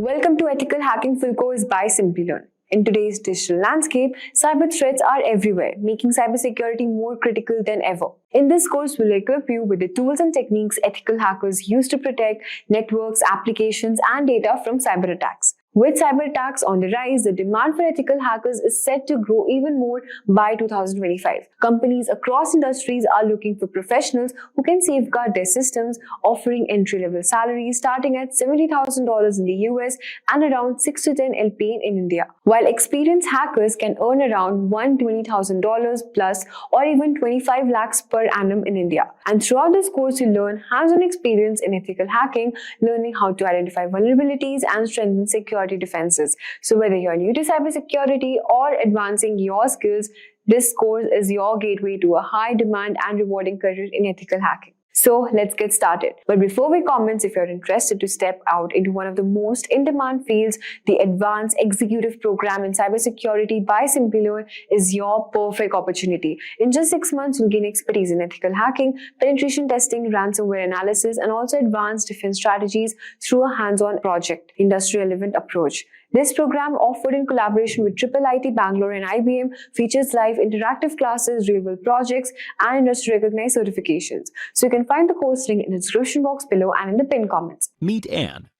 Welcome to Ethical Hacking Full Course by Simplilearn. In today's digital landscape, cyber threats are everywhere, making cybersecurity more critical than ever. In this course, we'll equip you with the tools and techniques ethical hackers use to protect networks, applications, and data from cyber attacks. With cyber attacks on the rise, the demand for ethical hackers is set to grow even more by 2025. Companies across industries are looking for professionals who can safeguard their systems, offering entry-level salaries starting at $70,000 in the US and around 6 to 10 LP in India. While experienced hackers can earn around $120,000 plus or even 25 lakhs per annum in India. And throughout this course, you learn hands-on experience in ethical hacking, learning how to identify vulnerabilities and strengthen security defenses. So whether you're new to cybersecurity or advancing your skills, this course is your gateway to a high demand and rewarding career in ethical hacking. So let's get started. But before we comment, if you're interested to step out into one of the most in-demand fields, the Advanced Executive Program in Cybersecurity by Simplilearn is your perfect opportunity. In just 6 months, you'll gain expertise in ethical hacking, penetration testing, ransomware analysis, and also advanced defense strategies through a hands-on project, industry-relevant approach. This program, offered in collaboration with IIIT Bangalore and IBM, features live interactive classes, real-world projects, and industry-recognized certifications. So you can find the course link in the description box below and in the pinned comments. Meet Anne.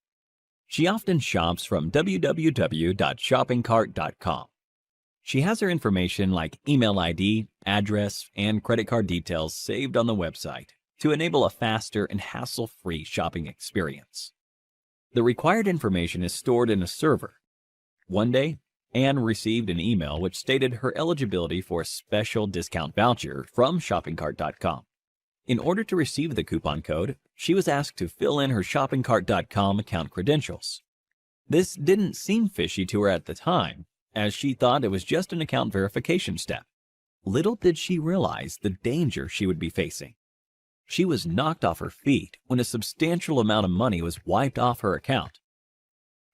She often shops from www.shoppingcart.com. She has her information like email ID, address, and credit card details saved on the website to enable a faster and hassle-free shopping experience. The required information is stored in a server. One day, Anne received an email which stated her eligibility for a special discount voucher from shoppingcart.com. In order to receive the coupon code, she was asked to fill in her shoppingcart.com account credentials. This didn't seem fishy to her at the time, as she thought it was just an account verification step. Little did she realize the danger she would be facing. She was knocked off her feet when a substantial amount of money was wiped off her account.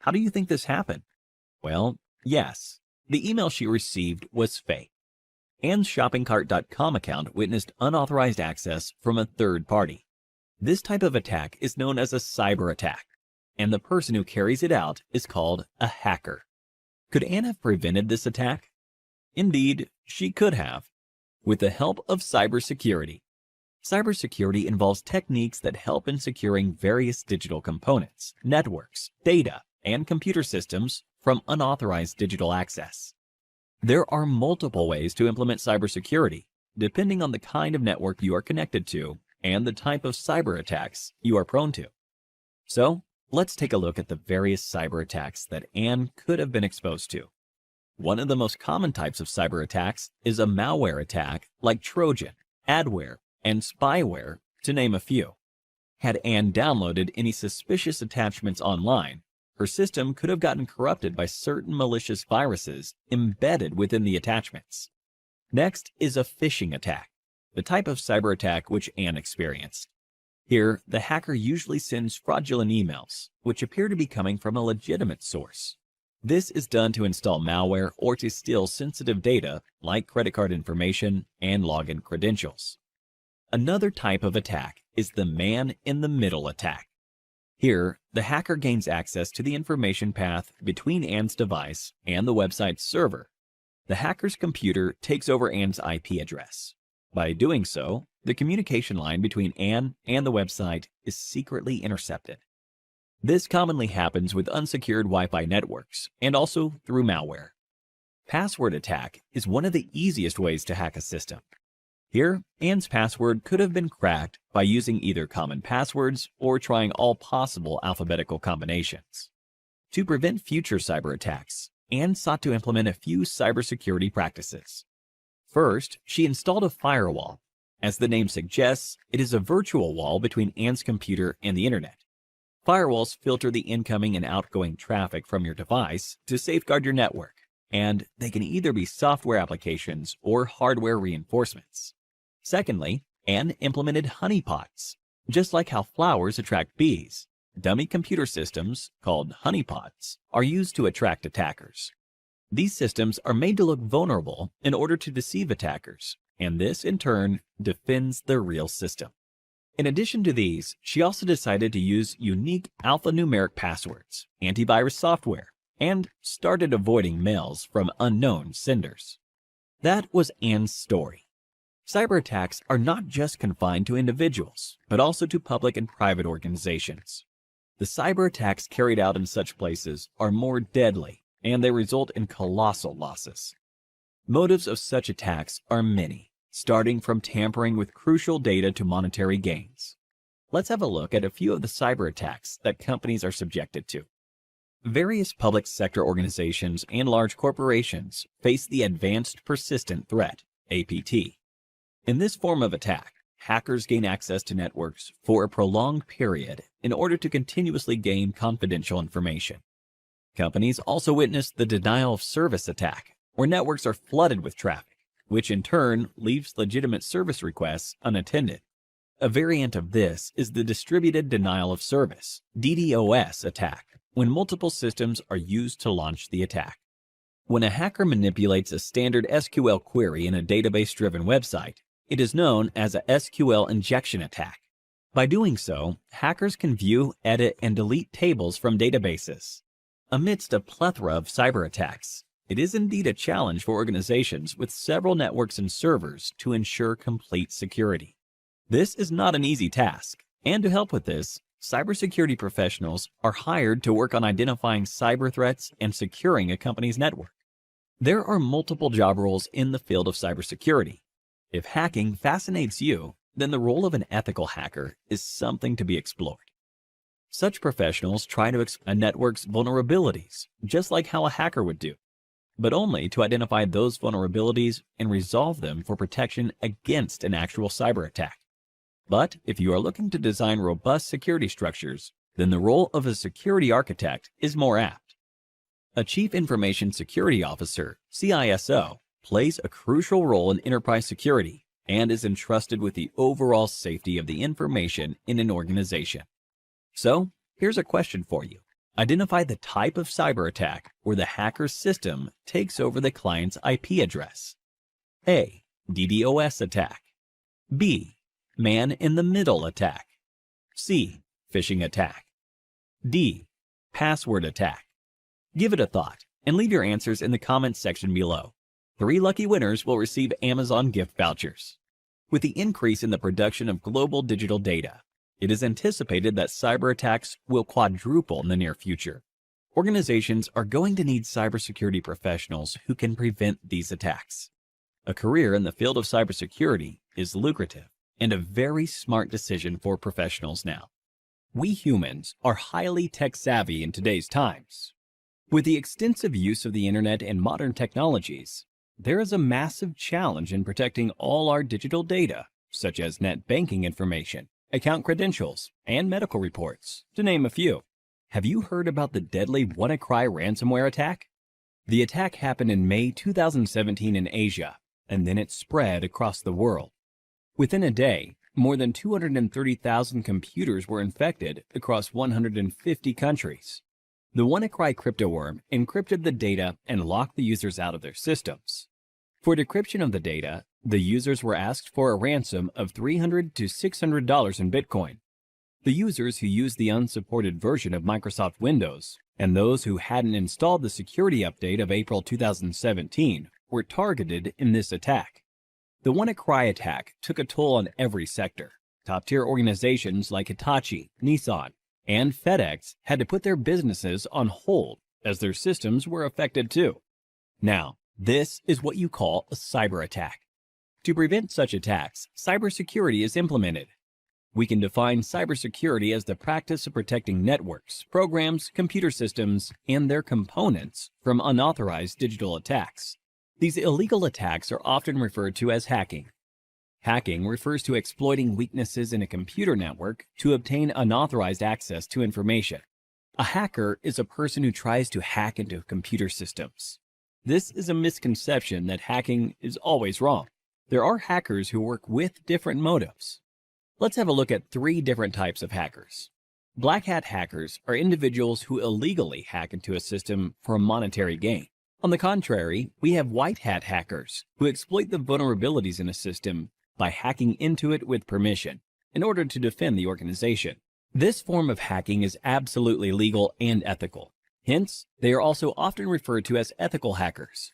How do you think this happened? Well, yes, the email she received was fake. Anne's shoppingcart.com account witnessed unauthorized access from a third party. This type of attack is known as a cyber attack, and the person who carries it out is called a hacker. Could Anne have prevented this attack? Indeed, she could have, with the help of cybersecurity. Cybersecurity involves techniques that help in securing various digital components, networks, data, and computer systems from unauthorized digital access. There are multiple ways to implement cybersecurity, depending on the kind of network you are connected to and the type of cyber attacks you are prone to. So, let's take a look at the various cyber attacks that Anne could have been exposed to. One of the most common types of cyber attacks is a malware attack like Trojan, adware, and spyware, to name a few. Had Anne downloaded any suspicious attachments online, her system could have gotten corrupted by certain malicious viruses embedded within the attachments. Next is a phishing attack, the type of cyber attack which Anne experienced. Here, the hacker usually sends fraudulent emails, which appear to be coming from a legitimate source. This is done to install malware or to steal sensitive data like credit card information and login credentials. Another type of attack is the man-in-the-middle attack. Here, the hacker gains access to the information path between Anne's device and the website's server. The hacker's computer takes over Anne's IP address. By doing so, the communication line between Anne and the website is secretly intercepted. This commonly happens with unsecured Wi-Fi networks and also through malware. Password attack is one of the easiest ways to hack a system. Here, Anne's password could have been cracked by using either common passwords or trying all possible alphabetical combinations. To prevent future cyber attacks, Anne sought to implement a few cybersecurity practices. First, she installed a firewall. As the name suggests, it is a virtual wall between Anne's computer and the internet. Firewalls filter the incoming and outgoing traffic from your device to safeguard your network, and they can either be software applications or hardware reinforcements. Secondly, Anne implemented honeypots. Just like how flowers attract bees, dummy computer systems, called honeypots, are used to attract attackers. These systems are made to look vulnerable in order to deceive attackers, and this, in turn, defends the real system. In addition to these, she also decided to use unique alphanumeric passwords, antivirus software, and started avoiding mails from unknown senders. That was Anne's story. Cyber attacks are not just confined to individuals, but also to public and private organizations. The cyber attacks carried out in such places are more deadly, and they result in colossal losses. Motives of such attacks are many, starting from tampering with crucial data to monetary gains. Let's have a look at a few of the cyber attacks that companies are subjected to. Various public sector organizations and large corporations face the Advanced Persistent Threat, APT. In this form of attack, hackers gain access to networks for a prolonged period in order to continuously gain confidential information. Companies also witness the denial of service attack, where networks are flooded with traffic, which in turn leaves legitimate service requests unattended. A variant of this is the distributed denial of service, DDoS attack, when multiple systems are used to launch the attack. When a hacker manipulates a standard SQL query in a database-driven website, it is known as a SQL injection attack. By doing so, hackers can view, edit, and delete tables from databases. Amidst a plethora of cyber attacks, it is indeed a challenge for organizations with several networks and servers to ensure complete security. This is not an easy task, and to help with this, cybersecurity professionals are hired to work on identifying cyber threats and securing a company's network. There are multiple job roles in the field of cybersecurity. If hacking fascinates you, then the role of an ethical hacker is something to be explored. Such professionals try to exploit a network's vulnerabilities, just like how a hacker would do, but only to identify those vulnerabilities and resolve them for protection against an actual cyber attack. But if you are looking to design robust security structures, then the role of a security architect is more apt. A Chief Information Security Officer, CISO, plays a crucial role in enterprise security and is entrusted with the overall safety of the information in an organization. So, here's a question for you. Identify the type of cyber attack where the hacker's system takes over the client's IP address. A. DDoS attack. B. Man-in-the-middle attack. C. Phishing attack. D. Password attack. Give it a thought and leave your answers in the comments section below. 3 lucky winners will receive Amazon gift vouchers. With the increase in the production of global digital data, it is anticipated that cyber attacks will quadruple in the near future. Organizations are going to need cybersecurity professionals who can prevent these attacks. A career in the field of cybersecurity is lucrative and a very smart decision for professionals now. We humans are highly tech-savvy in today's times. With the extensive use of the internet and modern technologies, there is a massive challenge in protecting all our digital data, such as net banking information, account credentials, and medical reports, to name a few. Have you heard about the deadly WannaCry ransomware attack? The attack happened in May 2017 in Asia, and then it spread across the world. Within a day, more than 230,000 computers were infected across 150 countries. The WannaCry cryptoworm encrypted the data and locked the users out of their systems. For decryption of the data, the users were asked for a ransom of $300 to $600 in Bitcoin. The users who used the unsupported version of Microsoft Windows and those who hadn't installed the security update of April 2017 were targeted in this attack. The WannaCry attack took a toll on every sector. Top-tier organizations like Hitachi, Nissan, and FedEx had to put their businesses on hold as their systems were affected too. Now, this is what you call a cyber attack. To prevent such attacks, cybersecurity is implemented. We can define cybersecurity as the practice of protecting networks, programs, computer systems, and their components from unauthorized digital attacks. These illegal attacks are often referred to as hacking. Hacking refers to exploiting weaknesses in a computer network to obtain unauthorized access to information. A hacker is a person who tries to hack into computer systems. This is a misconception that hacking is always wrong. There are hackers who work with different motives. Let's have a look at 3 different types of hackers. Black hat hackers are individuals who illegally hack into a system for monetary gain. On the contrary, we have white hat hackers who exploit the vulnerabilities in a system by hacking into it with permission. in order to defend the organization. This form of hacking is absolutely legal and ethical. Hence, they are also often referred to as ethical hackers.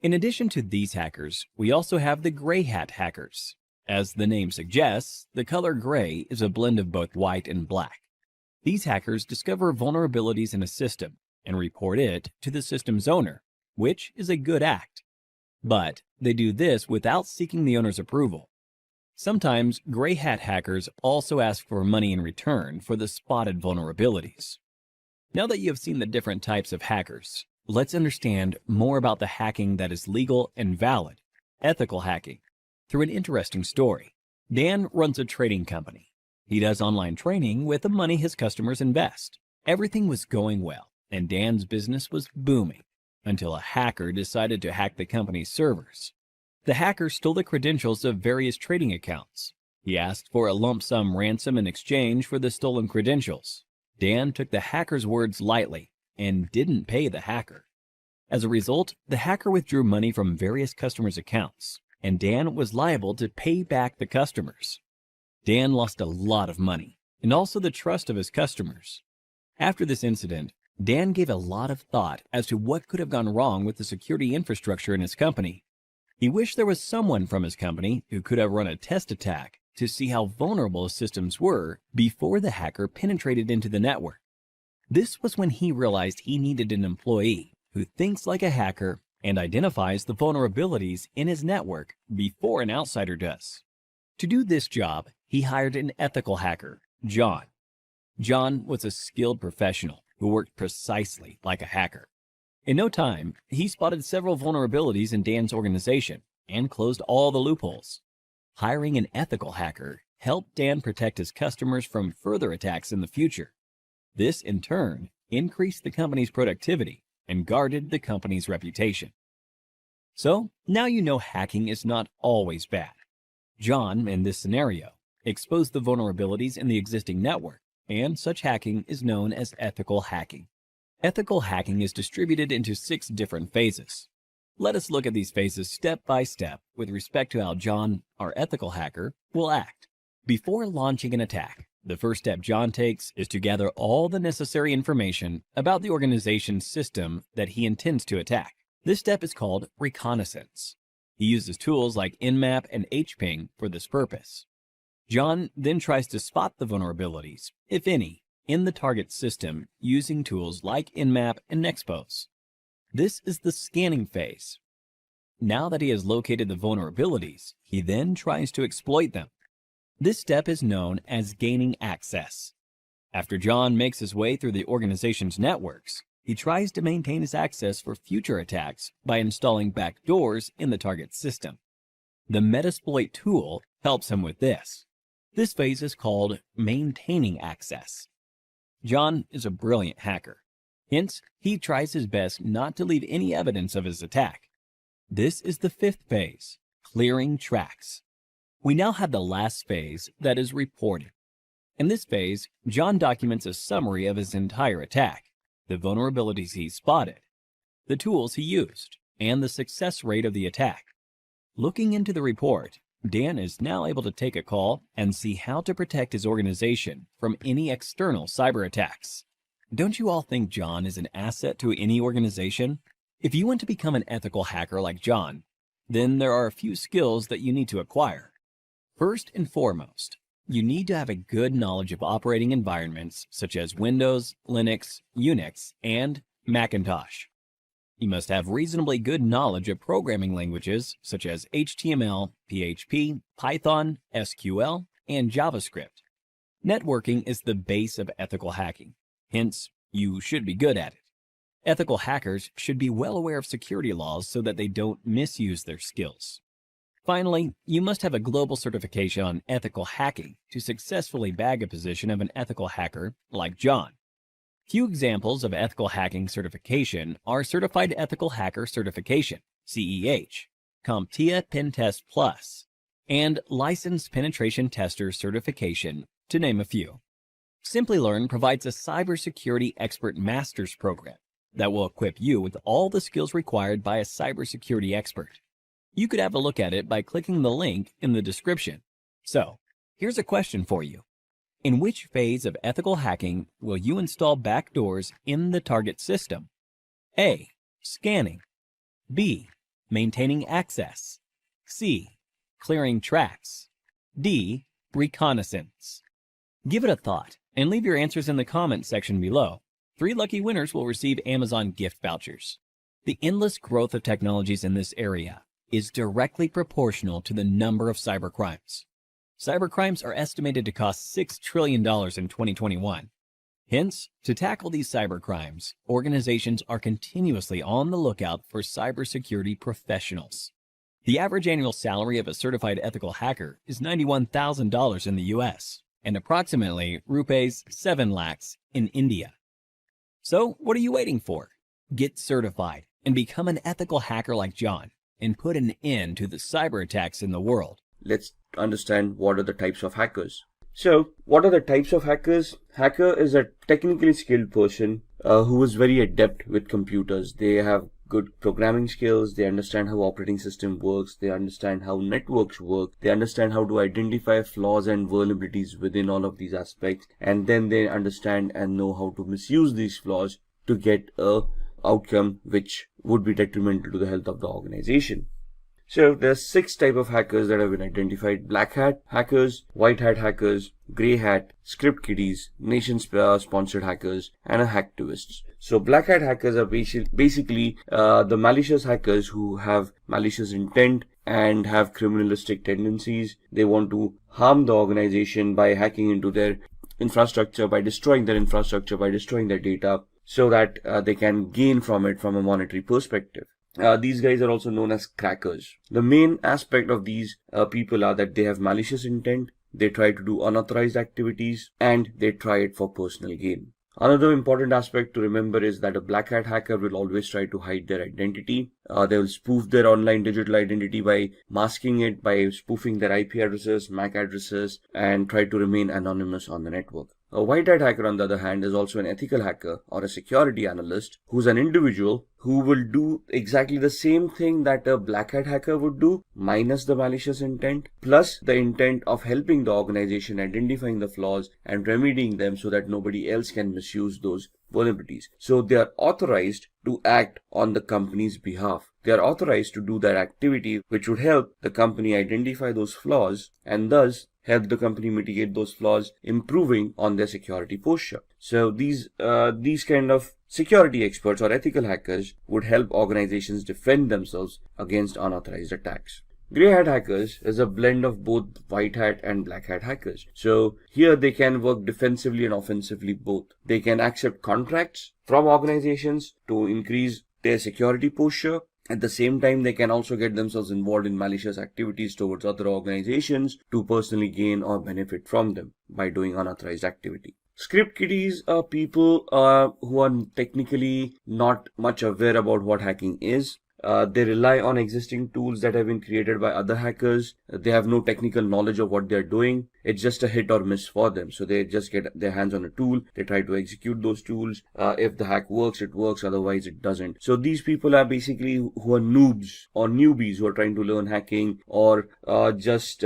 In addition to these hackers, we also have the gray hat hackers. As the name suggests, the color gray is a blend of both white and black. These hackers discover vulnerabilities in a system and report it to the system's owner, which is a good act. But they do this without seeking the owner's approval. Sometimes gray hat hackers also ask for money in return for the spotted vulnerabilities. Now that you have seen the different types of hackers, let's understand more about the hacking that is legal and valid, ethical hacking, through an interesting story. Dan runs a trading company. He does online training with the money his customers invest. Everything was going well, and Dan's business was booming, until a hacker decided to hack the company's servers. The hacker stole the credentials of various trading accounts. He asked for a lump sum ransom in exchange for the stolen credentials. Dan took the hacker's words lightly and didn't pay the hacker. As a result, the hacker withdrew money from various customers' accounts, and Dan was liable to pay back the customers. Dan lost a lot of money, and also the trust of his customers. After this incident, Dan gave a lot of thought as to what could have gone wrong with the security infrastructure in his company. He wished there was someone from his company who could have run a test attack to see how vulnerable his systems were before the hacker penetrated into the network. This was when he realized he needed an employee who thinks like a hacker and identifies the vulnerabilities in his network before an outsider does. To do this job, he hired an ethical hacker, John. John was a skilled professional who worked precisely like a hacker. In no time, he spotted several vulnerabilities in Dan's organization and closed all the loopholes. Hiring an ethical hacker helped Dan protect his customers from further attacks in the future. This, in turn, increased the company's productivity and guarded the company's reputation. So, now you know hacking is not always bad. John, in this scenario, exposed the vulnerabilities in the existing network, and such hacking is known as ethical hacking. Ethical hacking is distributed into 6 different phases. Let us look at these phases step by step with respect to how John, our ethical hacker, will act. Before launching an attack, the first step John takes is to gather all the necessary information about the organization's system that he intends to attack. This step is called reconnaissance. He uses tools like Nmap and hping for this purpose. John then tries to spot the vulnerabilities, if any, in the target system using tools like Nmap and Nexpose. This is the scanning phase. Now that he has located the vulnerabilities, he then tries to exploit them. This step is known as gaining access. After John makes his way through the organization's networks, he tries to maintain his access for future attacks by installing backdoors in the target system. The Metasploit tool helps him with this. This phase is called maintaining access. John is a brilliant hacker. Hence, he tries his best not to leave any evidence of his attack. This is the 5th phase, clearing tracks. We now have the last phase, that is reporting. In this phase, John documents a summary of his entire attack, the vulnerabilities he spotted, the tools he used, and the success rate of the attack. Looking into the report, Dan is now able to take a call and see how to protect his organization from any external cyber attacks. Don't you all think John is an asset to any organization? If you want to become an ethical hacker like John, then there are a few skills that you need to acquire. First and foremost, you need to have a good knowledge of operating environments such as Windows, Linux, Unix, and Macintosh. You must have reasonably good knowledge of programming languages such as HTML, PHP, Python, SQL, and JavaScript. Networking is the base of ethical hacking. Hence, you should be good at it. Ethical hackers should be well aware of security laws so that they don't misuse their skills. Finally, you must have a global certification on ethical hacking to successfully bag a position of an ethical hacker like John. Few examples of ethical hacking certification are Certified Ethical Hacker Certification, CEH, CompTIA Pentest Plus, and Licensed Penetration Tester Certification, to name a few. Simplilearn provides a cybersecurity expert master's program that will equip you with all the skills required by a cybersecurity expert. You could have a look at it by clicking the link in the description. So, Here's a question for you. In which phase of ethical hacking will you install backdoors in the target system? A. Scanning. B. Maintaining access. C. Clearing tracks. D. Reconnaissance. Give it a thought and leave your answers in the comments section below. 3 lucky winners will receive Amazon gift vouchers. The endless growth of technologies in this area is directly proportional to the number of cybercrimes. Cybercrimes are estimated to cost $6 trillion in 2021. Hence, to tackle these cybercrimes, organizations are continuously on the lookout for cybersecurity professionals. The average annual salary of a certified ethical hacker is $91,000 in the US and approximately rupees 7 lakhs in India. So, what are you waiting for? Get certified and become an ethical hacker like John and put an end to the cyber attacks in the world. Let's understand what are the types of hackers. So, what are the types of hackers? Hacker is a technically skilled person who is very adept with computers. They have good programming skills, they understand how operating system works, they understand how networks work, they understand how to identify flaws and vulnerabilities within all of these aspects, and then they understand and know how to misuse these flaws to get a outcome which would be detrimental to the health of the organization. So there are 6 types of hackers that have been identified: black hat hackers, white hat hackers, grey hat, script kiddies, nation sponsored hackers, and hacktivists. So black hat hackers are basically the malicious hackers who have malicious intent and have criminalistic tendencies. They want to harm the organization by hacking into their infrastructure, by destroying their infrastructure, by destroying their data, so that they can gain from it from a monetary perspective. These guys are also known as crackers. The main aspect of these people are that they have malicious intent, they try to do unauthorized activities, and they try it for personal gain. Another important aspect to remember is that a black hat hacker will always try to hide their identity. They will spoof their online digital identity by masking it, by spoofing their IP addresses, MAC addresses, and try to remain anonymous on the network. A white hat hacker, on the other hand, is also an ethical hacker or a security analyst who's an individual who will do exactly the same thing that a black hat hacker would do, minus the malicious intent, plus the intent of helping the organization identifying the flaws and remedying them so that nobody else can misuse those vulnerabilities. So they are authorized to act on the company's behalf. They are authorized to do that activity which would help the company identify those flaws and thus help the company mitigate those flaws, improving on their security posture. So these kind of security experts or ethical hackers would help organizations defend themselves against unauthorized attacks. Grey hat hackers is a blend of both white hat and black hat hackers. So here they can work defensively and offensively both. They can accept contracts from organizations to increase their security posture. At the same time, they can also get themselves involved in malicious activities towards other organizations to personally gain or benefit from them by doing unauthorized activity. Script kiddies are people who are technically not much aware about what hacking is. They rely on existing tools that have been created by other hackers. They have no technical knowledge of what they're doing. It's just a hit or miss for them. So they just get their hands on a tool. They try to execute those tools. If the hack works, it works. Otherwise, it doesn't. So these people are basically who are noobs or newbies who are trying to learn hacking, or just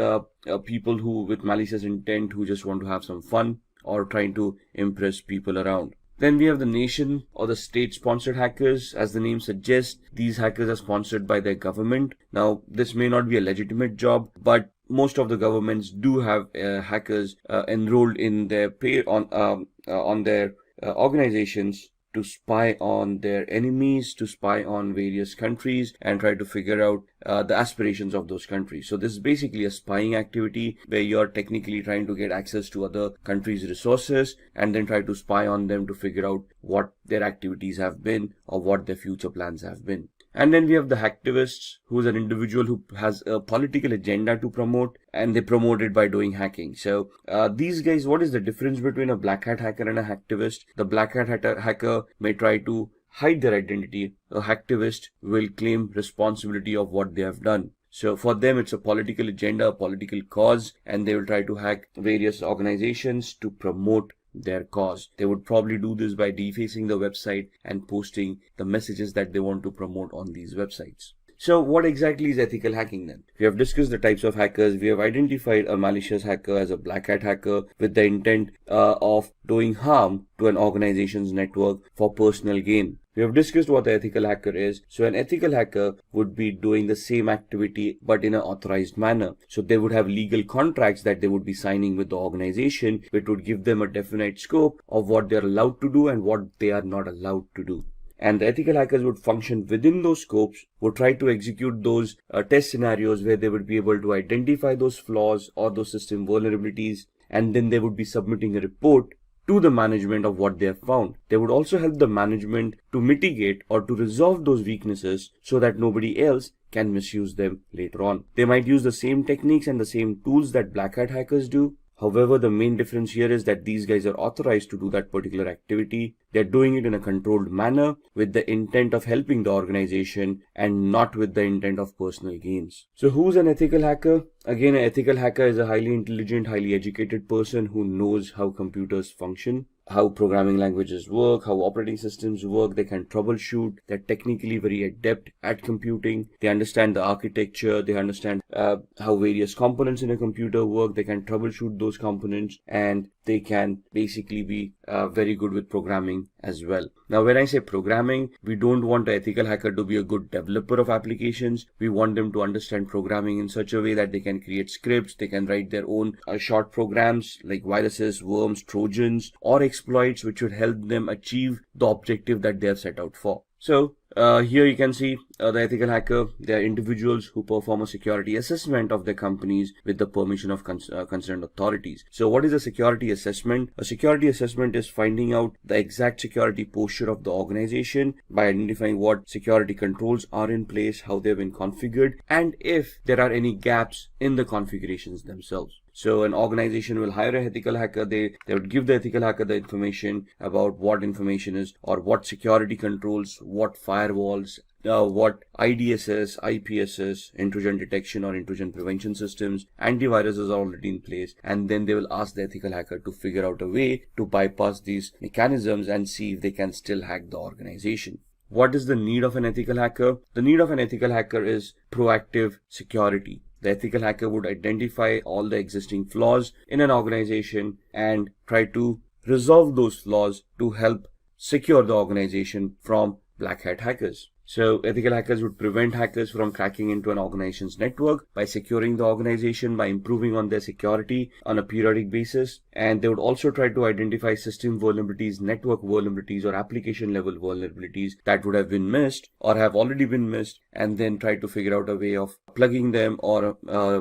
people who with malicious intent who just want to have some fun or trying to impress people around. Then we have the nation or the state-sponsored hackers. As the name suggests, these hackers are sponsored by their government. Now, this may not be a legitimate job, but most of the governments do have hackers enrolled in their on their organizations to spy on their enemies, to spy on various countries and try to figure out the aspirations of those countries. So this is basically a spying activity where you're technically trying to get access to other countries' resources and then try to spy on them to figure out what their activities have been or what their future plans have been. And then we have the hacktivists, who is an individual who has a political agenda to promote, and they promote it by doing hacking. So these guys, what is the difference between a black hat hacker and a hacktivist? The black hat hacker may try to hide their identity. A hacktivist will claim responsibility of what they have done. So for them, it's a political agenda, a political cause, and they will try to hack various organizations to promote their cause. They would probably do this by defacing the website and posting the messages that they want to promote on these websites. So what exactly is ethical hacking then? We have discussed the types of hackers. We have identified a malicious hacker as a black hat hacker with the intent of doing harm to an organization's network for personal gain. We have discussed what the ethical hacker is. So an ethical hacker would be doing the same activity but in an authorized manner. So they would have legal contracts that they would be signing with the organization, which would give them a definite scope of what they are allowed to do and what they are not allowed to do. And the ethical hackers would function within those scopes, would try to execute those test scenarios where they would be able to identify those flaws or those system vulnerabilities, and then they would be submitting a report to the management of what they have found. They would also help the management to mitigate or to resolve those weaknesses so that nobody else can misuse them later on. They might use the same techniques and the same tools that black hat hackers do. However, the main difference here is that these guys are authorized to do that particular activity. They're doing it in a controlled manner with the intent of helping the organization and not with the intent of personal gains. So who's an ethical hacker? Again, an ethical hacker is a highly intelligent, highly educated person who knows how computers function, how programming languages work, how operating systems work. They can troubleshoot. They're technically very adept at computing. They understand the architecture. They understand how various components in a computer work. They can troubleshoot those components, and they can basically be very good with programming as well. Now, when I say programming, we don't want an ethical hacker to be a good developer of applications. We want them to understand programming in such a way that they can create scripts, they can write their own short programs like viruses, worms, trojans, or exploits which would help them achieve the objective that they have set out for. So here you can see the ethical hacker. They are individuals who perform a security assessment of their companies with the permission of concerned authorities. So what is a security assessment? A security assessment is finding out the exact security posture of the organization by identifying what security controls are in place, how they've been configured, and if there are any gaps in the configurations themselves. So an organization will hire an ethical hacker. They would give the ethical hacker the information about what information is or what security controls, what firewalls, what IDSS, IPSS, intrusion detection or intrusion prevention systems, antiviruses are already in place, and then they will ask the ethical hacker to figure out a way to bypass these mechanisms and see if they can still hack the organization. What is the need of an ethical hacker? The need of an ethical hacker is proactive security. The ethical hacker would identify all the existing flaws in an organization and try to resolve those flaws to help secure the organization from black hat hackers. So ethical hackers would prevent hackers from cracking into an organization's network by securing the organization, by improving on their security on a periodic basis. And they would also try to identify system vulnerabilities, network vulnerabilities, or application level vulnerabilities that would have been missed or have already been missed, and then try to figure out a way of plugging them or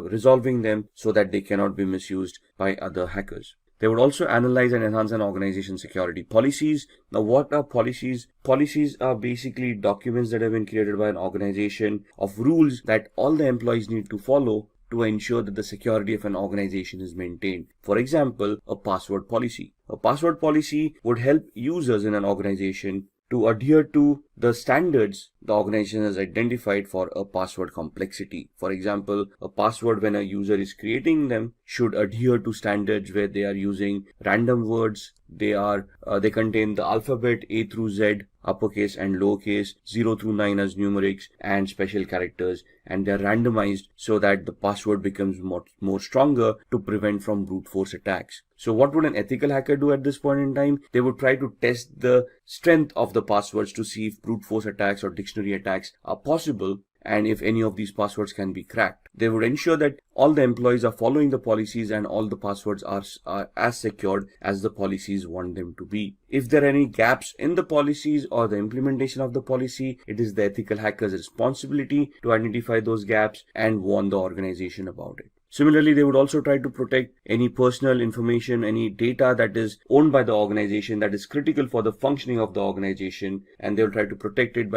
resolving them so that they cannot be misused by other hackers. They would also analyze and enhance an organization's security policies. Now, what are policies? Policies are basically documents that have been created by an organization of rules that all the employees need to follow to ensure that the security of an organization is maintained. For example, a password policy. A password policy would help users in an organization to adhere to the standards the organization has identified for a password complexity. For example, a password, when a user is creating them, should adhere to standards where they are using random words. They contain the alphabet A through Z, uppercase and lowercase, 0 through 9 as numerics, and special characters, and they are randomized so that the password becomes more stronger to prevent from brute force attacks. So what would an ethical hacker do at this point in time? They would try to test the strength of the passwords to see if brute force attacks or dictionary attacks are possible, and if any of these passwords can be cracked. They would ensure that all the employees are following the policies and all the passwords are as secured as the policies want them to be. If there are any gaps in the policies or the implementation of the policy, it is the ethical hacker's responsibility to identify those gaps and warn the organization about it. Similarly, they would also try to protect any personal information, any data that is owned by the organization that is critical for the functioning of the organization, and they will try to protect it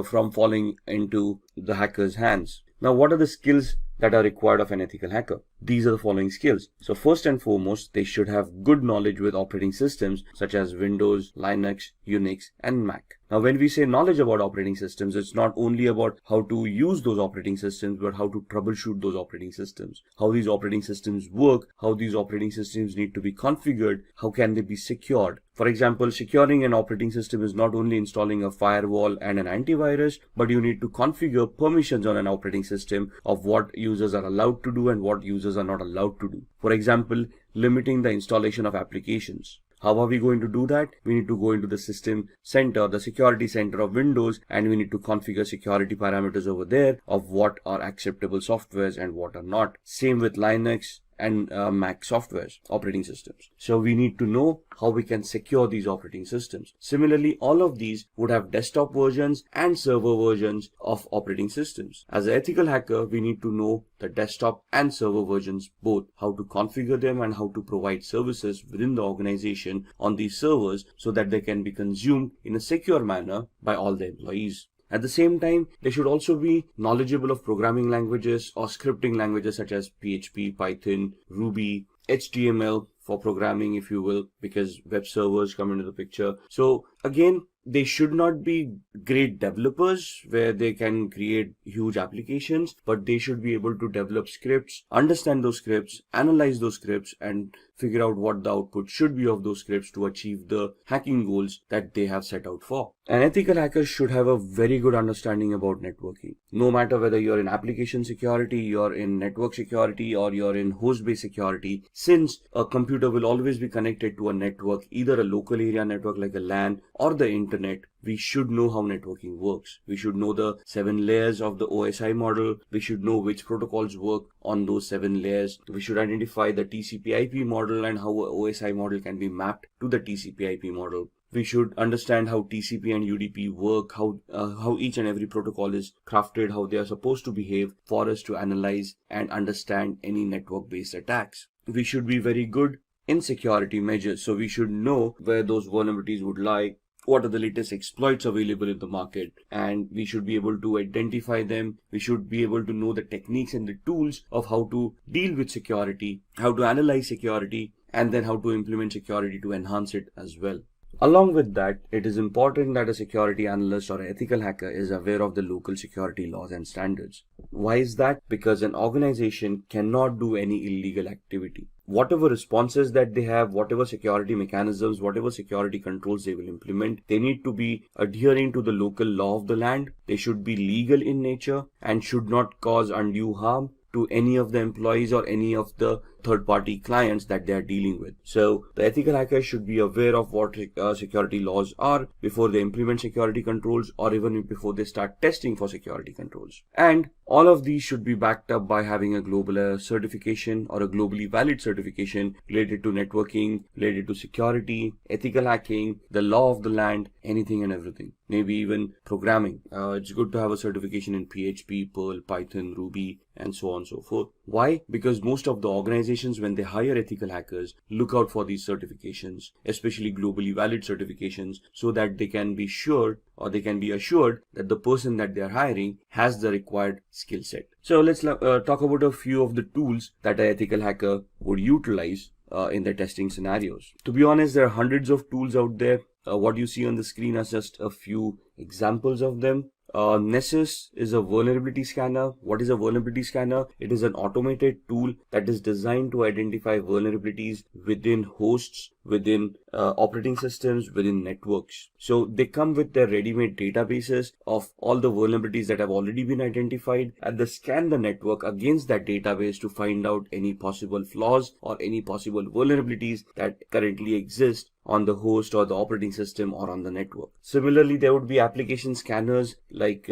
from falling into the hacker's hands. Now, what are the skills that are required of an ethical hacker? These are the following skills. So first and foremost, they should have good knowledge with operating systems such as Windows, Linux, Unix, and Mac. Now, when we say knowledge about operating systems, it's not only about how to use those operating systems, but how to troubleshoot those operating systems, how these operating systems work, how these operating systems need to be configured, how can they be secured. For example, securing an operating system is not only installing a firewall and an antivirus, but you need to configure permissions on an operating system of what users are allowed to do and what users are not allowed to do. For example, limiting the installation of applications. How are we going to do that? We need to go into the system center, the security center of Windows, and we need to configure security parameters over there of what are acceptable softwares and what are not. Same with Linux and Mac softwares, operating systems. So we need to know how we can secure these operating systems. Similarly, all of these would have desktop versions and server versions of operating systems. As an ethical hacker, we need to know the desktop and server versions both, how to configure them and how to provide services within the organization on these servers so that they can be consumed in a secure manner by all the employees. At the same time, they should also be knowledgeable of programming languages or scripting languages such as PHP, Python, Ruby, HTML for programming, if you will, because web servers come into the picture. So again, they should not be great developers where they can create huge applications, but they should be able to develop scripts, understand those scripts, analyze those scripts, and figure out what the output should be of those scripts to achieve the hacking goals that they have set out for. An ethical hacker should have a very good understanding about networking. No matter whether you're in application security, you're in network security, or you're in host-based security, since a computer will always be connected to a network, either a local area network like a LAN or the internet, we should know how networking works. We should know the 7 layers of the OSI model. We should know which protocols work on those 7 layers. We should identify the TCP/IP model and how a OSI model can be mapped to the TCP/IP model. We should understand how TCP and UDP work, how each and every protocol is crafted, how they are supposed to behave for us to analyze and understand any network-based attacks. We should be very good in security measures. So we should know where those vulnerabilities would lie, what are the latest exploits available in the market, and we should be able to identify them. We should be able to know the techniques and the tools of how to deal with security, how to analyze security, and then how to implement security to enhance it as well. Along with that, it is important that a security analyst or ethical hacker is aware of the local security laws and standards. Why is that? Because an organization cannot do any illegal activity. Whatever responses that they have, whatever security mechanisms, whatever security controls they will implement, they need to be adhering to the local law of the land. They should be legal in nature and should not cause undue harm to any of the employees or any of the third-party clients that they are dealing with. So the ethical hackers should be aware of what security laws are before they implement security controls, or even before they start testing for security controls. And all of these should be backed up by having a global certification or a globally valid certification related to networking, related to security, ethical hacking, the law of the land, anything and everything. Maybe even programming. It's good to have a certification in PHP, Perl, Python, Ruby, and so on and so forth. Why? Because most of the organizations, when they hire ethical hackers, look out for these certifications, especially globally valid certifications, so that they can be sure, or they can be assured that the person that they are hiring has the required skill set. So let's talk about a few of the tools that an ethical hacker would utilize in their testing scenarios. To be honest, there are hundreds of tools out there. What you see on the screen are just a few examples of them. Nessus is a vulnerability scanner. What is a vulnerability scanner? It is an automated tool that is designed to identify vulnerabilities within hosts, within operating systems, within networks. So they come with their ready-made databases of all the vulnerabilities that have already been identified, and they scan the network against that database to find out any possible flaws or any possible vulnerabilities that currently exist on the host or the operating system or on the network. Similarly, there would be application scanners like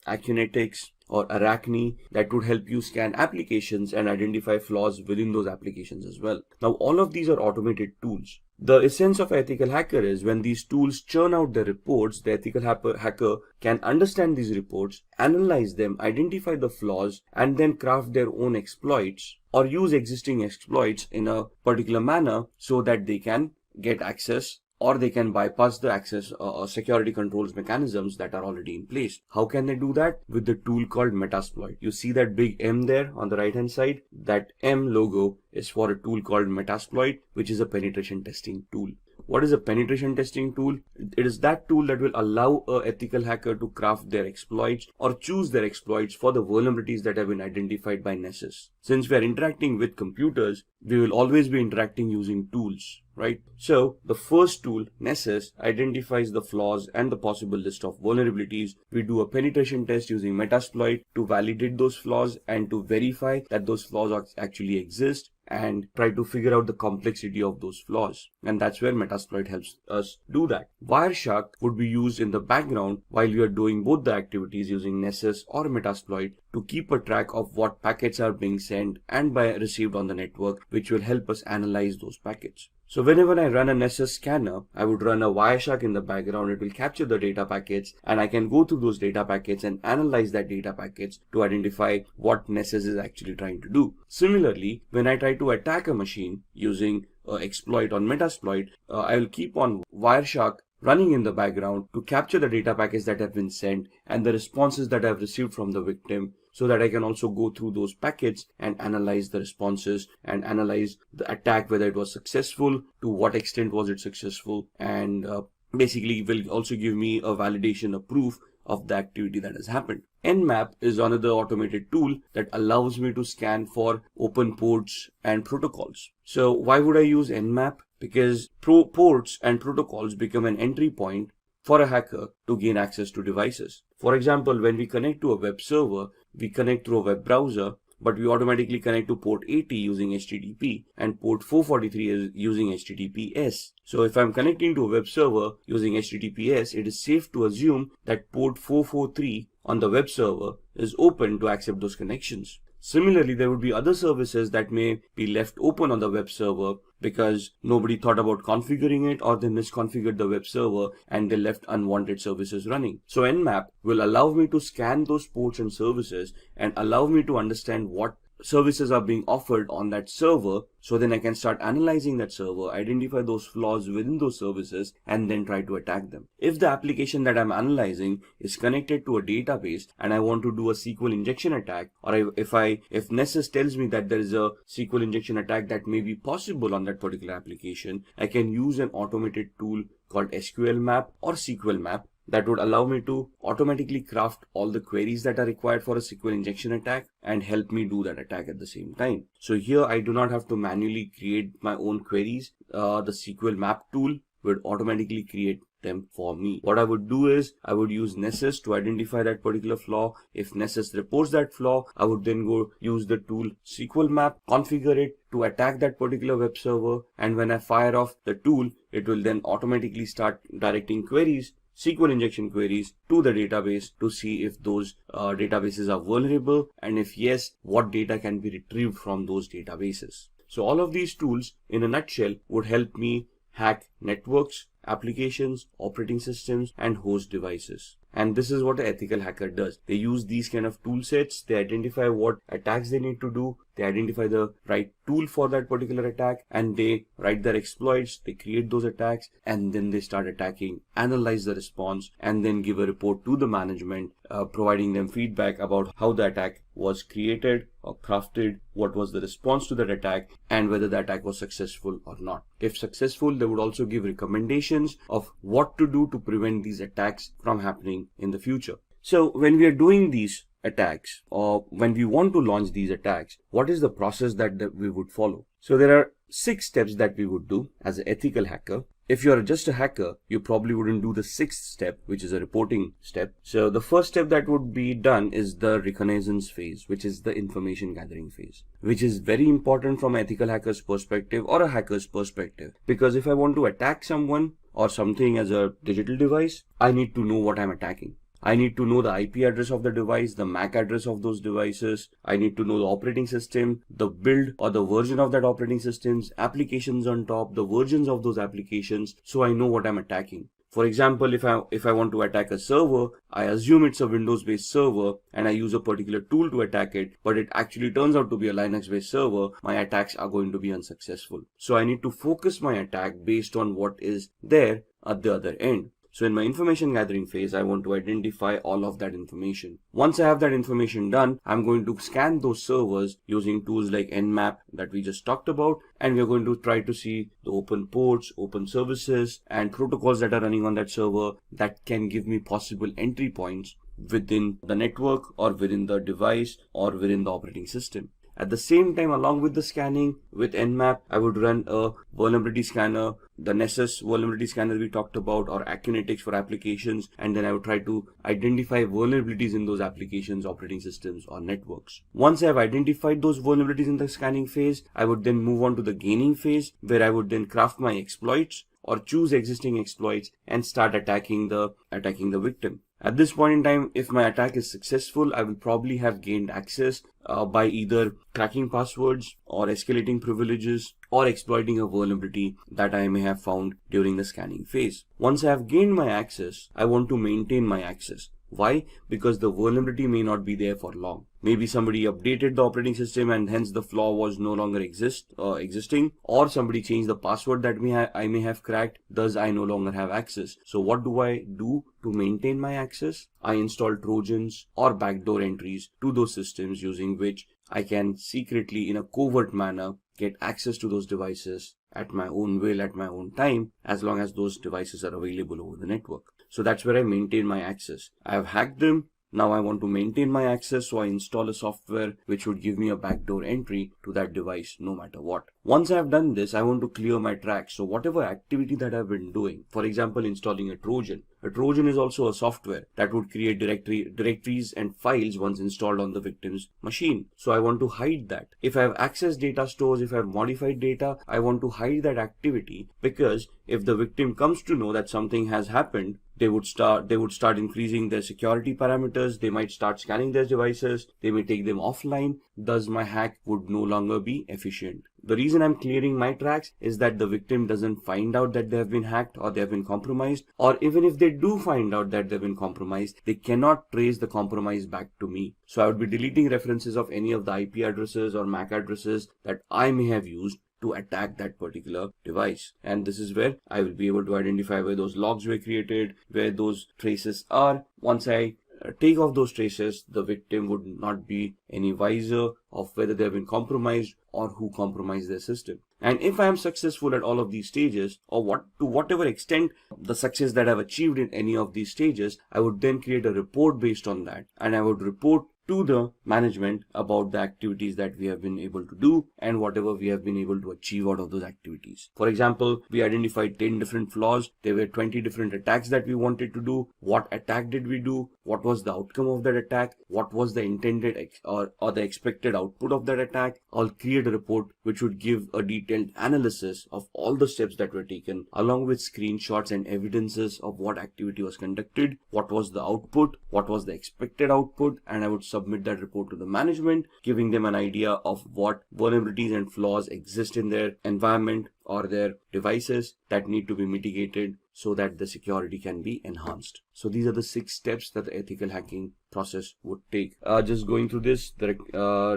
Acunetics or Arachne that would help you scan applications and identify flaws within those applications as well. Now, all of these are automated tools. The essence of ethical hacker is when these tools churn out their reports, the ethical hacker can understand these reports, analyze them, identify the flaws, and then craft their own exploits or use existing exploits in a particular manner so that they can get access, or they can bypass the access or security controls mechanisms that are already in place. How can they do that? With the tool called Metasploit. You see that big M there on the right hand side? That M logo is for a tool called Metasploit, which is a penetration testing tool. what is a penetration testing tool? It is that tool that will allow an ethical hacker to craft their exploits or choose their exploits for the vulnerabilities that have been identified by Nessus. Since we are interacting with computers, we will always be interacting using tools, right? So the first tool, Nessus, identifies the flaws and the possible list of vulnerabilities. We do a penetration test using Metasploit to validate those flaws and to verify that those flaws actually exist, and try to figure out the complexity of those flaws. And that's where Metasploit helps us do that. Wireshark would be used in the background while we are doing both the activities using Nessus or Metasploit to keep a track of what packets are being sent and by received on the network, which will help us analyze those packets. So whenever I run a Nessus scanner, I would run a Wireshark in the background. It will capture the data packets, and I can go through those data packets and analyze that data packets to identify what Nessus is actually trying to do. Similarly, when I try to attack a machine using exploit on Metasploit, I will keep on Wireshark running in the background to capture the data packets that have been sent and the responses that I've received from the victim, so that I can also go through those packets and analyze the responses and analyze the attack, whether it was successful, to what extent was it successful, and basically will also give me a validation, a proof of the activity that has happened. Nmap is another automated tool that allows me to scan for open ports and protocols. So why would I use Nmap? Because ports and protocols become an entry point for a hacker to gain access to devices. For example, when we connect to a web server, we connect through a web browser, but we automatically connect to port 80 using HTTP and port 443 is using HTTPS. So if I'm connecting to a web server using HTTPS, it is safe to assume that port 443 on the web server is open to accept those connections. Similarly, there would be other services that may be left open on the web server because nobody thought about configuring it, or they misconfigured the web server and they left unwanted services running. So Nmap will allow me to scan those ports and services and allow me to understand what services are being offered on that server, so then I can start analyzing that server, identify those flaws within those services, and then try to attack them. If the application that I'm analyzing is connected to a database and I want to do a SQL injection attack, or if Nessus tells me that there is a SQL injection attack that may be possible on that particular application, I can use an automated tool called SQL Map or SQL Map that would allow me to automatically craft all the queries that are required for a SQL injection attack and help me do that attack at the same time. So here I do not have to manually create my own queries. The SQL map tool would automatically create them for me. What I would do is I would use Nessus to identify that particular flaw. If Nessus reports that flaw, I would then go use the tool SQL map, configure it to attack that particular web server, and when I fire off the tool, it will then automatically start directing queries, SQL injection queries, to the database to see if those databases are vulnerable, and if yes, what data can be retrieved from those databases. So all of these tools in a nutshell would help me hack networks, applications, operating systems, and host devices. And this is what an ethical hacker does. They use these kind of tool sets, they identify what attacks they need to do, they identify the right tool for that particular attack, and they write their exploits, they create those attacks, and then they start attacking, analyze the response, and then give a report to the management, providing them feedback about how the attack was created or crafted, what was the response to that attack, and whether the attack was successful or not. If successful, they would also give recommendations of what to do to prevent these attacks from happening in the future. So when we are doing these attacks, or when we want to launch these attacks, what is the process that we would follow? So there are 6 steps that we would do as an ethical hacker. If you're just a hacker, you probably wouldn't do the 6th step, which is a reporting step. So the first step that would be done is the reconnaissance phase, which is the information gathering phase, which is very important from an ethical hacker's perspective or a hacker's perspective. Because if I want to attack someone or something as a digital device, I need to know what I'm attacking. I need to know the IP address of the device, the MAC address of those devices. I need to know the operating system, the build or the version of that operating systems, applications on top, the versions of those applications, so I know what I'm attacking. For example, if I want to attack a server, I assume it's a Windows-based server and I use a particular tool to attack it, but it actually turns out to be a Linux-based server, my attacks are going to be unsuccessful. So I need to focus my attack based on what is there at the other end. So in my information gathering phase, I want to identify all of that information. Once I have that information done, I'm going to scan those servers using tools like Nmap that we just talked about, and we're going to try to see the open ports, open services, and protocols that are running on that server that can give me possible entry points within the network or within the device or within the operating system. At the same time, along with the scanning with Nmap, I would run a vulnerability scanner, the Nessus vulnerability scanner we talked about, or Akunetics for applications, and then I would try to identify vulnerabilities in those applications, operating systems, or networks. Once I have identified those vulnerabilities in the scanning phase, I would then move on to the gaining phase, where I would then craft my exploits or choose existing exploits and start attacking the victim. At this point in time, if my attack is successful, I will probably have gained access by either cracking passwords or escalating privileges or exploiting a vulnerability that I may have found during the scanning phase. Once I have gained my access, I want to maintain my access. Why? Because the vulnerability may not be there for long. Maybe somebody updated the operating system and hence the flaw was no longer existing, or somebody changed the password that I may have cracked, thus I no longer have access. So what do I do to maintain my access? I install Trojans or backdoor entries to those systems using which I can secretly, in a covert manner, get access to those devices at my own will, at my own time, as long as those devices are available over the network. So that's where I maintain my access. I have hacked them. Now I want to maintain my access, so I install a software which would give me a backdoor entry to that device no matter what. Once I have done this, I want to clear my tracks. So whatever activity that I've been doing, for example, installing a Trojan. A Trojan is also a software that would create directories and files once installed on the victim's machine. So I want to hide that. If I have accessed data stores, if I have modified data, I want to hide that activity, because if the victim comes to know that something has happened, they would start increasing their security parameters. They might start scanning their devices. They may take them offline. Thus my hack would no longer be efficient. The reason I'm clearing my tracks is that the victim doesn't find out that they have been hacked or they have been compromised, or even if they do find out that they've been compromised, they cannot trace the compromise back to me. So I would be deleting references of any of the IP addresses or MAC addresses that I may have used to attack that particular device. And this is where I will be able to identify where those logs were created, where those traces are. Once I take off those traces, the victim would not be any wiser of whether they have been compromised or who compromised their system. And if I am successful at all of these stages, or to whatever extent the success that I've achieved in any of these stages, I would then create a report based on that, and I would report to the management about the activities that we have been able to do and whatever we have been able to achieve out of those activities. For example, we identified 10 different flaws. There were 20 different attacks that we wanted to do. What attack did we do? What was the outcome of that attack? What was the intended or the expected output of that attack? I'll create a report which would give a detailed analysis of all the steps that were taken, along with screenshots and evidences of what activity was conducted, what was the output, what was the expected output, and I would submit that report to the management, giving them an idea of what vulnerabilities and flaws exist in their environment or their devices that need to be mitigated so that the security can be enhanced. So these are the 6 steps that the ethical hacking process would take. Just going through this, the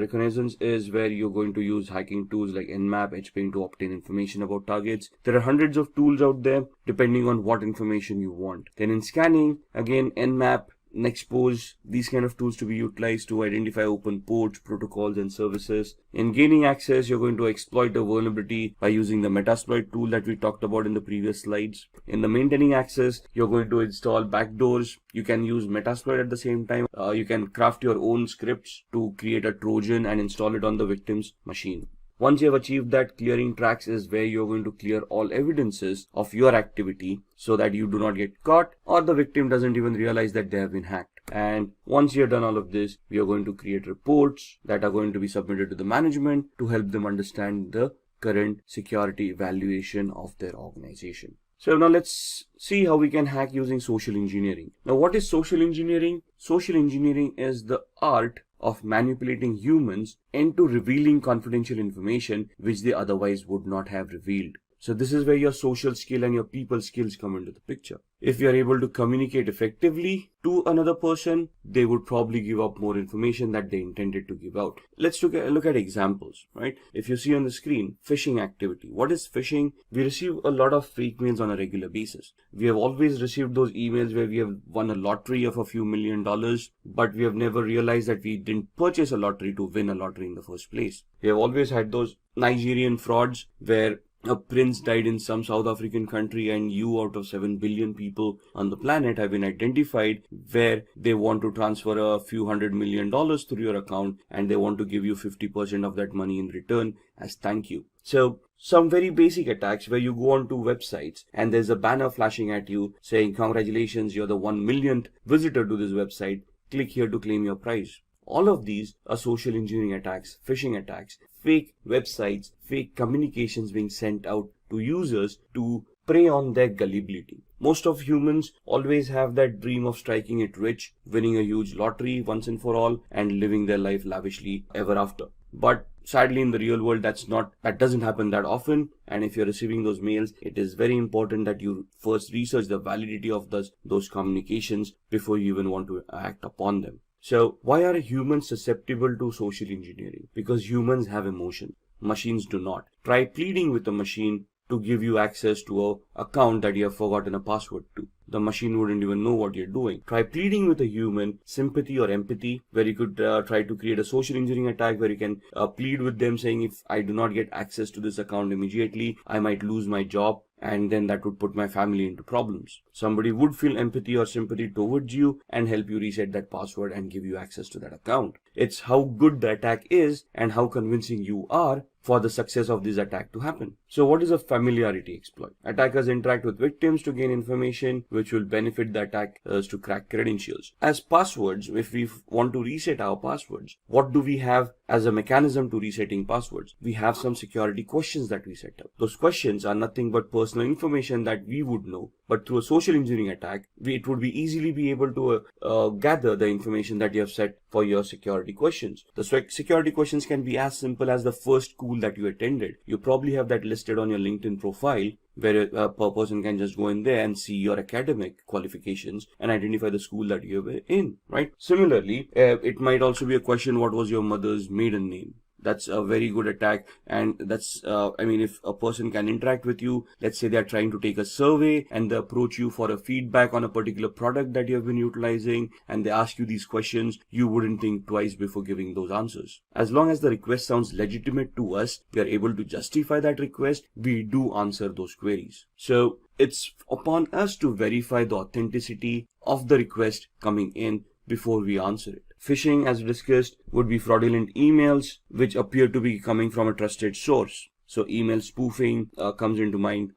reconnaissance is where you're going to use hacking tools like Nmap, HPing to obtain information about targets. There are hundreds of tools out there depending on what information you want. Then in scanning, again, Nmap, Nexpose, these kind of tools to be utilized to identify open ports, protocols, and services. In gaining access, you're going to exploit a vulnerability by using the Metasploit tool that we talked about in the previous slides. In the maintaining access, you're going to install backdoors. You can use Metasploit at the same time. You can craft your own scripts to create a Trojan and install it on the victim's machine. Once you have achieved that, clearing tracks is where you're going to clear all evidences of your activity so that you do not get caught or the victim doesn't even realize that they have been hacked. And once you're done all of this, we are going to create reports that are going to be submitted to the management to help them understand the current security evaluation of their organization. So now let's see how we can hack using social engineering. Now, what is social engineering? Social engineering is the art of manipulating humans into revealing confidential information which they otherwise would not have revealed. So this is where your social skill and your people skills come into the picture. If you are able to communicate effectively to another person, they would probably give up more information that they intended to give out. Let's look at examples, right? If you see on the screen, phishing activity. What is phishing? We receive a lot of fake mails on a regular basis. We have always received those emails where we have won a lottery of a few $1 million, but we have never realized that we didn't purchase a lottery to win a lottery in the first place. We have always had those Nigerian frauds where a prince died in some South African country and you out of 7 billion people on the planet have been identified, where they want to transfer a few $100 million through your account and they want to give you 50% of that money in return as thank you. So some very basic attacks where you go onto websites and there's a banner flashing at you saying, congratulations, you're the 1 millionth visitor to this website. Click here to claim your prize. All of these are social engineering attacks, phishing attacks, fake websites, fake communications being sent out to users to prey on their gullibility. Most of humans always have that dream of striking it rich, winning a huge lottery once and for all, and living their life lavishly ever after. But sadly, in the real world, that doesn't happen that often. And if you're receiving those mails, it is very important that you first research the validity of those communications before you even want to act upon them. So why are humans susceptible to social engineering? Because humans have emotion. Machines do not. Try pleading with a machine to give you access to an account that you have forgotten a password to. The machine wouldn't even know what you're doing. Try pleading with a human, sympathy or empathy, where you could try to create a social engineering attack where you can plead with them saying, if I do not get access to this account immediately, I might lose my job. And then that would put my family into problems. Somebody would feel empathy or sympathy towards you and help you reset that password and give you access to that account. It's how good the attack is and how convincing you are for the success of this attack to happen. So what is a familiarity exploit? Attackers interact with victims to gain information which will benefit the attackers to crack credentials. As passwords, if we want to reset our passwords, what do we have as a mechanism to resetting passwords? We have some security questions that we set up. Those questions are nothing but personal information that we would know, but through a social engineering attack, it would be easily be able to gather the information that you have set for your security questions. The security questions can be as simple as the first school that you attended. You probably have that listed on your LinkedIn profile, where a person can just go in there and see your academic qualifications and identify the school that you were in, right? Similarly, it might also be a question, what was your mother's maiden name? That's a very good attack. And that's, if a person can interact with you, let's say they're trying to take a survey and they approach you for a feedback on a particular product that you have been utilizing, and they ask you these questions, you wouldn't think twice before giving those answers. As long as the request sounds legitimate to us, we are able to justify that request, we do answer those queries. So it's upon us to verify the authenticity of the request coming in before we answer it. Phishing, as discussed, would be fraudulent emails which appear to be coming from a trusted source. So email spoofing comes into mind,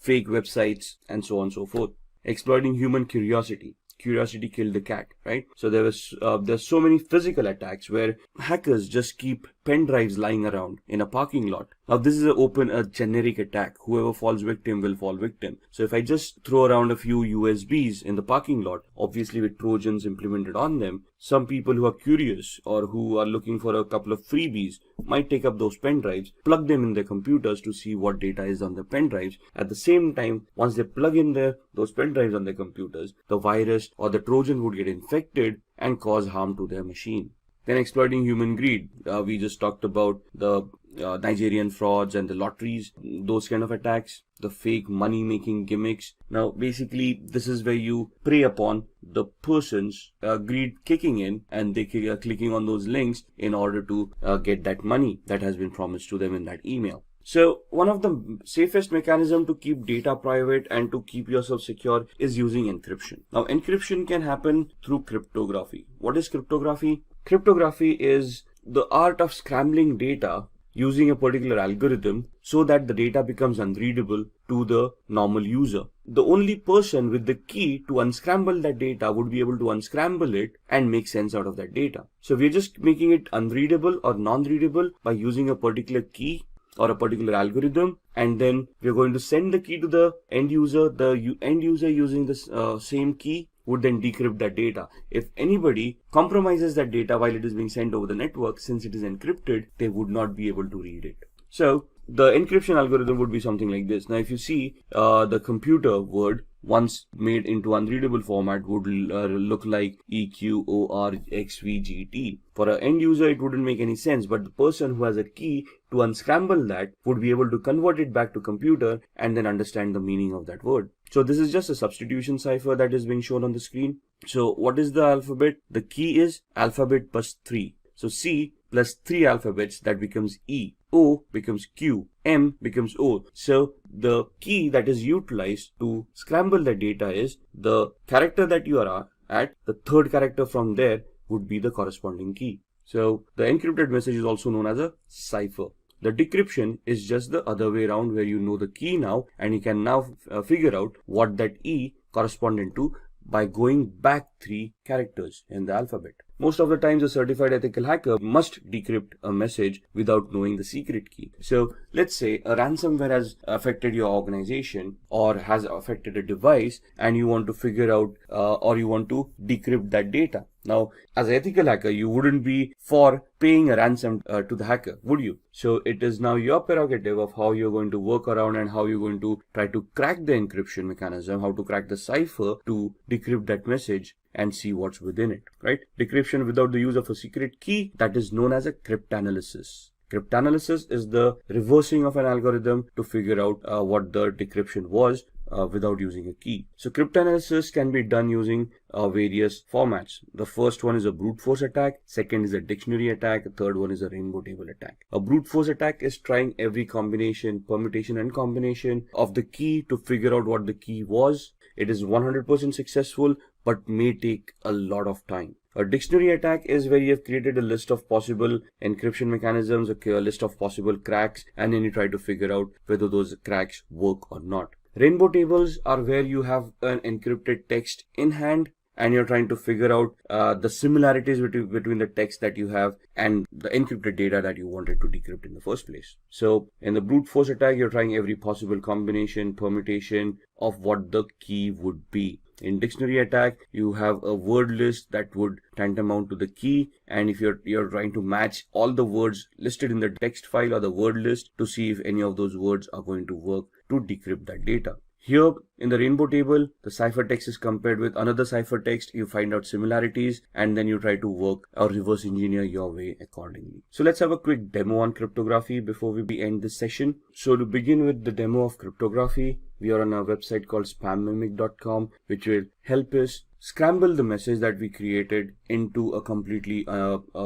fake websites, and so on and so forth. Exploiting human curiosity. Curiosity killed the cat, right? So there's so many physical attacks where hackers just keep pen drives lying around in a parking lot. Now this is a generic attack. Whoever falls victim will fall victim. So if I just throw around a few USBs in the parking lot, obviously with Trojans implemented on them, some people who are curious or who are looking for a couple of freebies might take up those pen drives, plug them in their computers to see what data is on the pen drives. At the same time, once they plug in those pen drives on their computers, the virus or the Trojan would get infected and cause harm to their machine. Then exploiting human greed. We just talked about the Nigerian frauds and the lotteries, those kind of attacks, the fake money making gimmicks. Now basically this is where you prey upon the person's greed kicking in, and they are clicking on those links in order to get that money that has been promised to them in that email. So one of the safest mechanism to keep data private and to keep yourself secure is using encryption. Now encryption can happen through cryptography. What is cryptography? Cryptography is the art of scrambling data using a particular algorithm so that the data becomes unreadable to the normal user. The only person with the key to unscramble that data would be able to unscramble it and make sense out of that data. So we're just making it unreadable or non-readable by using a particular key or a particular algorithm, and then we're going to send the key to the end user. The end user using this same key would then decrypt that data. If anybody compromises that data while it is being sent over the network, since it is encrypted, they would not be able to read it. So the encryption algorithm would be something like this. Now, if you see the computer word once made into unreadable format would look like EQORXVGT. For an end user, it wouldn't make any sense, but the person who has a key to unscramble that would be able to convert it back to computer and then understand the meaning of that word. So this is just a substitution cipher that is being shown on the screen. So what is the alphabet? The key is alphabet plus 3. So C plus 3 alphabets, that becomes E. O becomes Q, M becomes O. So the key that is utilized to scramble the data is the character that you are at, the third character from there would be the corresponding key. So the encrypted message is also known as a cipher. The decryption is just the other way around, where you know the key now and you can now figure out what that E corresponded to by going back 3 characters in the alphabet. Most of the times a certified ethical hacker must decrypt a message without knowing the secret key. So let's say a ransomware has affected your organization or has affected a device and you want to figure out or you want to decrypt that data. Now, as an ethical hacker, you wouldn't be for paying a ransom to the hacker, would you? So it is now your prerogative of how you're going to work around and how you're going to try to crack the encryption mechanism, how to crack the cipher to decrypt that message and see what's within it, right? Decryption without the use of a secret key, that is known as a cryptanalysis. Cryptanalysis is the reversing of an algorithm to figure out what the decryption was without using a key. So cryptanalysis can be done using various formats. The first one is a brute force attack, second is a dictionary attack, the third one is a rainbow table attack. A brute force attack is trying every combination, permutation and combination of the key to figure out what the key was. It is 100% successful, but may take a lot of time. A dictionary attack is where you have created a list of possible encryption mechanisms, a list of possible cracks, and then you try to figure out whether those cracks work or not. Rainbow tables are where you have an encrypted text in hand and you're trying to figure out the similarities between the text that you have and the encrypted data that you wanted to decrypt in the first place. So in the brute force attack, you're trying every possible combination, permutation of what the key would be. In dictionary attack, you have a word list that would tantamount to the key, and if you're trying to match all the words listed in the text file or the word list to see if any of those words are going to work to decrypt that data. Here in the rainbow table, the ciphertext is compared with another ciphertext. You find out similarities and then you try to work or reverse engineer your way accordingly. So let's have a quick demo on cryptography before we end this session. So to begin with the demo of cryptography, we are on a website called spammimic.com, which will help us scramble the message that we created into a completely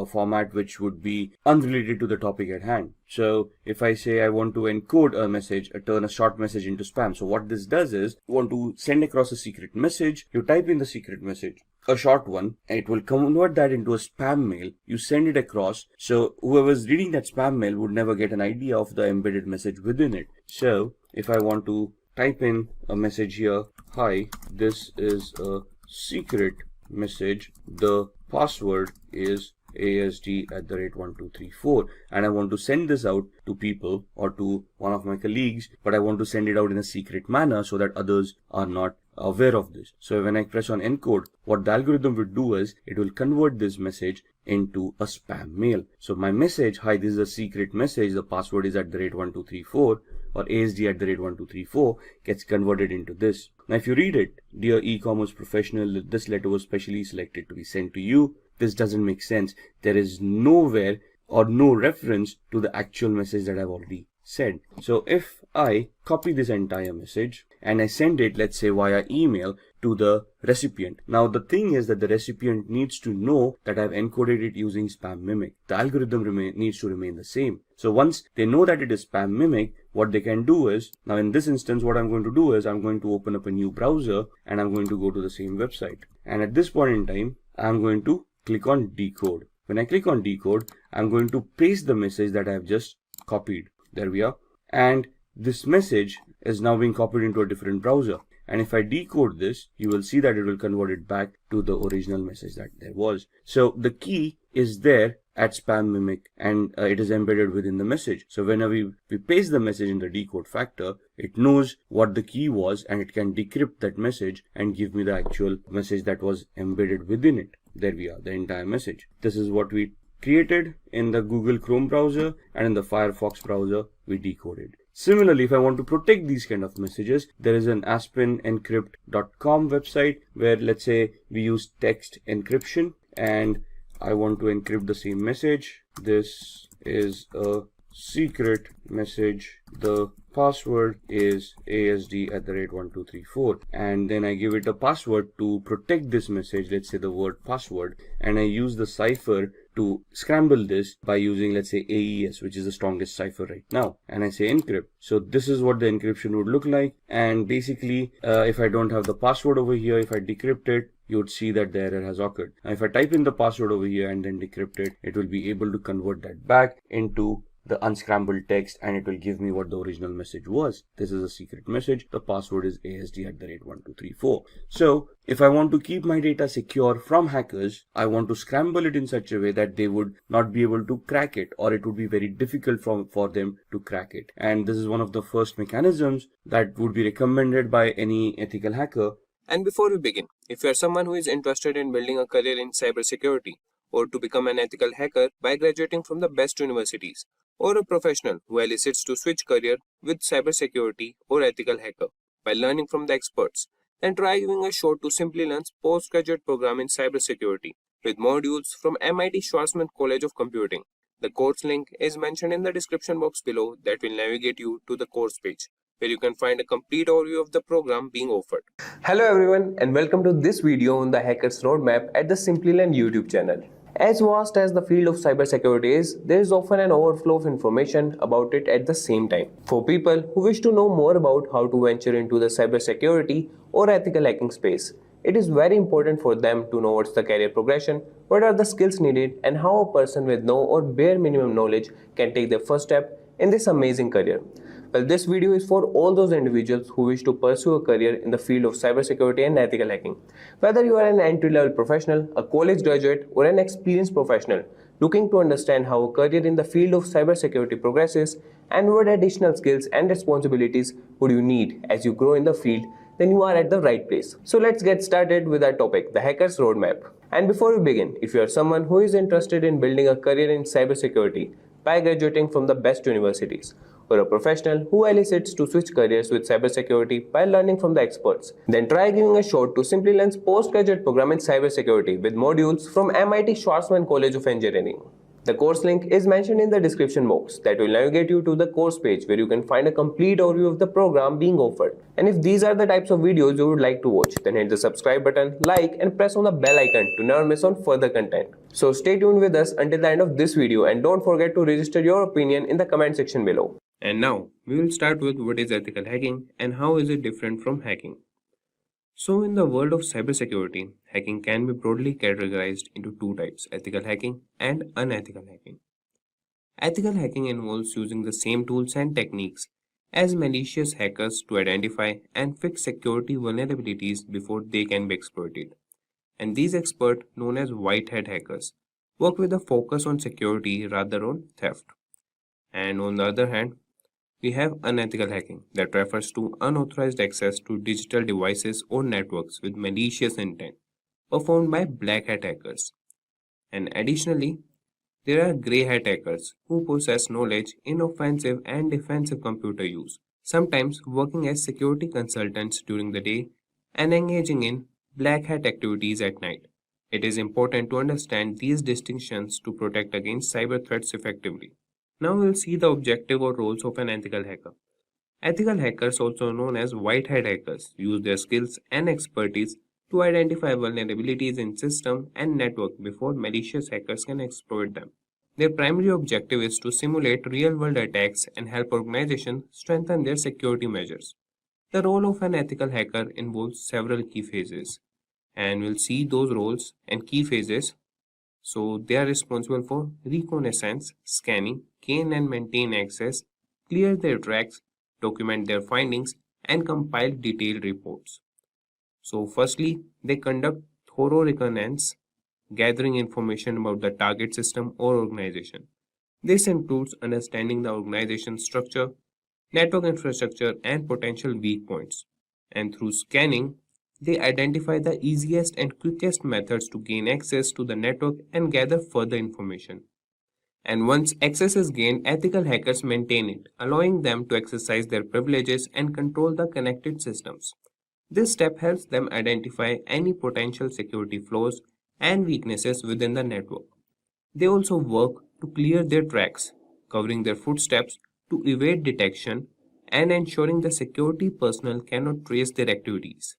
format which would be unrelated to the topic at hand. So if I say I want to encode a message, turn a short message into spam. So what this does is, you want to send across a secret message, you type in the secret message, a short one, and it will convert that into a spam mail. You send it across, so whoever's reading that spam mail would never get an idea of the embedded message within it. So if I want to type in a message here, hi, this is a secret message, the password is ASD@1234, and I want to send this out to people or to one of my colleagues, but I want to send it out in a secret manner so that others are not aware of this. So when I press on encode, what the algorithm will do is it will convert this message into a spam mail. So my message, hi, this is a secret message, the password is @1234 or ASD@1234, gets converted into this. Now if you read it, dear e-commerce professional, this letter was specially selected to be sent to you. This doesn't make sense. There is nowhere or no reference to the actual message that I've already said. So if I copy this entire message and I send it, let's say via email, to the recipient. Now the thing is that the recipient needs to know that I've encoded it using spam mimic. The algorithm needs to remain the same. So once they know that it is spam mimic, what they can do is, now in this instance what I'm going to do is I'm going to open up a new browser and I'm going to go to the same website. And at this point in time, I'm going to click on decode. When I click on decode, I'm going to paste the message that I've just copied. There we are. And this message is now being copied into a different browser. And if I decode this, you will see that it will convert it back to the original message that there was. So the key is there at spam mimic and it is embedded within the message. So whenever we paste the message in the decode factor, it knows what the key was and it can decrypt that message and give me the actual message that was embedded within it. There we are, the entire message. This is what we created in the Google Chrome browser, and in the Firefox browser we decoded. Similarly, if I want to protect these kind of messages, there is an aspenencrypt.com website where, let's say, we use text encryption and I want to encrypt the same message. This is a secret message. The password is asd@1234, and then I give it a password to protect this message, let's say the word password, and I use the cipher to scramble this by using, let's say, AES, which is the strongest cipher right now, and I say encrypt. So this is what the encryption would look like, and basically if I don't have the password over here, if I decrypt it, you would see that the error has occurred. Now if I type in the password over here and then decrypt it, it will be able to convert that back into the unscrambled text, and it will give me what the original message was. This is a secret message. The password is asd@1234. So if I want to keep my data secure from hackers, I want to scramble it in such a way that they would not be able to crack it, or it would be very difficult for them to crack it. And this is one of the first mechanisms that would be recommended by any ethical hacker. And before we begin, if you are someone who is interested in building a career in cybersecurity, or to become an ethical hacker by graduating from the best universities, or a professional who elicits to switch career with cybersecurity or ethical hacker by learning from the experts, then try giving a shot to Simplilearn's postgraduate program in cybersecurity with modules from MIT Schwarzman College of Computing. The course link is mentioned in the description box below that will navigate you to the course page, where you can find a complete overview of the program being offered. Hello everyone, and welcome to this video on the Hacker's Roadmap at the Simplilearn YouTube channel. As vast as the field of cybersecurity is, there is often an overflow of information about it at the same time. For people who wish to know more about how to venture into the cybersecurity or ethical hacking space, it is very important for them to know what's the career progression, what are the skills needed, and how a person with no or bare minimum knowledge can take their first step in this amazing career. Well, this video is for all those individuals who wish to pursue a career in the field of cybersecurity and ethical hacking. Whether you are an entry-level professional, a college graduate, or an experienced professional looking to understand how a career in the field of cybersecurity progresses and what additional skills and responsibilities would you need as you grow in the field, then you are at the right place. So let's get started with our topic, the Hacker's Roadmap. And before we begin, if you are someone who is interested in building a career in cybersecurity by graduating from the best universities, or a professional who elicits to switch careers with cybersecurity by learning from the experts, then try giving a shot to Simplilearn's postgraduate program in cybersecurity with modules from MIT Schwarzman College of Engineering. The course link is mentioned in the description box that will navigate you to the course page where you can find a complete overview of the program being offered. And if these are the types of videos you would like to watch, then hit the subscribe button, like, and press on the bell icon to never miss on further content. So stay tuned with us until the end of this video, and don't forget to register your opinion in the comment section below. And now, we will start with what is ethical hacking and how is it different from hacking. So in the world of cybersecurity, hacking can be broadly categorized into two types, ethical hacking and unethical hacking. Ethical hacking involves using the same tools and techniques as malicious hackers to identify and fix security vulnerabilities before they can be exploited. And these experts, known as white hat hackers, work with a focus on security rather on theft. And on the other hand, we have unethical hacking that refers to unauthorized access to digital devices or networks with malicious intent performed by black hat hackers. And additionally, there are grey hat hackers who possess knowledge in offensive and defensive computer use, sometimes working as security consultants during the day and engaging in black hat activities at night. It is important to understand these distinctions to protect against cyber threats effectively. Now we'll see the objective or roles of an ethical hacker. Ethical hackers, also known as white hat hackers, use their skills and expertise to identify vulnerabilities in system and network before malicious hackers can exploit them. Their primary objective is to simulate real-world attacks and help organizations strengthen their security measures. The role of an ethical hacker involves several key phases, and we'll see those roles and key phases. So they are responsible for reconnaissance, scanning, gain and maintain access, clear their tracks, document their findings, and compile detailed reports. So firstly, they conduct thorough reconnaissance, gathering information about the target system or organization. This includes understanding the organization's structure, network infrastructure, and potential weak points. And through scanning, they identify the easiest and quickest methods to gain access to the network and gather further information. And once access is gained, ethical hackers maintain it, allowing them to exercise their privileges and control the connected systems. This step helps them identify any potential security flaws and weaknesses within the network. They also work to clear their tracks, covering their footsteps to evade detection and ensuring the security personnel cannot trace their activities.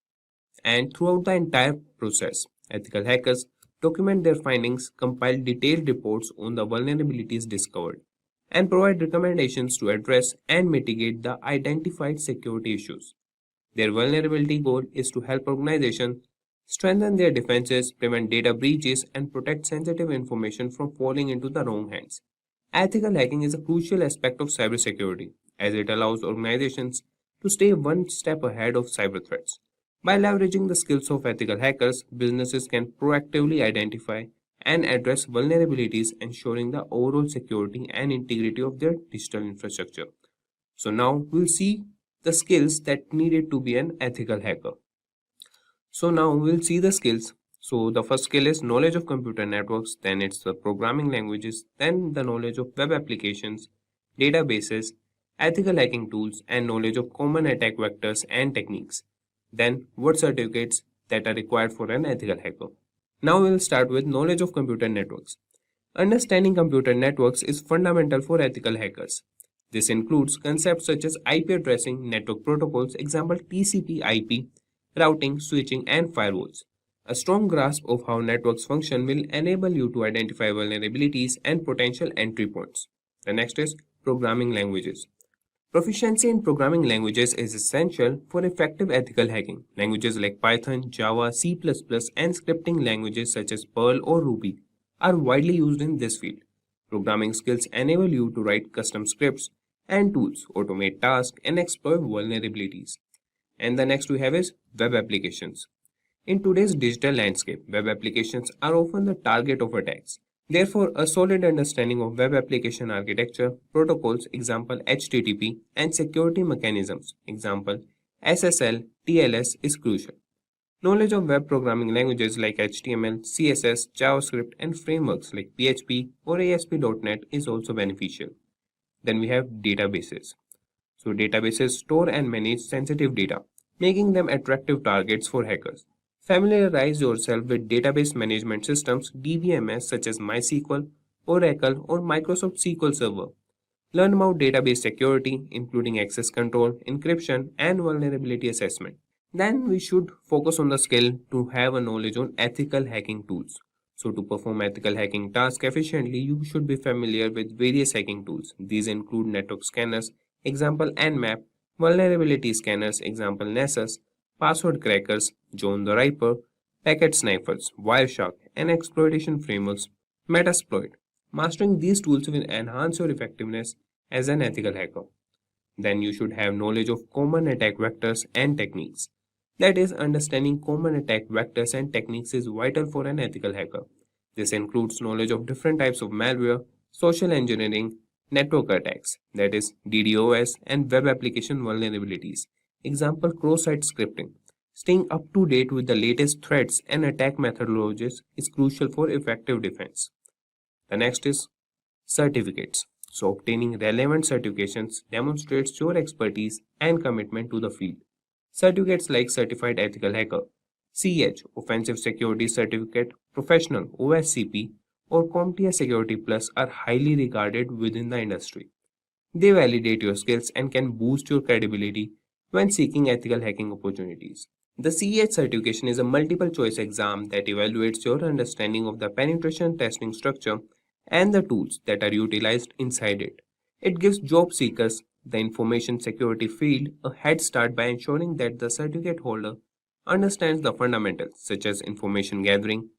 And throughout the entire process, ethical hackers document their findings, compile detailed reports on the vulnerabilities discovered, and provide recommendations to address and mitigate the identified security issues. Their vulnerability goal is to help organizations strengthen their defenses, prevent data breaches, and protect sensitive information from falling into the wrong hands. Ethical hacking is a crucial aspect of cybersecurity as it allows organizations to stay one step ahead of cyber threats. By leveraging the skills of ethical hackers, businesses can proactively identify and address vulnerabilities, ensuring the overall security and integrity of their digital infrastructure. So now we'll see the skills that needed to be an ethical hacker. So now we'll see the skills. So the first skill is knowledge of computer networks, then it's the programming languages, then the knowledge of web applications, databases, ethical hacking tools, and knowledge of common attack vectors and techniques. Then what certificates that are required for an ethical hacker. Now we'll start with knowledge of computer networks. Understanding computer networks is fundamental for ethical hackers. This includes concepts such as IP addressing, network protocols, example TCP/IP, routing, switching, and firewalls. A strong grasp of how networks function will enable you to identify vulnerabilities and potential entry points. The next is programming languages. Proficiency in programming languages is essential for effective ethical hacking. Languages like Python, Java, C++, and scripting languages such as Perl or Ruby are widely used in this field. Programming skills enable you to write custom scripts and tools, automate tasks, and exploit vulnerabilities. And the next we have is web applications. In today's digital landscape, web applications are often the target of attacks. Therefore, a solid understanding of web application architecture, protocols, example HTTP, and security mechanisms, example SSL, TLS, is crucial. Knowledge of web programming languages like HTML, CSS, JavaScript, and frameworks like PHP or ASP.NET is also beneficial. Then we have databases. So databases store and manage sensitive data, making them attractive targets for hackers. Familiarize yourself with database management systems DBMS such as MySQL, Oracle, or Microsoft SQL Server. Learn about database security, including access control, encryption, and vulnerability assessment. Then we should focus on the skill to have a knowledge on ethical hacking tools. So to perform ethical hacking tasks efficiently, you should be familiar with various hacking tools. These include network scanners, example Nmap, vulnerability scanners, example Nessus, password crackers, John the Ripper, packet snipers, Wireshark, and exploitation frameworks, Metasploit. Mastering these tools will enhance your effectiveness as an ethical hacker. Then you should have knowledge of common attack vectors and techniques. That is, understanding common attack vectors and techniques is vital for an ethical hacker. This includes knowledge of different types of malware, social engineering, network attacks, that is, DDoS, and web application vulnerabilities. Example cross-site scripting. Staying up to date with the latest threats and attack methodologies is crucial for effective defense. The next is certificates. So obtaining relevant certifications demonstrates your expertise and commitment to the field. Certificates like Certified Ethical Hacker, CH, Offensive Security Certificate, Professional, OSCP, or CompTIA Security Plus are highly regarded within the industry. They validate your skills and can boost your credibility when seeking ethical hacking opportunities. The CEH certification is a multiple choice exam that evaluates your understanding of the penetration testing structure and the tools that are utilized inside it. It gives job seekers the information security field a head start by ensuring that the certificate holder understands the fundamentals such as information gathering,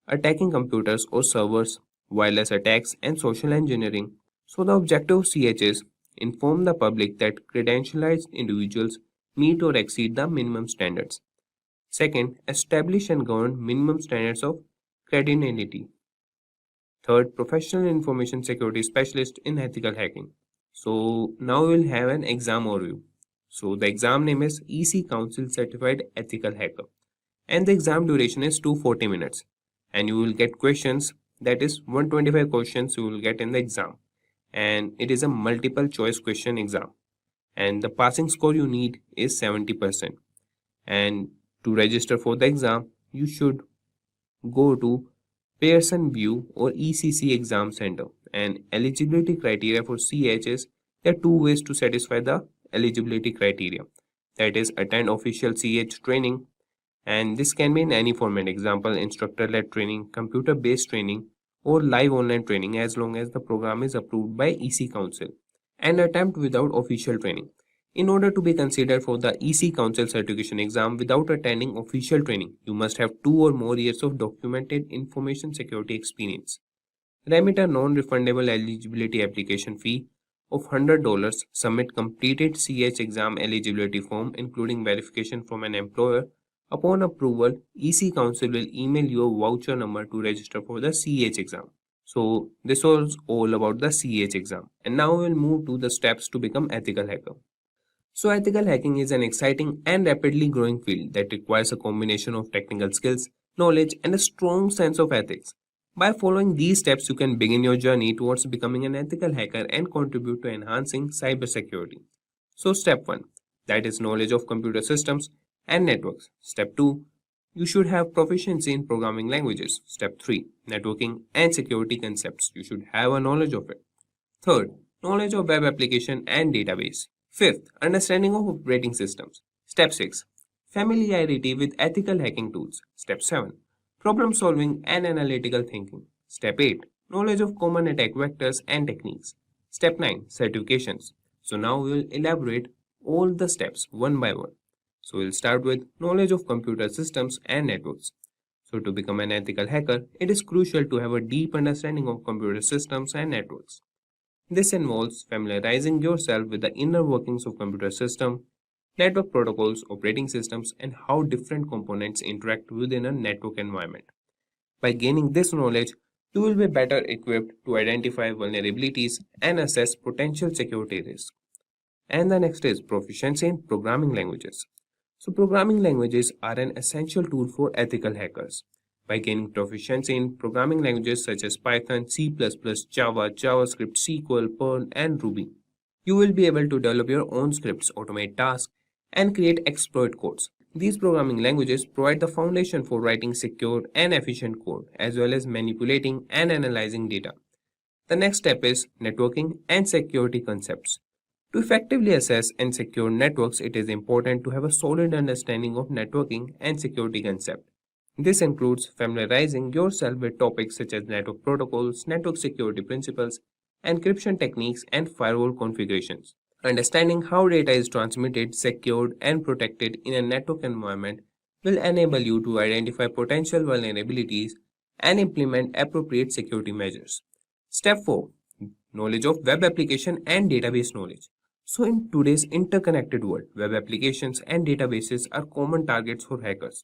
attacking computers or servers, wireless attacks, and social engineering. So the objective of CH is inform the public that credentialized individuals meet or exceed the minimum standards. Second, establish and govern minimum standards of credibility. Third, professional information security specialist in ethical hacking. So now we'll have an exam overview. So the exam name is EC Council Certified Ethical Hacker and the exam duration is 240 minutes and you will get questions that is 125 questions you will get in the exam, and it is a multiple choice question exam, and the passing score you need is 70%. And to register for the exam, you should go to Pearson View or ECC Exam Center. And eligibility criteria for CH is there are two ways to satisfy the eligibility criteria. That is, attend official CH training, and this can be in any format, example instructor-led training, computer-based training, or live online training, as long as the program is approved by EC Council, and attempt without official training. In order to be considered for the EC Council certification exam without attending official training, you must have 2 or more years of documented information security experience. Remit a non-refundable eligibility application fee of $100, submit completed CH exam eligibility form including verification from an employer. Upon approval, EC Council will email you a voucher number to register for the CH exam. So this was all about the CH exam. And now we'll move to the steps to become ethical hacker. So ethical hacking is an exciting and rapidly growing field that requires a combination of technical skills, knowledge, and a strong sense of ethics. By following these steps, you can begin your journey towards becoming an ethical hacker and contribute to enhancing cybersecurity. So step 1, that is knowledge of computer systems and networks. Step 2, you should have proficiency in programming languages. Step 3, networking and security concepts. You should have a knowledge of it. Third, knowledge of web application and database. Fifth, understanding of operating systems. Step 6, familiarity with ethical hacking tools. Step 7, problem solving and analytical thinking. Step 8, knowledge of common attack vectors and techniques. Step 9, certifications. So now we will elaborate all the steps one by one. So we'll start with knowledge of computer systems and networks. So to become an ethical hacker, it is crucial to have a deep understanding of computer systems and networks. This involves familiarizing yourself with the inner workings of computer system, network protocols, operating systems, and how different components interact within a network environment. By gaining this knowledge, you will be better equipped to identify vulnerabilities and assess potential security risks. And the next is proficiency in programming languages. So programming languages are an essential tool for ethical hackers. By gaining proficiency in programming languages such as Python, C++, Java, JavaScript, SQL, Perl, and Ruby, you will be able to develop your own scripts, automate tasks, and create exploit codes. These programming languages provide the foundation for writing secure and efficient code, as well as manipulating and analyzing data. The next step is networking and security concepts. To effectively assess and secure networks, it is important to have a solid understanding of networking and security concepts. This includes familiarizing yourself with topics such as network protocols, network security principles, encryption techniques, and firewall configurations. Understanding how data is transmitted, secured, and protected in a network environment will enable you to identify potential vulnerabilities and implement appropriate security measures. Step 4. Knowledge of web application and database knowledge. So in today's interconnected world, web applications and databases are common targets for hackers.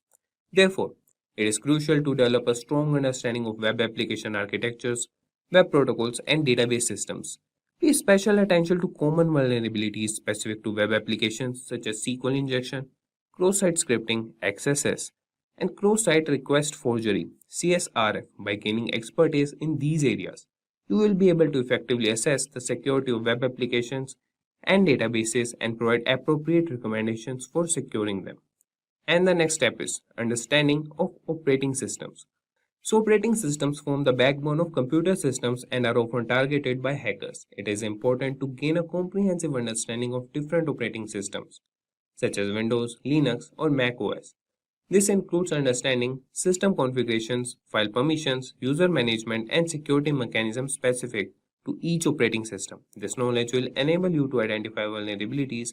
Therefore, it is crucial to develop a strong understanding of web application architectures, web protocols, and database systems. Pay special attention to common vulnerabilities specific to web applications such as SQL injection, cross-site scripting, XSS, and cross-site request forgery, CSRF. By gaining expertise in these areas, you will be able to effectively assess the security of web applications and databases and provide appropriate recommendations for securing them. And the next step is understanding of operating systems. So operating systems form the backbone of computer systems and are often targeted by hackers. It is important to gain a comprehensive understanding of different operating systems, such as Windows, Linux, or Mac OS. This includes understanding system configurations, file permissions, user management, and security mechanisms specific to each operating system. This knowledge will enable you to identify vulnerabilities,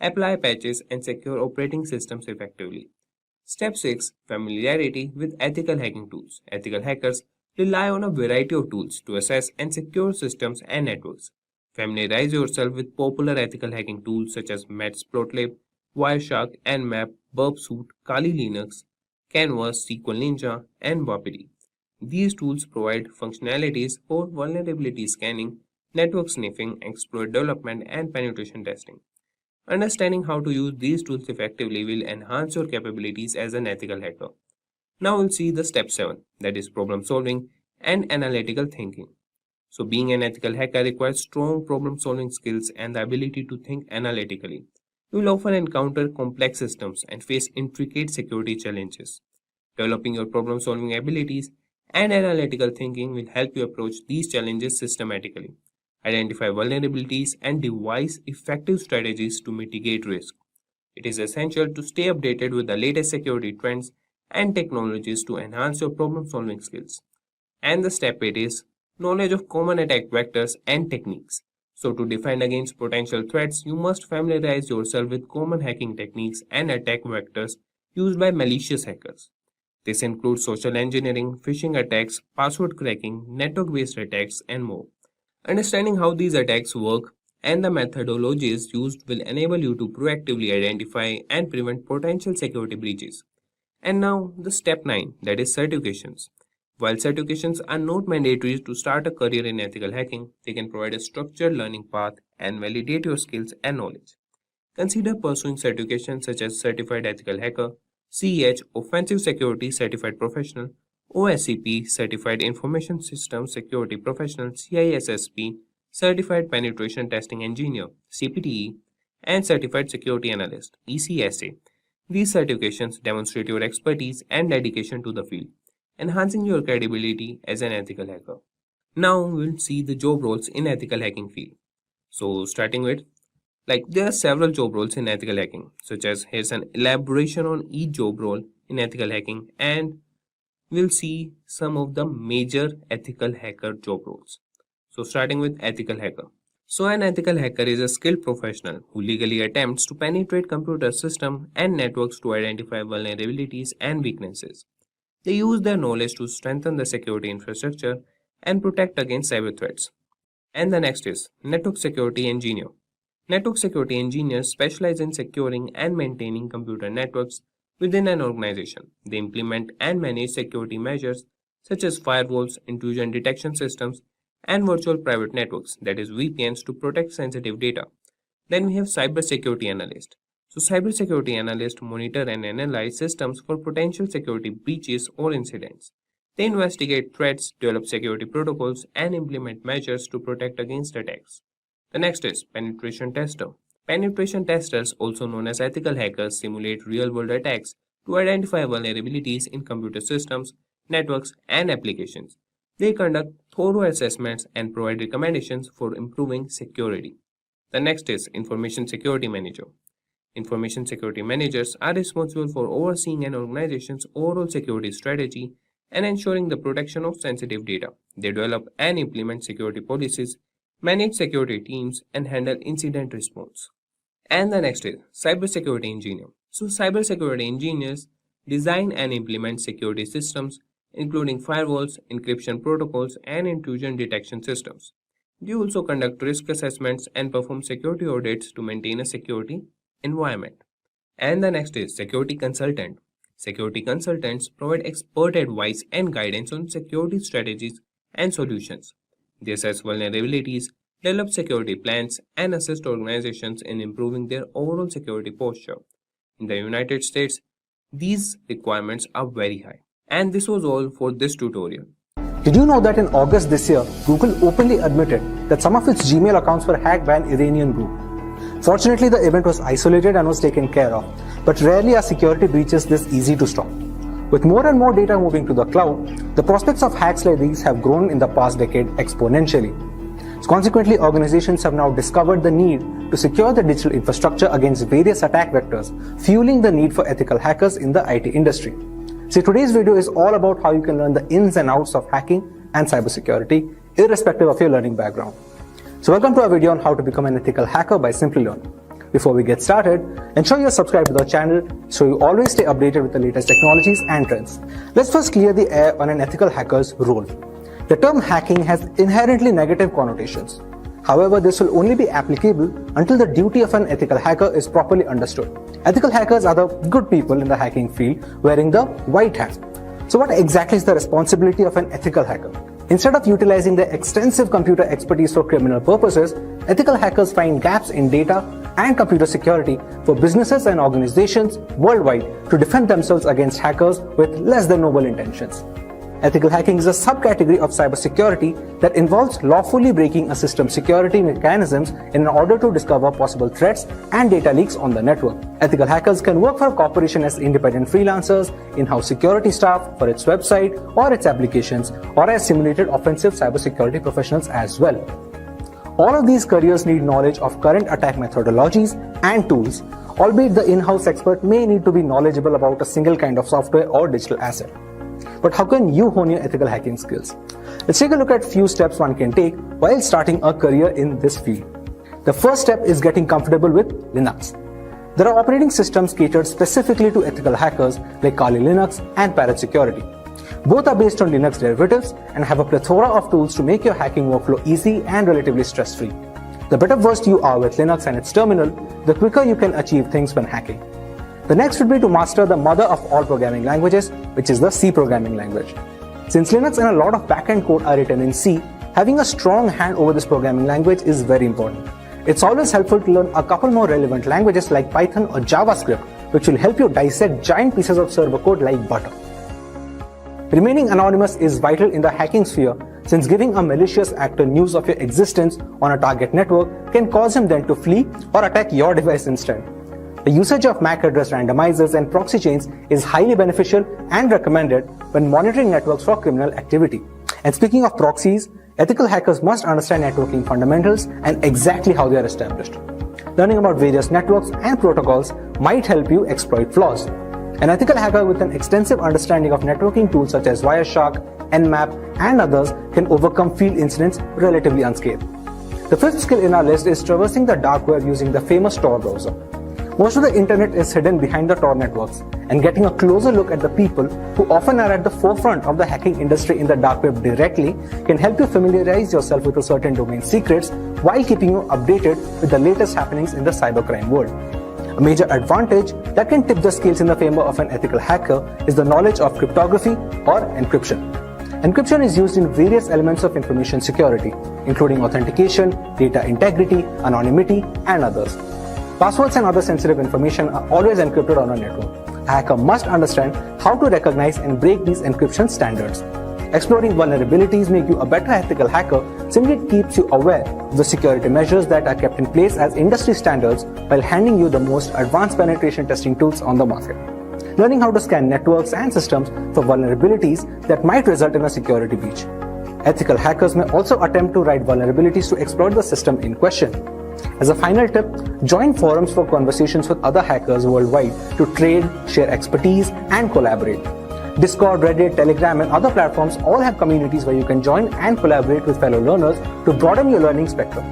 apply patches, and secure operating systems effectively. Step 6. Familiarity with ethical hacking tools. Ethical hackers rely on a variety of tools to assess and secure systems and networks. Familiarize yourself with popular ethical hacking tools such as Matplotlib, Wireshark, Nmap, Burpsuit, Kali Linux, Canvas, SQL Ninja, and Wapiti. These tools provide functionalities for vulnerability scanning, network sniffing, exploit development, and penetration testing. Understanding how to use these tools effectively will enhance your capabilities as an ethical hacker. Now we'll see the step 7, that is problem solving and analytical thinking. So being an ethical hacker requires strong problem-solving skills and the ability to think analytically. You will often encounter complex systems and face intricate security challenges. Developing your problem-solving abilities and analytical thinking will help you approach these challenges systematically, identify vulnerabilities, and devise effective strategies to mitigate risk. It is essential to stay updated with the latest security trends and technologies to enhance your problem-solving skills. And the step 8 is knowledge of common attack vectors and techniques. So to defend against potential threats, you must familiarize yourself with common hacking techniques and attack vectors used by malicious hackers. This includes social engineering, phishing attacks, password cracking, network-based attacks, and more. Understanding how these attacks work and the methodologies used will enable you to proactively identify and prevent potential security breaches. And now the step 9, that is certifications. While certifications are not mandatory to start a career in ethical hacking, they can provide a structured learning path and validate your skills and knowledge. Consider pursuing certifications such as Certified Ethical Hacker, CEH, Offensive Security Certified Professional, OSCP, Certified Information Systems Security Professional, CISSP, Certified Penetration Testing Engineer, CPTE, and Certified Security Analyst, ECSA. These certifications demonstrate your expertise and dedication to the field, enhancing your credibility as an ethical hacker. Now we'll see the job roles in ethical hacking field. So starting with, there are several job roles in ethical hacking, such as here's an elaboration on each job role in ethical hacking, and we'll see some of the major ethical hacker job roles. So starting with ethical hacker. So an ethical hacker is a skilled professional who legally attempts to penetrate computer systems and networks to identify vulnerabilities and weaknesses. They use their knowledge to strengthen the security infrastructure and protect against cyber threats. And the next is network security engineer. Network security engineers specialize in securing and maintaining computer networks within an organization. They implement and manage security measures such as firewalls, intrusion detection systems, and virtual private networks, that is VPNs, to protect sensitive data. Then we have cybersecurity analyst. So cybersecurity analysts monitor and analyze systems for potential security breaches or incidents. They investigate threats, develop security protocols, and implement measures to protect against attacks. The next is penetration tester. Penetration testers, also known as ethical hackers, simulate real-world attacks to identify vulnerabilities in computer systems, networks, and applications. They conduct thorough assessments and provide recommendations for improving security. The next is information security manager. Information security managers are responsible for overseeing an organization's overall security strategy and ensuring the protection of sensitive data. They develop and implement security policies, manage security teams, and handle incident response. And the next is cybersecurity engineer. So cybersecurity engineers design and implement security systems, including firewalls, encryption protocols, and intrusion detection systems. They also conduct risk assessments and perform security audits to maintain a security environment. And the next is security consultant. Security consultants provide expert advice and guidance on security strategies and solutions. They assess vulnerabilities, develop security plans, and assist organizations in improving their overall security posture. In the United States, these requirements are very high. And this was all for this tutorial. Did you know that in August this year, Google openly admitted that some of its Gmail accounts were hacked by an Iranian group? Fortunately, the event was isolated and was taken care of, but rarely are security breaches this easy to stop. With more and more data moving to the cloud, the prospects of hacks like these have grown in the past decade exponentially. Consequently, organizations have now discovered the need to secure the digital infrastructure against various attack vectors, fueling the need for ethical hackers in the IT industry. So today's video is all about how you can learn the ins and outs of hacking and cybersecurity, irrespective of your learning background. So welcome to our video on how to become an ethical hacker by Simplilearn. Before we get started, ensure you're subscribed to our channel so you always stay updated with the latest technologies and trends. Let's first clear the air on an ethical hacker's role. The term hacking has inherently negative connotations. However, this will only be applicable until the duty of an ethical hacker is properly understood. Ethical hackers are the good people in the hacking field wearing the white hat. So what exactly is the responsibility of an ethical hacker? Instead of utilizing their extensive computer expertise for criminal purposes, ethical hackers find gaps in data and computer security for businesses and organizations worldwide to defend themselves against hackers with less than noble intentions. Ethical hacking is a subcategory of cybersecurity that involves lawfully breaking a system's security mechanisms in order to discover possible threats and data leaks on the network. Ethical hackers can work for a corporation as independent freelancers, in-house security staff for its website or its applications, or as simulated offensive cybersecurity professionals as well. All of these careers need knowledge of current attack methodologies and tools, albeit the in-house expert may need to be knowledgeable about a single kind of software or digital asset. But how can you hone your ethical hacking skills? Let's take a look at few steps one can take while starting a career in this field. The first step is getting comfortable with Linux. There are operating systems catered specifically to ethical hackers like Kali Linux and Parrot Security. Both are based on Linux derivatives and have a plethora of tools to make your hacking workflow easy and relatively stress-free. The better versed you are with Linux and its terminal, the quicker you can achieve things when hacking. The next would be to master the mother of all programming languages, which is the C programming language. Since Linux and a lot of backend code are written in C, having a strong hand over this programming language is very important. It's always helpful to learn a couple more relevant languages like Python or JavaScript, which will help you dissect giant pieces of server code like butter. Remaining anonymous is vital in the hacking sphere, since giving a malicious actor news of your existence on a target network can cause him then to flee or attack your device instead. The usage of MAC address randomizers and proxy chains is highly beneficial and recommended when monitoring networks for criminal activity. And speaking of proxies, ethical hackers must understand networking fundamentals and exactly how they are established. Learning about various networks and protocols might help you exploit flaws. An ethical hacker with an extensive understanding of networking tools such as Wireshark, Nmap, and others can overcome field incidents relatively unscathed. The fifth skill in our list is traversing the dark web using the famous Tor browser. Most of the internet is hidden behind the Tor networks, and getting a closer look at the people who often are at the forefront of the hacking industry in the dark web directly can help you familiarize yourself with a certain domain secrets while keeping you updated with the latest happenings in the cybercrime world. A major advantage that can tip the scales in the favor of an ethical hacker is the knowledge of cryptography or encryption. Encryption is used in various elements of information security, including authentication, data integrity, anonymity, and others. Passwords and other sensitive information are always encrypted on a network. A hacker must understand how to recognize and break these encryption standards. Exploring vulnerabilities make you a better ethical hacker simply keeps you aware of the security measures that are kept in place as industry standards while handing you the most advanced penetration testing tools on the market. Learning how to scan networks and systems for vulnerabilities that might result in a security breach. Ethical hackers may also attempt to write vulnerabilities to exploit the system in question. As a final tip, join forums for conversations with other hackers worldwide to trade, share expertise, and collaborate. Discord, Reddit, Telegram, and other platforms all have communities where you can join and collaborate with fellow learners to broaden your learning spectrum.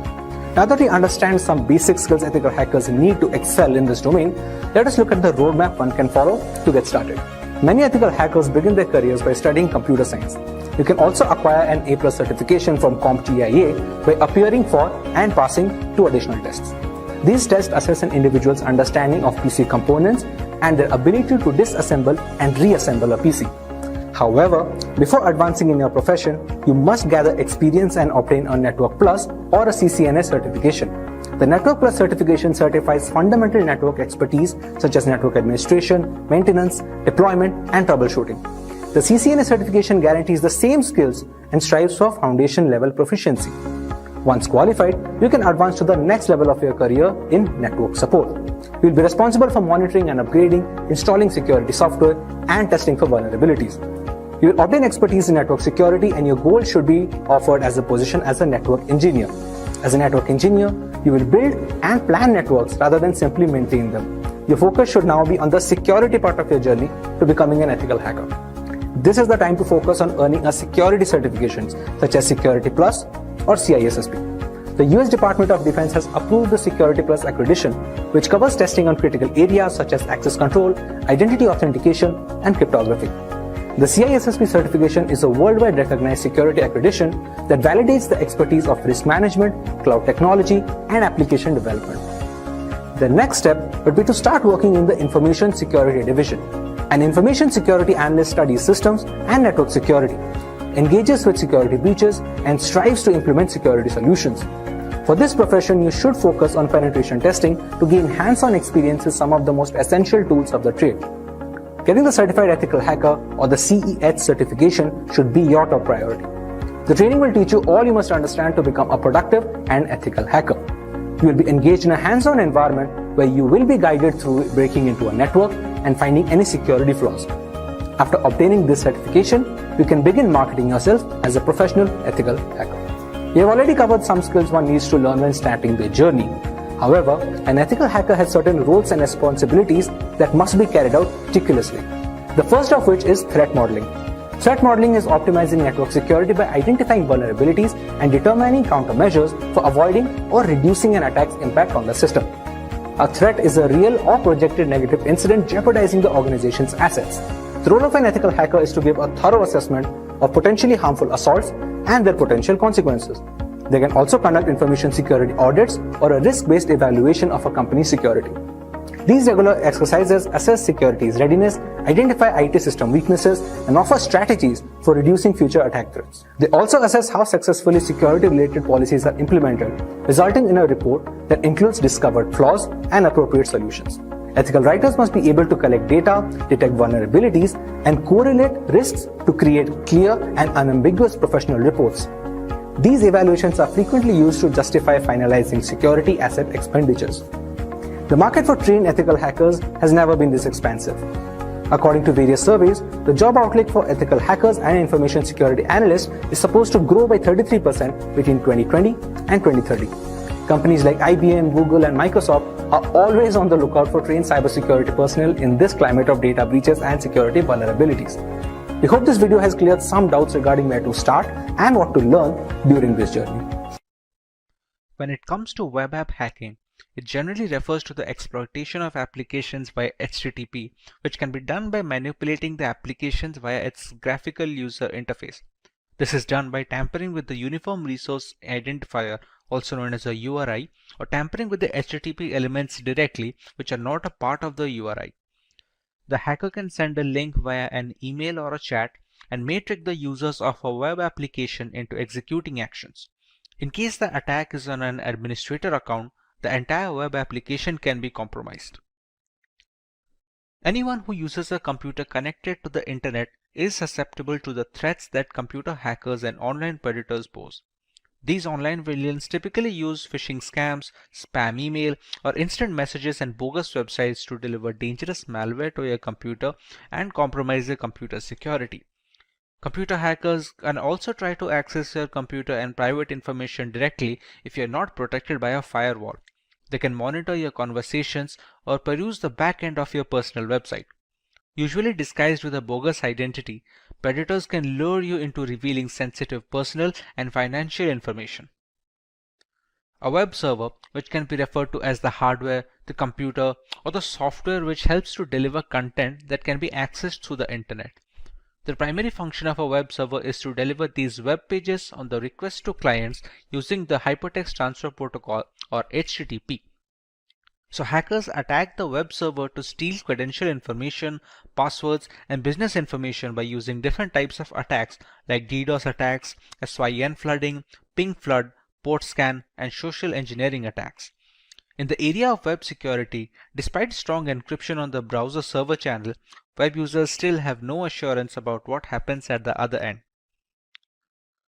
Now that we understand some basic skills ethical hackers need to excel in this domain, let us look at the roadmap one can follow to get started. Many ethical hackers begin their careers by studying computer science. You can also acquire an A+ certification from CompTIA by appearing for and passing 2 additional tests. These tests assess an individual's understanding of PC components and their ability to disassemble and reassemble a PC. However, before advancing in your profession, you must gather experience and obtain a Network Plus or a CCNA certification. The Network Plus certification certifies fundamental network expertise such as network administration, maintenance, deployment, and troubleshooting. The CCNA certification guarantees the same skills and strives for foundation level proficiency. Once qualified, you can advance to the next level of your career in network support. You will be responsible for monitoring and upgrading, installing security software, and testing for vulnerabilities. You will obtain expertise in network security, and your goal should be offered as a position as a network engineer. As a network engineer, you will build and plan networks rather than simply maintain them. Your focus should now be on the security part of your journey to becoming an ethical hacker. This is the time to focus on earning a security certifications such as Security Plus or CISSP. The US Department of Defense has approved the Security Plus accreditation, which covers testing on critical areas such as access control, identity authentication, and cryptography. The CISSP certification is a worldwide recognized security accreditation that validates the expertise of risk management, cloud technology, and application development. The next step would be to start working in the Information Security Division. An information security analyst studies systems and network security, engages with security breaches, and strives to implement security solutions. For this profession, you should focus on penetration testing to gain hands-on experience with some of the most essential tools of the trade. Getting the Certified Ethical Hacker or the CEH certification should be your top priority. The training will teach you all you must understand to become a productive and ethical hacker. You will be engaged in a hands-on environment where you will be guided through breaking into a network and finding any security flaws. After obtaining this certification, you can begin marketing yourself as a professional ethical hacker. We have already covered some skills one needs to learn when starting their journey. However, an ethical hacker has certain roles and responsibilities that must be carried out meticulously. The first of which is threat modeling. Threat modeling is optimizing network security by identifying vulnerabilities and determining countermeasures for avoiding or reducing an attack's impact on the system. A threat is a real or projected negative incident jeopardizing the organization's assets. The role of an ethical hacker is to give a thorough assessment of potentially harmful assaults and their potential consequences. They can also conduct information security audits or a risk-based evaluation of a company's security. These regular exercises assess security's readiness, identify IT system weaknesses, and offer strategies for reducing future attack threats. They also assess how successfully security-related policies are implemented, resulting in a report that includes discovered flaws and appropriate solutions. Ethical writers must be able to collect data, detect vulnerabilities, and correlate risks to create clear and unambiguous professional reports. These evaluations are frequently used to justify finalizing security asset expenditures. The market for trained ethical hackers has never been this expansive. According to various surveys, the job outlook for ethical hackers and information security analysts is supposed to grow by 33% between 2020 and 2030. Companies like IBM, Google, and Microsoft are always on the lookout for trained cybersecurity personnel in this climate of data breaches and security vulnerabilities. We hope this video has cleared some doubts regarding where to start and what to learn during this journey. When it comes to web app hacking, it generally refers to the exploitation of applications via HTTP, which can be done by manipulating the applications via its graphical user interface. This is done by tampering with the Uniform Resource Identifier, also known as a URI, or tampering with the HTTP elements directly, which are not a part of the URI. The hacker can send a link via an email or a chat and may trick the users of a web application into executing actions. In case the attack is on an administrator account, the entire web application can be compromised. Anyone who uses a computer connected to the internet is susceptible to the threats that computer hackers and online predators pose. These online villains typically use phishing scams, spam email, or instant messages and bogus websites to deliver dangerous malware to your computer and compromise your computer security. Computer hackers can also try to access your computer and private information directly if you're not protected by a firewall. They can monitor your conversations or peruse the back end of your personal website. Usually disguised with a bogus identity, predators can lure you into revealing sensitive personal and financial information. A web server, which can be referred to as the hardware, the computer, or the software which helps to deliver content that can be accessed through the internet. The primary function of a web server is to deliver these web pages on the request to clients using the Hypertext Transfer Protocol or HTTP. So hackers attack the web server to steal credential information, passwords, and business information by using different types of attacks like DDoS attacks, SYN flooding, ping flood, port scan, and social engineering attacks. In the area of web security, despite strong encryption on the browser server channel, web users still have no assurance about what happens at the other end.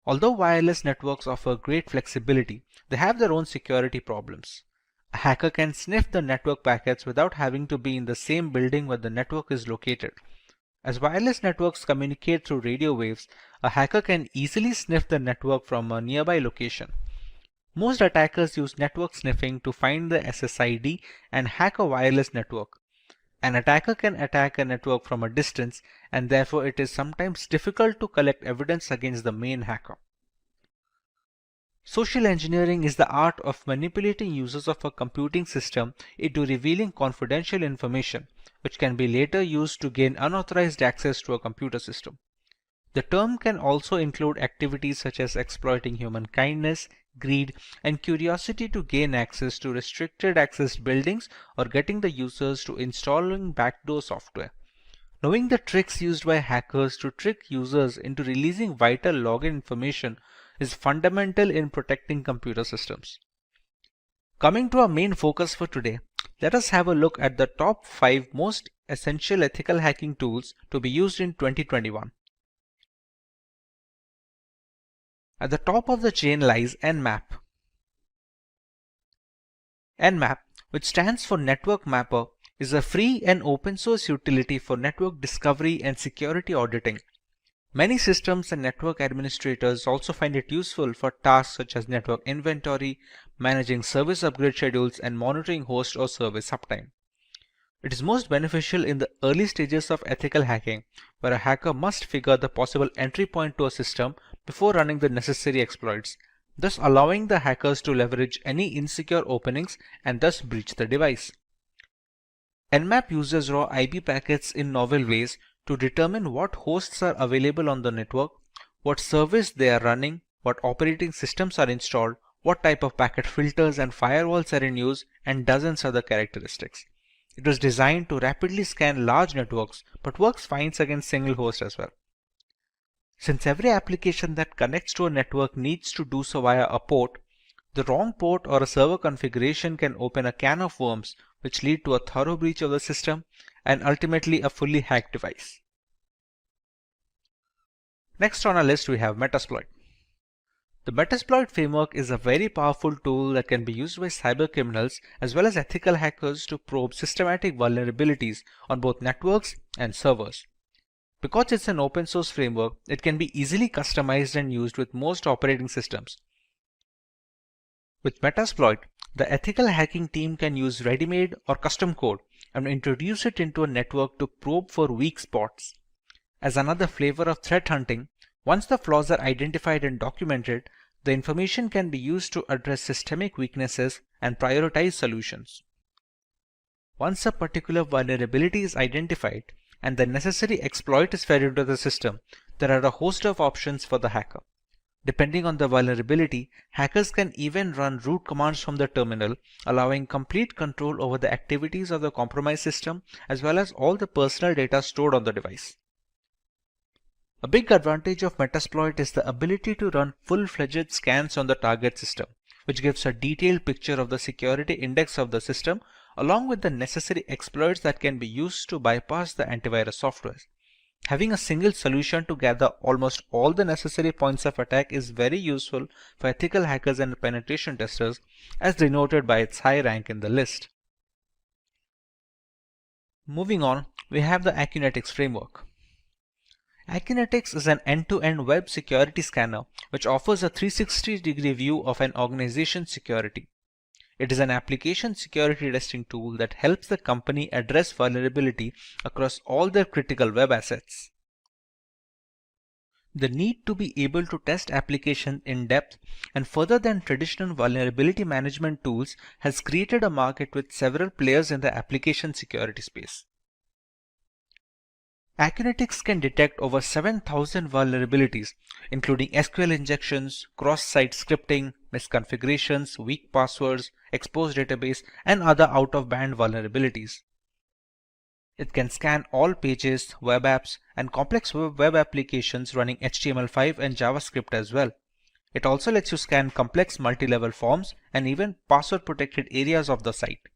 Although wireless networks offer great flexibility, they have their own security problems. A hacker can sniff the network packets without having to be in the same building where the network is located. As wireless networks communicate through radio waves, a hacker can easily sniff the network from a nearby location. Most attackers use network sniffing to find the SSID and hack a wireless network. An attacker can attack a network from a distance, and therefore it is sometimes difficult to collect evidence against the main hacker. Social engineering is the art of manipulating users of a computing system into revealing confidential information, which can be later used to gain unauthorized access to a computer system. The term can also include activities such as exploiting human kindness, greed, and curiosity to gain access to restricted access buildings or getting the users to installing backdoor software. Knowing the tricks used by hackers to trick users into releasing vital login information is fundamental in protecting computer systems. Coming to our main focus for today, let us have a look at the top 5 most essential ethical hacking tools to be used in 2021. At the top of the chain lies Nmap. Nmap, which stands for Network Mapper, is a free and open source utility for network discovery and security auditing. Many systems and network administrators also find it useful for tasks such as network inventory, managing service upgrade schedules, and monitoring host or service uptime. It is most beneficial in the early stages of ethical hacking, where a hacker must figure the possible entry point to a system before running the necessary exploits, thus allowing the hackers to leverage any insecure openings and thus breach the device. Nmap uses raw IP packets in novel ways to determine what hosts are available on the network, what service they are running, what operating systems are installed, what type of packet filters and firewalls are in use, and dozens other characteristics. It was designed to rapidly scan large networks, but works fine against single host as well. Since every application that connects to a network needs to do so via a port, the wrong port or a server configuration can open a can of worms, which lead to a thorough breach of the system and ultimately a fully hacked device. Next on our list we have Metasploit. The Metasploit framework is a very powerful tool that can be used by cybercriminals as well as ethical hackers to probe systematic vulnerabilities on both networks and servers. Because it's an open source framework, it can be easily customized and used with most operating systems. With Metasploit, the ethical hacking team can use ready-made or custom code and introduce it into a network to probe for weak spots. As another flavor of threat hunting, once the flaws are identified and documented, the information can be used to address systemic weaknesses and prioritize solutions. Once a particular vulnerability is identified and the necessary exploit is fed into the system, there are a host of options for the hacker. Depending on the vulnerability, hackers can even run root commands from the terminal, allowing complete control over the activities of the compromised system as well as all the personal data stored on the device. A big advantage of Metasploit is the ability to run full-fledged scans on the target system, which gives a detailed picture of the security index of the system along with the necessary exploits that can be used to bypass the antivirus software. Having a single solution to gather almost all the necessary points of attack is very useful for ethical hackers and penetration testers, as denoted by its high rank in the list. Moving on, we have the Acunetics framework. Acunetics is an end-to-end web security scanner which offers a 360-degree view of an organization's security. It is an application security testing tool that helps the company address vulnerability across all their critical web assets. The need to be able to test applications in depth and further than traditional vulnerability management tools has created a market with several players in the application security space. Acunetics can detect over 7,000 vulnerabilities, including SQL injections, cross-site scripting, misconfigurations, weak passwords, exposed database, and other out-of-band vulnerabilities. It can scan all pages, web apps, and complex web applications running HTML5 and JavaScript as well. It also lets you scan complex multi-level forms and even password-protected areas of the site.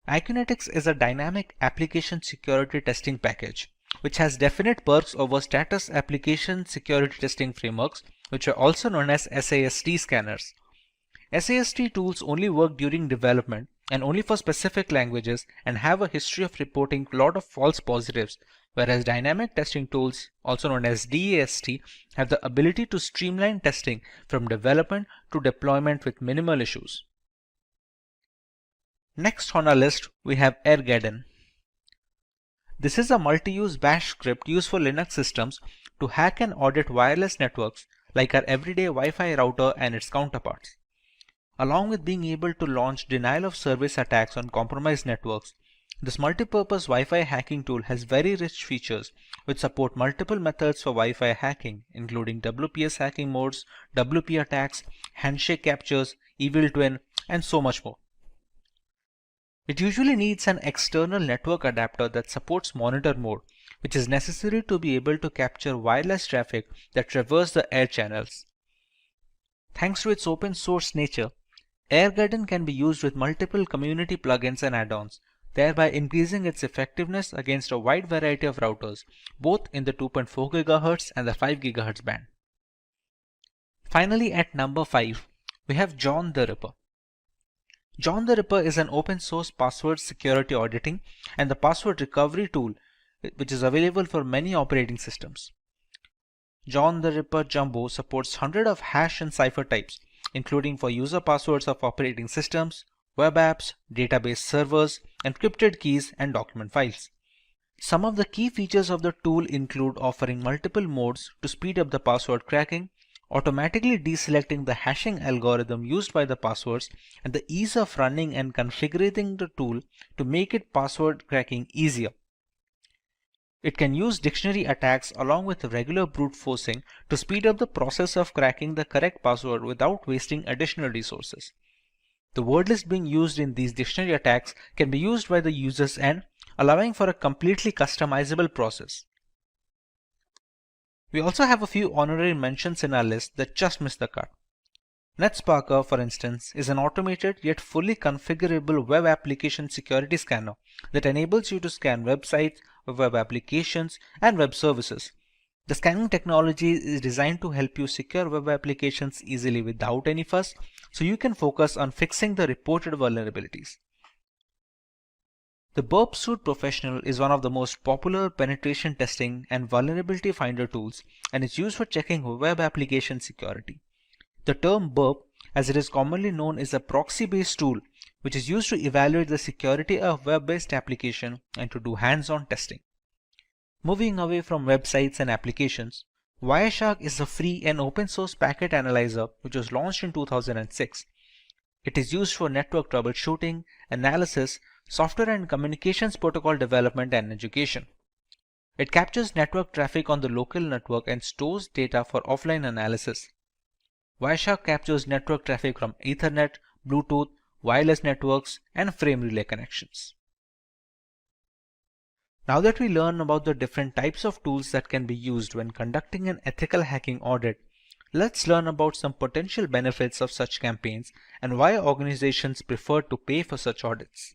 Acunetics is a dynamic application security testing package, which has definite perks over status application security testing frameworks, which are also known as SAST scanners. SAST tools only work during development and only for specific languages and have a history of reporting a lot of false positives, whereas dynamic testing tools, also known as DAST, have the ability to streamline testing from development to deployment with minimal issues. Next on our list, we have Airgaden. This is a multi-use bash script used for Linux systems to hack and audit wireless networks like our everyday Wi-Fi router and its counterparts. Along with being able to launch denial of service attacks on compromised networks, this multi-purpose Wi-Fi hacking tool has very rich features which support multiple methods for Wi-Fi hacking, including WPS hacking modes, WP attacks, handshake captures, evil twin, and so much more. It usually needs an external network adapter that supports monitor mode, which is necessary to be able to capture wireless traffic that traverse the air channels. Thanks to its open source nature, AirGarden can be used with multiple community plugins and add-ons, thereby increasing its effectiveness against a wide variety of routers, both in the 2.4 GHz and the 5 GHz band. Finally, at number 5, we have John the Ripper. John the Ripper is an open source password security auditing and the password recovery tool which is available for many operating systems. John the Ripper Jumbo supports hundreds of hash and cipher types, including for user passwords of operating systems, web apps, database servers, encrypted keys, and document files. Some of the key features of the tool include offering multiple modes to speed up the password cracking, automatically deselecting the hashing algorithm used by the passwords, and the ease of running and configuring the tool to make it password cracking easier. It can use dictionary attacks along with regular brute forcing to speed up the process of cracking the correct password without wasting additional resources. The word list being used in these dictionary attacks can be used by the user's end, allowing for a completely customizable process. We also have a few honorary mentions in our list that just missed the cut. NetSparker, for instance, is an automated yet fully configurable web application security scanner that enables you to scan websites, web applications, and web services. The scanning technology is designed to help you secure web applications easily without any fuss, so you can focus on fixing the reported vulnerabilities. The Burp Suite Professional is one of the most popular penetration testing and vulnerability finder tools, and is used for checking web application security. The term Burp, as it is commonly known, is a proxy-based tool which is used to evaluate the security of web-based application and to do hands-on testing. Moving away from websites and applications, Wireshark is a free and open source packet analyzer which was launched in 2006. It is used for network troubleshooting, analysis, software and communications protocol development, and education. It captures network traffic on the local network and stores data for offline analysis. Wireshark captures network traffic from Ethernet, Bluetooth, wireless networks, and frame relay connections. Now that we learn about the different types of tools that can be used when conducting an ethical hacking audit, let's learn about some potential benefits of such campaigns and why organizations prefer to pay for such audits.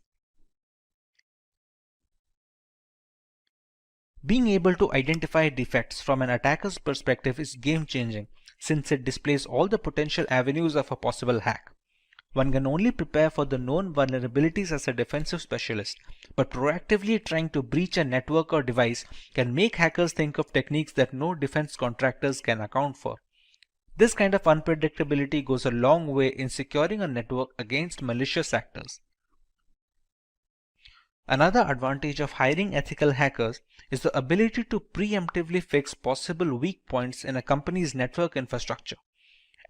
Being able to identify defects from an attacker's perspective is game-changing, since it displays all the potential avenues of a possible hack. One can only prepare for the known vulnerabilities as a defensive specialist, but proactively trying to breach a network or device can make hackers think of techniques that no defense contractors can account for. This kind of unpredictability goes a long way in securing a network against malicious actors. Another advantage of hiring ethical hackers is the ability to preemptively fix possible weak points in a company's network infrastructure.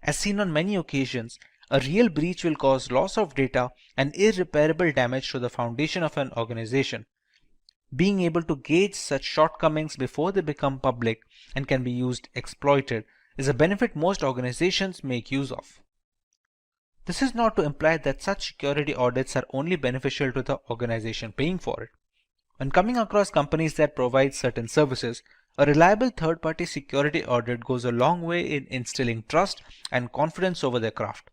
As seen on many occasions, a real breach will cause loss of data and irreparable damage to the foundation of an organization. Being able to gauge such shortcomings before they become public and can be exploited is a benefit most organizations make use of. This is not to imply that such security audits are only beneficial to the organization paying for it. When coming across companies that provide certain services, a reliable third-party security audit goes a long way in instilling trust and confidence over their craft.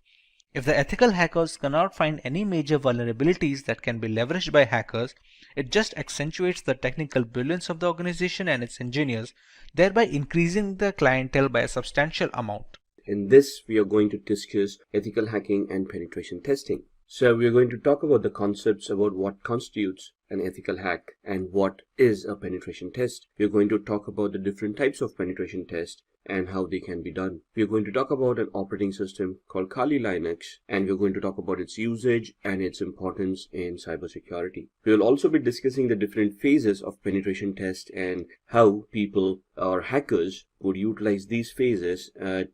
If the ethical hackers cannot find any major vulnerabilities that can be leveraged by hackers, it just accentuates the technical brilliance of the organization and its engineers, thereby increasing the clientele by a substantial amount. In this, we are going to discuss ethical hacking and penetration testing. So we are going to talk about the concepts about what constitutes an ethical hack and what is a penetration test. We are going to talk about the different types of penetration tests and how they can be done. We are going to talk about an operating system called Kali Linux, and we are going to talk about its usage and its importance in cybersecurity. We will also be discussing the different phases of penetration test and how people or hackers would utilize these phases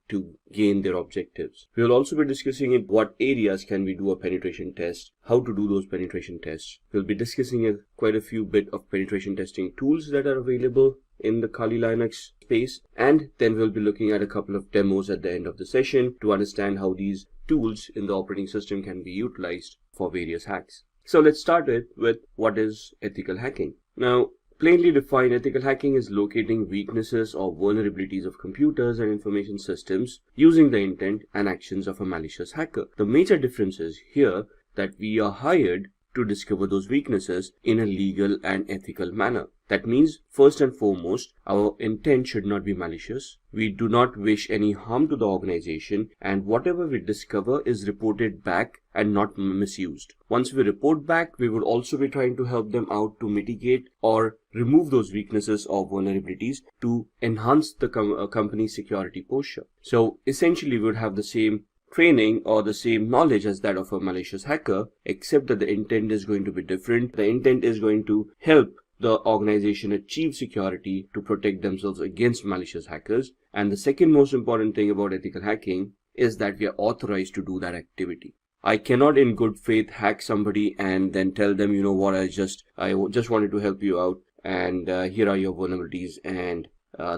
to gain their objectives. We will also be discussing in what areas can we do a penetration test, how to do those penetration tests. We'll be discussing quite a few bit of penetration testing tools that are available in the Kali Linux space, and then we'll be looking at a couple of demos at the end of the session to understand how these tools in the operating system can be utilized for various hacks. So let's start with what is ethical hacking. Now, Plainly defined, ethical hacking is locating weaknesses or vulnerabilities of computers and information systems using the intent and actions of a malicious hacker. The major difference is here that we are hired to discover those weaknesses in a legal and ethical manner. That means, first and foremost, our intent should not be malicious. We do not wish any harm to the organization, and whatever we discover is reported back and not misused. Once we report back, we would also be trying to help them out to mitigate or remove those weaknesses or vulnerabilities to enhance the company's security posture. So essentially, we would have the same training or the same knowledge as that of a malicious hacker, except that the intent is going to be different. The intent is going to help the organization achieve security to protect themselves against malicious hackers. And the second most important thing about ethical hacking is that we are authorized to do that activity. I cannot in good faith hack somebody and then tell them, you know what, I just wanted to help you out, and here are your vulnerabilities, and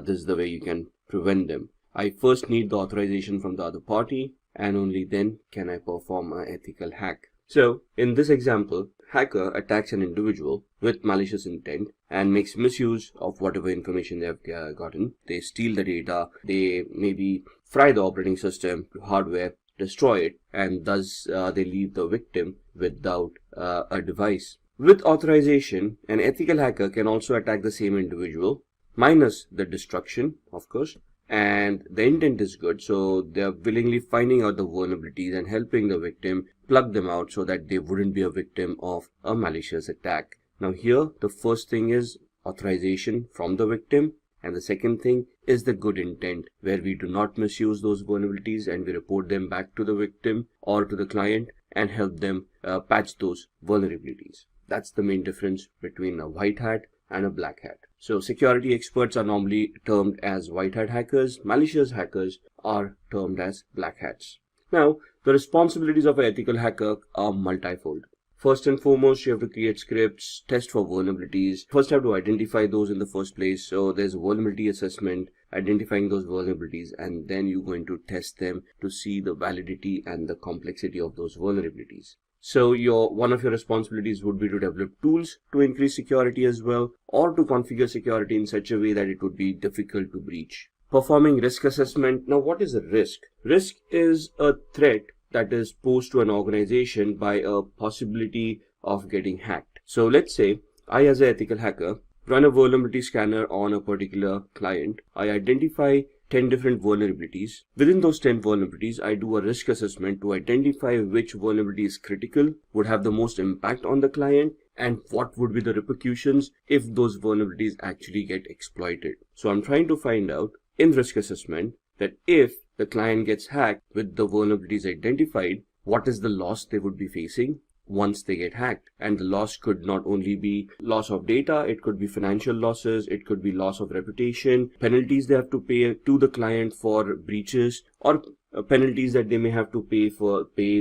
this is the way you can prevent them. I first need the authorization from the other party, and only then can I perform an ethical hack. So in this example, hacker attacks an individual with malicious intent and makes misuse of whatever information they have gotten. They steal the data, they maybe fry the operating system, hardware, destroy it, and thus they leave the victim without a device. With authorization, an ethical hacker can also attack the same individual, minus the destruction, of course, and the intent is good, so they are willingly finding out the vulnerabilities and helping the victim plug them out so that they wouldn't be a victim of a malicious attack. Now here, the first thing is authorization from the victim, and the second thing is the good intent, where we do not misuse those vulnerabilities and we report them back to the victim or to the client and help them patch those vulnerabilities. That's the main difference between a white hat and a black hat. So security experts are normally termed as white hat hackers. Malicious hackers are termed as black hats. Now, the responsibilities of an ethical hacker are multifold. First and foremost, you have to create scripts, test for vulnerabilities. First, you have to identify those in the first place. So there's a vulnerability assessment, identifying those vulnerabilities, and then you're going to test them to see the validity and the complexity of those vulnerabilities. So one of your responsibilities would be to develop tools to increase security as well, or to configure security in such a way that it would be difficult to breach. Performing risk assessment. Now, what is a risk? Risk is a threat that is posed to an organization by a possibility of getting hacked. So let's say I, as an ethical hacker, run a vulnerability scanner on a particular client. I identify 10 different vulnerabilities. Within those 10 vulnerabilities, I do a risk assessment to identify which vulnerability is critical, would have the most impact on the client, and what would be the repercussions if those vulnerabilities actually get exploited. So I'm trying to find out in risk assessment that if the client gets hacked with the vulnerabilities identified, what is the loss they would be facing once they get hacked. And the loss could not only be loss of data, it could be financial losses, it could be loss of reputation, penalties they have to pay to the client for breaches, or penalties that they may have to pay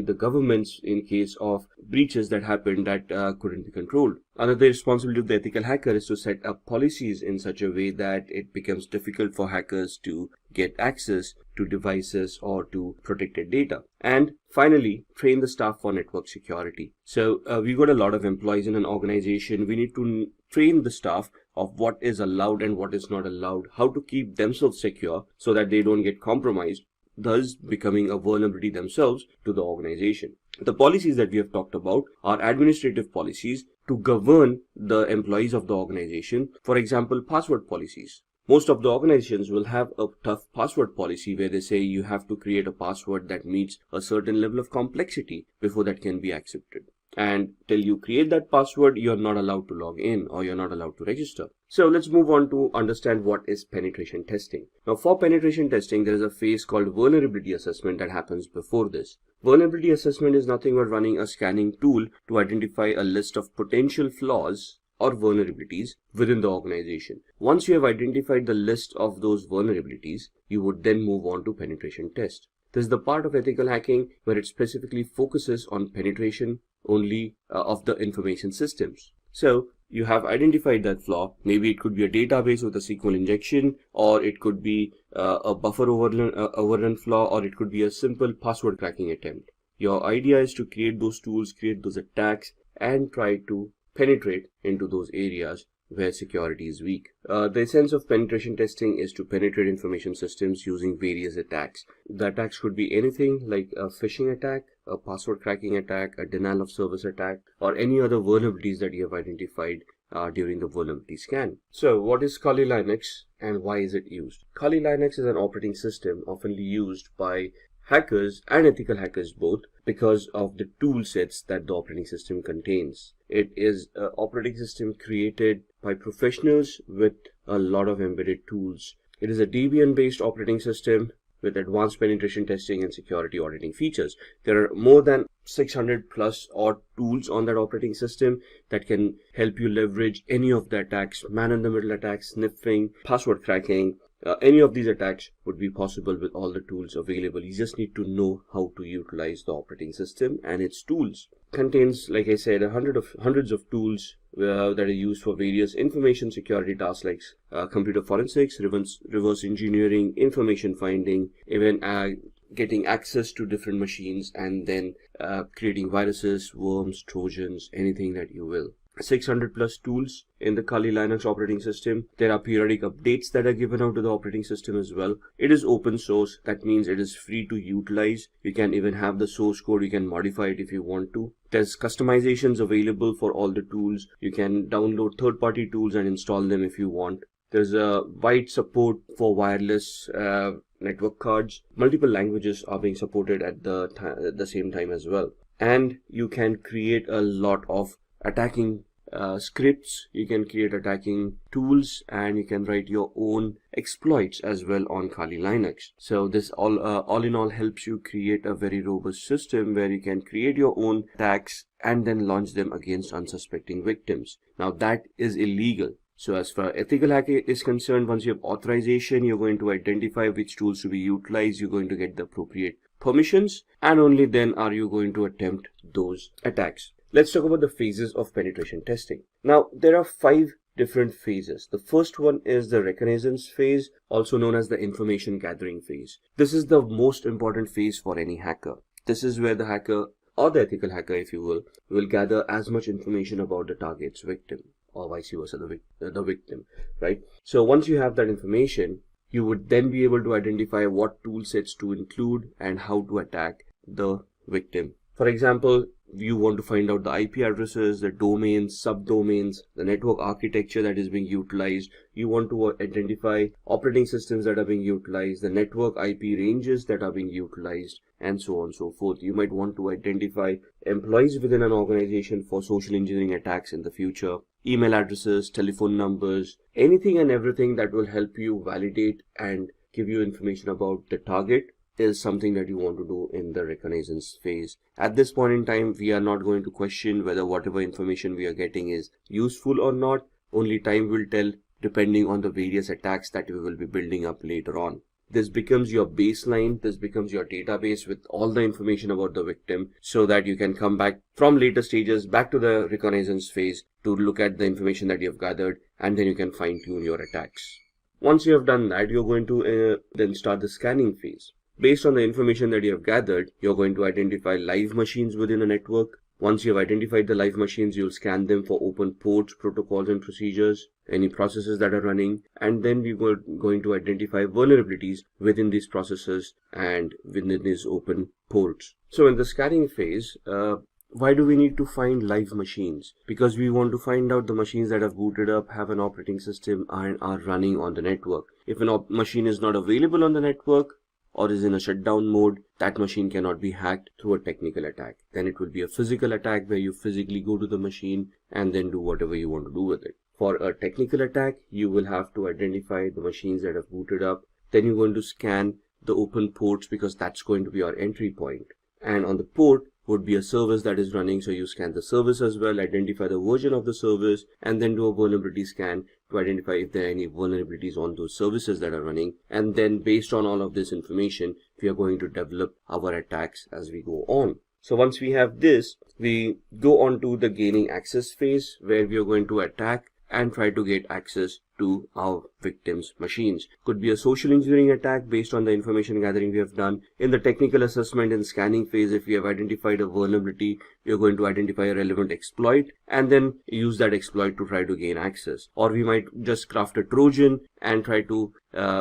the governments in case of breaches that happened that couldn't be controlled. Another responsibility of the ethical hacker is to set up policies in such a way that it becomes difficult for hackers to get access to devices or to protected data. And finally, train the staff for network security. So we've got a lot of employees in an organization. We need to train the staff of what is allowed and what is not allowed, how to keep themselves secure so that they don't get compromised, thus becoming a vulnerability themselves to the organization. The policies that we have talked about are administrative policies to govern the employees of the organization. For example, password policies. Most of the organizations will have a tough password policy where they say you have to create a password that meets a certain level of complexity before that can be accepted. And till you create that password, you're not allowed to log in or you're not allowed to register. So let's move on to understand what is penetration testing. Now, for penetration testing, there is a phase called vulnerability assessment that happens before this. Vulnerability assessment is nothing but running a scanning tool to identify a list of potential flaws or vulnerabilities within the organization. Once you have identified the list of those vulnerabilities, you would then move on to penetration test. This is the part of ethical hacking where it specifically focuses on penetration only of the information systems. So you have identified that flaw. Maybe it could be a database with a SQL injection, or it could be a buffer overrun flaw, or it could be a simple password cracking attempt. Your idea is to create those tools, create those attacks, and try to penetrate into those areas where security is weak. The essence of penetration testing is to penetrate information systems using various attacks. The attacks could be anything like a phishing attack, a password cracking attack, a denial of service attack, or any other vulnerabilities that you have identified during the vulnerability scan. So what is Kali Linux and why is it used? Kali Linux is an operating system often used by hackers and ethical hackers both because of the tool sets that the operating system contains. It is an operating system created by professionals with a lot of embedded tools. It is a Debian based operating system with advanced penetration testing and security auditing features. There are more than 600 plus odd tools on that operating system that can help you leverage any of the attacks, man-in-the-middle attacks, sniffing, password cracking. Any of these attacks would be possible with all the tools available. You just need to know how to utilize the operating system and its tools. Contains, like I said, hundreds of tools that are used for various information security tasks like computer forensics, reverse engineering, information finding, even getting access to different machines, and then creating viruses, worms, trojans, anything that you will. 600 plus tools in the Kali Linux operating system. There are periodic updates that are given out to the operating system as well. It is open source. That means it is free to utilize. You can even have the source code. You can modify it if you want to. There's customizations available for all the tools. You can download third-party tools and install them if you want. There's a wide support for wireless network cards. Multiple languages are being supported at the same time as well. And you can create a lot of attacking scripts, you can create attacking tools, and you can write your own exploits as well on Kali Linux. So this all in all helps you create a very robust system where you can create your own attacks and then launch them against unsuspecting victims. Now that is illegal. So as far as ethical hacking is concerned, once you have authorization, you're going to identify which tools to be utilized, you're going to get the appropriate permissions, and only then are you going to attempt those attacks. Let's talk about the phases of penetration testing. Now, there are 5 different phases. The first one is the reconnaissance phase, also known as the information gathering phase. This is the most important phase for any hacker. This is where the hacker, or the ethical hacker if you will gather as much information about the target's victim, or vice versa, the victim, right? So once you have that information, you would then be able to identify what tool sets to include and how to attack the victim. For example, you want to find out the IP addresses, the domains, subdomains, the network architecture that is being utilized. You want to identify operating systems that are being utilized, the network IP ranges that are being utilized, and so on and so forth. You might want to identify employees within an organization for social engineering attacks in the future, email addresses, telephone numbers, anything and everything that will help you validate and give you information about the target is something that you want to do in the reconnaissance phase. At this point in time, we are not going to question whether whatever information we are getting is useful or not. Only time will tell, depending on the various attacks that we will be building up later on. This becomes your baseline, this becomes your database with all the information about the victim, so that you can come back from later stages back to the reconnaissance phase to look at the information that you have gathered, and then you can fine tune your attacks. Once you have done that, you're going to then start the scanning phase. Based on the information that you have gathered, you're going to identify live machines within a network. Once you have identified the live machines, you'll scan them for open ports, protocols and procedures, any processes that are running, and then we're going to identify vulnerabilities within these processes and within these open ports. So in the scanning phase, why do we need to find live machines? Because we want to find out the machines that have booted up, have an operating system, and are running on the network. If a machine is not available on the network, or is in a shutdown mode, that machine cannot be hacked through a technical attack. Then it will be a physical attack where you physically go to the machine and then do whatever you want to do with it. For a technical attack, you will have to identify the machines that have booted up. Then you're going to scan the open ports because that's going to be our entry point. And on the port would be a service that is running, so you scan the service as well, identify the version of the service, and then do a vulnerability scan to identify if there are any vulnerabilities on those services that are running. And then based on all of this information, we are going to develop our attacks as we go on. So once we have this, we go on to the gaining access phase, where we are going to attack and try to get access to our victims' machines. Could be a social engineering attack based on the information gathering we have done. In the technical assessment and scanning phase, if we have identified a vulnerability, we are going to identify a relevant exploit and then use that exploit to try to gain access. Or we might just craft a Trojan and try to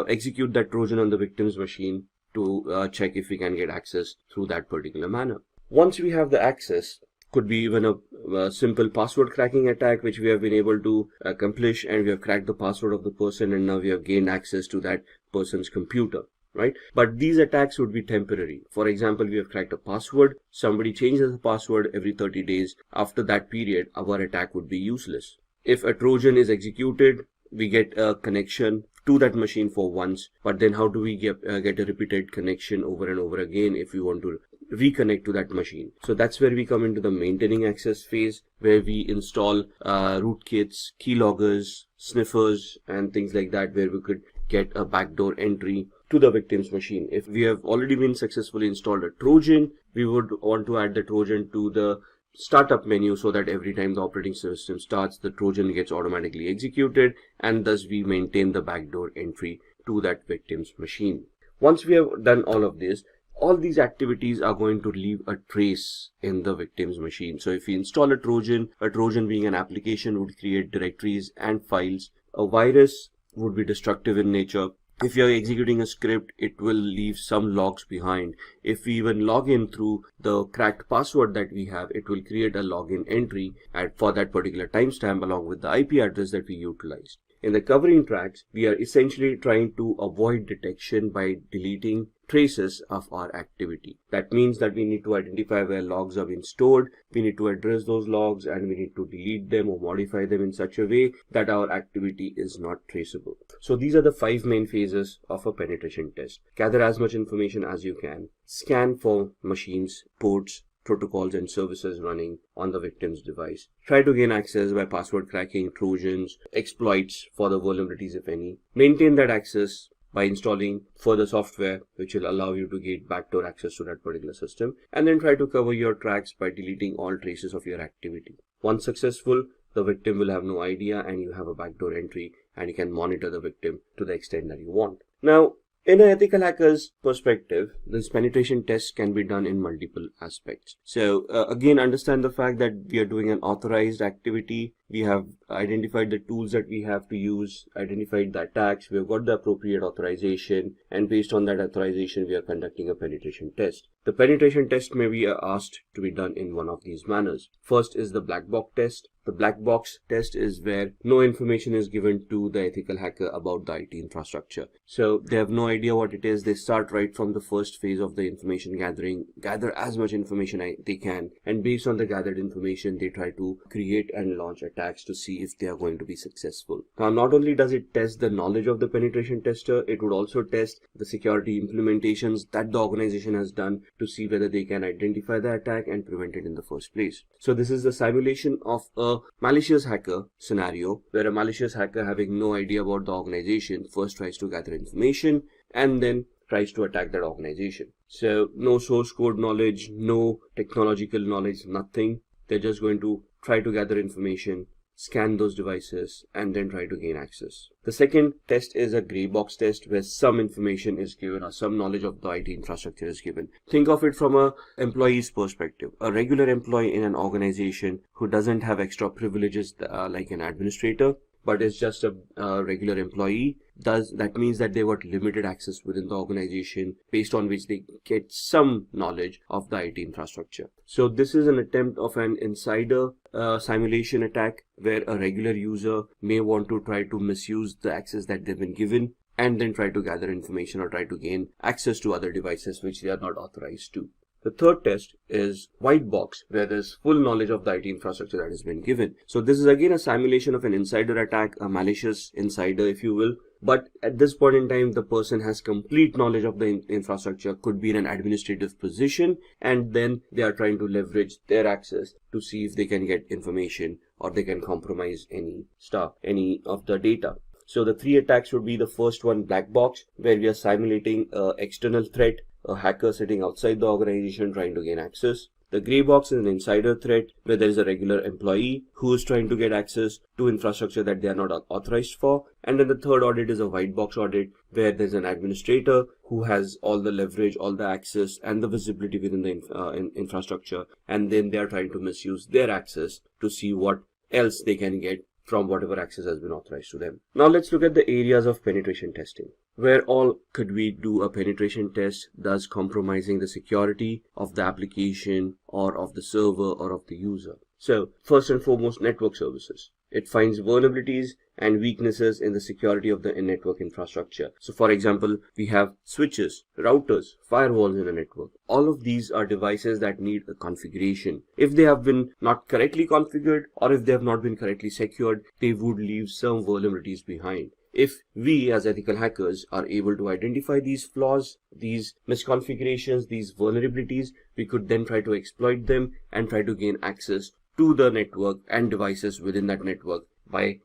execute that Trojan on the victim's machine to check if we can get access through that particular manner. Once we have the access, could be even a simple password cracking attack which we have been able to accomplish, and we have cracked the password of the person and now we have gained access to that person's computer, right? But these attacks would be temporary. For example, we have cracked a password, somebody changes the password every 30 days. After that period, our attack would be useless. If a Trojan is executed, we get a connection to that machine for once, but then how do we get a repeated connection over and over again if we want to reconnect to that machine? So that's where we come into the maintaining access phase, where we install rootkits, keyloggers, sniffers and things like that, where we could get a backdoor entry to the victim's machine. If we have already been successfully installed a Trojan, we would want to add the Trojan to the startup menu so that every time the operating system starts, the Trojan gets automatically executed, and thus we maintain the backdoor entry to that victim's machine. Once we have done all of this, all these activities are going to leave a trace in the victim's machine. So if we install a Trojan being an application would create directories and files. A virus would be destructive in nature. If you are executing a script, it will leave some logs behind. If we even log in through the cracked password that we have, it will create a login entry for that particular timestamp along with the IP address that we utilized. In the covering tracks, we are essentially trying to avoid detection by deleting traces of our activity. That means that we need to identify where logs are being stored, we need to address those logs, and we need to delete them or modify them in such a way that our activity is not traceable. So these are the 5 main phases of a penetration test. Gather as much information as you can, scan for machines, ports, protocols and services running on the victim's device. Try to gain access by password cracking, Trojans, exploits for the vulnerabilities if any. Maintain that access by installing further software which will allow you to get backdoor access to that particular system, and then try to cover your tracks by deleting all traces of your activity. Once successful, the victim will have no idea and you have a backdoor entry and you can monitor the victim to the extent that you want. Now, in an ethical hacker's perspective, this penetration test can be done in multiple aspects. So again, understand the fact that we are doing an authorized activity. We have identified the tools that we have to use, identified the attacks, we have got the appropriate authorization, and based on that authorization, we are conducting a penetration test. The penetration test may be asked to be done in one of these manners. First is the black box test. The black box test is where no information is given to the ethical hacker about the IT infrastructure. So they have no idea what it is. They start right from the first phase of the information gathering, gather as much information they can, and based on the gathered information, they try to create and launch attacks to see if they are going to be successful. Now, not only does it test the knowledge of the penetration tester, it would also test the security implementations that the organization has done to see whether they can identify the attack and prevent it in the first place. So this is the simulation of a malicious hacker scenario, where a malicious hacker, having no idea about the organization, first tries to gather information and then tries to attack that organization. So no source code knowledge, no technological knowledge, nothing. They're just going to try to gather information, scan those devices, and then try to gain access. The second test is a gray box test, where some information is given or some knowledge of the IT infrastructure is given. Think of it from an employee's perspective. A regular employee in an organization who doesn't have extra privileges like an administrator, but is just a regular employee, that means that they got limited access within the organization, based on which they get some knowledge of the IT infrastructure. So this is an attempt of an insider simulation attack, where a regular user may want to try to misuse the access that they've been given and then try to gather information or try to gain access to other devices which they are not authorized to. The third test is white box, where there's full knowledge of the IT infrastructure that has been given. So this is again a simulation of an insider attack, a malicious insider, if you will. But at this point in time, the person has complete knowledge of the infrastructure, could be in an administrative position, and then they are trying to leverage their access to see if they can get information or they can compromise any of the data. So the 3 attacks would be: the first one, black box, where we are simulating an external threat, a hacker sitting outside the organization trying to gain access. The gray box is an insider threat where there is a regular employee who is trying to get access to infrastructure that they are not authorized for. And then the third audit is a white box audit where there's an administrator who has all the leverage, all the access and the visibility within the infrastructure. And then they are trying to misuse their access to see what else they can get from whatever access has been authorized to them. Now let's look at the areas of penetration testing. Where all could we do a penetration test, thus compromising the security of the application or of the server or of the user? So first and foremost, network services. It finds vulnerabilities and weaknesses in the security of the network infrastructure. So for example, we have switches, routers, firewalls in a network. All of these are devices that need a configuration. If they have been not correctly configured or if they have not been correctly secured, they would leave some vulnerabilities behind. If we as ethical hackers are able to identify these flaws, these misconfigurations, these vulnerabilities, we could then try to exploit them and try to gain access to the network and devices within that network by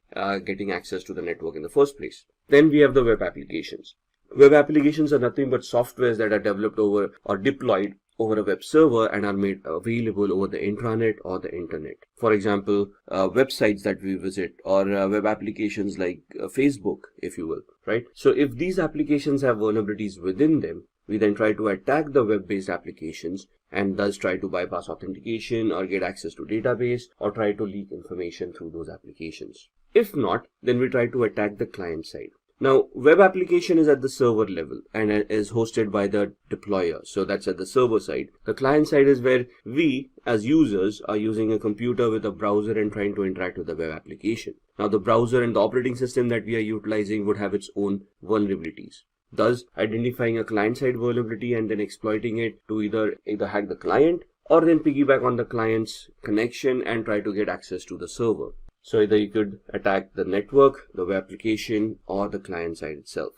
getting access to the network in the first place. Then we have the web applications. Web applications are nothing but softwares that are developed over or deployed over a web server and are made available over the intranet or the internet. For example, websites that we visit or web applications like Facebook, if you will, right? So if these applications have vulnerabilities within them, we then try to attack the web-based applications and thus try to bypass authentication or get access to database or try to leak information through those applications. If not, then we try to attack the client side. Now, web application is at the server level and is hosted by the deployer. So that's at the server side. The client side is where we as users are using a computer with a browser and trying to interact with the web application. Now, the browser and the operating system that we are utilizing would have its own vulnerabilities. Thus, identifying a client-side vulnerability and then exploiting it to either hack the client or then piggyback on the client's connection and try to get access to the server. So either you could attack the network, the web application, or the client side itself.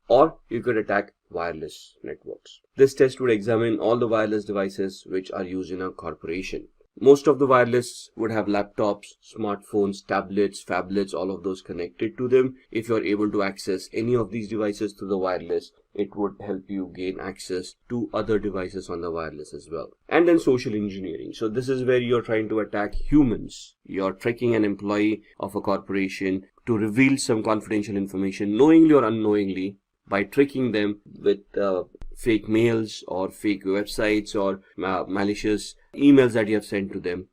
Or you could attack wireless networks. This test would examine all the wireless devices which are used in a corporation. Most of the wireless would have laptops, smartphones, tablets, phablets, all of those connected to them. If you're able to access any of these devices through the wireless, it would help you gain access to other devices on the wireless as well. And then social engineering. So this is where you're trying to attack humans. You're tracking an employee of a corporation to reveal some confidential information, knowingly or unknowingly, by tricking them with fake mails or fake websites or malicious emails that you have sent to them,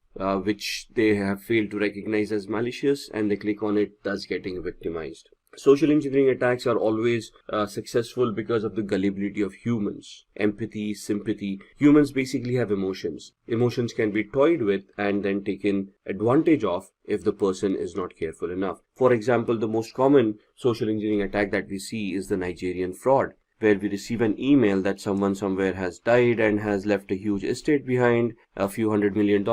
which they have failed to recognize as malicious, and they click on it, thus getting victimized. Social engineering attacks are always successful because of the gullibility of humans. Empathy, sympathy. Humans basically have emotions. Emotions can be toyed with and then taken advantage of if the person is not careful enough. For example, the most common social engineering attack that we see is the Nigerian fraud, where we receive an email that someone somewhere has died and has left a huge estate behind, a few $100 million,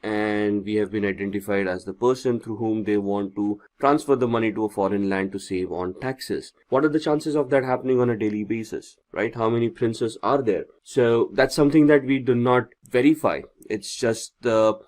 and we have been identified as the person through whom they want to transfer the money to a foreign land to save on taxes. What are the chances of that happening on a daily basis, right? How many princes are there? So that's something that we do not verify. It's just the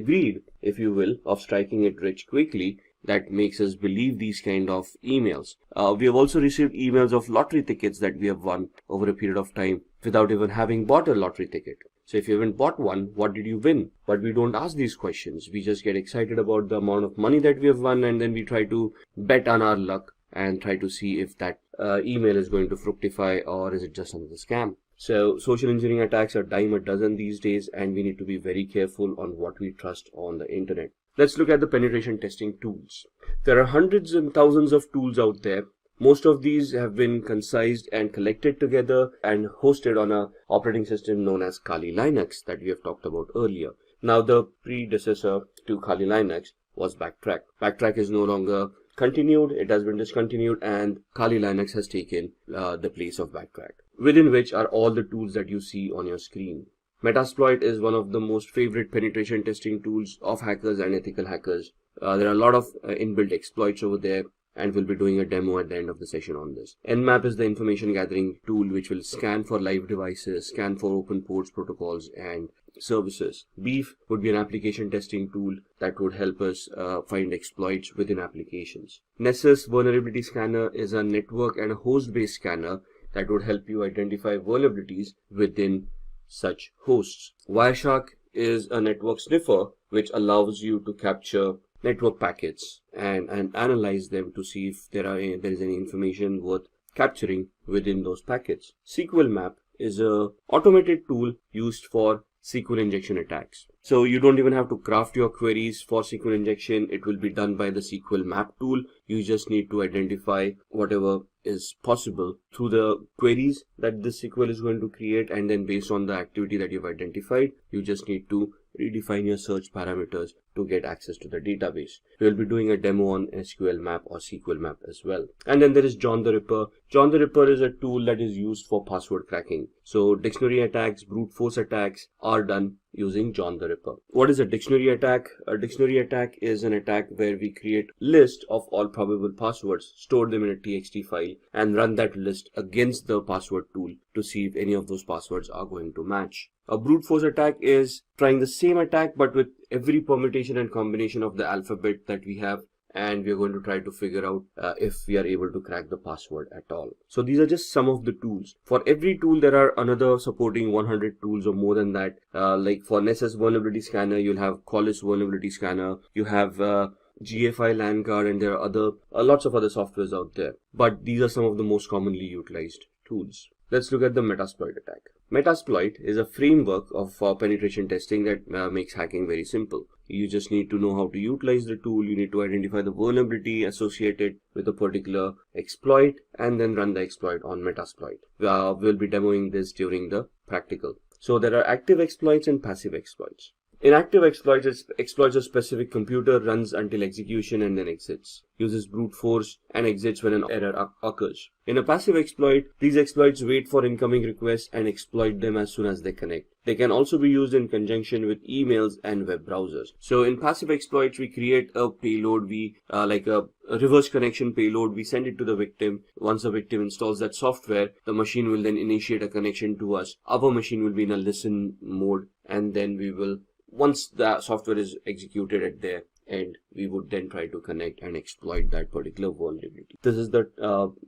greed, if you will, of striking it rich quickly that makes us believe these kind of emails. We have also received emails of lottery tickets that we have won over a period of time without even having bought a lottery ticket. So if you haven't bought one, what did you win? But we don't ask these questions. We just get excited about the amount of money that we have won, and then we try to bet on our luck and try to see if that email is going to fructify or is it just another scam. So social engineering attacks are dime a dozen these days, and we need to be very careful on what we trust on the internet. Let's look at the penetration testing tools. There are hundreds and thousands of tools out there. Most of these have been concised and collected together and hosted on an operating system known as Kali Linux that we have talked about earlier. Now, the predecessor to Kali Linux was Backtrack. Backtrack is no longer continued, it has been discontinued, and Kali Linux has taken the place of Backtrack, within which are all the tools that you see on your screen. Metasploit is one of the most favorite penetration testing tools of hackers and ethical hackers. There are a lot of inbuilt exploits over there, and we'll be doing a demo at the end of the session on this. Nmap is the information gathering tool which will scan for live devices, scan for open ports, protocols, and services. Beef would be an application testing tool that would help us find exploits within applications. Nessus Vulnerability Scanner is a network and a host-based scanner that would help you identify vulnerabilities within such hosts. Wireshark is a network sniffer, which allows you to capture network packets and analyze them to see if there is any information worth capturing within those packets. SQL map is a automated tool used for SQL injection attacks. So you don't even have to craft your queries for SQL injection. It will be done by the SQL map tool. You just need to identify whatever is possible through the queries that this SQL is going to create, and then based on the activity that you've identified, you just need to redefine your search parameters to get access to the database. We'll be doing a demo on SQL map or SQL map as well. And then there is John the Ripper. John the Ripper is a tool that is used for password cracking. So dictionary attacks, brute force attacks are done using John the Ripper. What is a dictionary attack? A dictionary attack is an attack where we create list of all probable passwords, store them in a TXT file, and run that list against the password tool to see if any of those passwords are going to match. A brute force attack is trying the same attack but with every permutation and combination of the alphabet that we have, and we are going to try to figure out if we are able to crack the password at all. So these are just some of the tools. For every tool there are another supporting 100 tools or more than that. Like for Nessus vulnerability scanner, you'll have Qualys vulnerability scanner, you have GFI LAN card, and there are lots of other softwares out there. But these are some of the most commonly utilized tools. Let's look at the Metasploit attack. Metasploit is a framework of penetration testing that makes hacking very simple. You just need to know how to utilize the tool. You need to identify the vulnerability associated with a particular exploit and then run the exploit on Metasploit. We'll be demoing this during the practical. So there are active exploits and passive exploits. In active exploits, it exploits a specific computer, runs until execution and then exits, uses brute force and exits when an error occurs. In a passive exploit, these exploits wait for incoming requests and exploit them as soon as they connect. They can also be used in conjunction with emails and web browsers. So in passive exploits, we create a payload, like a reverse connection payload. We send it to the victim. Once the victim installs that software, the machine will then initiate a connection to us. Our machine will be in a listen mode, and then we will, once the software is executed at their end, we would then try to connect and exploit that particular vulnerability. This is the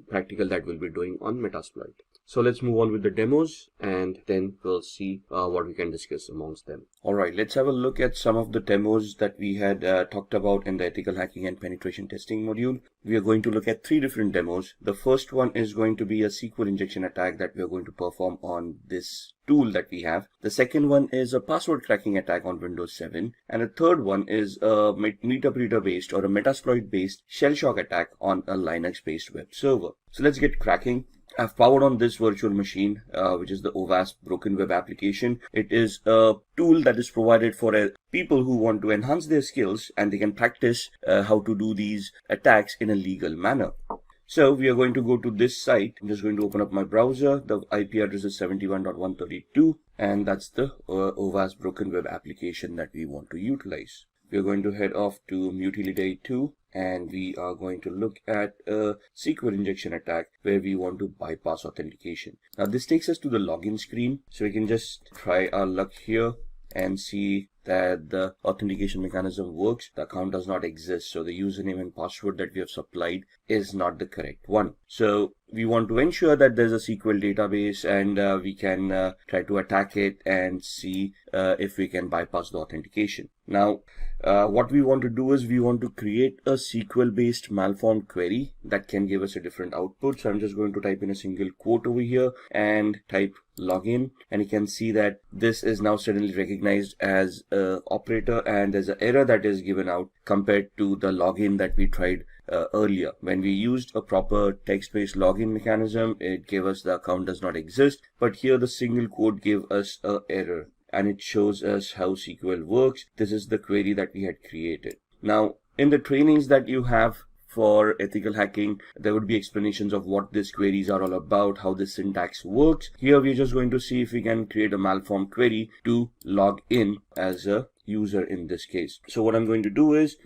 practical that we'll be doing on Metasploit. So let's move on with the demos, and then we'll see what we can discuss amongst them. Alright, let's have a look at some of the demos that we had talked about in the ethical hacking and penetration testing module. We are going to look at 3 different demos. The first one is going to be a SQL injection attack that we are going to perform on this tool that we have. The second one is a password cracking attack on Windows 7. And the third one is a MetaBreeder based or a Metasploit based shell shock attack on a Linux based web server. So let's get cracking. I've powered on this virtual machine, which is the OWASP Broken Web application. It is a tool that is provided for people who want to enhance their skills, and they can practice how to do these attacks in a legal manner. So we are going to go to this site. I'm just going to open up my browser. The IP address is 71.132, and that's the OWASP Broken Web application that we want to utilize. We are going to head off to Mutility 2, and we are going to look at a SQL injection attack where we want to bypass authentication. Now this takes us to the login screen, so we can just try our luck here and see that the authentication mechanism works. The account does not exist, so the username and password that we have supplied is not the correct one. So we want to ensure that there's a SQL database, and we can try to attack it and see if we can bypass the authentication. Now what we want to do is we want to create a SQL based malformed query that can give us a different output. So I'm just going to type in a single quote over here and type login, and you can see that this is now suddenly recognized as a operator, and there's an error that is given out compared to the login that we tried earlier. When we used a proper text-based login mechanism, it gave us the account does not exist, but here the single quote gave us an error, and it shows us how SQL works. This is the query that we had created. Now in the trainings that you have for ethical hacking, there would be explanations of what these queries are all about, how the syntax works. Here we're just going to see if we can create a malformed query to log in as a user in this case. So what I'm going to do is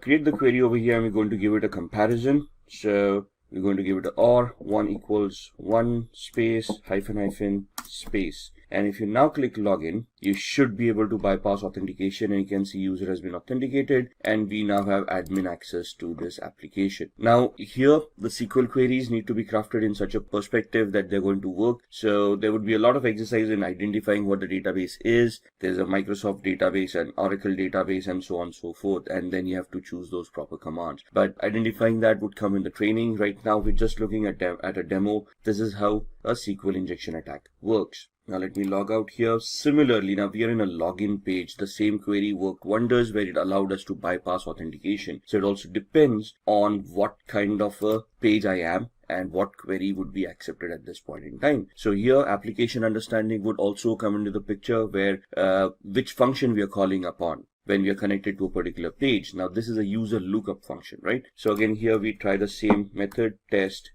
create the query over here, and we're going to give it a comparison. So we're going to give it a OR 1 = 1 space hyphen hyphen space, And if you now click login, you should be able to bypass authentication, and you can see user has been authenticated, and we now have admin access to this application. Now here the SQL queries need to be crafted in such a perspective that they're going to work. So there would be a lot of exercise in identifying what the database is. There's a Microsoft database, an Oracle database, and so on and so forth, and then you have to choose those proper commands. But identifying that would come in the training. Right now we're just looking at a demo. This is how a SQL injection attack works. Now let me log out here. Similarly, now we are in a login page. The same query worked wonders where it allowed us to bypass authentication. So it also depends on what kind of a page I am and what query would be accepted at this point in time. So here application understanding would also come into the picture, where which function we are calling upon when we are connected to a particular page. Now this is a user lookup function, right? So again here we try the same method, test.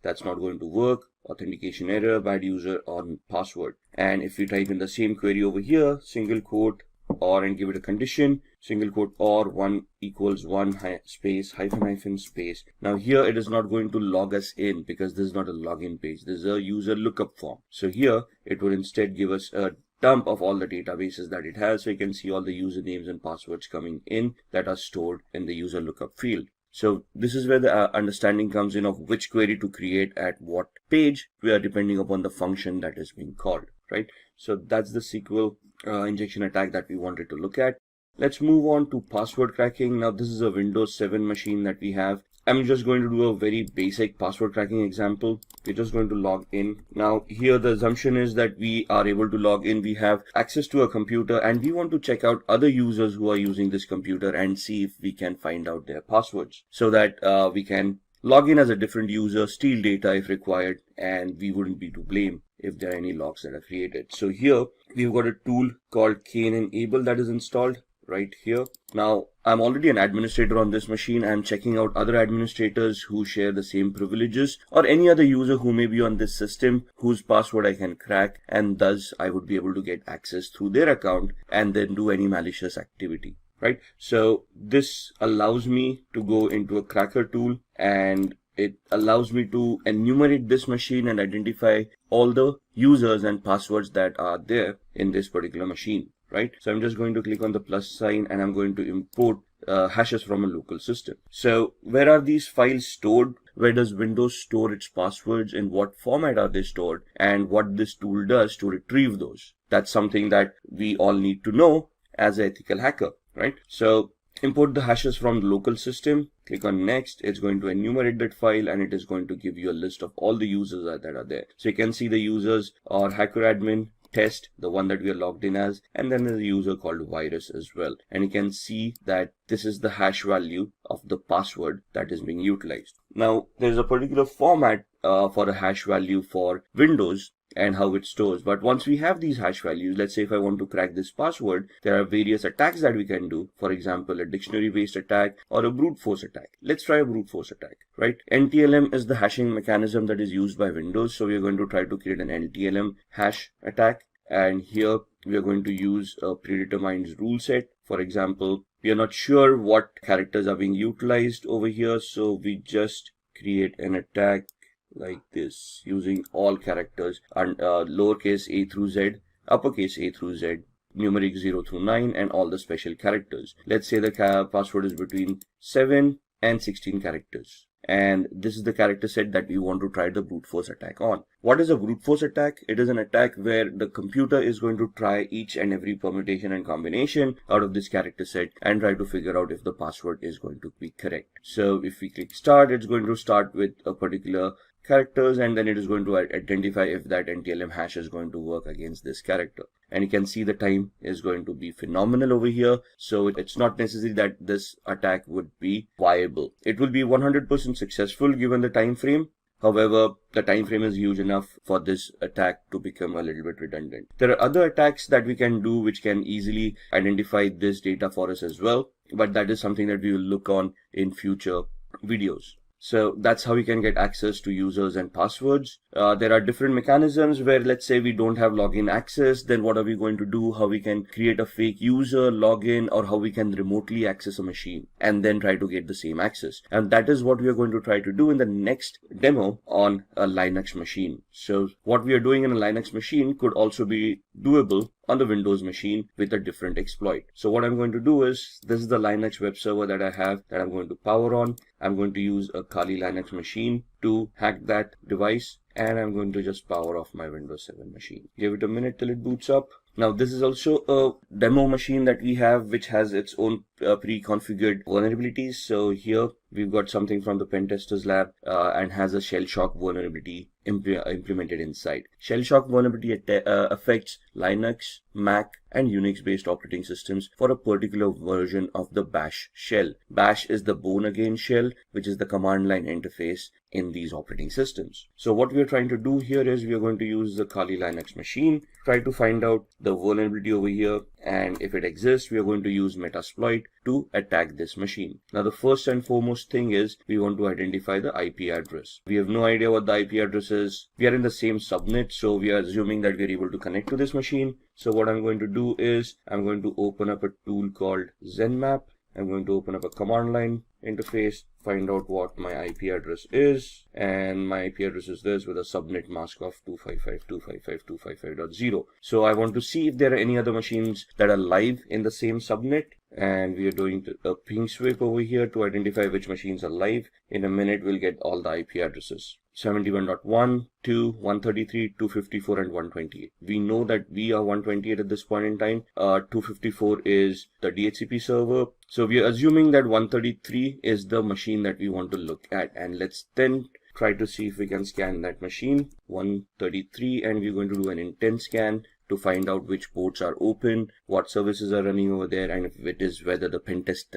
That's not going to work. Authentication error, bad user on password. And if we type in the same query over here, single quote or, and give it a condition, single quote or 1 equals 1 space hyphen space. Now here it is not going to log us in because this is not a login page. This is a user lookup form. So here it would instead give us a dump of all the databases that it has. So you can see all the usernames and passwords coming in that are stored in the user lookup field. So this is where the understanding comes in of which query to create at what page, we are depending upon the function that is being called, right? So that's the SQL injection attack that we wanted to look at. Let's move on to password cracking. Now this is a Windows 7 machine that we have. I'm just going to do a very basic password cracking example. We're just going to log in. Now here the assumption is that we are able to log in. We have access to a computer and we want to check out other users who are using this computer and see if we can find out their passwords, so that we can log in as a different user, steal data if required, and we wouldn't be to blame if there are any logs that are created. So here we've got a tool called Enable that is installed right here. Now I'm already an administrator on this machine. I'm checking out other administrators who share the same privileges, or any other user who may be on this system whose password I can crack, and thus I would be able to get access through their account and then do any malicious activity, right? So this allows me to go into a cracker tool, and it allows me to enumerate this machine and identify all the users and passwords that are there in this particular machine. Right? So I'm just going to click on the plus sign and I'm going to import hashes from a local system. So where are these files stored? Where does Windows store its passwords? In what format are they stored? And what this tool does to retrieve those? That's something that we all need to know as an ethical hacker, right? So import the hashes from the local system. Click on next. It's going to enumerate that file and it is going to give you a list of all the users that are there. So you can see the users are hacker admin, test, the one that we are logged in as, and then there's a user called virus as well. And you can see that this is the hash value of the password that is being utilized. Now there's a particular format for a hash value for Windows and how it stores. But once we have these hash values, let's say if I want to crack this password, there are various attacks that we can do. For example, a dictionary based attack or a brute force attack. Let's try a brute force attack, right? NTLM is the hashing mechanism that is used by Windows. So we're going to try to create an NTLM hash attack. And here we are going to use a predetermined rule set. For example, we are not sure what characters are being utilized over here. So we just create an attack like this using all characters and lowercase a through z, uppercase a through z, numeric 0 through 9, and all the special characters. Let's say the password is between 7 and 16 characters. And this is the character set that we want to try the brute force attack on. What is a brute force attack? It is an attack where the computer is going to try each and every permutation and combination out of this character set and try to figure out if the password is going to be correct. So if we click start, it's going to start with a particular characters, and then it is going to identify if that NTLM hash is going to work against this character. And you can see the time is going to be phenomenal over here. So it's not necessary that this attack would be viable. It will be 100% successful given the time frame. However, the time frame is huge enough for this attack to become a little bit redundant. There are other attacks that we can do which can easily identify this data for us as well, but that is something that we will look on in future videos. So that's how we can get access to users and passwords. There are different mechanisms where, let's say we don't have login access, then what are we going to do? How we can create a fake user, login, or how we can remotely access a machine and then try to get the same access. And that is what we are going to try to do in the next demo on a Linux machine. So what we are doing in a Linux machine could also be doable on the Windows machine with a different exploit. So what I'm going to do is, this is the Linux web server that I have that I'm going to power on. I'm going to use a Kali Linux machine to hack that device, and I'm going to just power off my Windows 7 machine. Give it a minute till it boots up. Now this is also a demo machine that we have, which has its own pre-configured vulnerabilities. So here we've got something from the pen testers lab and has a shell shock vulnerability implemented inside. Shell shock vulnerability affects Linux, Mac, and Unix based operating systems for a particular version of the bash shell. Bash is the born again shell, which is the command line interface in these operating systems. So what we are trying to do here is we are going to use the Kali Linux machine, try to find out the vulnerability over here, and if it exists, we are going to use Metasploit to attack this machine. Now the first and foremost thing is we want to identify the IP address. We have no idea what the IP address is. We are in the same subnet, so we are assuming that we are able to connect to this machine. So what I'm going to do is I'm going to open up a tool called ZenMap. I'm going to open up a command line interface, find out what my IP address is, and my IP address is this with a subnet mask of 255.255.255.0. So I want to see if there are any other machines that are live in the same subnet, and we are doing a ping sweep over here to identify which machines are live. In a minute we'll get all the IP addresses. 71.1, 2, 133, 254, and 128. We know that we are 128 at this point in time. 254 is the DHCP server. So we are assuming that 133 is the machine that we want to look at. And let's then try to see if we can scan that machine. 133, and we're going to do an intent scan to find out which ports are open, what services are running over there, and if it is whether the pentest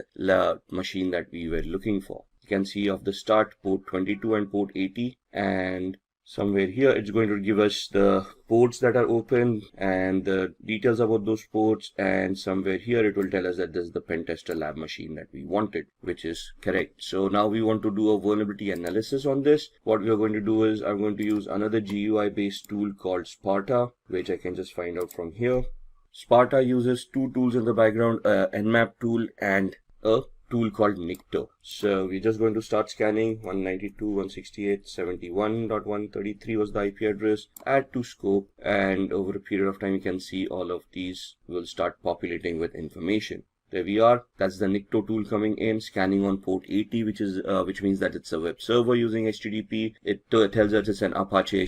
machine that we were looking for. You can see off the start port 22 and port 80, and somewhere here it's going to give us the ports that are open and the details about those ports, and somewhere here it will tell us that this is the pentester lab machine that we wanted, which is correct. So now we want to do a vulnerability analysis on this. What we are going to do is I'm going to use another GUI based tool called Sparta, which I can just find out from here. Sparta uses two tools in the background, a Nmap tool and a tool called Nikto. So we're just going to start scanning. 192.168.71.133 was the IP address. Add to scope, and over a period of time you can see all of these will start populating with information. There we are. That's the Nikto tool coming in, scanning on port 80, which means that it's a web server using HTTP. It tells us it's an Apache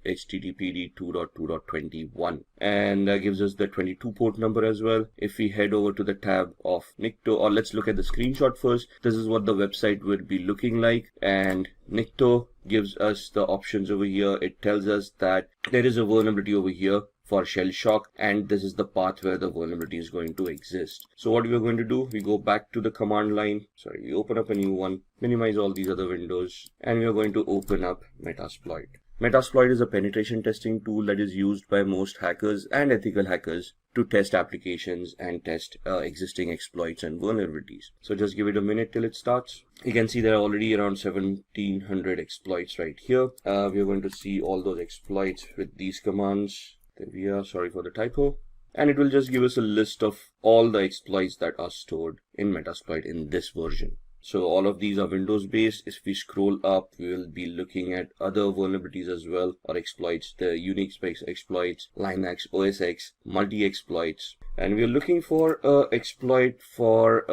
HTTPD 2.2.21, and gives us the 22 port number as well. If we head over to the tab of Nikto, or let's look at the screenshot first. This is what the website would be looking like, and Nikto gives us the options over here. It tells us that there is a vulnerability over here for shell shock, and this is the path where the vulnerability is going to exist. So what we are going to do, we go back to the command line, we open up a new one, minimize all these other windows, and we are going to open up Metasploit. Metasploit is a penetration testing tool that is used by most hackers and ethical hackers to test applications and test existing exploits and vulnerabilities. So just give it a minute till it starts. You can see there are already around 1700 exploits right here. We are going to see all those exploits with these commands. There we are, sorry for the typo. And it will just give us a list of all the exploits that are stored in Metasploit in this version. So all of these are Windows based. If we scroll up, we will be looking at other vulnerabilities as well, or exploits, the Unix based exploits, Linux, OS X, multi-exploits. And we are looking for an exploit for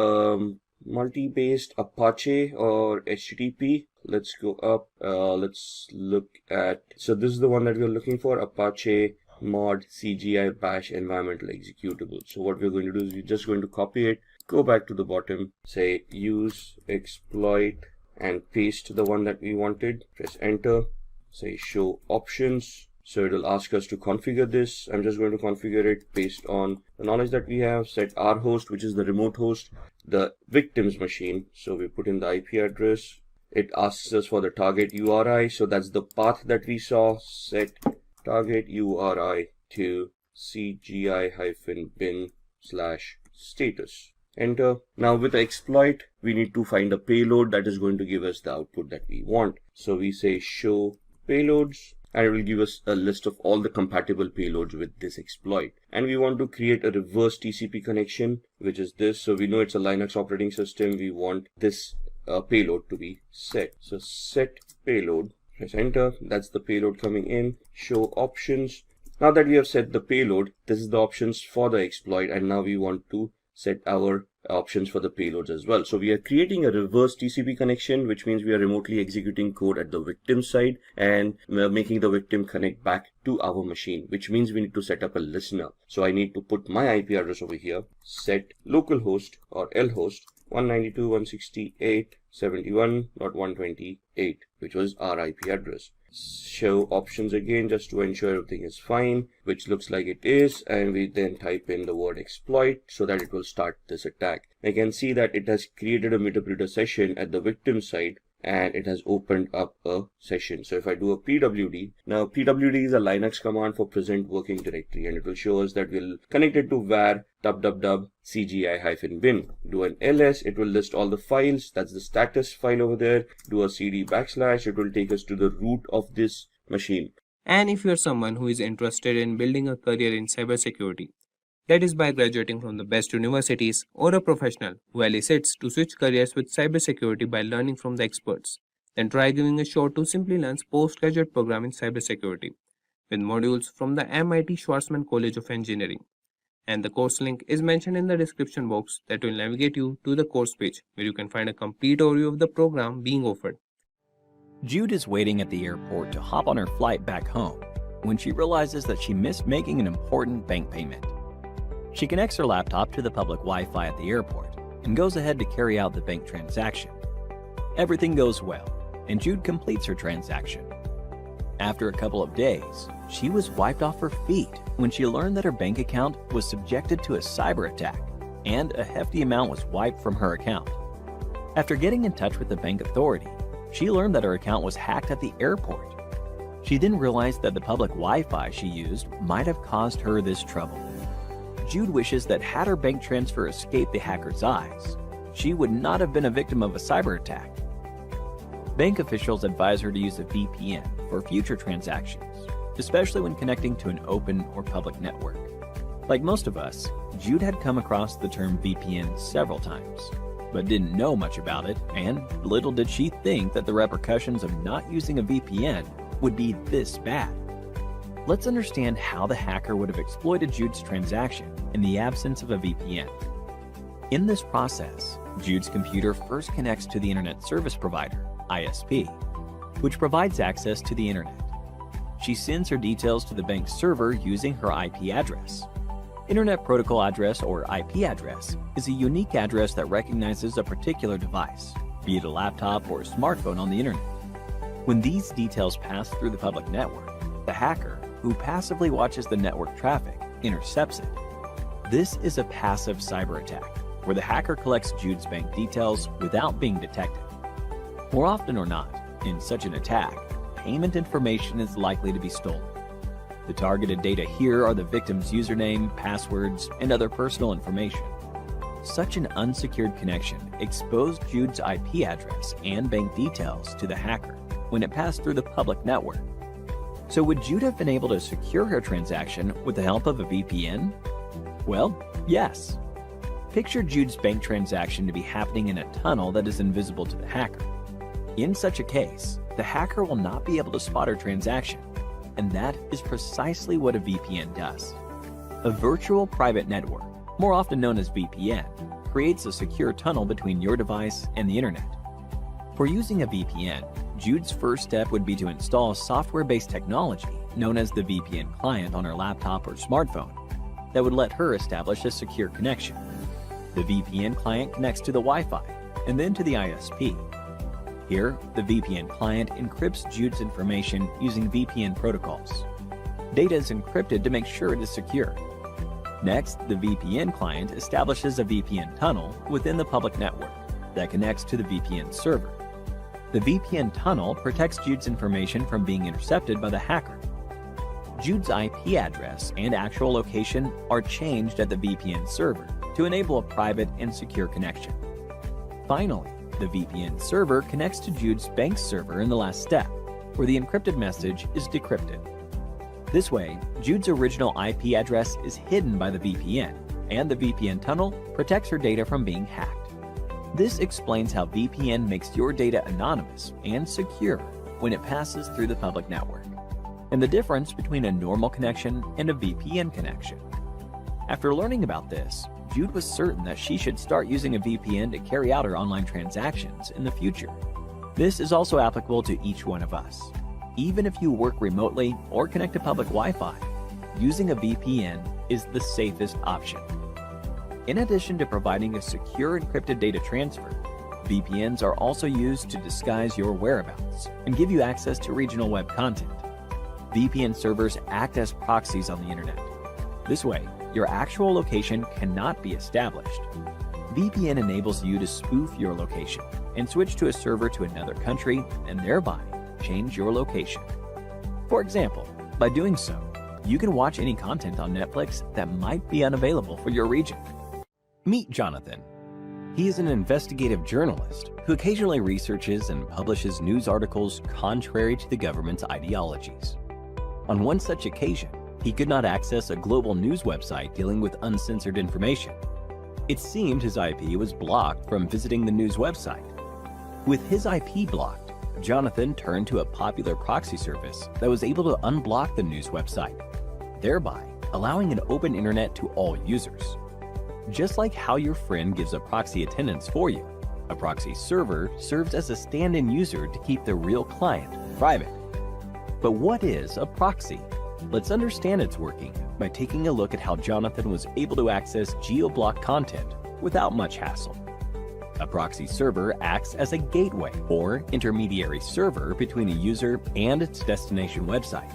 multi-based Apache or HTTP. Let's go up, let's look at, so this is the one that we're looking for, Apache mod CGI bash environmental executable. So what we're going to do is we're just going to copy it, go back to the bottom, say use exploit, and paste the one that we wanted. Press enter, say show options. So it will ask us to configure this. I'm just going to configure it based on the knowledge that we have. Set our host, which is the remote host, the victim's machine. So we put in the IP address. It asks us for the target URI. So that's the path that we saw. Set target URI to CGI-bin/status. Enter. Now with the exploit, we need to find a payload that is going to give us the output that we want. So we say show payloads, and it will give us a list of all the compatible payloads with this exploit. And we want to create a reverse TCP connection, which is this. So we know it's a Linux operating system. We want this payload to be set. So set payload, press enter. That's the payload coming in. Show options. Now that we have set the payload, this is the options for the exploit, and now we want to set our options for the payloads as well. So we are creating a reverse TCP connection, which means we are remotely executing code at the victim side and making the victim connect back to our machine, which means we need to set up a listener. So I need to put my IP address over here, set localhost or lhost 192.168.71.128, which was our IP address. Show options again just to ensure everything is fine, which looks like it is, and we then type in the word exploit so that it will start this attack. I can see that it has created a meterpreter session at the victim side and it has opened up a session. So if I do a pwd, now pwd is a Linux command for present working directory, and it will show us that we'll connect it to var cgi-bin. Do an ls, it will list all the files. That's the status file over there. Do a cd /, it will take us to the root of this machine. And if you're someone who is interested in building a career in cybersecurity, that is by graduating from the best universities, or a professional who elicits to switch careers with cybersecurity by learning from the experts, then try giving a shot to Simplilearn's postgraduate program in cybersecurity with modules from the MIT Schwarzman College of Engineering. And the course link is mentioned in the description box that will navigate you to the course page where you can find a complete overview of the program being offered. Jude is waiting at the airport to hop on her flight back home when she realizes that she missed making an important bank payment. She connects her laptop to the public Wi-Fi at the airport and goes ahead to carry out the bank transaction. Everything goes well, and Jude completes her transaction. After a couple of days, she was wiped off her feet when she learned that her bank account was subjected to a cyber attack, and a hefty amount was wiped from her account. After getting in touch with the bank authority, she learned that her account was hacked at the airport. She then realized that the public Wi-Fi she used might have caused her this trouble. Jude wishes that had her bank transfer escaped the hacker's eyes, she would not have been a victim of a cyber attack. Bank officials advise her to use a VPN for future transactions, especially when connecting to an open or public network. Like most of us, Jude had come across the term VPN several times, but didn't know much about it, and little did she think that the repercussions of not using a VPN would be this bad. Let's understand how the hacker would have exploited Jude's transaction in the absence of a VPN. In this process, Jude's computer first connects to the Internet Service Provider, ISP, which provides access to the Internet. She sends her details to the bank's server using her IP address. Internet Protocol Address, or IP address, is a unique address that recognizes a particular device, be it a laptop or a smartphone on the Internet. When these details pass through the public network, the hacker, who passively watches the network traffic, intercepts it. This is a passive cyber attack, where the hacker collects Jude's bank details without being detected. More often or not, in such an attack, payment information is likely to be stolen. The targeted data here are the victim's username, passwords, and other personal information. Such an unsecured connection exposed Jude's IP address and bank details to the hacker when it passed through the public network. So would Jude have been able to secure her transaction with the help of a VPN? Well, yes. Picture Jude's bank transaction to be happening in a tunnel that is invisible to the hacker. In such a case, the hacker will not be able to spot her transaction, and that is precisely what a VPN does. A virtual private network, more often known as VPN, creates a secure tunnel between your device and the Internet. For using a VPN, Jude's first step would be to install software-based technology known as the VPN client on her laptop or smartphone that would let her establish a secure connection. The VPN client connects to the Wi-Fi and then to the ISP. Here, the VPN client encrypts Jude's information using VPN protocols. Data is encrypted to make sure it is secure. Next, the VPN client establishes a VPN tunnel within the public network that connects to the VPN server. The VPN tunnel protects Jude's information from being intercepted by the hacker. Jude's IP address and actual location are changed at the VPN server to enable a private and secure connection. Finally, the VPN server connects to Jude's bank server in the last step, where the encrypted message is decrypted. This way, Jude's original IP address is hidden by the VPN, and the VPN tunnel protects her data from being hacked. This explains how VPN makes your data anonymous and secure when it passes through the public network, and the difference between a normal connection and a VPN connection. After learning about this, Jude was certain that she should start using a VPN to carry out her online transactions in the future. This is also applicable to each one of us. Even if you work remotely or connect to public Wi-Fi, using a VPN is the safest option. In addition to providing a secure encrypted data transfer, VPNs are also used to disguise your whereabouts and give you access to regional web content. VPN servers act as proxies on the internet. This way, your actual location cannot be established. VPN enables you to spoof your location and switch to a server to another country and thereby change your location. For example, by doing so, you can watch any content on Netflix that might be unavailable for your region. Meet Jonathan. He is an investigative journalist who occasionally researches and publishes news articles contrary to the government's ideologies. On one such occasion, he could not access a global news website dealing with uncensored information. It seemed his IP was blocked from visiting the news website. With his IP blocked, Jonathan turned to a popular proxy service that was able to unblock the news website, thereby allowing an open internet to all users. Just like how your friend gives a proxy attendance for you, a proxy server serves as a stand-in user to keep the real client private. But what is a proxy? Let's understand its working by taking a look at how Jonathan was able to access geo-blocked content without much hassle. A proxy server acts as a gateway or intermediary server between a user and its destination website.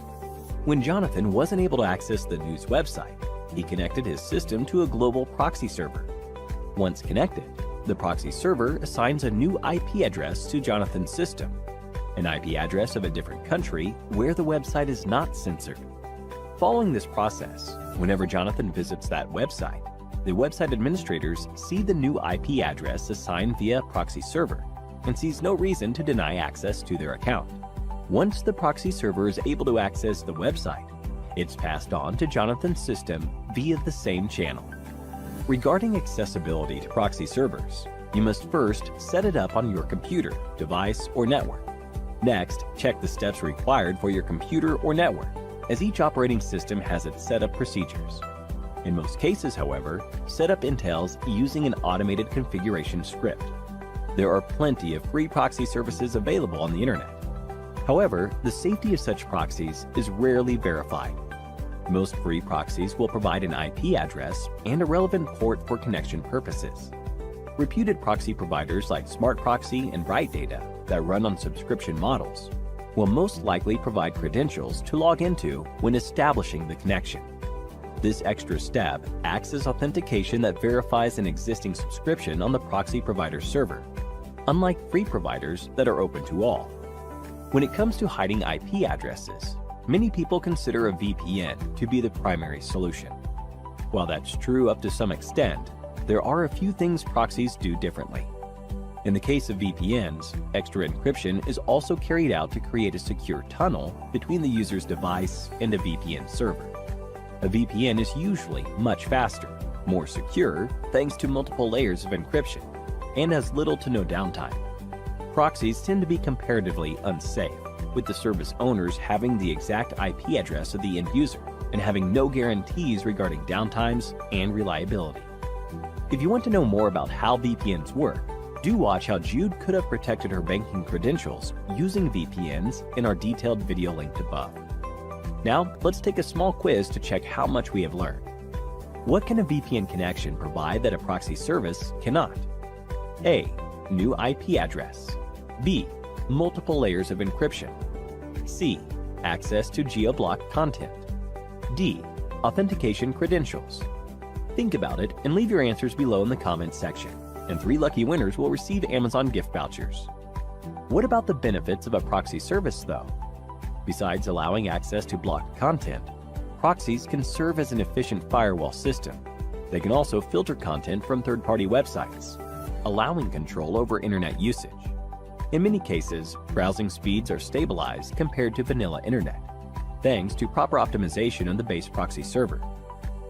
When Jonathan wasn't able to access the news website, he connected his system to a global proxy server. Once connected, the proxy server assigns a new IP address to Jonathan's system, an IP address of a different country where the website is not censored. Following this process, whenever Jonathan visits that website, the website administrators see the new IP address assigned via proxy server and sees no reason to deny access to their account. Once the proxy server is able to access the website, it's passed on to Jonathan's system via the same channel. Regarding accessibility to proxy servers, you must first set it up on your computer, device, or network. Next, check the steps required for your computer or network, as each operating system has its setup procedures. In most cases, however, setup entails using an automated configuration script. There are plenty of free proxy services available on the internet. However, the safety of such proxies is rarely verified. Most free proxies will provide an IP address and a relevant port for connection purposes. Reputed proxy providers like Smart Proxy and Bright Data that run on subscription models will most likely provide credentials to log into when establishing the connection. This extra step acts as authentication that verifies an existing subscription on the proxy provider server, unlike free providers that are open to all. When it comes to hiding IP addresses, many people consider a VPN to be the primary solution. While that's true up to some extent, there are a few things proxies do differently. In the case of VPNs, extra encryption is also carried out to create a secure tunnel between the user's device and a VPN server. A VPN is usually much faster, more secure, thanks to multiple layers of encryption, and has little to no downtime. Proxies tend to be comparatively unsafe, with the service owners having the exact IP address of the end user and having no guarantees regarding downtimes and reliability. If you want to know more about how VPNs work, do watch how Jude could have protected her banking credentials using VPNs in our detailed video linked above. Now, let's take a small quiz to check how much we have learned. What can a VPN connection provide that a proxy service cannot? A. New IP address. B. Multiple layers of encryption. C. Access to geo-blocked content. D. Authentication credentials. Think about it and leave your answers below in the comments section, and 3 lucky winners will receive Amazon gift vouchers. What about the benefits of a proxy service though? Besides allowing access to blocked content, proxies can serve as an efficient firewall system. They can also filter content from third-party websites, allowing control over internet usage. In many cases, browsing speeds are stabilized compared to vanilla internet, thanks to proper optimization of the base proxy server.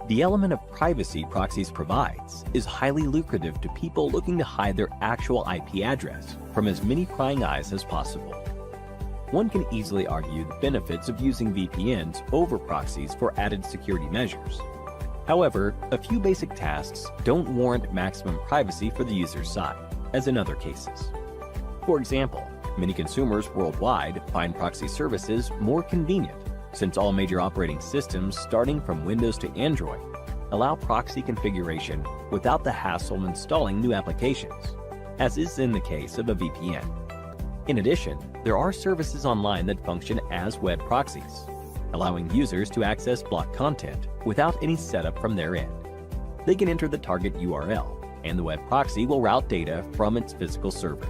The element of privacy proxies provides is highly lucrative to people looking to hide their actual IP address from as many prying eyes as possible. One can easily argue the benefits of using VPNs over proxies for added security measures. However, a few basic tasks don't warrant maximum privacy for the user's side, as in other cases. For example, many consumers worldwide find proxy services more convenient, since all major operating systems starting from Windows to Android allow proxy configuration without the hassle of installing new applications, as is in the case of a VPN. In addition, there are services online that function as web proxies, allowing users to access blocked content without any setup from their end. They can enter the target URL, and the web proxy will route data from its physical server.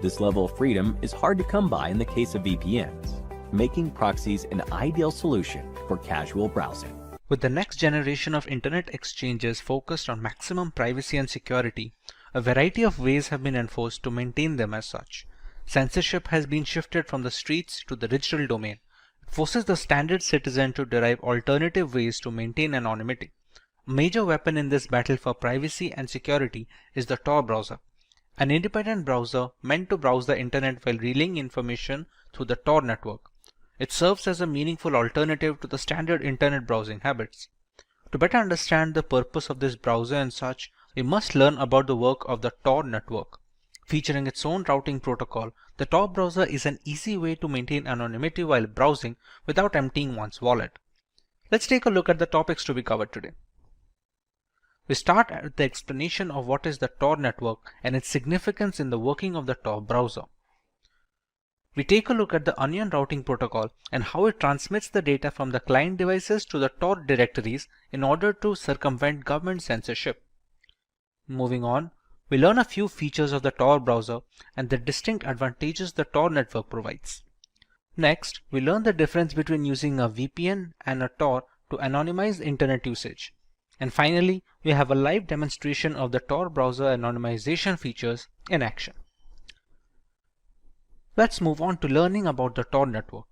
This level of freedom is hard to come by in the case of VPNs, making proxies an ideal solution for casual browsing. With the next generation of internet exchanges focused on maximum privacy and security, a variety of ways have been enforced to maintain them as such. Censorship has been shifted from the streets to the digital domain. It forces the standard citizen to derive alternative ways to maintain anonymity. A major weapon in this battle for privacy and security is the Tor browser, an independent browser meant to browse the internet while relaying information through the Tor network. It serves as a meaningful alternative to the standard internet browsing habits. To better understand the purpose of this browser and such, we must learn about the work of the Tor network. Featuring its own routing protocol, the Tor browser is an easy way to maintain anonymity while browsing without emptying one's wallet. Let's take a look at the topics to be covered today. We start with the explanation of what is the Tor network and its significance in the working of the Tor browser. We take a look at the Onion routing protocol and how it transmits the data from the client devices to the Tor directories in order to circumvent government censorship. Moving on, we learn a few features of the Tor browser and the distinct advantages the Tor network provides. Next, we learn the difference between using a VPN and a Tor to anonymize internet usage. And finally, we have a live demonstration of the Tor browser anonymization features in action. Let's move on to learning about the Tor network.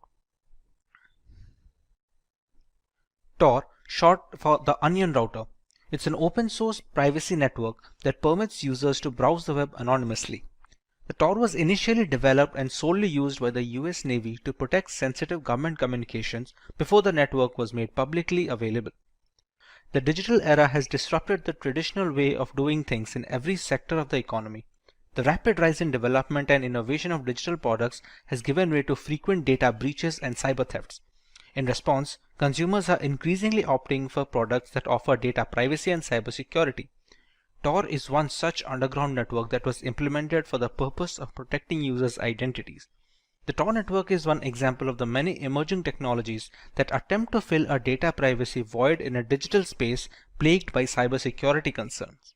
Tor, short for the Onion router. It's an open source privacy network that permits users to browse the web anonymously. The Tor was initially developed and solely used by the US Navy to protect sensitive government communications before the network was made publicly available. The digital era has disrupted the traditional way of doing things in every sector of the economy. The rapid rise in development and innovation of digital products has given way to frequent data breaches and cyber thefts. In response, consumers are increasingly opting for products that offer data privacy and cybersecurity. Tor is one such underground network that was implemented for the purpose of protecting users' identities. The Tor network is one example of the many emerging technologies that attempt to fill a data privacy void in a digital space plagued by cybersecurity concerns.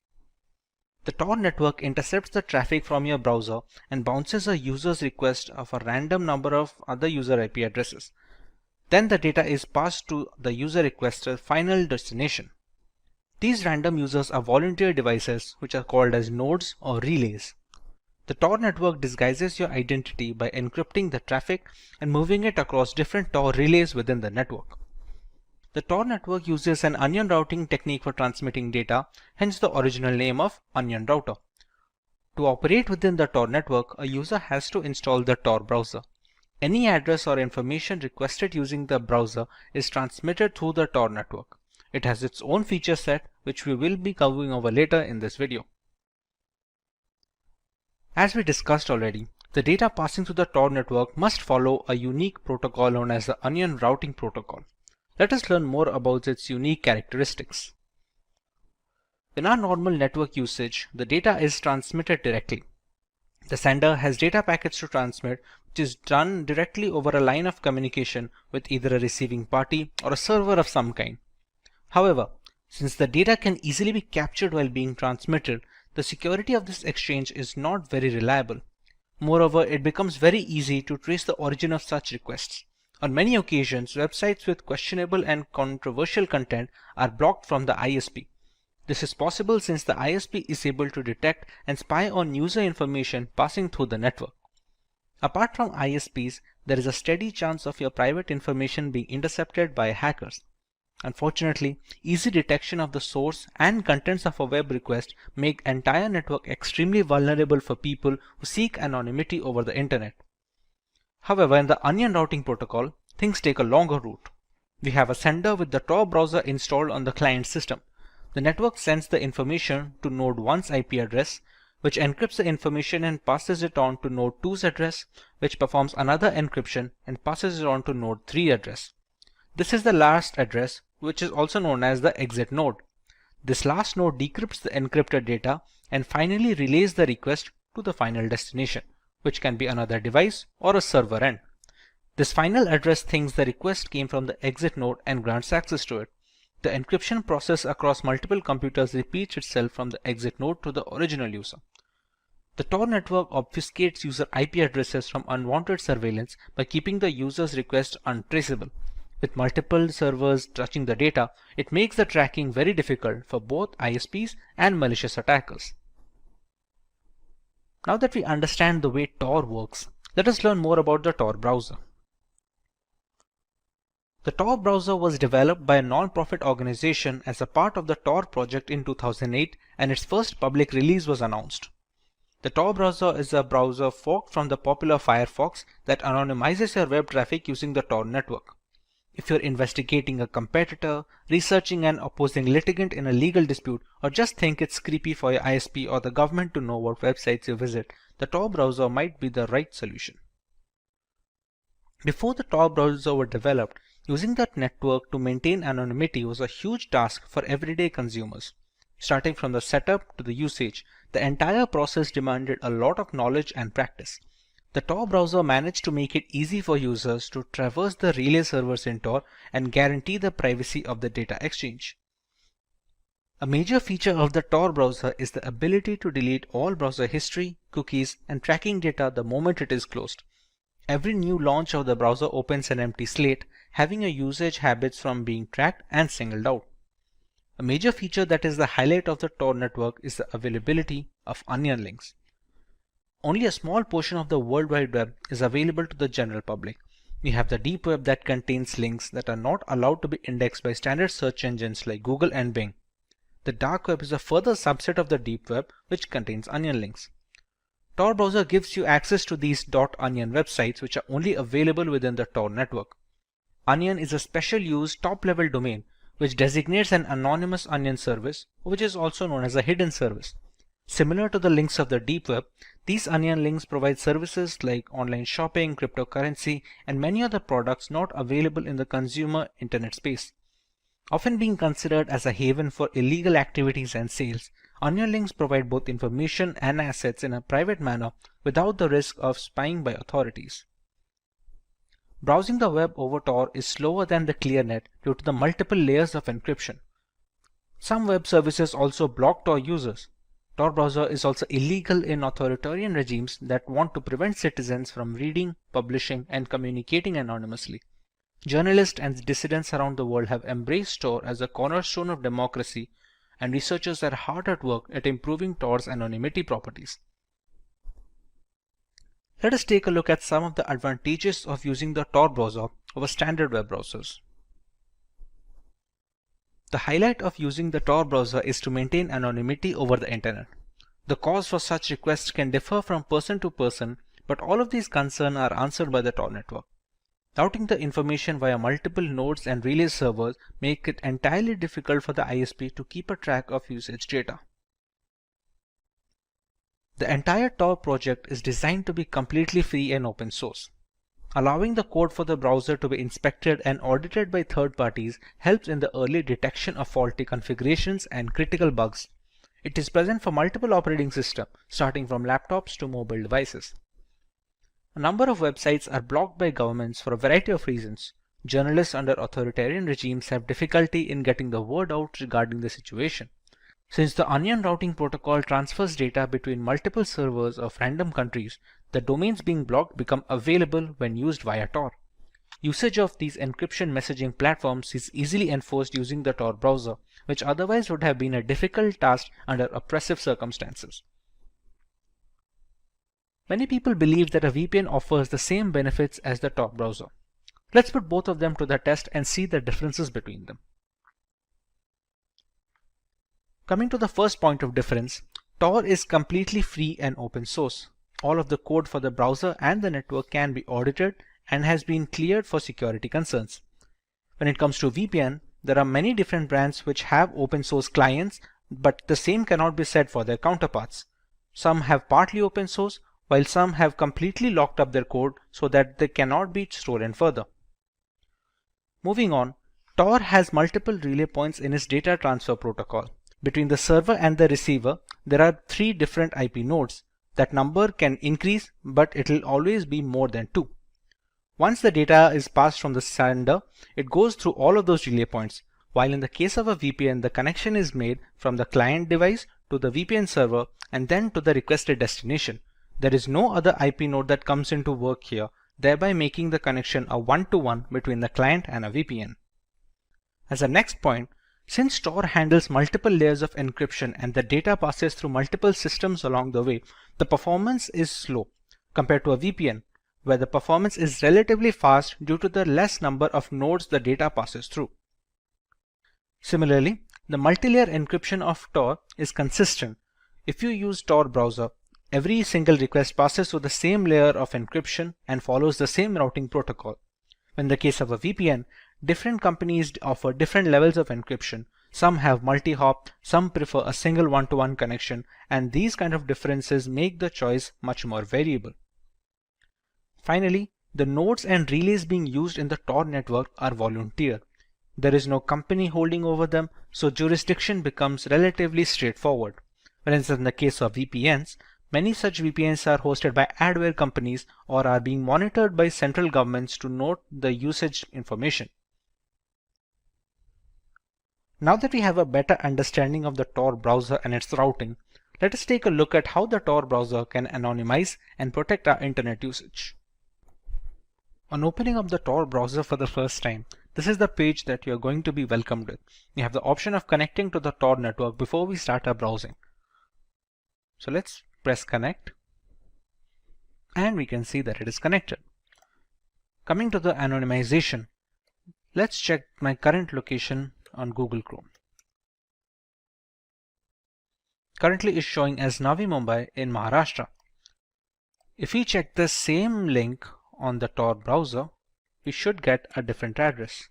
The Tor network intercepts the traffic from your browser and bounces a user's request of a random number of other user IP addresses. Then the data is passed to the user requester's final destination. These random users are volunteer devices which are called as nodes or relays. The Tor network disguises your identity by encrypting the traffic and moving it across different Tor relays within the network. The Tor network uses an onion routing technique for transmitting data, hence the original name of onion router. To operate within the Tor network, a user has to install the Tor browser. Any address or information requested using the browser is transmitted through the Tor network. It has its own feature set, which we will be covering over later in this video. As we discussed already, the data passing through the Tor network must follow a unique protocol known as the onion routing protocol. Let us learn more about its unique characteristics. In our normal network usage, the data is transmitted directly. The sender has data packets to transmit, which is done directly over a line of communication with either a receiving party or a server of some kind. However, since the data can easily be captured while being transmitted, the security of this exchange is not very reliable. Moreover, it becomes very easy to trace the origin of such requests. On many occasions, websites with questionable and controversial content are blocked from the ISP. This is possible since the ISP is able to detect and spy on user information passing through the network. Apart from ISPs, there is a steady chance of your private information being intercepted by hackers. Unfortunately, easy detection of the source and contents of a web request make the entire network extremely vulnerable for people who seek anonymity over the internet. However, in the onion routing protocol, things take a longer route. We have a sender with the Tor browser installed on the client system. The network sends the information to node 1's IP address, which encrypts the information and passes it on to node 2's address, which performs another encryption and passes it on to node 3 address. This is the last address, which is also known as the exit node. This last node decrypts the encrypted data and finally relays the request to the final destination, which can be another device or a server end. This final address thinks the request came from the exit node and grants access to it. The encryption process across multiple computers repeats itself from the exit node to the original user. The Tor network obfuscates user IP addresses from unwanted surveillance by keeping the user's request untraceable. With multiple servers touching the data, it makes the tracking very difficult for both ISPs and malicious attackers. Now that we understand the way Tor works, let us learn more about the Tor browser. The Tor browser was developed by a non-profit organization as a part of the Tor project in 2008, and its first public release was announced. The Tor browser is a browser forked from the popular Firefox that anonymizes your web traffic using the Tor network. If you're investigating a competitor, researching an opposing litigant in a legal dispute, or just think it's creepy for your ISP or the government to know what websites you visit, the Tor browser might be the right solution. Before the Tor browser were developed, using that network to maintain anonymity was a huge task for everyday consumers. Starting from the setup to the usage, the entire process demanded a lot of knowledge and practice. The Tor browser managed to make it easy for users to traverse the relay servers in Tor and guarantee the privacy of the data exchange. A major feature of the Tor browser is the ability to delete all browser history, cookies, and tracking data the moment it is closed. Every new launch of the browser opens an empty slate, having your usage habits from being tracked and singled out. A major feature that is the highlight of the Tor network is the availability of onion links. Only a small portion of the World Wide Web is available to the general public. We have the deep web that contains links that are not allowed to be indexed by standard search engines like Google and Bing. The dark web is a further subset of the deep web which contains onion links. Tor browser gives you access to these .onion websites which are only available within the Tor network. Onion is a special use top-level domain which designates an anonymous onion service, which is also known as a hidden service. Similar to the links of the deep web, these onion links provide services like online shopping, cryptocurrency, and many other products not available in the consumer internet space. Often being considered as a haven for illegal activities and sales, onion links provide both information and assets in a private manner without the risk of spying by authorities. Browsing the web over Tor is slower than the ClearNet due to the multiple layers of encryption. Some web services also block Tor users. Tor browser is also illegal in authoritarian regimes that want to prevent citizens from reading, publishing, and communicating anonymously. Journalists and dissidents around the world have embraced Tor as a cornerstone of democracy, and researchers are hard at work at improving Tor's anonymity properties. Let us take a look at some of the advantages of using the Tor browser over standard web browsers. The highlight of using the Tor browser is to maintain anonymity over the internet. The cause for such requests can differ from person to person, but all of these concerns are answered by the Tor network. Routing the information via multiple nodes and relay servers make it entirely difficult for the ISP to keep a track of usage data. The entire Tor project is designed to be completely free and open source. Allowing the code for the browser to be inspected and audited by third parties helps in the early detection of faulty configurations and critical bugs. It is present for multiple operating systems, starting from laptops to mobile devices. A number of websites are blocked by governments for a variety of reasons. Journalists under authoritarian regimes have difficulty in getting the word out regarding the situation. Since the onion routing protocol transfers data between multiple servers of random countries, the domains being blocked become available when used via Tor. Usage of these encryption messaging platforms is easily enforced using the Tor browser, which otherwise would have been a difficult task under oppressive circumstances. Many people believe that a VPN offers the same benefits as the Tor browser. Let's put both of them to the test and see the differences between them. Coming to the first point of difference, Tor is completely free and open source. All of the code for the browser and the network can be audited and has been cleared for security concerns. When it comes to VPN, there are many different brands which have open source clients, but the same cannot be said for their counterparts. Some have partly open source, while some have completely locked up their code so that they cannot be stolen further. Moving on, Tor has multiple relay points in its data transfer protocol. Between the server and the receiver, there are 3 different IP nodes. That number can increase, but it will always be more than 2. Once the data is passed from the sender, it goes through all of those relay points, while in the case of a VPN, the connection is made from the client device to the VPN server and then to the requested destination. There is no other IP node that comes into work here, thereby making the connection a one-to-one between the client and a VPN. As a next point, since Tor handles multiple layers of encryption and the data passes through multiple systems along the way, the performance is slow compared to a VPN, where the performance is relatively fast due to the less number of nodes the data passes through. Similarly, the multi-layer encryption of Tor is consistent. If you use Tor browser, every single request passes through the same layer of encryption and follows the same routing protocol. In the case of a VPN, different companies offer different levels of encryption. Some have multi-hop, some prefer a single one-to-one connection, and these kind of differences make the choice much more variable. Finally, the nodes and relays being used in the Tor network are volunteer. There is no company holding over them, so jurisdiction becomes relatively straightforward. Whereas in the case of VPNs, many such VPNs are hosted by adware companies or are being monitored by central governments to note the usage information. Now that we have a better understanding of the Tor browser and its routing, let us take a look at how the Tor browser can anonymize and protect our internet usage. On opening up the Tor browser for the first time, this is the page that you are going to be welcomed with. You have the option of connecting to the Tor network before we start our browsing. So let's press connect, and we can see that it is connected. Coming to the anonymization, let's check my current location on Google Chrome. Currently is showing as Navi Mumbai in Maharashtra. If we check the same link on the Tor browser, we should get a different address.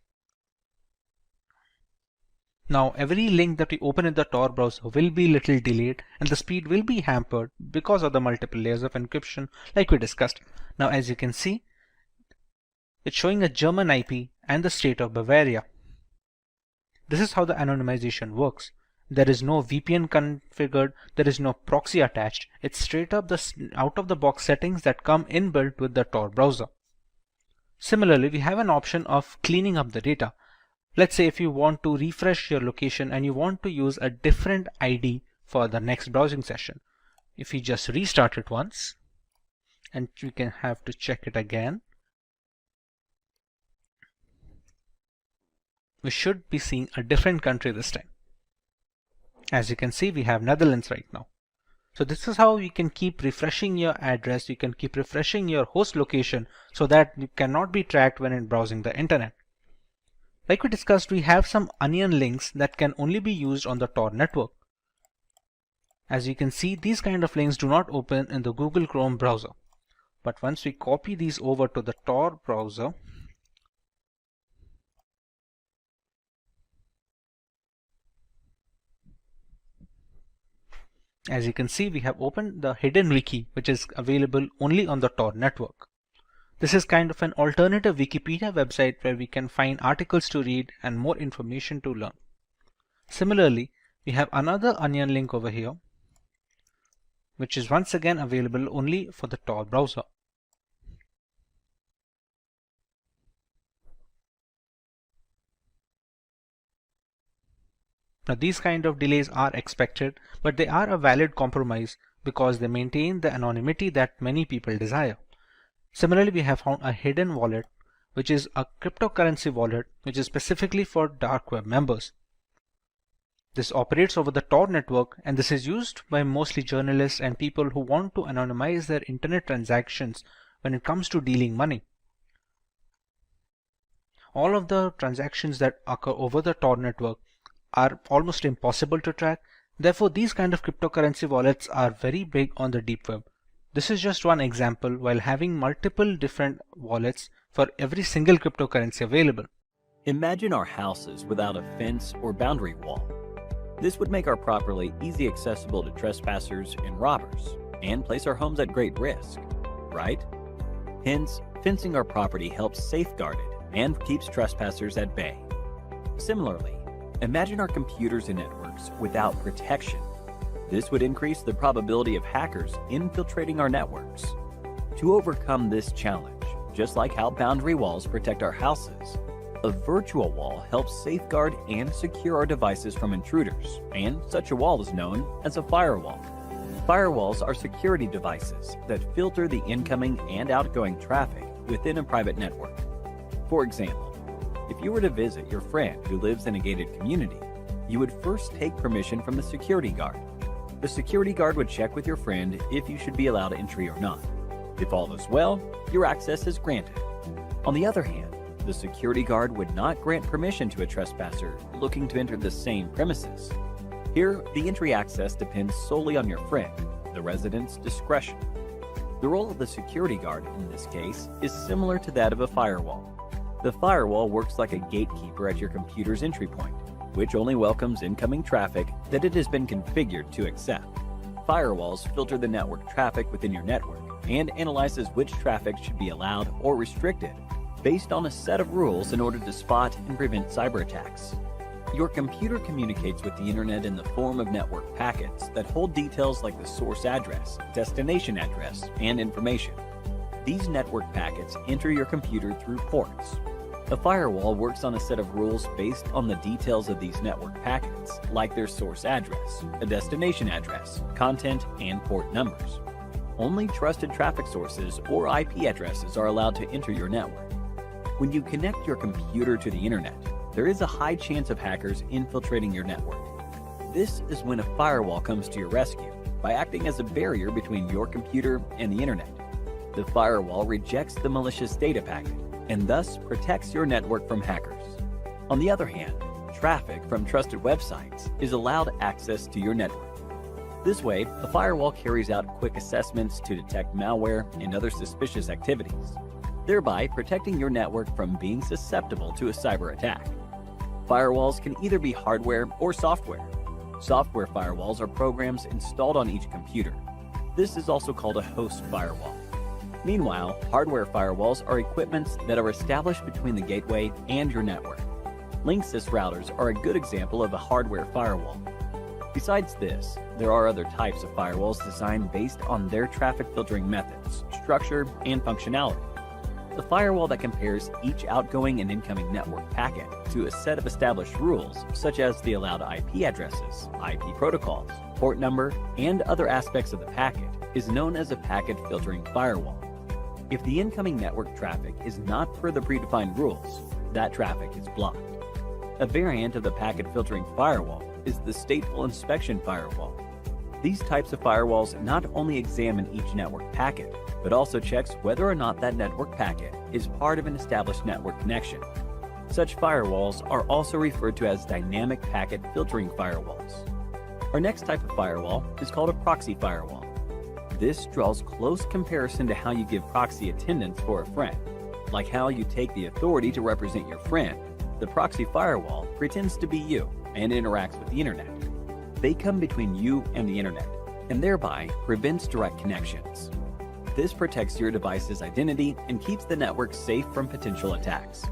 Now every link that we open in the Tor browser will be little delayed and the speed will be hampered because of the multiple layers of encryption like we discussed. Now as you can see, it's showing a German IP and the state of Bavaria. This is how the anonymization works. There is no VPN configured, there is no proxy attached. It's straight up the out of the box settings that come inbuilt with the Tor browser. Similarly, we have an option of cleaning up the data. Let's say if you want to refresh your location and you want to use a different ID for the next browsing session. If you just restart it once, and we can have to check it again, we should be seeing a different country this time. As you can see, we have Netherlands right now. So this is how you can keep refreshing your address, you can keep refreshing your host location so that you cannot be tracked when in browsing the internet. Like we discussed, we have some onion links that can only be used on the Tor network. As you can see, these kind of links do not open in the Google Chrome browser. But once we copy these over to the Tor browser, as you can see, we have opened the hidden wiki, which is available only on the Tor network. This is kind of an alternative Wikipedia website where we can find articles to read and more information to learn. Similarly, we have another onion link over here, which is once again available only for the Tor browser. Now these kind of delays are expected, but they are a valid compromise because they maintain the anonymity that many people desire. Similarly, we have found a hidden wallet which is a cryptocurrency wallet which is specifically for dark web members. This operates over the Tor network, and this is used by mostly journalists and people who want to anonymize their internet transactions when it comes to dealing money. All of the transactions that occur over the Tor network are almost impossible to track. Therefore, these kind of cryptocurrency wallets are very big on the deep web. This is just one example, while having multiple different wallets for every single cryptocurrency available. Imagine our houses without a fence or boundary wall. This would make our property easy accessible to trespassers and robbers, and place our homes at great risk, right? Hence, fencing our property helps safeguard it and keeps trespassers at bay. Similarly, imagine our computers and networks without protection. This would increase the probability of hackers infiltrating our networks. To overcome this challenge, just like how boundary walls protect our houses, a virtual wall helps safeguard and secure our devices from intruders, and such a wall is known as a firewall. Firewalls are security devices that filter the incoming and outgoing traffic within a private network. For example, if you were to visit your friend who lives in a gated community, you would first take permission from the security guard. The security guard would check with your friend if you should be allowed entry or not. If all is well, your access is granted. On the other hand, the security guard would not grant permission to a trespasser looking to enter the same premises. Here, the entry access depends solely on your friend, the resident's discretion. The role of the security guard in this case is similar to that of a firewall. The firewall works like a gatekeeper at your computer's entry point, which only welcomes incoming traffic that it has been configured to accept. Firewalls filter the network traffic within your network and analyzes which traffic should be allowed or restricted based on a set of rules in order to spot and prevent cyber attacks. Your computer communicates with the internet in the form of network packets that hold details like the source address, destination address, and information. These network packets enter your computer through ports. A firewall works on a set of rules based on the details of these network packets, like their source address, a destination address, content, and port numbers. Only trusted traffic sources or IP addresses are allowed to enter your network. When you connect your computer to the internet, there is a high chance of hackers infiltrating your network. This is when a firewall comes to your rescue by acting as a barrier between your computer and the internet. The firewall rejects the malicious data packet and thus protects your network from hackers. On the other hand, traffic from trusted websites is allowed access to your network. This way, a firewall carries out quick assessments to detect malware and other suspicious activities, thereby protecting your network from being susceptible to a cyber attack. Firewalls can either be hardware or software. Software firewalls are programs installed on each computer. This is also called a host firewall. Meanwhile, hardware firewalls are equipments that are established between the gateway and your network. Linksys routers are a good example of a hardware firewall. Besides this, there are other types of firewalls designed based on their traffic filtering methods, structure, and functionality. The firewall that compares each outgoing and incoming network packet to a set of established rules, such as the allowed IP addresses, IP protocols, port number, and other aspects of the packet, is known as a packet filtering firewall. If the incoming network traffic is not per the predefined rules, that traffic is blocked. A variant of the packet filtering firewall is the stateful inspection firewall. These types of firewalls not only examine each network packet, but also checks whether or not that network packet is part of an established network connection. Such firewalls are also referred to as dynamic packet filtering firewalls. Our next type of firewall is called a proxy firewall. This draws close comparison to how you give proxy attendance for a friend. Like how you take the authority to represent your friend, the proxy firewall pretends to be you and interacts with the internet. They come between you and the internet, and thereby prevents direct connections. This protects your device's identity and keeps the network safe from potential attacks.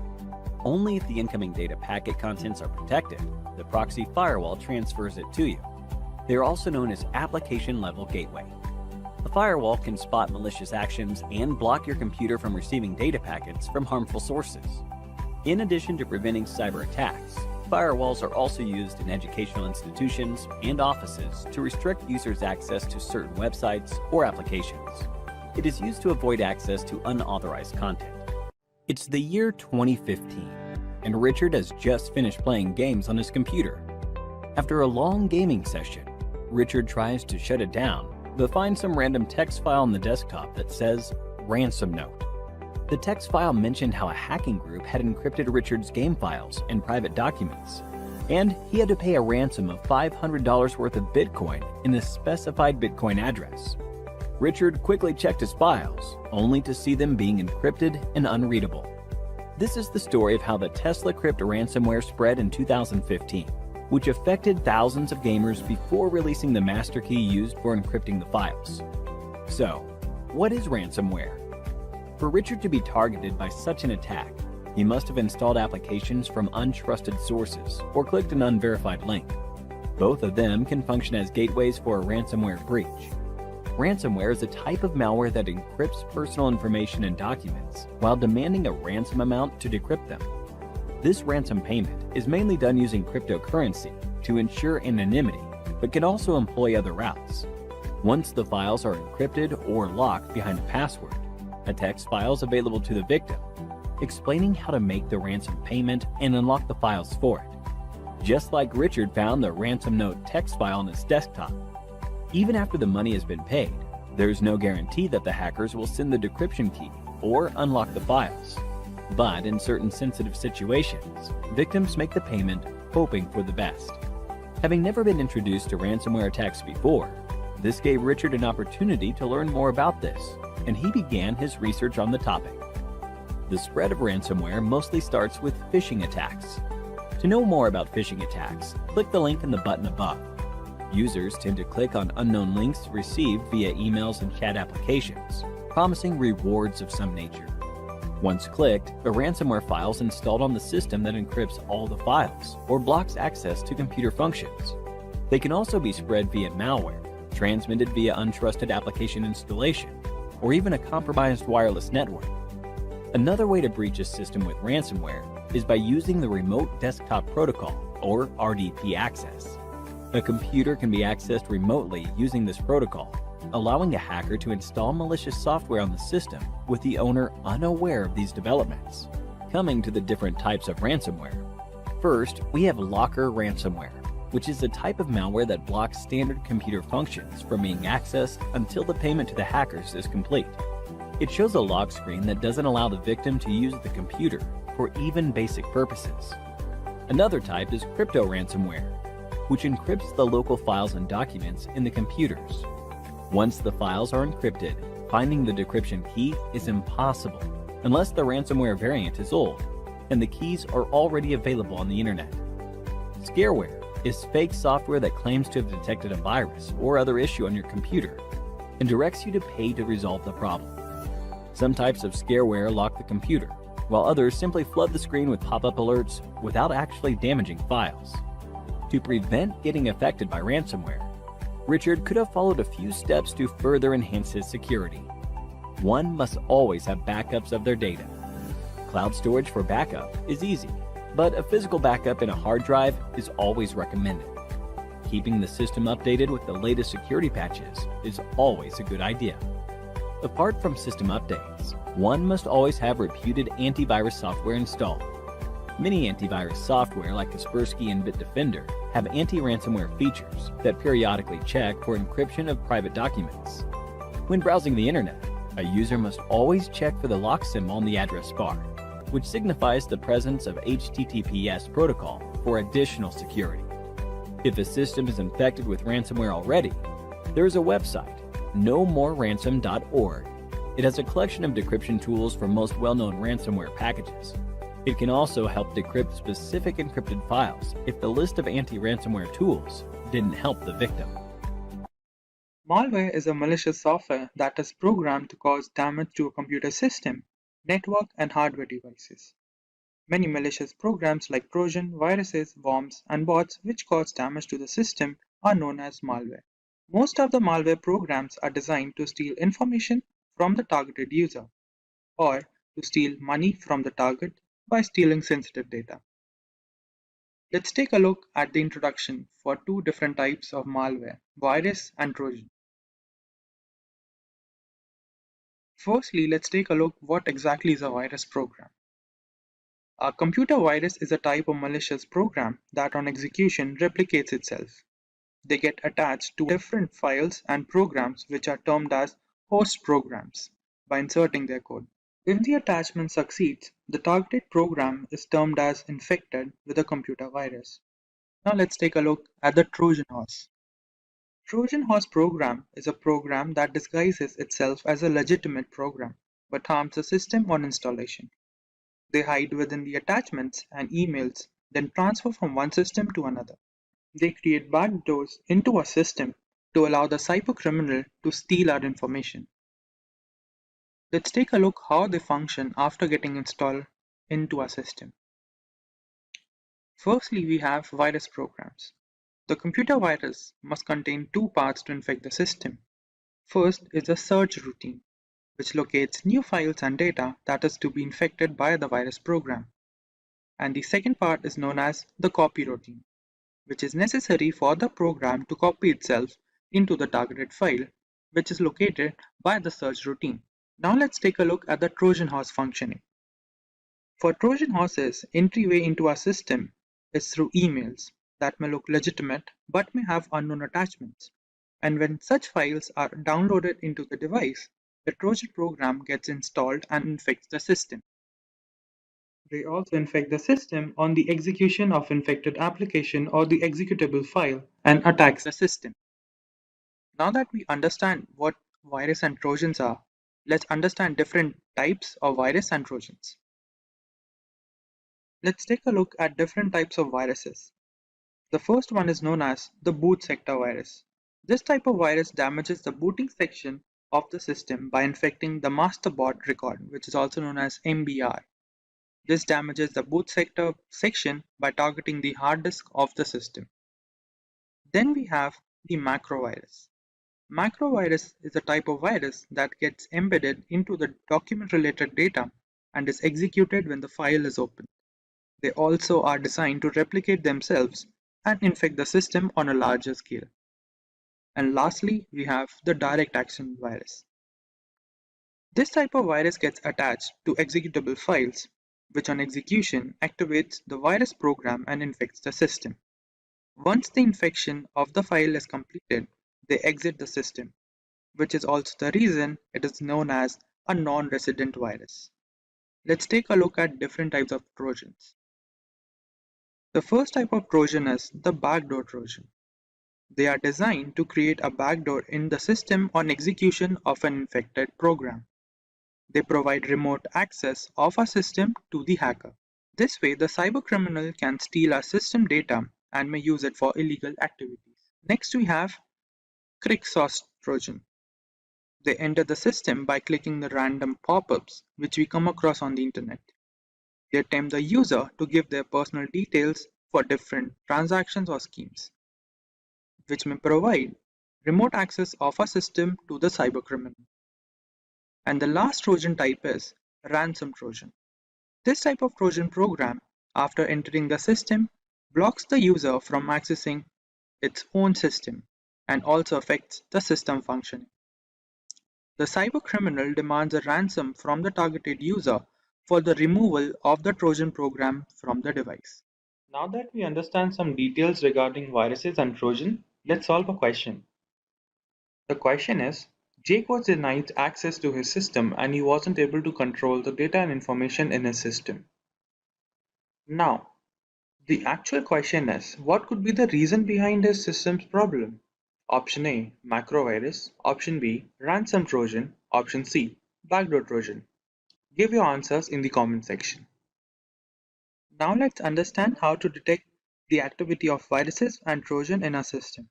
Only if the incoming data packet contents are protected, the proxy firewall transfers it to you. They are also known as application-level gateway. A firewall can spot malicious actions and block your computer from receiving data packets from harmful sources. In addition to preventing cyber attacks, firewalls are also used in educational institutions and offices to restrict users' access to certain websites or applications. It is used to avoid access to unauthorized content. It's the year 2015, and Richard has just finished playing games on his computer. After a long gaming session, Richard tries to shut it down, but finds some random text file on the desktop that says ransom note. The text file mentioned how a hacking group had encrypted Richard's game files and private documents, and he had to pay a ransom of $500 worth of Bitcoin in a specified Bitcoin address. Richard quickly checked his files, only to see them being encrypted and unreadable. This is the story of how the Tesla Crypt ransomware spread in 2015, which affected thousands of gamers before releasing the master key used for encrypting the files. So, what is ransomware? For Richard to be targeted by such an attack, he must have installed applications from untrusted sources or clicked an unverified link. Both of them can function as gateways for a ransomware breach. Ransomware is a type of malware that encrypts personal information and documents while demanding a ransom amount to decrypt them. This ransom payment is mainly done using cryptocurrency to ensure anonymity, but can also employ other routes. Once the files are encrypted or locked behind a password, a text file is available to the victim, explaining how to make the ransom payment and unlock the files for it. Just like Richard found the ransom note text file on his desktop. Even after the money has been paid, there is no guarantee that the hackers will send the decryption key or unlock the files. But in certain sensitive situations, victims make the payment hoping for the best. Having never been introduced to ransomware attacks before, this gave Richard an opportunity to learn more about this, and he began his research on the topic. The spread of ransomware mostly starts with phishing attacks. To know more about phishing attacks, click the link in the button above. Users tend to click on unknown links received via emails and chat applications, promising rewards of some nature. Once clicked, a ransomware file is installed on the system that encrypts all the files or blocks access to computer functions. They can also be spread via malware, transmitted via untrusted application installation, or even a compromised wireless network. Another way to breach a system with ransomware is by using the Remote Desktop Protocol, or RDP access. A computer can be accessed remotely using this protocol, allowing a hacker to install malicious software on the system with the owner unaware of these developments. Coming to the different types of ransomware. First, we have locker ransomware, which is a type of malware that blocks standard computer functions from being accessed until the payment to the hackers is complete. It shows a lock screen that doesn't allow the victim to use the computer for even basic purposes. Another type is crypto ransomware, which encrypts the local files and documents in the computers. Once the files are encrypted, finding the decryption key is impossible unless the ransomware variant is old and the keys are already available on the internet. Scareware is fake software that claims to have detected a virus or other issue on your computer and directs you to pay to resolve the problem. Some types of scareware lock the computer, while others simply flood the screen with pop-up alerts without actually damaging files. To prevent getting affected by ransomware, Richard could have followed a few steps to further enhance his security. One must always have backups of their data. Cloud storage for backup is easy, but a physical backup in a hard drive is always recommended. Keeping the system updated with the latest security patches is always a good idea. Apart from system updates, one must always have reputed antivirus software installed. Many antivirus software like Kaspersky and Bitdefender have anti-ransomware features that periodically check for encryption of private documents. When browsing the internet, a user must always check for the lock symbol on the address bar, which signifies the presence of HTTPS protocol for additional security. If a system is infected with ransomware already, there is a website, nomoreransom.org. It has a collection of decryption tools for most well-known ransomware packages. It can also help decrypt specific encrypted files if the list of anti-ransomware tools didn't help the victim. Malware is a malicious software that is programmed to cause damage to a computer system, network, and hardware devices. Many malicious programs like Trojan, viruses, bombs, and bots which cause damage to the system are known as malware. Most of the malware programs are designed to steal information from the targeted user, or to steal money from the target by stealing sensitive data. Let's take a look at the introduction for two different types of malware, virus and Trojan. Firstly, let's take a look what exactly is a virus program. A computer virus is a type of malicious program that on execution replicates itself. They get attached to different files and programs which are termed as host programs by inserting their code. If the attachment succeeds, the targeted program is termed as infected with a computer virus. Now let's take a look at the Trojan horse. Trojan horse program is a program that disguises itself as a legitimate program but harms the system on installation. They hide within the attachments and emails, then transfer from one system to another. They create backdoors into a system to allow the cybercriminal to steal our information. Let's take a look how they function after getting installed into our system. Firstly, we have virus programs. The computer virus must contain two parts to infect the system. First is the search routine, which locates new files and data that is to be infected by the virus program. And the second part is known as the copy routine, which is necessary for the program to copy itself into the targeted file, which is located by the search routine. Now let's take a look at the Trojan horse functioning. For Trojan horses, entryway into our system is through emails that may look legitimate but may have unknown attachments. And when such files are downloaded into the device, the Trojan program gets installed and infects the system. They also infect the system on the execution of infected application or the executable file and attacks the system. Now that we understand what virus and Trojans are, let's understand different types of virus and Trojans. Let's take a look at different types of viruses. The first one is known as the boot sector virus. This type of virus damages the booting section of the system by infecting the master boot record, which is also known as MBR. This damages the boot sector section by targeting the hard disk of the system. Then we have the macrovirus. Macrovirus is a type of virus that gets embedded into the document-related data and is executed when the file is opened. They also are designed to replicate themselves and infect the system on a larger scale. And lastly, we have the direct action virus. This type of virus gets attached to executable files, which on execution activates the virus program and infects the system. Once the infection of the file is completed, they exit the system, which is also the reason it is known as a non-resident virus. Let's take a look at different types of Trojans. The first type of Trojan is the backdoor Trojan. They are designed to create a backdoor in the system on execution of an infected program. They provide remote access of a system to the hacker. This way, the cybercriminal can steal our system data and may use it for illegal activities. Next, we have Quicksauce Trojan. They enter the system by clicking the random pop-ups which we come across on the internet. They tempt the user to give their personal details for different transactions or schemes, which may provide remote access of a system to the cybercriminal. And the last Trojan type is ransom Trojan. This type of Trojan program, after entering the system, blocks the user from accessing its own system and also affects the system functioning. The cybercriminal demands a ransom from the targeted user for the removal of the Trojan program from the device. Now that we understand some details regarding viruses and Trojan, let's solve a question. The question is, Jake was denied access to his system and he wasn't able to control the data and information in his system. Now, the actual question is, what could be the reason behind his system's problem? Option A, macrovirus. Option B, ransom Trojan. Option C, backdoor Trojan. Give your answers in the comment section. Now let's understand how to detect the activity of viruses and Trojan in our system.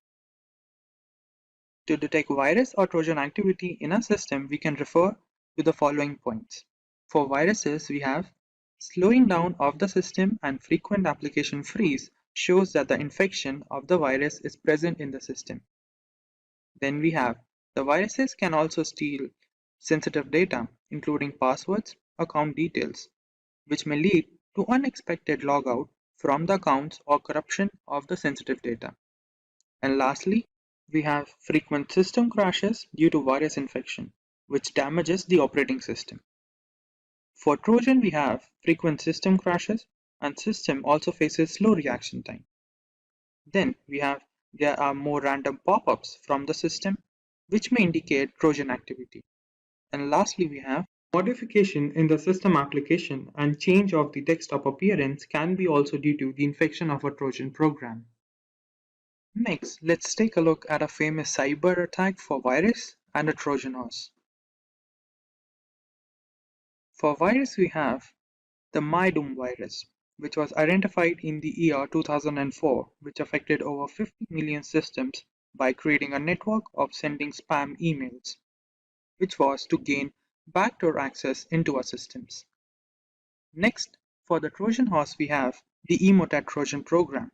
To detect virus or Trojan activity in our system, we can refer to the following points. For viruses, we have slowing down of the system and frequent application freeze shows that the infection of the virus is present in the system. Then we have the viruses can also steal sensitive data, including passwords, account details, which may lead to unexpected logout from the accounts or corruption of the sensitive data. And lastly, we have frequent system crashes due to virus infection. which damages the operating system. For Trojan, we have frequent system crashes, and system also faces slow reaction time. Then there are more random pop-ups from the system, which may indicate Trojan activity. And lastly, we have modification in the system application and change of the desktop appearance can be also due to the infection of a Trojan program. Next, let's take a look at a famous cyber attack for virus and a Trojan horse. For virus, we have the MyDoom virus, which was identified in the year 2004, which affected over 50 million systems by creating a network of sending spam emails, which was to gain backdoor access into our systems. Next, for the Trojan horse, we have the Emotet Trojan program,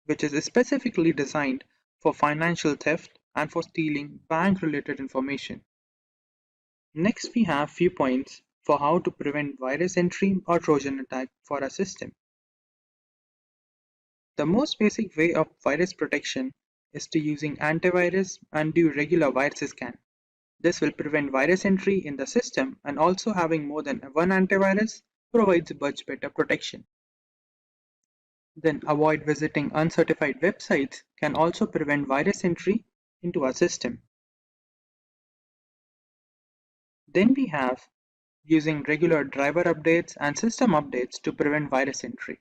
which is specifically designed for financial theft and for stealing bank-related information. Next, we have few points for how to prevent virus entry or Trojan attack for a system. The most basic way of virus protection is to using antivirus and do regular virus scan. This will prevent virus entry in the system, and also having more than one antivirus provides much better protection. Then avoid visiting uncertified websites can also prevent virus entry into our system. Then we have using regular driver updates and system updates to prevent virus entry.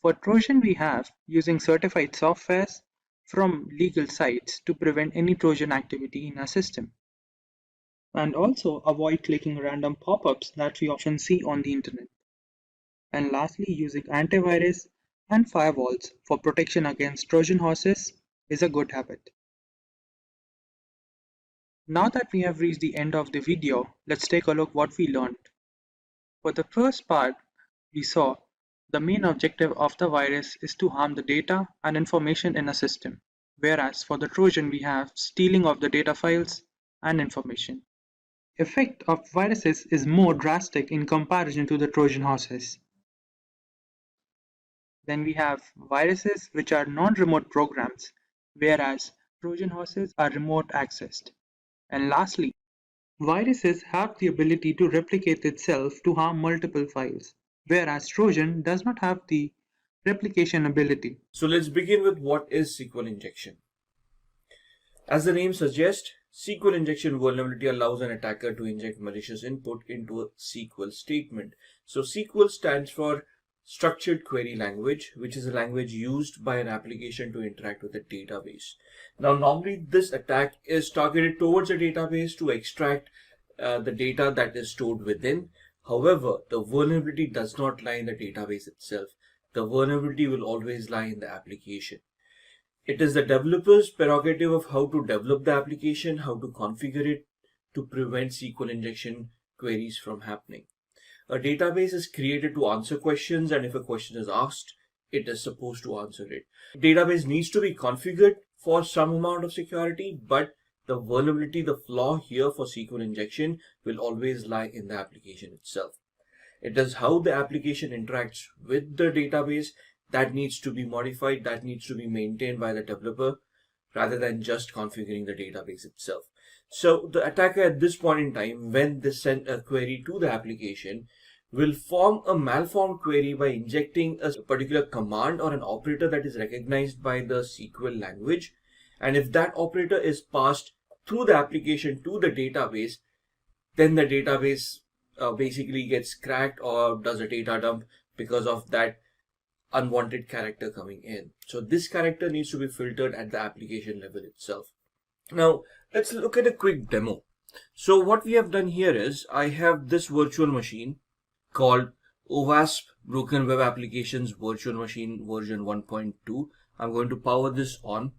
For Trojan, we have using certified softwares from legal sites to prevent any Trojan activity in our system. And also avoid clicking random pop-ups that we often see on the internet. And lastly, using antivirus and firewalls for protection against Trojan horses is a good habit. Now that we have reached the end of the video, let's take a look what we learned. For the first part, we saw the main objective of the virus is to harm the data and information in a system, whereas for the Trojan we have stealing of the data files and information. Effect of viruses is more drastic in comparison to the Trojan horses. Then we have viruses which are non-remote programs, whereas Trojan horses are remote accessed. And lastly, viruses have the ability to replicate itself to harm multiple files, whereas Trojan does not have the replication ability. So let's begin with what is SQL injection. As the name suggests, SQL injection vulnerability allows an attacker to inject malicious input into a SQL statement. So SQL stands for Structured Query Language, which is a language used by an application to interact with a database. Now, normally this attack is targeted towards a database to extract the data that is stored within. However, the vulnerability does not lie in the database itself. The vulnerability will always lie in the application. It is the developer's prerogative of how to develop the application, how to configure it to prevent SQL injection queries from happening. A database is created to answer questions, and if a question is asked, it is supposed to answer it. Database needs to be configured for some amount of security, but the vulnerability, the flaw here for SQL injection will always lie in the application itself. It is how the application interacts with the database that needs to be modified, that needs to be maintained by the developer rather than just configuring the database itself. So the attacker at this point in time, when they send a query to the application, will form a malformed query by injecting a particular command or an operator that is recognized by the SQL language. And if that operator is passed through the application to the database, then the database basically gets cracked or does a data dump because of that unwanted character coming in. So this character needs to be filtered at the application level itself. Now let's look at a quick demo. So what we have done here is I have this virtual machine called OWASP Broken Web Applications Virtual Machine version 1.2. I'm going to power this on.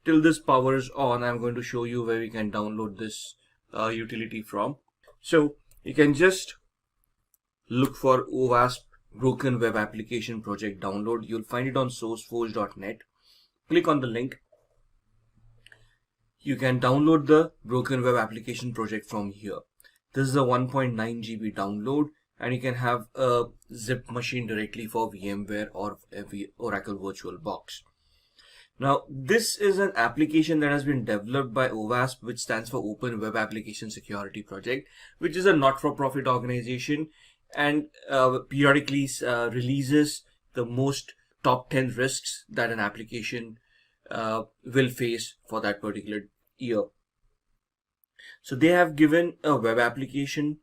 Till this powers on, I'm going to show you where we can download this utility from. So you can just look for OWASP Broken Web Application Project download. You'll find it on sourceforge.net. Click on the link. You can download the Broken Web Application Project from here. This is a 1.9 GB download, and you can have a zip machine directly for VMware or Oracle VirtualBox. Now, this is an application that has been developed by OWASP, which stands for Open Web Application Security Project, which is a not-for-profit organization and periodically releases the most top 10 risks that an application will face for that particular year. So they have given a web application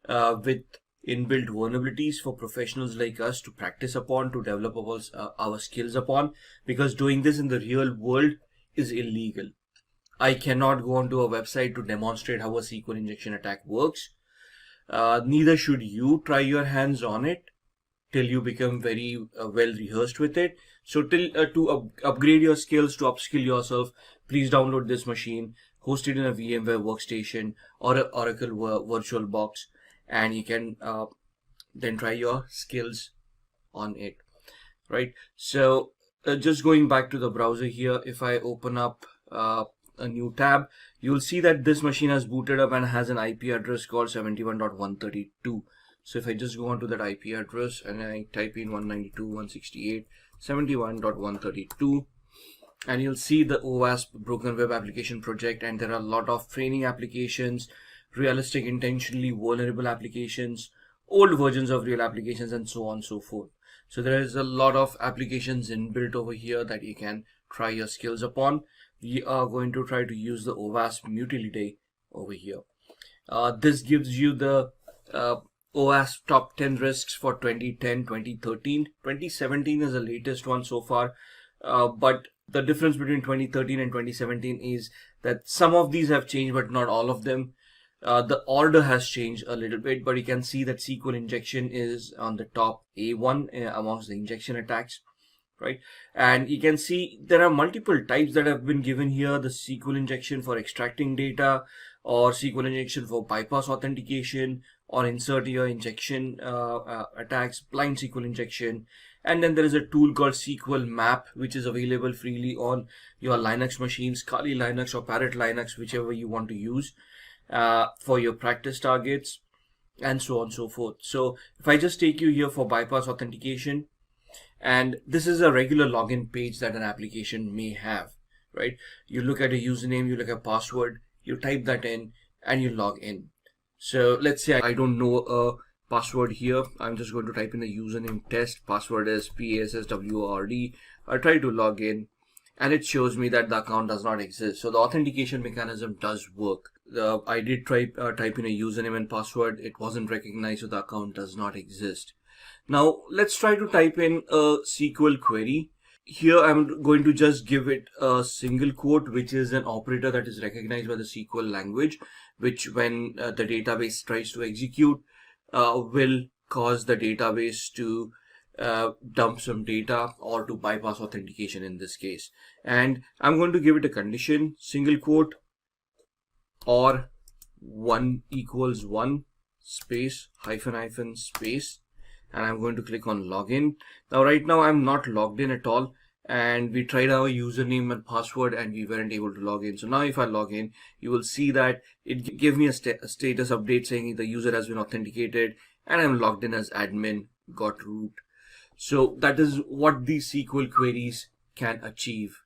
with inbuilt vulnerabilities for professionals like us to practice upon, to develop our skills upon, because doing this in the real world is illegal. I cannot go onto a website to demonstrate how a SQL injection attack works. Neither should you try your hands on it till you become very well rehearsed with it. So to upgrade your skills, to upskill yourself, please download this machine, host it in a VMware workstation or an Oracle VirtualBox, and you can then try your skills on it, right? So just going back to the browser here, if I open up a new tab, you'll see that this machine has booted up and has an IP address called 71.132. So if I just go onto that IP address and I type in 192.168.71.132, and you'll see the OWASP Broken Web Application Project, and there are a lot of training applications, realistic intentionally vulnerable applications, old versions of real applications, and so on and so forth. So there is a lot of applications inbuilt over here that you can try your skills upon. We are going to try to use the OWASP Mutility over here. This gives you the OWASP top 10 risks for 2010, 2013. 2017 is the latest one so far, but the difference between 2013 and 2017 is that some of these have changed, but not all of them. The order has changed a little bit, but you can see that SQL injection is on the top A1 amongst the injection attacks, right? And you can see there are multiple types that have been given here: the SQL injection for extracting data, or SQL injection for bypass authentication, or insert your injection attacks, blind SQL injection. And then there is a tool called SQL Map, which is available freely on your Linux machines, Kali Linux or Parrot Linux, whichever you want to use for your practice targets, and so on and so forth. So if I just take you here for bypass authentication, and this is a regular login page that an application may have, right? You look at a username, you look at password, you type that in, and you log in. So let's say I don't know a password here. I'm just going to type in a username test. Password is PASSWORD. I try to log in, and it shows me that the account does not exist. So the authentication mechanism does work. I did type in a username and password. It wasn't recognized, so the account does not exist. Now let's try to type in a SQL query. Here I'm going to just give it a single quote, which is an operator that is recognized by the SQL language, which when the database tries to execute will cause the database to dump some data or to bypass authentication in this case. And I'm going to give it a condition, single quote, or 1 equals 1 space hyphen space, and I'm going to click on login. Now right now I'm not logged in at all, and we tried our username and password and we weren't able to log in. So now if I log in, you will see that it gave me a status update saying the user has been authenticated and I'm logged in as admin, got root. So that is what these SQL queries can achieve.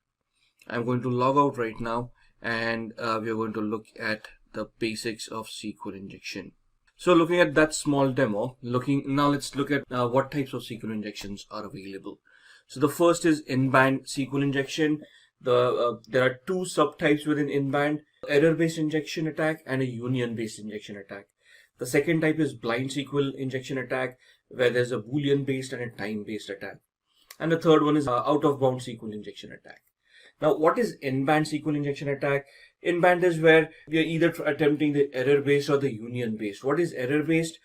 I'm going to log out right now, and we are going to look at the basics of SQL injection. So looking at that small demo, now let's look at what types of SQL injections are available. So the first is in-band SQL injection. There are two subtypes within in-band: error-based injection attack and a union-based injection attack. The second type is blind SQL injection attack, where there's a Boolean-based and a time-based attack. And the third one is out-of-bound SQL injection attack. Now, what is in-band SQL injection attack? In-band is where we are either attempting the error-based or the union-based. What is error-based?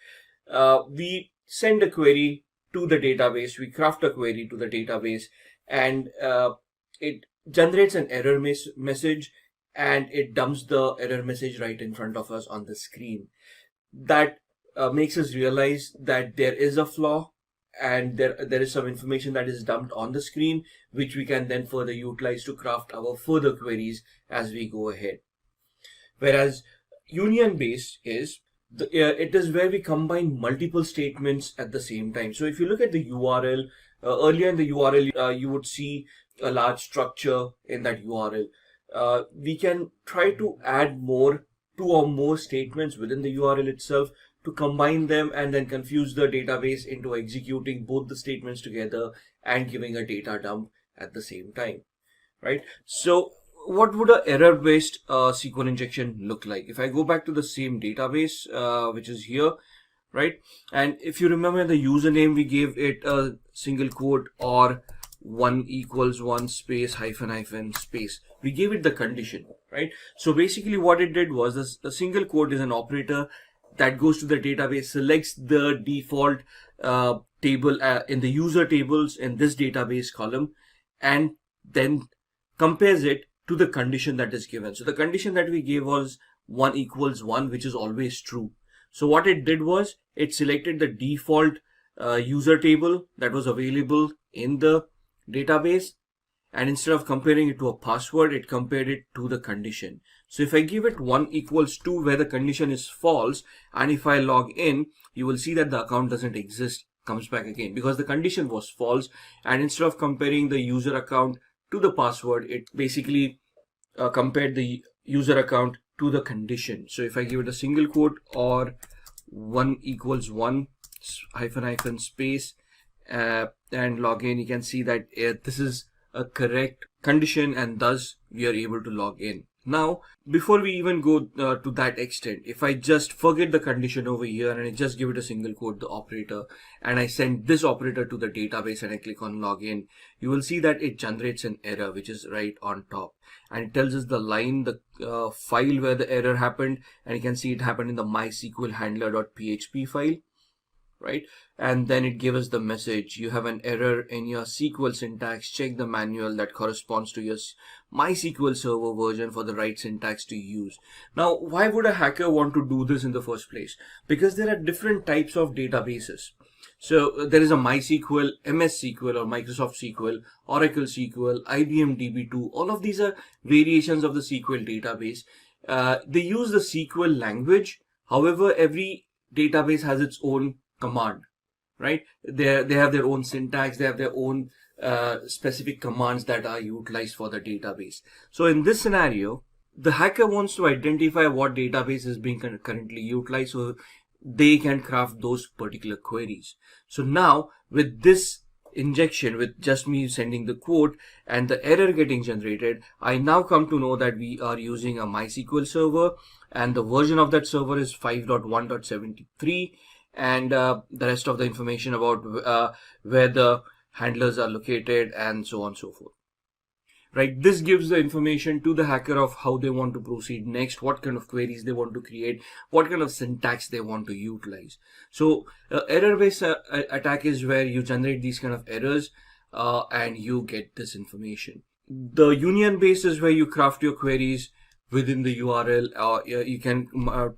We send a query to the database, we craft a query to the database, and it generates an error message, and it dumps the error message right in front of us on the screen. That makes us realize that there is a flaw, and there is some information that is dumped on the screen, which we can then further utilize to craft our further queries as we go ahead. Whereas union-based is it is where we combine multiple statements at the same time. So if you look at the URL, earlier in the URL, you would see a large structure in that URL, we can try to add two or more statements within the URL itself to combine them and then confuse the database into executing both the statements together and giving a data dump at the same time, right? So what would a error-based SQL injection look like? If I go back to the same database, which is here, right? And if you remember the username, we gave it a single quote or 1 equals 1 space hyphen space. We gave it the condition, right? So basically what it did was the single quote is an operator that goes to the database, selects the default table in the user tables in this database column, and then compares it to the condition that is given. So the condition that we gave was 1 equals 1, which is always true. So what it did was it selected the default user table that was available in the database, and instead of comparing it to a password, it compared it to the condition. So if I give it 1 equals 2 where the condition is false, and if I log in, you will see that the account doesn't exist, comes back again because the condition was false, and instead of comparing the user account to the password, it basically compared the user account to the condition. So if I give it a single quote or 1 equals 1 hyphen space and log in, you can see that this is a correct condition, and thus we are able to log in. Now, before we even go to that extent, if I just forget the condition over here and I just give it a single quote, the operator, and I send this operator to the database and I click on login, you will see that it generates an error which is right on top, and it tells us the line, the file where the error happened, and you can see it happened in the MySQL handler.php file, right? And then it gives us the message, you have an error in your SQL syntax, check the manual that corresponds to your MySQL server version for the right syntax to use. Now, why would a hacker want to do this in the first place? Because there are different types of databases. So there is a MySQL, MS SQL or Microsoft SQL, Oracle SQL, IBM DB2. All of these are variations of the SQL database. They use the SQL language. However, every database has its own command, right? They have their own syntax, they have their own specific commands that are utilized for the database. So in this scenario, the hacker wants to identify what database is being currently utilized so they can craft those particular queries. So now with this injection, with just me sending the quote and the error getting generated, I now come to know that we are using a MySQL server, and the version of that server is 5.1.73. and the rest of the information about where the handlers are located and so on and so forth, right? This gives the information to the hacker of how they want to proceed next, what kind of queries they want to create, what kind of syntax they want to utilize. So error-based attack is where you generate these kind of errors and you get this information. The union-based is where you craft your queries within the URL, or you can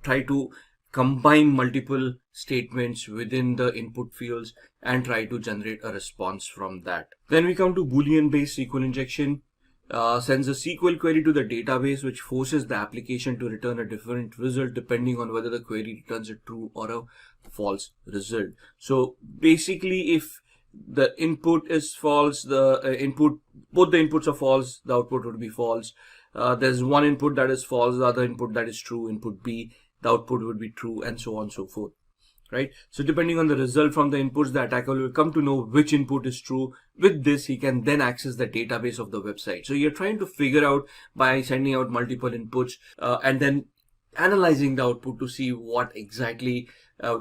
try to combine multiple statements within the input fields and try to generate a response from that. Then we come to Boolean based SQL injection. Sends a SQL query to the database which forces the application to return a different result depending on whether the query returns a true or a false result. So basically, if the input is false, both the inputs are false, the output would be false. There's one input that is false, the other input that is true, input B, the output would be true, and so on and so forth, right? So depending on the result from the inputs, the attacker will come to know which input is true. With this, he can then access the database of the website. So you're trying to figure out by sending out multiple inputs and then analyzing the output to see what exactly,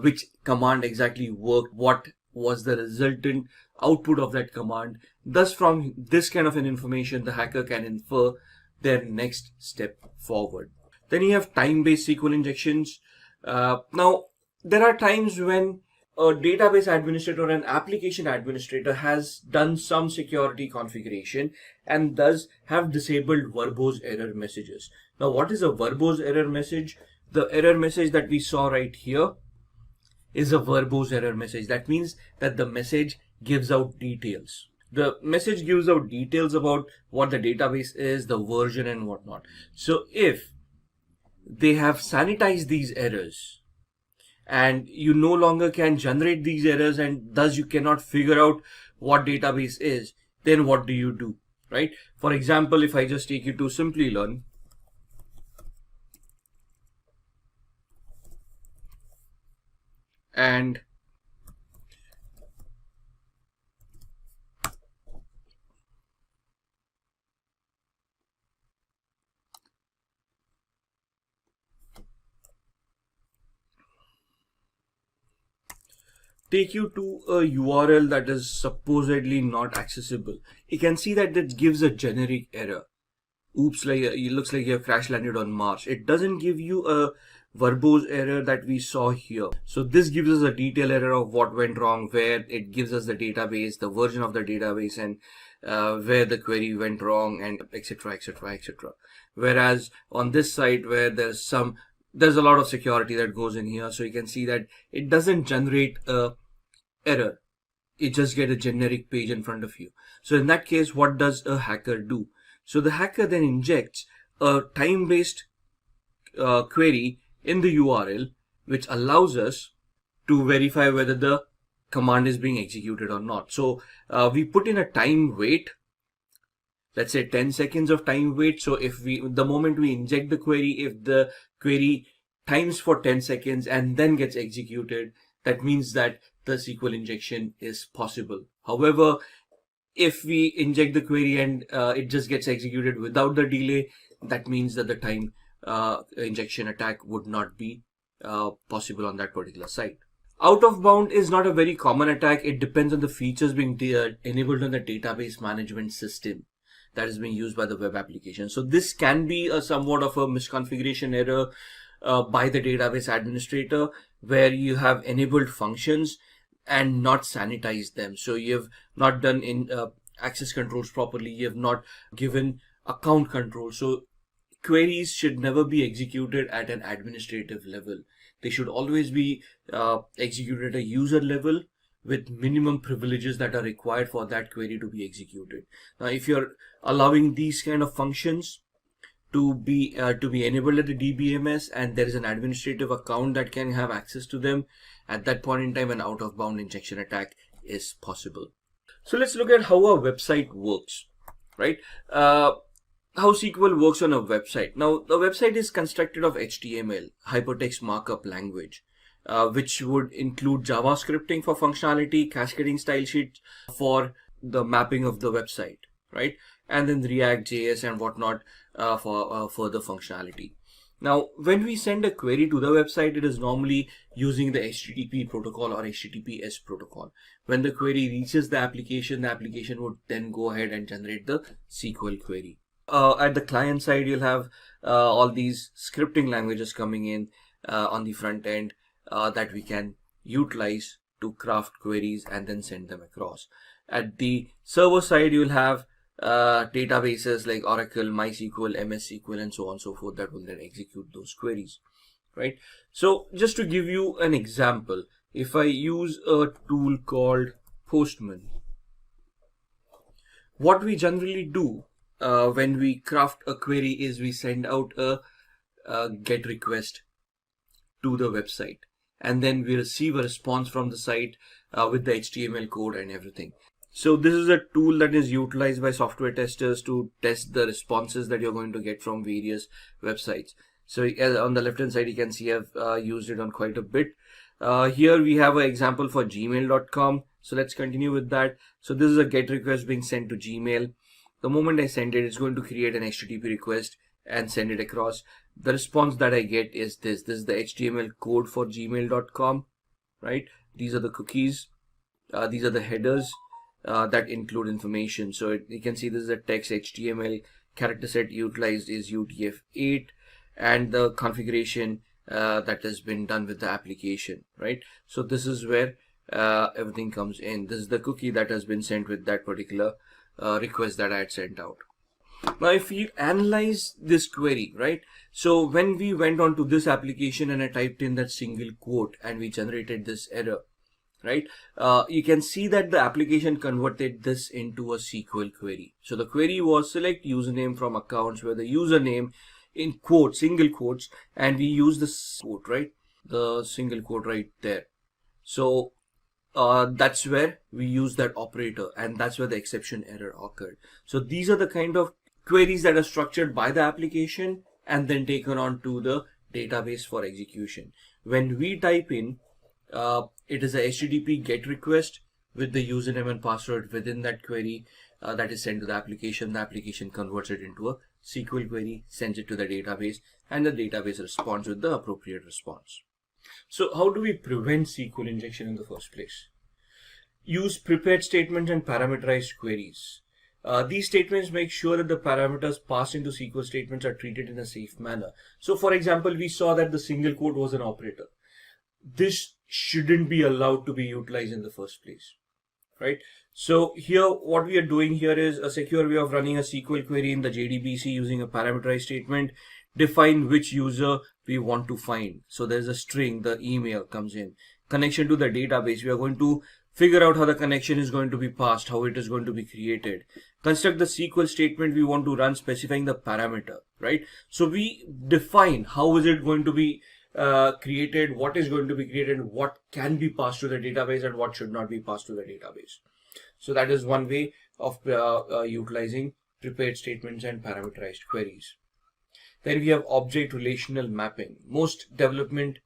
which command exactly worked, what was the resultant output of that command. Thus, from this kind of an information, the hacker can infer their next step forward. Then you have time-based SQL injections. Now, there are times when a database administrator or an application administrator has done some security configuration and thus have disabled verbose error messages. Now, what is a verbose error message? The error message that we saw right here is a verbose error message. That means that the message gives out details. The message gives out details about what the database is, the version and whatnot. So if they have sanitized these errors and you no longer can generate these errors and thus you cannot figure out what database is, then what do you do, right? For example, if I just take you to Simplilearn, and take you to a URL that is supposedly not accessible, you can see that it gives a generic error. Oops, like it looks like you have crash landed on Mars. It doesn't give you a verbose error that we saw here. So this gives us a detailed error of what went wrong, where it gives us the database, the version of the database, and where the query went wrong, and etc, etc, etc. Whereas on this site, where there's a lot of security that goes in here, so you can see that it doesn't generate a error. It just get a generic page in front of you. So in that case, what does a hacker do? So the hacker then injects a time-based query in the URL, which allows us to verify whether the command is being executed or not. So we put in a time wait, let's say 10 seconds of time wait. So if the moment we inject the query, if the query times for 10 seconds and then gets executed, that means that the SQL injection is possible. However, if we inject the query and it just gets executed without the delay, that means that the time injection attack would not be possible on that particular site. Out of bound is not a very common attack. It depends on the features being enabled on the database management system that is being used by the web application. So this can be a somewhat of a misconfiguration error by the database administrator, where you have enabled functions and not sanitized them. So you have not done in access controls properly. You have not given account control. So queries should never be executed at an administrative level. They should always be executed at a user level with minimum privileges that are required for that query to be executed. Now, if you're allowing these kind of functions to be enabled at the DBMS, and there is an administrative account that can have access to them, at that point in time an out of bound injection attack is possible. So let's look at how a website works, right? How SQL works on a website. Now, the website is constructed of HTML, hypertext markup language, which would include JavaScripting for functionality, cascading style sheets for the mapping of the website, right? And then React, JS and whatnot for further functionality. Now, when we send a query to the website, it is normally using the HTTP protocol or HTTPS protocol. When the query reaches the application would then go ahead and generate the SQL query. At the client side, you'll have all these scripting languages coming in on the front end that we can utilize to craft queries and then send them across. At the server side, you'll have databases like Oracle, MySQL, MS SQL, and so on and so forth that will then execute those queries, right? So just to give you an example, if I use a tool called Postman, what we generally do when we craft a query is we send out a GET request to the website, and then we receive a response from the site with the HTML code and everything. So this is a tool that is utilized by software testers to test the responses that you're going to get from various websites. So on the left hand side, you can see I've used it on quite a bit. Here we have an example for gmail.com. So let's continue with that. So this is a GET request being sent to Gmail. The moment I send it, it's going to create an HTTP request and send it across. The response that I get is this. This is the HTML code for gmail.com, right? These are the cookies. These are the headers that include information. So you can see this is a text HTML. Character set utilized is UTF-8, and the configuration that has been done with the application, right? So this is where everything comes in. This is the cookie that has been sent with that particular request that I had sent out. Now, if you analyze this query, right? So when we went on to this application and I typed in that single quote and we generated this error, right? You can see that the application converted this into a SQL query. So the query was select username from accounts, where the username in quotes, single quotes, and we use this quote, right? The single quote right there. So that's where we use that operator, and that's where the exception error occurred. So these are the kind of queries that are structured by the application and then taken on to the database for execution. When we type in, it is a HTTP GET request with the username and password within that query that is sent to the application. The application converts it into a SQL query, sends it to the database, and the database responds with the appropriate response. So how do we prevent SQL injection in the first place? Use prepared statements and parameterized queries. These statements make sure that the parameters passed into SQL statements are treated in a safe manner. So for example, we saw that the single quote was an operator. This shouldn't be allowed to be utilized in the first place, right? So here, what we are doing here is a secure way of running a SQL query in the JDBC using a parameterized statement. Define which user we want to find. So there's a string, the email comes in. Connection to the database, we are going to figure out how the connection is going to be passed, how it is going to be created. Construct the SQL statement we want to run specifying the parameter, right? So we define how is it going to be created, what is going to be created, what can be passed to the database and what should not be passed to the database. So that is one way of utilizing prepared statements and parameterized queries. Then we have object relational mapping. Most development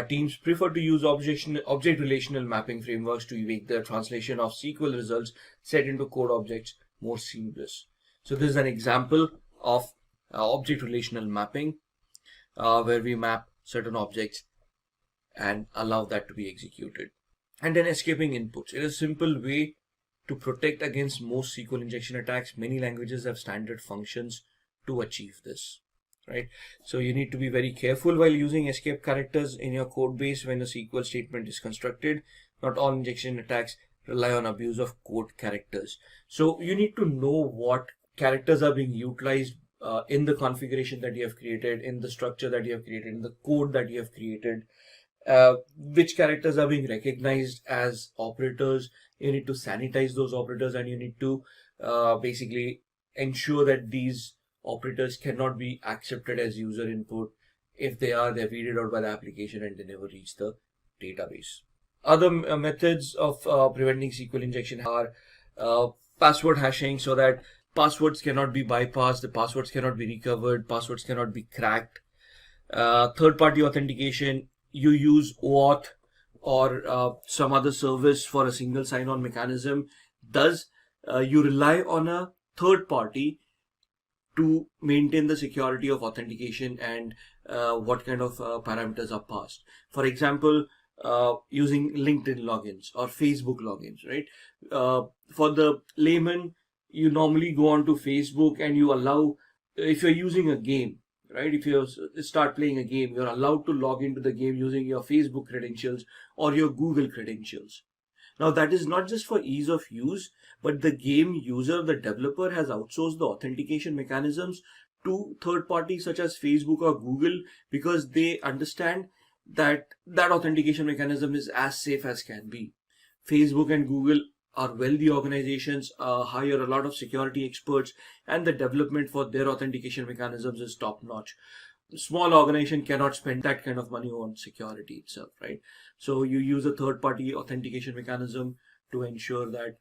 teams prefer to use object relational mapping frameworks to make the translation of SQL results set into code objects more seamless. So this is an example of object relational mapping where we map certain objects and allow that to be executed. And then escaping inputs. It is a simple way to protect against most SQL injection attacks. Many languages have standard functions to achieve this. Right, so you need to be very careful while using escape characters in your code base when a SQL statement is constructed. Not all injection attacks rely on abuse of code characters. So you need to know what characters are being utilized in the configuration that you have created, in the structure that you have created, in the code that you have created. Which characters are being recognized as operators. You need to sanitize those operators, and you need to basically ensure that these operators cannot be accepted as user input. If they are, they're weeded out by the application and they never reach the database. Other methods of preventing SQL injection are password hashing, so that passwords cannot be bypassed, the passwords cannot be recovered, passwords cannot be cracked. Third-party authentication, you use OAuth or some other service for a single sign-on mechanism. Thus, you rely on a third party to maintain the security of authentication and what kind of parameters are passed. For example, using LinkedIn logins or Facebook logins, right? For the layman, you normally go on to Facebook and you allow, if you're using a game, right? If you start playing a game, you're allowed to log into the game using your Facebook credentials or your Google credentials. Now that is not just for ease of use, but the game user, the developer, has outsourced the authentication mechanisms to third parties such as Facebook or Google, because they understand that that authentication mechanism is as safe as can be. Facebook and Google are wealthy organizations, hire a lot of security experts, and the development for their authentication mechanisms is top notch. Small organization cannot spend that kind of money on security itself, right? So you use a third party authentication mechanism to ensure that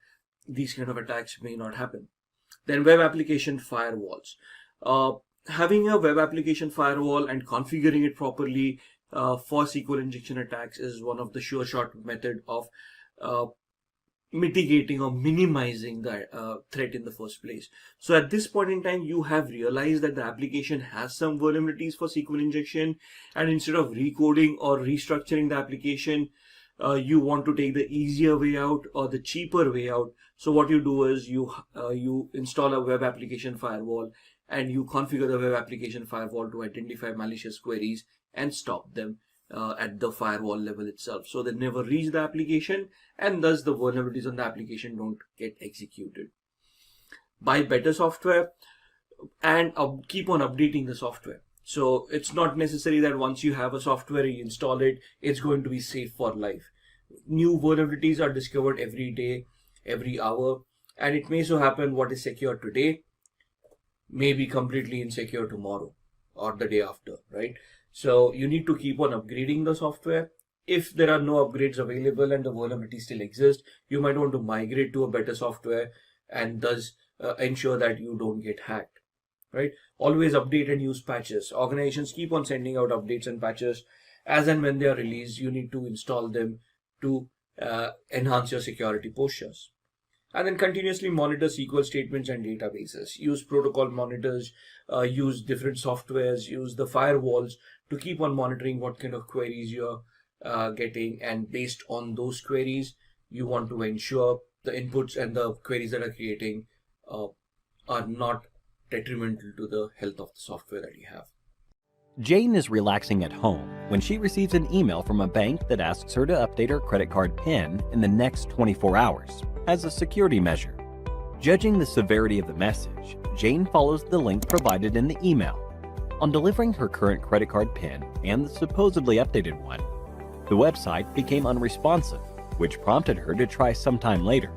these kind of attacks may not happen. Then web application firewalls. Having a web application firewall and configuring it properly for SQL injection attacks is one of the sure shot method of mitigating or minimizing the threat in the first place. So at this point in time, you have realized that the application has some vulnerabilities for SQL injection, and instead of recoding or restructuring the application, you want to take the easier way out or the cheaper way out. So what you do is you install a web application firewall and you configure the web application firewall to identify malicious queries and stop them at the firewall level itself, so they never reach the application, and thus the vulnerabilities on the application don't get executed. Buy better software and keep on updating the software. So it's not necessary that once you have a software, you install it, it's going to be safe for life. New vulnerabilities are discovered every day, every hour, and it may so happen what is secure today may be completely insecure tomorrow or the day after, right? So you need to keep on upgrading the software, if there are no upgrades available and the vulnerability still exists, you might want to migrate to a better software and thus ensure that you don't get hacked, right? Always update and use patches. Organizations keep on sending out updates and patches. As and when they are released, you need to install them to enhance your security postures. And then continuously monitor SQL statements and databases. Use protocol monitors, use different softwares, use the firewalls to keep on monitoring what kind of queries you're getting. And based on those queries, you want to ensure the inputs and the queries that are creating are not detrimental to the health of the software that you have. Jane is relaxing at home when she receives an email from a bank that asks her to update her credit card PIN in the next 24 hours as a security measure. Judging the severity of the message, Jane follows the link provided in the email. On delivering her current credit card PIN and the supposedly updated one, the website became unresponsive, which prompted her to try sometime later.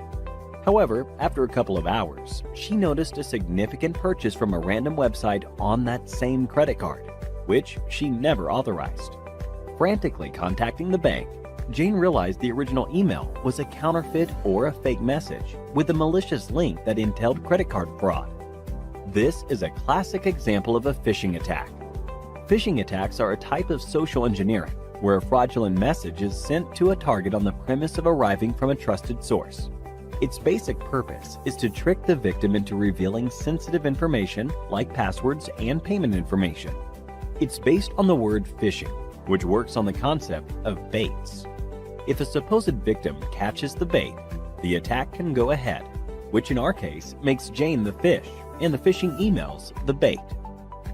However, after a couple of hours, she noticed a significant purchase from a random website on that same credit card, which she never authorized. Frantically contacting the bank, Jane realized the original email was a counterfeit or a fake message with a malicious link that entailed credit card fraud. This is a classic example of a phishing attack. Phishing attacks are a type of social engineering where a fraudulent message is sent to a target on the premise of arriving from a trusted source. Its basic purpose is to trick the victim into revealing sensitive information like passwords and payment information. It's based on the word phishing, which works on the concept of baits. If a supposed victim catches the bait, the attack can go ahead, which in our case makes Jane the fish and the phishing emails the bait.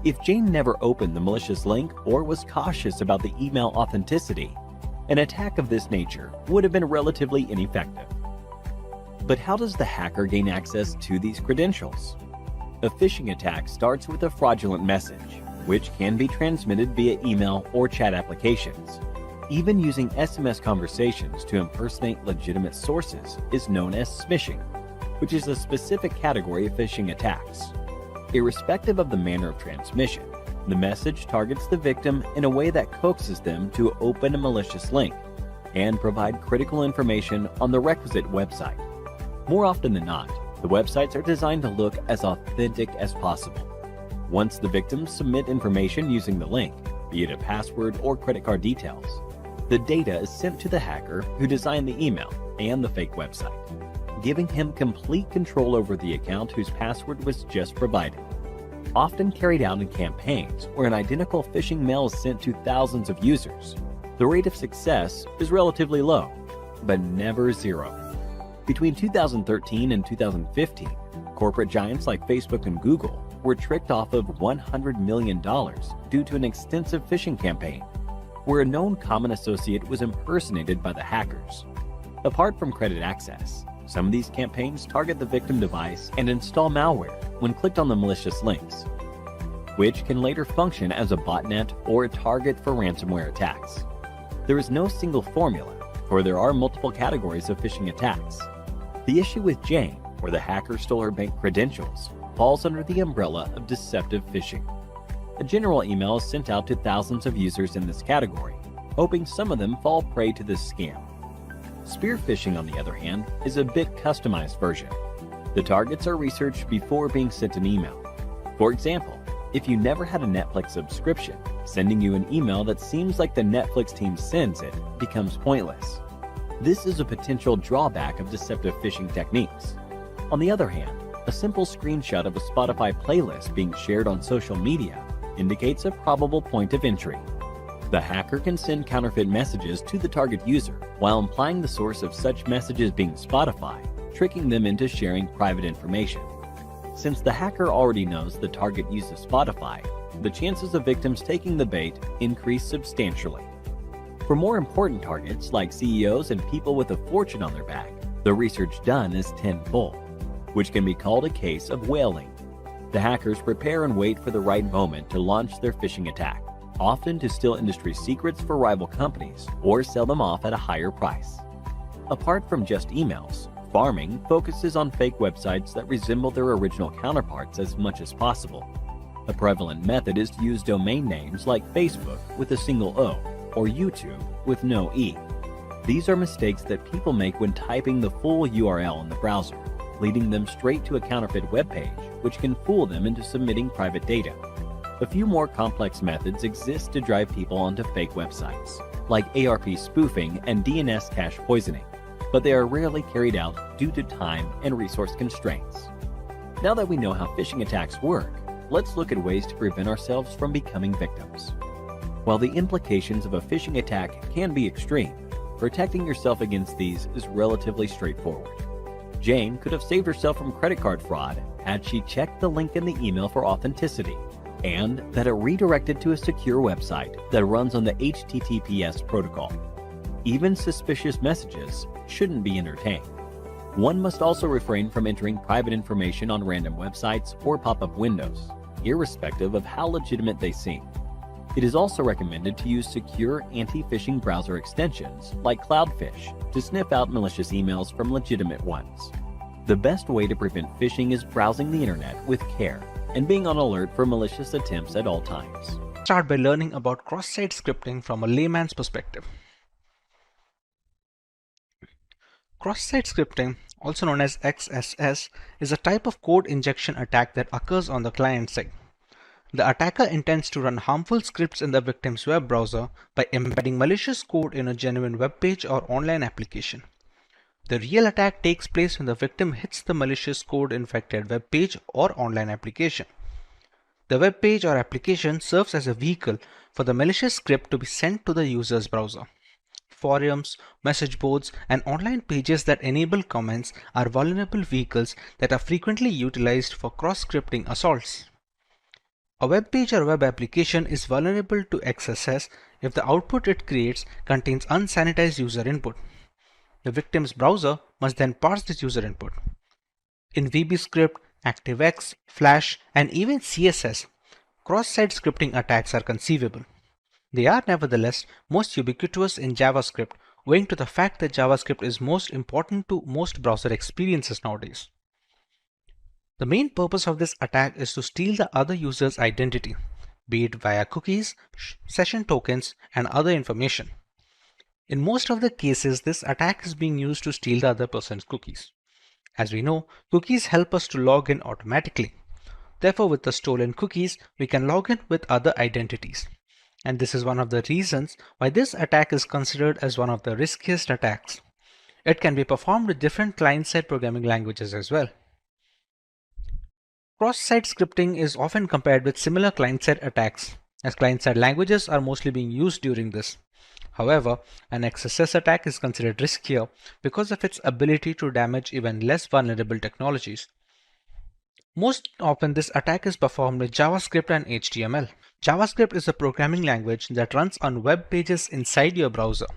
If Jane never opened the malicious link or was cautious about the email authenticity, an attack of this nature would have been relatively ineffective. But how does the hacker gain access to these credentials? A phishing attack starts with a fraudulent message, which can be transmitted via email or chat applications. Even using SMS conversations to impersonate legitimate sources is known as smishing, which is a specific category of phishing attacks. Irrespective of the manner of transmission, the message targets the victim in a way that coaxes them to open a malicious link and provide critical information on the requisite website. More often than not, the websites are designed to look as authentic as possible. Once the victims submit information using the link, be it a password or credit card details, the data is sent to the hacker who designed the email and the fake website, giving him complete control over the account whose password was just provided. Often carried out in campaigns where an identical phishing mail is sent to thousands of users, the rate of success is relatively low, but never zero. Between 2013 and 2015, corporate giants like Facebook and Google were tricked off of $100 million due to an extensive phishing campaign, where a known common associate was impersonated by the hackers. Apart from credit access, some of these campaigns target the victim device and install malware when clicked on the malicious links, which can later function as a botnet or a target for ransomware attacks. There is no single formula, for there are multiple categories of phishing attacks. The issue with Jane, where the hacker stole her bank credentials, falls under the umbrella of deceptive phishing. A general email is sent out to thousands of users in this category, hoping some of them fall prey to this scam. Spear phishing, on the other hand, is a bit customized version. The targets are researched before being sent an email. For example, if you never had a Netflix subscription, sending you an email that seems like the Netflix team sends it becomes pointless. This is a potential drawback of deceptive phishing techniques. On the other hand, a simple screenshot of a Spotify playlist being shared on social media indicates a probable point of entry. The hacker can send counterfeit messages to the target user while implying the source of such messages being Spotify, tricking them into sharing private information. Since the hacker already knows the target uses Spotify, the chances of victims taking the bait increase substantially. For more important targets like CEOs and people with a fortune on their back, the research done is tenfold, which can be called a case of whaling. The hackers prepare and wait for the right moment to launch their phishing attack, often to steal industry secrets for rival companies or sell them off at a higher price. Apart from just emails, farming focuses on fake websites that resemble their original counterparts as much as possible. A prevalent method is to use domain names like Facebook with a single O, or YouTube with no E. These are mistakes that people make when typing the full URL in the browser, leading them straight to a counterfeit web page, which can fool them into submitting private data. A few more complex methods exist to drive people onto fake websites, like ARP spoofing and DNS cache poisoning, but they are rarely carried out due to time and resource constraints. Now that we know how phishing attacks work, let's look at ways to prevent ourselves from becoming victims. While the implications of a phishing attack can be extreme, protecting yourself against these is relatively straightforward. Jane could have saved herself from credit card fraud had she checked the link in the email for authenticity, and that it redirected to a secure website that runs on the HTTPS protocol. Even suspicious messages shouldn't be entertained. One must also refrain from entering private information on random websites or pop-up windows, irrespective of how legitimate they seem. It is also recommended to use secure anti-phishing browser extensions like Cloudfish to sniff out malicious emails from legitimate ones. The best way to prevent phishing is browsing the internet with care and being on alert for malicious attempts at all times. Start by learning about cross-site scripting from a layman's perspective. Cross-site scripting, also known as XSS, is a type of code injection attack that occurs on the client side. The attacker intends to run harmful scripts in the victim's web browser by embedding malicious code in a genuine web page or online application. The real attack takes place when the victim hits the malicious code-infected web page or online application. The web page or application serves as a vehicle for the malicious script to be sent to the user's browser. Forums, message boards, and online pages that enable comments are vulnerable vehicles that are frequently utilized for cross-scripting assaults. A web page or web application is vulnerable to XSS if the output it creates contains unsanitized user input. The victim's browser must then parse this user input. In VBScript, ActiveX, Flash, and even CSS, cross-site scripting attacks are conceivable. They are nevertheless most ubiquitous in JavaScript, owing to the fact that JavaScript is most important to most browser experiences nowadays. The main purpose of this attack is to steal the other user's identity, be it via cookies, session tokens, and other information. In most of the cases, this attack is being used to steal the other person's cookies. As we know, cookies help us to log in automatically. Therefore, with the stolen cookies, we can log in with other identities. And this is one of the reasons why this attack is considered as one of the riskiest attacks. It can be performed with different client-side programming languages as well. Cross-site scripting is often compared with similar client-side attacks, as client-side languages are mostly being used during this. However, an XSS attack is considered riskier because of its ability to damage even less vulnerable technologies. Most often, this attack is performed with JavaScript and HTML. JavaScript is a programming language that runs on web pages inside your browser.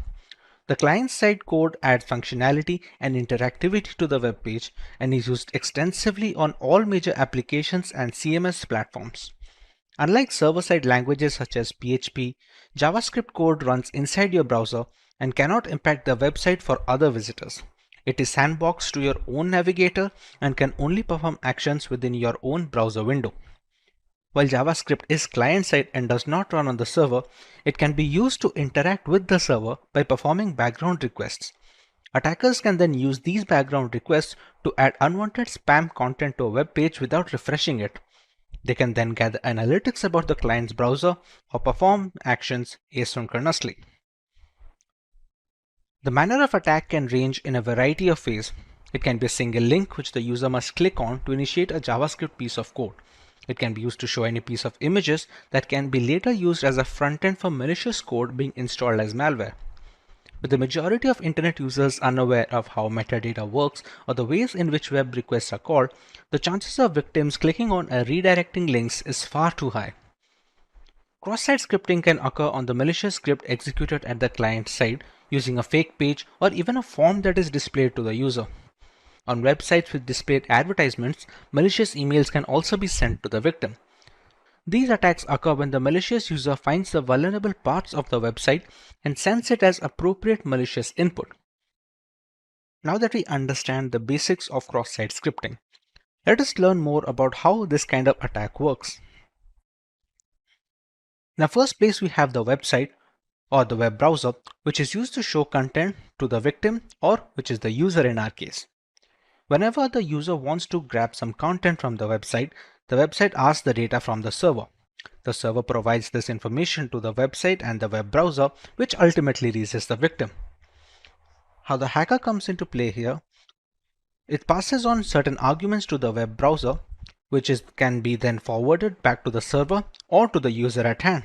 The client-side code adds functionality and interactivity to the web page and is used extensively on all major applications and CMS platforms. Unlike server-side languages such as PHP, JavaScript code runs inside your browser and cannot impact the website for other visitors. It is sandboxed to your own navigator and can only perform actions within your own browser window. While JavaScript is client-side and does not run on the server, it can be used to interact with the server by performing background requests. Attackers can then use these background requests to add unwanted spam content to a web page without refreshing it. They can then gather analytics about the client's browser or perform actions asynchronously. The manner of attack can range in a variety of ways. It can be a single link which the user must click on to initiate a JavaScript piece of code. It can be used to show any piece of images that can be later used as a front-end for malicious code being installed as malware. With the majority of internet users unaware of how metadata works or the ways in which web requests are called, the chances of victims clicking on a redirecting links is far too high. Cross-site scripting can occur on the malicious script executed at the client side using a fake page or even a form that is displayed to the user. On websites with displayed advertisements, malicious emails can also be sent to the victim. These attacks occur when the malicious user finds the vulnerable parts of the website and sends it as appropriate malicious input. Now that we understand the basics of cross-site scripting, let us learn more about how this kind of attack works. In the first place, we have the website, or the web browser, which is used to show content to the victim, or which is the user in our case. Whenever the user wants to grab some content from the website asks the data from the server. The server provides this information to the website and the web browser, which ultimately reaches the victim. How the hacker comes into play here: it passes on certain arguments to the web browser, which can be then forwarded back to the server or to the user at hand.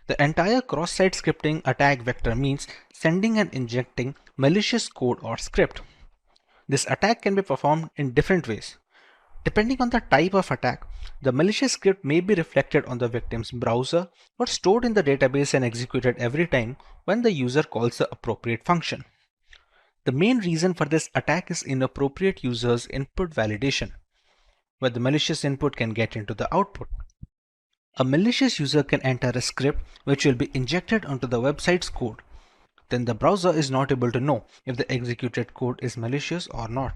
The entire cross-site scripting attack vector means sending and injecting malicious code or script. This attack can be performed in different ways. Depending on the type of attack, the malicious script may be reflected on the victim's browser or stored in the database and executed every time when the user calls the appropriate function. The main reason for this attack is inappropriate users' input validation, where the malicious input can get into the output. A malicious user can enter a script which will be injected onto the website's code. Then the browser is not able to know if the executed code is malicious or not.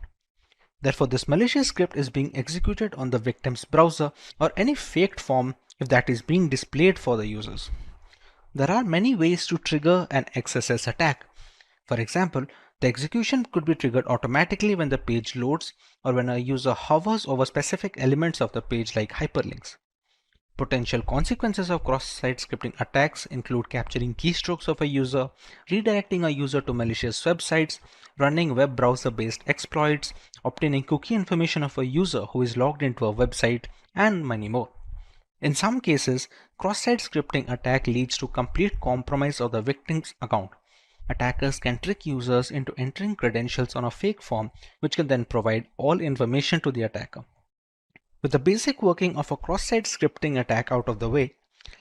Therefore, this malicious script is being executed on the victim's browser or any faked form if that is being displayed for the users. There are many ways to trigger an XSS attack. For example, the execution could be triggered automatically when the page loads or when a user hovers over specific elements of the page like hyperlinks. Potential consequences of cross-site scripting attacks include capturing keystrokes of a user, redirecting a user to malicious websites, running web browser-based exploits, obtaining cookie information of a user who is logged into a website, and many more. In some cases, cross-site scripting attack leads to complete compromise of the victim's account. Attackers can trick users into entering credentials on a fake form, which can then provide all information to the attacker. With the basic working of a cross-site scripting attack out of the way,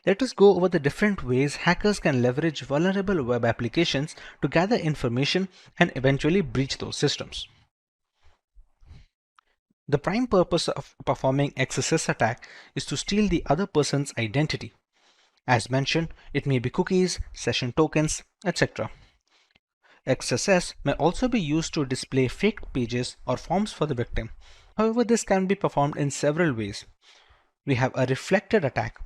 let us go over the different ways hackers can leverage vulnerable web applications to gather information and eventually breach those systems. The prime purpose of performing XSS attack is to steal the other person's identity. As mentioned, it may be cookies, session tokens, etc. XSS may also be used to display fake pages or forms for the victim. However, this can be performed in several ways. We have a reflected attack.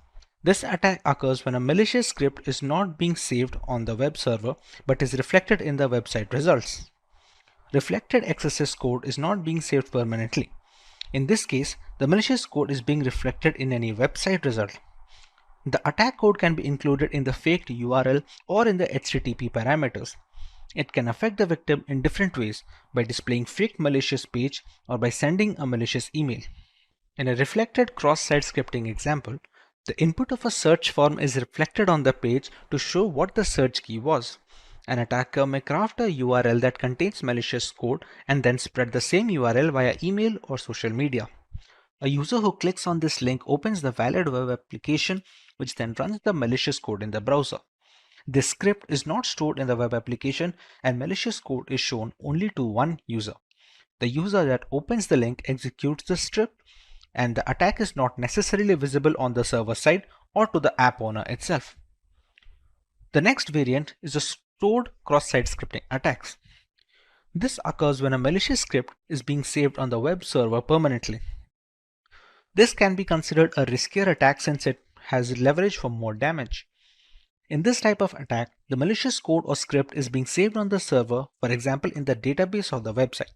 This attack occurs when a malicious script is not being saved on the web server but is reflected in the website results. Reflected XSS code is not being saved permanently. In this case, the malicious code is being reflected in any website result. The attack code can be included in the faked URL or in the HTTP parameters. It can affect the victim in different ways, by displaying fake malicious page or by sending a malicious email. In a reflected cross-site scripting example, the input of a search form is reflected on the page to show what the search key was. An attacker may craft a URL that contains malicious code and then spread the same URL via email or social media. A user who clicks on this link opens the valid web application, which then runs the malicious code in the browser. This script is not stored in the web application and malicious code is shown only to one user. The user that opens the link executes the script, and the attack is not necessarily visible on the server side or to the app owner itself. The next variant is the stored cross-site scripting attacks. This occurs when a malicious script is being saved on the web server permanently. This can be considered a riskier attack since it has leverage for more damage. In this type of attack, the malicious code or script is being saved on the server, for example in the database of the website.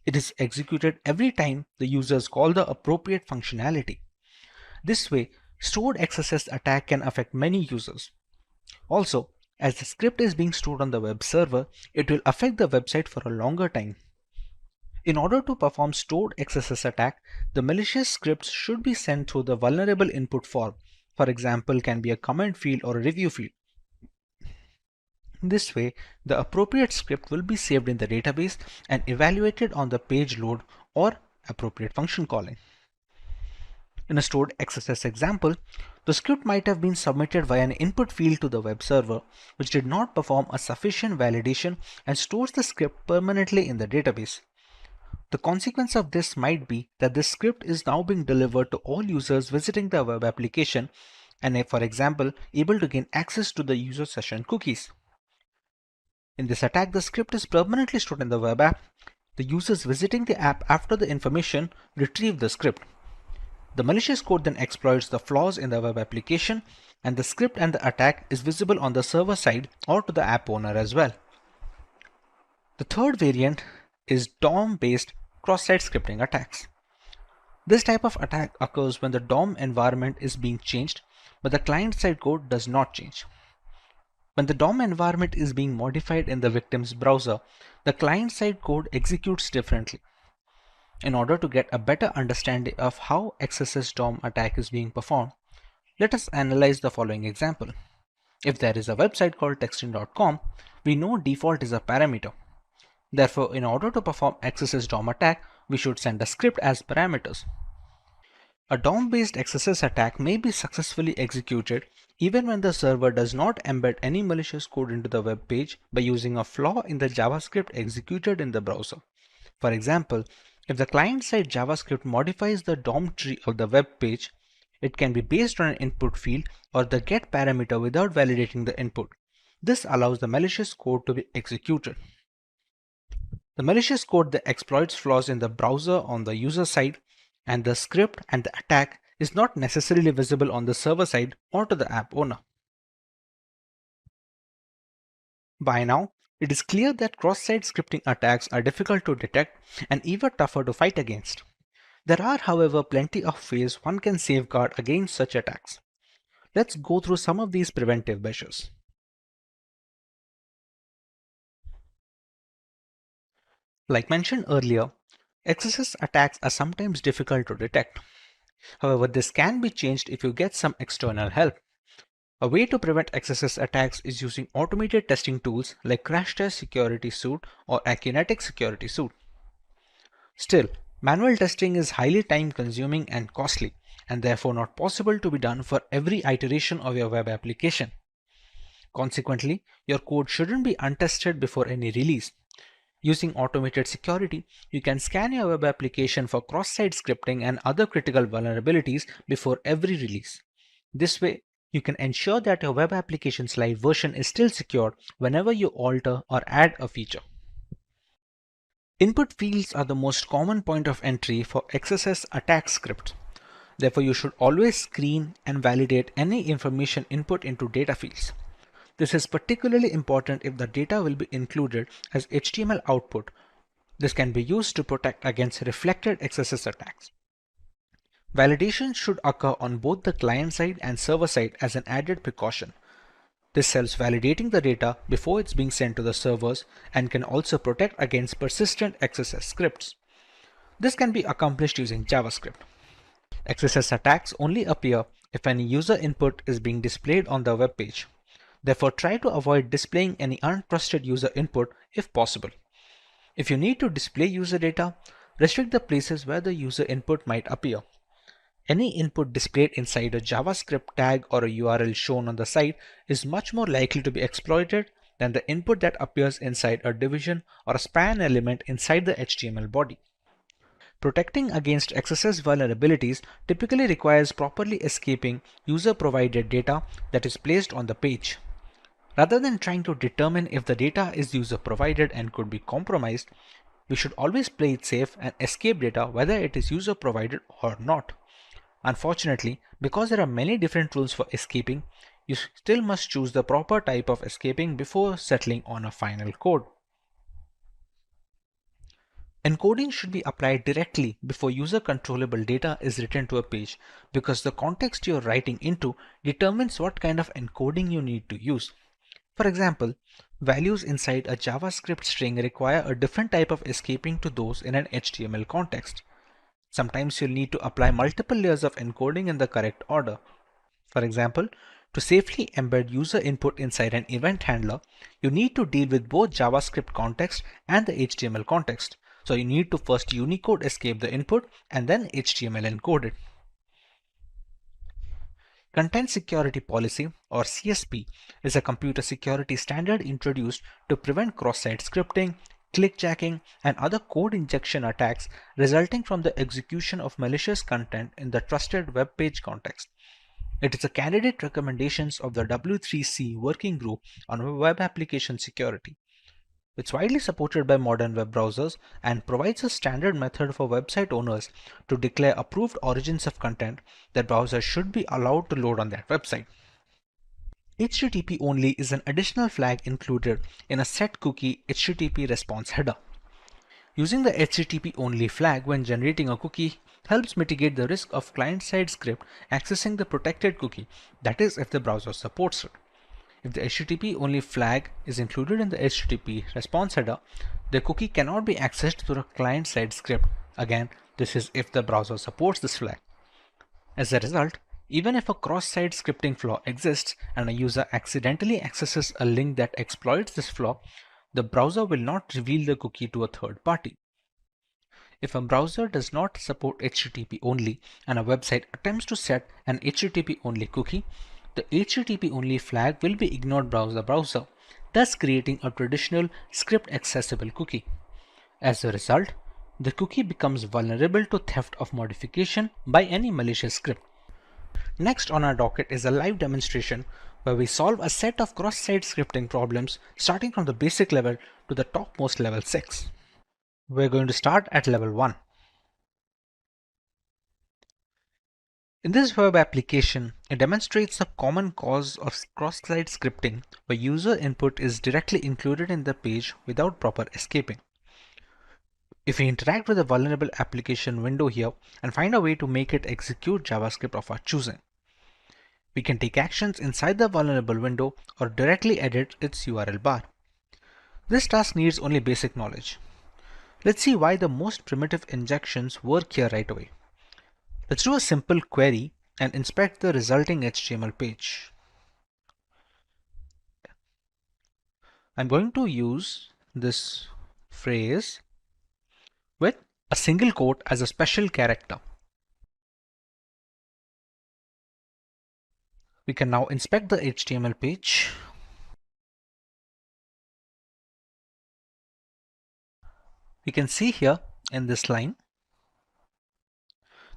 It is executed every time the users call the appropriate functionality. This way, stored XSS attack can affect many users. Also, as the script is being stored on the web server, it will affect the website for a longer time. In order to perform stored XSS attack, the malicious scripts should be sent through the vulnerable input form. For example, can be a comment field or a review field. This way, the appropriate script will be saved in the database and evaluated on the page load or appropriate function calling. In a stored XSS example, the script might have been submitted via an input field to the web server, which did not perform a sufficient validation and stores the script permanently in the database. The consequence of this might be that this script is now being delivered to all users visiting the web application and, for example, able to gain access to the user session cookies. In this attack, the script is permanently stored in the web app. The users visiting the app after the information retrieve the script. The malicious code then exploits the flaws in the web application, and the script and the attack is visible on the server side or to the app owner as well. The third variant is DOM-based cross-site scripting attacks. This type of attack occurs when the DOM environment is being changed, but the client-side code does not change. When the DOM environment is being modified in the victim's browser, the client-side code executes differently. In order to get a better understanding of how XSS DOM attack is being performed, let us analyze the following example. If there is a website called texting.com, we know default is a parameter. Therefore, in order to perform XSS DOM attack, we should send a script as parameters. A DOM-based XSS attack may be successfully executed even when the server does not embed any malicious code into the web page by using a flaw in the JavaScript executed in the browser. For example, if the client-side JavaScript modifies the DOM tree of the web page, it can be based on an input field or the get parameter without validating the input. This allows the malicious code to be executed. The malicious code that exploits flaws in the browser on the user side, and the script and the attack is not necessarily visible on the server side or to the app owner. By now, it is clear that cross-site scripting attacks are difficult to detect and even tougher to fight against. There are, however, plenty of ways one can safeguard against such attacks. Let's go through some of these preventive measures. Like mentioned earlier, XSS attacks are sometimes difficult to detect. However, this can be changed if you get some external help. A way to prevent XSS attacks is using automated testing tools like CrashTest Security Suite or Akinetic Security Suite. Still, manual testing is highly time consuming and costly, and therefore not possible to be done for every iteration of your web application. Consequently, your code shouldn't be untested before any release. Using automated security, you can scan your web application for cross-site scripting and other critical vulnerabilities before every release. This way, you can ensure that your web application's live version is still secured whenever you alter or add a feature. Input fields are the most common point of entry for XSS attack scripts. Therefore, you should always screen and validate any information input into data fields. This is particularly important if the data will be included as HTML output. This can be used to protect against reflected XSS attacks. Validation should occur on both the client side and server side as an added precaution. This helps validating the data before it's being sent to the servers and can also protect against persistent XSS scripts. This can be accomplished using JavaScript. XSS attacks only appear if any user input is being displayed on the web page. Therefore, try to avoid displaying any untrusted user input if possible. If you need to display user data, restrict the places where the user input might appear. Any input displayed inside a JavaScript tag or a URL shown on the site is much more likely to be exploited than the input that appears inside a division or a span element inside the HTML body. Protecting against XSS vulnerabilities typically requires properly escaping user-provided data that is placed on the page. Rather than trying to determine if the data is user-provided and could be compromised, we should always play it safe and escape data whether it is user-provided or not. Unfortunately, because there are many different rules for escaping, you still must choose the proper type of escaping before settling on a final code. Encoding should be applied directly before user controllable data is written to a page because the context you're writing into determines what kind of encoding you need to use. For example, values inside a JavaScript string require a different type of escaping to those in an HTML context. Sometimes you'll need to apply multiple layers of encoding in the correct order. For example, to safely embed user input inside an event handler, you need to deal with both JavaScript context and the HTML context. So you need to first Unicode escape the input and then HTML encode it. Content Security Policy, or CSP, is a computer security standard introduced to prevent cross-site scripting, clickjacking, and other code injection attacks resulting from the execution of malicious content in the trusted web page context. It is a candidate recommendations of the W3C working group on web application security. It's widely supported by modern web browsers and provides a standard method for website owners to declare approved origins of content that browsers should be allowed to load on their website. HTTP only is an additional flag included in a set cookie HTTP response header. Using the HTTP only flag when generating a cookie helps mitigate the risk of client-side script accessing the protected cookie, that is if the browser supports it. If the HTTP only flag is included in the HTTP response header, the cookie cannot be accessed through a client-side script. Again, this is if the browser supports this flag. As a result, even if a cross-site scripting flaw exists and a user accidentally accesses a link that exploits this flaw, the browser will not reveal the cookie to a third party. If a browser does not support HTTP only and a website attempts to set an HTTP only cookie, the HTTP only flag will be ignored by the browser, thus creating a traditional script accessible cookie. As a result, the cookie becomes vulnerable to theft of modification by any malicious script. Next on our docket is a live demonstration where we solve a set of cross-site scripting problems starting from the basic level to the topmost level 6. We're going to start at level 1. In this web application, it demonstrates the common cause of cross-site scripting where user input is directly included in the page without proper escaping. If we interact with a vulnerable application window here and find a way to make it execute JavaScript of our choosing, we can take actions inside the vulnerable window or directly edit its URL bar. This task needs only basic knowledge. Let's see why the most primitive injections work here right away. Let's do a simple query and inspect the resulting HTML page. I'm going to use this phrase with a single quote as a special character. We can now inspect the HTML page. We can see here in this line,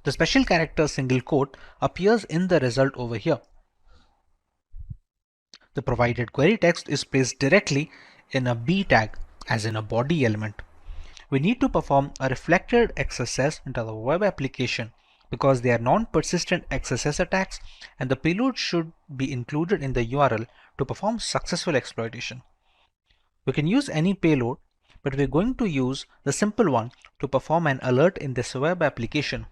the special character single quote appears in the result over here. The provided query text is placed directly in a B tag, as in a body element. We need to perform a reflected XSS into the web application because they are non-persistent XSS attacks and the payload should be included in the URL to perform successful exploitation. We can use any payload, but we're going to use the simple one to perform an alert in this web application.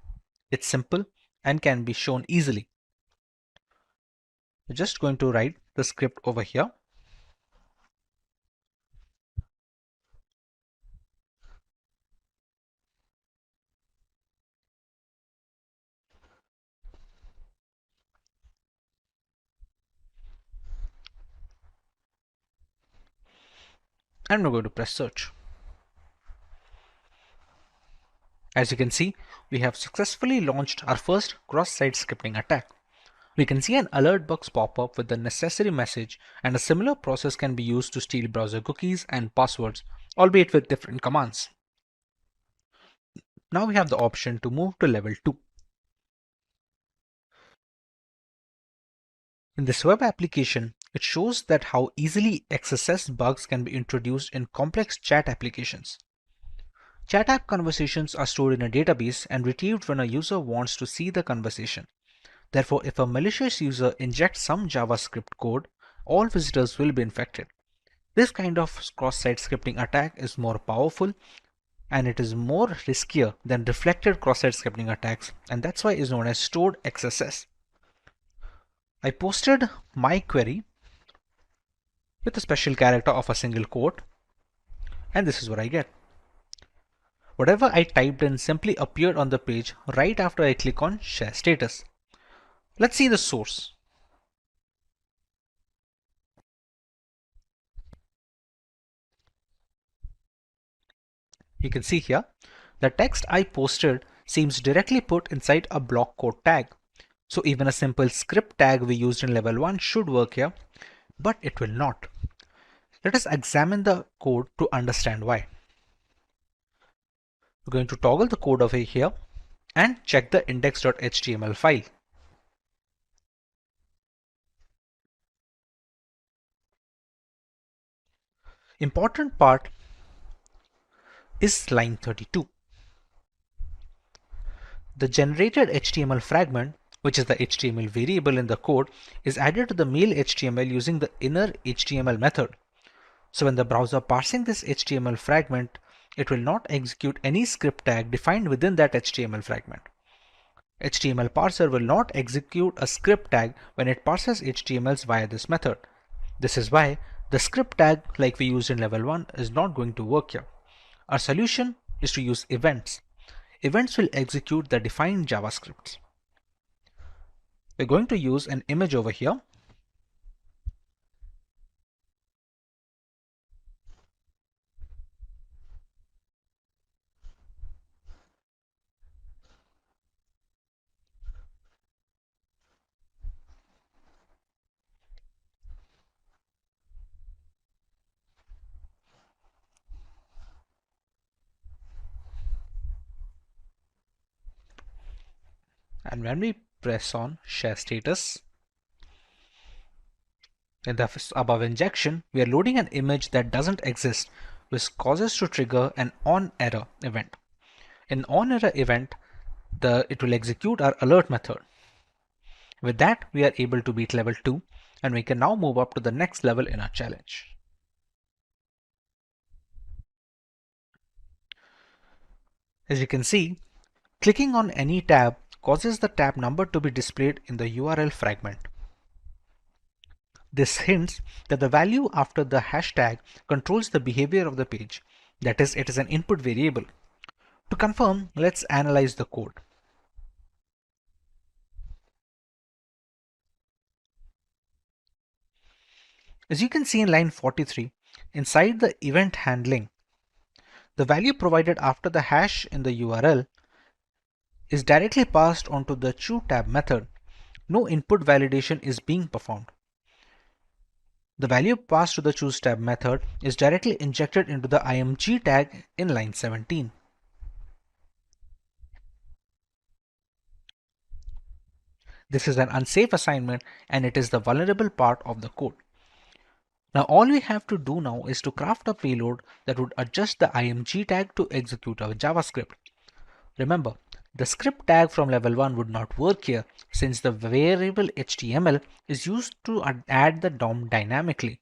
It's simple and can be shown easily. We're just going to write the script over here. And we're going to press search. As you can see, we have successfully launched our first cross-site scripting attack. We can see an alert box pop up with the necessary message, and a similar process can be used to steal browser cookies and passwords, albeit with different commands. Now we have the option to move to level 2. In this web application, it shows that how easily XSS bugs can be introduced in complex chat applications. Chat app conversations are stored in a database and retrieved when a user wants to see the conversation. Therefore, if a malicious user injects some JavaScript code, all visitors will be infected. This kind of cross-site scripting attack is more powerful and it is more riskier than reflected cross-site scripting attacks, and that's why it is known as stored XSS. I posted my query with a special character of a single quote, and this is what I get. Whatever I typed in simply appeared on the page right after I click on Share Status. Let's see the source. You can see here, the text I posted seems directly put inside a block code tag. So even a simple script tag we used in level 1 should work here, but it will not. Let us examine the code to understand why. We're going to toggle the code over here and check the index.html file. Important part is line 32. The generated HTML fragment, which is the HTML variable in the code, is added to the mail HTML using the inner HTML method. So when the browser parsing this HTML fragment, it will not execute any script tag defined within that HTML fragment. HTML parser will not execute a script tag when it parses HTMLs via this method. This is why the script tag like we used in level 1 is not going to work here. Our solution is to use events. Events will execute the defined JavaScripts. We're going to use an image over here. And when we press on share status, in the above injection, we are loading an image that doesn't exist, which causes to trigger an onError event. In onError event, it will execute our alert method. With that, we are able to beat level 2, and we can now move up to the next level in our challenge. As you can see, clicking on any tab causes the tab number to be displayed in the URL fragment. This hints that the value after the hashtag controls the behavior of the page. That is, it is an input variable. To confirm, let's analyze the code. As you can see in line 43, inside the event handling, the value provided after the hash in the URL is directly passed onto the choTab method. No input validation is being performed. The value passed to the choseTab method is directly injected into the img tag in line 17. This is an unsafe assignment and it is the vulnerable part of the code. Now all we have to do now is to craft a payload that would adjust the img tag to execute our JavaScript. Remember, the script tag from level 1 would not work here since the variable HTML is used to add the DOM dynamically.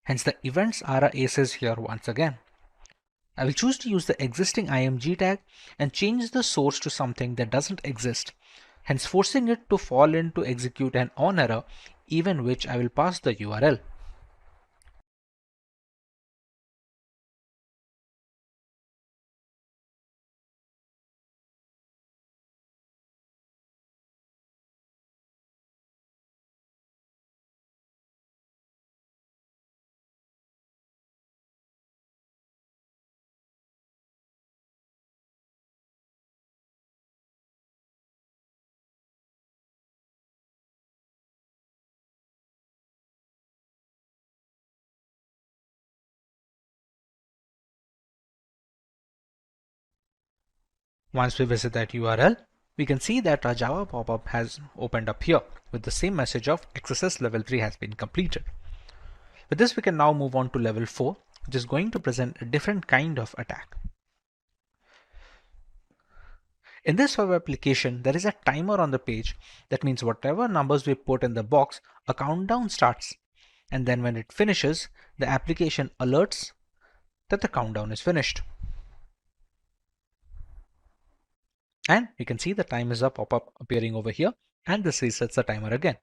Hence the events are our aces here once again. I will choose to use the existing img tag and change the source to something that doesn't exist, hence forcing it to fall in to execute an onError, even which I will pass the URL. Once we visit that URL, we can see that our Java pop-up has opened up here with the same message of XSS level 3 has been completed. With this, we can now move on to level 4, which is going to present a different kind of attack. In this web application, there is a timer on the page. That means whatever numbers we put in the box, a countdown starts. And then when it finishes, the application alerts that the countdown is finished. And you can see the time is up pop-up appearing over here, and this resets the timer again.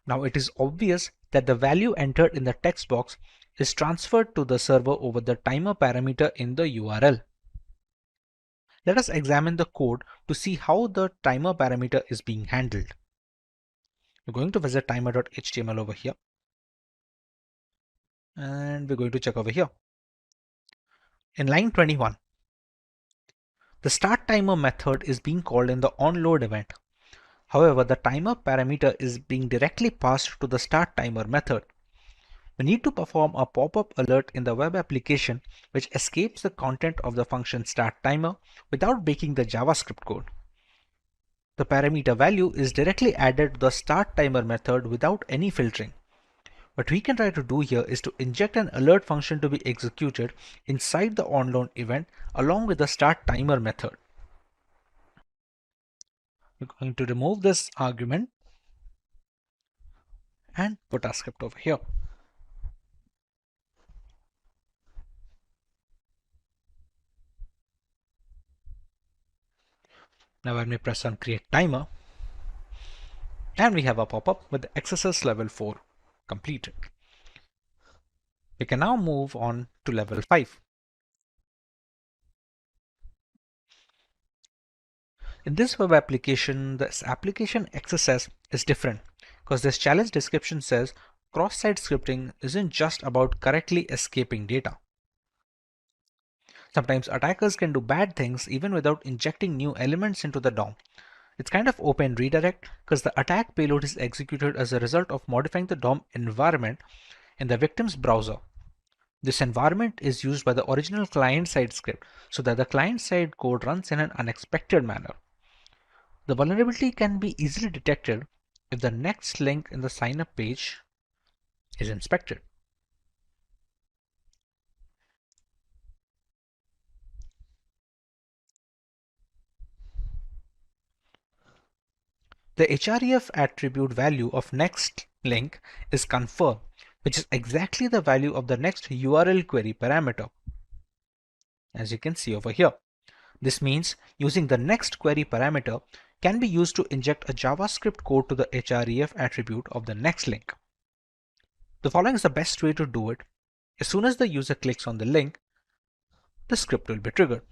Now it is obvious that the value entered in the text box is transferred to the server over the timer parameter in the URL. Let us examine the code to see how the timer parameter is being handled. We're going to visit timer.html over here, and we're going to check over here. In line 21, the start timer method is being called in the onLoad event. However, the timer parameter is being directly passed to the start timer method. We need to perform a pop-up alert in the web application which escapes the content of the function start timer without breaking the JavaScript code. The parameter value is directly added to the start timer method without any filtering. What we can try to do here is to inject an alert function to be executed inside the onload event along with the start timer method. We're going to remove this argument and put our script over here. Now when we press on create timer, and we have a pop-up with the XSS level 4 completed. We can now move on to level 5. In this web application, this application XSS is different because this challenge description says cross-site scripting isn't just about correctly escaping data. Sometimes attackers can do bad things even without injecting new elements into the DOM. It's kind of open redirect because the attack payload is executed as a result of modifying the DOM environment in the victim's browser. This environment is used by the original client-side script so that the client-side code runs in an unexpected manner. The vulnerability can be easily detected if the next link in the sign-up page is inspected. The href attribute value of next link is confirmed, which is exactly the value of the next URL query parameter, as you can see over here. This means using the next query parameter can be used to inject a JavaScript code to the href attribute of the next link. The following is the best way to do it. As soon as the user clicks on the link, the script will be triggered.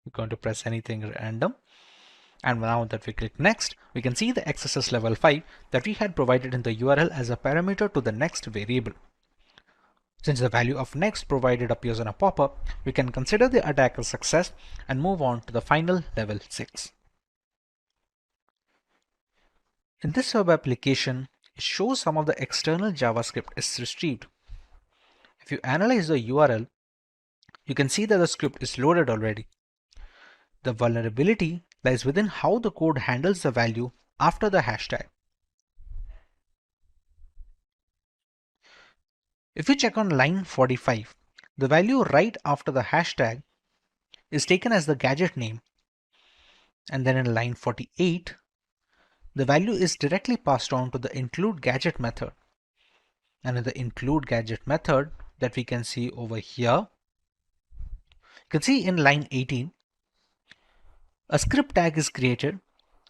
We're going to press anything random. And now that we click next, we can see the XSS level 5 that we had provided in the URL as a parameter to the next variable. Since the value of next provided appears on a pop-up, we can consider the attack a success and move on to the final level 6. In this web application, it shows some of the external JavaScript is retrieved. If you analyze the URL, you can see that the script is loaded already. The vulnerability lies within how the code handles the value after the hashtag. If you check on line 45, the value right after the hashtag is taken as the gadget name, and then in line 48, the value is directly passed on to the includeGadget method. And in the includeGadget method that we can see over here, you can see in line 18, a script tag is created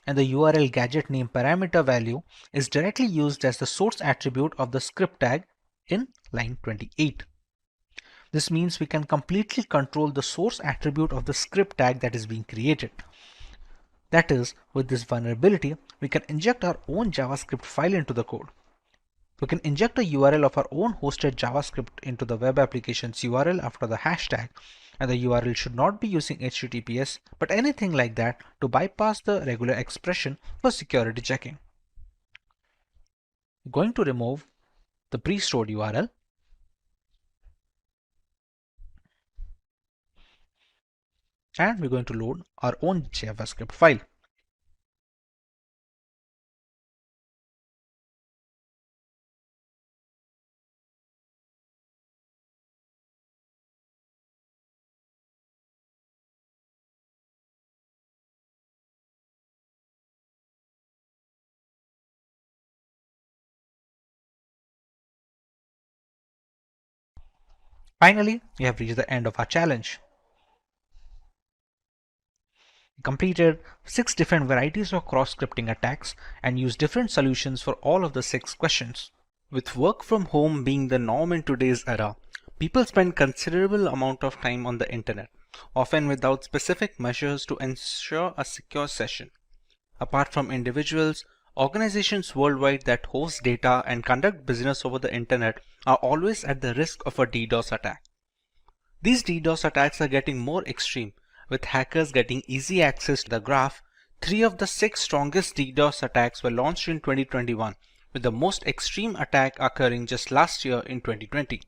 and the URL gadget name parameter value is directly used as the source attribute of the script tag in line 28. This means we can completely control the source attribute of the script tag that is being created. That is, with this vulnerability, we can inject our own JavaScript file into the code. We can inject a URL of our own hosted JavaScript into the web application's URL after the hashtag, and the URL should not be using HTTPS but anything like that to bypass the regular expression for security checking. We're going to remove the pre-stored URL and we're going to load our own JavaScript file. Finally, we have reached the end of our challenge. We completed 6 different varieties of cross-scripting attacks and used different solutions for all of the 6 questions. With work from home being the norm in today's era, people spend considerable amount of time on the internet, often without specific measures to ensure a secure session. Apart from individuals, Organizations worldwide that host data and conduct business over the internet are always at the risk of a DDoS attack. These DDoS attacks are getting more extreme, with hackers getting easy access to the graph. 3 of the 6 strongest DDoS attacks were launched in 2021, with the most extreme attack occurring just last year in 2020.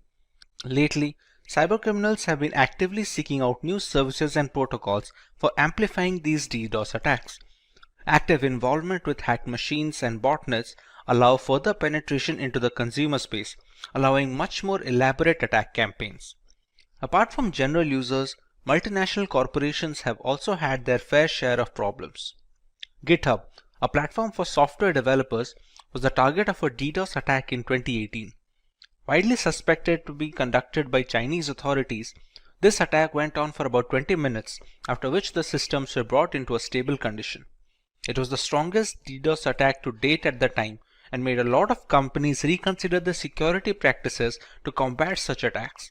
Lately, cybercriminals have been actively seeking out new services and protocols for amplifying these DDoS attacks. Active involvement with hacked machines and botnets allow further penetration into the consumer space, allowing much more elaborate attack campaigns. Apart from general users, multinational corporations have also had their fair share of problems. GitHub, a platform for software developers, was the target of a DDoS attack in 2018. Widely suspected to be conducted by Chinese authorities, this attack went on for about 20 minutes, after which the systems were brought into a stable condition. It was the strongest DDoS attack to date at the time and made a lot of companies reconsider the security practices to combat such attacks.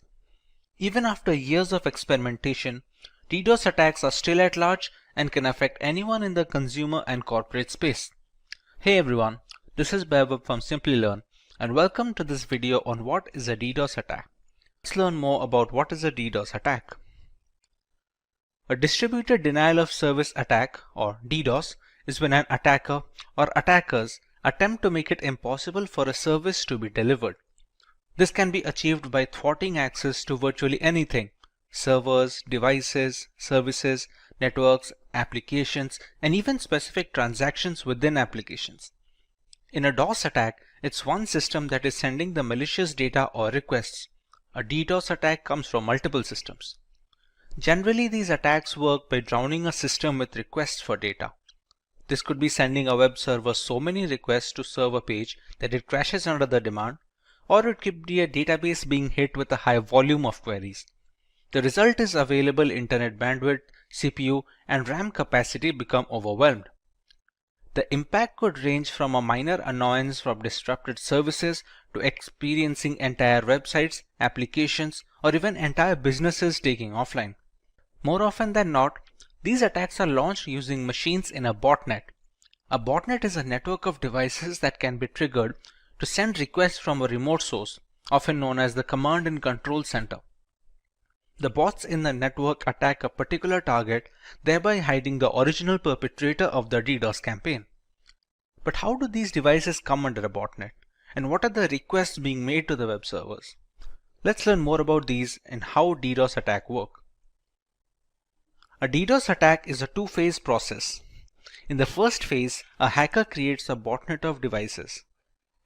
Even after years of experimentation, DDoS attacks are still at large and can affect anyone in the consumer and corporate space. Hey everyone, this is Vaibhav from Simplilearn and welcome to this video on what is a DDoS attack. Let's learn more about what is a DDoS attack. A distributed denial of service attack, or DDoS, is when an attacker or attackers attempt to make it impossible for a service to be delivered. This can be achieved by thwarting access to virtually anything: servers, devices, services, networks, applications, and even specific transactions within applications. In a DOS attack, it's one system that is sending the malicious data or requests. A DDoS attack comes from multiple systems. Generally, these attacks work by drowning a system with requests for data. This could be sending a web server so many requests to serve a page that it crashes under the demand, or it could be a database being hit with a high volume of queries. The result is available internet bandwidth, CPU, and RAM capacity become overwhelmed. The impact could range from a minor annoyance from disrupted services to experiencing entire websites, applications, or even entire businesses taking offline. More often than not, these attacks are launched using machines in a botnet. A botnet is a network of devices that can be triggered to send requests from a remote source, often known as the command and control center. The bots in the network attack a particular target, thereby hiding the original perpetrator of the DDoS campaign. But how do these devices come under a botnet? And what are the requests being made to the web servers? Let's learn more about these and how DDoS attacks work. A DDoS attack is a two-phase process. In the first phase, a hacker creates a botnet of devices.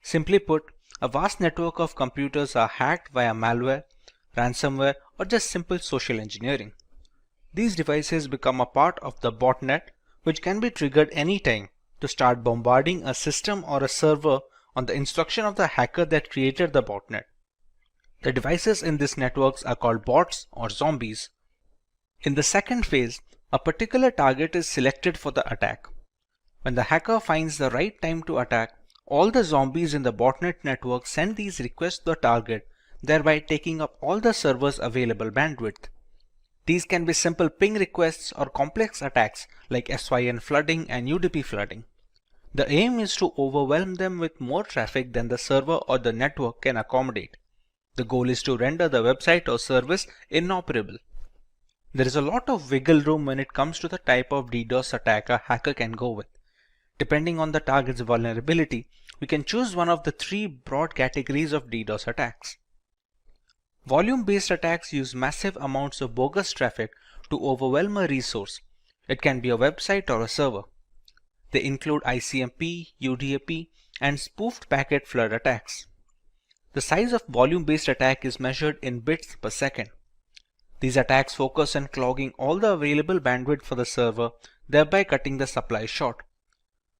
Simply put, a vast network of computers are hacked via malware, ransomware, or just simple social engineering. These devices become a part of the botnet, which can be triggered anytime to start bombarding a system or a server on the instruction of the hacker that created the botnet. The devices in these networks are called bots or zombies. In the second phase, a particular target is selected for the attack. When the hacker finds the right time to attack, all the zombies in the botnet network send these requests to the target, thereby taking up all the server's available bandwidth. These can be simple ping requests or complex attacks like SYN flooding and UDP flooding. The aim is to overwhelm them with more traffic than the server or the network can accommodate. The goal is to render the website or service inoperable. There is a lot of wiggle room when it comes to the type of DDoS attack a hacker can go with. Depending on the target's vulnerability, we can choose one of the 3 broad categories of DDoS attacks. Volume-based attacks use massive amounts of bogus traffic to overwhelm a resource. It can be a website or a server. They include ICMP, UDP, and spoofed packet flood attacks. The size of volume-based attack is measured in bits per second. These attacks focus on clogging all the available bandwidth for the server, thereby cutting the supply short.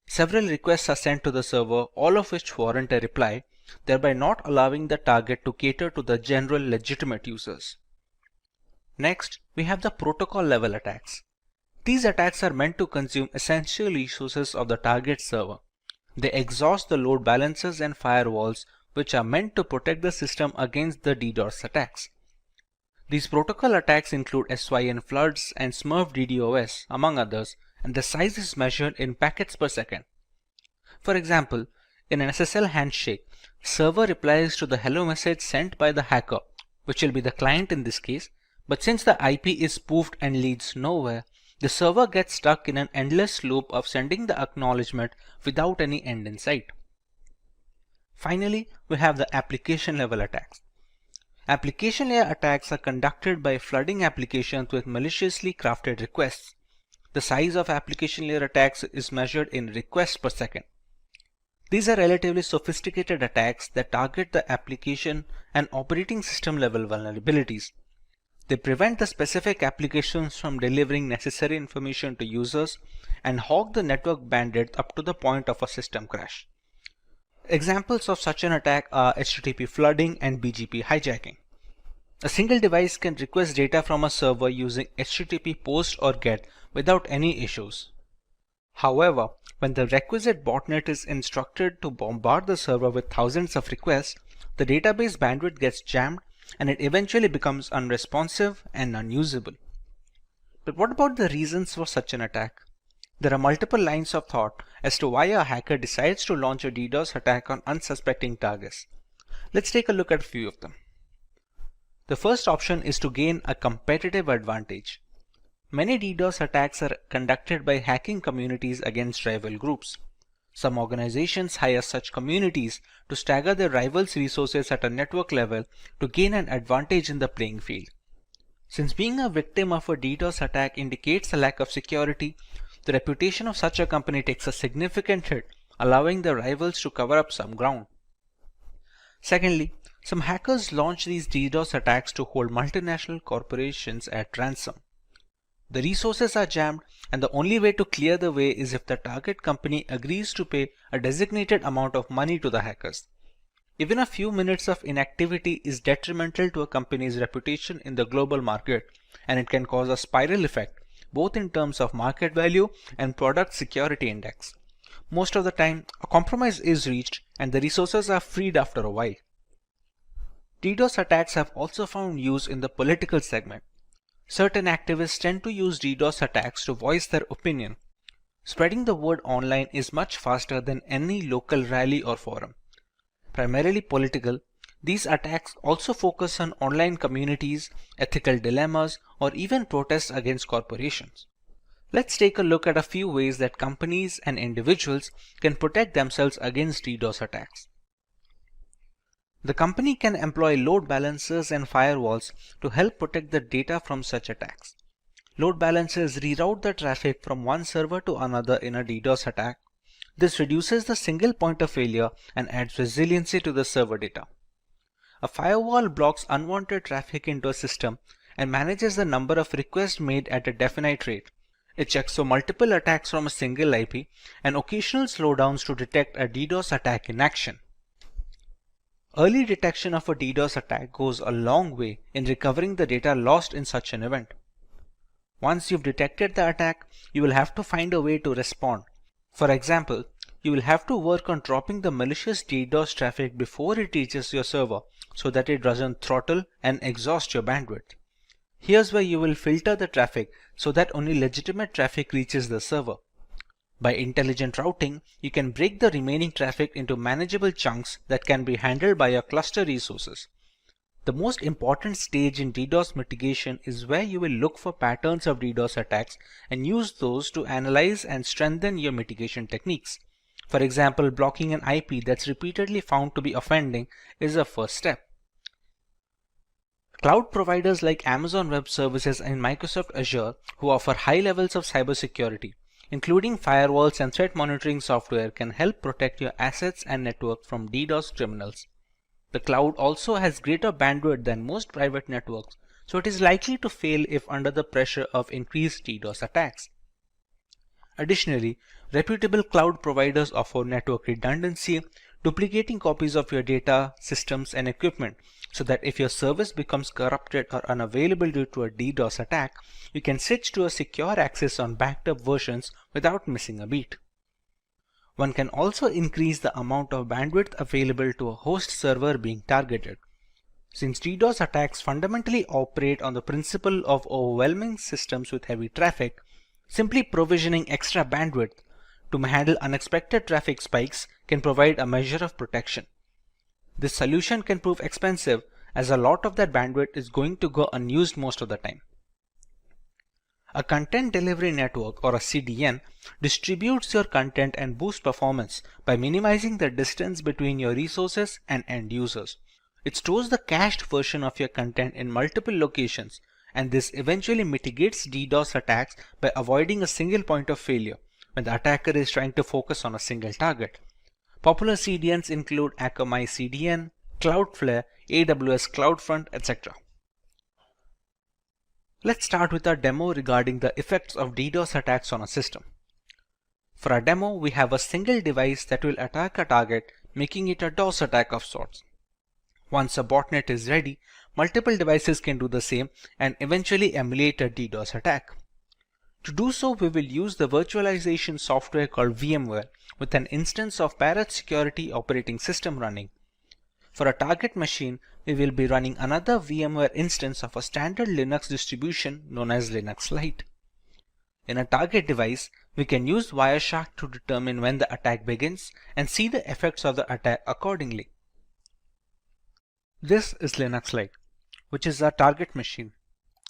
Several requests are sent to the server, all of which warrant a reply, thereby not allowing the target to cater to the general legitimate users. Next, we have the protocol level attacks. These attacks are meant to consume essential resources of the target server. They exhaust the load balancers and firewalls, which are meant to protect the system against the DDoS attacks. These protocol attacks include SYN floods and Smurf DDoS, among others, and the size is measured in packets per second. For example, in an SSL handshake, server replies to the hello message sent by the hacker, which will be the client in this case, but since the IP is spoofed and leads nowhere, the server gets stuck in an endless loop of sending the acknowledgement without any end in sight. Finally, we have the application level attacks. Application layer attacks are conducted by flooding applications with maliciously crafted requests. The size of application layer attacks is measured in requests per second. These are relatively sophisticated attacks that target the application and operating system level vulnerabilities. They prevent the specific applications from delivering necessary information to users and hog the network bandwidth up to the point of a system crash. Examples of such an attack are HTTP flooding and BGP hijacking. A single device can request data from a server using HTTP post or GET without any issues. However, when the requisite botnet is instructed to bombard the server with thousands of requests, the database bandwidth gets jammed and it eventually becomes unresponsive and unusable. But what about the reasons for such an attack? There are multiple lines of thought as to why a hacker decides to launch a DDoS attack on unsuspecting targets. Let's take a look at a few of them. The first option is to gain a competitive advantage. Many DDoS attacks are conducted by hacking communities against rival groups. Some organizations hire such communities to stagger their rivals' resources at a network level to gain an advantage in the playing field. Since being a victim of a DDoS attack indicates a lack of security, the reputation of such a company takes a significant hit, allowing the rivals to cover up some ground. Secondly, some hackers launch these DDoS attacks to hold multinational corporations at ransom. The resources are jammed, and the only way to clear the way is if the target company agrees to pay a designated amount of money to the hackers. Even a few minutes of inactivity is detrimental to a company's reputation in the global market, and it can cause a spiral effect, both in terms of market value and product security index. Most of the time, a compromise is reached and the resources are freed after a while. DDoS attacks have also found use in the political segment. Certain activists tend to use DDoS attacks to voice their opinion. Spreading the word online is much faster than any local rally or forum. Primarily political, these attacks also focus on online communities, ethical dilemmas, or even protests against corporations. Let's take a look at a few ways that companies and individuals can protect themselves against DDoS attacks. The company can employ load balancers and firewalls to help protect the data from such attacks. Load balancers reroute the traffic from one server to another in a DDoS attack. This reduces the single point of failure and adds resiliency to the server data. A firewall blocks unwanted traffic into a system and manages the number of requests made at a definite rate. It checks for multiple attacks from a single IP and occasional slowdowns to detect a DDoS attack in action. Early detection of a DDoS attack goes a long way in recovering the data lost in such an event. Once you've detected the attack, you will have to find a way to respond. For example, you will have to work on dropping the malicious DDoS traffic before it reaches your server so that it doesn't throttle and exhaust your bandwidth. Here's where you will filter the traffic so that only legitimate traffic reaches the server. By intelligent routing, you can break the remaining traffic into manageable chunks that can be handled by your cluster resources. The most important stage in DDoS mitigation is where you will look for patterns of DDoS attacks and use those to analyze and strengthen your mitigation techniques. For example, blocking an IP that's repeatedly found to be offending is a first step. Cloud providers like Amazon Web Services and Microsoft Azure, who offer high levels of cybersecurity, including firewalls and threat monitoring software, can help protect your assets and network from DDoS criminals. The cloud also has greater bandwidth than most private networks, so it is likely to fail if under the pressure of increased DDoS attacks. Additionally, reputable cloud providers offer network redundancy, duplicating copies of your data, systems, and equipment, so that if your service becomes corrupted or unavailable due to a DDoS attack, you can switch to a secure access on backed up versions without missing a beat. One can also increase the amount of bandwidth available to a host server being targeted. Since DDoS attacks fundamentally operate on the principle of overwhelming systems with heavy traffic, simply provisioning extra bandwidth to handle unexpected traffic spikes can provide a measure of protection. This solution can prove expensive as a lot of that bandwidth is going to go unused most of the time. A content delivery network, or a CDN, distributes your content and boosts performance by minimizing the distance between your resources and end users. It stores the cached version of your content in multiple locations, and this eventually mitigates DDoS attacks by avoiding a single point of failure when the attacker is trying to focus on a single target. Popular CDNs include Akamai CDN, Cloudflare, AWS CloudFront, etc. Let's start with our demo regarding the effects of DDoS attacks on a system. For our demo, we have a single device that will attack a target, making it a DOS attack of sorts. Once a botnet is ready, multiple devices can do the same and eventually emulate a DDoS attack. To do so, we will use the virtualization software called VMware with an instance of Parrot Security operating system running. For a target machine, we will be running another VMware instance of a standard Linux distribution known as Linux Lite. In a target device, we can use Wireshark to determine when the attack begins and see the effects of the attack accordingly. This is Linux Lite, which is our target machine,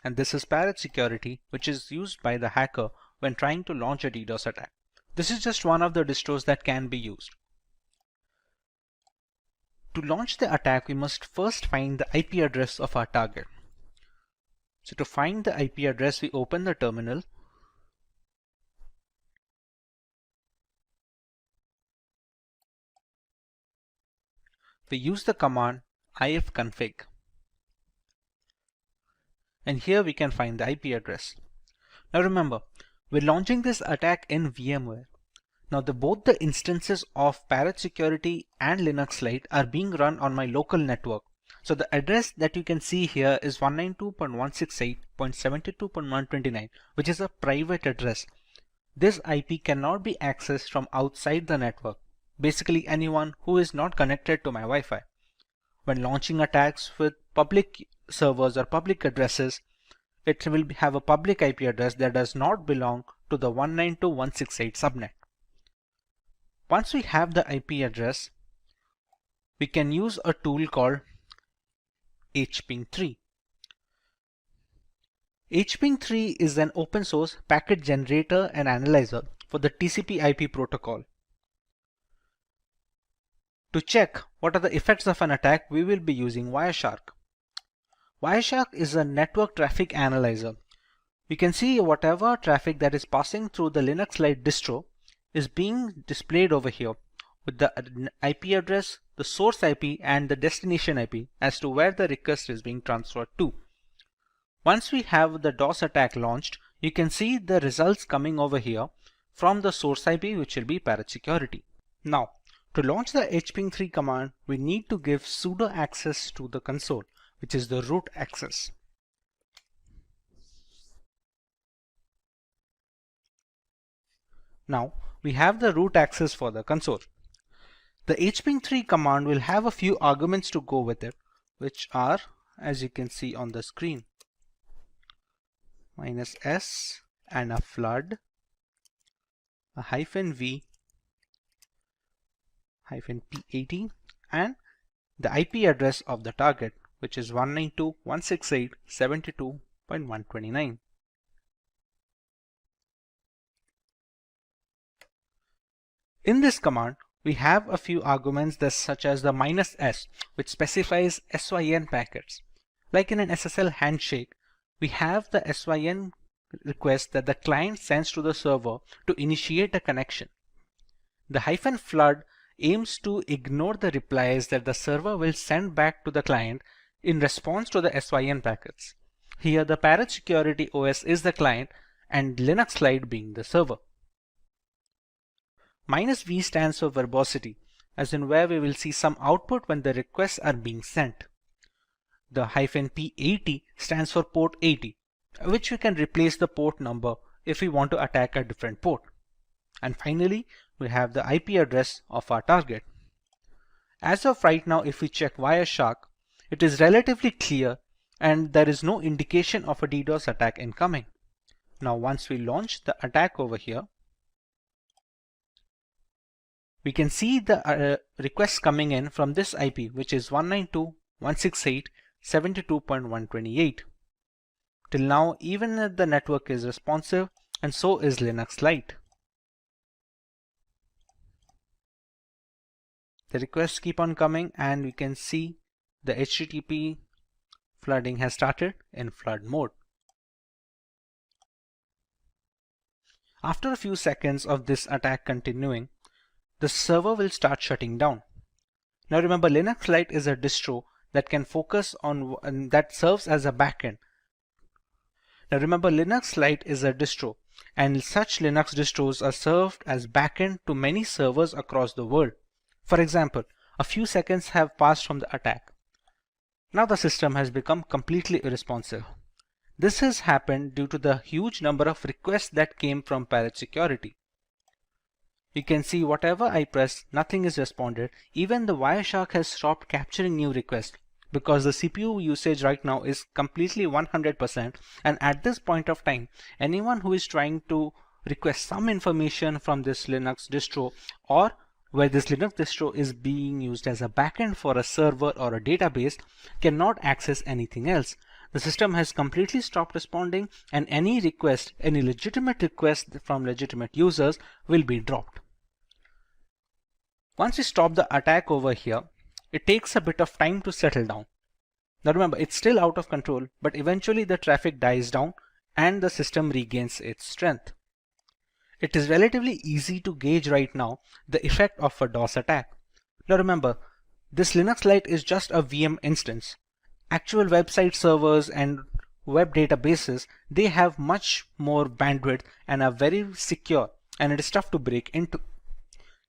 and this is Parrot Security, which is used by the hacker when trying to launch a DDoS attack. This is just one of the distros that can be used. To launch the attack, we must first find the IP address of our target. So to find the IP address, we open the terminal. We use the command ifconfig. And here we can find the IP address. Now remember, we're launching this attack in VMware. Now both the instances of Parrot Security and Linux Lite are being run on my local network. So the address that you can see here is 192.168.72.129, which is a private address. This IP cannot be accessed from outside the network, basically anyone who is not connected to my Wi-Fi. When launching attacks with public servers or public addresses, it will have a public IP address that does not belong to the 192.168 subnet. Once we have the IP address, we can use a tool called hping3. hping3 is an open source packet generator and analyzer for the TCP/IP protocol. To check what are the effects of an attack, we will be using Wireshark. Wireshark is a network traffic analyzer. We can see whatever traffic that is passing through the Linux Lite distro is being displayed over here with the IP address, the source IP, and the destination IP as to where the request is being transferred to. Once we have the DOS attack launched, you can see the results coming over here from the source IP, which will be Parrot Security. Now, to launch the hping3 command, we need to give sudo access to the console, which is the root access. Now, we have the root access for the console. The hping3 command will have a few arguments to go with it, which are, as you can see on the screen, -s and a flood, a -v, -p80, and the IP address of the target, which is 192.168.72.129. In this command, we have a few arguments such as the -s, which specifies SYN packets. Like in an SSL handshake, we have the SYN request that the client sends to the server to initiate a connection. The -flood aims to ignore the replies that the server will send back to the client in response to the SYN packets. Here the Parrot Security OS is the client and Linux Lite being the server. -v stands for verbosity, as in where we will see some output when the requests are being sent. The -p80 stands for port 80, which we can replace the port number if we want to attack a different port. And finally, we have the IP address of our target. As of right now, if we check Wireshark, it is relatively clear and there is no indication of a DDoS attack incoming. Now once we launch the attack over here, We can see the requests coming in from this IP, which is 192.168.72.128. Till now, even the network is responsive, and so is Linux Lite. The requests keep on coming, and we can see the HTTP flooding has started in flood mode. After a few seconds of this attack continuing, the server will start shutting down. Now remember, Linux Lite is a distro that can focus on that serves as a backend. Now remember, Linux Lite is a distro, and such Linux distros are served as backend to many servers across the world. For example, a few seconds have passed from the attack. Now the system has become completely irresponsive. This has happened due to the huge number of requests that came from Parrot Security. You can see whatever I press, nothing is responded. Even the Wireshark has stopped capturing new requests because the CPU usage right now is completely 100%, and at this point of time, anyone who is trying to request some information from this Linux distro, or where this Linux distro is being used as a backend for a server or a database, cannot access anything else. The system has completely stopped responding, and any request, any legitimate request from legitimate users will be dropped. Once we stop the attack over here, it takes a bit of time to settle down. Now remember, it's still out of control, but eventually the traffic dies down and the system regains its strength. It is relatively easy to gauge right now the effect of a DOS attack. Now remember, this Linux Lite is just a VM instance. Actual website servers and web databases, they have much more bandwidth and are very secure, and it is tough to break into.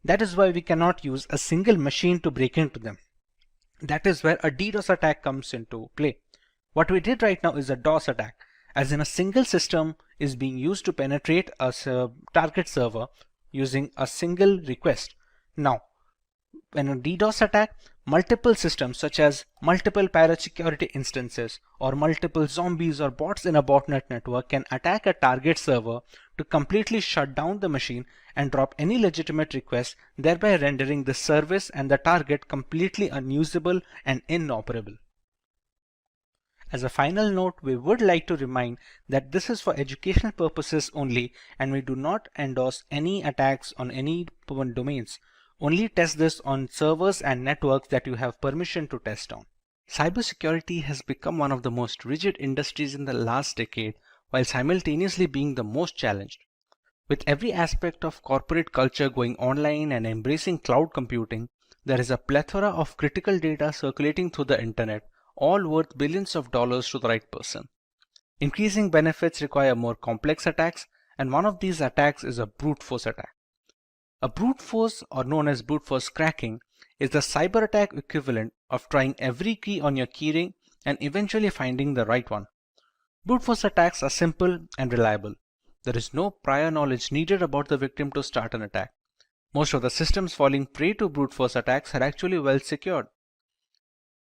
That is why we cannot use a single machine to break into them. That is where a DDoS attack comes into play. What we did right now is a DOS attack, as in a single system is being used to penetrate a target server using a single request. Now, when a DDoS attack, multiple systems such as multiple Parrot Security instances or multiple zombies or bots in a botnet network can attack a target server to completely shut down the machine and drop any legitimate request, thereby rendering the service and the target completely unusable and inoperable. As a final note, we would like to remind that this is for educational purposes only, and we do not endorse any attacks on any domains. Only test this on servers and networks that you have permission to test on. Cybersecurity has become one of the most rigid industries in the last decade, while simultaneously being the most challenged. With every aspect of corporate culture going online and embracing cloud computing, there is a plethora of critical data circulating through the internet, all worth billions of dollars to the right person. Increasing benefits require more complex attacks, and one of these attacks is a brute force attack. A brute force, or known as brute force cracking, is the cyber attack equivalent of trying every key on your keyring and eventually finding the right one. Brute force attacks are simple and reliable. There is no prior knowledge needed about the victim to start an attack. Most of the systems falling prey to brute force attacks are actually well secured.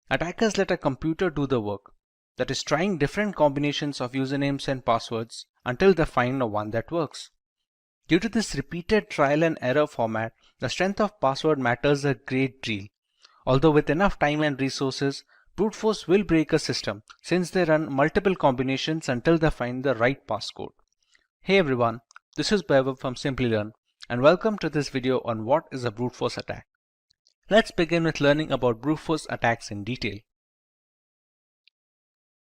Attackers let a computer do the work, that is, trying different combinations of usernames and passwords until they find one that works. Due to this repeated trial and error format, the strength of password matters a great deal. Although with enough time and resources, brute force will break a system since they run multiple combinations until they find the right passcode. Hey everyone, this is Vaibhav from Simplilearn, and welcome to this video on what is a brute force attack. Let's begin with learning about brute force attacks in detail.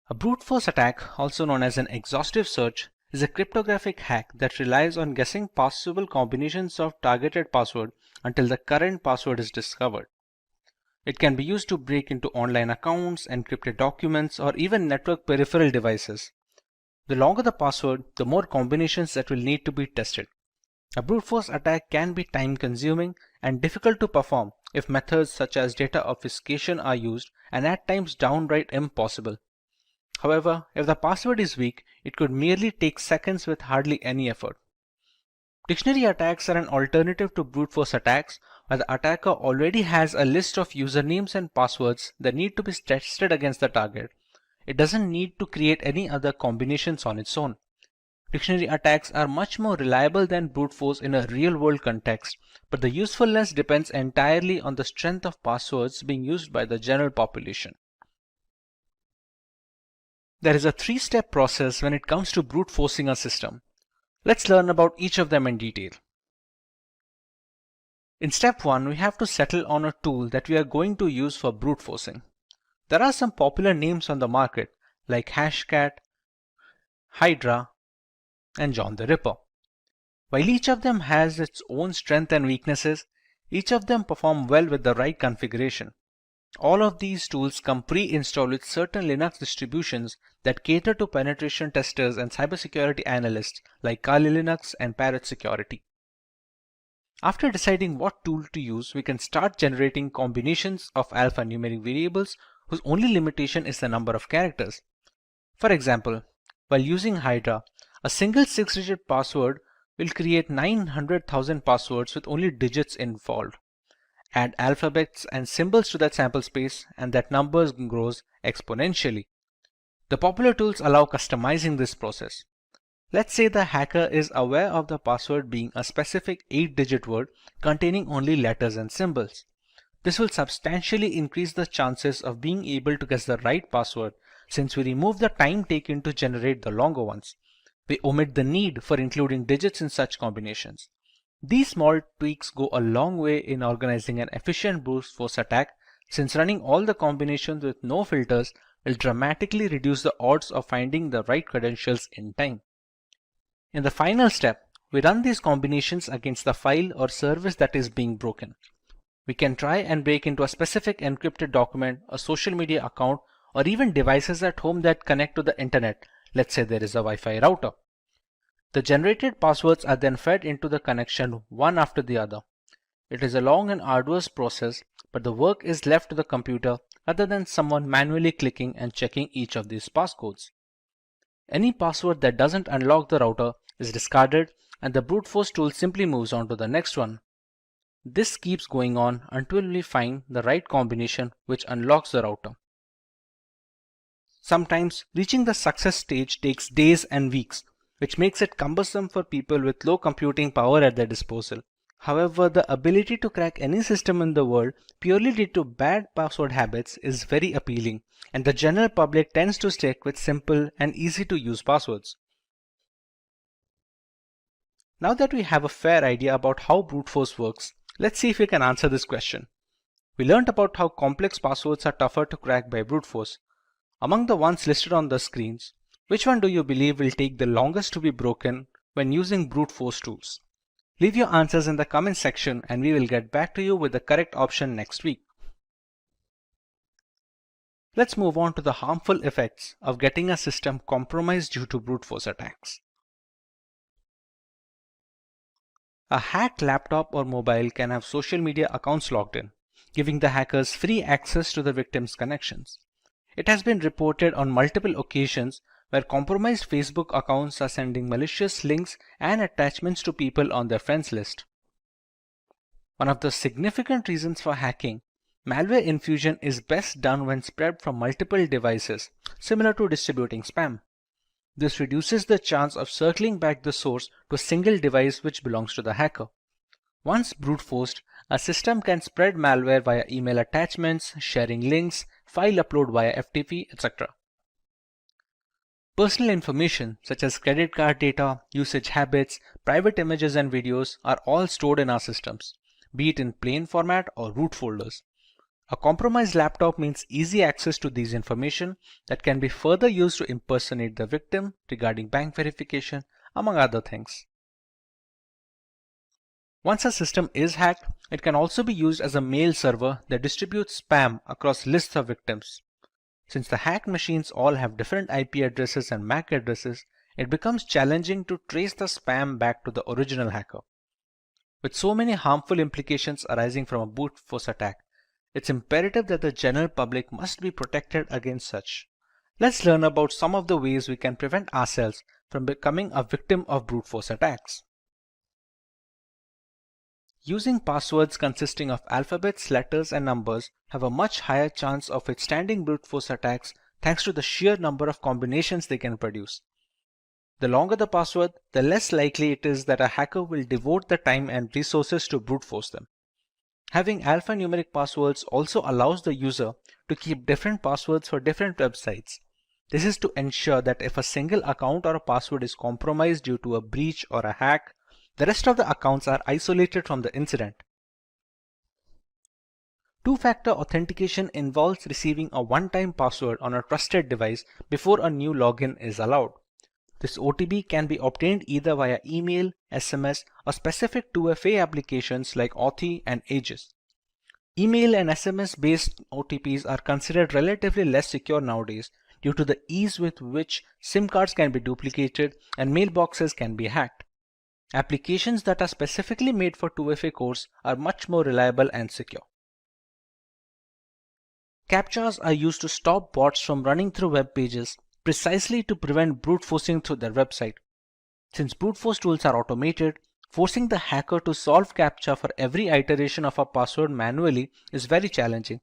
A brute force attack, also known as an exhaustive search, is a cryptographic hack that relies on guessing possible combinations of targeted password until the current password is discovered. It can be used to break into online accounts, encrypted documents, or even network peripheral devices. The longer the password, the more combinations that will need to be tested. A brute force attack can be time consuming and difficult to perform if methods such as data obfuscation are used, and at times downright impossible. However, if the password is weak, it could merely take seconds with hardly any effort. Dictionary attacks are an alternative to brute force attacks, where the attacker already has a list of usernames and passwords that need to be tested against the target. It doesn't need to create any other combinations on its own. Dictionary attacks are much more reliable than brute force in a real-world context, but the usefulness depends entirely on the strength of passwords being used by the general population. There is a three-step process when it comes to brute forcing a system. Let's learn about each of them in detail. In step 1, we have to settle on a tool that we are going to use for brute forcing. There are some popular names on the market like Hashcat, Hydra, and John the Ripper. While each of them has its own strengths and weaknesses, each of them perform well with the right configuration. All of these tools come pre-installed with certain Linux distributions that cater to penetration testers and cybersecurity analysts like Kali Linux and Parrot Security. After deciding what tool to use, we can start generating combinations of alphanumeric variables whose only limitation is the number of characters. For example, while using Hydra, a single 6-digit password will create 900,000 passwords with only digits involved. Add alphabets and symbols to that sample space and that number grows exponentially. The popular tools allow customizing this process. Let's say the hacker is aware of the password being a specific 8-digit word containing only letters and symbols. This will substantially increase the chances of being able to guess the right password since we remove the time taken to generate the longer ones. We omit the need for including digits in such combinations. These small tweaks go a long way in organizing an efficient brute force attack since running all the combinations with no filters will dramatically reduce the odds of finding the right credentials in time. In the final step, we run these combinations against the file or service that is being broken. We can try and break into a specific encrypted document, a social media account, or even devices at home that connect to the internet. Let's say there is a Wi-Fi router. The generated passwords are then fed into the connection one after the other. It is a long and arduous process, but the work is left to the computer rather than someone manually clicking and checking each of these passcodes. Any password that doesn't unlock the router is discarded and the brute force tool simply moves on to the next one. This keeps going on until we find the right combination which unlocks the router. Sometimes reaching the success stage takes days and weeks, which makes it cumbersome for people with low computing power at their disposal. However, the ability to crack any system in the world purely due to bad password habits is very appealing, and the general public tends to stick with simple and easy to use passwords. Now that we have a fair idea about how brute force works, let's see if we can answer this question. We learned about how complex passwords are tougher to crack by brute force. Among the ones listed on the screens, which one do you believe will take the longest to be broken when using brute force tools? Leave your answers in the comment section and we will get back to you with the correct option next week. Let's move on to the harmful effects of getting a system compromised due to brute force attacks. A hacked laptop or mobile can have social media accounts logged in, giving the hackers free access to the victim's connections. It has been reported on multiple occasions where compromised Facebook accounts are sending malicious links and attachments to people on their friends list. One of the significant reasons for hacking, malware infusion is best done when spread from multiple devices, similar to distributing spam. This reduces the chance of circling back the source to a single device which belongs to the hacker. Once brute forced, a system can spread malware via email attachments, sharing links, file upload via FTP, etc. Personal information such as credit card data, usage habits, private images and videos are all stored in our systems, be it in plain format or root folders. A compromised laptop means easy access to these information that can be further used to impersonate the victim regarding bank verification, among other things. Once a system is hacked, it can also be used as a mail server that distributes spam across lists of victims. Since the hacked machines all have different IP addresses and MAC addresses, it becomes challenging to trace the spam back to the original hacker. With so many harmful implications arising from a brute force attack, it's imperative that the general public must be protected against such. Let's learn about some of the ways we can prevent ourselves from becoming a victim of brute force attacks. Using passwords consisting of alphabets, letters, and numbers have a much higher chance of withstanding brute force attacks thanks to the sheer number of combinations they can produce. The longer the password, the less likely it is that a hacker will devote the time and resources to brute force them. Having alphanumeric passwords also allows the user to keep different passwords for different websites. This is to ensure that if a single account or a password is compromised due to a breach or a hack, the rest of the accounts are isolated from the incident. Two-factor authentication involves receiving a one-time password on a trusted device before a new login is allowed. This OTP can be obtained either via email, SMS, or specific 2FA applications like Authy and Aegis. Email and SMS-based OTPs are considered relatively less secure nowadays due to the ease with which SIM cards can be duplicated and mailboxes can be hacked. Applications that are specifically made for 2FA cores are much more reliable and secure. CAPTCHAs are used to stop bots from running through web pages precisely to prevent brute forcing through their website. Since brute force tools are automated, forcing the hacker to solve CAPTCHA for every iteration of a password manually is very challenging.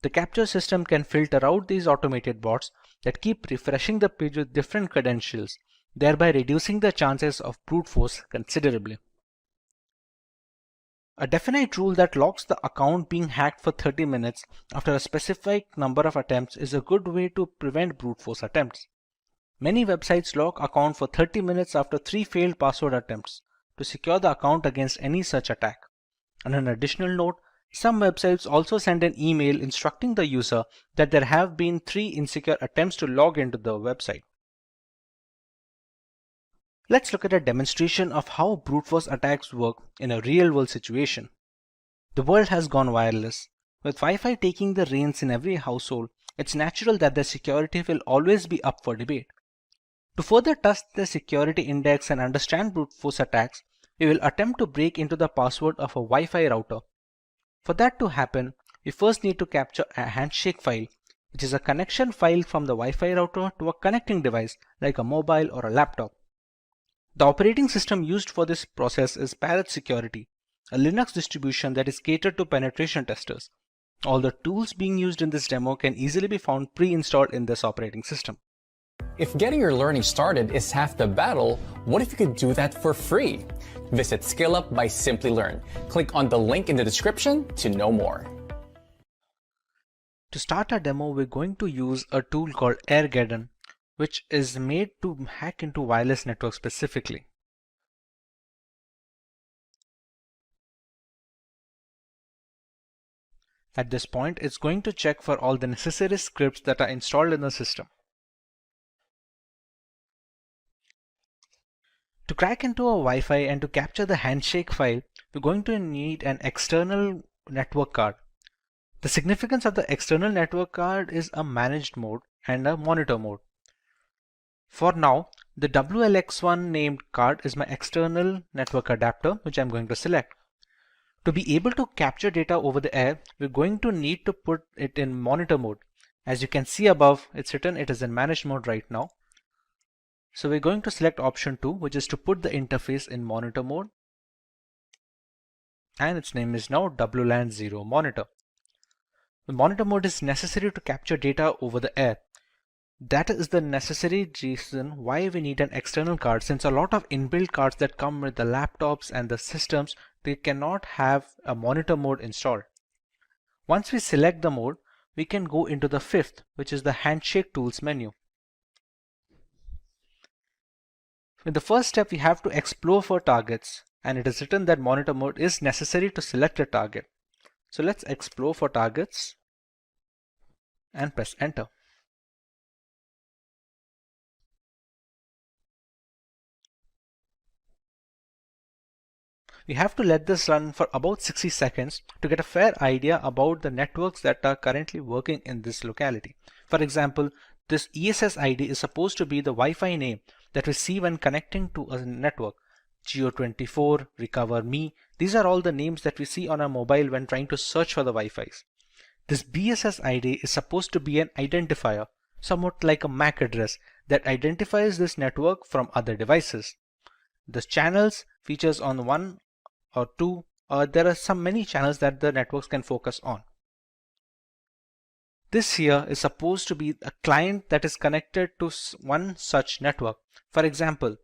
The CAPTCHA system can filter out these automated bots that keep refreshing the page with different credentials, thereby reducing the chances of brute force considerably. A definite rule that locks the account being hacked for 30 minutes after a specific number of attempts is a good way to prevent brute force attempts. Many websites lock account for 30 minutes after 3 failed password attempts to secure the account against any such attack. On an additional note, some websites also send an email instructing the user that there have been 3 insecure attempts to log into the website. Let's look at a demonstration of how brute force attacks work in a real-world situation. The world has gone wireless. With Wi-Fi taking the reins in every household, it's natural that their security will always be up for debate. To further test the security index and understand brute force attacks, we will attempt to break into the password of a Wi-Fi router. For that to happen, we first need to capture a handshake file, which is a connection file from the Wi-Fi router to a connecting device like a mobile or a laptop. The operating system used for this process is Parrot Security, a Linux distribution that is catered to penetration testers. All the tools being used in this demo can easily be found pre-installed in this operating system. If getting your learning started is half the battle, what if you could do that for free? Visit SkillUp by Simplilearn. Click on the link in the description to know more. To start our demo, we're going to use a tool called Airgeddon, which is made to hack into wireless networks specifically. At this point, it's going to check for all the necessary scripts that are installed in the system. To crack into a Wi-Fi and to capture the handshake file, we're going to need an external network card. The significance of the external network card is a managed mode and a monitor mode. For now, the WLX1 named card is my external network adapter, which I'm going to select. To be able to capture data over the air, we're going to need to put it in monitor mode. As you can see above, it's written it is in managed mode right now. So we're going to select option 2, which is to put the interface in monitor mode. And its name is now WLAN 0 monitor. The monitor mode is necessary to capture data over the air. That is the necessary reason why we need an external card, since a lot of inbuilt cards that come with the laptops and the systems, they cannot have a monitor mode installed. Once we select the mode, we can go into the fifth, which is the handshake tools menu. In the first step, we have to explore for targets, and it is written that monitor mode is necessary to select a target. So let's explore for targets and press enter. We have to let this run for about 60 seconds to get a fair idea about the networks that are currently working in this locality. For example, this ESS ID is supposed to be the Wi-Fi name that we see when connecting to a network. Geo24, Recover Me, these are all the names that we see on our mobile when trying to search for the Wi-Fis. This BSS ID is supposed to be an identifier, somewhat like a MAC address, that identifies this network from other devices. The channels features on 1 or 2, or there are many channels that the networks can focus on. This here is supposed to be a client that is connected to one such network. For example,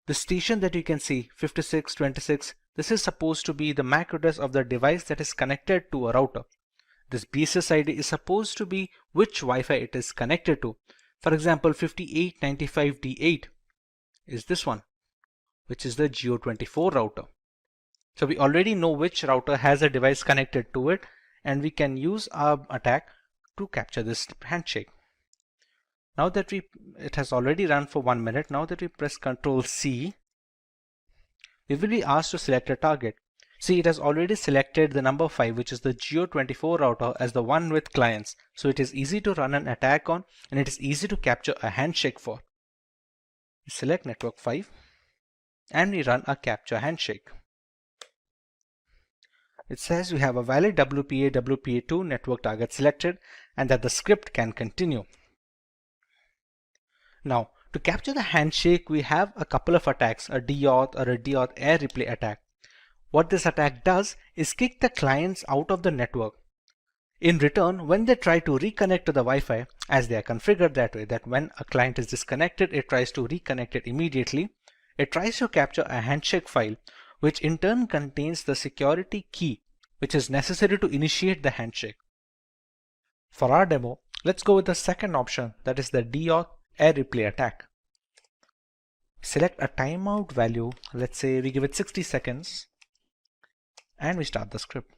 the station that you can see 5626, this is supposed to be the MAC address of the device that is connected to a router. This BSS ID is supposed to be which Wi-Fi it is connected to. For example, 5895D8 is this one, which is the Geo24 router. So we already know which router has a device connected to it, and we can use our attack to capture this handshake. Now that it has already run for 1 minute, now that we press Ctrl C, we will be asked to select a target. See, it has already selected the number 5, which is the Geo24 router, as the one with clients. So it is easy to run an attack on, and it is easy to capture a handshake for. We select network 5 and we run a capture handshake. It says we have a valid WPA2 network target selected and that the script can continue. Now, to capture the handshake, we have a couple of attacks, a DAuth or a DAuth air replay attack. What this attack does is kick the clients out of the network. In return, when they try to reconnect to the Wi-Fi, as they are configured that way, that when a client is disconnected, it tries to reconnect it immediately, it tries to capture a handshake file, which in turn contains the security key, which is necessary to initiate the handshake. For our demo, let's go with the second option, that is the DAuth air replay attack. Select a timeout value, let's say we give it 60 seconds, and we start the script.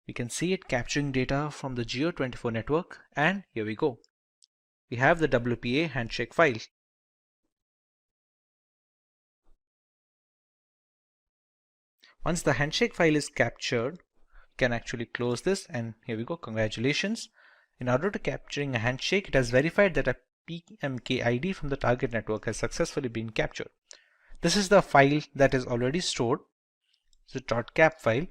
We can see it capturing data from the Geo24 network, and here we go. We have the WPA handshake file. Once the handshake file is captured, you can actually close this, and here we go. Congratulations. In order to capturing a handshake, it has verified that a PMK ID from the target network has successfully been captured. This is the file that is already stored. It's a .cap file.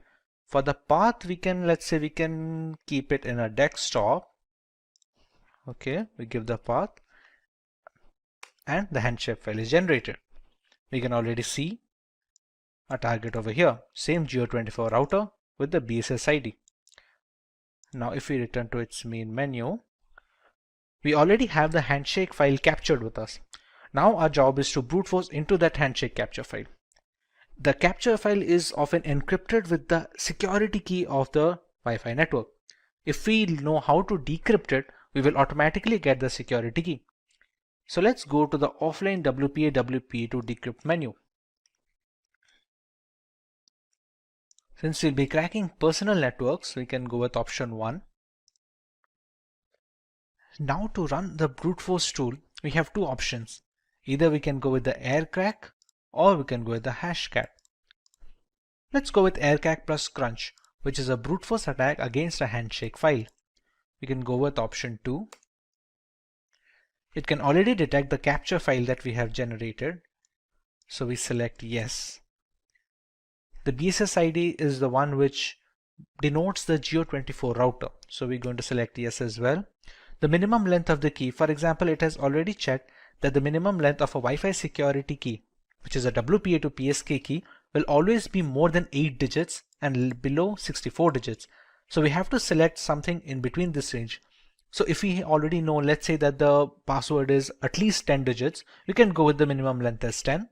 For the path, we can, let's say we can keep it in a desktop. Okay, we give the path and the handshake file is generated. We can already see a target over here, same Geo24 router with the BSS ID. Now if we return to its main menu, we already have the handshake file captured with us. Now our job is to brute force into that handshake capture file. The capture file is often encrypted with the security key of the Wi-Fi network. If we know how to decrypt it, we will automatically get the security key. So let's go to the offline WPA2 decrypt menu. Since we'll be cracking personal networks, we can go with option 1. Now to run the brute force tool, we have two options. Either we can go with the aircrack or we can go with the hashcat. Let's go with aircrack plus crunch, which is a brute force attack against a handshake file. We can go with option 2. It can already detect the capture file that we have generated, so we select yes. The BSS ID is the one which denotes the Geo24 router, so we're going to select yes as well. The minimum length of the key, for example, it has already checked that the minimum length of a Wi-Fi security key, which is a WPA to PSK key, will always be more than 8 digits and below 64 digits. So we have to select something in between this range. So if we already know, let's say that the password is at least 10 digits, we can go with the minimum length as 10.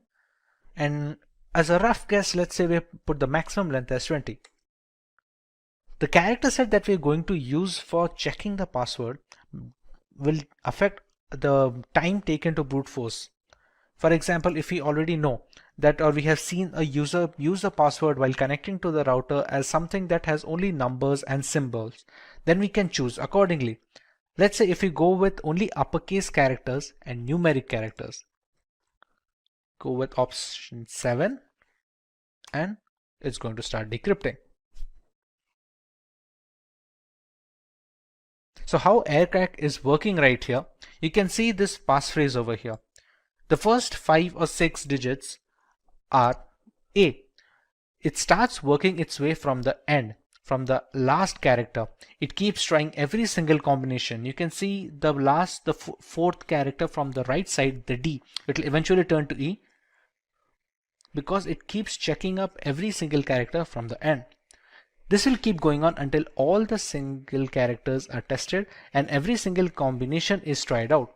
And as a rough guess, let's say we put the maximum length as 20. The character set that we're going to use for checking the password will affect the time taken to brute force. For example, if we already know that, or we have seen a user use a password while connecting to the router as something that has only numbers and symbols, then we can choose accordingly. Let's say if we go with only uppercase characters and numeric characters, go with option 7 and it's going to start decrypting. So how aircrack is working right here, you can see this passphrase over here. The first 5 or 6 digits are A. It starts working its way from the end, from the last character. It keeps trying every single combination. You can see the fourth character from the right side, the D. It will eventually turn to E because it keeps checking up every single character from the end. This will keep going on until all the single characters are tested and every single combination is tried out.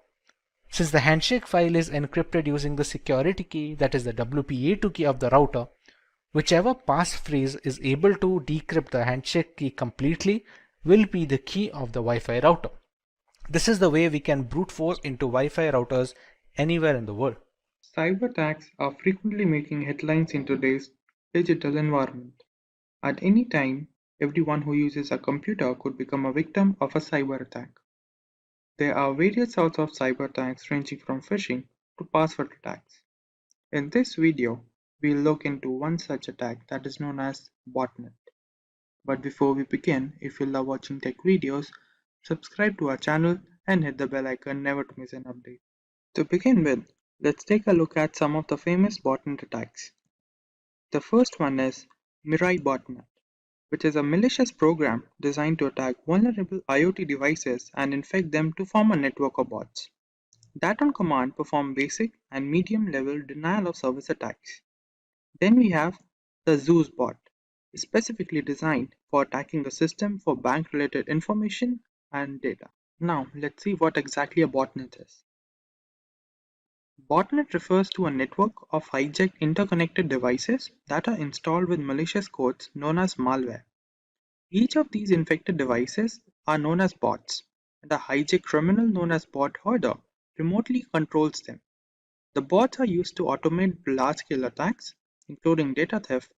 Since the handshake file is encrypted using the security key, that is the WPA2 key of the router, whichever passphrase is able to decrypt the handshake key completely will be the key of the Wi-Fi router. This is the way we can brute force into Wi-Fi routers anywhere in the world. Cyber attacks are frequently making headlines in today's digital environment. At any time, everyone who uses a computer could become a victim of a cyber attack. There are various sorts of cyber attacks ranging from phishing to password attacks. In this video, we'll look into one such attack that is known as botnet. But before we begin, if you love watching tech videos, subscribe to our channel and hit the bell icon never to miss an update. To begin with, let's take a look at some of the famous botnet attacks. The first one is Mirai botnet, which is a malicious program designed to attack vulnerable IoT devices and infect them to form a network of bots that on command perform basic and medium level denial of service attacks. Then we have the Zeus bot, specifically designed for attacking the system for bank related information and data. Now let's see what exactly a botnet is. Botnet refers to a network of hijacked interconnected devices that are installed with malicious codes known as malware. Each of these infected devices are known as bots, and a hijacked criminal known as bot herder remotely controls them. The bots are used to automate large-scale attacks, including data theft,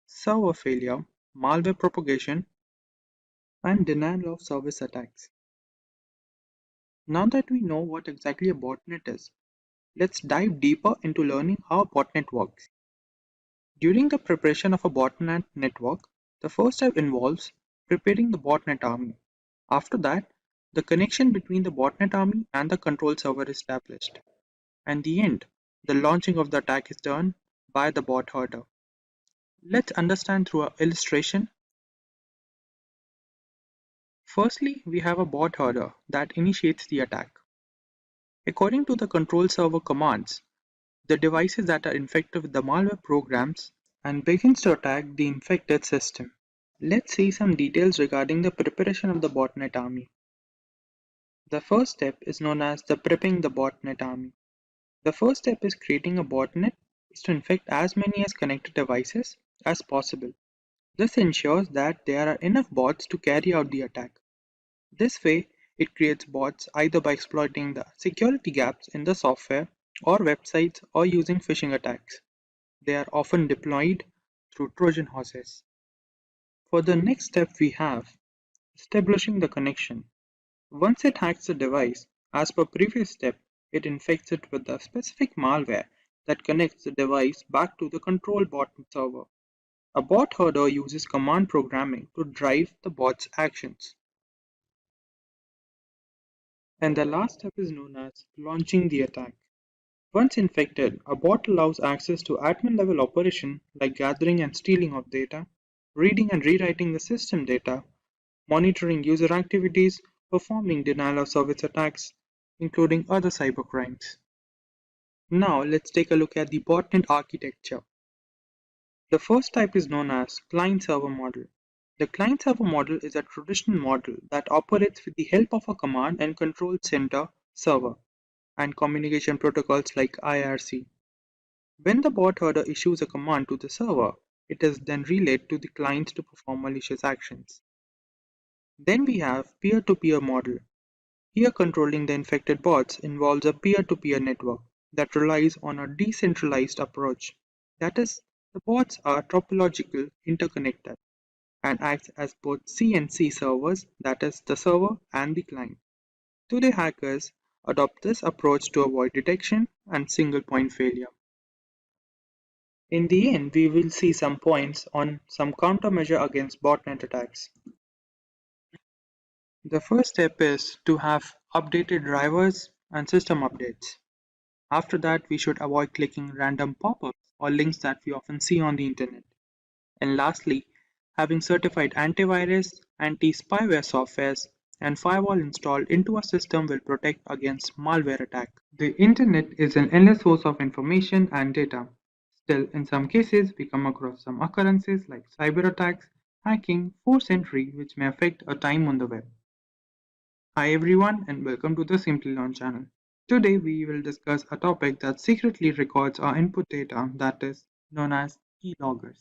server failure, malware propagation, and denial of service attacks. Now that we know what exactly a botnet is, let's dive deeper into learning how a botnet works. During the preparation of a botnet network, the first step involves preparing the botnet army. After that, the connection between the botnet army and the control server is established. And the end, the launching of the attack is done by the bot herder. Let's understand through an illustration. Firstly, we have a bot herder that initiates the attack. According to the control server commands, the devices that are infected with the malware programs and begins to attack the infected system. Let's see some details regarding the preparation of the botnet army. The first step is known as the prepping the botnet army. The first step is creating a botnet is to infect as many as connected devices as possible. This ensures that there are enough bots to carry out the attack. This way, it creates bots either by exploiting the security gaps in the software or websites or using phishing attacks. They are often deployed through Trojan horses. For the next step we have establishing the connection. Once it hacks the device, as per previous step, it infects it with a specific malware that connects the device back to the control bot server. A bot herder uses command programming to drive the bot's actions. And the last step is known as launching the attack. Once infected, a bot allows access to admin level operation like gathering and stealing of data, reading and rewriting the system data, monitoring user activities, performing denial of service attacks, including other cybercrimes. Now let's take a look at the botnet architecture. The first type is known as client-server model. The client-server model is a traditional model that operates with the help of a command and control center server and communication protocols like IRC. When the bot herder issues a command to the server, it is then relayed to the client to perform malicious actions. Then we have peer-to-peer model. Here controlling the infected bots involves a peer-to-peer network that relies on a decentralized approach. That is, the bots are topological interconnected and acts as both C and C servers, that is, the server and the client. Today hackers adopt this approach to avoid detection and single point failure. In the end, we will see some points on some countermeasure against botnet attacks. The first step is to have updated drivers and system updates. After that, we should avoid clicking random pop-ups or links that we often see on the internet. And lastly, having certified antivirus, anti-spyware softwares, and firewall installed into a system will protect against malware attack. The internet is an endless source of information and data. Still, in some cases, we come across some occurrences like cyber attacks, hacking, force entry which may affect our time on the web. Hi everyone and welcome to the Simplilearn channel. Today we will discuss a topic that secretly records our input data, that is known as keyloggers.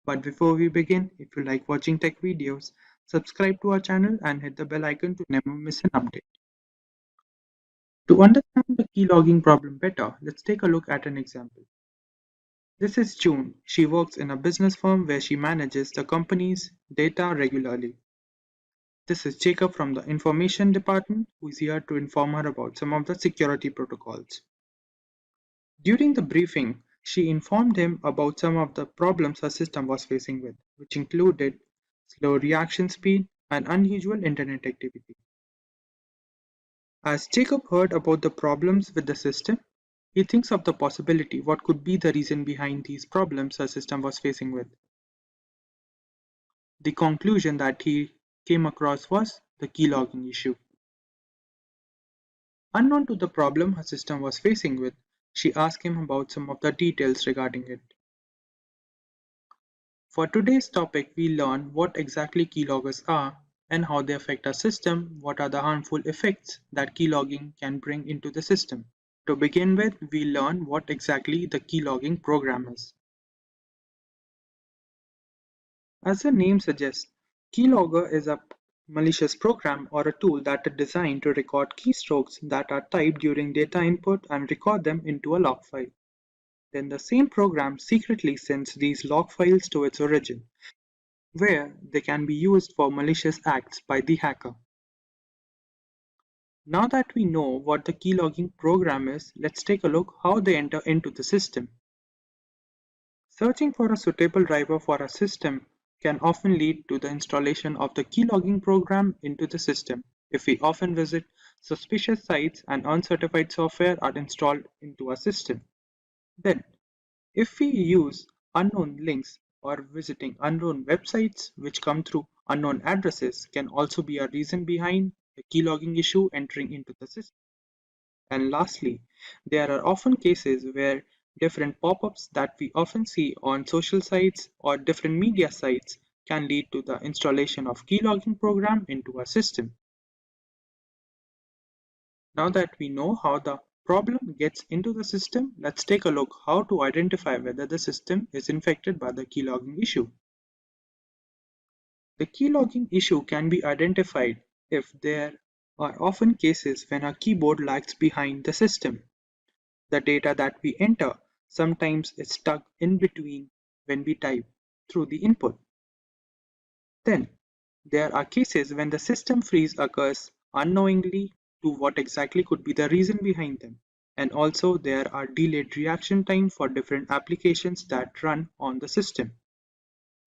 But before we begin, if you like watching tech videos, subscribe to our channel and hit the bell icon to never miss an update. To understand the keylogging problem better, let's take a look at an example. This is June. She works in a business firm where she manages the company's data regularly. This is Jacob from the information department who is here to inform her about some of the security protocols. During the briefing, she informed him about some of the problems her system was facing with, which included slow reaction speed and unusual internet activity. As Jacob heard about the problems with the system, he thinks of the possibility what could be the reason behind these problems her system was facing with. The conclusion that he came across was the keylogging issue. Unknown to the problem her system was facing with, she asked him about some of the details regarding it. For today's topic, we learn what exactly keyloggers are and how they affect our system, what are the harmful effects that keylogging can bring into the system. To begin with, we learn what exactly the keylogging program is. As the name suggests, keylogger is a malicious program or a tool that is designed to record keystrokes that are typed during data input and record them into a log file. Then the same program secretly sends these log files to its origin, where they can be used for malicious acts by the hacker. Now that we know what the keylogging program is, let's take a look how they enter into the system. Searching for a suitable driver for a system can often lead to the installation of the keylogging program into the system if we often visit suspicious sites and uncertified software are installed into a system. Then, if we use unknown links or visiting unknown websites which come through unknown addresses can also be a reason behind the keylogging issue entering into the system. And lastly, there are often cases where different pop-ups that we often see on social sites or different media sites can lead to the installation of keylogging program into a system. Now that we know how the problem gets into the system, let's take a look how to identify whether the system is infected by the keylogging issue. The keylogging issue can be identified if there are often cases when our keyboard lags behind the system. The data that we enter sometimes is stuck in between when we type through the input. Then, there are cases when the system freeze occurs unknowingly to what exactly could be the reason behind them. And also there are delayed reaction time for different applications that run on the system.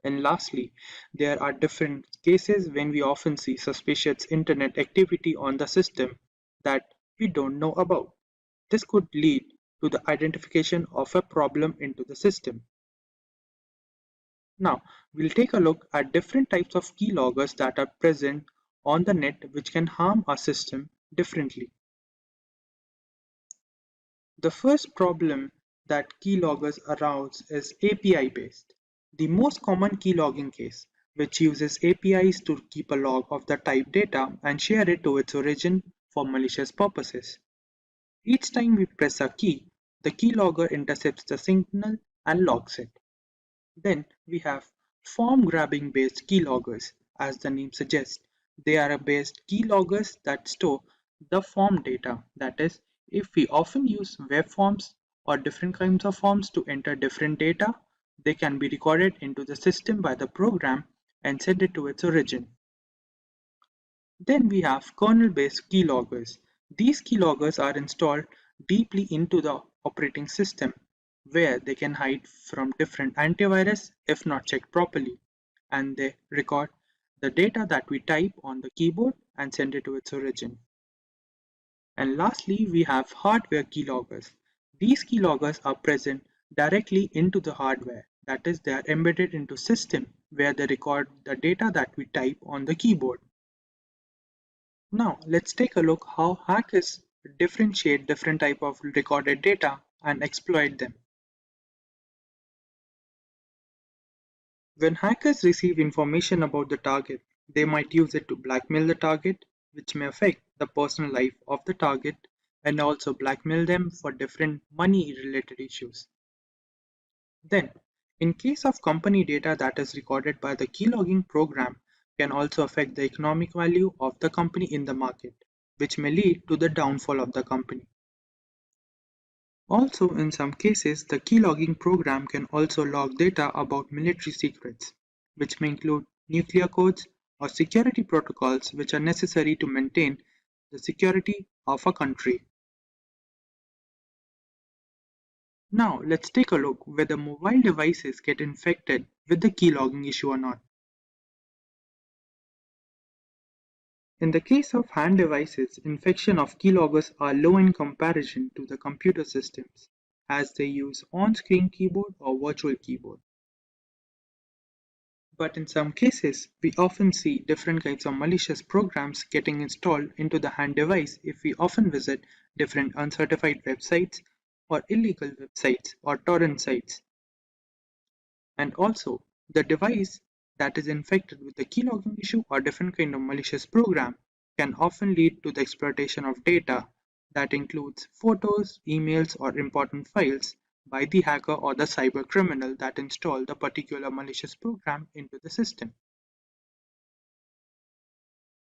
And lastly, there are different cases when we often see suspicious internet activity on the system that we don't know about. This could lead to the identification of a problem into the system. Now, we'll take a look at different types of keyloggers that are present on the net which can harm our system differently. The first problem that keyloggers arouse is API based. The most common keylogging case, which uses APIs to keep a log of the typed data and share it to its origin for malicious purposes. Each time we press a key, the keylogger intercepts the signal and logs it. Then we have form grabbing based keyloggers. As the name suggests, they are based keyloggers that store the form data. That is, if we often use web forms or different kinds of forms to enter different data, they can be recorded into the system by the program and sent it to its origin. Then we have kernel-based keyloggers. These keyloggers are installed deeply into the operating system, where they can hide from different antivirus if not checked properly, and they record the data that we type on the keyboard and send it to its origin. And lastly, we have hardware keyloggers. These keyloggers are present directly into the hardware, that is, they are embedded into system where they record the data that we type on the keyboard. Now let's take a look how hackers differentiate different type of recorded data and exploit them. When hackers receive information about the target, they might use it to blackmail the target, which may affect the personal life of the target and also blackmail them for different money-related issues. Then, in case of company data that is recorded by the keylogging program can also affect the economic value of the company in the market, which may lead to the downfall of the company. Also, in some cases, the keylogging program can also log data about military secrets, which may include nuclear codes or security protocols which are necessary to maintain the security of a country. Now, let's take a look whether mobile devices get infected with the keylogging issue or not. In the case of hand devices, infection of keyloggers are low in comparison to the computer systems, as they use on-screen keyboard or virtual keyboard. But in some cases, we often see different kinds of malicious programs getting installed into the hand device if we often visit different uncertified websites or illegal websites or torrent sites. And also, the device that is infected with the keylogging issue or different kind of malicious program can often lead to the exploitation of data that includes photos, emails, or important files by the hacker or the cyber criminal that installed the particular malicious program into the system.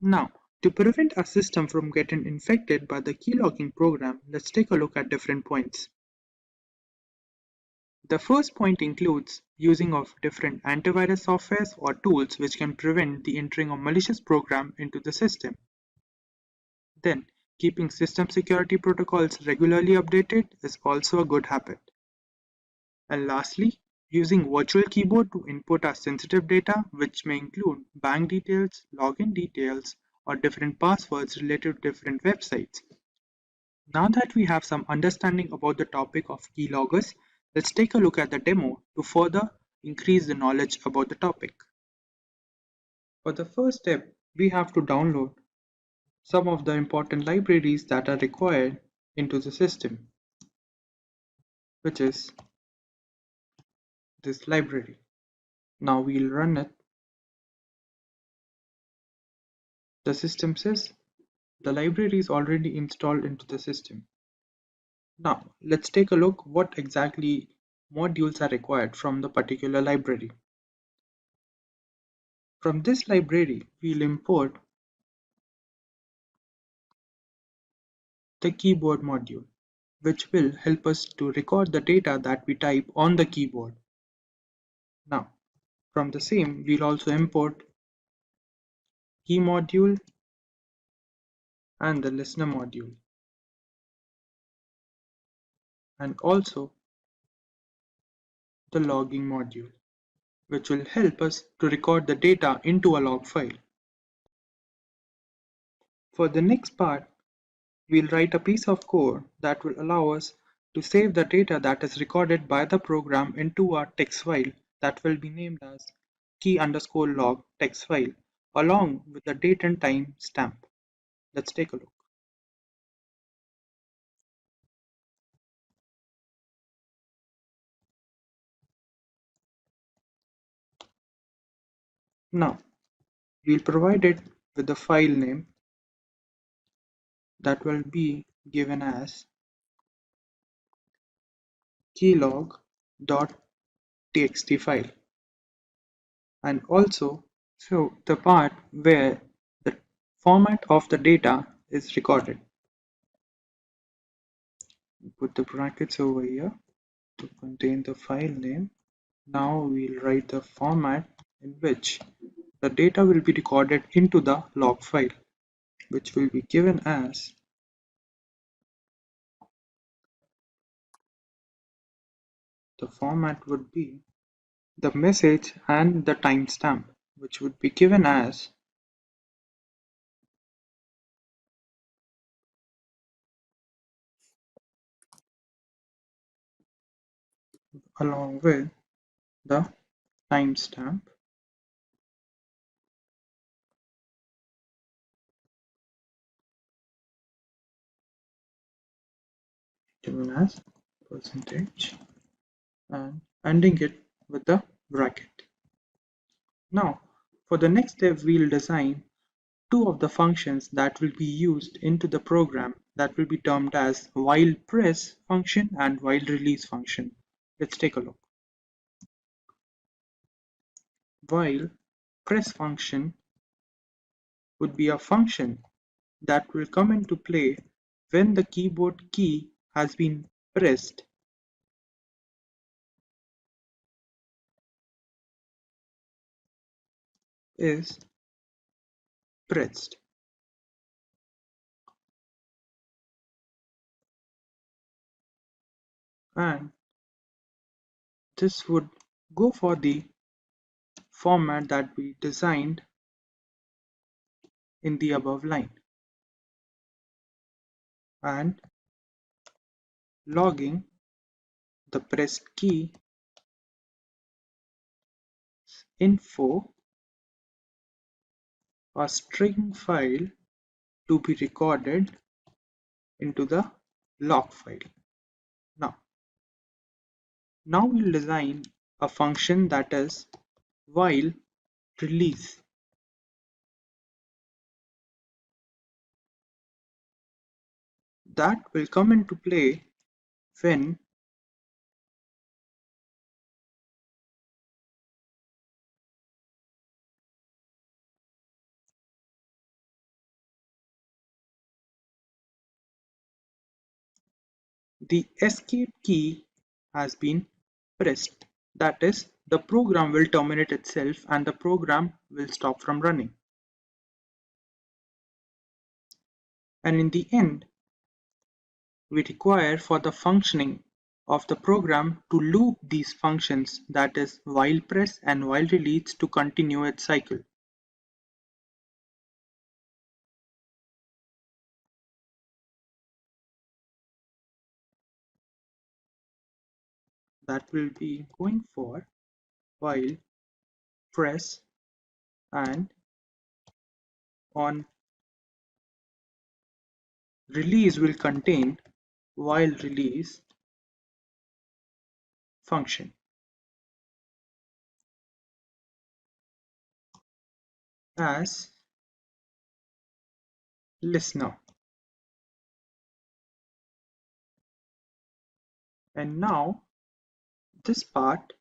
Now, to prevent a system from getting infected by the keylogging program, let's take a look at different points. The first point includes using of different antivirus softwares or tools which can prevent the entering of malicious program into the system. Then, keeping system security protocols regularly updated is also a good habit. And lastly, using virtual keyboard to input our sensitive data, which may include bank details, login details, or different passwords related to different websites. Now that we have some understanding about the topic of keyloggers, let's take a look at the demo to further increase the knowledge about the topic. For the first step, we have to download some of the important libraries that are required into the system, which is this library. Now we'll run it. The system says the library is already installed into the system. Now let's take a look what exactly modules are required from the particular library. From this library, we'll import the keyboard module, which will help us to record the data that we type on the keyboard. Now, from the same, we'll also import key module and the listener module, and also the logging module, which will help us to record the data into a log file. For the next part, we'll write a piece of code that will allow us to save the data that is recorded by the program into a text file that will be named as key_log text file along with the date and time stamp. Let's take a look. Now, we'll provide it with the file name that will be given as keylog.txt file, and also show the part where the format of the data is recorded. Put the brackets over here to contain the file name. Now we'll write the format in which the data will be recorded into the log file, which will be given as the format would be the message and the timestamp, which would be given as along with the timestamp given as percentage and ending it with the bracket. Now, for the next step, we'll design two of the functions that will be used into the program that will be termed as while press function and while release function. Let's take a look. While press function would be a function that will come into play when the keyboard key has been pressed is pressed. And this would go for the format that we designed in the above line, and logging the pressed key info, a string file to be recorded into the log file. Now we'll design a function that is while release. That will come into play when the escape key has been pressed. That is, the program will terminate itself and the program will stop from running. And in the end, we require for the functioning of the program to loop these functions, that is while press and while release, to continue its cycle. That will be going for while press and on release will contain while release function. As listener. And now this part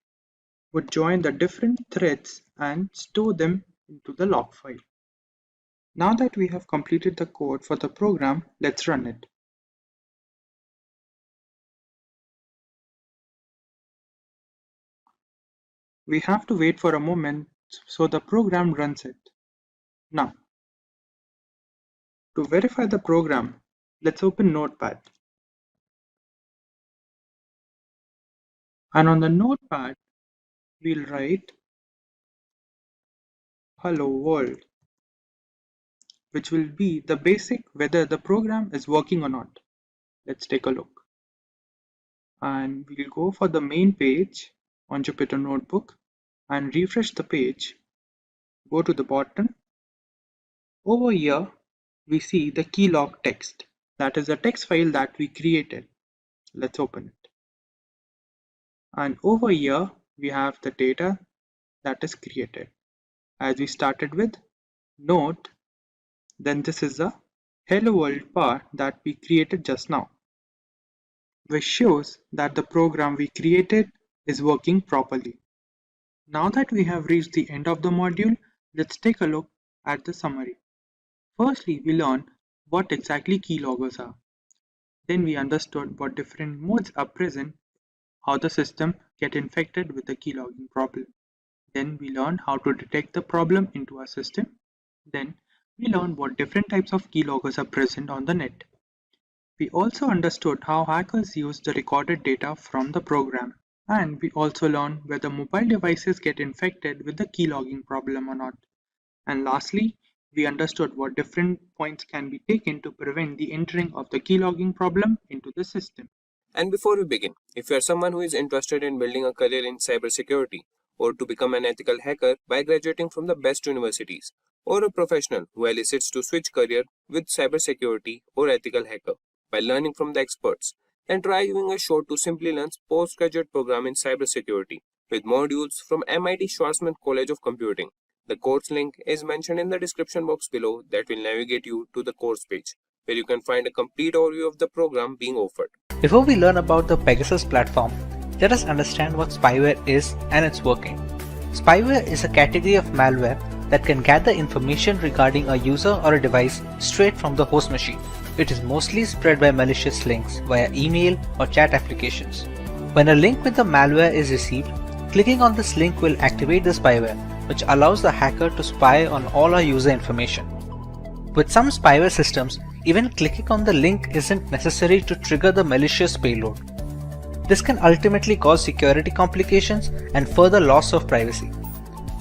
would join the different threads and store them into the log file. Now that we have completed the code for the program, let's run it. We have to wait for a moment so the program runs it. Now, to verify the program, let's open Notepad. And on the Notepad, we'll write hello world, which will be the basic whether the program is working or not. Let's take a look. And we'll go for the main page on Jupyter Notebook and refresh the page. Go to the bottom. Over here, we see the keylog text. That is a text file that we created. Let's open it. And over here, we have the data that is created. As we started with note, then this is the hello world part that we created just now, which shows that the program we created is working properly. Now that we have reached the end of the module, let's take a look at the summary. Firstly, we learned what exactly keyloggers are. Then we understood what different modes are present, how the system get infected with the keylogging problem. Then we learned how to detect the problem into our system. Then we learned what different types of keyloggers are present on the net. We also understood how hackers use the recorded data from the program. And we also learned whether mobile devices get infected with the keylogging problem or not. And lastly, we understood what different points can be taken to prevent the entering of the keylogging problem into the system. And before we begin, if you are someone who is interested in building a career in cybersecurity, or to become an ethical hacker by graduating from the best universities, or a professional who elicits to switch career with cybersecurity or ethical hacker by learning from the experts, then try giving a shot to Simplilearn's postgraduate program in cybersecurity with modules from MIT Schwarzman College of Computing. The course link is mentioned in the description box below that will navigate you to the course page, where you can find a complete overview of the program being offered. Before we learn about the Pegasus platform, let us understand what spyware is and its working. Spyware is a category of malware that can gather information regarding a user or a device straight from the host machine. It is mostly spread by malicious links via email or chat applications. When a link with the malware is received, clicking on this link will activate the spyware, which allows the hacker to spy on all our user information. With some spyware systems, even clicking on the link isn't necessary to trigger the malicious payload. This can ultimately cause security complications and further loss of privacy.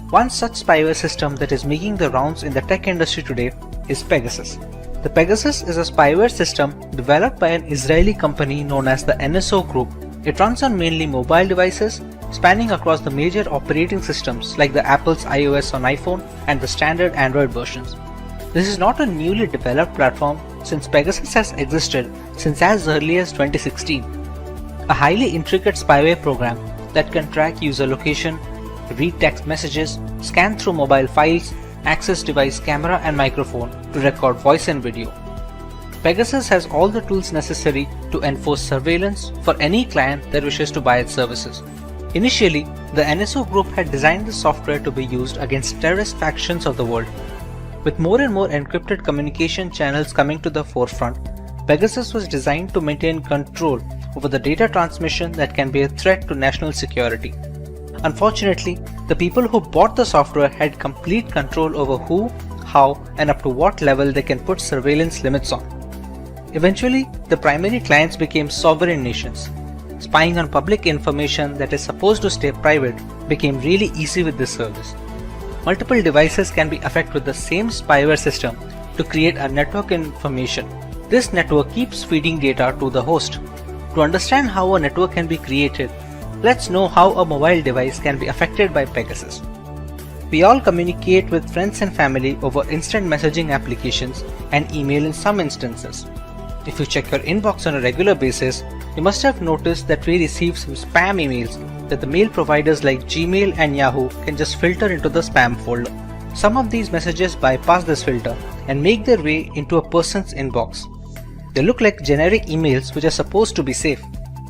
One such spyware system that is making the rounds in the tech industry today is Pegasus. The Pegasus is a spyware system developed by an Israeli company known as the NSO Group. It runs on mainly mobile devices, spanning across the major operating systems like the Apple's iOS on iPhone and the standard Android versions. This is not a newly developed platform since Pegasus has existed since as early as 2016. A highly intricate spyware program that can track user location, read text messages, scan through mobile files, access device camera and microphone to record voice and video. Pegasus has all the tools necessary to enforce surveillance for any client that wishes to buy its services. Initially, the NSO Group had designed the software to be used against terrorist factions of the world. With more and more encrypted communication channels coming to the forefront, Pegasus was designed to maintain control over the data transmission that can be a threat to national security. Unfortunately, the people who bought the software had complete control over who, how, and up to what level they can put surveillance limits on. Eventually, the primary clients became sovereign nations. Spying on public information that is supposed to stay private became really easy with this service. Multiple devices can be affected with the same spyware system to create a network information. This network keeps feeding data to the host. To understand how a network can be created, let's know how a mobile device can be affected by Pegasus. We all communicate with friends and family over instant messaging applications and email in some instances. If you check your inbox on a regular basis, you must have noticed that we receive some spam emails that the mail providers like Gmail and Yahoo can just filter into the spam folder. Some of these messages bypass this filter and make their way into a person's inbox. They look like generic emails which are supposed to be safe.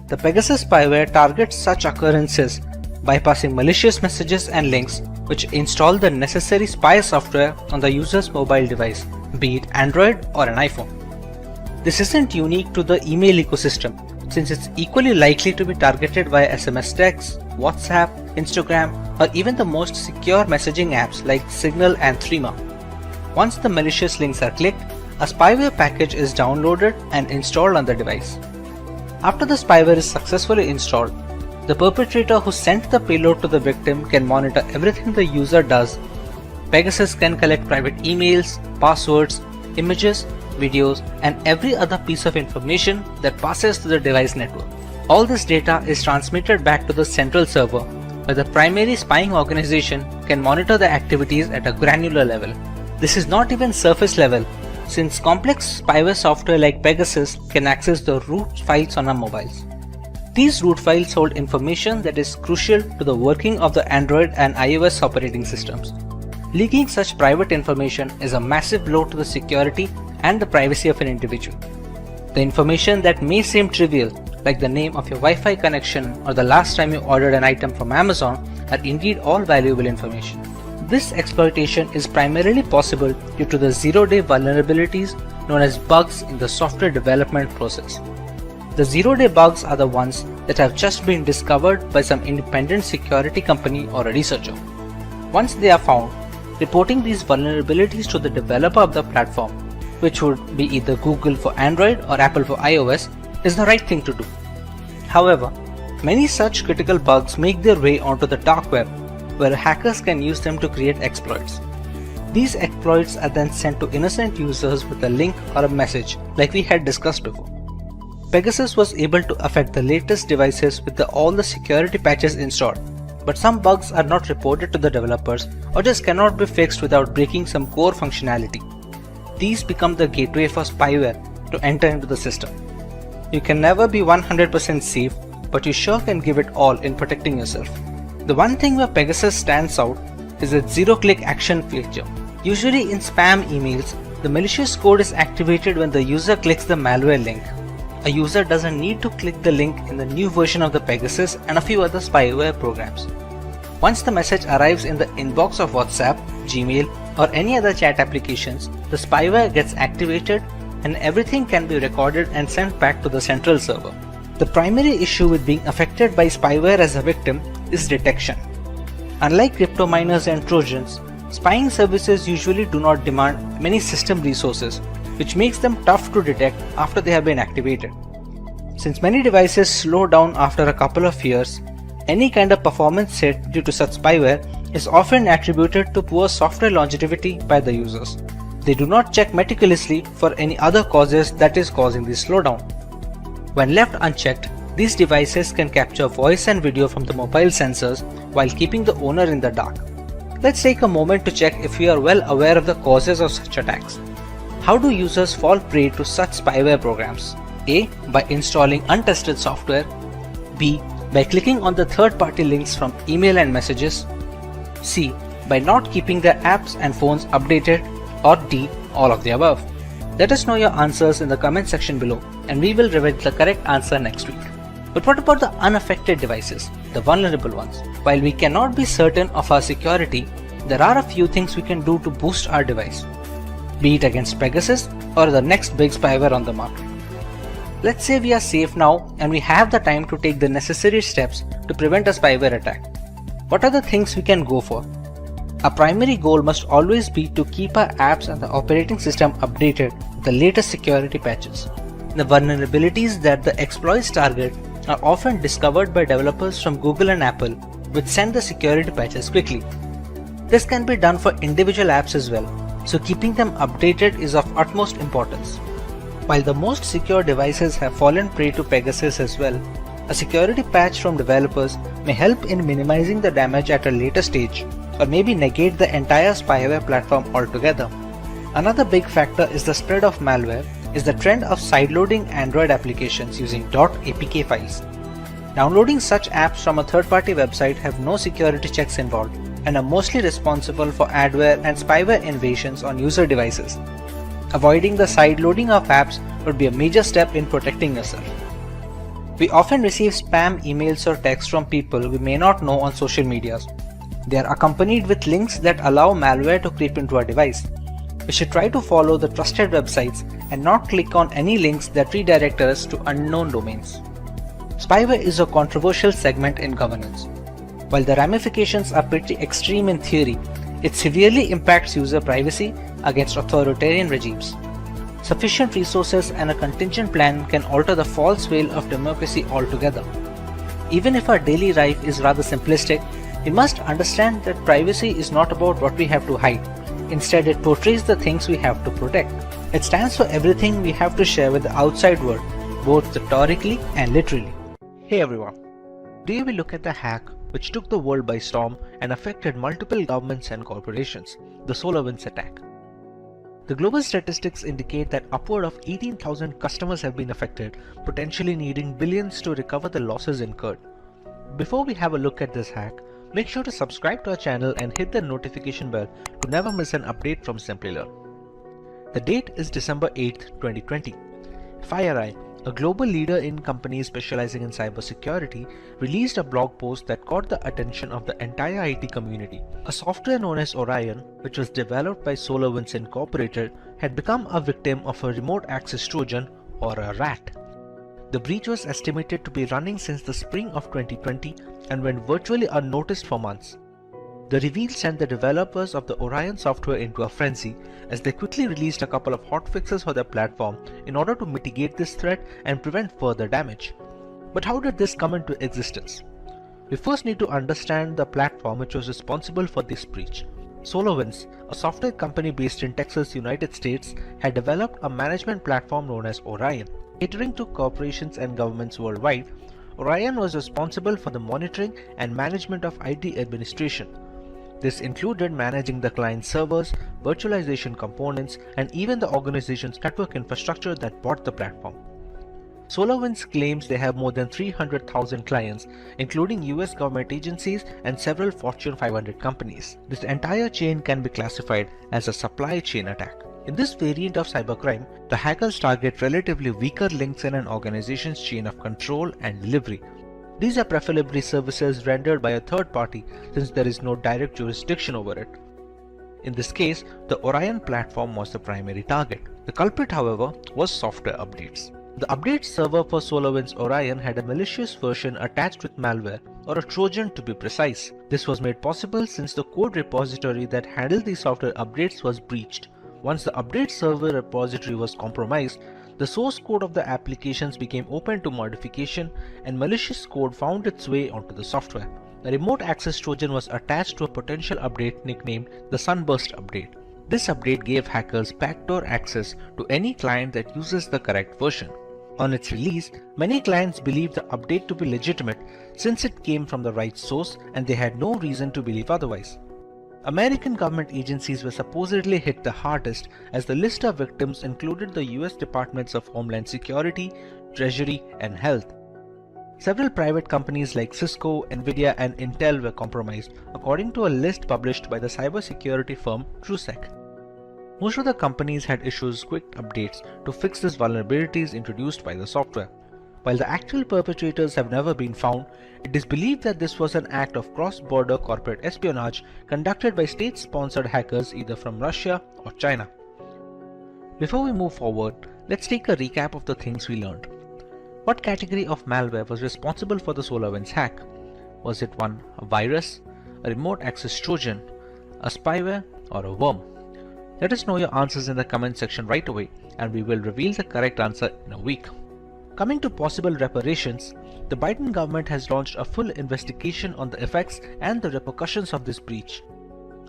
The Pegasus spyware targets such occurrences, bypassing malicious messages and links which install the necessary spy software on the user's mobile device, be it Android or an iPhone. This isn't unique to the email ecosystem, since it's equally likely to be targeted via SMS text, WhatsApp, Instagram, or even the most secure messaging apps like Signal and Threema. Once the malicious links are clicked, a spyware package is downloaded and installed on the device. After the spyware is successfully installed, the perpetrator who sent the payload to the victim can monitor everything the user does. Pegasus can collect private emails, passwords, images, videos, and every other piece of information that passes through the device network. All this data is transmitted back to the central server, where the primary spying organization can monitor the activities at a granular level. This is not even surface level, since complex spyware software like Pegasus can access the root files on our mobiles. These root files hold information that is crucial to the working of the Android and iOS operating systems. Leaking such private information is a massive blow to the security and the privacy of an individual. The information that may seem trivial, like the name of your Wi-Fi connection or the last time you ordered an item from Amazon, are indeed all valuable information. This exploitation is primarily possible due to the zero-day vulnerabilities known as bugs in the software development process. The zero-day bugs are the ones that have just been discovered by some independent security company or a researcher. Once they are found, reporting these vulnerabilities to the developer of the platform, which would be either Google for Android or Apple for iOS, is the right thing to do. However, many such critical bugs make their way onto the dark web, where hackers can use them to create exploits. These exploits are then sent to innocent users with a link or a message, like we had discussed before. Pegasus was able to affect the latest devices with all the security patches installed, but some bugs are not reported to the developers or just cannot be fixed without breaking some core functionality. These become the gateway for spyware to enter into the system. You can never be 100% safe, but you sure can give it all in protecting yourself. The one thing where Pegasus stands out is its zero-click action feature. Usually in spam emails, the malicious code is activated when the user clicks the malware link. A user doesn't need to click the link in the new version of the Pegasus and a few other spyware programs. Once the message arrives in the inbox of WhatsApp, Gmail, or any other chat applications, the spyware gets activated and everything can be recorded and sent back to the central server. The primary issue with being affected by spyware as a victim is detection. Unlike crypto miners and Trojans, spying services usually do not demand many system resources, which makes them tough to detect after they have been activated. Since many devices slow down after a couple of years, any kind of performance hit due to such spyware is often attributed to poor software longevity by the users. They do not check meticulously for any other causes that is causing this slowdown. When left unchecked, these devices can capture voice and video from the mobile sensors while keeping the owner in the dark. Let's take a moment to check if we are well aware of the causes of such attacks. How do users fall prey to such spyware programs? A. By installing untested software. B. By clicking on the third-party links from email and messages. C. By not keeping their apps and phones updated. Or D. All of the above. Let us know your answers in the comment section below and we will reveal the correct answer next week. But what about the unaffected devices, the vulnerable ones? While we cannot be certain of our security, there are a few things we can do to boost our device, be it against Pegasus or the next big spyware on the market. Let's say we are safe now and we have the time to take the necessary steps to prevent a spyware attack. What are the things we can go for? Our primary goal must always be to keep our apps and the operating system updated with the latest security patches. The vulnerabilities that the exploits target are often discovered by developers from Google and Apple, which send the security patches quickly. This can be done for individual apps as well, so keeping them updated is of utmost importance. While the most secure devices have fallen prey to Pegasus as well, a security patch from developers may help in minimizing the damage at a later stage, or maybe negate the entire spyware platform altogether. Another big factor is the spread of malware is the trend of sideloading Android applications using .apk files. Downloading such apps from a third-party website have no security checks involved and are mostly responsible for adware and spyware invasions on user devices. Avoiding the sideloading of apps would be a major step in protecting yourself. We often receive spam emails or texts from people we may not know on social medias. They are accompanied with links that allow malware to creep into our device. We should try to follow the trusted websites and not click on any links that redirect us to unknown domains. Spyware is a controversial segment in governance. While the ramifications are pretty extreme in theory, it severely impacts user privacy against authoritarian regimes. Sufficient resources and a contingent plan can alter the false veil of democracy altogether. Even if our daily life is rather simplistic, we must understand that privacy is not about what we have to hide. Instead, it portrays the things we have to protect. It stands for everything we have to share with the outside world, both rhetorically and literally. Hey everyone, today we look at the hack which took the world by storm and affected multiple governments and corporations, the SolarWinds attack. The global statistics indicate that upward of 18,000 customers have been affected, potentially needing billions to recover the losses incurred. Before we have a look at this hack, make sure to subscribe to our channel and hit the notification bell to never miss an update from Simplilearn. The date is December 8th, 2020. FireEye, a global leader in companies specializing in cybersecurity, released a blog post that caught the attention of the entire IT community. A software known as Orion, which was developed by SolarWinds Incorporated, had become a victim of a remote access Trojan or a RAT. The breach was estimated to be running since the spring of 2020 and went virtually unnoticed for months. The reveal sent the developers of the Orion software into a frenzy as they quickly released a couple of hotfixes for their platform in order to mitigate this threat and prevent further damage. But how did this come into existence? We first need to understand the platform which was responsible for this breach. SolarWinds, a software company based in Texas, United States, had developed a management platform known as Orion. Catering to corporations and governments worldwide, Orion was responsible for the monitoring and management of IT administration. This included managing the client servers, virtualization components, and even the organization's network infrastructure that bought the platform. SolarWinds claims they have more than 300,000 clients, including US government agencies and several Fortune 500 companies. This entire chain can be classified as a supply chain attack. In this variant of cybercrime, the hackers target relatively weaker links in an organization's chain of control and delivery. These are preferably services rendered by a third party, since there is no direct jurisdiction over it. In this case, the Orion platform was the primary target. The culprit, however, was software updates. The update server for SolarWinds Orion had a malicious version attached with malware, or a Trojan to be precise. This was made possible since the code repository that handled the software updates was breached. Once the update server repository was compromised, the source code of the applications became open to modification and malicious code found its way onto the software. A remote access Trojan was attached to a potential update nicknamed the Sunburst update. This update gave hackers backdoor access to any client that uses the correct version. On its release, many clients believed the update to be legitimate since it came from the right source and they had no reason to believe otherwise. American government agencies were supposedly hit the hardest, as the list of victims included the US Departments of Homeland Security, Treasury, and Health. Several private companies like Cisco, Nvidia, and Intel were compromised, according to a list published by the cybersecurity firm TrueSec. Most of the companies had issued quick updates to fix these vulnerabilities introduced by the software. While the actual perpetrators have never been found, it is believed that this was an act of cross-border corporate espionage conducted by state-sponsored hackers either from Russia or China. Before we move forward, let's take a recap of the things we learned. What category of malware was responsible for the SolarWinds hack? Was it one, a virus, a remote access Trojan, a spyware, or a worm? Let us know your answers in the comment section right away, and we will reveal the correct answer in a week. Coming to possible reparations, the Biden government has launched a full investigation on the effects and the repercussions of this breach.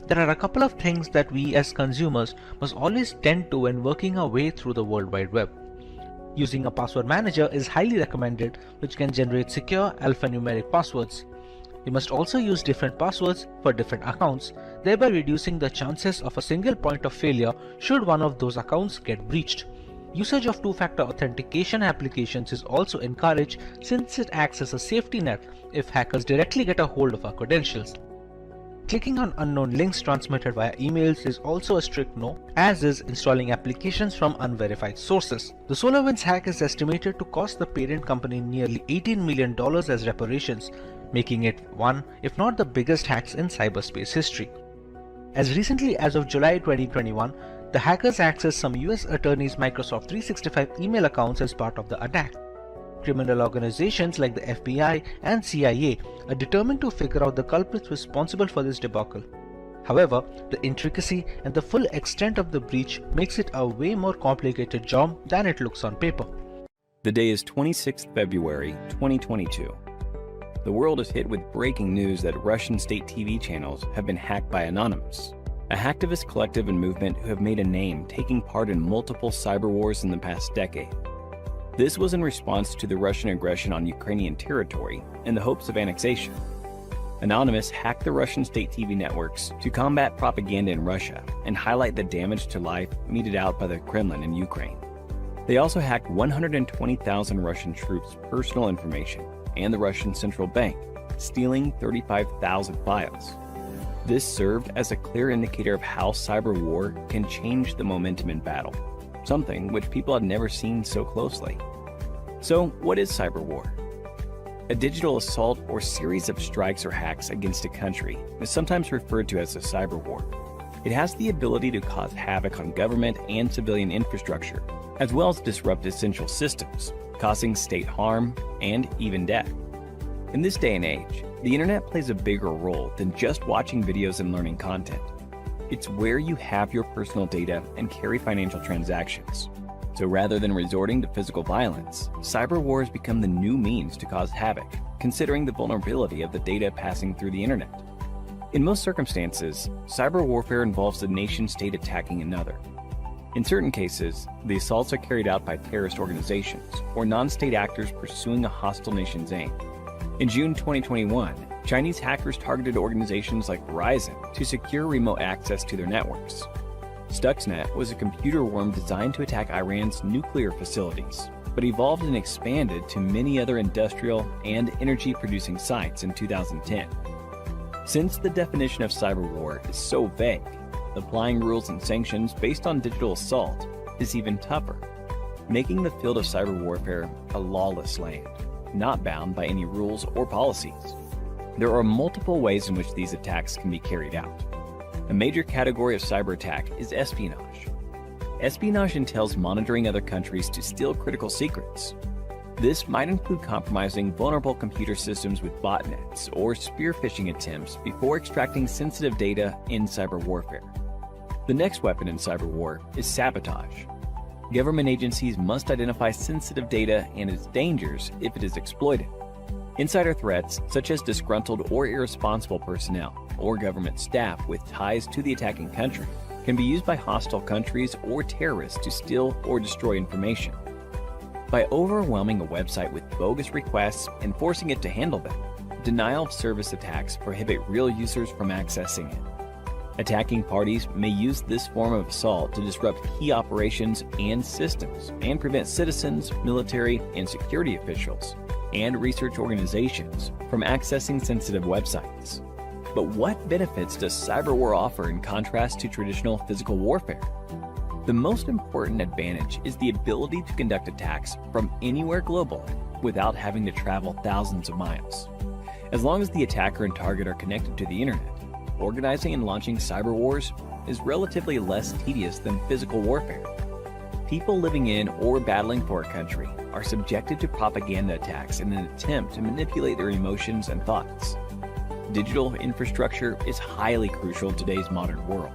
There are a couple of things that we as consumers must always tend to when working our way through the World Wide Web. Using a password manager is highly recommended, which can generate secure alphanumeric passwords. You must also use different passwords for different accounts, thereby reducing the chances of a single point of failure should one of those accounts get breached. Usage of two-factor authentication applications is also encouraged since it acts as a safety net if hackers directly get a hold of our credentials. Clicking on unknown links transmitted via emails is also a strict no, as is installing applications from unverified sources. The SolarWinds hack is estimated to cost the parent company nearly $18 million as reparations, making it one, if not the biggest hacks in cyberspace history. As recently as of July 2021, the hackers accessed some US attorneys' Microsoft 365 email accounts as part of the attack. Criminal organizations like the FBI and CIA are determined to figure out the culprits responsible for this debacle. However, the intricacy and the full extent of the breach makes it a way more complicated job than it looks on paper. The day is 26 February 2022. The world is hit with breaking news that Russian state TV channels have been hacked by Anonymous, a hacktivist collective and movement who have made a name taking part in multiple cyber wars in the past decade. This was in response to the Russian aggression on Ukrainian territory in the hopes of annexation. Anonymous hacked the Russian state TV networks to combat propaganda in Russia and highlight the damage to life meted out by the Kremlin in Ukraine. They also hacked 120,000 Russian troops' personal information and the Russian central bank, stealing 35,000 files. This served as a clear indicator of how cyber war can change the momentum in battle, something which people had never seen so closely. So, what is cyber war? A digital assault or series of strikes or hacks against a country is sometimes referred to as a cyber war. It has the ability to cause havoc on government and civilian infrastructure, as well as disrupt essential systems, causing state harm and even death. In this day and age, the internet plays a bigger role than just watching videos and learning content. It's where you have your personal data and carry financial transactions. So rather than resorting to physical violence, cyber wars become the new means to cause havoc, considering the vulnerability of the data passing through the internet. In most circumstances, cyber warfare involves a nation-state attacking another. In certain cases, the assaults are carried out by terrorist organizations or non-state actors pursuing a hostile nation's aim. In June 2021, Chinese hackers targeted organizations like Verizon to secure remote access to their networks. Stuxnet was a computer worm designed to attack Iran's nuclear facilities. but evolved and expanded to many other industrial and energy-producing sites in 2010. Since the definition of cyber war is so vague, applying rules and sanctions based on digital assault is even tougher, making the field of cyber warfare a lawless land, not bound by any rules or policies. There are multiple ways in which these attacks can be carried out. A major category of cyber attack is espionage. Espionage entails monitoring other countries to steal critical secrets. This might include compromising vulnerable computer systems with botnets or spear phishing attempts before extracting sensitive data in cyber warfare. The next weapon in cyber war is sabotage. Government agencies must identify sensitive data and its dangers if it is exploited. Insider threats, such as disgruntled or irresponsible personnel or government staff with ties to the attacking country, can be used by hostile countries or terrorists to steal or destroy information. By overwhelming a website with bogus requests and forcing it to handle them, denial of service attacks prohibit real users from accessing it. Attacking parties may use this form of assault to disrupt key operations and systems and prevent citizens, military, and security officials and research organizations from accessing sensitive websites. But what benefits does cyber war offer in contrast to traditional physical warfare? The most important advantage is the ability to conduct attacks from anywhere globally without having to travel thousands of miles. As long as the attacker and target are connected to the internet, organizing and launching cyber wars is relatively less tedious than physical warfare. People living in or battling for a country are subjected to propaganda attacks in an attempt to manipulate their emotions and thoughts. Digital infrastructure is highly crucial in today's modern world.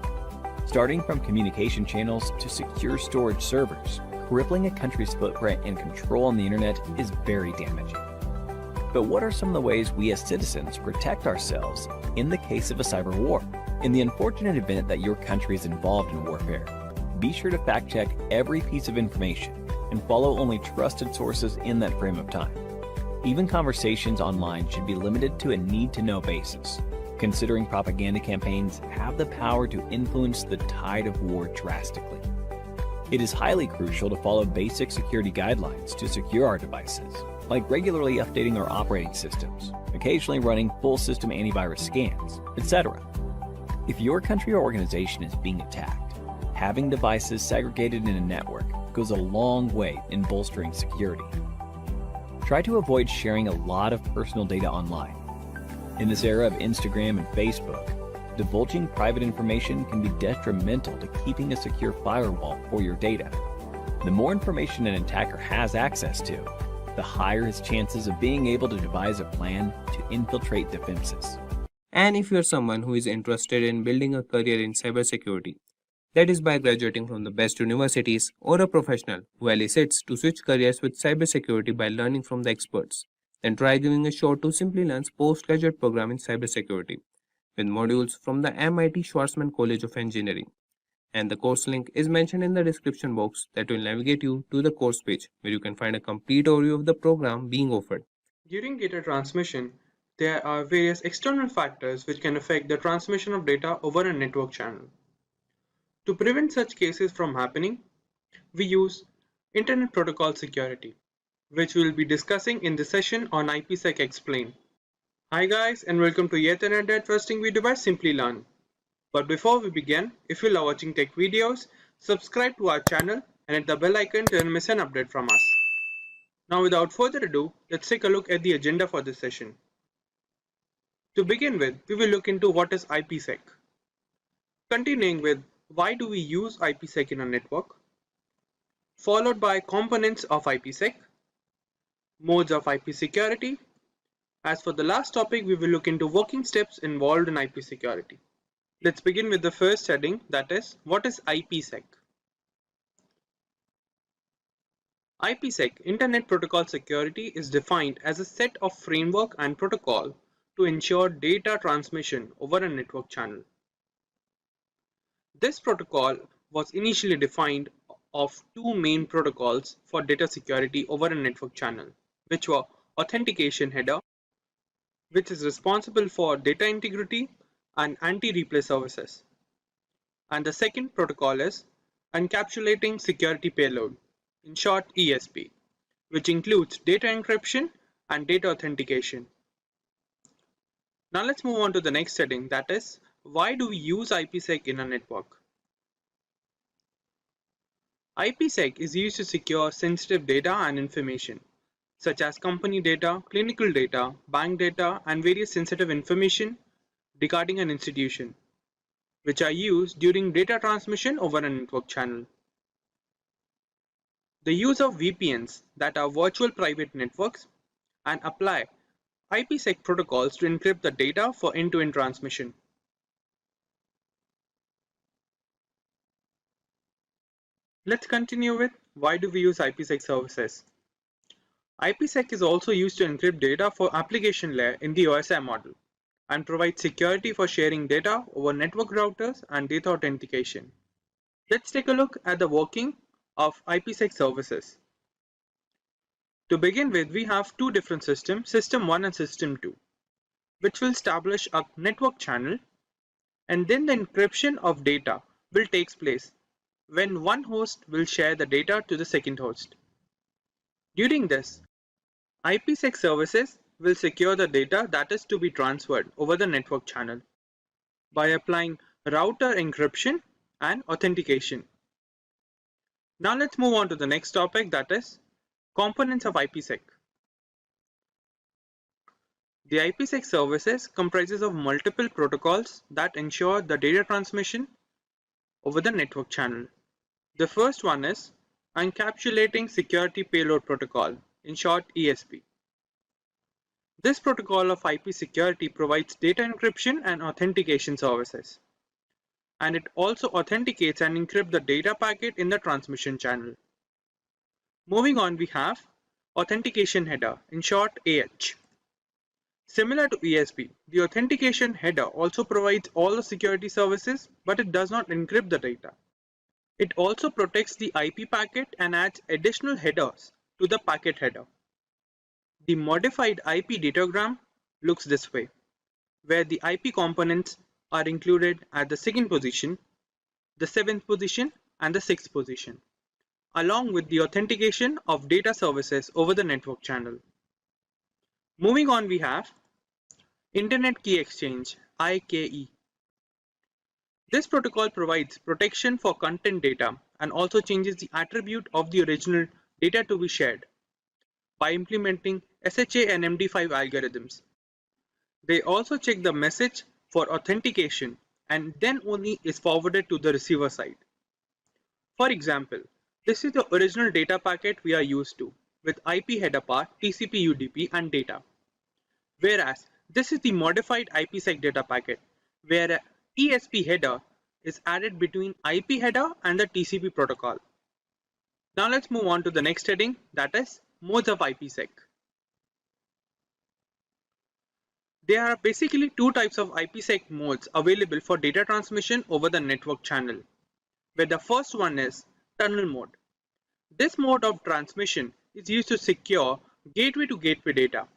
Starting from communication channels to secure storage servers, crippling a country's footprint and control on the internet is very damaging. But what are some of the ways we as citizens protect ourselves in the case of a cyber war? In the unfortunate event that your country is involved in warfare, be sure to fact-check every piece of information and follow only trusted sources in that frame of time. Even conversations online should be limited to a need-to-know basis, considering propaganda campaigns have the power to influence the tide of war drastically. It is highly crucial to follow basic security guidelines to secure our devices, like regularly updating our operating systems, occasionally running full system antivirus scans, etc. If your country or organization is being attacked, having devices segregated in a network goes a long way in bolstering security. Try to avoid sharing a lot of personal data online. In this era of Instagram and Facebook, divulging private information can be detrimental to keeping a secure firewall for your data. The more information an attacker has access to, the higher his chances of being able to devise a plan to infiltrate defenses. And if you're someone who is interested in building a career in cybersecurity, that is by graduating from the best universities, or a professional who elicits to switch careers with cybersecurity by learning from the experts, then try giving a shot to Simplilearn's postgraduate program in cybersecurity with modules from the MIT Schwarzman College of Engineering. And the course link is mentioned in the description box that will navigate you to the course page where you can find a complete overview of the program being offered. During data transmission, there are various external factors which can affect the transmission of data over a network channel. To prevent such cases from happening, we use Internet Protocol Security, which we will be discussing in this session on IPsec Explained. Hi guys, and welcome to yet another interesting video by Simplilearn. But before we begin, if you love watching tech videos, subscribe to our channel and hit the bell icon to never miss an update from us. Now without further ado, let's take a look at the agenda for this session. To begin with, we will look into what is IPsec. Continuing with why do we use IPsec in a network, followed by components of IPsec, modes of IP security. As for the last topic, we will look into working steps involved in IP security. Let's begin with the first heading, that is, what is IPsec? IPsec, Internet Protocol Security, is defined as a set of framework and protocol to ensure data transmission over a network channel. This protocol was initially defined of two main protocols for data security over a network channel, which were authentication header, which is responsible for data integrity and anti-replay services. And the second protocol is encapsulating security payload, in short ESP, which includes data encryption and data authentication. Now let's move on to the next setting, that is, why do we use IPsec in a network? IPsec is used to secure sensitive data and information, such as company data, clinical data, bank data, and various sensitive information regarding an institution, which are used during data transmission over a network channel. The use of VPNs, that are virtual private networks, and apply IPsec protocols to encrypt the data for end-to-end transmission. Let's continue with why do we use IPsec services. IPsec is also used to encrypt data for application layer in the OSI model and provide security for sharing data over network routers and data authentication. Let's take a look at the working of IPsec services. To begin with, we have two different systems, System 1 and System 2, which will establish a network channel, and then the encryption of data will take place when one host will share the data to the second host. During this, IPsec services will secure the data that is to be transferred over the network channel by applying router encryption and authentication. Now let's move on to the next topic, that is components of IPsec. The IPsec services comprises of multiple protocols that ensure the data transmission over the network channel. The first one is Encapsulating Security Payload Protocol, in short ESP. This protocol of IP security provides data encryption and authentication services, and it also authenticates and encrypts the data packet in the transmission channel. Moving on, we have Authentication Header, in short AH. Similar to ESP, the authentication header also provides all the security services, but it does not encrypt the data. It also protects the IP packet and adds additional headers to the packet header. The modified IP datagram looks this way, where the IP components are included at the second position, the seventh position, and the sixth position, along with the authentication of data services over the network channel. Moving on, we have Internet Key Exchange, IKE. This protocol provides protection for content data and also changes the attribute of the original data to be shared by implementing SHA and MD5 algorithms. They also check the message for authentication and then only is forwarded to the receiver side. For example, this is the original data packet we are used to with IP header path, TCP UDP and data. Whereas this is the modified IPsec data packet where a ESP header is added between IP header and the TCP protocol. Now let's move on to the next heading, that is modes of IPsec. There are basically two types of IPsec modes available for data transmission over the network channel, where the first one is tunnel mode. This mode of transmission is used to secure gateway to gateway data.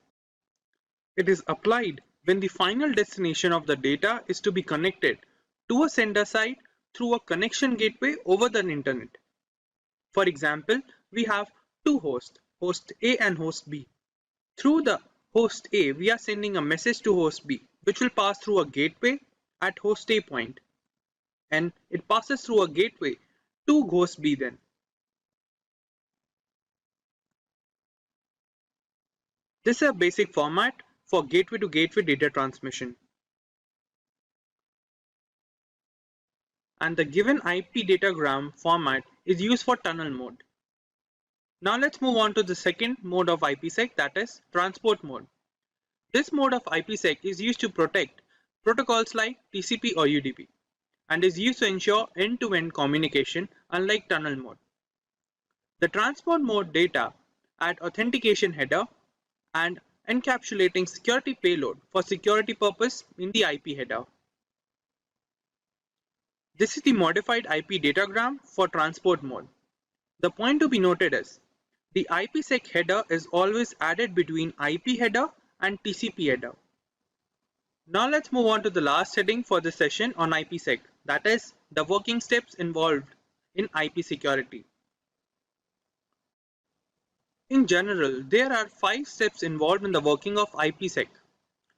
It is applied when the final destination of the data is to be connected to a sender side through a connection gateway over the internet. For example, we have two hosts, host A and host B. Through the host A, we are sending a message to host B, which will pass through a gateway at host A point, and it passes through a gateway to host B then. This is a basic format for gateway to gateway data transmission. And the given IP datagram format is used for tunnel mode. Now let's move on to the second mode of IPsec, that is transport mode. This mode of IPsec is used to protect protocols like TCP or UDP and is used to ensure end-to-end communication, unlike tunnel mode. The transport mode data add authentication header and encapsulating security payload for security purpose in the IP header. This is the modified IP datagram for transport mode. The point to be noted is the IPsec header is always added between IP header and TCP header. Now let's move on to the last heading for this session on IPsec, that is the working steps involved in IP security. In general, there are 5 steps involved in the working of IPsec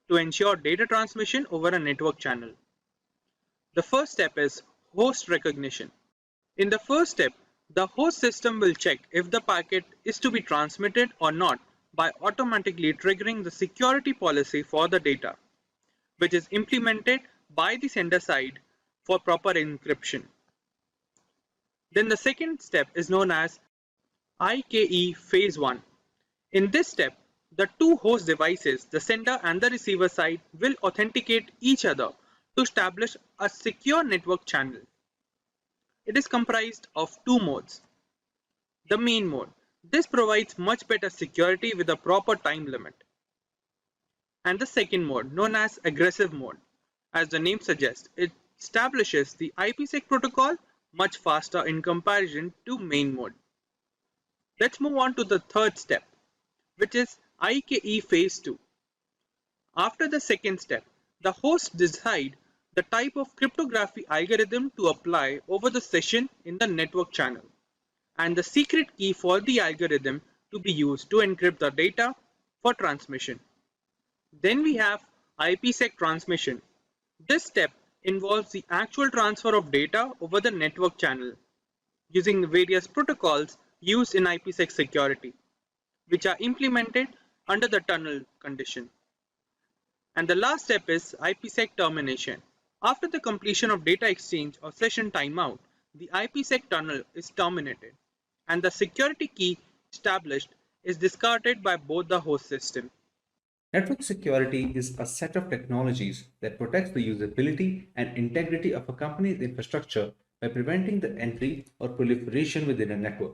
to ensure data transmission over a network channel. The first step is host recognition. In the first step, the host system will check if the packet is to be transmitted or not by automatically triggering the security policy for the data, which is implemented by the sender side for proper encryption. Then the second step is known as IKE Phase 1. In this step, the two host devices, the sender and the receiver side, will authenticate each other to establish a secure network channel. It is comprised of two modes. The main mode. This provides much better security with a proper time limit. And the second mode, known as aggressive mode. As the name suggests, it establishes the IPsec protocol much faster in comparison to main mode. Let's move on to the third step, which is IKE Phase 2. After the second step, the hosts decide the type of cryptography algorithm to apply over the session in the network channel, and the secret key for the algorithm to be used to encrypt the data for transmission. Then we have IPsec transmission. This step involves the actual transfer of data over the network channel using the various protocols used in IPsec security, which are implemented under the tunnel condition. And the last step is IPsec termination. After the completion of data exchange or session timeout, the IPsec tunnel is terminated, and the security key established is discarded by both the host system. Network security is a set of technologies that protects the usability and integrity of a company's infrastructure by preventing the entry or proliferation within a network.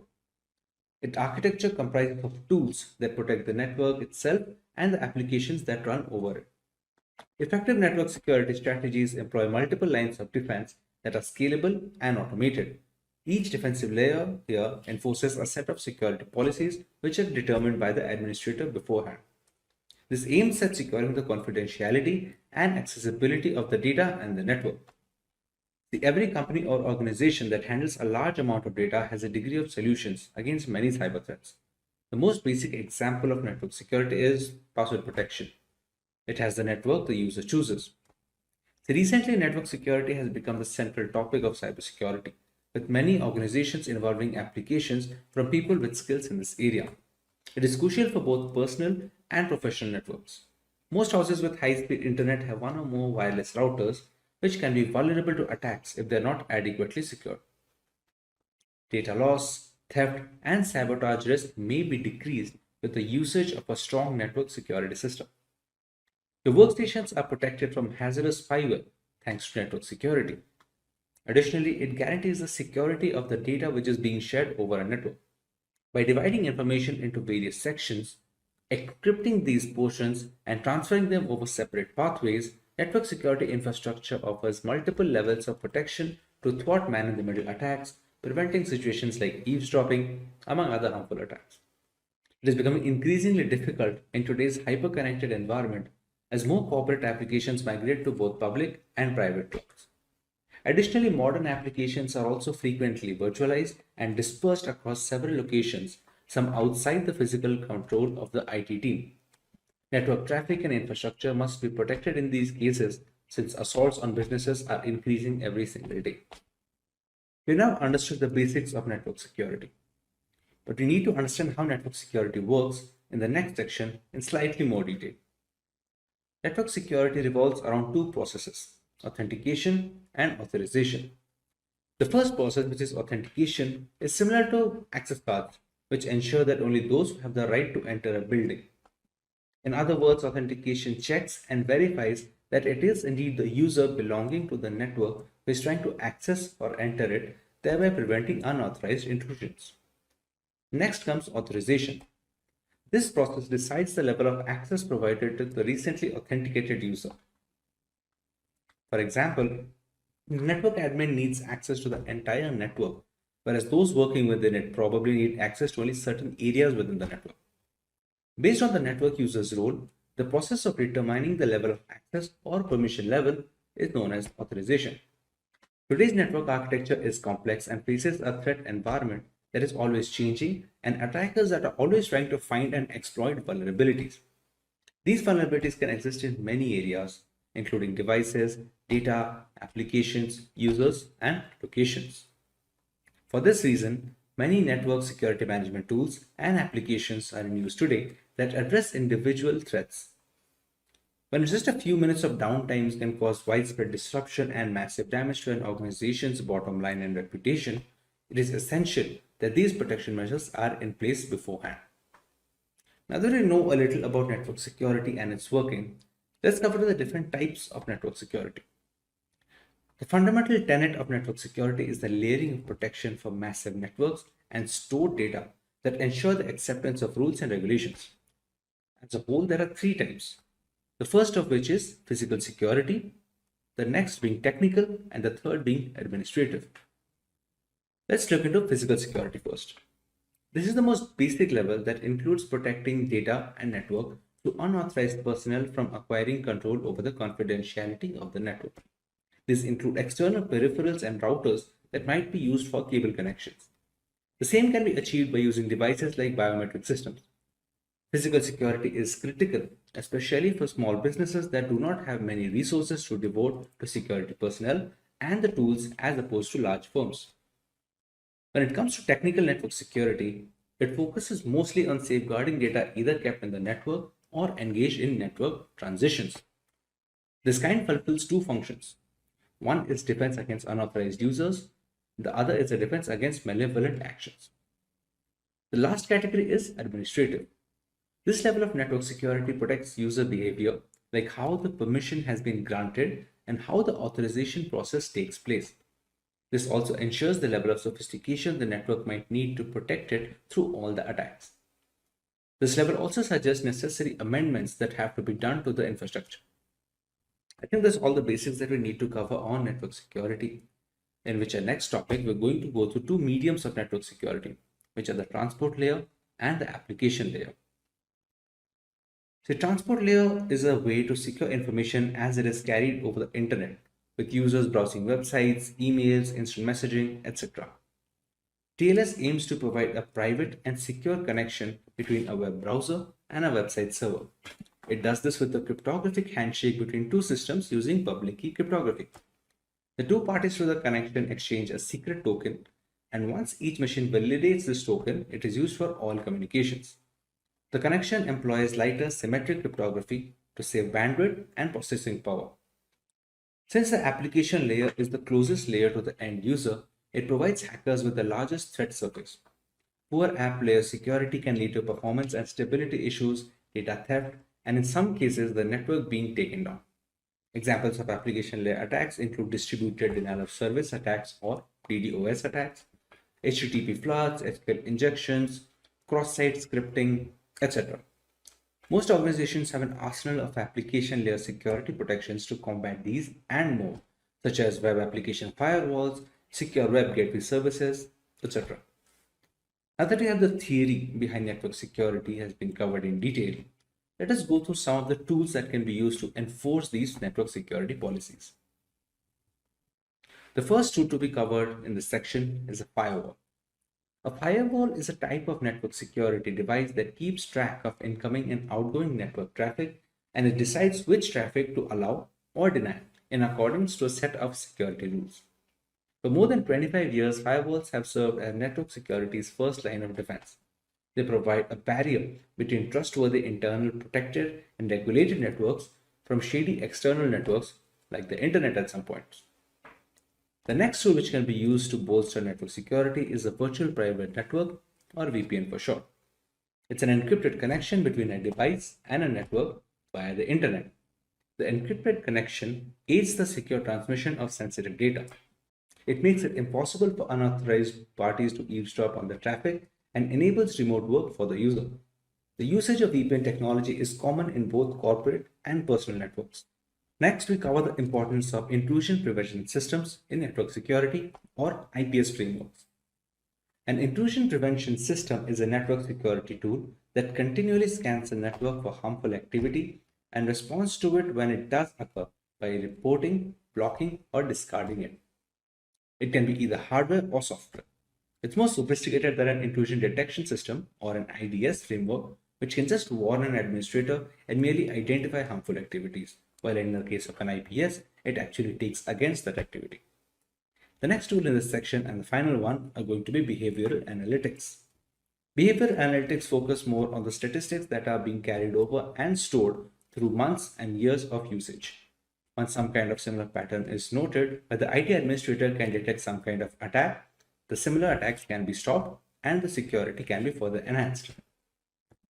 Its architecture comprises of tools that protect the network itself and the applications that run over it. Effective network security strategies employ multiple lines of defense that are scalable and automated. Each defensive layer here enforces a set of security policies which are determined by the administrator beforehand. This aims at securing the confidentiality and accessibility of the data and the network. Every company or organization that handles a large amount of data has a degree of solutions against many cyber threats. The most basic example of network security is password protection. It has the network the user chooses. So recently, network security has become the central topic of cybersecurity, with many organizations involving applications from people with skills in this area. It is crucial for both personal and professional networks. Most houses with high-speed internet have one or more wireless routers, which can be vulnerable to attacks if they are not adequately secured. Data loss, theft, and sabotage risk may be decreased with the usage of a strong network security system. Your workstations are protected from hazardous spyware thanks to network security. Additionally, it guarantees the security of the data which is being shared over a network. By dividing information into various sections, encrypting these portions, and transferring them over separate pathways, network security infrastructure offers multiple levels of protection to thwart man-in-the-middle attacks, preventing situations like eavesdropping, among other harmful attacks. It is becoming increasingly difficult in today's hyper-connected environment as more corporate applications migrate to both public and private clouds. Additionally, modern applications are also frequently virtualized and dispersed across several locations, some outside the physical control of the IT team. Network traffic and infrastructure must be protected in these cases since assaults on businesses are increasing every single day. We now understood the basics of network security, but we need to understand how network security works in the next section in slightly more detail. Network security revolves around two processes: authentication and authorization. The first process, which is authentication, is similar to access cards, which ensure that only those who have the right to enter a building. In other words, authentication checks and verifies that it is indeed the user belonging to the network who is trying to access or enter it, thereby preventing unauthorized intrusions. Next comes authorization. This process decides the level of access provided to the recently authenticated user. For example, the network admin needs access to the entire network, whereas those working within it probably need access to only certain areas within the network. Based on the network user's role, the process of determining the level of access or permission level is known as authorization. Today's network architecture is complex and faces a threat environment that is always changing and attackers that are always trying to find and exploit vulnerabilities. These vulnerabilities can exist in many areas, including devices, data, applications, users, and locations. For this reason, many network security management tools and applications are in use today that address individual threats. When just a few minutes of downtime can cause widespread disruption and massive damage to an organization's bottom line and reputation, it is essential that these protection measures are in place beforehand. Now that we know a little about network security and its working, let's cover the different types of network security. The fundamental tenet of network security is the layering of protection for massive networks and stored data that ensure the acceptance of rules and regulations. As a whole, there are three types. The first of which is physical security, the next being technical, and the third being administrative. Let's look into physical security first. This is the most basic level that includes protecting data and network to unauthorized personnel from acquiring control over the confidentiality of the network. These include external peripherals and routers that might be used for cable connections. The same can be achieved by using devices like biometric systems. Physical security is critical, especially for small businesses that do not have many resources to devote to security personnel and the tools as opposed to large firms. When it comes to technical network security, it focuses mostly on safeguarding data either kept in the network or engaged in network transitions. This kind fulfills two functions. One is defense against unauthorized users, the other is a defense against malevolent actions. The last category is administrative. This level of network security protects user behavior, like how the permission has been granted and how the authorization process takes place. This also ensures the level of sophistication the network might need to protect it through all the attacks. This level also suggests necessary amendments that have to be done to the infrastructure. I think that's all the basics that we need to cover on network security, in which our next topic we're going to go through two mediums of network security, which are the transport layer and the application layer. The transport layer is a way to secure information as it is carried over the internet, with users browsing websites, emails, instant messaging, etc. TLS aims to provide a private and secure connection between a web browser and a website server. It does this with a cryptographic handshake between two systems using public key cryptography. The two parties to the connection exchange a secret token, and once each machine validates this token, it is used for all communications. The connection employs lighter symmetric cryptography to save bandwidth and processing power. Since the application layer is the closest layer to the end user, it provides hackers with the largest threat surface. Poor app layer security can lead to performance and stability issues, data theft, and in some cases, the network being taken down. Examples of application layer attacks include distributed denial of service attacks or DDoS attacks, HTTP floods, SQL injections, cross-site scripting, etc. Most organizations have an arsenal of application layer security protections to combat these and more, such as web application firewalls, secure web gateway services, etc. Now that we have the theory behind network security has been covered in detail, let us go through some of the tools that can be used to enforce these network security policies. The first tool to be covered in this section is a firewall. A firewall is a type of network security device that keeps track of incoming and outgoing network traffic, and it decides which traffic to allow or deny in accordance to a set of security rules. For more than 25 years, firewalls have served as network security's first line of defense. They provide a barrier between trustworthy internal protected and regulated networks from shady external networks like the internet at some points. The next tool which can be used to bolster network security is a virtual private network, or VPN for short. It's an encrypted connection between a device and a network via the internet. The encrypted connection aids the secure transmission of sensitive data. It makes it impossible for unauthorized parties to eavesdrop on the traffic and enables remote work for the user. The usage of VPN technology is common in both corporate and personal networks. Next, we cover the importance of intrusion prevention systems in network security, or IPS frameworks. An intrusion prevention system is a network security tool that continually scans the network for harmful activity and responds to it when it does occur by reporting, blocking, or discarding it. It can be either hardware or software. It's more sophisticated than an intrusion detection system or an IDS framework, which can just warn an administrator and merely identify harmful activities, while in the case of an IPS, it actually takes against that activity. The next tool in this section and the final one are going to be behavioral analytics. Behavioral analytics focus more on the statistics that are being carried over and stored through months and years of usage. Once some kind of similar pattern is noted, where the IT administrator can detect some kind of attack, the similar attacks can be stopped and the security can be further enhanced.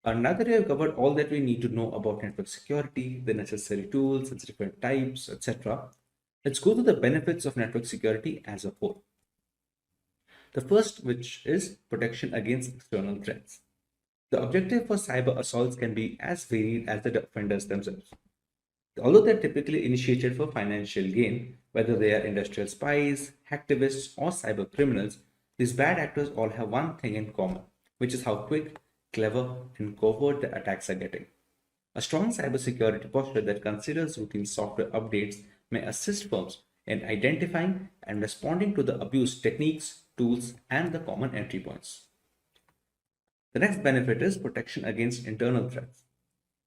Now that we have covered all that we need to know about network security, the necessary tools, its different types, etc., let's go to the benefits of network security as a whole. The first, which is protection against external threats. The objective for cyber assaults can be as varied as the offenders themselves. Although they're typically initiated for financial gain, whether they are industrial spies, hacktivists, or cyber criminals, these bad actors all have one thing in common, which is how quick, clever, and covert the attacks are getting. A strong cybersecurity posture that considers routine software updates may assist firms in identifying and responding to the abuse techniques, tools, and the common entry points. The next benefit is protection against internal threats.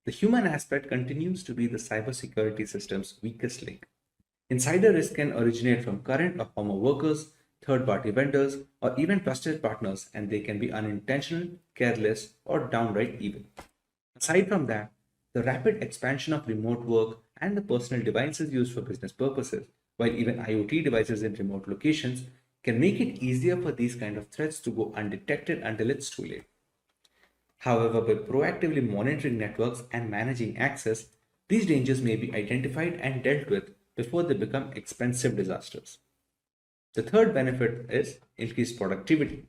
The human aspect continues to be the cybersecurity system's weakest link. Insider risk can originate from current or former workers, third-party vendors, or even trusted partners, and they can be unintentional, careless, or downright evil. Aside from that, the rapid expansion of remote work and the personal devices used for business purposes, while even IoT devices in remote locations, can make it easier for these kind of threats to go undetected until it's too late. However, by proactively monitoring networks and managing access, these dangers may be identified and dealt with before they become expensive disasters. The third benefit is increased productivity.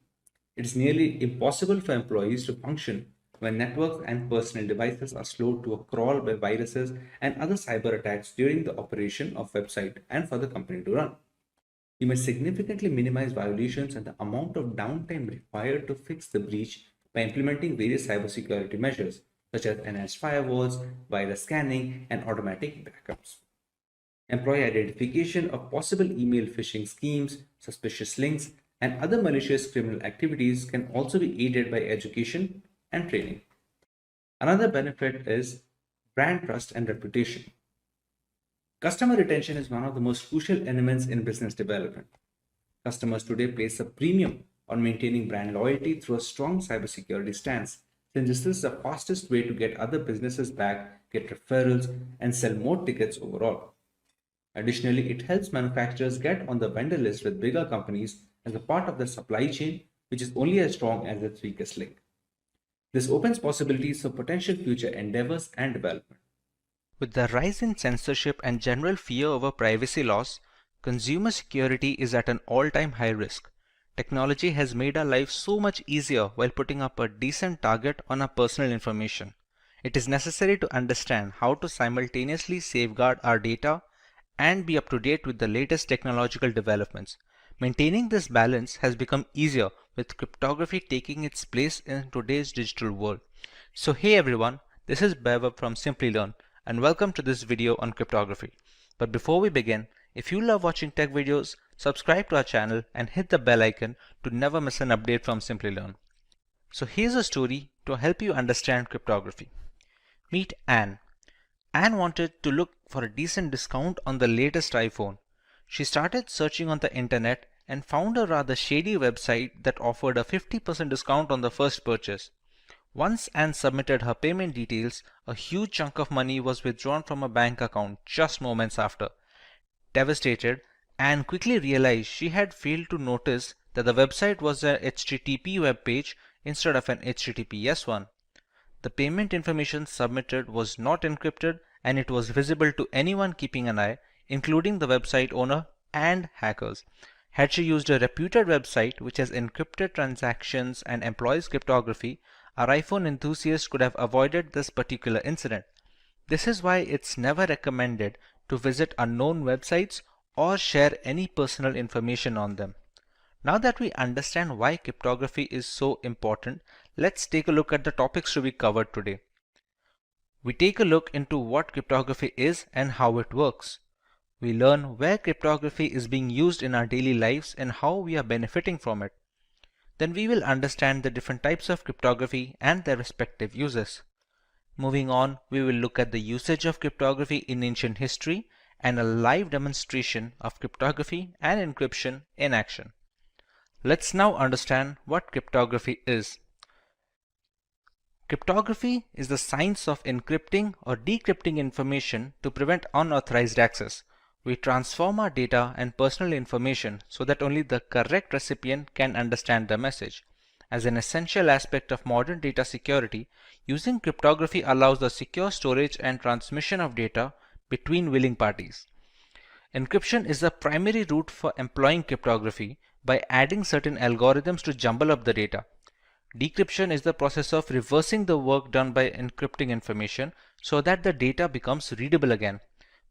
It is nearly impossible for employees to function when networks and personal devices are slowed to a crawl by viruses and other cyber attacks during the operation of website and for the company to run. You may significantly minimize violations and the amount of downtime required to fix the breach by implementing various cybersecurity measures such as enhanced firewalls, virus scanning, and automatic backups. Employee identification of possible email phishing schemes, suspicious links, and other malicious criminal activities can also be aided by education and training. Another benefit is brand trust and reputation. Customer retention is one of the most crucial elements in business development. Customers today place a premium on maintaining brand loyalty through a strong cybersecurity stance, since this is the fastest way to get other businesses back, get referrals, and sell more tickets overall. Additionally, it helps manufacturers get on the vendor list with bigger companies as a part of the supply chain, which is only as strong as its weakest link. This opens possibilities for potential future endeavors and development. With the rise in censorship and general fear over privacy loss, consumer security is at an all-time high risk. Technology has made our lives so much easier while putting up a decent target on our personal information. It is necessary to understand how to simultaneously safeguard our data and be up to date with the latest technological developments. Maintaining this balance has become easier with cryptography taking its place in today's digital world. So hey everyone, this is Bev from Simplilearn and welcome to this video on cryptography. But before we begin, if you love watching tech videos, subscribe to our channel and hit the bell icon to never miss an update from Simplilearn. So here's a story to help you understand cryptography. Meet Anne. Anne wanted to look for a decent discount on the latest iPhone. She started searching on the internet and found a rather shady website that offered a 50% discount on the first purchase. Once Anne submitted her payment details, a huge chunk of money was withdrawn from her bank account just moments after. Devastated, Anne quickly realized she had failed to notice that the website was a HTTP web page instead of an HTTPS one. The payment information submitted was not encrypted and it was visible to anyone keeping an eye, including the website owner and hackers. Had she used a reputed website which has encrypted transactions and employs cryptography, our iPhone enthusiast could have avoided this particular incident. This is why it's never recommended to visit unknown websites or share any personal information on them. Now that we understand why cryptography is so important, let's take a look at the topics to be covered today. We take a look into what cryptography is and how it works. We learn where cryptography is being used in our daily lives and how we are benefiting from it. then we will understand the different types of cryptography and their respective uses. Moving on, we will look at the usage of cryptography in ancient history and a live demonstration of cryptography and encryption in action. Let's now understand what cryptography is. Cryptography is the science of encrypting or decrypting information to prevent unauthorized access. We transform our data and personal information so that only the correct recipient can understand the message. As an essential aspect of modern data security, using cryptography allows the secure storage and transmission of data between willing parties. Encryption is the primary route for employing cryptography by adding certain algorithms to jumble up the data. Decryption is the process of reversing the work done by encrypting information so that the data becomes readable again.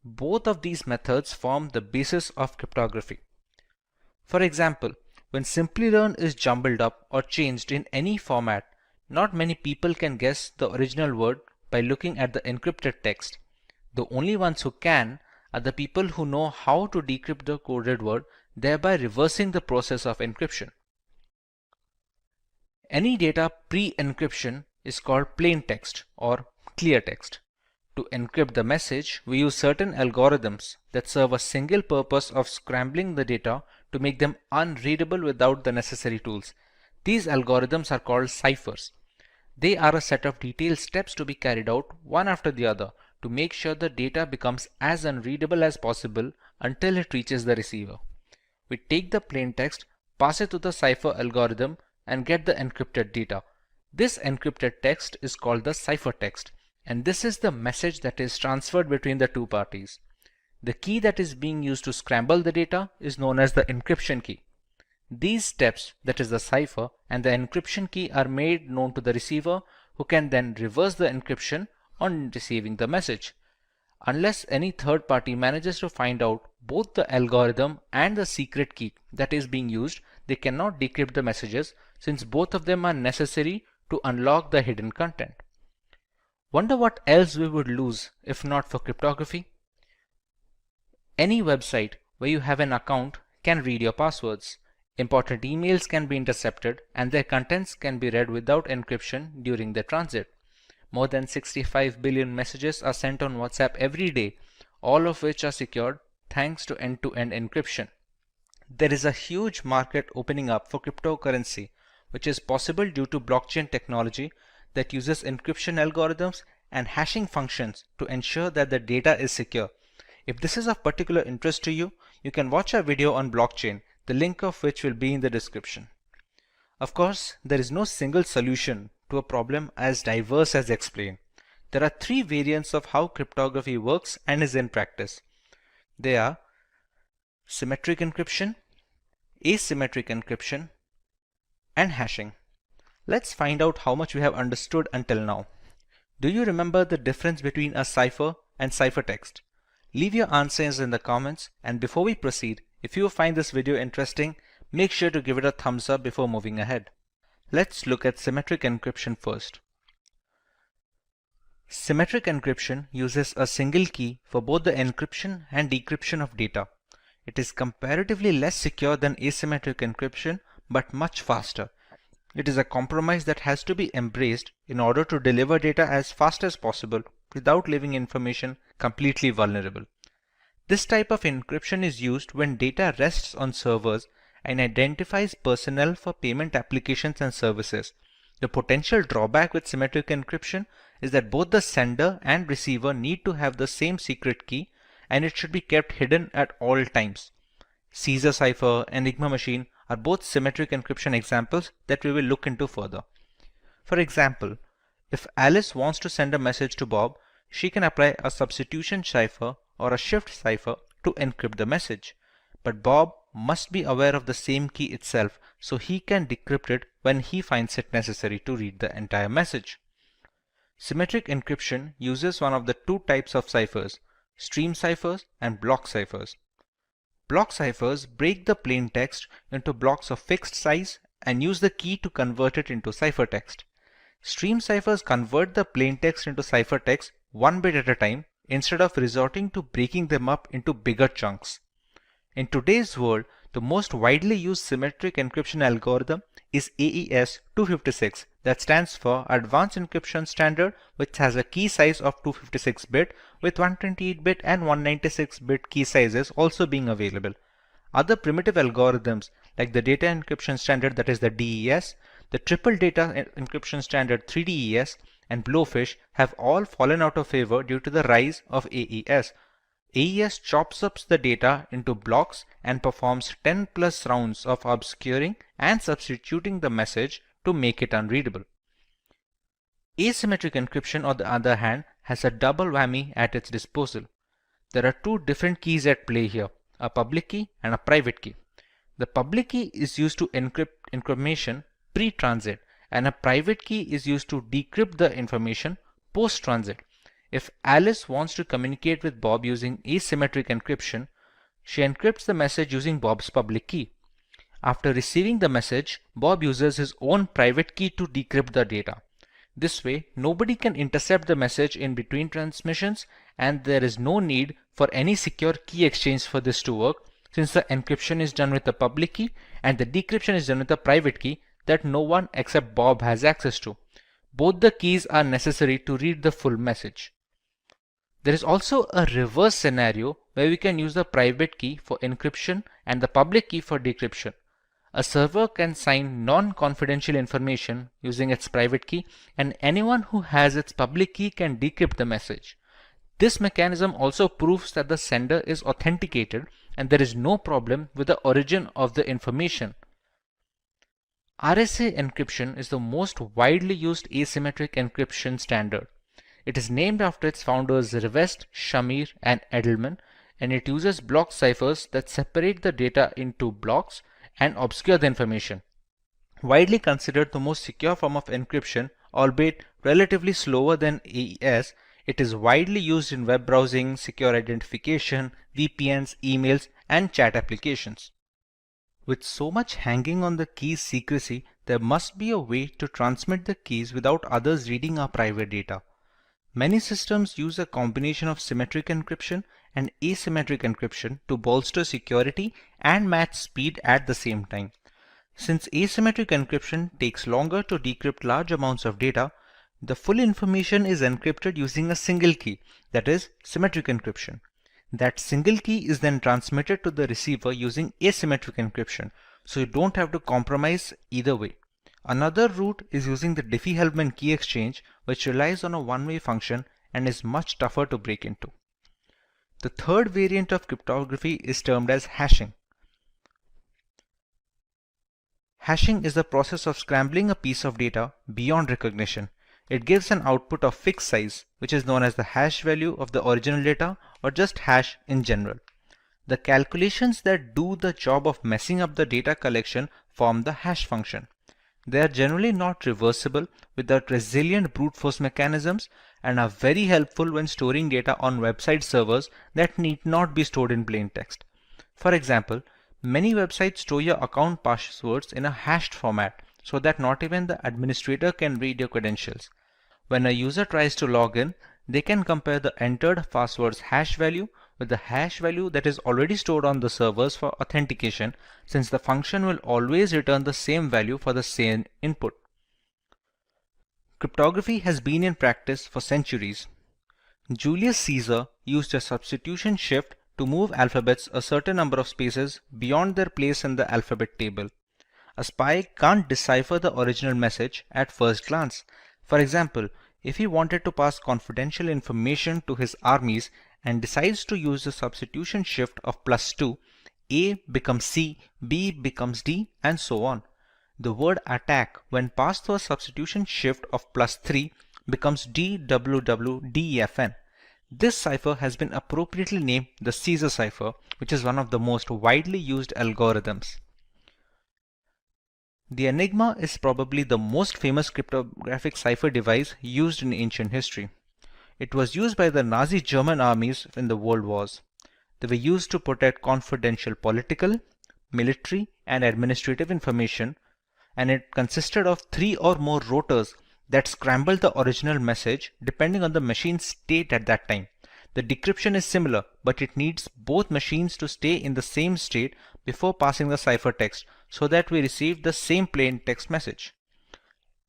Both of these methods form the basis of cryptography. For example, when Simplilearn is jumbled up or changed in any format, not many people can guess the original word by looking at the encrypted text. The only ones who can are the people who know how to decrypt the coded word, thereby reversing the process of encryption. Any data pre-encryption is called plain text or clear text. To encrypt the message, we use certain algorithms that serve a single purpose of scrambling the data to make them unreadable without the necessary tools. These algorithms are called ciphers. They are a set of detailed steps to be carried out one after the other to make sure the data becomes as unreadable as possible until it reaches the receiver. We take the plain text, pass it to the cipher algorithm, and get the encrypted data. This encrypted text is called the ciphertext, and this is the message that is transferred between the two parties. The key that is being used to scramble the data is known as the encryption key. These steps, that is the cipher and the encryption key, are made known to the receiver, who can then reverse the encryption on receiving the message. Unless any third party manages to find out both the algorithm and the secret key that is being used, they cannot decrypt the messages, since both of them are necessary to unlock the hidden content. Wonder what else we would lose if not for cryptography? Any website where you have an account can read your passwords. Important emails can be intercepted and their contents can be read without encryption during their transit. More than 65 billion messages are sent on WhatsApp every day, all of which are secured thanks to end-to-end encryption. There is a huge market opening up for cryptocurrency, which is possible due to blockchain technology that uses encryption algorithms and hashing functions to ensure that the data is secure. If this is of particular interest to you, you can watch our video on blockchain, the link of which will be in the description. Of course, there is no single solution to a problem as diverse as explained. There are three variants of how cryptography works and is in practice. They are symmetric encryption, asymmetric encryption, and hashing. Let's find out how much we have understood until now. Do you remember the difference between a cipher and ciphertext? Leave your answers in the comments, and before we proceed, if you find this video interesting, make sure to give it a thumbs up before moving ahead. Let's look at symmetric encryption first. Symmetric encryption uses a single key for both the encryption and decryption of data. It is comparatively less secure than asymmetric encryption, but much faster. It is a compromise that has to be embraced in order to deliver data as fast as possible without leaving information completely vulnerable. This type of encryption is used when data rests on servers and identifies personnel for payment applications and services. The potential drawback with symmetric encryption is that both the sender and receiver need to have the same secret key, and it should be kept hidden at all times. Caesar cipher and Enigma machine are both symmetric encryption examples that we will look into further. For example, if Alice wants to send a message to Bob, she can apply a substitution cipher or a shift cipher to encrypt the message. But Bob must be aware of the same key itself, so he can decrypt it when he finds it necessary to read the entire message. Symmetric encryption uses one of the two types of ciphers, stream ciphers and block ciphers. Block ciphers break the plain text into blocks of fixed size and use the key to convert it into ciphertext. Stream ciphers convert the plain text into ciphertext one bit at a time instead of resorting to breaking them up into bigger chunks. In today's world, The most widely used symmetric encryption algorithm is AES 256, that stands for Advanced Encryption Standard, which has a key size of 256-bit with 128-bit and 196-bit key sizes also being available. Other primitive algorithms like the Data Encryption Standard, that is the DES, the Triple Data Encryption Standard 3DES, and Blowfish have all fallen out of favor due to the rise of AES. AES chops up the data into blocks and performs 10 plus rounds of obscuring and substituting the message to make it unreadable. Asymmetric encryption, on the other hand, has a double whammy at its disposal. There are two different keys at play here, a public key and a private key. The public key is used to encrypt information pre-transit, and a private key is used to decrypt the information post-transit. If Alice wants to communicate with Bob using asymmetric encryption, she encrypts the message using Bob's public key. After receiving the message, Bob uses his own private key to decrypt the data. This way, nobody can intercept the message in between transmissions, and there is no need for any secure key exchange for this to work, since the encryption is done with the public key and the decryption is done with the private key that no one except Bob has access to. Both the keys are necessary to read the full message. There is also a reverse scenario where we can use the private key for encryption and the public key for decryption. A server can sign non-confidential information using its private key, and anyone who has its public key can decrypt the message. This mechanism also proves that the sender is authenticated and there is no problem with the origin of the information. RSA encryption is the most widely used asymmetric encryption standard. It is named after its founders Rivest, Shamir, and Edelman, and it uses block ciphers that separate the data into blocks and obscure the information. Widely considered the most secure form of encryption, albeit relatively slower than AES, it is widely used in web browsing, secure identification, VPNs, emails, and chat applications. With so much hanging on the key's secrecy, there must be a way to transmit the keys without others reading our private data. Many systems use a combination of symmetric encryption and asymmetric encryption to bolster security and match speed at the same time. Since asymmetric encryption takes longer to decrypt large amounts of data, the full information is encrypted using a single key, that is, symmetric encryption. That single key is then transmitted to the receiver using asymmetric encryption, so you don't have to compromise either way. Another route is using the Diffie-Hellman key exchange, which relies on a one-way function and is much tougher to break into. The third variant of cryptography is termed as hashing. Hashing is the process of scrambling a piece of data beyond recognition. It gives an output of fixed size, which is known as the hash value of the original data, or just hash in general. The calculations that do the job of messing up the data collection form the hash function. They are generally not reversible without resilient brute force mechanisms and are very helpful when storing data on website servers that need not be stored in plain text. For example, many websites store your account passwords in a hashed format so that not even the administrator can read your credentials. When a user tries to log in, they can compare the entered password's hash value with the hash value that is already stored on the servers for authentication, since the function will always return the same value for the same input. Cryptography has been in practice for centuries. Julius Caesar used a substitution shift to move alphabets a certain number of spaces beyond their place in the alphabet table. A spy can't decipher the original message at first glance. For example, if he wanted to pass confidential information to his armies and decides to use the substitution shift of +2, A becomes C, B becomes D, and so on. The word attack, when passed through a substitution shift of +3, becomes DWWDEFN. This cipher has been appropriately named the Caesar cipher, which is one of the most widely used algorithms. The Enigma is probably the most famous cryptographic cipher device used in ancient history. It was used by the Nazi German armies in the World Wars. They were used to protect confidential political, military, and administrative information, and it consisted of 3 or more rotors that scrambled the original message depending on the machine's state at that time. The decryption is similar, but it needs both machines to stay in the same state before passing the ciphertext so that we receive the same plain text message.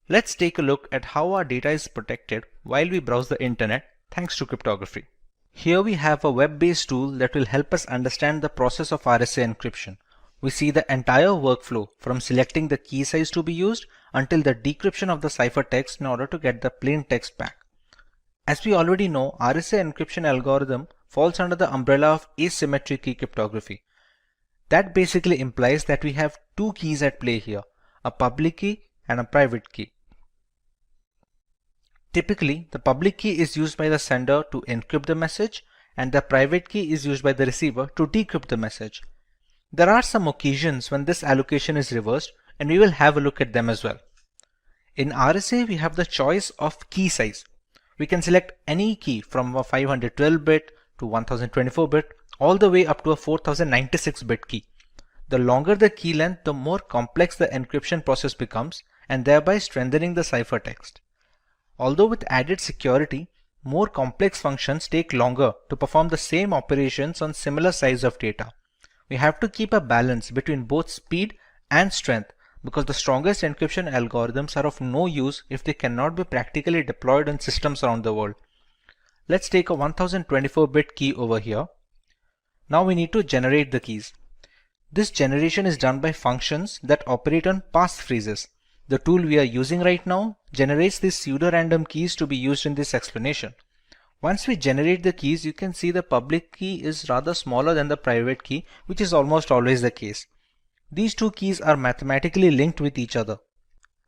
Let's take a look at how our data is protected while we browse the internet thanks to cryptography. Here we have a web-based tool that will help us understand the process of RSA encryption. We see the entire workflow from selecting the key size to be used until the decryption of the ciphertext in order to get the plain text back. As we already know, RSA encryption algorithm falls under the umbrella of asymmetric key cryptography. That basically implies that we have two keys at play here, a public key and a private key. Typically, the public key is used by the sender to encrypt the message and the private key is used by the receiver to decrypt the message. There are some occasions when this allocation is reversed and we will have a look at them as well. In RSA, we have the choice of key size. We can select any key from a 512-bit to 1024-bit all the way up to a 4096-bit key. The longer the key length, the more complex the encryption process becomes and thereby strengthening the ciphertext. Although with added security, more complex functions take longer to perform the same operations on similar size of data. We have to keep a balance between both speed and strength because the strongest encryption algorithms are of no use if they cannot be practically deployed on systems around the world. Let's take a 1024-bit key over here. Now we need to generate the keys. This generation is done by functions that operate on passphrases. The tool we are using right now generates these pseudo-random keys to be used in this explanation. Once we generate the keys, you can see the public key is rather smaller than the private key, which is almost always the case. These two keys are mathematically linked with each other.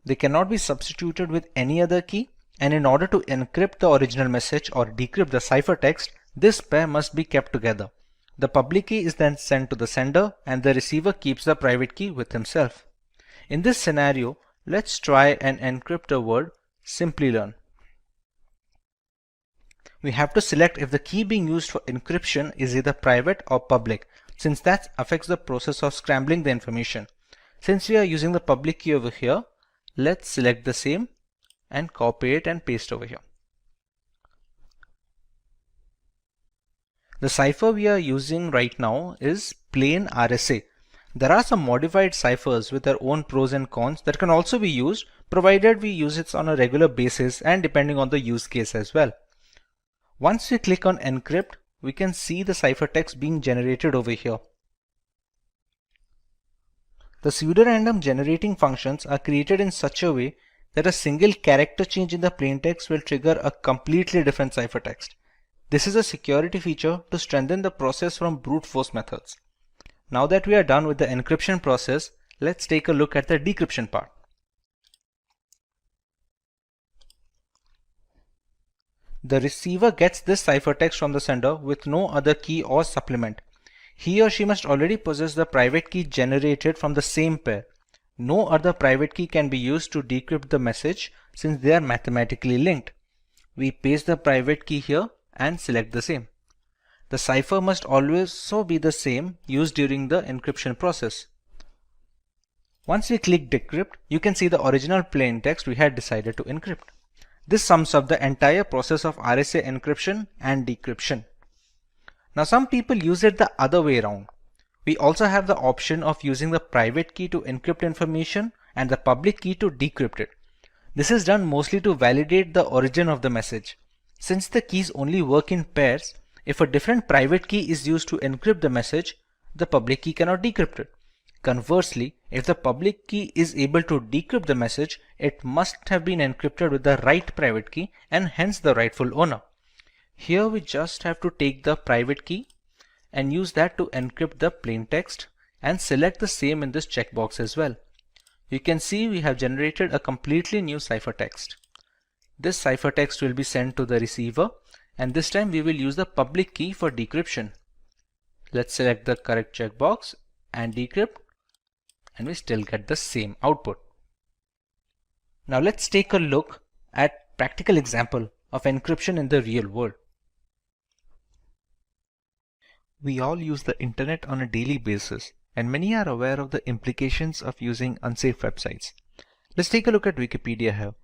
They cannot be substituted with any other key, and in order to encrypt the original message or decrypt the ciphertext, this pair must be kept together. The public key is then sent to the sender and the receiver keeps the private key with himself. In this scenario, let's try and encrypt the word Simplilearn. We have to select if the key being used for encryption is either private or public, since that affects the process of scrambling the information. Since we are using the public key over here, let's select the same and copy it and paste over here. The cipher we are using right now is plain RSA. There are some modified ciphers with their own pros and cons that can also be used, provided we use it on a regular basis and depending on the use case as well. Once we click on encrypt, we can see the ciphertext being generated over here. The pseudorandom generating functions are created in such a way that a single character change in the plaintext will trigger a completely different ciphertext. This is a security feature to strengthen the process from brute force methods. Now that we are done with the encryption process, let's take a look at the decryption part. The receiver gets this ciphertext from the sender with no other key or supplement. He or she must already possess the private key generated from the same pair. No other private key can be used to decrypt the message since they are mathematically linked. We paste the private key here and select the same. The cipher must also be the same used during the encryption process. Once we click decrypt, you can see the original plaintext we had decided to encrypt. This sums up the entire process of RSA encryption and decryption. Now some people use it the other way around. We also have the option of using the private key to encrypt information and the public key to decrypt it. This is done mostly to validate the origin of the message. Since the keys only work in pairs, if a different private key is used to encrypt the message, the public key cannot decrypt it. Conversely, if the public key is able to decrypt the message, it must have been encrypted with the right private key and hence the rightful owner. Here we just have to take the private key and use that to encrypt the plaintext and select the same in this checkbox as well. You can see we have generated a completely new ciphertext. This ciphertext will be sent to the receiver and this time we will use the public key for decryption. Let's select the correct checkbox and decrypt, and we still get the same output. Now let's take a look at practical example of encryption in the real world. We all use the internet on a daily basis and many are aware of the implications of using unsafe websites. Let's take a look at Wikipedia here.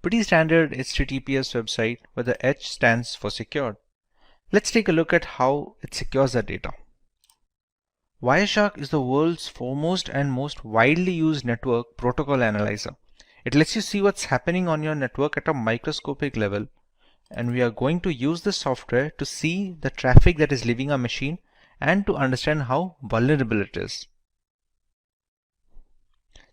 Pretty standard HTTPS website where the H stands for secured. Let's take a look at how it secures the data. Wireshark is the world's foremost and most widely used network protocol analyzer. It lets you see what's happening on your network at a microscopic level, and we are going to use this software to see the traffic that is leaving our machine and to understand how vulnerable it is.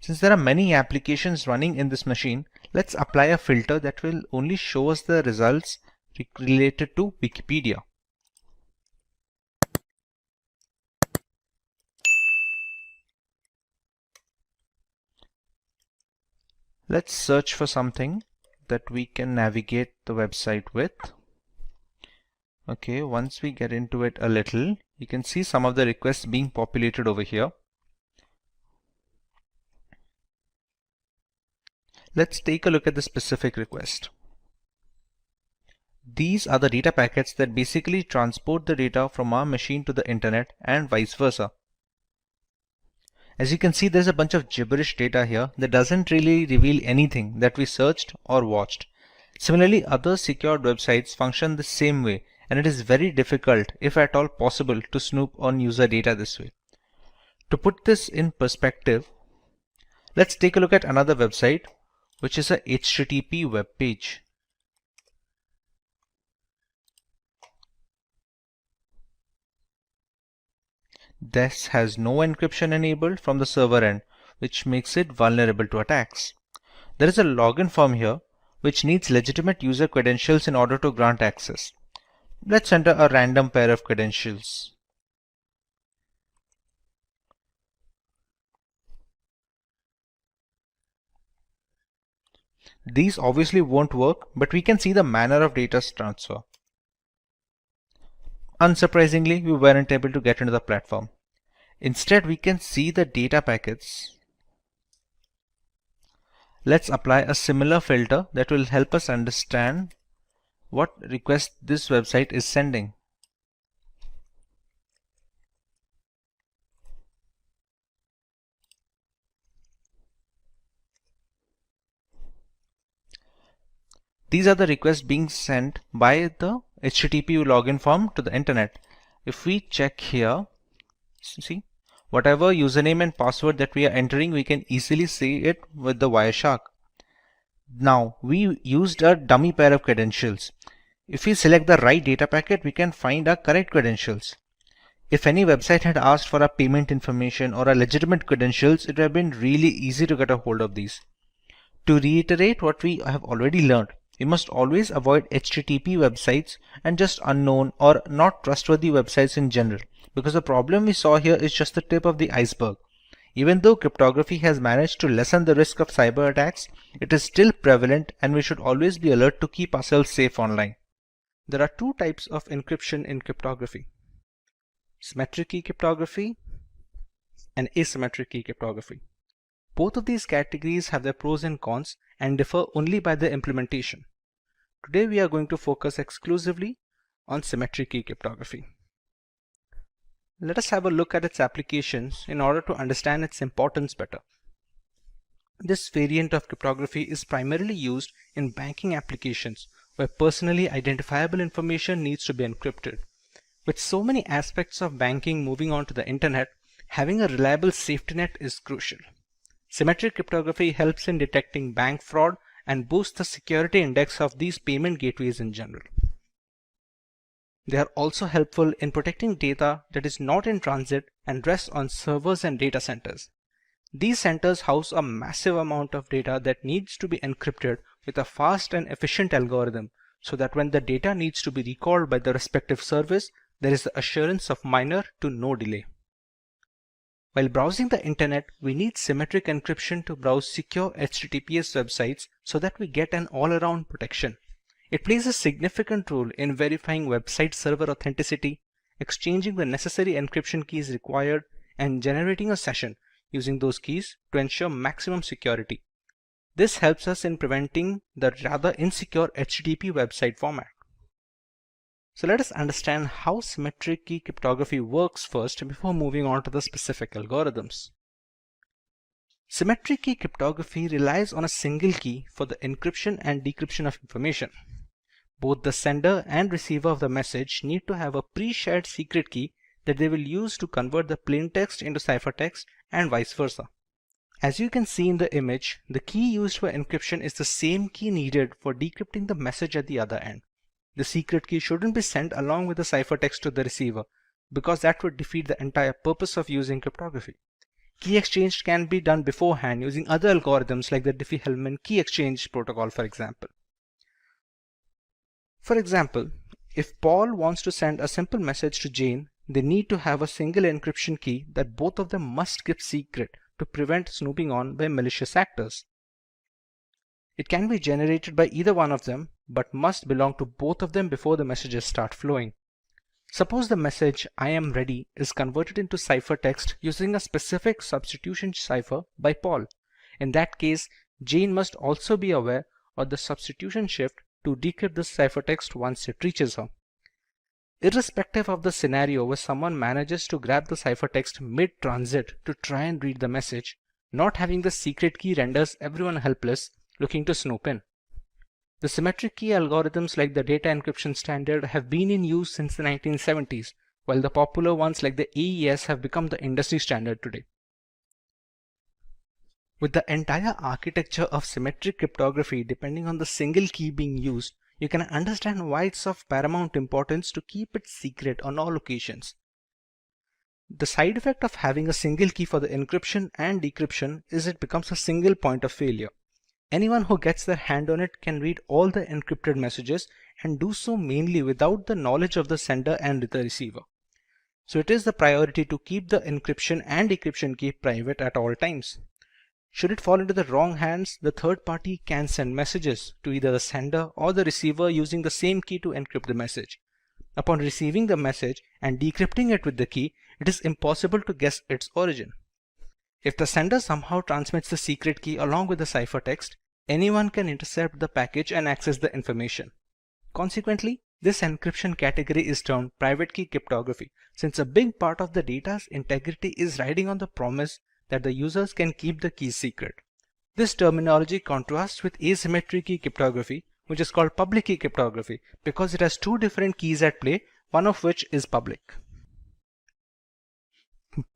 Since there are many applications running in this machine, let's apply a filter that will only show us the results related to Wikipedia. Let's search for something that we can navigate the website with. Okay, once we get into it a little, you can see some of the requests being populated over here. Let's take a look at the specific request. These are the data packets that basically transport the data from our machine to the internet and vice versa. As you can see, there's a bunch of gibberish data here that doesn't really reveal anything that we searched or watched. Similarly, other secured websites function the same way, and it is very difficult, if at all possible, to snoop on user data this way. To put this in perspective, let's take a look at another website, which is a HTTP web page. This has no encryption enabled from the server end, which makes it vulnerable to attacks. There is a login form here, which needs legitimate user credentials in order to grant access. Let's enter a random pair of credentials. These obviously won't work, but we can see the manner of data transfer. Unsurprisingly, we weren't able to get into the platform. Instead, we can see the data packets. Let's apply a similar filter that will help us understand what request this website is sending. These are the requests being sent by the HTTP login form to the internet. If we check here, see, whatever username and password that we are entering, we can easily see it with the Wireshark. Now, we used a dummy pair of credentials. If we select the right data packet, we can find our correct credentials. If any website had asked for our payment information or our legitimate credentials, it would have been really easy to get a hold of these. To reiterate what we have already learned, we must always avoid HTTP websites and just unknown or not trustworthy websites in general, because the problem we saw here is just the tip of the iceberg. Even though cryptography has managed to lessen the risk of cyber attacks, it is still prevalent and we should always be alert to keep ourselves safe online. There are two types of encryption in cryptography: symmetric key cryptography and asymmetric key cryptography. Both of these categories have their pros and cons and differ only by their implementation. Today we are going to focus exclusively on symmetric key cryptography. Let us have a look at its applications in order to understand its importance better. This variant of cryptography is primarily used in banking applications where personally identifiable information needs to be encrypted. With so many aspects of banking moving onto the internet, having a reliable safety net is crucial. Symmetric cryptography helps in detecting bank fraud and boosts the security index of these payment gateways in general. They are also helpful in protecting data that is not in transit and rests on servers and data centers. These centers house a massive amount of data that needs to be encrypted with a fast and efficient algorithm, so that when the data needs to be recalled by the respective service, there is the assurance of minor to no delay. While browsing the internet, we need symmetric encryption to browse secure HTTPS websites so that we get an all-around protection. It plays a significant role in verifying website server authenticity, exchanging the necessary encryption keys required, and generating a session using those keys to ensure maximum security. This helps us in preventing the rather insecure HTTP website format. So let us understand how symmetric key cryptography works first before moving on to the specific algorithms. Symmetric key cryptography relies on a single key for the encryption and decryption of information. Both the sender and receiver of the message need to have a pre-shared secret key that they will use to convert the plain text into ciphertext and vice versa. As you can see in the image, the key used for encryption is the same key needed for decrypting the message at the other end. The secret key shouldn't be sent along with the ciphertext to the receiver, because that would defeat the entire purpose of using cryptography. Key exchange can be done beforehand using other algorithms like the Diffie-Hellman key exchange protocol, for example. For example, if Paul wants to send a simple message to Jane, they need to have a single encryption key that both of them must keep secret to prevent snooping on by malicious actors. It can be generated by either one of them, but must belong to both of them before the messages start flowing. Suppose the message "I am ready" is converted into ciphertext using a specific substitution cipher by Paul. In that case, Jane must also be aware of the substitution shift to decrypt the ciphertext once it reaches her. Irrespective of the scenario where someone manages to grab the ciphertext mid-transit to try and read the message, not having the secret key renders everyone helpless looking to snoop in. The symmetric key algorithms like the data encryption standard have been in use since the 1970s, while the popular ones like the AES have become the industry standard today. With the entire architecture of symmetric cryptography depending on the single key being used, you can understand why it's of paramount importance to keep it secret on all occasions. The side effect of having a single key for the encryption and decryption is it becomes a single point of failure. Anyone who gets their hand on it can read all the encrypted messages and do so mainly without the knowledge of the sender and the receiver. So it is the priority to keep the encryption and decryption key private at all times. Should it fall into the wrong hands, the third party can send messages to either the sender or the receiver using the same key to encrypt the message. Upon receiving the message and decrypting it with the key, it is impossible to guess its origin. If the sender somehow transmits the secret key along with the ciphertext, anyone can intercept the package and access the information. Consequently, this encryption category is termed private key cryptography, since a big part of the data's integrity is riding on the promise that the users can keep the keys secret. This terminology contrasts with asymmetric key cryptography, which is called public key cryptography, because it has two different keys at play, one of which is public.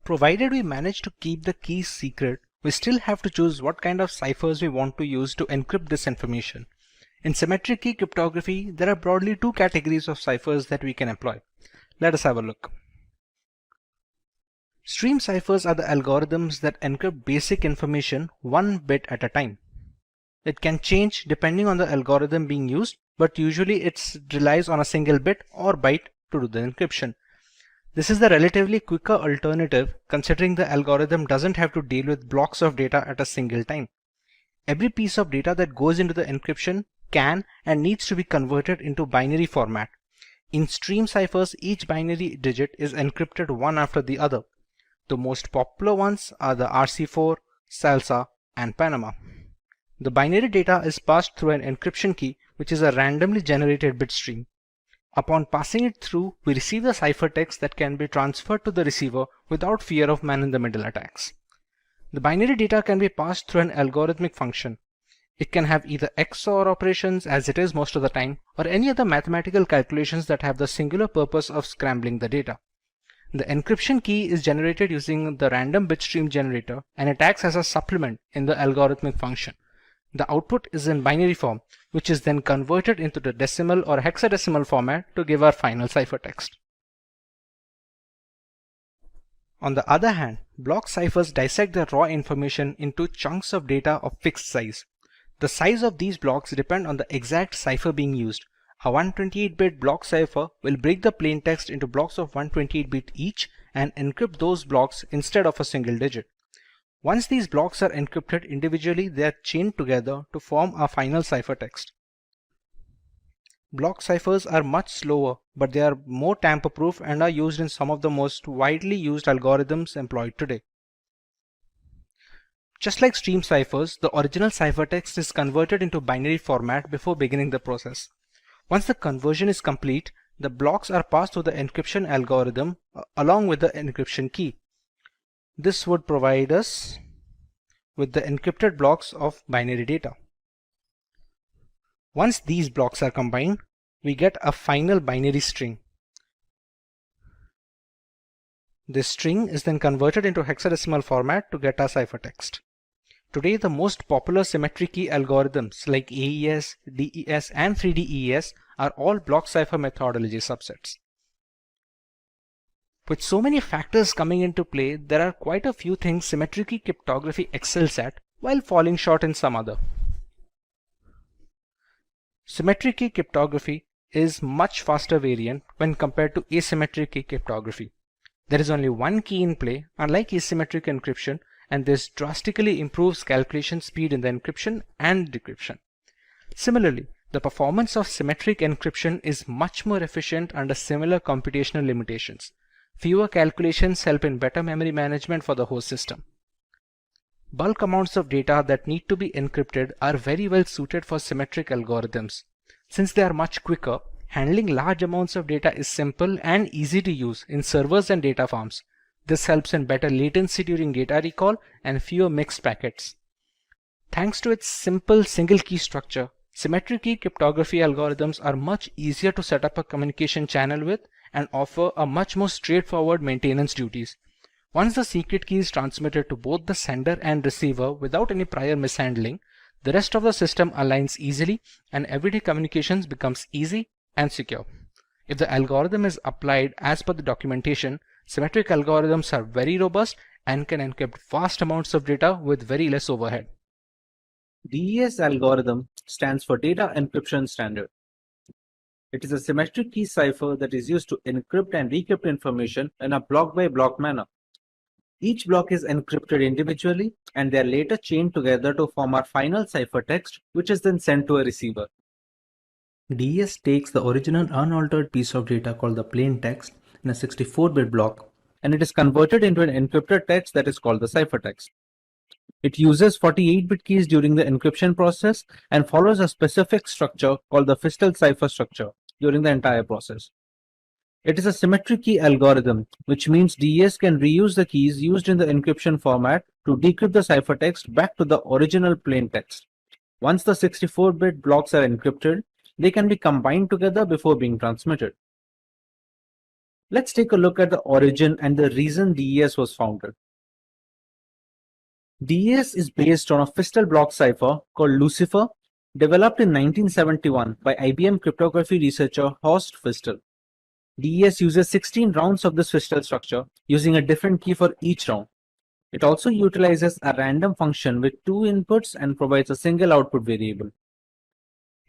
Provided we manage to keep the keys secret, we still have to choose what kind of ciphers we want to use to encrypt this information. In symmetric key cryptography, there are broadly two categories of ciphers that we can employ. Let us have a look. Stream ciphers are the algorithms that encrypt basic information one bit at a time. It can change depending on the algorithm being used, but usually it relies on a single bit or byte to do the encryption. This is the relatively quicker alternative considering the algorithm doesn't have to deal with blocks of data at a single time. Every piece of data that goes into the encryption can and needs to be converted into binary format. In stream ciphers, each binary digit is encrypted one after the other. The most popular ones are the RC4, Salsa, and Panama. The binary data is passed through an encryption key, which is a randomly generated bit stream. Upon passing it through, we receive the ciphertext that can be transferred to the receiver without fear of man-in-the-middle attacks. The binary data can be passed through an algorithmic function. It can have either XOR operations, as it is most of the time, or any other mathematical calculations that have the singular purpose of scrambling the data. The encryption key is generated using the random bitstream generator, and it acts as a supplement in the algorithmic function. The output is in binary form, which is then converted into the decimal or hexadecimal format to give our final ciphertext. On the other hand, block ciphers dissect the raw information into chunks of data of fixed size. The size of these blocks depend on the exact cipher being used. A 128-bit block cipher will break the plain text into blocks of 128-bit each and encrypt those blocks instead of a single digit. Once these blocks are encrypted individually, they are chained together to form a final ciphertext. Block ciphers are much slower, but they are more tamper-proof and are used in some of the most widely used algorithms employed today. Just like stream ciphers, the original ciphertext is converted into binary format before beginning the process. Once the conversion is complete, the blocks are passed through the encryption algorithm along with the encryption key. This would provide us with the encrypted blocks of binary data. Once these blocks are combined, we get a final binary string. This string is then converted into hexadecimal format to get our ciphertext. Today, the most popular symmetry key algorithms like AES, DES, and 3DES are all block cipher methodology subsets. With so many factors coming into play, there are quite a few things symmetry key cryptography excels at while falling short in some other. Symmetry key cryptography is much faster variant when compared to asymmetric key cryptography. There is only one key in play, unlike asymmetric encryption, and this drastically improves calculation speed in the encryption and decryption. Similarly, the performance of symmetric encryption is much more efficient under similar computational limitations. Fewer calculations help in better memory management for the host system. Bulk amounts of data that need to be encrypted are very well suited for symmetric algorithms. Since they are much quicker, handling large amounts of data is simple and easy to use in servers and data farms. This helps in better latency during data recall and fewer mixed packets. Thanks to its simple single key structure, symmetric key cryptography algorithms are much easier to set up a communication channel with and offer a much more straightforward maintenance duties. Once the secret key is transmitted to both the sender and receiver without any prior mishandling, the rest of the system aligns easily and everyday communications becomes easy and secure. If the algorithm is applied as per the documentation, symmetric algorithms are very robust and can encrypt vast amounts of data with very less overhead. DES algorithm stands for Data Encryption Standard. It is a symmetric key cipher that is used to encrypt and decrypt information in a block-by-block manner. Each block is encrypted individually and they are later chained together to form our final ciphertext, which is then sent to a receiver. DES takes the original unaltered piece of data called the plain text in a 64-bit block, and it is converted into an encrypted text that is called the ciphertext. It uses 48-bit keys during the encryption process and follows a specific structure called the Fistel cipher structure during the entire process. It is a symmetric key algorithm, which means DES can reuse the keys used in the encryption format to decrypt the ciphertext back to the original plain text. Once the 64-bit blocks are encrypted, they can be combined together before being transmitted. Let's take a look at the origin and the reason DES was founded. DES is based on a Fistel block cipher called Lucifer, developed in 1971 by IBM cryptography researcher Horst Fistel. DES uses 16 rounds of this Fistel structure, using a different key for each round. It also utilizes a random function with 2 inputs and provides a single output variable.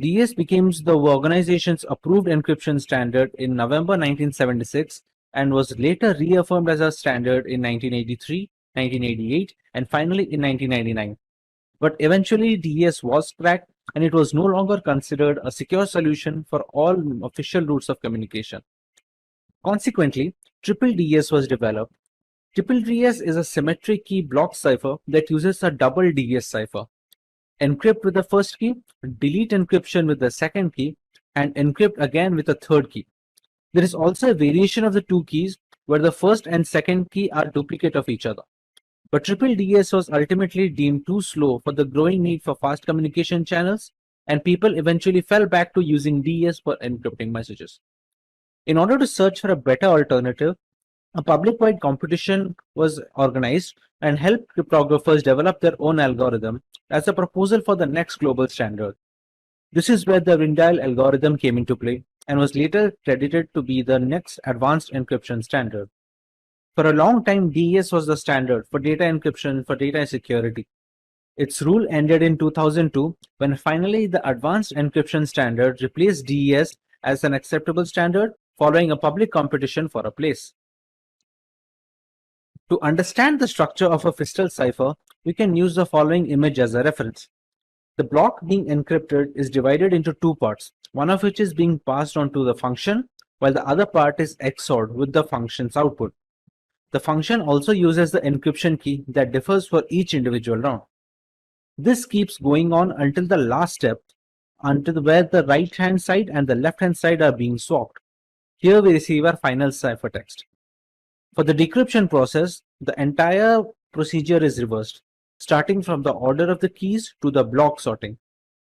DES became the organization's approved encryption standard in November 1976 and was later reaffirmed as a standard in 1983, 1988, and finally in 1999. But eventually DES was cracked and it was no longer considered a secure solution for all official routes of communication. Consequently, Triple DES was developed. Triple DES is a symmetric key block cipher that uses a double DES cipher. Encrypt with the first key, delete encryption with the second key, and encrypt again with the third key. There is also a variation of the two keys where the first and second key are duplicate of each other. But Triple DES was ultimately deemed too slow for the growing need for fast communication channels, and people eventually fell back to using DES for encrypting messages. In order to search for a better alternative, a public-wide competition was organized and helped cryptographers develop their own algorithm as a proposal for the next global standard. This is where the Ringdial algorithm came into play and was later credited to be the next advanced encryption standard. For a long time, DES was the standard for data encryption for data security. Its rule ended in 2002 when finally the advanced encryption standard replaced DES as an acceptable standard following a public competition for a place. To understand the structure of a Fistel cipher, we can use the following image as a reference. The block being encrypted is divided into two parts, one of which is being passed on to the function, while the other part is XORed with the function's output. The function also uses the encryption key that differs for each individual round. This keeps going on until the last step, until where the right-hand side and the left-hand side are being swapped. Here we receive our final ciphertext. For the decryption process, the entire procedure is reversed, starting from the order of the keys to the block sorting.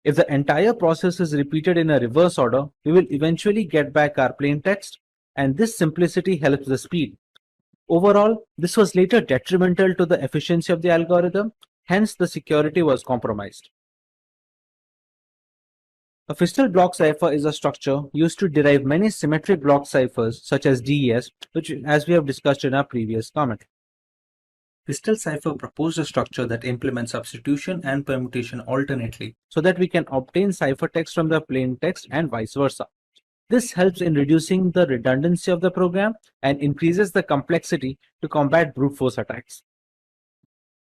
If the entire process is repeated in a reverse order, we will eventually get back our plain text, and this simplicity helps the speed. Overall, this was later detrimental to the efficiency of the algorithm, hence the security was compromised. A fistal block cipher is a structure used to derive many symmetric block ciphers such as DES, which as we have discussed in our previous comment. Fistal cipher proposed a structure that implements substitution and permutation alternately so that we can obtain ciphertext from the plain text and vice versa. This helps in reducing the redundancy of the program and increases the complexity to combat brute force attacks.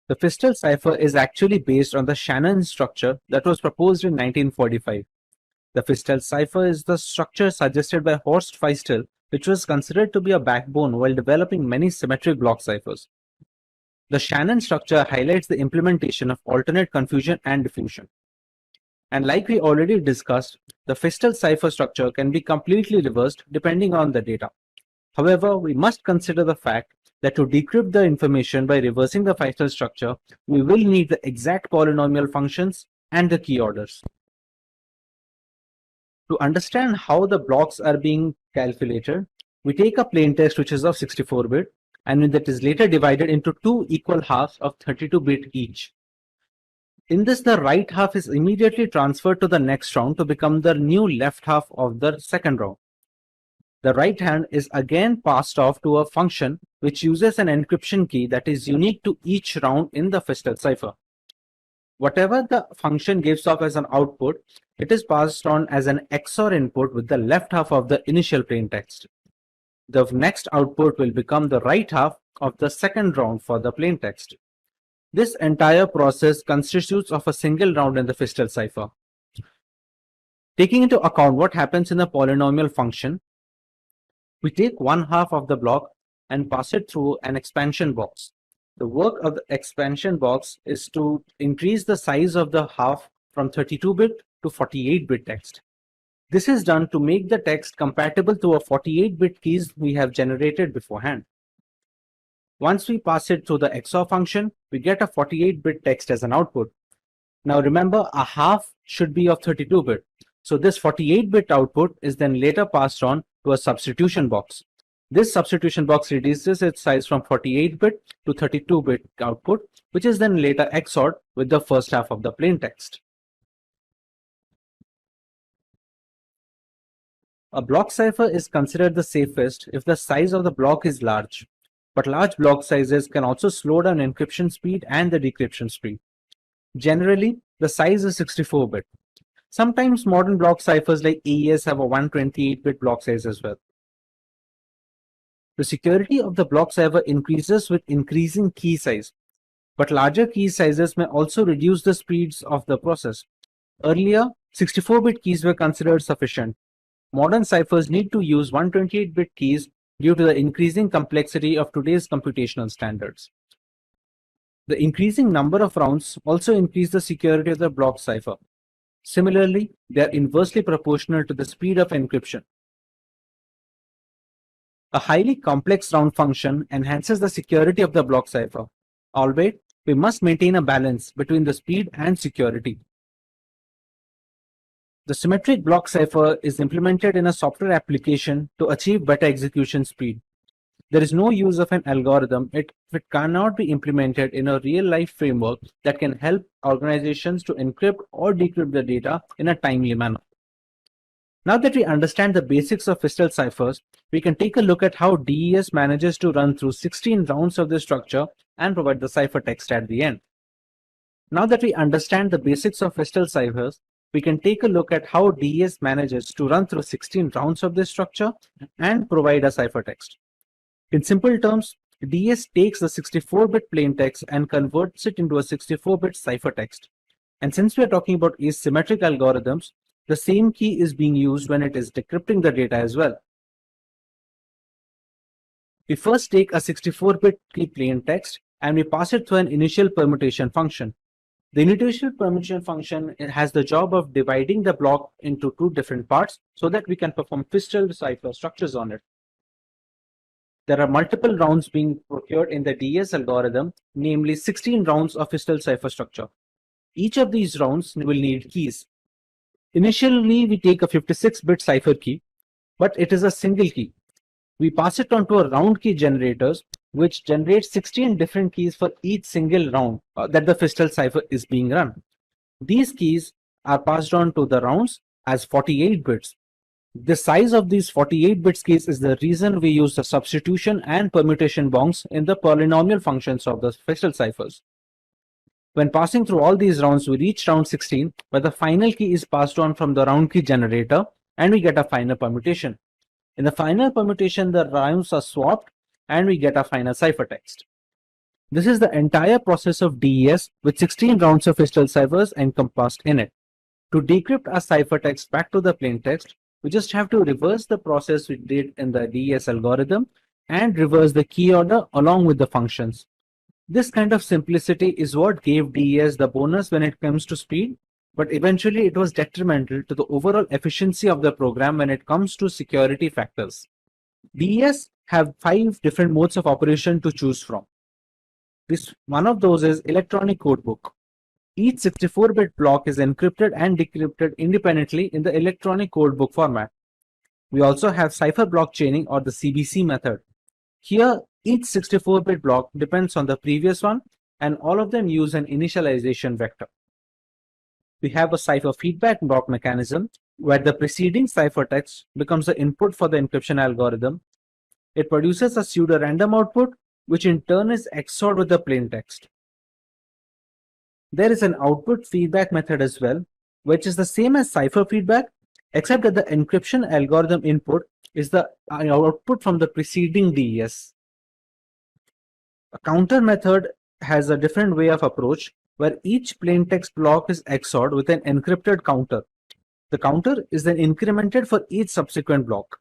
The fistal cipher is actually based on the Shannon structure that was proposed in 1945. The fistal cipher is the structure suggested by Horst Feistel, which was considered to be a backbone while developing many symmetric block ciphers. The Shannon structure highlights the implementation of alternate confusion and diffusion. And like we already discussed, the fistal cipher structure can be completely reversed depending on the data. However, we must consider the fact that to decrypt the information by reversing the fistal structure, we will need the exact polynomial functions and the key orders. To understand how the blocks are being calculated, we take a plain text which is of 64-bit and that is later divided into two equal halves of 32-bit each. In this, the right half is immediately transferred to the next round to become the new left half of the second round. The right hand is again passed off to a function which uses an encryption key that is unique to each round in the fistal cipher. Whatever the function gives off as an output, it is passed on as an XOR input with the left half of the initial plain text. The next output will become the right half of the second round for the plain text. This entire process constitutes of a single round in the fistal cipher. Taking into account what happens in the polynomial function, we take one half of the block and pass it through an expansion box. The work of the expansion box is to increase the size of the half from 32-bit to 48-bit text. This is done to make the text compatible to a 48-bit keys we have generated beforehand. Once we pass it through the XOR function, we get a 48-bit text as an output. Now remember, a half should be of 32-bit. So this 48-bit output is then later passed on to a substitution box. This substitution box reduces its size from 48-bit to 32-bit output, which is then later XORed with the first half of the plain text. A block cipher is considered the safest if the size of the block is large, but large block sizes can also slow down encryption speed and the decryption speed. Generally, the size is 64-bit. Sometimes modern block ciphers like AES have a 128-bit block size as well. The security of the block cipher increases with increasing key size, but larger key sizes may also reduce the speeds of the process. Earlier, 64-bit keys were considered sufficient. Modern ciphers need to use 128-bit keys due to the increasing complexity of today's computational standards. The increasing number of rounds also increase the security of the block cipher. Similarly, they are inversely proportional to the speed of encryption. A highly complex round function enhances the security of the block cipher, albeit we must maintain a balance between the speed and security. The symmetric block cipher is implemented in a software application to achieve better execution speed. There is no use of an algorithm if it cannot be implemented in a real-life framework that can help organizations to encrypt or decrypt the data in a timely manner. Now that we understand the basics of fistal ciphers, we can take a look at how DES manages to run through 16 rounds of this structure and provide the ciphertext at the end. Now that we understand the basics of fistal ciphers, we can take a look at how DES manages to run through 16 rounds of this structure and provide a ciphertext. In simple terms, DES takes the 64-bit plain text and converts it into a 64-bit ciphertext. And since we are talking about asymmetric algorithms, the same key is being used when it is decrypting the data as well. We first take a 64-bit key plain text and we pass it through an initial permutation function. The initial permutation function has the job of dividing the block into two different parts so that we can perform fistal cipher structures on it. There are multiple rounds being procured in the DES algorithm, namely 16 rounds of fistal cipher structure. Each of these rounds will need keys. Initially, we take a 56-bit cipher key, but it is a single key. We pass it on to a round key generators, which generates 16 different keys for each single round that the Fistel cipher is being run. These keys are passed on to the rounds as 48 bits. The size of these 48 bits keys is the reason we use the substitution and permutation bounds in the polynomial functions of the Fistel ciphers. When passing through all these rounds, we reach round 16, where the final key is passed on from the round key generator, and we get a final permutation. In the final permutation, the rounds are swapped, and we get a final ciphertext. This is the entire process of DES with 16 rounds of Fistel ciphers encompassed in it. To decrypt our ciphertext back to the plaintext, we just have to reverse the process we did in the DES algorithm and reverse the key order along with the functions. This kind of simplicity is what gave DES the bonus when it comes to speed, but eventually it was detrimental to the overall efficiency of the program when it comes to security factors. DES have 5 different modes of operation to choose from. One of those is electronic codebook. Each 64-bit block is encrypted and decrypted independently in the electronic codebook format. We also have cipher block chaining, or the CBC method. Here, each 64-bit block depends on the previous one, and all of them use an initialization vector. We have a cipher feedback block mechanism, where the preceding ciphertext becomes the input for the encryption algorithm. It produces a pseudo-random output, which in turn is XORed with the plaintext. There is an output feedback method as well, which is the same as cipher feedback, except that the encryption algorithm input is the output from the preceding DES. A counter method has a different way of approach, where each plaintext block is XORed with an encrypted counter. The counter is then incremented for each subsequent block.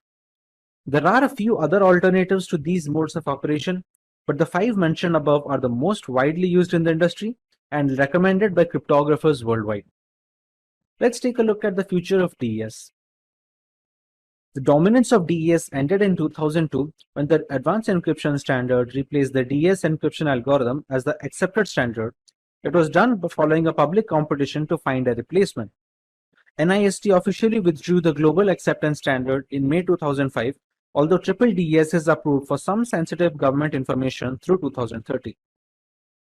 There are a few other alternatives to these modes of operation, but the 5 mentioned above are the most widely used in the industry and recommended by cryptographers worldwide. Let's take a look at the future of DES. The dominance of DES ended in 2002 when the Advanced Encryption Standard replaced the DES encryption algorithm as the accepted standard. It was done following a public competition to find a replacement. NIST officially withdrew the global acceptance standard in May 2005, although triple DES is approved for some sensitive government information through 2030.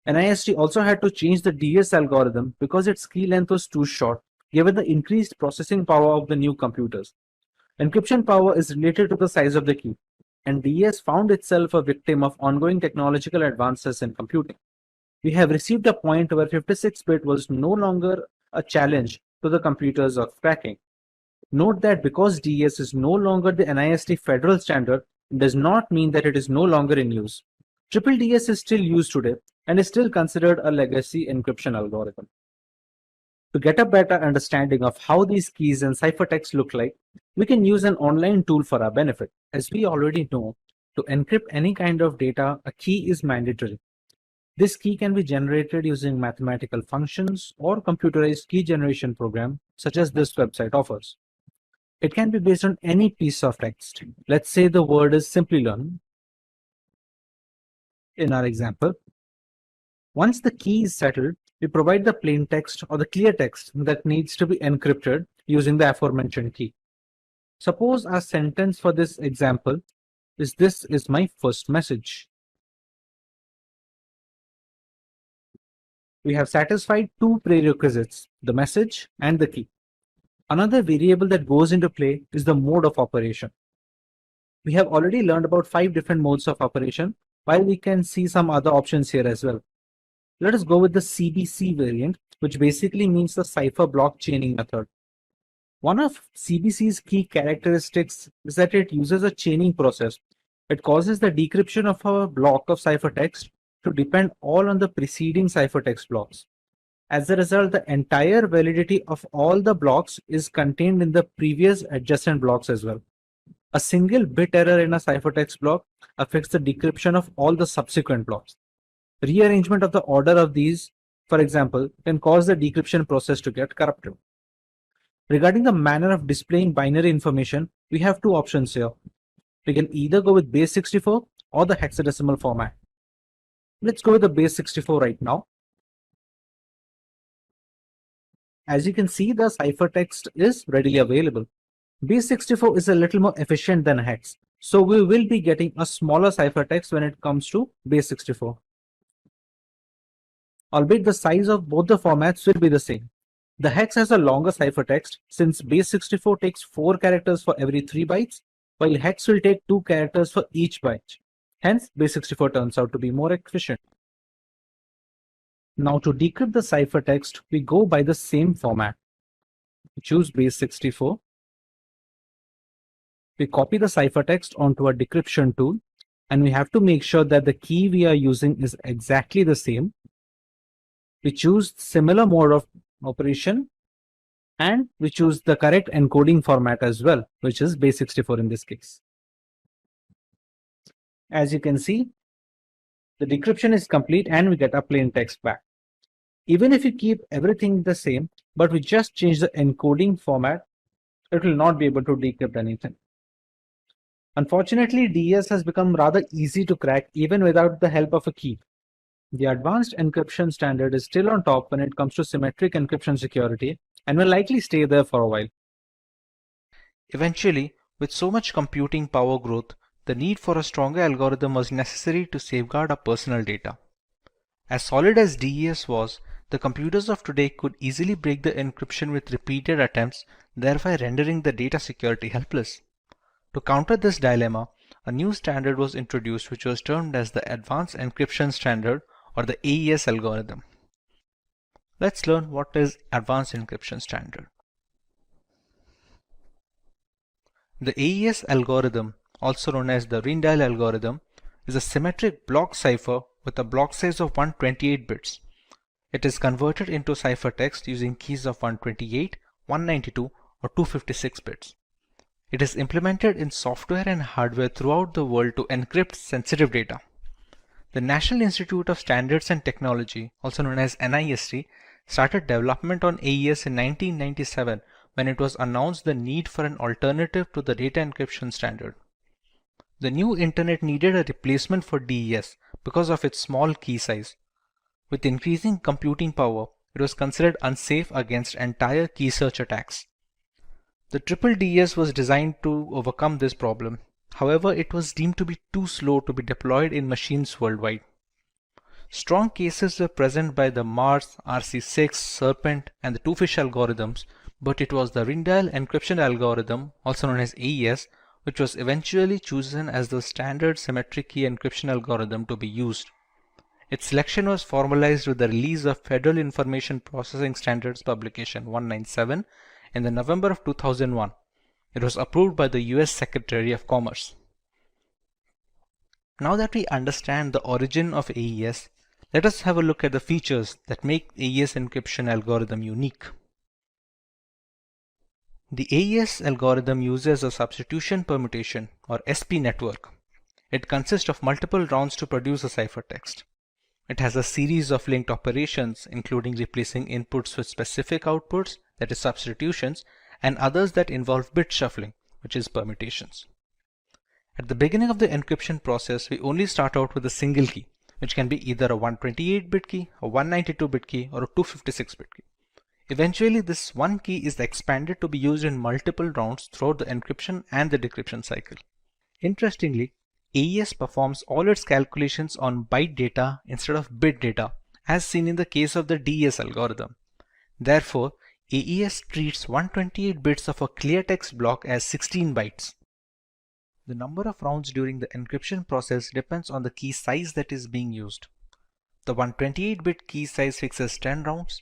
NIST also had to change the DES algorithm because its key length was too short, given the increased processing power of the new computers. Encryption power is related to the size of the key, and DES found itself a victim of ongoing technological advances in computing. We have received a point where 56-bit was no longer a challenge to the computers of cracking. Note that because DES is no longer the NIST federal standard, it does not mean that it is no longer in use. Triple DES is still used today and is still considered a legacy encryption algorithm. To get a better understanding of how these keys and ciphertext look like, we can use an online tool for our benefit. As we already know, to encrypt any kind of data, a key is mandatory. This key can be generated using mathematical functions or computerized key generation program, such as this website offers. It can be based on any piece of text. Let's say the word is Simplilearn in our example. Once the key is settled, we provide the plain text or the clear text that needs to be encrypted using the aforementioned key. Suppose our sentence for this example is "This is my first message." We have satisfied 2 prerequisites, the message and the key. Another variable that goes into play is the mode of operation. We have already learned about 5 different modes of operation, while we can see some other options here as well. Let us go with the CBC variant, which basically means the cipher block chaining method. One of CBC's key characteristics is that it uses a chaining process. It causes the decryption of a block of ciphertext to depend all on the preceding ciphertext blocks. As a result, the entire validity of all the blocks is contained in the previous adjacent blocks as well. A single bit error in a ciphertext block affects the decryption of all the subsequent blocks. Rearrangement of the order of these, for example, can cause the decryption process to get corrupted. Regarding the manner of displaying binary information, we have 2 options here. We can either go with base 64 or the hexadecimal format. Let's go with the base 64 right now. As you can see, the ciphertext is readily available. Base 64 is a little more efficient than hex, So we will be getting a smaller ciphertext when it comes to base 64. Albeit the size of both the formats will be the same. The hex has a longer ciphertext since base 64 takes 4 characters for every 3 bytes, while hex will take 2 characters for each byte. Hence, base 64 turns out to be more efficient. Now to decrypt the ciphertext, we go by the same format. We choose base 64. We copy the ciphertext onto a decryption tool, and we have to make sure that the key we are using is exactly the same. We choose similar mode of operation, and we choose the correct encoding format as well, which is base 64 in this case. As you can see, the decryption is complete and we get a plain text back. Even if you keep everything the same, but we just change the encoding format, it will not be able to decrypt anything. Unfortunately, DES has become rather easy to crack even without the help of a key. The advanced encryption standard is still on top when it comes to symmetric encryption security and will likely stay there for a while. Eventually, with so much computing power growth, the need for a stronger algorithm was necessary to safeguard our personal data. As solid as DES was, the computers of today could easily break the encryption with repeated attempts, thereby rendering the data security helpless. To counter this dilemma, a new standard was introduced which was termed as the Advanced Encryption Standard, or the AES algorithm. Let's learn what is Advanced Encryption Standard. The AES algorithm, also known as the Rijndael algorithm, is a symmetric block cipher with a block size of 128 bits. It is converted into ciphertext using keys of 128, 192, or 256 bits. It is implemented in software and hardware throughout the world to encrypt sensitive data. The National Institute of Standards and Technology, also known as NIST, started development on AES in 1997 when it was announced the need for an alternative to the data encryption standard. The new internet needed a replacement for DES because of its small key size. With increasing computing power, it was considered unsafe against entire key search attacks. The triple DES was designed to overcome this problem. However, it was deemed to be too slow to be deployed in machines worldwide. Strong cases were present by the Mars, RC6, Serpent, and the Two-Fish algorithms, but it was the Rijndael encryption algorithm, also known as AES, which was eventually chosen as the standard symmetric key encryption algorithm to be used. Its selection was formalized with the release of Federal Information Processing Standards Publication 197 in the November of 2001. It was approved by the US Secretary of Commerce. Now that we understand the origin of AES, let us have a look at the features that make AES encryption algorithm unique. The AES algorithm uses a substitution permutation, or SP network. It consists of multiple rounds to produce a ciphertext. It has a series of linked operations, including replacing inputs with specific outputs, that is substitutions, and others that involve bit shuffling, which is permutations. At the beginning of the encryption process, we only start out with a single key, which can be either a 128-bit key, a 192-bit key, or a 256-bit key. Eventually, this one key is expanded to be used in multiple rounds throughout the encryption and the decryption cycle. Interestingly, AES performs all its calculations on byte data instead of bit data, as seen in the case of the DES algorithm. Therefore, AES treats 128 bits of a clear text block as 16 bytes. The number of rounds during the encryption process depends on the key size that is being used. The 128-bit key size fixes 10 rounds,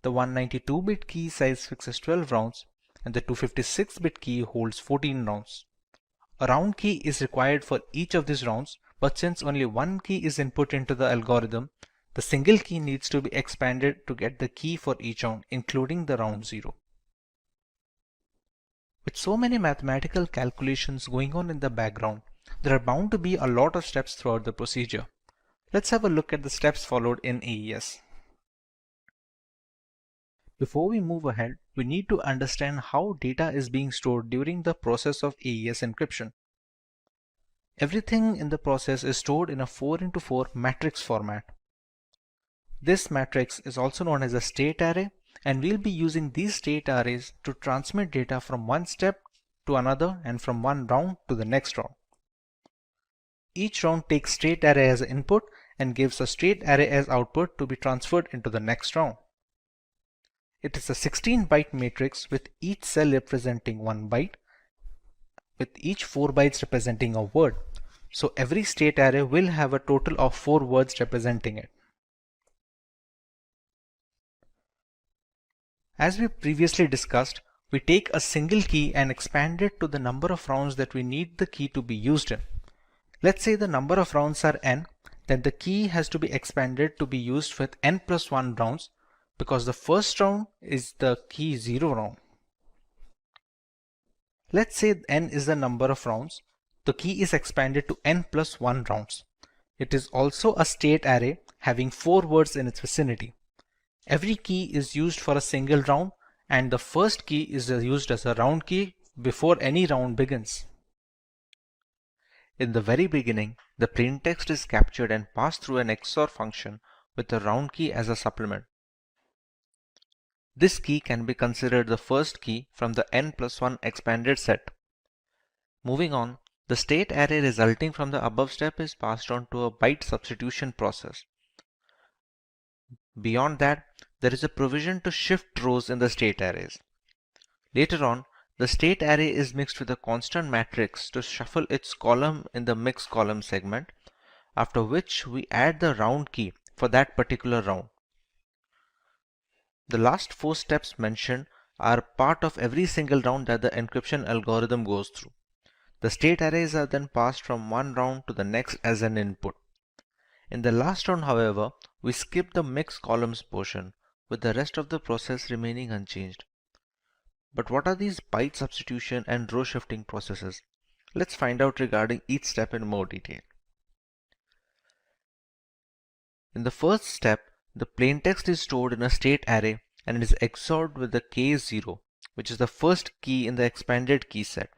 the 192-bit key size fixes 12 rounds, and the 256-bit key holds 14 rounds. A round key is required for each of these rounds, but since only one key is input into the algorithm, the single key needs to be expanded to get the key for each round, including the round 0. With so many mathematical calculations going on in the background, there are bound to be a lot of steps throughout the procedure. Let's have a look at the steps followed in AES. Before we move ahead, we need to understand how data is being stored during the process of AES encryption. Everything in the process is stored in a 4x4 matrix format. This matrix is also known as a state array, and we'll be using these state arrays to transmit data from one step to another and from one round to the next round. Each round takes state array as input and gives a state array as output to be transferred into the next round. It is a 16-byte matrix with each cell representing 1 byte, with each 4 bytes representing a word. So every state array will have a total of 4 words representing it. As we previously discussed, we take a single key and expand it to the number of rounds that we need the key to be used in. Let's say the number of rounds are n, then the key has to be expanded to be used with n plus 1 rounds, because the first round is the key 0 round. Let's say n is the number of rounds. The key is expanded to n plus 1 rounds. It is also a state array having 4 words in its vicinity. Every key is used for a single round, and the first key is used as a round key before any round begins. In the very beginning, the plaintext is captured and passed through an XOR function with the round key as a supplement. This key can be considered the first key from the n plus 1 expanded set. Moving on, the state array resulting from the above step is passed on to a byte substitution process. Beyond that, there is a provision to shift rows in the state arrays. Later on, the state array is mixed with a constant matrix to shuffle its column in the mix column segment, after which we add the round key for that particular round. The last 4 steps mentioned are part of every single round that the encryption algorithm goes through. The state arrays are then passed from one round to the next as an input. In the last round, however, we skip the mix columns portion, with the rest of the process remaining unchanged. But what are these byte substitution and row shifting processes? Let's find out regarding each step in more detail. In the first step, the plaintext is stored in a state array and it is XORed with the K0, which is the first key in the expanded key set.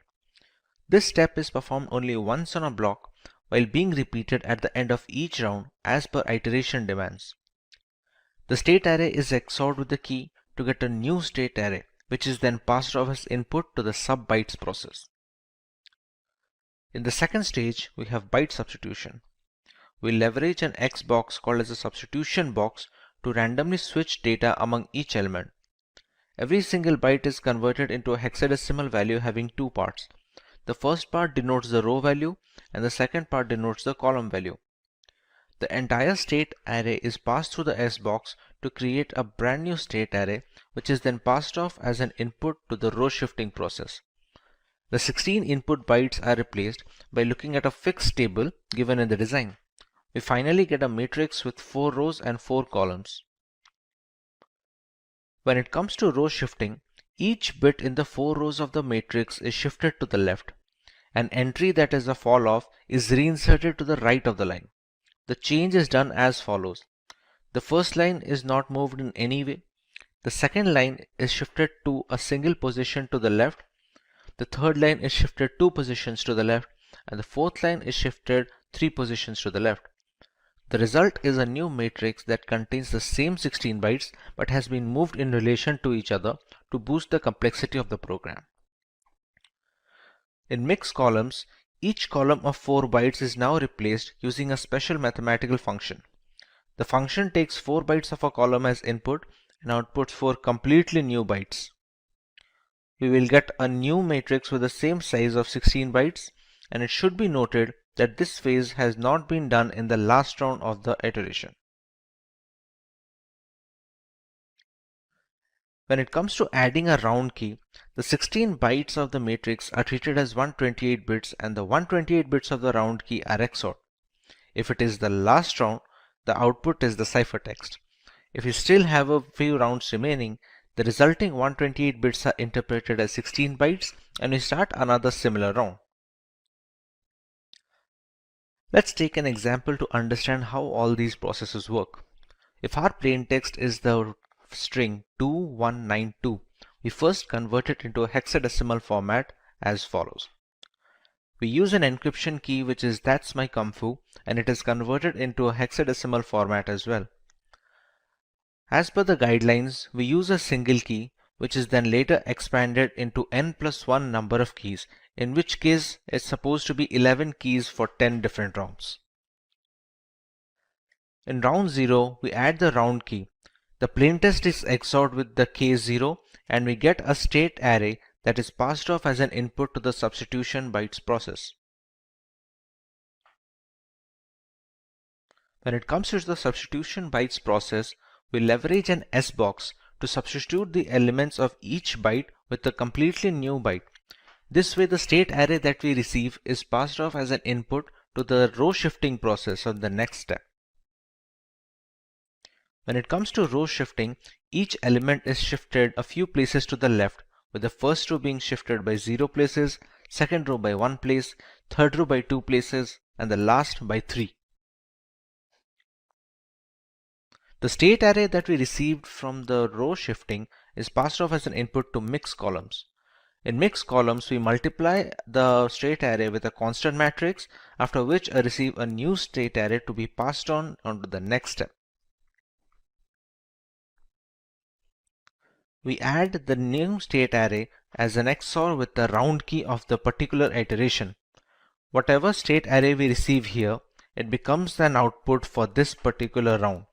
This step is performed only once on a block, while being repeated at the end of each round as per iteration demands. The state array is XORed with the key to get a new state array, which is then passed off as input to the sub-bytes process. In the second stage, we have byte substitution. We leverage an X box called as a substitution box to randomly switch data among each element. Every single byte is converted into a hexadecimal value having 2 parts. The first part denotes the row value and the second part denotes the column value. The entire state array is passed through the S box to create a brand new state array, which is then passed off as an input to the row shifting process. The 16 input bytes are replaced by looking at a fixed table given in the design. We finally get a matrix with 4 rows and 4 columns. When it comes to row shifting, each bit in the 4 rows of the matrix is shifted to the left. An entry that is a fall off is reinserted to the right of the line. The change is done as follows. The first line is not moved in any way. The second line is shifted to a single position to the left. The third line is shifted 2 positions to the left, and the fourth line is shifted 3 positions to the left. The result is a new matrix that contains the same 16 bytes but has been moved in relation to each other to boost the complexity of the program. In mix columns, each column of 4 bytes is now replaced using a special mathematical function. The function takes 4 bytes of a column as input and outputs 4 completely new bytes. We will get a new matrix with the same size of 16 bytes, and it should be noted that this phase has not been done in the last round of the iteration. When it comes to adding a round key, the 16 bytes of the matrix are treated as 128 bits and the 128 bits of the round key are XORed. If it is the last round, the output is the ciphertext. If you still have a few rounds remaining, the resulting 128 bits are interpreted as 16 bytes and we start another similar round. Let's take an example to understand how all these processes work. If our plaintext is the string 2192, we first convert it into a hexadecimal format as follows. We use an encryption key which is "that's my kung fu" and it is converted into a hexadecimal format as well. As per the guidelines, we use a single key which is then later expanded into n plus 1 number of keys in which case it's supposed to be 11 keys for 10 different rounds. In round 0, we add the round key. The plaintext is XORed with the case 0 and we get a state array that is passed off as an input to the substitution bytes process. When it comes to the substitution bytes process, we leverage an S-box to substitute the elements of each byte with a completely new byte. This way the state array that we receive is passed off as an input to the row shifting process on the next step. When it comes to row shifting, each element is shifted a few places to the left, with the first row being shifted by 0 places, second row by 1 place, third row by 2 places, and the last by 3. The state array that we received from the row shifting is passed off as an input to mix columns. In mix columns, we multiply the state array with a constant matrix, after which I receive a new state array to be passed on to the next step. We add the new state array as an XOR with the round key of the particular iteration. Whatever state array we receive here, it becomes an output for this particular round.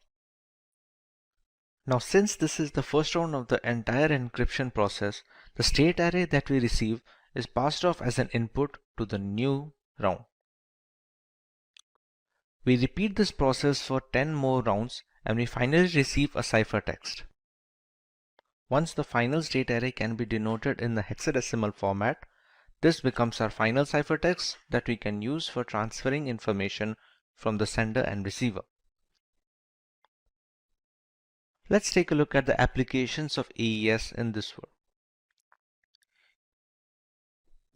Now, since this is the first round of the entire encryption process, the state array that we receive is passed off as an input to the new round. We repeat this process for 10 more rounds and we finally receive a ciphertext. Once the final state array can be denoted in the hexadecimal format, this becomes our final ciphertext that we can use for transferring information from the sender and receiver. Let's take a look at the applications of AES in this world.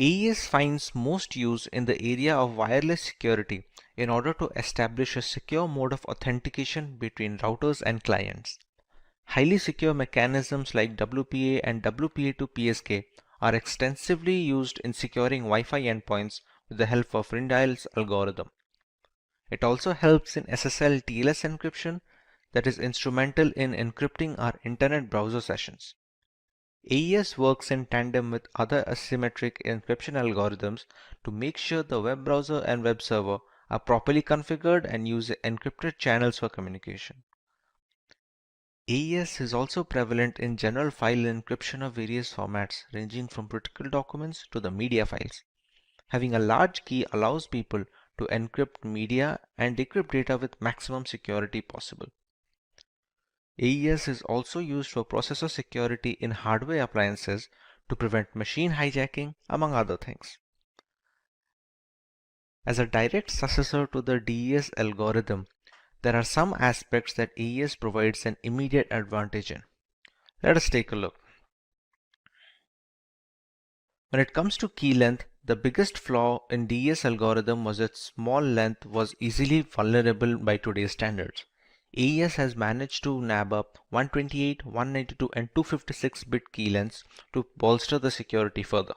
AES finds most use in the area of wireless security in order to establish a secure mode of authentication between routers and clients. Highly secure mechanisms like WPA and WPA2 PSK are extensively used in securing Wi-Fi endpoints with the help of Rindial's algorithm. It also helps in SSL TLS encryption that is instrumental in encrypting our internet browser sessions. AES works in tandem with other asymmetric encryption algorithms to make sure the web browser and web server are properly configured and use encrypted channels for communication. AES is also prevalent in general file encryption of various formats ranging from critical documents to the media files. Having a large key allows people to encrypt media and decrypt data with maximum security possible. AES is also used for processor security in hardware appliances to prevent machine hijacking, among other things. As a direct successor to the DES algorithm, there are some aspects that AES provides an immediate advantage in. Let us take a look. When it comes to key length, the biggest flaw in DES algorithm was its small length was easily vulnerable by today's standards. AES has managed to nab up 128, 192 and 256 bit key lengths to bolster the security further.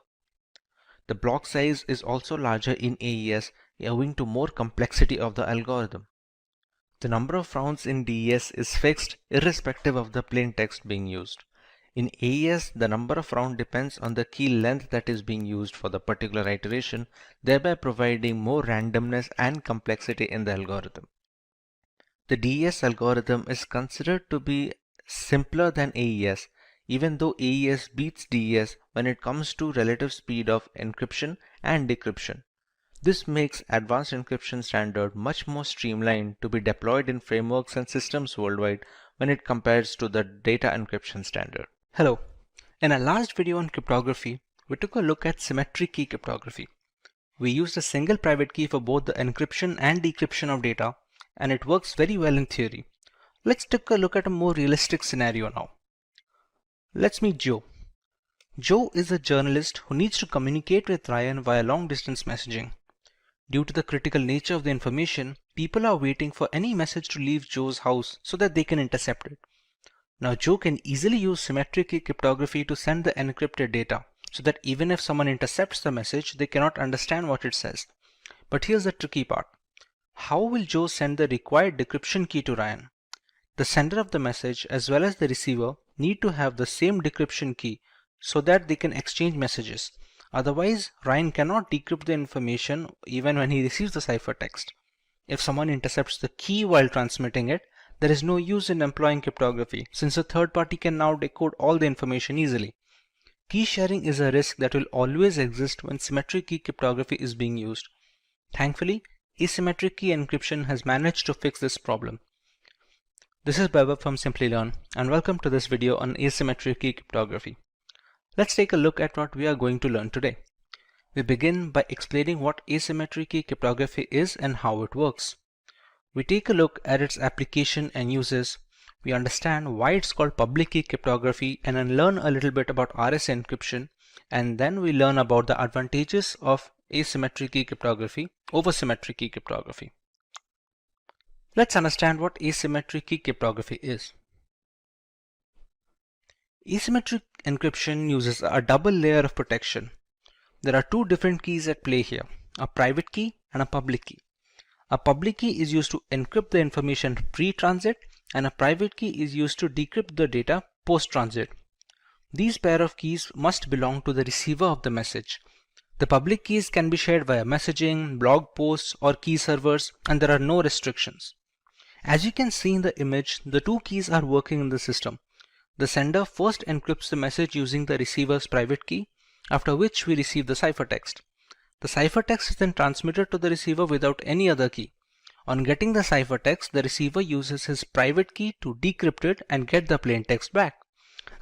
The block size is also larger in AES owing to more complexity of the algorithm. The number of rounds in DES is fixed irrespective of the plain text being used. In AES, the number of rounds depends on the key length that is being used for the particular iteration, thereby providing more randomness and complexity in the algorithm. The DES algorithm is considered to be simpler than AES, even though AES beats DES when it comes to relative speed of encryption and decryption. This makes advanced encryption standard much more streamlined to be deployed in frameworks and systems worldwide when it compares to the data encryption standard. Hello. In our last video on cryptography, we took a look at symmetric key cryptography. We used a single private key for both the encryption and decryption of data, and it works very well in theory. Let's take a look at a more realistic scenario now. Let's meet Joe. Joe is a journalist who needs to communicate with Ryan via long-distance messaging. Due to the critical nature of the information, people are waiting for any message to leave Joe's house so that they can intercept it. Now Joe can easily use symmetric key cryptography to send the encrypted data so that even if someone intercepts the message, they cannot understand what it says. But here's the tricky part. How will Joe send the required decryption key to Ryan? The sender of the message as well as the receiver need to have the same decryption key so that they can exchange messages. Otherwise, Ryan cannot decrypt the information even when he receives the ciphertext. If someone intercepts the key while transmitting it, there is no use in employing cryptography since a third party can now decode all the information easily. Key sharing is a risk that will always exist when symmetric key cryptography is being used. Thankfully, asymmetric key encryption has managed to fix this problem. This is Baba from Simplilearn, and welcome to this video on asymmetric key cryptography. Let's take a look at what we are going to learn today. We begin by explaining what asymmetric key cryptography is and how it works. We take a look at its application and uses. We understand why it's called public key cryptography and then learn a little bit about RSA encryption, and then we learn about the advantages of asymmetric key cryptography over symmetric key cryptography. Let's understand what asymmetric key cryptography is. Asymmetric encryption uses a double layer of protection. There are two different keys at play here, a private key and a public key. A public key is used to encrypt the information pre-transit, and a private key is used to decrypt the data post-transit. These pair of keys must belong to the receiver of the message. The public keys can be shared via messaging, blog posts, or key servers, and there are no restrictions. As you can see in the image, the two keys are working in the system. The sender first encrypts the message using the receiver's private key, after which we receive the ciphertext. The ciphertext is then transmitted to the receiver without any other key. On getting the ciphertext, the receiver uses his private key to decrypt it and get the plain text back.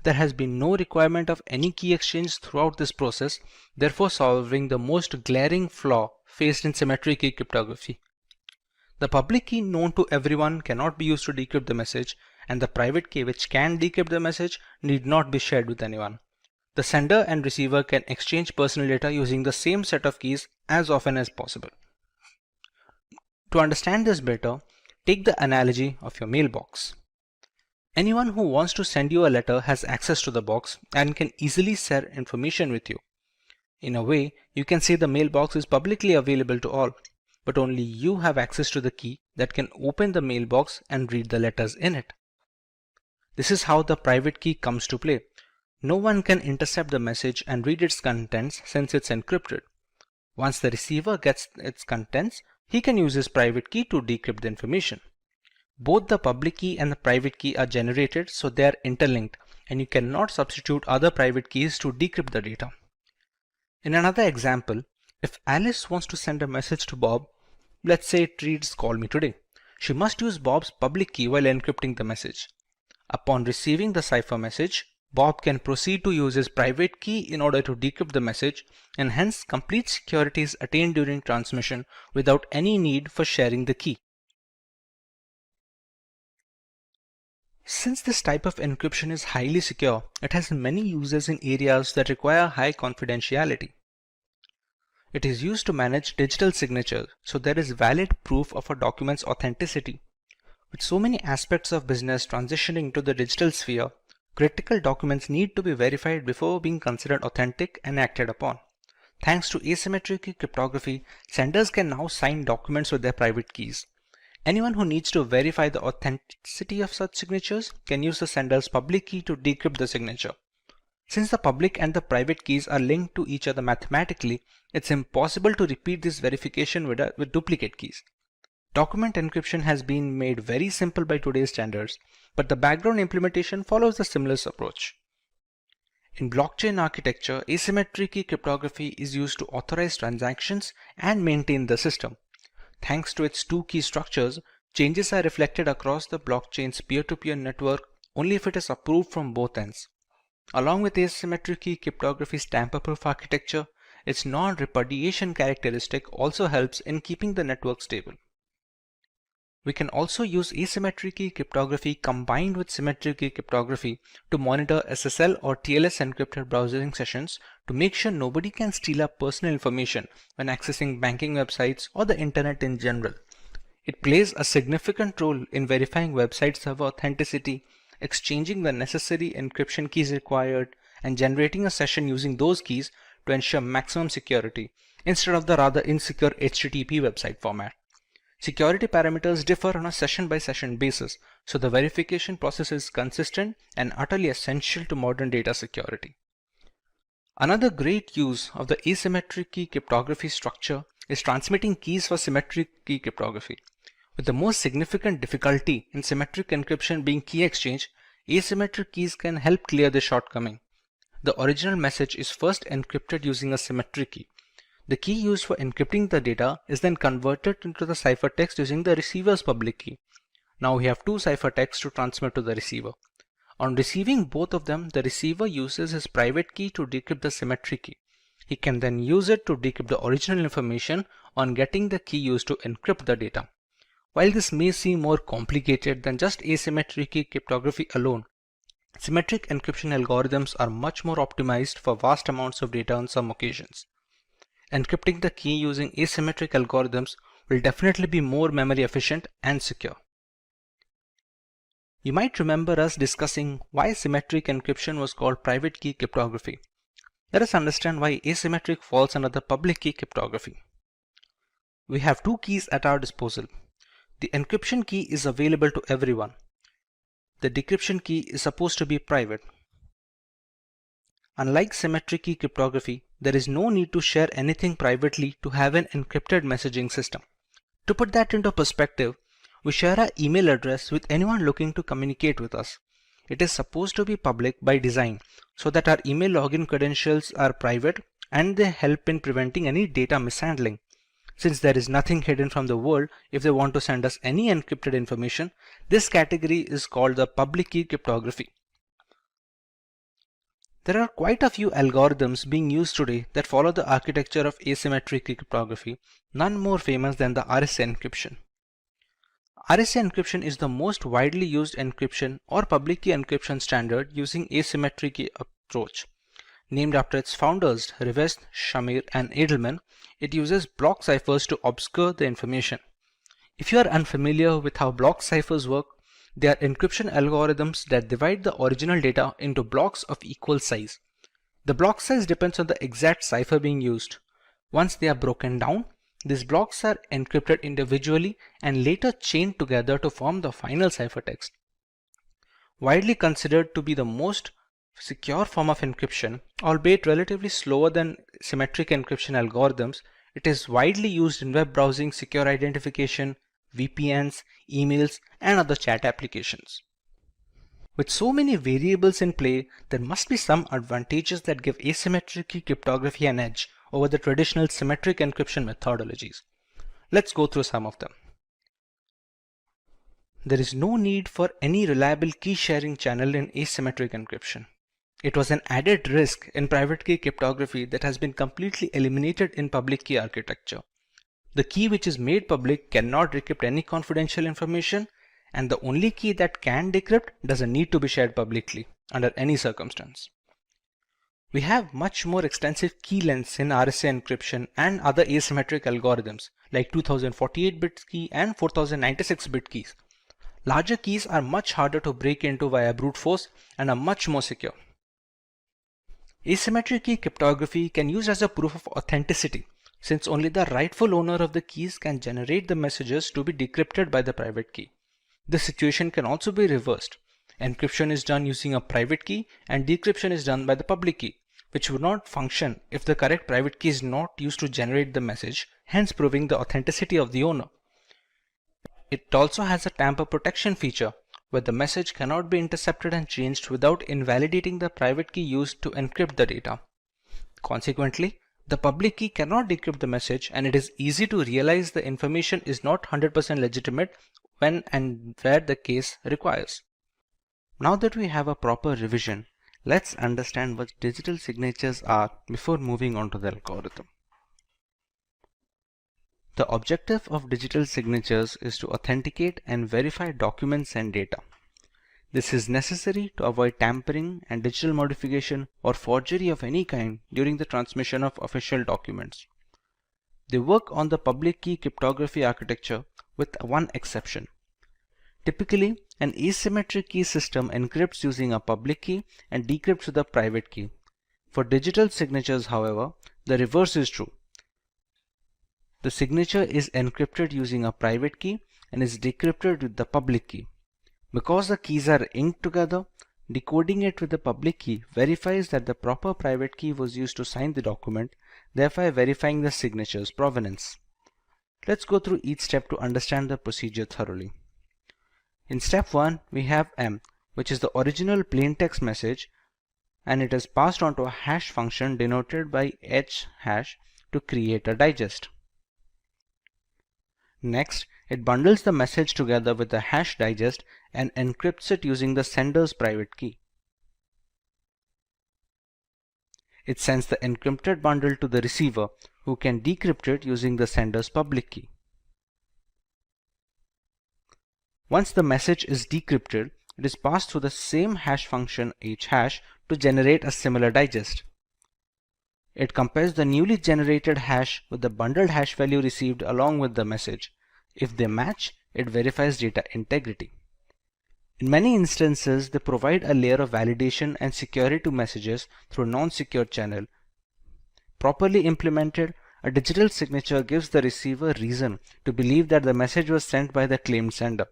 There has been no requirement of any key exchange throughout this process, therefore solving the most glaring flaw faced in symmetric key cryptography. The public key known to everyone cannot be used to decrypt the message, and the private key which can decrypt the message need not be shared with anyone. The sender and receiver can exchange personal data using the same set of keys as often as possible. To understand this better, take the analogy of your mailbox. Anyone who wants to send you a letter has access to the box and can easily share information with you. In a way, you can say the mailbox is publicly available to all, but only you have access to the key that can open the mailbox and read the letters in it. This is how the private key comes to play. No one can intercept the message and read its contents since it's encrypted. Once the receiver gets its contents, he can use his private key to decrypt the information. Both the public key and the private key are generated, so they are interlinked, and you cannot substitute other private keys to decrypt the data. In another example, if Alice wants to send a message to Bob, let's say it reads "Call me today," she must use Bob's public key while encrypting the message. Upon receiving the cipher message, Bob can proceed to use his private key in order to decrypt the message, and hence complete security is attained during transmission without any need for sharing the key. Since this type of encryption is highly secure, it has many uses in areas that require high confidentiality. It is used to manage digital signatures, so there is valid proof of a document's authenticity. With so many aspects of business transitioning to the digital sphere, critical documents need to be verified before being considered authentic and acted upon. Thanks to asymmetric key cryptography, senders can now sign documents with their private keys. Anyone who needs to verify the authenticity of such signatures can use the sender's public key to decrypt the signature. Since the public and the private keys are linked to each other mathematically, it's impossible to repeat this verification with duplicate keys. Document encryption has been made very simple by today's standards, but the background implementation follows a similar approach. In blockchain architecture, asymmetric key cryptography is used to authorize transactions and maintain the system. Thanks to its two key structures, changes are reflected across the blockchain's peer-to-peer network only if it is approved from both ends. Along with asymmetric key cryptography's tamper-proof architecture, its non-repudiation characteristic also helps in keeping the network stable. We can also use asymmetric key cryptography combined with symmetric key cryptography to monitor SSL or TLS encrypted browsing sessions to make sure nobody can steal our personal information when accessing banking websites or the internet in general. It plays a significant role in verifying website server authenticity, exchanging the necessary encryption keys required, and generating a session using those keys to ensure maximum security instead of the rather insecure HTTP website format. Security parameters differ on a session-by-session basis, so the verification process is consistent and utterly essential to modern data security. Another great use of the asymmetric key cryptography structure is transmitting keys for symmetric key cryptography. With the most significant difficulty in symmetric encryption being key exchange, asymmetric keys can help clear this shortcoming. The original message is first encrypted using a symmetric key. The key used for encrypting the data is then converted into the ciphertext using the receiver's public key. Now we have two ciphertexts to transmit to the receiver. On receiving both of them, the receiver uses his private key to decrypt the symmetric key. He can then use it to decrypt the original information on getting the key used to encrypt the data. While this may seem more complicated than just asymmetric key cryptography alone, symmetric encryption algorithms are much more optimized for vast amounts of data on some occasions. Encrypting the key using asymmetric algorithms will definitely be more memory efficient and secure. You might remember us discussing why symmetric encryption was called private key cryptography. Let us understand why asymmetric falls under the public key cryptography. We have two keys at our disposal. The encryption key is available to everyone. The decryption key is supposed to be private. Unlike symmetric key cryptography, there is no need to share anything privately to have an encrypted messaging system. To put that into perspective, we share our email address with anyone looking to communicate with us. It is supposed to be public by design so that our email login credentials are private and they help in preventing any data mishandling. Since there is nothing hidden from the world, if they want to send us any encrypted information, this category is called the public key cryptography. There are quite a few algorithms being used today that follow the architecture of asymmetric key cryptography, none more famous than the RSA encryption. RSA encryption is the most widely used encryption or public key encryption standard using asymmetric key approach. Named after its founders, Rivest, Shamir, and Edelman, it uses block ciphers to obscure the information. If you are unfamiliar with how block ciphers work, they are encryption algorithms that divide the original data into blocks of equal size. The block size depends on the exact cipher being used. Once they are broken down, these blocks are encrypted individually and later chained together to form the final ciphertext. Widely considered to be the most secure form of encryption, albeit relatively slower than symmetric encryption algorithms, it is widely used in web browsing, secure identification, VPNs, emails, and other chat applications. With so many variables in play, there must be some advantages that give asymmetric key cryptography an edge over the traditional symmetric encryption methodologies. Let's go through some of them. There is no need for any reliable key sharing channel in asymmetric encryption. It was an added risk in private key cryptography that has been completely eliminated in public key architecture. The key which is made public cannot decrypt any confidential information, and the only key that can decrypt doesn't need to be shared publicly under any circumstance. We have much more extensive key lengths in RSA encryption and other asymmetric algorithms like 2048-bit key and 4096-bit keys. Larger keys are much harder to break into via brute force and are much more secure. Asymmetric key cryptography can be used as a proof of authenticity, since only the rightful owner of the keys can generate the messages to be decrypted by the private key. The situation can also be reversed. Encryption is done using a private key and decryption is done by the public key, which would not function if the correct private key is not used to generate the message, hence proving the authenticity of the owner. It also has a tamper protection feature, where the message cannot be intercepted and changed without invalidating the private key used to encrypt the data. Consequently, the public key cannot decrypt the message, and it is easy to realize the information is not 100% legitimate when and where the case requires. Now that we have a proper revision, let's understand what digital signatures are before moving on to the algorithm. The objective of digital signatures is to authenticate and verify documents and data. This is necessary to avoid tampering and digital modification or forgery of any kind during the transmission of official documents. They work on the public key cryptography architecture with one exception. Typically, an asymmetric key system encrypts using a public key and decrypts with a private key. For digital signatures, however, the reverse is true. The signature is encrypted using a private key and is decrypted with the public key. Because the keys are inked together, Decoding it with the public key verifies that the proper private key was used to sign the document, thereby verifying the signature's provenance. Let's go through each step to understand the procedure thoroughly. In step 1, we have M, which is the original plaintext message, and it is passed on to a hash function denoted by h hash to create a digest. Next, it bundles the message together with the hash digest and encrypts it using the sender's private key. It sends the encrypted bundle to the receiver, who can decrypt it using the sender's public key. Once the message is decrypted, it is passed through the same hash function hhash to generate a similar digest. It compares the newly generated hash with the bundled hash value received along with the message. If they match, it verifies data integrity. In many instances, they provide a layer of validation and security to messages through a non-secure channel. Properly implemented, a digital signature gives the receiver reason to believe that the message was sent by the claimed sender.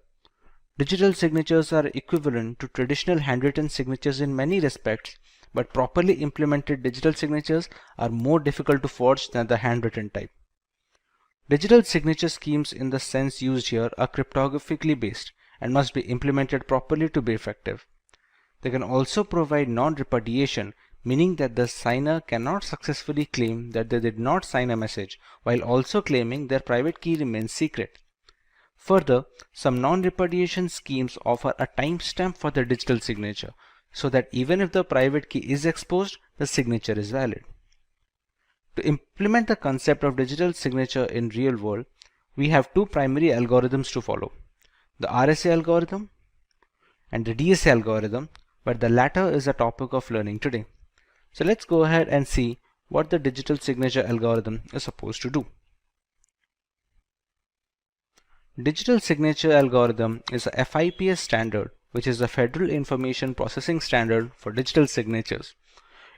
Digital signatures are equivalent to traditional handwritten signatures in many respects, but properly implemented digital signatures are more difficult to forge than the handwritten type. Digital signature schemes in the sense used here are cryptographically based and must be implemented properly to be effective. They can also provide non-repudiation, meaning that the signer cannot successfully claim that they did not sign a message while also claiming their private key remains secret. Further, some non-repudiation schemes offer a timestamp for the digital signature, so that even if the private key is exposed, the signature is valid. To implement the concept of digital signature in real world, we have two primary algorithms to follow: the RSA algorithm and the DSA algorithm, but the latter is a topic of learning today. So let's go ahead and see what the digital signature algorithm is supposed to do. Digital signature algorithm is a FIPS standard, which is the Federal Information Processing Standard for digital signatures.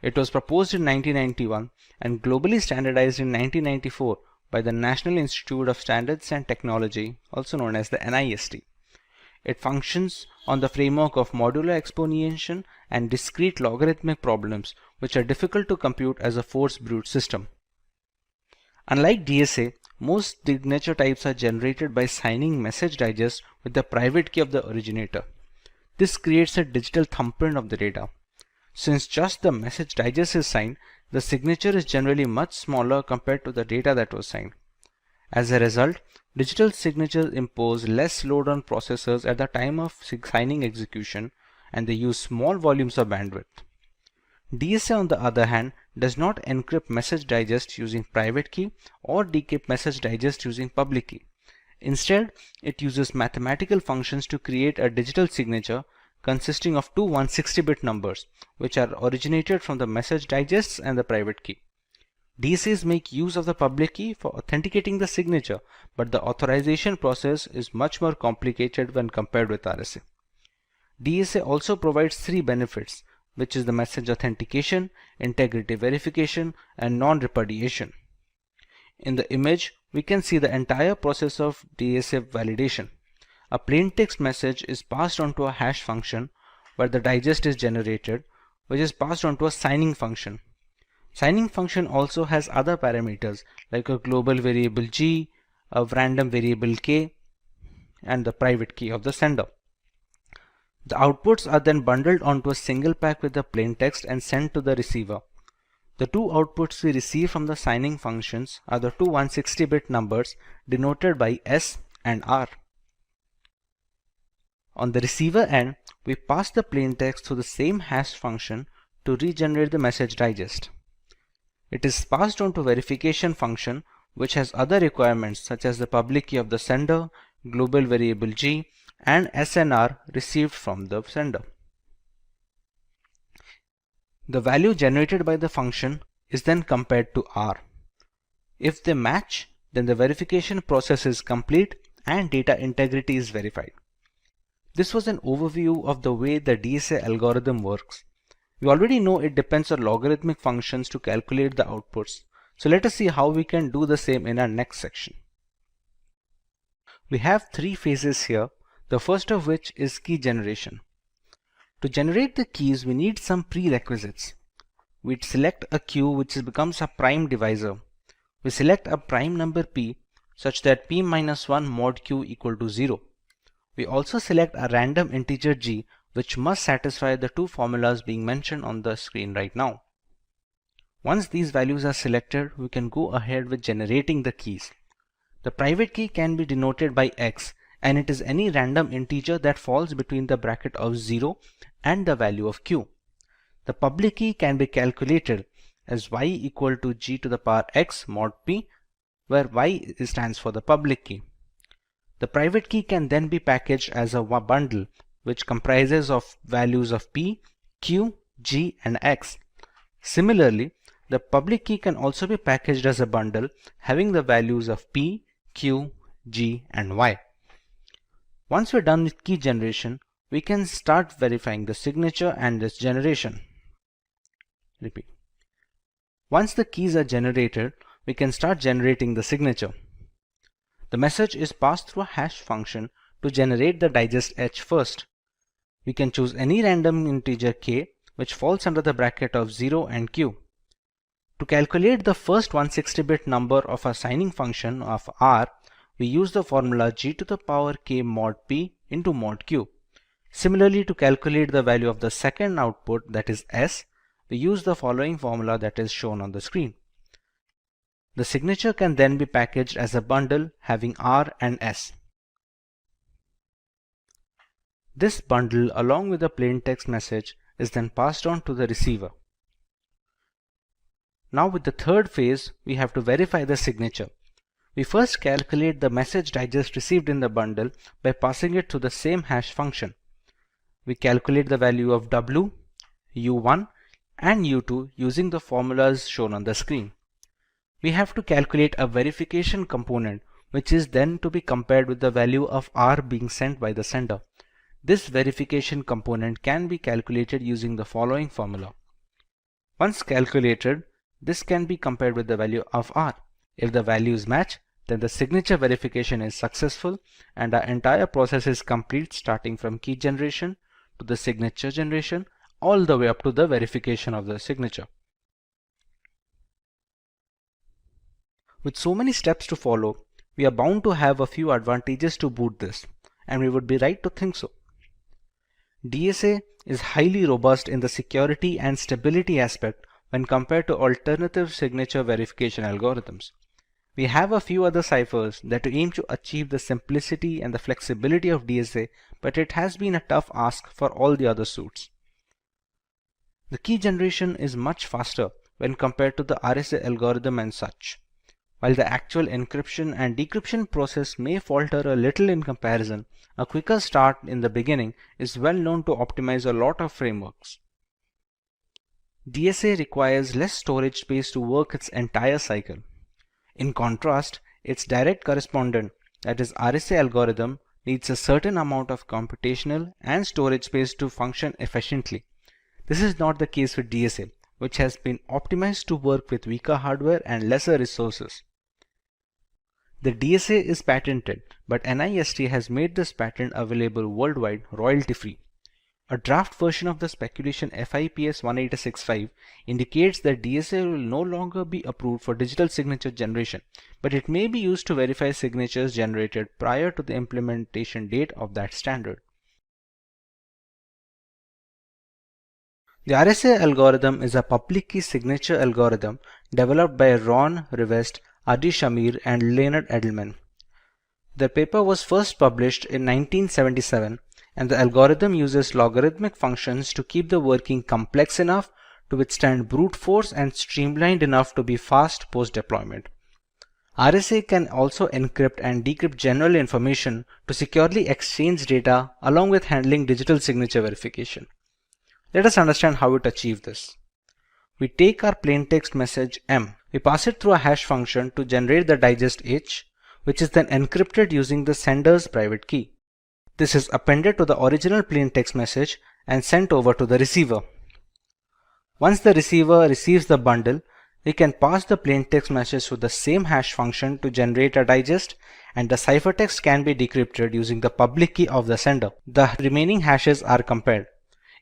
It was proposed in 1991 and globally standardized in 1994 by the National Institute of Standards and Technology, also known as the NIST. It functions on the framework of modular exponentiation and discrete logarithmic problems, which are difficult to compute as a force brute system. Unlike DSA, most signature types are generated by signing message digest with the private key of the originator. This creates a digital thumbprint of the data. Since just the message digest is signed, the signature is generally much smaller compared to the data that was signed. As a result, digital signatures impose less load on processors at the time of signing execution, and they use small volumes of bandwidth. DSA, on the other hand, does not encrypt message digest using private key or decrypt message digest using public key. Instead, it uses mathematical functions to create a digital signature consisting of two 160-bit numbers, which are originated from the message digests and the private key. DSAs make use of the public key for authenticating the signature, but the authorization process is much more complicated when compared with RSA. DSA also provides three benefits, which is the message authentication, integrity verification, and non-repudiation. In the image, we can see the entire process of DSA validation. A plain text message is passed on to a hash function where the digest is generated, which is passed on to a signing function. Signing function also has other parameters like a global variable G, a random variable K, and the private key of the sender. The outputs are then bundled onto a single pack with the plain text and sent to the receiver. The two outputs we receive from the signing functions are the two 160-bit numbers denoted by S and R. On the receiver end, we pass the plain text through the same hash function to regenerate the message digest. It is passed on to verification function, which has other requirements such as the public key of the sender, global variable G, and SNR received from the sender. The value generated by the function is then compared to R. If they match, then the verification process is complete and data integrity is verified. This was an overview of the way the DSA algorithm works. We already know it depends on logarithmic functions to calculate the outputs, so let us see how we can do the same in our next section. We have three phases here, the first of which is key generation. To generate the keys, we need some prerequisites. We select a queue which becomes a prime divisor. We select a prime number p such that p-1 mod q equal to 0. We also select a random integer g which must satisfy the two formulas being mentioned on the screen right now. Once these values are selected, we can go ahead with generating the keys. The private key can be denoted by x, and it is any random integer that falls between the bracket of 0 and the value of q. The public key can be calculated as y equal to g to the power x mod p, where y stands for the public key. The private key can then be packaged as a bundle which comprises of values of p, q, g and x. Similarly, the public key can also be packaged as a bundle having the values of p, q, g and y. Once we're done with key generation, we can start verifying the signature and its generation. Repeat. Once the keys are generated, we can start generating the signature. The message is passed through a hash function to generate the digest h first. We can choose any random integer k which falls under the bracket of 0 and q. To calculate the first 160-bit number of our signing function of r, we use the formula g to the power k mod p into mod q. Similarly, to calculate the value of the second output, that is s, we use the following formula that is shown on the screen. The signature can then be packaged as a bundle having r and s. This bundle along with the plain text message is then passed on to the receiver. Now with the third phase, we have to verify the signature. We first calculate the message digest received in the bundle by passing it to the same hash function. We calculate the value of w, u1 and u2 using the formulas shown on the screen. We have to calculate a verification component which is then to be compared with the value of r being sent by the sender. This verification component can be calculated using the following formula. Once calculated, this can be compared with the value of r. If the values match, then the signature verification is successful and our entire process is complete, starting from key generation to the signature generation all the way up to the verification of the signature. With so many steps to follow, we are bound to have a few advantages to boot this, and we would be right to think so. DSA is highly robust in the security and stability aspect when compared to alternative signature verification algorithms. We have a few other ciphers that aim to achieve the simplicity and the flexibility of DSA, but it has been a tough ask for all the other suits. The key generation is much faster when compared to the RSA algorithm and such. While the actual encryption and decryption process may falter a little in comparison, a quicker start in the beginning is well known to optimize a lot of frameworks. DSA requires less storage space to work its entire cycle. In contrast, its direct correspondent, that is RSA algorithm, needs a certain amount of computational and storage space to function efficiently. This is not the case with DSA, which has been optimized to work with weaker hardware and lesser resources. The DSA is patented, but NIST has made this patent available worldwide royalty-free. A draft version of the speculation FIPS 1865 indicates that DSA will no longer be approved for digital signature generation, but it may be used to verify signatures generated prior to the implementation date of that standard. The RSA algorithm is a public key signature algorithm developed by Ron Rivest, Adi Shamir, and Leonard Edelman. The paper was first published in 1977, and the algorithm uses logarithmic functions to keep the working complex enough to withstand brute force and streamlined enough to be fast post-deployment. RSA can also encrypt and decrypt general information to securely exchange data along with handling digital signature verification. Let us understand how it achieves this. We take our plaintext message M. We pass it through a hash function to generate the digest H, which is then encrypted using the sender's private key. This is appended to the original plaintext message and sent over to the receiver. Once the receiver receives the bundle, we can pass the plaintext message to the same hash function to generate a digest, and the ciphertext can be decrypted using the public key of the sender. The remaining hashes are compared.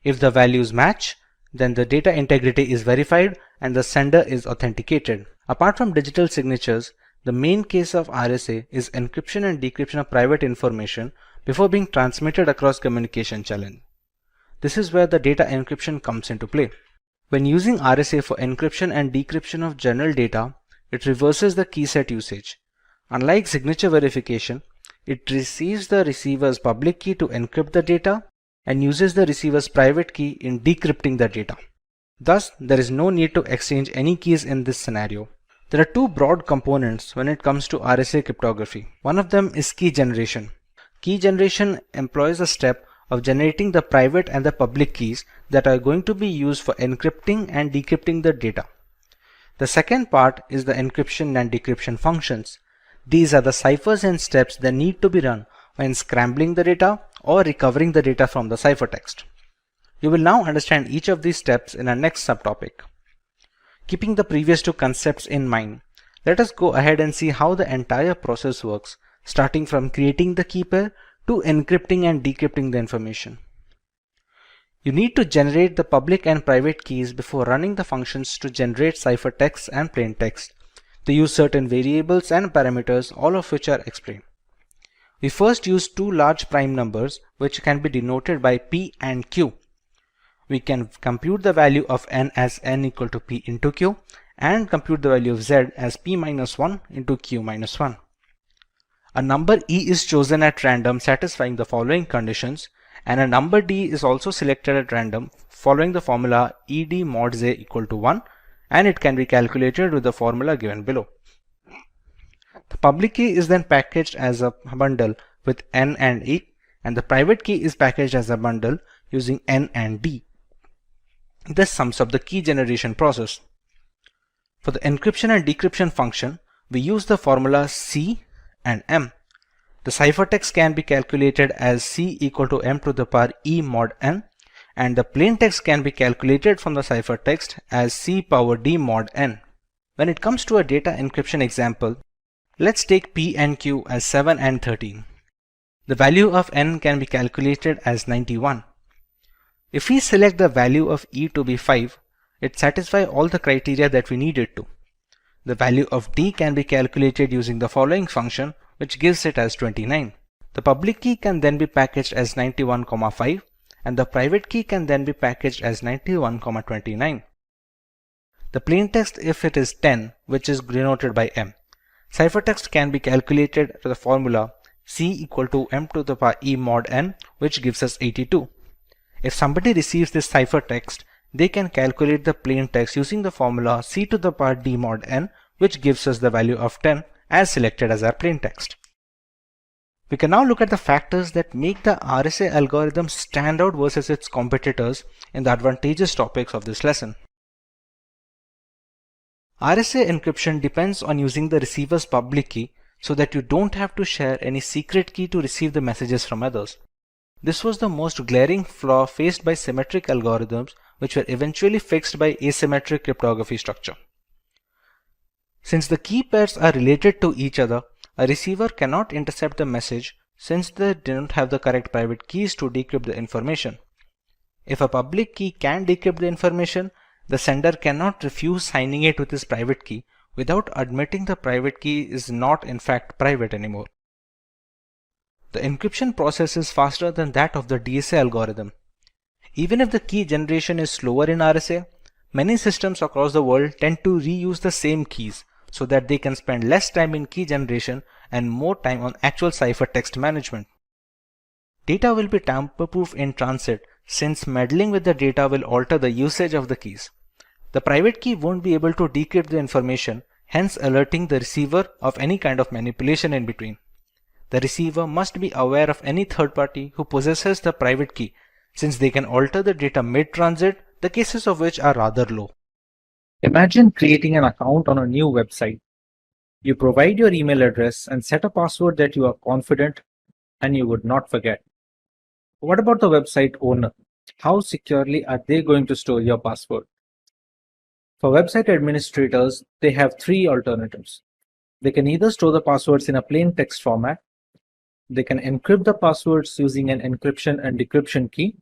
If the values match, then the data integrity is verified and the sender is authenticated. Apart from digital signatures, the main case of RSA is encryption and decryption of private information before being transmitted across communication channels. This is where the data encryption comes into play. When using RSA for encryption and decryption of general data, it reverses the key set usage. Unlike signature verification, it receives the receiver's public key to encrypt the data and uses the receiver's private key in decrypting the data. Thus, there is no need to exchange any keys in this scenario. There are two broad components when it comes to RSA cryptography. One of them is key generation. Key generation employs the step of generating the private and the public keys that are going to be used for encrypting and decrypting the data. The second part is the encryption and decryption functions. These are the ciphers and steps that need to be run when scrambling the data or recovering the data from the ciphertext. You will now understand each of these steps in our next subtopic. Keeping the previous two concepts in mind, let us go ahead and see how the entire process works, starting from creating the key pair to encrypting and decrypting the information. You need to generate the public and private keys before running the functions to generate ciphertext and plaintext. They use certain variables and parameters, all of which are explained. We first use two large prime numbers which can be denoted by P and Q. We can compute the value of n as n equal to P into Q and compute the value of Z as P minus 1 into Q minus 1. A number E is chosen at random satisfying the following conditions, and a number D is also selected at random following the formula ED mod Z equal to 1, and it can be calculated with the formula given below. The public key is then packaged as a bundle with N and E, and the private key is packaged as a bundle using N and D. This sums up the key generation process. For the encryption and decryption function, we use the formula C and M. The ciphertext can be calculated as C equal to M to the power E mod N, and the plaintext can be calculated from the ciphertext as C power D mod N. When it comes to a data encryption example, let's take P and Q as 7 and 13. The value of N can be calculated as 91. If we select the value of E to be 5, it satisfies all the criteria that we need it to. The value of D can be calculated using the following function, which gives it as 29. The public key can then be packaged as 91,5 and the private key can then be packaged as 91,29. The plaintext if it is 10, which is denoted by M. Ciphertext can be calculated to the formula C equal to M to the power E mod N, which gives us 82. If somebody receives this ciphertext, they can calculate the plaintext using the formula C to the power D mod N, which gives us the value of 10 as selected as our plaintext. We can now look at the factors that make the RSA algorithm stand out versus its competitors in the advantageous topics of this lesson. RSA encryption depends on using the receiver's public key so that you don't have to share any secret key to receive the messages from others. This was the most glaring flaw faced by symmetric algorithms, which were eventually fixed by asymmetric cryptography structure. Since the key pairs are related to each other, a receiver cannot intercept the message since they don't have the correct private keys to decrypt the information. If a public key can decrypt the information, the sender cannot refuse signing it with his private key without admitting the private key is not in fact private anymore. The encryption process is faster than that of the DSA algorithm. Even if the key generation is slower in RSA, many systems across the world tend to reuse the same keys so that they can spend less time in key generation and more time on actual ciphertext management. Data will be tamper-proof in transit since meddling with the data will alter the usage of the keys. The private key won't be able to decrypt the information, hence alerting the receiver of any kind of manipulation in between. The receiver must be aware of any third party who possesses the private key since they can alter the data mid-transit, the cases of which are rather low. Imagine creating an account on a new website. You provide your email address and set a password that you are confident and you would not forget. What about the website owner? How securely are they going to store your password? For website administrators, they have three alternatives. They can either store the passwords in a plain text format, they can encrypt the passwords using an encryption and decryption key,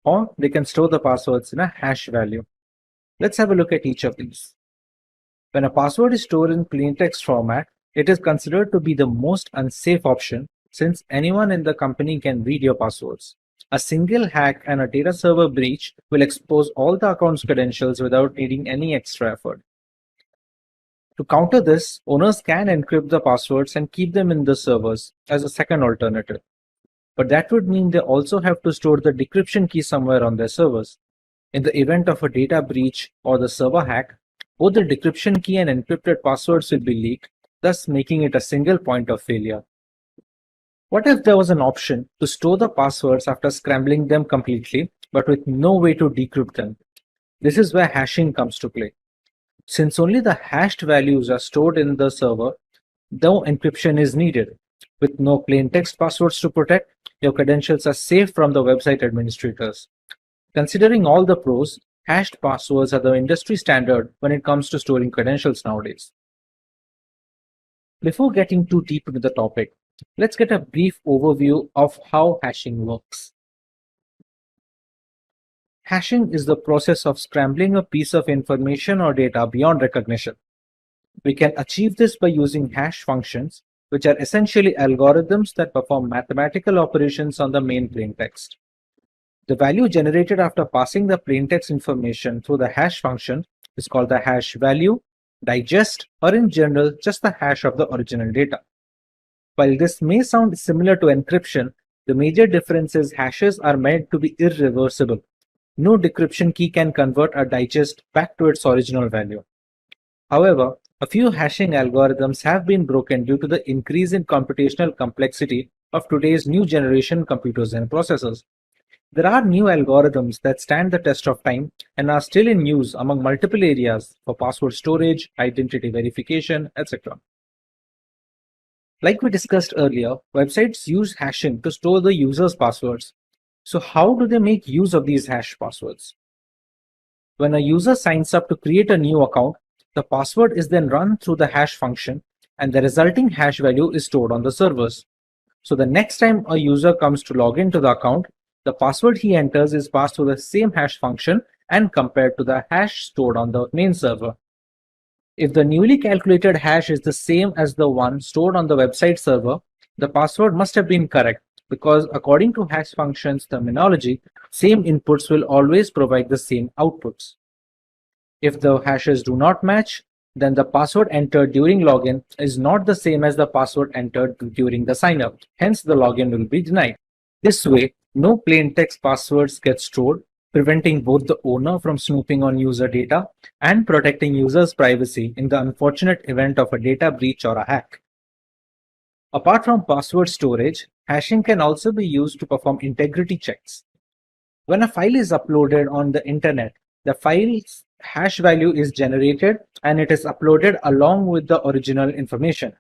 or they can store the passwords in a hash value. Let's have a look at each of these. When a password is stored in plain text format, it is considered to be the most unsafe option since anyone in the company can read your passwords. A single hack and a data server breach will expose all the account's credentials without needing any extra effort. To counter this, owners can encrypt the passwords and keep them in the servers as a second alternative. But that would mean they also have to store the decryption key somewhere on their servers. In the event of a data breach or the server hack, both the decryption key and encrypted passwords will be leaked, thus making it a single point of failure. What if there was an option to store the passwords after scrambling them completely, but with no way to decrypt them? This is where hashing comes to play. Since only the hashed values are stored in the server, no encryption is needed. With no plain text passwords to protect, your credentials are safe from the website administrators. Considering all the pros, hashed passwords are the industry standard when it comes to storing credentials nowadays. Before getting too deep into the topic, let's get a brief overview of how hashing works. Hashing is the process of scrambling a piece of information or data beyond recognition. We can achieve this by using hash functions, which are essentially algorithms that perform mathematical operations on the main plain text. The value generated after passing the plain text information through the hash function is called the hash value, digest, or in general, just the hash of the original data. While this may sound similar to encryption, the major difference is hashes are meant to be irreversible. No decryption key can convert a digest back to its original value. However, a few hashing algorithms have been broken due to the increase in computational complexity of today's new generation computers and processors. There are new algorithms that stand the test of time and are still in use among multiple areas for password storage, identity verification, etc. Like we discussed earlier, websites use hashing to store the user's passwords. So how do they make use of these hash passwords? When a user signs up to create a new account, the password is then run through the hash function and the resulting hash value is stored on the servers. So the next time a user comes to log into the account, the password he enters is passed through the same hash function and compared to the hash stored on the main server. If the newly calculated hash is the same as the one stored on the website server, the password must have been correct, because according to hash functions terminology, same inputs will always provide the same outputs. If the hashes do not match, then the password entered during login is not the same as the password entered during the signup. Hence, the login will be denied. This way, no plain text passwords get stored, preventing both the owner from snooping on user data and protecting users' privacy in the unfortunate event of a data breach or a hack. Apart from password storage, hashing can also be used to perform integrity checks. When a file is uploaded on the internet, the file's hash value is generated and it is uploaded along with the original information.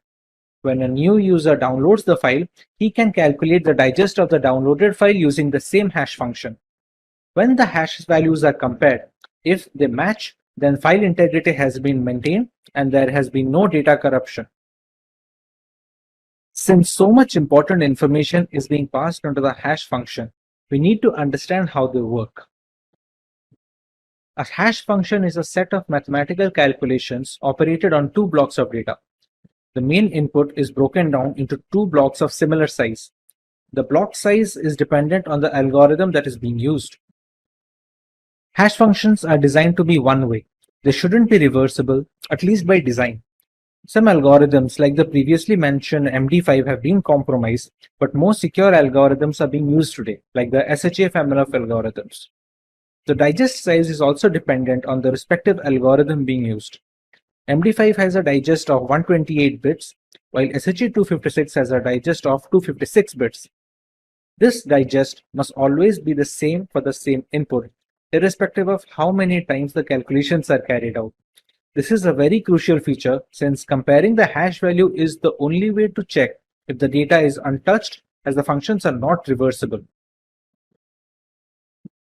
When a new user downloads the file, he can calculate the digest of the downloaded file using the same hash function. When the hash values are compared, if they match, then file integrity has been maintained and there has been no data corruption. Since so much important information is being passed onto the hash function, we need to understand how they work. A hash function is a set of mathematical calculations operated on two blocks of data. The main input is broken down into two blocks of similar size. The block size is dependent on the algorithm that is being used. Hash functions are designed to be one-way. They shouldn't be reversible, at least by design. Some algorithms like the previously mentioned MD5 have been compromised, but more secure algorithms are being used today, like the SHA family of algorithms. The digest size is also dependent on the respective algorithm being used. MD5 has a digest of 128 bits, while SHA-256 has a digest of 256 bits. This digest must always be the same for the same input, irrespective of how many times the calculations are carried out. This is a very crucial feature since comparing the hash value is the only way to check if the data is untouched, as the functions are not reversible.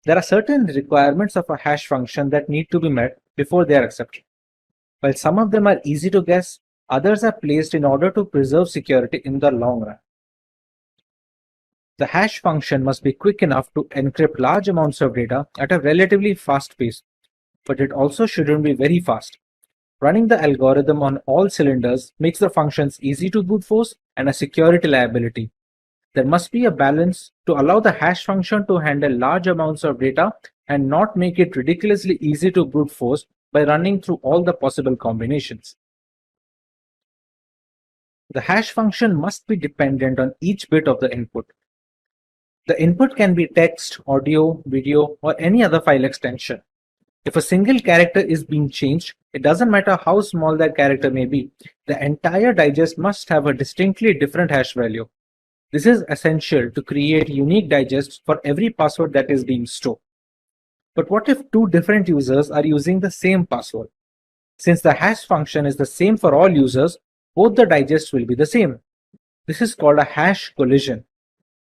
There are certain requirements of a hash function that need to be met before they are accepted. While some of them are easy to guess, others are placed in order to preserve security in the long run. The hash function must be quick enough to encrypt large amounts of data at a relatively fast pace, but it also shouldn't be very fast. Running the algorithm on all cylinders makes the functions easy to brute force and a security liability. There must be a balance to allow the hash function to handle large amounts of data and not make it ridiculously easy to brute force by running through all the possible combinations. The hash function must be dependent on each bit of the input. The input can be text, audio, video, or any other file extension. If a single character is being changed, it doesn't matter how small that character may be, the entire digest must have a distinctly different hash value. This is essential to create unique digests for every password that is being stored. But what if two different users are using the same password? Since the hash function is the same for all users, both the digests will be the same. This is called a hash collision.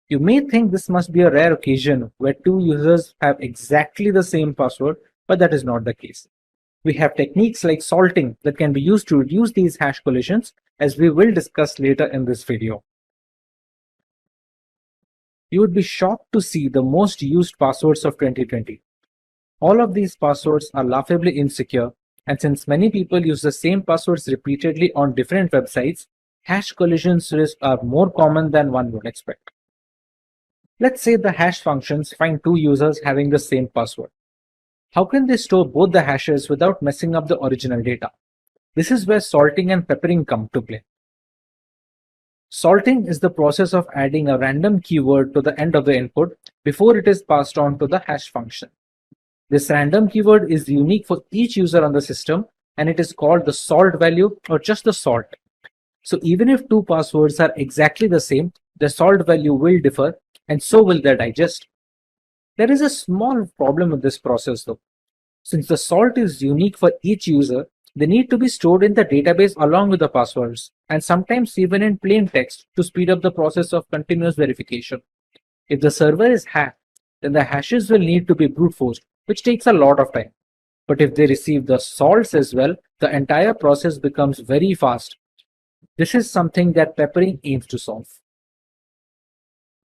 You may think this must be a rare occasion where two users have exactly the same password, but that is not the case. We have techniques like salting that can be used to reduce these hash collisions, as we will discuss later in this video. You would be shocked to see the most used passwords of 2020. All of these passwords are laughably insecure, and since many people use the same passwords repeatedly on different websites, hash collisions risks are more common than one would expect. Let's say the hash functions find two users having the same password. How can they store both the hashes without messing up the original data? This is where salting and peppering come to play. Salting is the process of adding a random keyword to the end of the input before it is passed on to the hash function. This random keyword is unique for each user on the system, and it is called the salt value or just the salt. So even if two passwords are exactly the same, the salt value will differ, and so will their digest. There is a small problem with this process though. Since the salt is unique for each user, they need to be stored in the database along with the passwords, and sometimes even in plain text to speed up the process of continuous verification. If the server is hacked, then the hashes will need to be brute forced, which takes a lot of time. But if they receive the salts as well, the entire process becomes very fast. This is something that peppering aims to solve.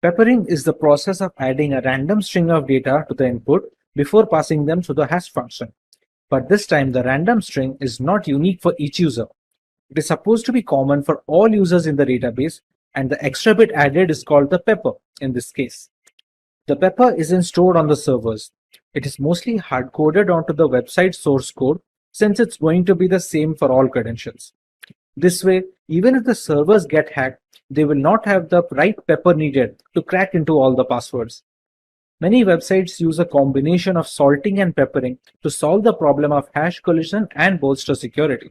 Peppering is the process of adding a random string of data to the input before passing them to the hash function. But this time the random string is not unique for each user. It is supposed to be common for all users in the database, and the extra bit added is called the pepper in this case. The pepper isn't stored on the servers. It is mostly hard-coded onto the website source code, since it's going to be the same for all credentials. This way, even if the servers get hacked, they will not have the right pepper needed to crack into all the passwords. Many websites use a combination of salting and peppering to solve the problem of hash collision and bolster security.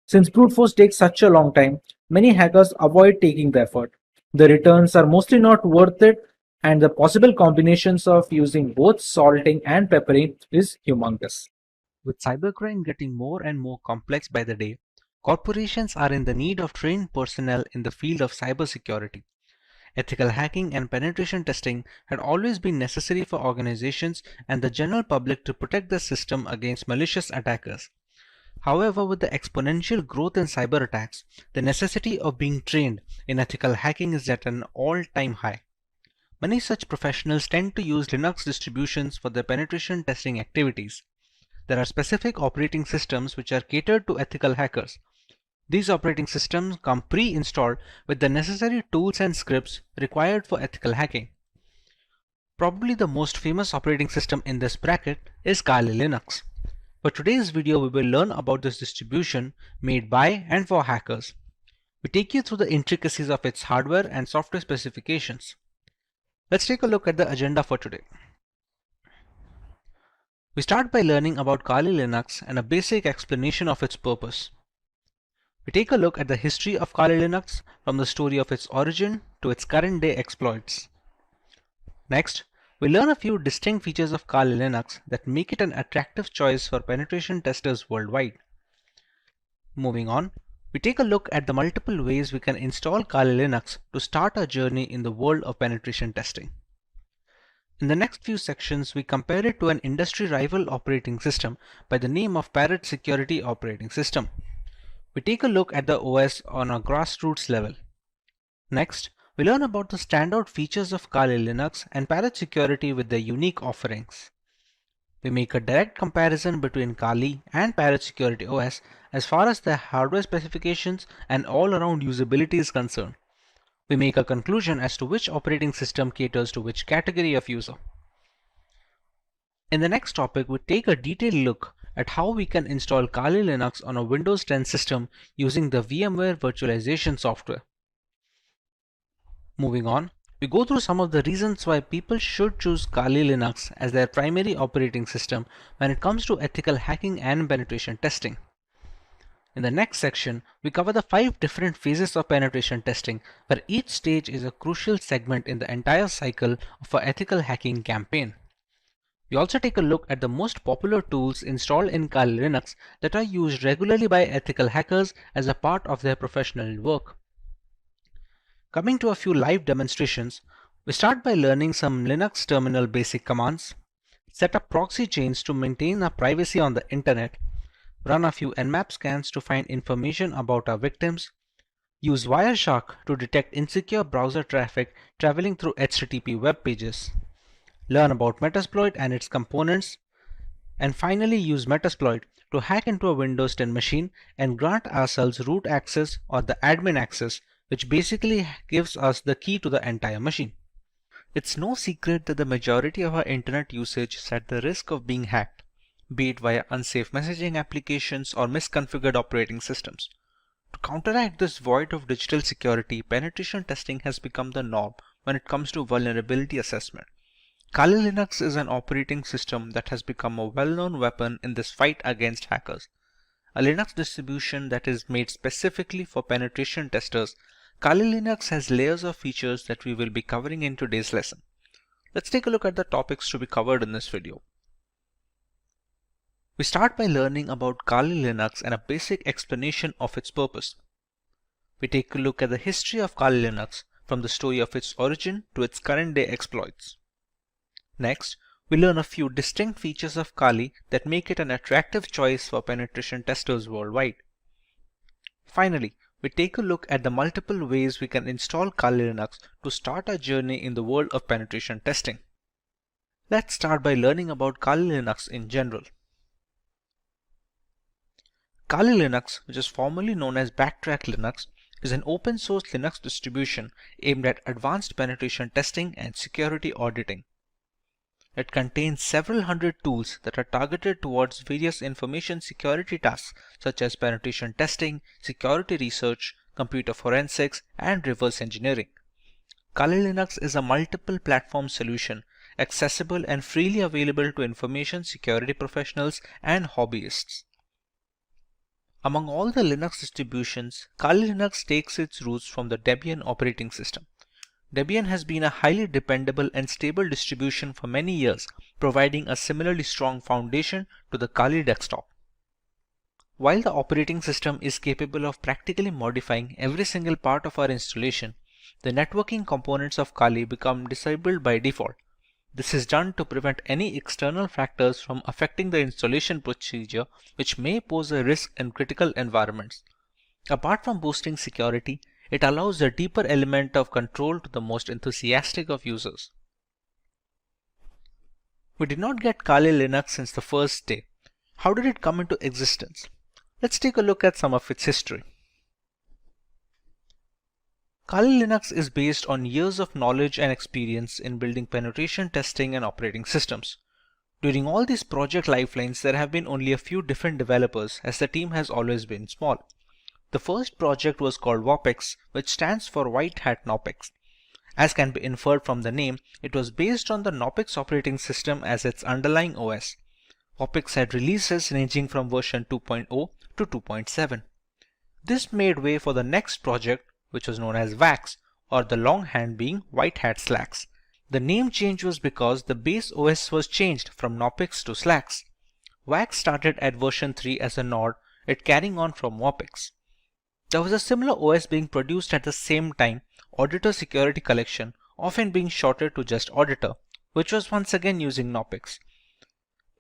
Since brute force takes such a long time, many hackers avoid taking the effort. The returns are mostly not worth it, and the possible combinations of using both salting and peppering is humongous. With cybercrime getting more and more complex by the day, corporations are in the need of trained personnel in the field of cybersecurity. Ethical hacking and penetration testing had always been necessary for organizations and the general public to protect the system against malicious attackers. However, with the exponential growth in cyber attacks, the necessity of being trained in ethical hacking is at an all-time high. Many such professionals tend to use Linux distributions for their penetration testing activities. There are specific operating systems which are catered to ethical hackers. These operating systems come pre-installed with the necessary tools and scripts required for ethical hacking. Probably the most famous operating system in this bracket is Kali Linux. For today's video, we will learn about this distribution made by and for hackers. We take you through the intricacies of its hardware and software specifications. Let's take a look at the agenda for today. We start by learning about Kali Linux and a basic explanation of its purpose. We take a look at the history of Kali Linux from the story of its origin to its current day exploits. Next, we learn a few distinct features of Kali Linux that make it an attractive choice for penetration testers worldwide. Moving on, we take a look at the multiple ways we can install Kali Linux to start our journey in the world of penetration testing. In the next few sections, we compare it to an industry rival operating system by the name of Parrot Security Operating System. We take a look at the OS on a grassroots level. Next, We learn about the standout features of Kali Linux and Parrot with their unique offerings. We make a direct comparison between Kali and Parrot OS as far as their hardware specifications and all-around usability is concerned. We make a conclusion as to which operating system caters to which category of user. In the next topic, we take a detailed look at how we can install Kali Linux on a Windows 10 system using the VMware virtualization software. Moving on, we go through some of the reasons why people should choose Kali Linux as their primary operating system when it comes to ethical hacking and penetration testing. In the next section, we cover the 5 different phases of penetration testing, where each stage is a crucial segment in the entire cycle of an ethical hacking campaign. We also take a look at the most popular tools installed in Kali Linux that are used regularly by ethical hackers as a part of their professional work. Coming to a few live demonstrations, we start by learning some Linux terminal basic commands, set up proxy chains to maintain our privacy on the internet, run a few Nmap scans to find information about our victims, use Wireshark to detect insecure browser traffic traveling through HTTP web pages, learn about Metasploit and its components, and finally use Metasploit to hack into a Windows 10 machine and grant ourselves root access or the admin access, which basically gives us the key to the entire machine. It's no secret that the majority of our internet usage is at the risk of being hacked, be it via unsafe messaging applications or misconfigured operating systems. To counteract this void of digital security, penetration testing has become the norm when it comes to vulnerability assessment. Kali Linux is an operating system that has become a well-known weapon in this fight against hackers. A Linux distribution that is made specifically for penetration testers, Kali Linux has layers of features that we will be covering in today's lesson. Let's take a look at the topics to be covered in this video. We start by learning about Kali Linux and a basic explanation of its purpose. We take a look at the history of Kali Linux from the story of its origin to its current day exploits. Next, we learn a few distinct features of Kali that make it an attractive choice for penetration testers worldwide. Finally, we take a look at the multiple ways we can install Kali Linux to start our journey in the world of penetration testing. Let's start by learning about Kali Linux in general. Kali Linux, which is formerly known as Backtrack Linux, is an open source Linux distribution aimed at advanced penetration testing and security auditing. It contains several hundred tools that are targeted towards various information security tasks such as penetration testing, security research, computer forensics, and reverse engineering. Kali Linux is a multiple platform solution, accessible and freely available to information security professionals and hobbyists. Among all the Linux distributions, Kali Linux takes its roots from the Debian operating system. Debian has been a highly dependable and stable distribution for many years, providing a similarly strong foundation to the Kali desktop. While the operating system is capable of practically modifying every single part of our installation, the networking components of Kali become disabled by default. This is done to prevent any external factors from affecting the installation procedure, which may pose a risk in critical environments. Apart from boosting security, it allows a deeper element of control to the most enthusiastic of users. We did not get Kali Linux since the first day. How did it come into existence? Let's take a look at some of its history. Kali Linux is based on years of knowledge and experience in building penetration testing and operating systems. During all these project lifelines, there have been only a few different developers, as the team has always been small. The first project was called WOPEX, which stands for White Hat Knopex. As can be inferred from the name, it was based on the Knopex operating system as its underlying OS. WOPEX had releases ranging from version 2.0 to 2.7. This made way for the next project, which was known as WAX, or the longhand being White Hat Slacks. The name change was because the base OS was changed from Knopex to Slacks. WAX started at version 3 as a nod, it carrying on from WOPEX. There was a similar OS being produced at the same time, Auditor Security Collection, often being shortened to just Auditor, which was once again using Knopex.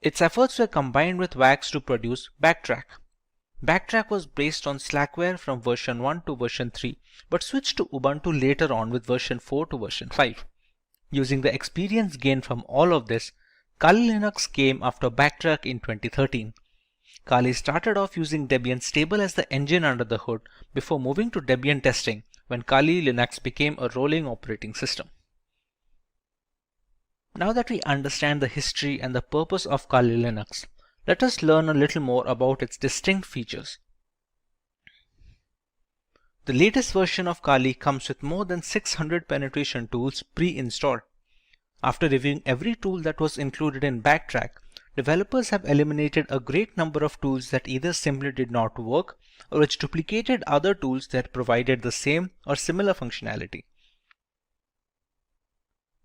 Its efforts were combined with WAX to produce Backtrack. Backtrack was based on Slackware from version 1 to version 3, but switched to Ubuntu later on with version 4 to version 5. Using the experience gained from all of this, Kali Linux came after Backtrack in 2013. Kali started off using Debian stable as the engine under the hood before moving to Debian testing when Kali Linux became a rolling operating system. Now that we understand the history and the purpose of Kali Linux, let us learn a little more about its distinct features. The latest version of Kali comes with more than 600 penetration tools pre-installed. After reviewing every tool that was included in Backtrack, developers have eliminated a great number of tools that either simply did not work or which duplicated other tools that provided the same or similar functionality.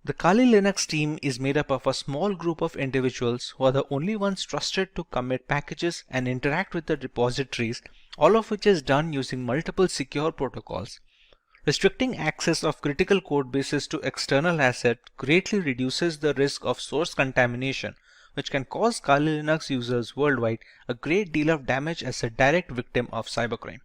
The Kali Linux team is made up of a small group of individuals who are the only ones trusted to commit packages and interact with the repositories, all of which is done using multiple secure protocols. Restricting access of critical code bases to external assets greatly reduces the risk of source contamination, which can cause Kali Linux users worldwide a great deal of damage as a direct victim of cybercrime.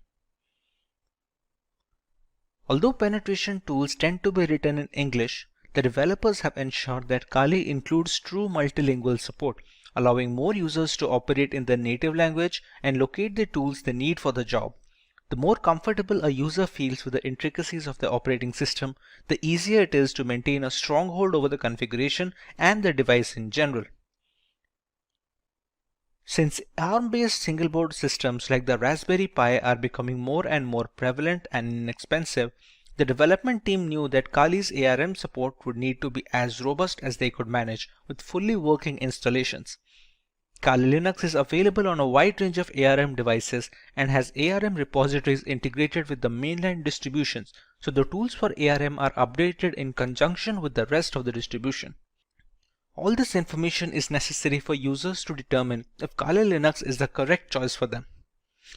Although penetration tools tend to be written in English, the developers have ensured that Kali includes true multilingual support, allowing more users to operate in their native language and locate the tools they need for the job. The more comfortable a user feels with the intricacies of the operating system, the easier it is to maintain a stronghold over the configuration and the device in general. Since ARM-based single-board systems like the Raspberry Pi are becoming more and more prevalent and inexpensive, the development team knew that Kali's ARM support would need to be as robust as they could manage with fully working installations. Kali Linux is available on a wide range of ARM devices and has ARM repositories integrated with the mainline distributions, so the tools for ARM are updated in conjunction with the rest of the distribution. All this information is necessary for users to determine if Kali Linux is the correct choice for them.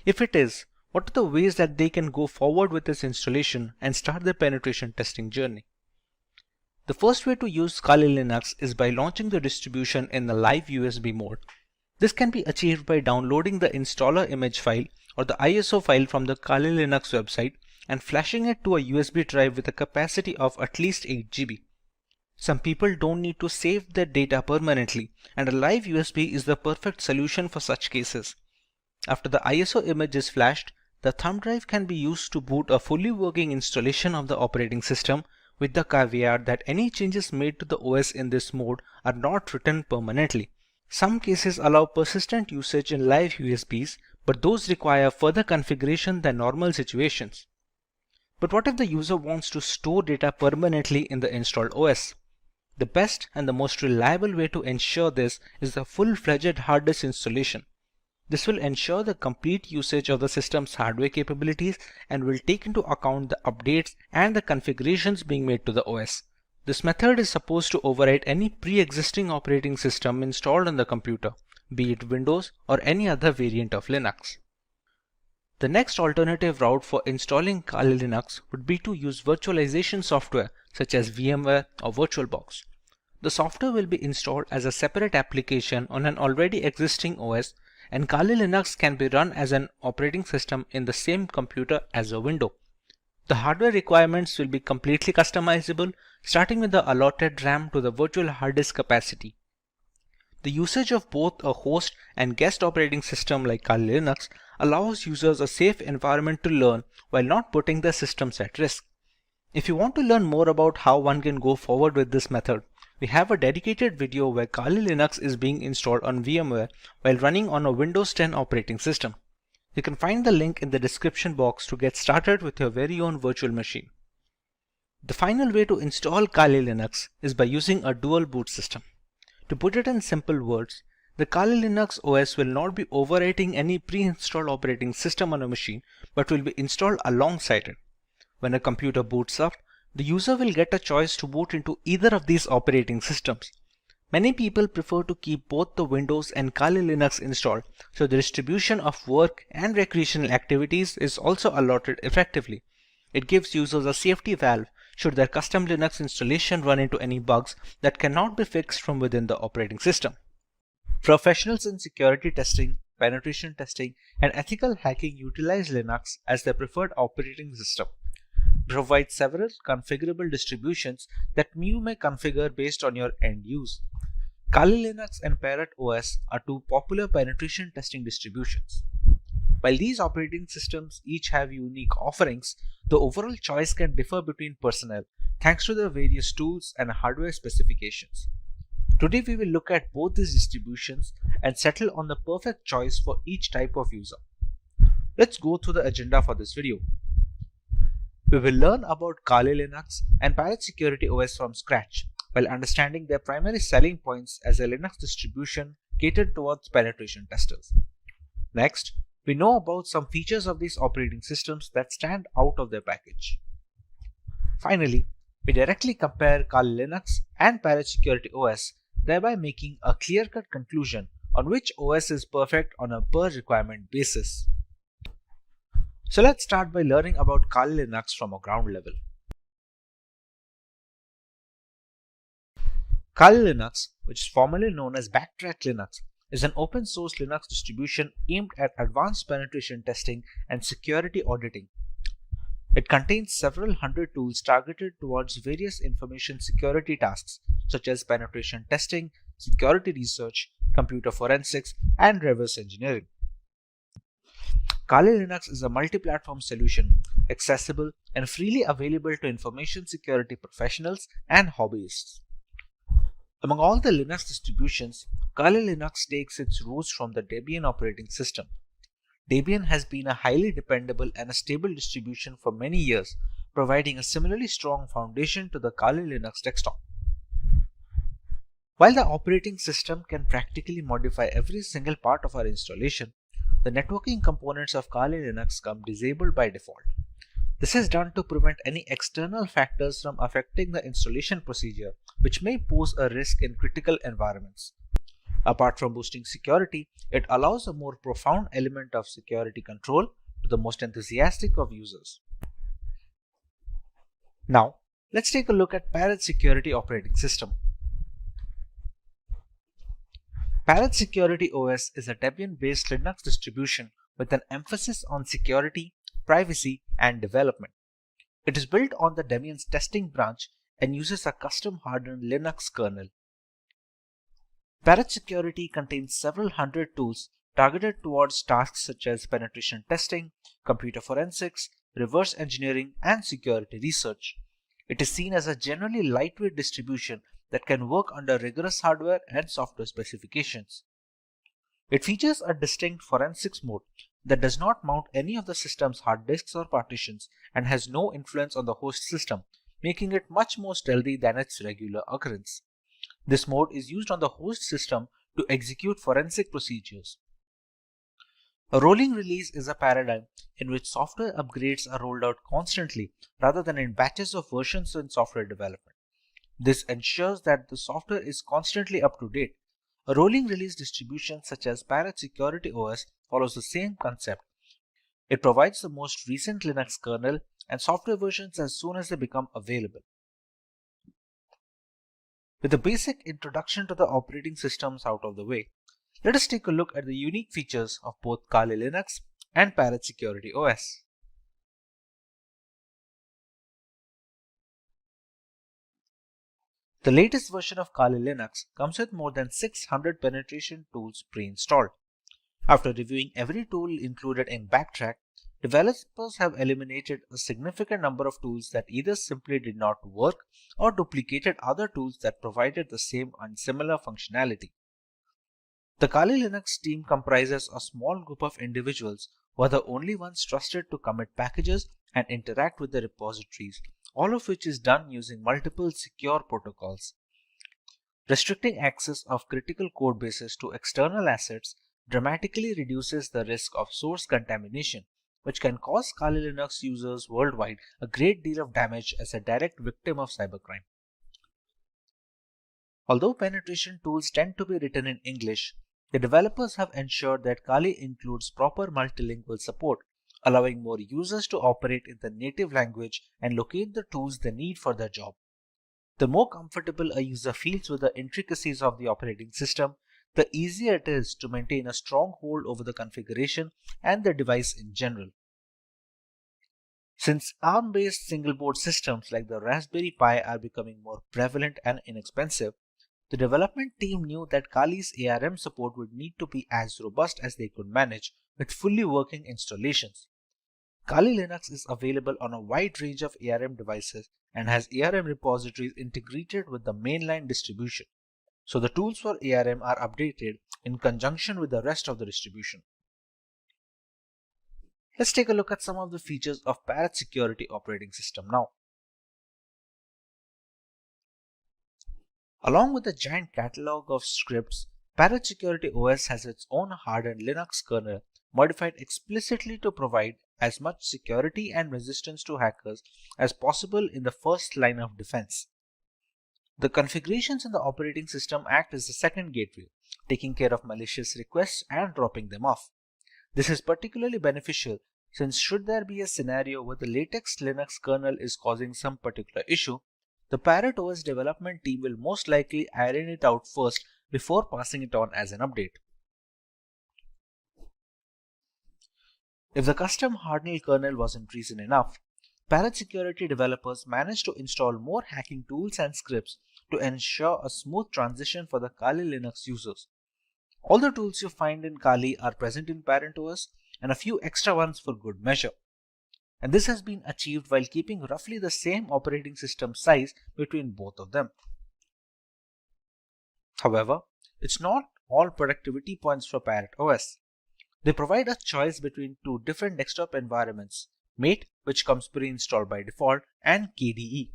If it is, what are the ways that they can go forward with this installation and start their penetration testing journey? The first way to use Kali Linux is by launching the distribution in the live USB mode. This can be achieved by downloading the installer image file or the ISO file from the Kali Linux website and flashing it to a USB drive with a capacity of at least 8 GB. Some people don't need to save their data permanently, and a live USB is the perfect solution for such cases. After the ISO image is flashed, the thumb drive can be used to boot a fully working installation of the operating system, with the caveat that any changes made to the OS in this mode are not written permanently. Some cases allow persistent usage in live USBs, but those require further configuration than normal situations. But what if the user wants to store data permanently in the installed OS? The best and the most reliable way to ensure this is the full-fledged hard disk installation. This will ensure the complete usage of the system's hardware capabilities and will take into account the updates and the configurations being made to the OS. This method is supposed to override any pre-existing operating system installed on the computer, be it Windows or any other variant of Linux. The next alternative route for installing Kali Linux would be to use virtualization software such as VMware or VirtualBox. The software will be installed as a separate application on an already existing OS, and Kali Linux can be run as an operating system in the same computer as a window. The hardware requirements will be completely customizable, starting with the allotted RAM to the virtual hard disk capacity. The usage of both a host and guest operating system like Kali Linux allows users a safe environment to learn while not putting their systems at risk. If you want to learn more about how one can go forward with this method, we have a dedicated video where Kali Linux is being installed on VMware while running on a Windows 10 operating system. You can find the link in the description box to get started with your very own virtual machine. The final way to install Kali Linux is by using a dual boot system. To put it in simple words, the Kali Linux OS will not be overwriting any pre-installed operating system on a machine, but will be installed alongside it. When a computer boots up, the user will get a choice to boot into either of these operating systems. Many people prefer to keep both the Windows and Kali Linux installed, so the distribution of work and recreational activities is also allotted effectively. It gives users a safety valve should their custom Linux installation run into any bugs that cannot be fixed from within the operating system. Professionals in security testing penetration testing, and ethical hacking utilize Linux as their preferred operating system. Provides several configurable distributions that you may configure based on your end use. Kali Linux and Parrot OS are two popular penetration testing distributions. While these operating systems each have unique offerings, the overall choice can differ between personnel thanks to their various tools and hardware specifications. Today we will look at both these distributions and settle on the perfect choice for each type of user. Let's go through the agenda for this video. We will learn about Kali Linux and Parrot Security OS from scratch, while understanding their primary selling points as a Linux distribution catered towards penetration testers. Next, we know about some features of these operating systems that stand out of their package. Finally, we directly compare Kali Linux and Parrot Security OS, thereby making a clear-cut conclusion on which OS is perfect on a per-requirement basis. So let's start by learning about Kali Linux from a ground level. Kali Linux, which is formerly known as Backtrack Linux, is an open source Linux distribution aimed at advanced penetration testing and security auditing. It contains several hundred tools targeted towards various information security tasks such as penetration testing, security research, computer forensics, and reverse engineering. Kali Linux is a multi-platform solution, accessible and freely available to information security professionals and hobbyists. Among all the Linux distributions, Kali Linux takes its roots from the Debian operating system. Debian has been a highly dependable and a stable distribution for many years, providing a similarly strong foundation to the Kali Linux desktop. While the operating system can practically modify every single part of our installation, the networking components of Kali Linux come disabled by default. This is done to prevent any external factors from affecting the installation procedure, which may pose a risk in critical environments. Apart from boosting security, it allows a more profound element of security control to the most enthusiastic of users. Now, let's take a look at Parrot Security operating system. Parrot Security OS is a Debian-based Linux distribution with an emphasis on security, privacy, and development. It is built on the Debian's testing branch and uses a custom hardened Linux kernel. Parrot Security contains several hundred tools targeted towards tasks such as penetration testing, computer forensics, reverse engineering, and security research. It is seen as a generally lightweight distribution that can work under rigorous hardware and software specifications. It features a distinct forensics mode that does not mount any of the system's hard disks or partitions and has no influence on the host system, making it much more stealthy than its regular occurrence. This mode is used on the host system to execute forensic procedures. A rolling release is a paradigm in which software upgrades are rolled out constantly rather than in batches of versions in software development. This ensures that the software is constantly up to date. A rolling release distribution such as Parrot Security OS follows the same concept. It provides the most recent Linux kernel and software versions as soon as they become available. With the basic introduction to the operating systems out of the way, let us take a look at the unique features of both Kali Linux and Parrot Security OS. The latest version of Kali Linux comes with more than 600 penetration tools pre-installed. After reviewing every tool included in Backtrack, developers have eliminated a significant number of tools that either simply did not work or duplicated other tools that provided the same and similar functionality. The Kali Linux team comprises a small group of individuals who are the only ones trusted to commit packages and interact with the repositories, all of which is done using multiple secure protocols. Restricting access of critical code bases to external assets dramatically reduces the risk of source contamination, which can cause Kali Linux users worldwide a great deal of damage as a direct victim of cybercrime. Although penetration tools tend to be written in English, the developers have ensured that Kali includes proper multilingual support, allowing more users to operate in the native language and locate the tools they need for their job. The more comfortable a user feels with the intricacies of the operating system, the easier it is to maintain a strong hold over the configuration and the device in general. Since ARM-based single-board systems like the Raspberry Pi are becoming more prevalent and inexpensive, the development team knew that Kali's ARM support would need to be as robust as they could manage with fully working installations. Kali Linux is available on a wide range of ARM devices and has ARM repositories integrated with the mainline distribution, so the tools for ARM are updated in conjunction with the rest of the distribution. Let's take a look at some of the features of Parrot Security operating system now. Along with a giant catalog of scripts, Parrot Security OS has its own hardened Linux kernel modified explicitly to provide as much security and resistance to hackers as possible in the first line of defense. The configurations in the operating system act as the second gateway, taking care of malicious requests and dropping them off. This is particularly beneficial since should there be a scenario where the latest Linux kernel is causing some particular issue, the Parrot OS development team will most likely iron it out first before passing it on as an update. If the custom hardened kernel wasn't reason enough, Parrot Security developers managed to install more hacking tools and scripts to ensure a smooth transition for the Kali Linux users. All the tools you find in Kali are present in Parrot OS and a few extra ones for good measure. And this has been achieved while keeping roughly the same operating system size between both of them. However, it's not all productivity points for Parrot OS. They provide a choice between two different desktop environments, Mate, which comes pre-installed by default, and KDE.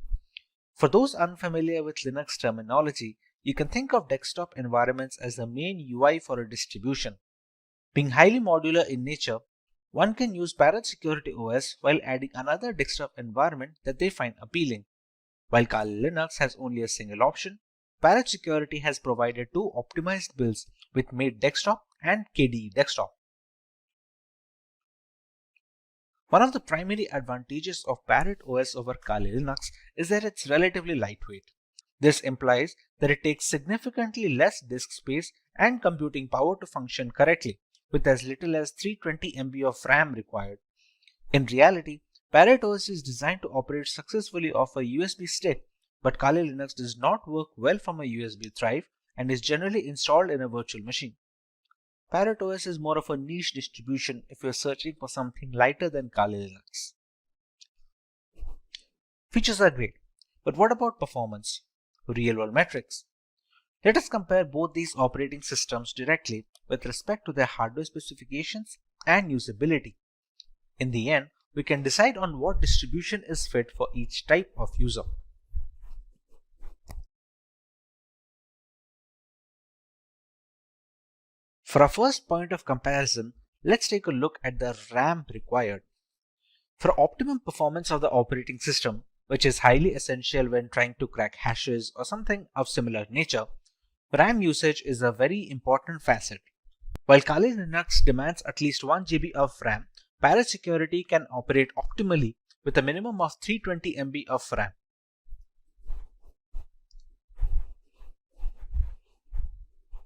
For those unfamiliar with Linux terminology, you can think of desktop environments as the main UI for a distribution. Being highly modular in nature, one can use Parrot Security OS while adding another desktop environment that they find appealing. While Kali Linux has only a single option, Parrot Security has provided two optimized builds with Mate Desktop and KDE Desktop. One of the primary advantages of Parrot OS over Kali Linux is that it's relatively lightweight. This implies that it takes significantly less disk space and computing power to function correctly, with as little as 320 MB of RAM required. In reality, Parrot OS is designed to operate successfully off a USB stick, but Kali Linux does not work well from a USB drive and is generally installed in a virtual machine. Parrot OS is more of a niche distribution if you're searching for something lighter than Kali Linux. Features are great, but what about performance? Real-world metrics. Let us compare both these operating systems directly with respect to their hardware specifications and usability. In the end, we can decide on what distribution is fit for each type of user. For our first point of comparison, let's take a look at the RAM required. For optimum performance of the operating system, which is highly essential when trying to crack hashes or something of similar nature, RAM usage is a very important facet. While Kali Linux demands at least 1 GB of RAM, Parrot Security can operate optimally with a minimum of 320 MB of RAM.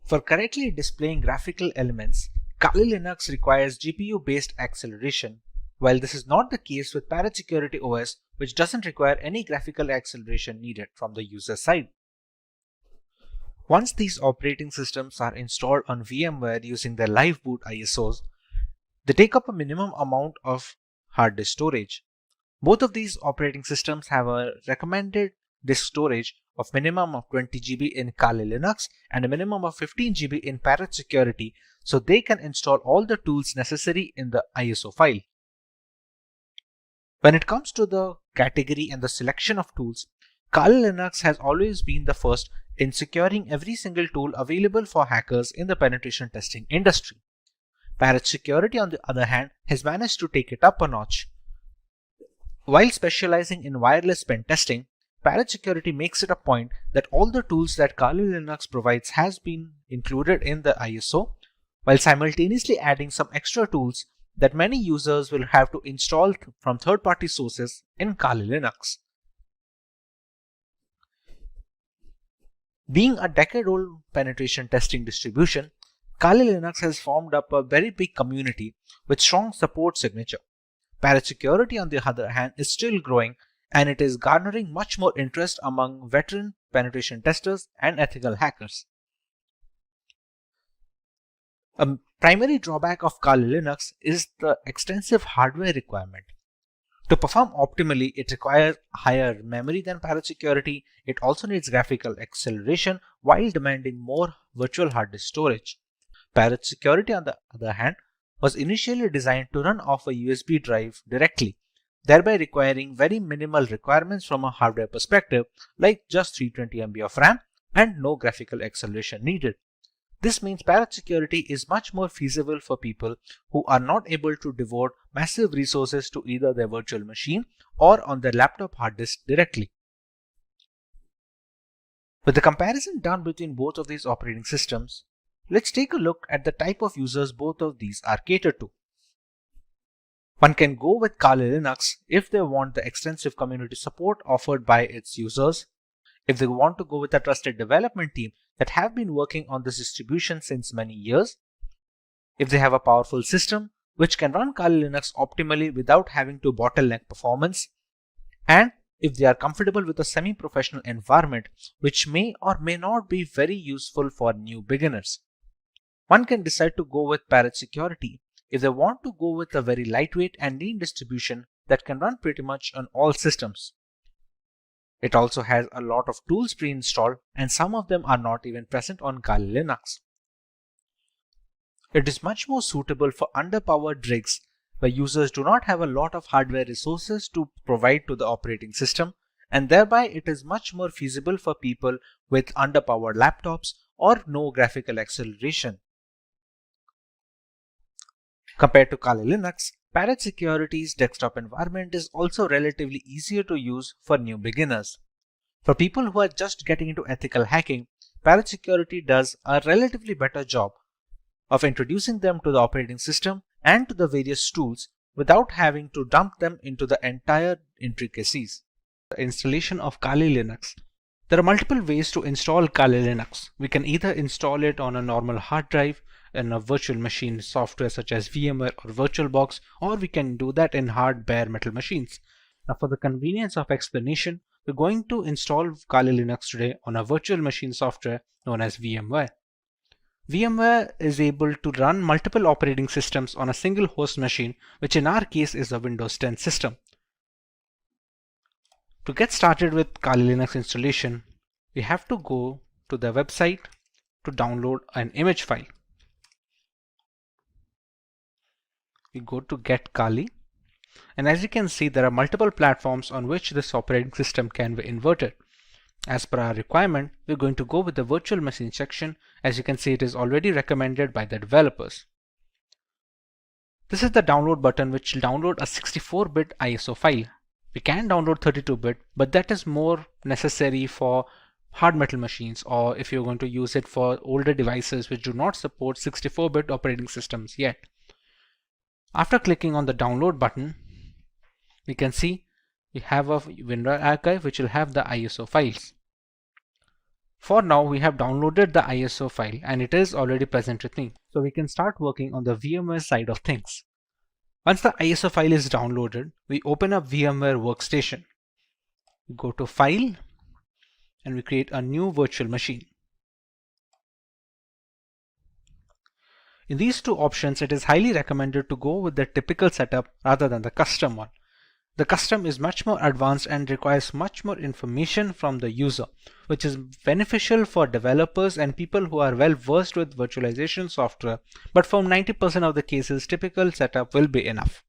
For correctly displaying graphical elements, Kali Linux requires GPU-based acceleration, while this is not the case with Parrot Security OS, which doesn't require any graphical acceleration needed from the user side. Once these operating systems are installed on VMware using their live boot ISOs, they take up a minimum amount of hard disk storage. Both of these operating systems have a recommended disk storage of minimum of 20 GB in Kali Linux and a minimum of 15 GB in Parrot Security, so they can install all the tools necessary in the ISO file. When it comes to the category and the selection of tools, Kali Linux has always been the first in securing every single tool available for hackers in the penetration testing industry. Parrot Security, on the other hand, has managed to take it up a notch. While specializing in wireless pen testing, Parrot Security makes it a point that all the tools that Kali Linux provides has been included in the ISO, while simultaneously adding some extra tools that many users will have to install from third-party sources in Kali Linux. Being a decade-old penetration testing distribution, Kali Linux has formed up a very big community with strong support signature. Parasecurity, on the other hand, is still growing, and it is garnering much more interest among veteran penetration testers and ethical hackers. A primary drawback of Kali Linux is the extensive hardware requirement. To perform optimally, it requires higher memory than Parasecurity. It also needs graphical acceleration while demanding more virtual hard disk storage. Parasecurity, on the other hand, was initially designed to run off a USB drive directly, thereby requiring very minimal requirements from a hardware perspective, like just 320 MB of RAM and no graphical acceleration needed. This means Parasecurity is much more feasible for people who are not able to devote massive resources to either their virtual machine or on their laptop hard disk directly. With the comparison done between both of these operating systems, let's take a look at the type of users both of these are catered to. One can go with Kali Linux if they want the extensive community support offered by its users, if they want to go with a trusted development team that have been working on this distribution since many years, if they have a powerful system which can run Kali Linux optimally without having to bottleneck performance, and if they are comfortable with a semi-professional environment which may or may not be very useful for new beginners. One can decide to go with Parasecurity if they want to go with a very lightweight and lean distribution that can run pretty much on all systems. It also has a lot of tools pre-installed, and some of them are not even present on Kali Linux. It is much more suitable for underpowered rigs where users do not have a lot of hardware resources to provide to the operating system, and thereby it is much more feasible for people with underpowered laptops or no graphical acceleration. Compared to Kali Linux, Parasecurity's desktop environment is also relatively easier to use for new beginners. For people who are just getting into ethical hacking, Parasecurity does a relatively better job of introducing them to the operating system and to the various tools without having to dump them into the entire intricacies. The installation of Kali Linux. There are multiple ways to install Kali Linux. We can either install it on a normal hard drive, in a virtual machine software such as VMware or VirtualBox, or we can do that in hard bare metal machines. Now, for the convenience of explanation, we're going to install Kali Linux today on a virtual machine software known as VMware. VMware is able to run multiple operating systems on a single host machine, which in our case is a Windows 10 system. To get started with Kali Linux installation, we have to go to the website to download an image file. We go to Get Kali, and as you can see, there are multiple platforms on which this operating system can be inverted. As per our requirement, we're going to go with the virtual machine section. As you can see, it is already recommended by the developers. This is the download button, which will download a 64-bit ISO file. We can download 32-bit, but that is more necessary for hard metal machines, or if you're going to use it for older devices which do not support 64-bit operating systems yet. After clicking on the download button, we can see we have a WinRAR archive which will have the ISO files. For now, we have downloaded the ISO file and it is already present with me. So we can start working on the VMware side of things. Once the ISO file is downloaded, we open up VMware Workstation. We go to File and we create a new virtual machine. In these two options, it is highly recommended to go with the typical setup rather than the custom one. The custom is much more advanced and requires much more information from the user, which is beneficial for developers and people who are well versed with virtualization software, but for 90% of the cases, typical setup will be enough.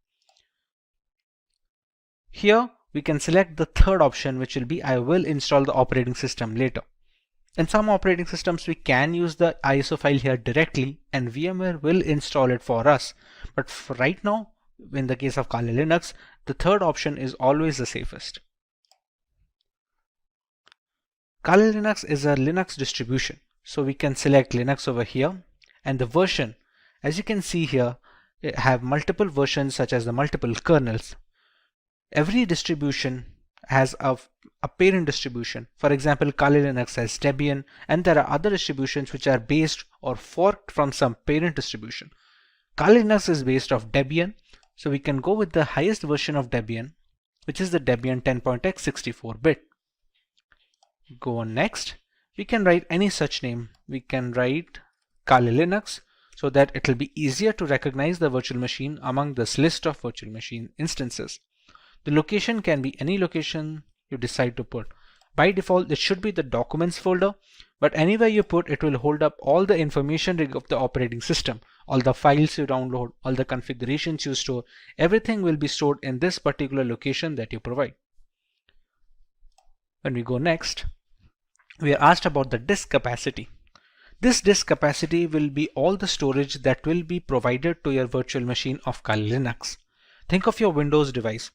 Here, we can select the third option, which will be I will install the operating system later. In some operating systems, we can use the ISO file here directly and VMware will install it for us. But for right now, in the case of Kali Linux, the third option is always the safest. Kali Linux is a Linux distribution. So we can select Linux over here, and the version, as you can see here, have multiple versions such as the multiple kernels. Every distribution has a a parent distribution. For example, Kali Linux has Debian, and there are other distributions which are based or forked from some parent distribution. Kali Linux is based off Debian, so we can go with the highest version of Debian, which is the Debian 10.x 64-bit. Go on next. We can write any such name. We can write Kali Linux so that it will be easier to recognize the virtual machine among this list of virtual machine instances. The location can be any location you decide to put. By default, it should be the documents folder, but anywhere you put, it will hold up all the information of the operating system, all the files you download, all the configurations you store, everything will be stored in this particular location that you provide. When we go next, we are asked about the disk capacity. This disk capacity will be all the storage that will be provided to your virtual machine of Kali Linux. Think of your Windows device.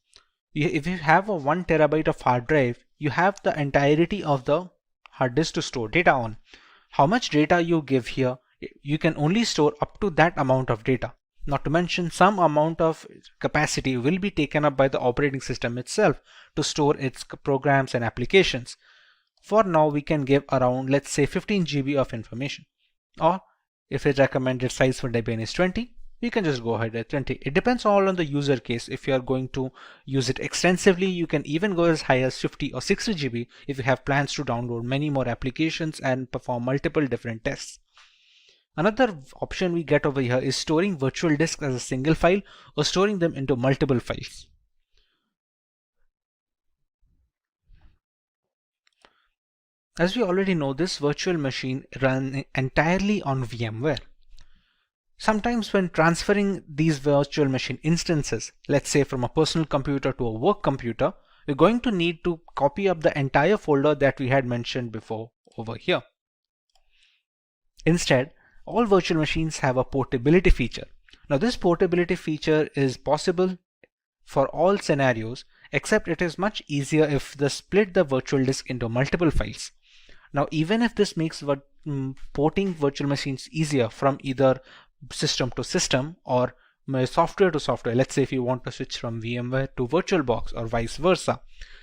If you have a 1 terabyte of hard drive, you have the entirety of the hard disk to store data on. How much data you give here, you can only store up to that amount of data. Not to mention, some amount of capacity will be taken up by the operating system itself to store its programs and applications. For now, we can give around, let's say, 15 GB of information. Or if its recommended size for Debian is 20, we can just go ahead at 20. It depends all on the user case. If you are going to use it extensively, you can even go as high as 50 or 60 GB if you have plans to download many more applications and perform multiple different tests. Another option we get over here is storing virtual disks as a single file or storing them into multiple files. As we already know, this virtual machine runs entirely on VMware. Sometimes when transferring these virtual machine instances, let's say from a personal computer to a work computer, we're going to need to copy up the entire folder that we had mentioned before over here. Instead, all virtual machines have a portability feature. Now this portability feature is possible for all scenarios, except it is much easier if they split the virtual disk into multiple files. Now even if this makes porting virtual machines easier from either system to system or software to software, let's say if you want to switch from VMware to VirtualBox or vice versa,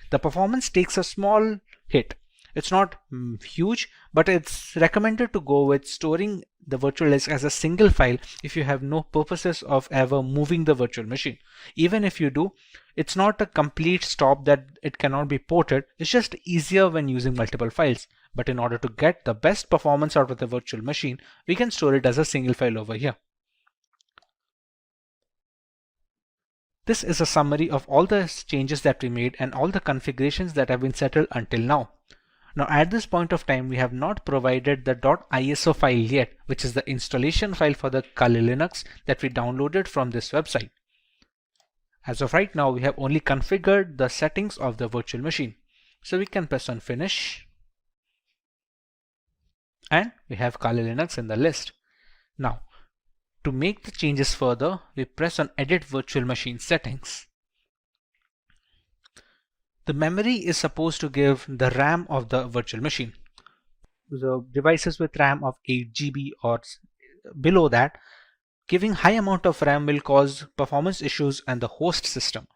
the performance takes a small hit. It's not huge, but it's recommended to go with storing the virtual disk as a single file if you have no purposes of ever moving the virtual machine. Even if you do, it's not a complete stop that it cannot be ported. It's just easier when using multiple files. But in order to get the best performance out of the virtual machine, we can store it as a single file over here. This is a summary of all the changes that we made and all the configurations that have been settled until now. Now at this point of time, we have not provided the .iso file yet, which is the installation file for the Kali Linux that we downloaded from this website. As of right now, we have only configured the settings of the virtual machine. So we can press on Finish. And we have Kali Linux in the list. Now, to make the changes further, we press on Edit Virtual Machine Settings. The memory is supposed to give the RAM of the virtual machine. The devices with RAM of 8 GB or below that, giving high amount of RAM will cause performance issues and the host system.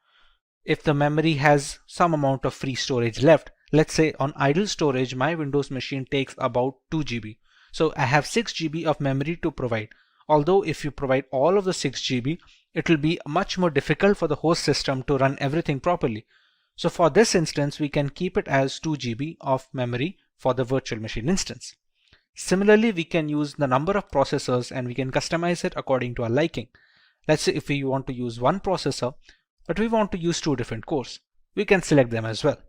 If the memory has some amount of free storage left, let's say on idle storage, my Windows machine takes about 2 GB. So I have 6 GB of memory to provide. Although if you provide all of the 6 GB, it will be much more difficult for the host system to run everything properly. So for this instance, we can keep it as 2 GB of memory for the virtual machine instance. Similarly, we can use the number of processors and we can customize it according to our liking. Let's say if we want to use one processor, but we want to use 2 different cores, we can select them as well.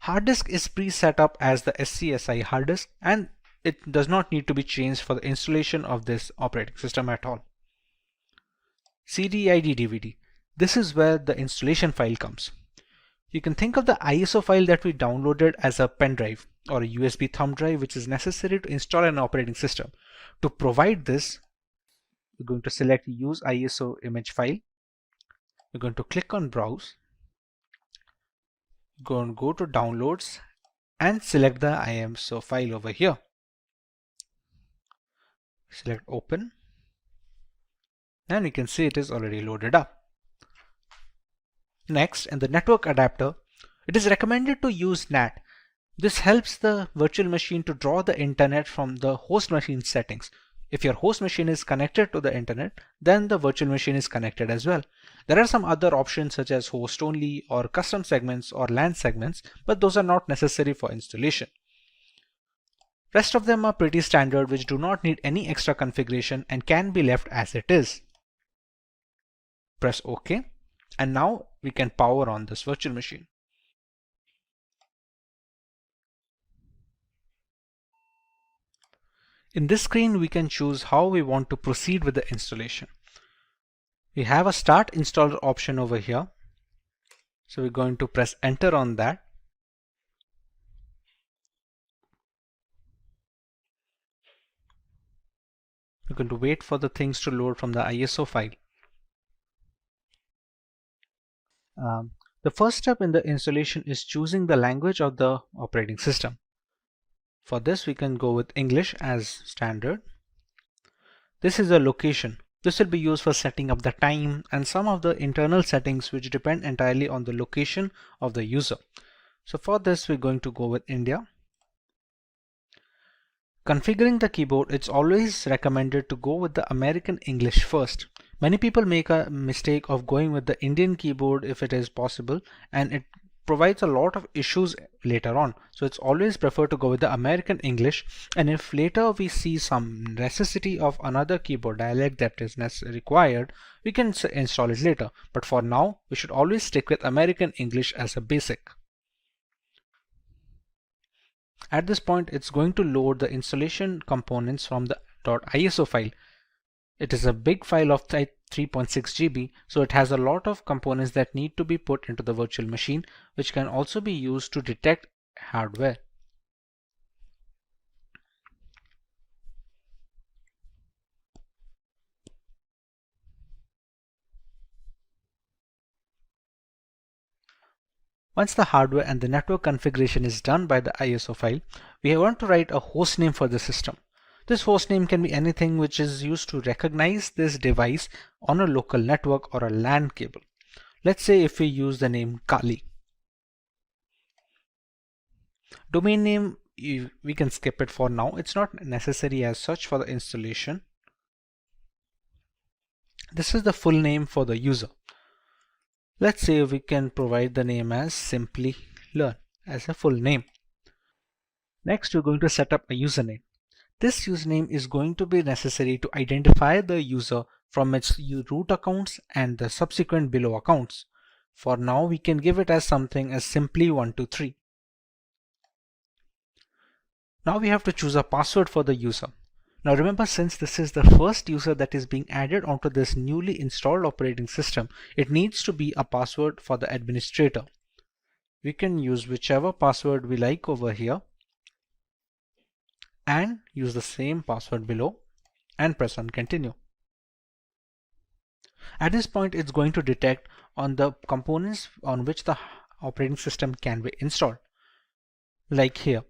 Hard disk is pre-set up as the SCSI hard disk and it does not need to be changed for the installation of this operating system at all. CD/ID DVD. This is where the installation file comes. You can think of the ISO file that we downloaded as a pen drive or a USB thumb drive, which is necessary to install an operating system. To provide this, we're going to select Use ISO image file. We're going to click on Browse. Go to Downloads and select the ISO file over here. Select Open, and you can see it is already loaded up. Next, in the network adapter, It is recommended to use NAT. This helps the virtual machine to draw the internet from the host machine settings. If your host machine is connected to the internet, then the virtual machine is connected as well. There are some other options such as host only or custom segments or LAN segments, but those are not necessary for installation. Rest of them are pretty standard, which do not need any extra configuration and can be left as it is. Press OK, and now we can power on this virtual machine. In this screen, we can choose how we want to proceed with the installation. We have a Start Installer option over here. So we're going to press Enter on that. We're going to wait for the things to load from the ISO file. The first step in the installation is choosing the language of the operating system. For this, we can go with English as standard. This is a location. This will be used for setting up the time and some of the internal settings which depend entirely on the location of the user. So for this, we're going to go with India. Configuring the keyboard, it's always recommended to go with the American English first. Many people make a mistake of going with the Indian keyboard if it is possible, and it provides a lot of issues later on. So it's always preferred to go with the American English, and if later we see some necessity of another keyboard dialect that is required, we can install it later. But for now, we should always stick with American English as a basic. At this point, it's going to load the installation components from the .iso file. It is a big file of 3.6 GB, so it has a lot of components that need to be put into the virtual machine, which can also be used to detect hardware. Once the hardware and the network configuration is done by the ISO file, we want to write a host name for the system. This host name can be anything which is used to recognize this device on a local network or a LAN cable. Let's say if we use the name Kali. Domain name, we can skip it for now. It's not necessary as such for the installation. This is the full name for the user. Let's say we can provide the name as Simplilearn as a full name. Next, we're going to set up a username. This username is going to be necessary to identify the user from its root accounts and the subsequent below accounts. For now, we can give it as something as simply123. Now we have to choose a password for the user. Now remember, since this is the first user that is being added onto this newly installed operating system, it needs to be a password for the administrator. We can use whichever password we like over here and use the same password below and press on continue. At this point, it's going to detect on the components on which the operating system can be installed. Like here,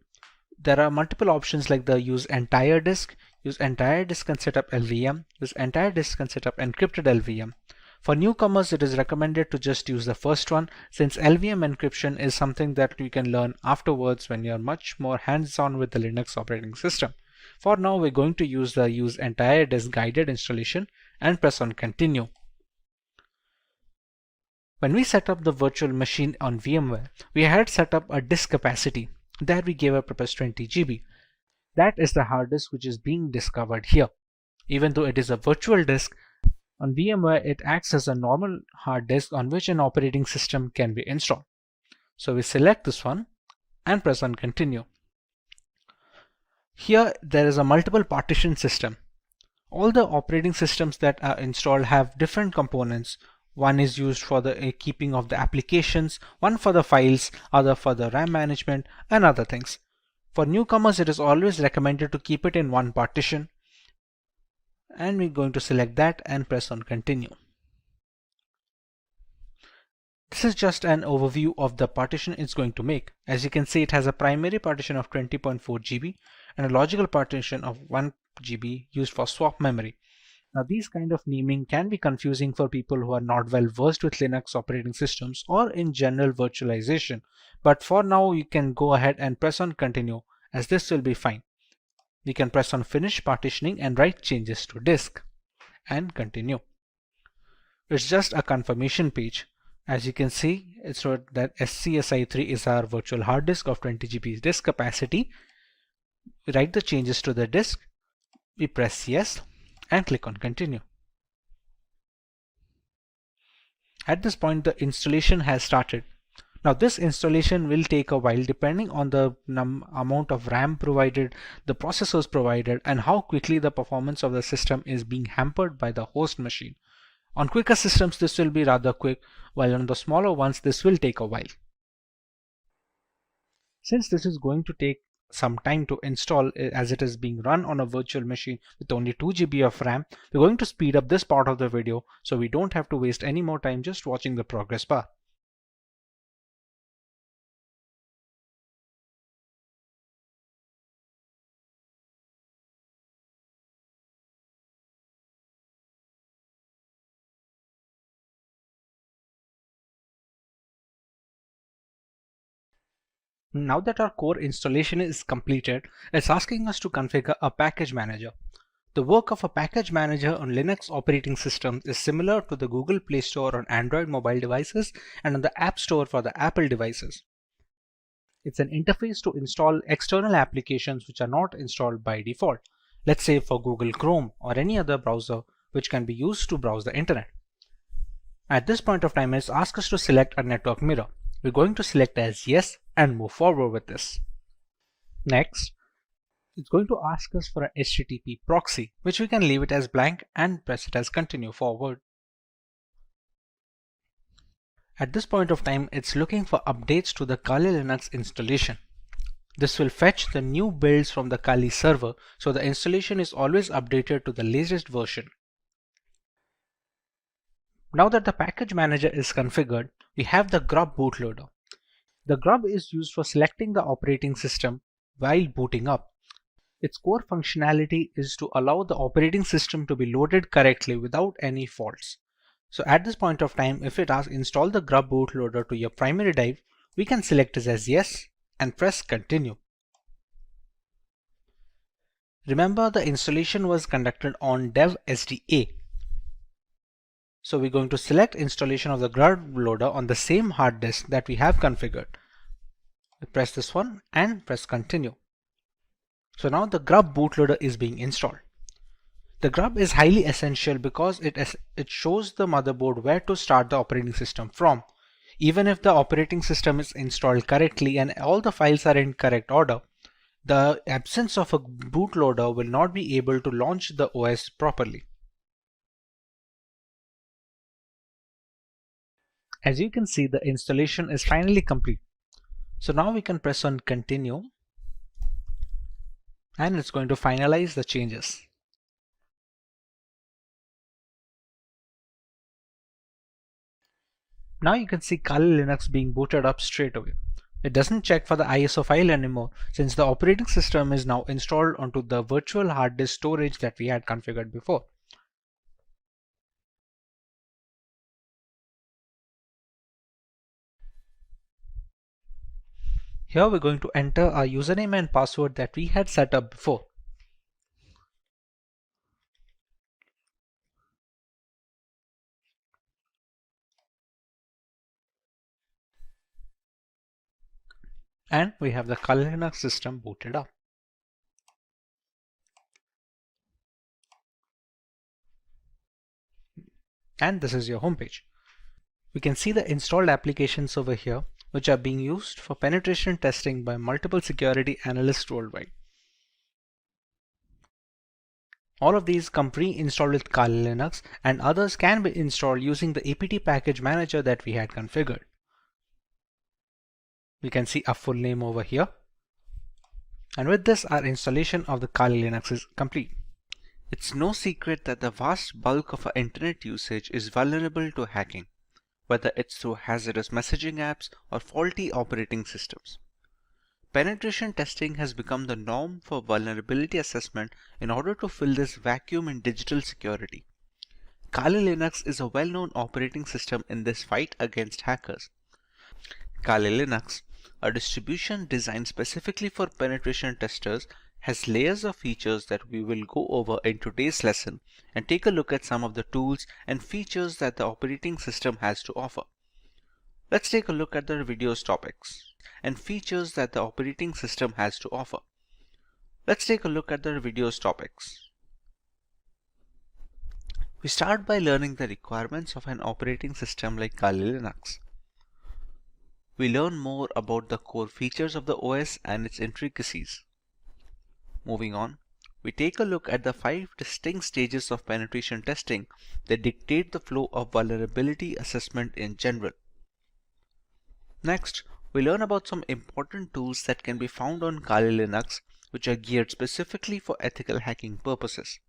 there are multiple options like the use entire disk and set up LVM, use entire disk and set up encrypted LVM. For newcomers, it is recommended to just use the first one, since LVM encryption is something that you can learn afterwards when you're much more hands-on with the Linux operating system. For now, we're going to use the use entire disk guided installation and press on continue. When we set up the virtual machine on VMware, we had set up a disk capacity that we gave up as 20 GB. That is the hard disk which is being discovered here. Even though it is a virtual disk, on VMware it acts as a normal hard disk on which an operating system can be installed. So we select this one and press on continue. Here there is a multiple partition system. All the operating systems that are installed have different components. One is used for the keeping of the applications, one for the files, other for the RAM management and other things. For newcomers, it is always recommended to keep it in one partition. And we're going to select that and press on continue. This is just an overview of the partition it's going to make. As you can see, it has a primary partition of 20.4 GB and a logical partition of 1 GB used for swap memory. Now these kind of naming can be confusing for people who are not well versed with Linux operating systems or in general virtualization. But for now you can go ahead and press on continue, as this will be fine. We can press on finish partitioning and write changes to disk and continue. It's just a confirmation page. As you can see, it's wrote that SCSI3 is our virtual hard disk of 20 GB disk capacity. We write the changes to the disk, we press yes and click on continue. At this point the installation has started. Now this installation will take a while depending on the amount of RAM provided, the processors provided, and how quickly the performance of the system is being hampered by the host machine. On quicker systems this will be rather quick, while on the smaller ones this will take a while. Since this is going to take some time to install as it is being run on a virtual machine with only 2 GB of RAM, we're going to speed up this part of the video so we don't have to waste any more time just watching the progress bar. Now that our core installation is completed, it's asking us to configure a package manager. The work of a package manager on Linux operating systems is similar to the Google Play Store on Android mobile devices and on the App Store for the Apple devices. It's an interface to install external applications which are not installed by default. Let's say for Google Chrome or any other browser which can be used to browse the internet. At this point of time, it's asked us to select a network mirror. We're going to select as yes and move forward with this. Next, it's going to ask us for an HTTP proxy, which we can leave it as blank and press it as continue forward. At this point of time, it's looking for updates to the Kali Linux installation. This will fetch the new builds from the Kali server, so the installation is always updated to the latest version. Now that the package manager is configured, we have the grub bootloader. The grub is used for selecting the operating system while booting up. Its core functionality is to allow the operating system to be loaded correctly without any faults. So at this point of time, if it asks install the grub bootloader to your primary drive, we can select it as yes and press continue. Remember, the installation was conducted on dev SDA. So we're going to select installation of the grub loader on the same hard disk that we have configured. We press this one and press continue. So now the grub bootloader is being installed. The grub is highly essential because it shows the motherboard where to start the operating system from. Even if the operating system is installed correctly and all the files are in correct order, the absence of a bootloader will not be able to launch the OS properly. As you can see, the installation is finally complete. So now we can press on continue and it's going to finalize the changes. Now you can see Kali Linux being booted up straight away. It doesn't check for the ISO file anymore since the operating system is now installed onto the virtual hard disk storage that we had configured before. Here we're going to enter our username and password that we had set up before. And we have the Kali Linux system booted up. And this is your homepage. We can see the installed applications over here, which are being used for penetration testing by multiple security analysts worldwide. All of these come pre-installed with Kali Linux, and others can be installed using the apt package manager that we had configured. We can see our full name over here. And with this, our installation of the Kali Linux is complete. It's no secret that the vast bulk of our internet usage is vulnerable to hacking, whether it's through hazardous messaging apps or faulty operating systems. Penetration testing has become the norm for vulnerability assessment in order to fill this vacuum in digital security. Kali Linux is a well-known operating system in this fight against hackers. Kali Linux, a distribution designed specifically for penetration testers, has layers of features that we will go over in today's lesson and take a look at some of the tools and features that the operating system has to offer. Let's take a look at the video's topics and features that the operating system has to offer. Let's take a look at the video's topics. We start by learning the requirements of an operating system like Kali Linux. We learn more about the core features of the OS and its intricacies. Moving on, we take a look at the 5 distinct stages of penetration testing that dictate the flow of vulnerability assessment in general. Next, we learn about some important tools that can be found on Kali Linux which are geared specifically for ethical hacking purposes.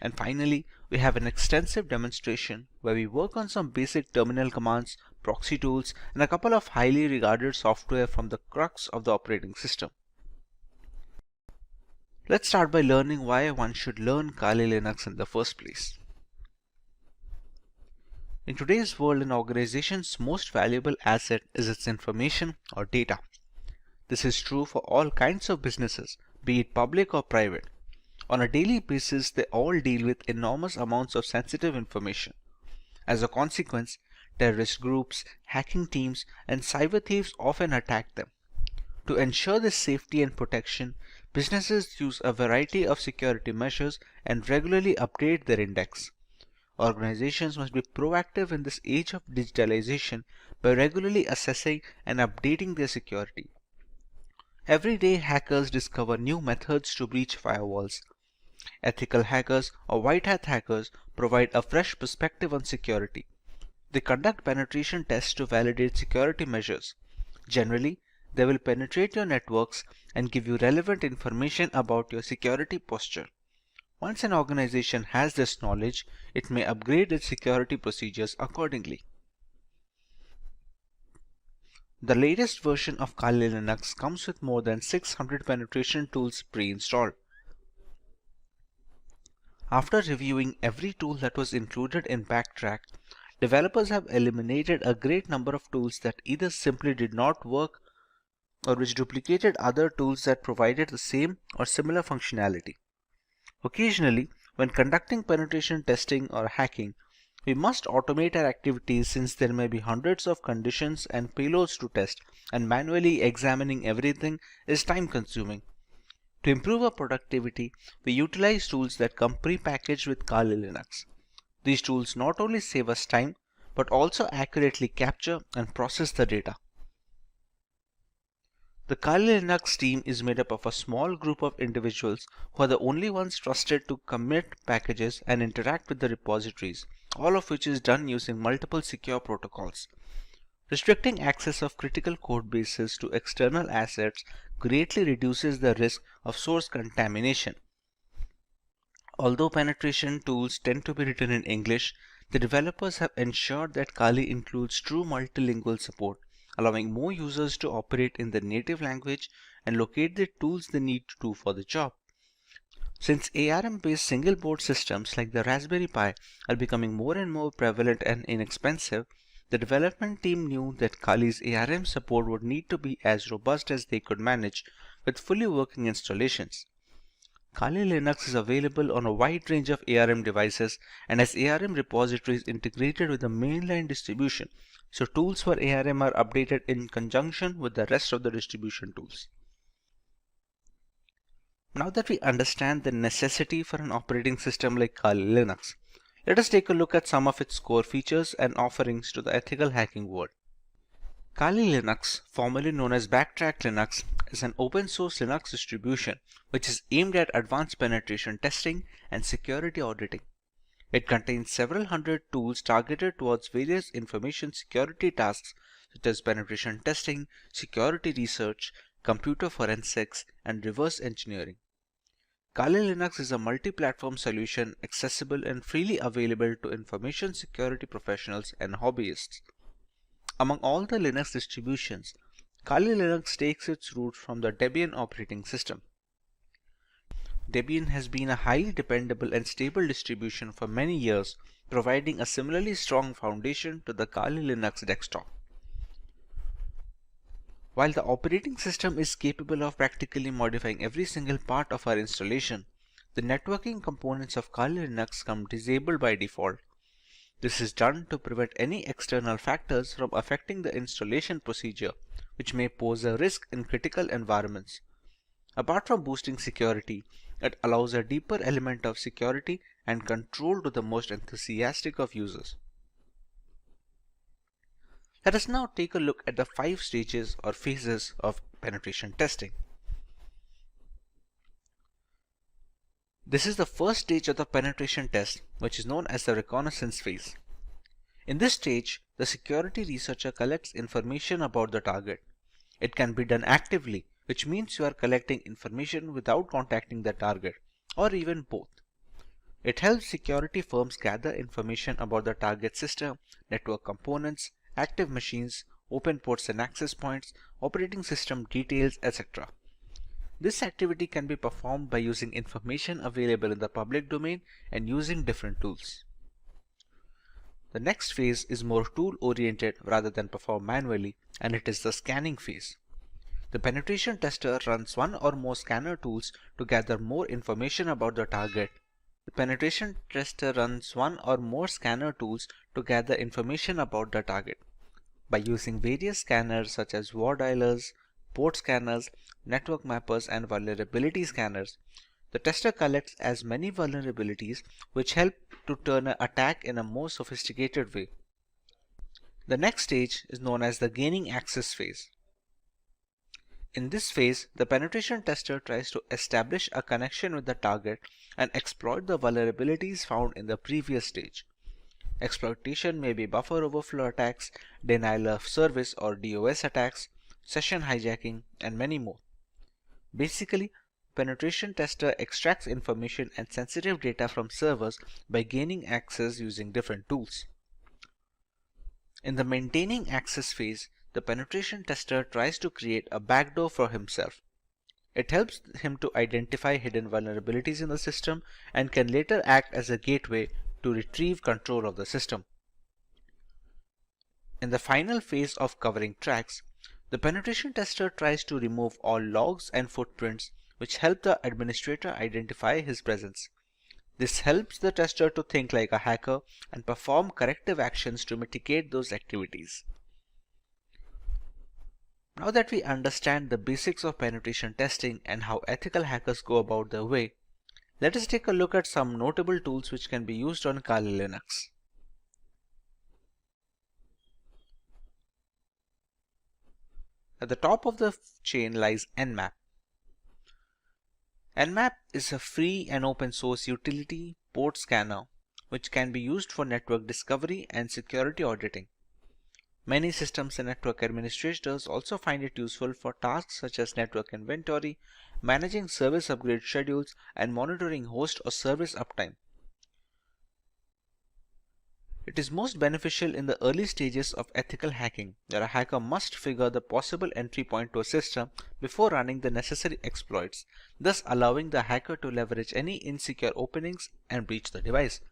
And finally, we have an extensive demonstration where we work on some basic terminal commands, proxy tools, and a couple of highly regarded software from the crux of the operating system. Let's start by learning why one should learn Kali Linux in the first place. In today's world, an organization's most valuable asset is its information or data. This is true for all kinds of businesses, be it public or private. On a daily basis, they all deal with enormous amounts of sensitive information. As a consequence, terrorist groups, hacking teams, and cyber thieves often attack them. To ensure this safety and protection, businesses use a variety of security measures and regularly update their index. Organizations must be proactive in this age of digitalization by regularly assessing and updating their security. Every day, hackers discover new methods to breach firewalls. Ethical hackers or white hat hackers provide a fresh perspective on security. They conduct penetration tests to validate security measures. Generally, they will penetrate your networks and give you relevant information about your security posture. Once an organization has this knowledge, it may upgrade its security procedures accordingly. The latest version of Kali Linux comes with more than 600 penetration tools pre-installed. After reviewing every tool that was included in Backtrack, developers have eliminated a great number of tools that either simply did not work or which duplicated other tools that provided the same or similar functionality. Occasionally, when conducting penetration testing or hacking, we must automate our activities since there may be hundreds of conditions and payloads to test, and manually examining everything is time-consuming. To improve our productivity, we utilize tools that come pre-packaged with Kali Linux. These tools not only save us time, but also accurately capture and process the data. The Kali Linux team is made up of a small group of individuals who are the only ones trusted to commit packages and interact with the repositories, all of which is done using multiple secure protocols. Restricting access of critical code bases to external assets greatly reduces the risk of source contamination. Although penetration tools tend to be written in English, the developers have ensured that Kali includes true multilingual support, allowing more users to operate in their native language and locate the tools they need to do for the job. Since ARM-based single board systems like the Raspberry Pi are becoming more and more prevalent and inexpensive, the development team knew that Kali's ARM support would need to be as robust as they could manage with fully working installations. Kali Linux is available on a wide range of ARM devices and has ARM repositories integrated with the mainline distribution, so tools for ARM are updated in conjunction with the rest of the distribution tools. Now that we understand the necessity for an operating system like Kali Linux, let us take a look at some of its core features and offerings to the ethical hacking world. Kali Linux, formerly known as Backtrack Linux, is an open source Linux distribution which is aimed at advanced penetration testing and security auditing. It contains several hundred tools targeted towards various information security tasks such as penetration testing, security research, computer forensics, and reverse engineering. Kali Linux is a multi-platform solution accessible and freely available to information security professionals and hobbyists. Among all the Linux distributions, Kali Linux takes its roots from the Debian operating system. Debian has been a highly dependable and stable distribution for many years, providing a similarly strong foundation to the Kali Linux desktop. While the operating system is capable of practically modifying every single part of our installation, the networking components of Kali Linux come disabled by default. This is done to prevent any external factors from affecting the installation procedure, which may pose a risk in critical environments. Apart from boosting security, it allows a deeper element of security and control to the most enthusiastic of users. Let us now take a look at the 5 stages or phases of penetration testing. This is the first stage of the penetration test, which is known as the reconnaissance phase. In this stage, the security researcher collects information about the target. It can be done actively, which means you are collecting information without contacting the target, or even both. It helps security firms gather information about the target system, network components, active machines, open ports and access points, operating system details, etc. This activity can be performed by using information available in the public domain and using different tools. The next phase is more tool-oriented rather than performed manually, and it is the scanning phase. The penetration tester runs one or more scanner tools to gather more information about the target. The penetration tester runs one or more scanner tools to gather information about the target. By using various scanners such as war dialers, port scanners, network mappers, and vulnerability scanners, the tester collects as many vulnerabilities which help to turn an attack in a more sophisticated way. The next stage is known as the gaining access phase. In this phase, the penetration tester tries to establish a connection with the target and exploit the vulnerabilities found in the previous stage. Exploitation may be buffer overflow attacks, denial of service or DOS attacks, session hijacking, and many more. Basically, penetration tester extracts information and sensitive data from servers by gaining access using different tools. In the maintaining access phase, the penetration tester tries to create a backdoor for himself. It helps him to identify hidden vulnerabilities in the system and can later act as a gateway to retrieve control of the system. In the final phase of covering tracks, the penetration tester tries to remove all logs and footprints which help the administrator identify his presence. This helps the tester to think like a hacker and perform corrective actions to mitigate those activities. Now that we understand the basics of penetration testing and how ethical hackers go about their way, let us take a look at some notable tools which can be used on Kali Linux. At the top of the chain lies Nmap. Nmap is a free and open source utility port scanner which can be used for network discovery and security auditing. Many systems and network administrators also find it useful for tasks such as network inventory, managing service upgrade schedules, and monitoring host or service uptime. It is most beneficial in the early stages of ethical hacking, where a hacker must figure the possible entry point to a system before running the necessary exploits, thus allowing the hacker to leverage any insecure openings and breach the device.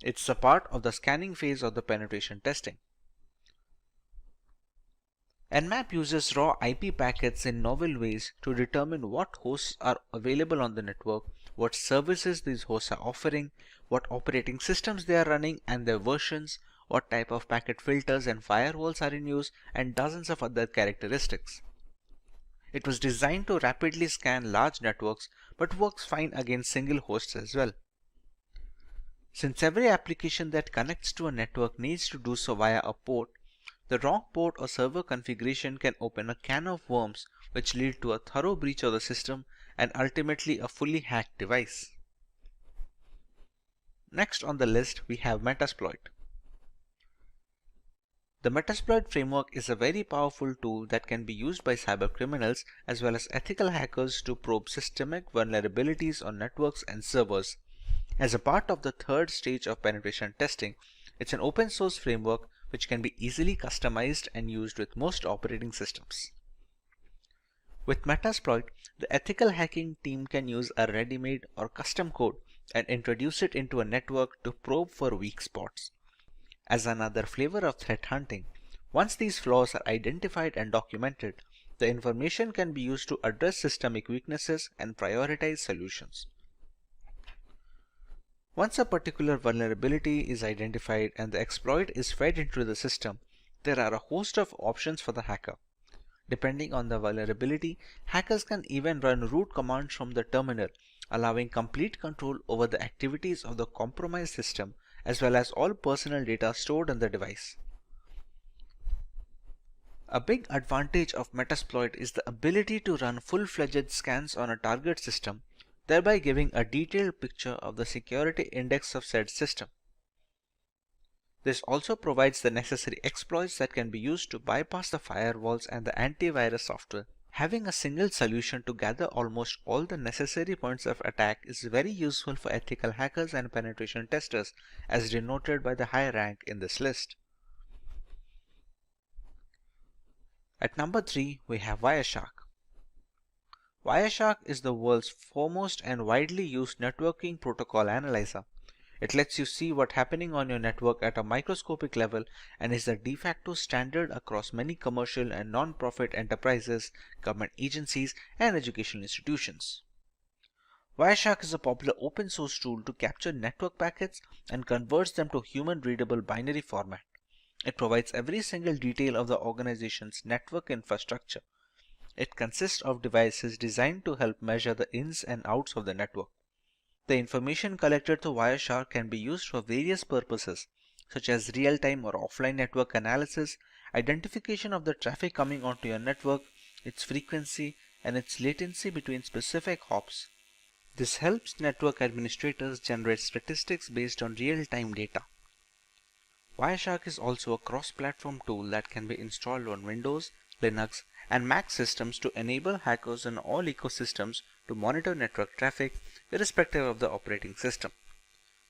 It's a part of the scanning phase of the penetration testing. Nmap uses raw IP packets in novel ways to determine what hosts are available on the network, what services these hosts are offering, what operating systems they are running and their versions, what type of packet filters and firewalls are in use, and dozens of other characteristics. It was designed to rapidly scan large networks but works fine against single hosts as well. Since every application that connects to a network needs to do so via a port, the wrong port or server configuration can open a can of worms which lead to a thorough breach of the system and ultimately a fully hacked device. Next on the list we have Metasploit. The Metasploit framework is a very powerful tool that can be used by cybercriminals as well as ethical hackers to probe systemic vulnerabilities on networks and servers. As a part of the third stage of penetration testing, it's an open source framework which can be easily customized and used with most operating systems. With Metasploit, the ethical hacking team can use a ready-made or custom code and introduce it into a network to probe for weak spots. As another flavor of threat hunting, once these flaws are identified and documented, the information can be used to address systemic weaknesses and prioritize solutions. Once a particular vulnerability is identified and the exploit is fed into the system, there are a host of options for the hacker. Depending on the vulnerability, hackers can even run root commands from the terminal, allowing complete control over the activities of the compromised system as well as all personal data stored on the device. A big advantage of Metasploit is the ability to run full-fledged scans on a target system, thereby giving a detailed picture of the security index of said system. This also provides the necessary exploits that can be used to bypass the firewalls and the antivirus software. Having a single solution to gather almost all the necessary points of attack is very useful for ethical hackers and penetration testers, as denoted by the high rank in this list. At number 3, we have Wireshark. Wireshark is the world's foremost and widely used networking protocol analyzer. It lets you see what's happening on your network at a microscopic level and is the de facto standard across many commercial and non-profit enterprises, government agencies, and educational institutions. Wireshark is a popular open source tool to capture network packets and converts them to human-readable binary format. It provides every single detail of the organization's network infrastructure. It consists of devices designed to help measure the ins and outs of the network. The information collected through Wireshark can be used for various purposes, such as real-time or offline network analysis, identification of the traffic coming onto your network, its frequency, and its latency between specific hops. This helps network administrators generate statistics based on real-time data. Wireshark is also a cross-platform tool that can be installed on Windows, Linux, and Mac systems to enable hackers in all ecosystems to monitor network traffic irrespective of the operating system.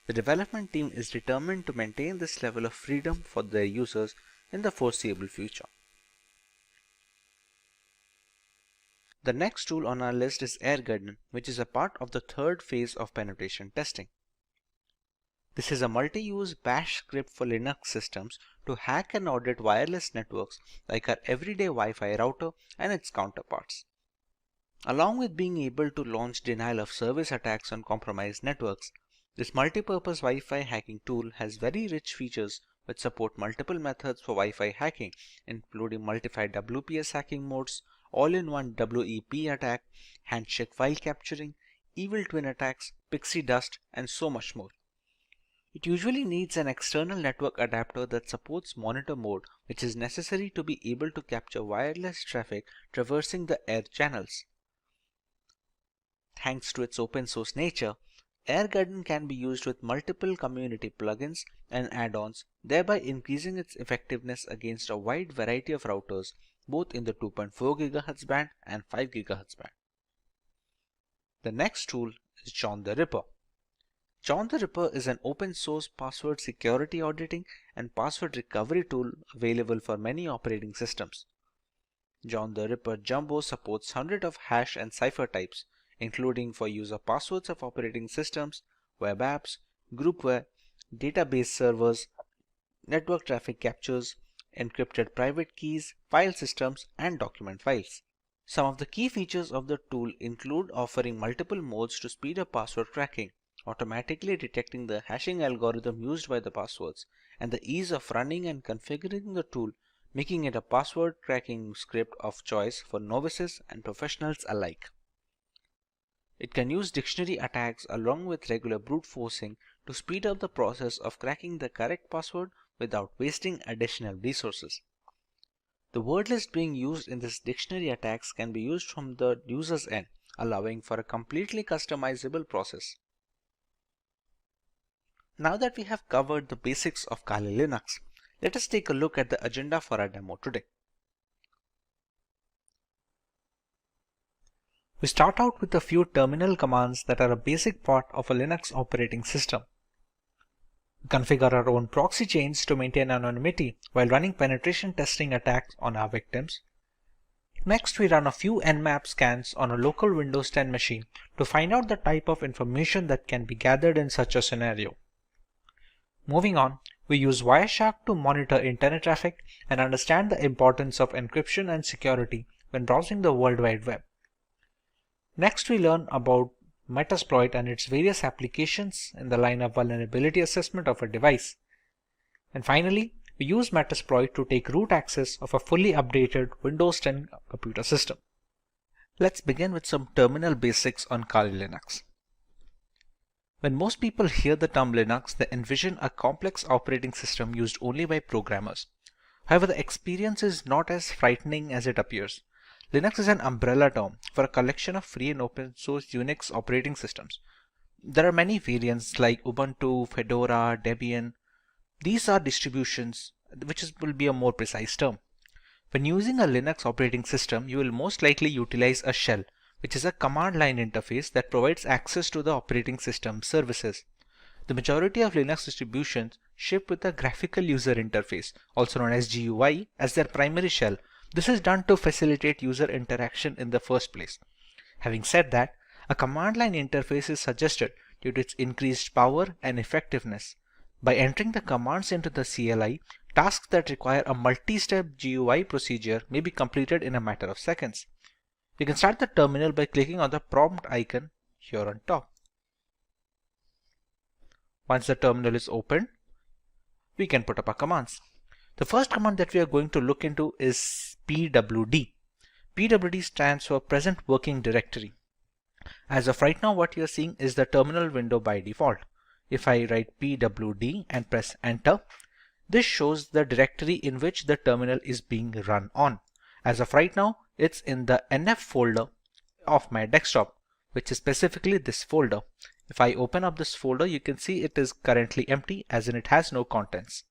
The development team is determined to maintain this level of freedom for their users in the foreseeable future. The next tool on our list is AirGarden, which is a part of the third phase of penetration testing. This is a multi-use bash script for Linux systems to hack and audit wireless networks like our everyday Wi-Fi router and its counterparts. Along with being able to launch denial of service attacks on compromised networks, this multi-purpose Wi-Fi hacking tool has very rich features which support multiple methods for Wi-Fi hacking, including multi-field WPS hacking modes, all-in-one WEP attack, handshake file capturing, evil twin attacks, pixie dust, and so much more. It usually needs an external network adapter that supports monitor mode, which is necessary to be able to capture wireless traffic traversing the air channels. Thanks to its open source nature, AirGarden can be used with multiple community plugins and add-ons, thereby increasing its effectiveness against a wide variety of routers, both in the 2.4 GHz band and 5 GHz band. The next tool is John the Ripper. John the Ripper is an open source password security auditing and password recovery tool available for many operating systems. John the Ripper Jumbo supports hundreds of hash and cipher types, including for use of passwords of operating systems, web apps, groupware, database servers, network traffic captures, encrypted private keys, file systems, and document files. Some of the key features of the tool include offering multiple modes to speed up password cracking, automatically detecting the hashing algorithm used by the passwords, and the ease of running and configuring the tool, making it a password cracking script of choice for novices and professionals alike. It can use dictionary attacks along with regular brute forcing to speed up the process of cracking the correct password without wasting additional resources. The word list being used in this dictionary attacks can be used from the user's end, allowing for a completely customizable process. Now that we have covered the basics of Kali Linux, let us take a look at the agenda for our demo today. We start out with a few terminal commands that are a basic part of a Linux operating system. We configure our own proxy chains to maintain anonymity while running penetration testing attacks on our victims. Next, we run a few Nmap scans on a local Windows 10 machine to find out the type of information that can be gathered in such a scenario. Moving on, we use Wireshark to monitor internet traffic and understand the importance of encryption and security when browsing the World Wide Web. Next, we learn about Metasploit and its various applications in the line of vulnerability assessment of a device. And finally, we use Metasploit to take root access of a fully updated Windows 10 computer system. Let's begin with some terminal basics on Kali Linux. When most people hear the term Linux, they envision a complex operating system used only by programmers. However, the experience is not as frightening as it appears. Linux is an umbrella term for a collection of free and open source Unix operating systems. There are many variants like Ubuntu, Fedora, Debian. These are distributions, will be a more precise term. When using a Linux operating system, you will most likely utilize a shell, which is a command line interface that provides access to the operating system services. The majority of Linux distributions ship with a graphical user interface, also known as GUI, as their primary shell. This is done to facilitate user interaction in the first place. Having said that, a command line interface is suggested due to its increased power and effectiveness. By entering the commands into the CLI, tasks that require a multi-step GUI procedure may be completed in a matter of seconds. We can start the terminal by clicking on the prompt icon here on top. Once the terminal is opened, we can put up our commands. The first command that we are going to look into is pwd. pwd stands for present working directory. As of right now, what you are seeing is the terminal window by default. If I write pwd and press enter, this shows the directory in which the terminal is being run on. As of right now, it's in the nf folder of my desktop, which is specifically this folder. If I open up this folder, you can see it is currently empty, as in it has no contents.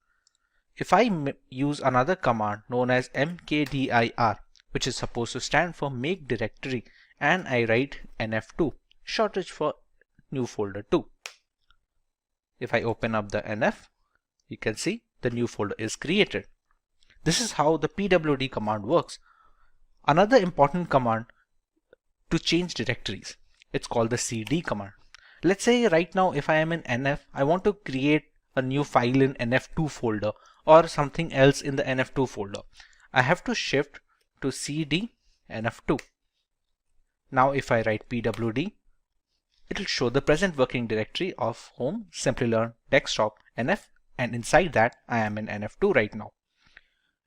If I use another command known as mkdir, which is supposed to stand for make directory, and I write nf2, shortage for new folder 2. If I open up the nf, you can see the new folder is created. This is how the pwd command works. Another important command to change directories, it's called the cd command. Let's say right now if I am in nf, I want to create a new file in nf2 folder or something else in the nf2 folder. I have to shift to cd nf2. Now if I write pwd, it will show the present working directory of home, Simplilearn, desktop, nf, and inside that I am in nf2 right now.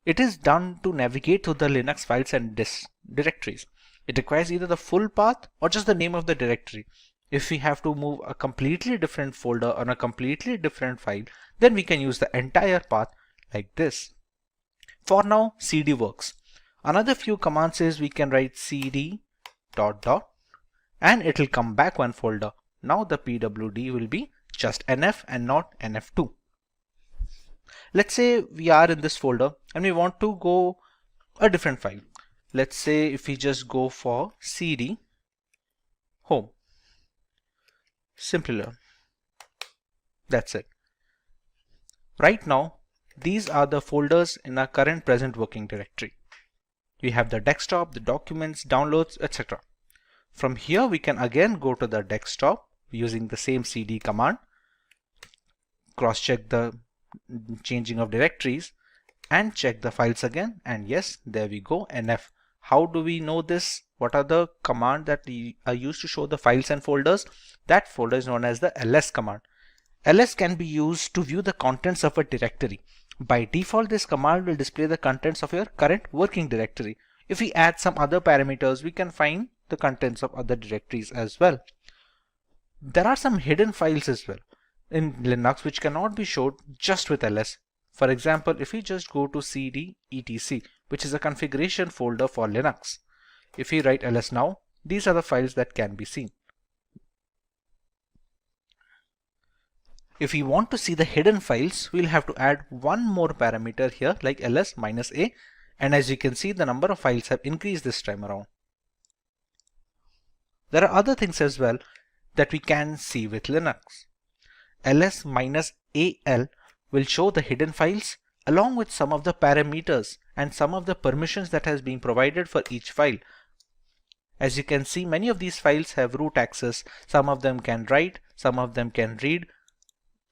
It is done to navigate through the Linux files and directories. It requires either the full path or just the name of the directory. If we have to move a completely different folder on a completely different file, then we can use the entire path like this. For now, cd works. Another few commands is we can write cd ... and it will come back one folder. Now the pwd will be just nf and not nf2. Let's say we are in this folder and we want to go a different file. Let's say if we just go for cd home, Simplilearn. That's it. Right now, these are the folders in our current present working directory. We have the desktop, the documents, downloads, etc. From here, we can again go to the desktop using the same cd command, cross-check the changing of directories, and check the files again. And yes, there we go, nf. How do we know this? What are the commands that are used to show the files and folders? That folder is known as the ls command. ls can be used to view the contents of a directory. By default, this command will display the contents of your current working directory. If we add some other parameters, we can find the contents of other directories as well. There are some hidden files as well in Linux which cannot be showed just with ls. For example, if we just go to cd etc, which is a configuration folder for Linux, if we write ls now, these are the files that can be seen. If we want to see the hidden files, we'll have to add one more parameter here like ls-a, and as you can see, the number of files have increased this time around. There are other things as well that we can see with Linux. ls-al will show the hidden files along with some of the parameters and some of the permissions that has been provided for each file. As you can see, many of these files have root access. Some of them can write, some of them can read.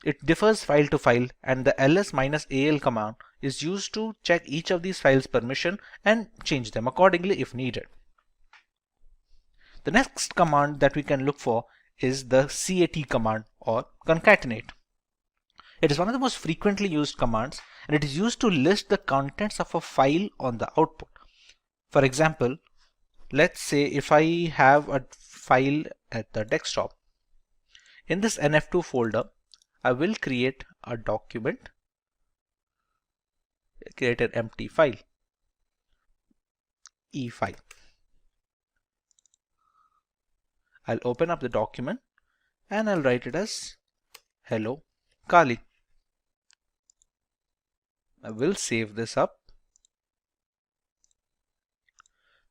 It differs file to file, and the ls-al command is used to check each of these files' permission and change them accordingly if needed. The next command that we can look for is the cat command, or concatenate. It is one of the most frequently used commands, and it is used to list the contents of a file on the output. For example, let's say if I have a file at the desktop. In this nf2 folder, I will create a document, create an empty file, e5. I'll open up the document and I'll write it as hello Kali. I will save this up.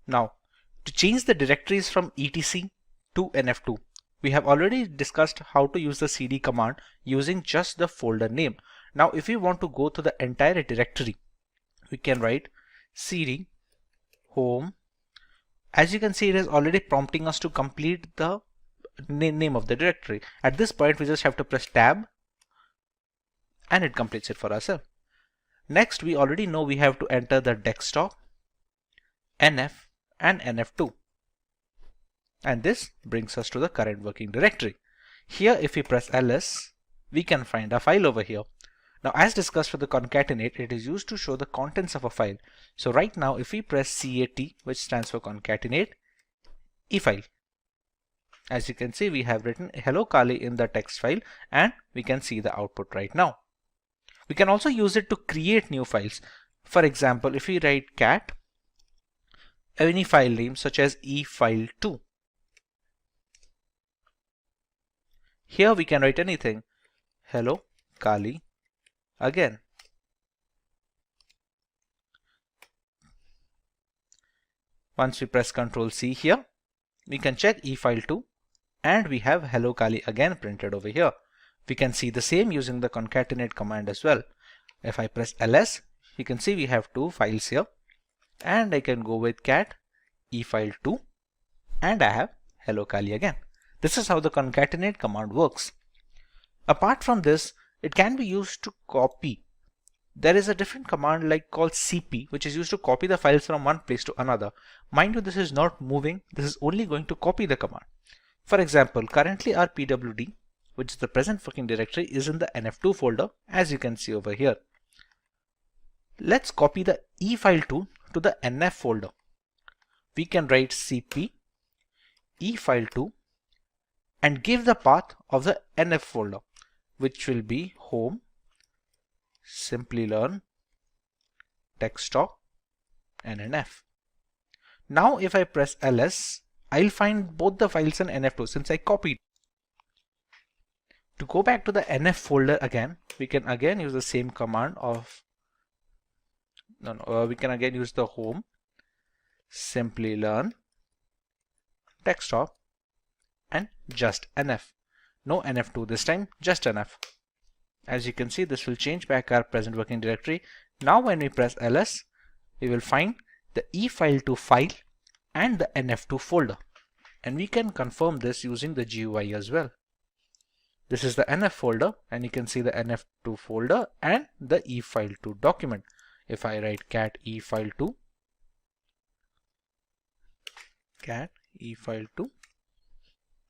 Now, to change the directories from etc to nf2, we have already discussed how to use the cd command using just the folder name. Now, if we want to go to the entire directory, we can write cd home. As you can see, it is already prompting us to complete the name of the directory. At this point, we just have to press tab and it completes it for ourselves. Next, we already know we have to enter the desktop, nf and nf2. And this brings us to the current working directory. Here, if we press ls, we can find a file over here. Now, as discussed for the concatenate, it is used to show the contents of a file. So right now, if we press cat, which stands for concatenate, e-file. As you can see, we have written hello Kali in the text file, and we can see the output right now. We can also use it to create new files. For example, if we write cat, any file name such as e-file2. Here we can write anything. Hello Kali again. Once we press Ctrl C here, we can check e-file2 and we have hello Kali again printed over here. We can see the same using the concatenate command as well. If I press ls, you can see we have two files here, and I can go with cat e-file2 and I have hello Kali again. This is how the concatenate command works. Apart from this, it can be used to copy. There is a different command called cp, which is used to copy the files from one place to another. Mind you, this is not moving. This is only going to copy the command. For example, currently our pwd, which is the present working directory, is in the nf2 folder, as you can see over here. Let's copy the e-file2 to the nf folder. We can write cp e-file2 and give the path of the nf folder, which will be home, Simplilearn, desktop, and nf. Now if I press ls, I'll find both the files in nf2 since I copied. To go back to the nf folder again, we can again use the same command of we can again use the home, Simplilearn, desktop, and just nf. No nf2 this time, just nf. As you can see, this will change back our present working directory. Now when we press ls, we will find the e-file2 file and the nf2 folder, and we can confirm this using the GUI as well. This is the nf folder, and you can see the nf2 folder and the e-file2 document. If I write cat e-file2,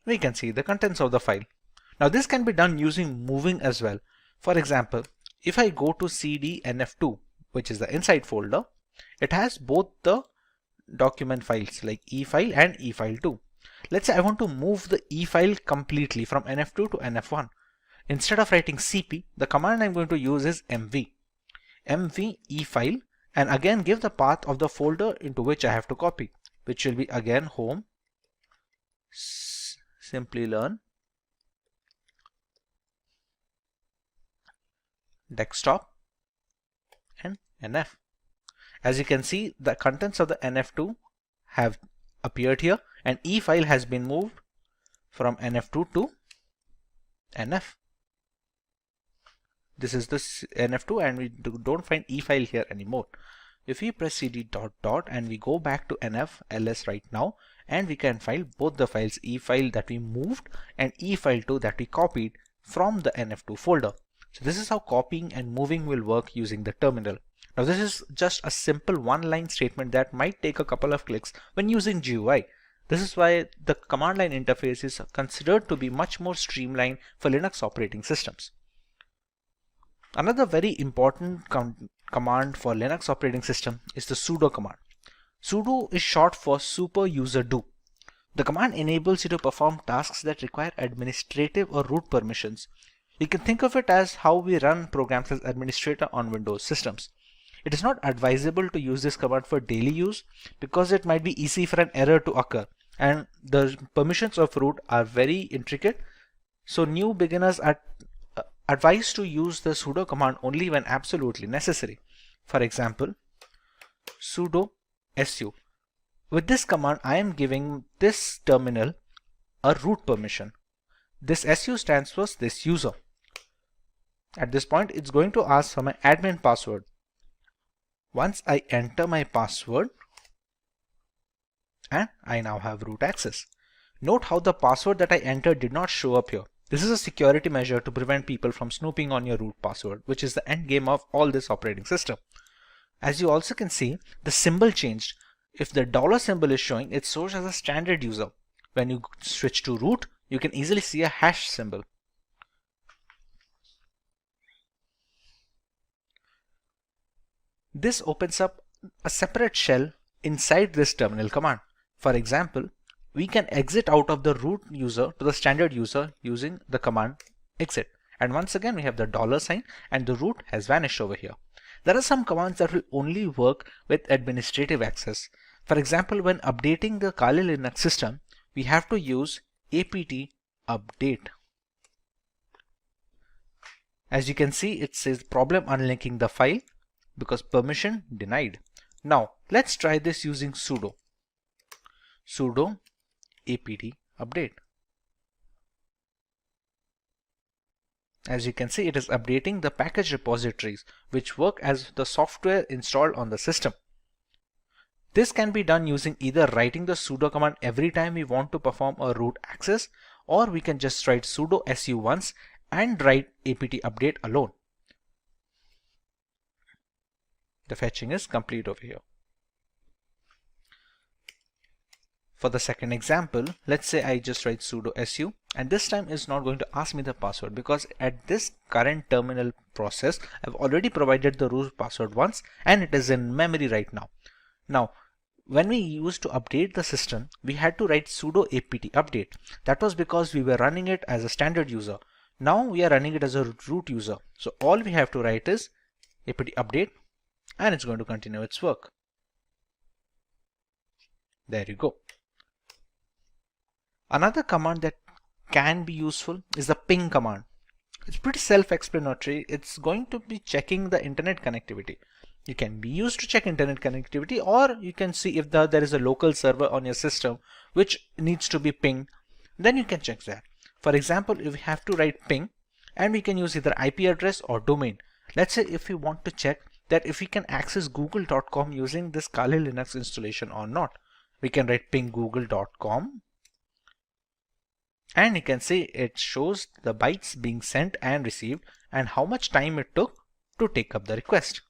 we can see the contents of the file. Now this can be done using moving as well. For example, if I go to cd nf2, which is the inside folder, it has both the document files like e-file and e-file2. Let's say I want to move the e-file completely from nf2 to nf1. Instead of writing cp, the command I'm going to use is mv e-file, and again give the path of the folder into which I have to copy, which will be again home, Simplilearn, desktop, and nf. As you can see, the contents of the nf2 have appeared here, and e-file has been moved from nf2 to nf. This is the nf2, and we don't find e-file here anymore. if we press cd dot dot and we go back to nf_ls right now, and we can find both the files, e file that we moved and e file 2 that we copied from the nf2 folder. So this is how copying and moving will work using the terminal. Now this is just a simple one-line statement that might take a couple of clicks when using GUI. This is why the command line interface is considered to be much more streamlined for Linux operating systems. Another very important command for Linux operating system is the sudo command. Sudo is short for super user do. The command enables you to perform tasks that require administrative or root permissions. You can think of it as how we run programs as administrator on Windows systems. It is not advisable to use this command for daily use because it might be easy for an error to occur, and the permissions of root are very intricate. So new beginners are advised to use the sudo command only when absolutely necessary. For example, sudo su. With this command, I am giving this terminal a root permission. This su stands for this user. At this point, it's going to ask for my admin password. Once I enter my password, and I now have root access. Note how the password that I entered did not show up here. This is a security measure to prevent people from snooping on your root password, which is the end game of all this operating system. As you also can see, the symbol changed. If the dollar symbol is showing, it shows as a standard user. When you switch to root, you can easily see a hash symbol. This opens up a separate shell inside this terminal command. For example, we can exit out of the root user to the standard user using the command exit. And once again, we have the dollar sign and the root has vanished over here. There are some commands that will only work with administrative access. For example, when updating the Kali Linux system, we have to use apt update. As you can see, it says problem unlinking the file because permission denied. Now let's try this using sudo apt update. As you can see, it is updating the package repositories which work as the software installed on the system. This can be done using either writing the sudo command every time we want to perform a root access, or we can just write sudo su once and write apt update alone. The fetching is complete over here. For the second example, let's say I just write sudo su, and this time it's not going to ask me the password because at this current terminal process, I've already provided the root password once and it is in memory right now. Now, when we used to update the system, we had to write sudo apt update. That was because we were running it as a standard user. Now we are running it as a root user. So all we have to write is apt update, and it's going to continue its work. There you go. Another command that can be useful is the ping command. It's pretty self-explanatory. It's going to be checking the internet connectivity. You can be used to check internet connectivity, or you can see if there is a local server on your system which needs to be pinged, then you can check that. For example, if we have to write ping, and we can use either IP address or domain. Let's say if we want to check that if we can access google.com using this Kali Linux installation or not, we can write ping google.com, and you can see it shows the bytes being sent and received and how much time it took to take up the request.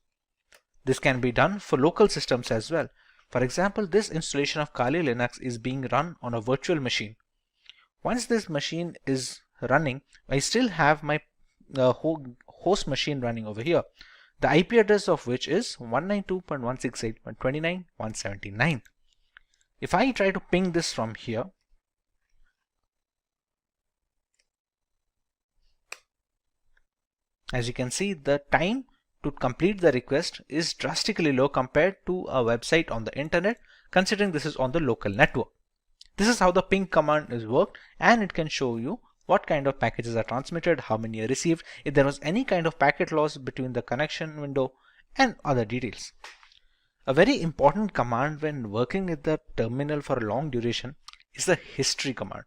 This can be done for local systems as well. For example, this installation of Kali Linux is being run on a virtual machine. Once this machine is running, I still have my host machine running over here, the IP address of which is 192.168.29.179. If I try to ping this from here, as you can see, the time to complete the request is drastically low compared to a website on the internet, considering this is on the local network. This is how the ping command is worked, and it can show you what kind of packages are transmitted, how many are received, if there was any kind of packet loss between the connection window, and other details. A very important command when working with the terminal for a long duration is the history command.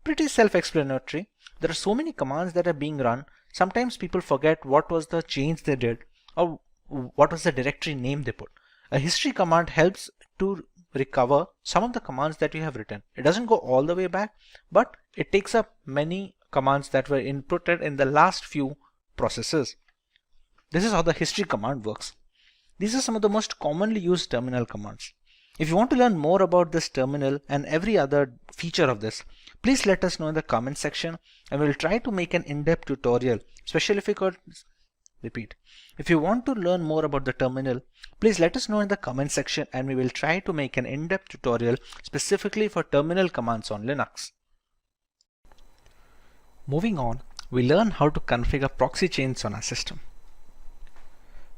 Pretty self-explanatory. There are so many commands that are being run. Sometimes people forget what was the change they did or what was the directory name they put. A history command helps to recover some of the commands that you have written. It doesn't go all the way back, but it takes up many commands that were inputted in the last few processes. This is how the history command works. These are some of the most commonly used terminal commands. If you want to learn more about this terminal and every other feature of this, please let us know in the comment section, and we'll try to make an in-depth tutorial, especially if you could repeat. If you want to learn more about the terminal, please let us know in the comment section, and we will try to make an in-depth tutorial specifically for terminal commands on Linux. Moving on, we learn how to configure proxy chains on our system.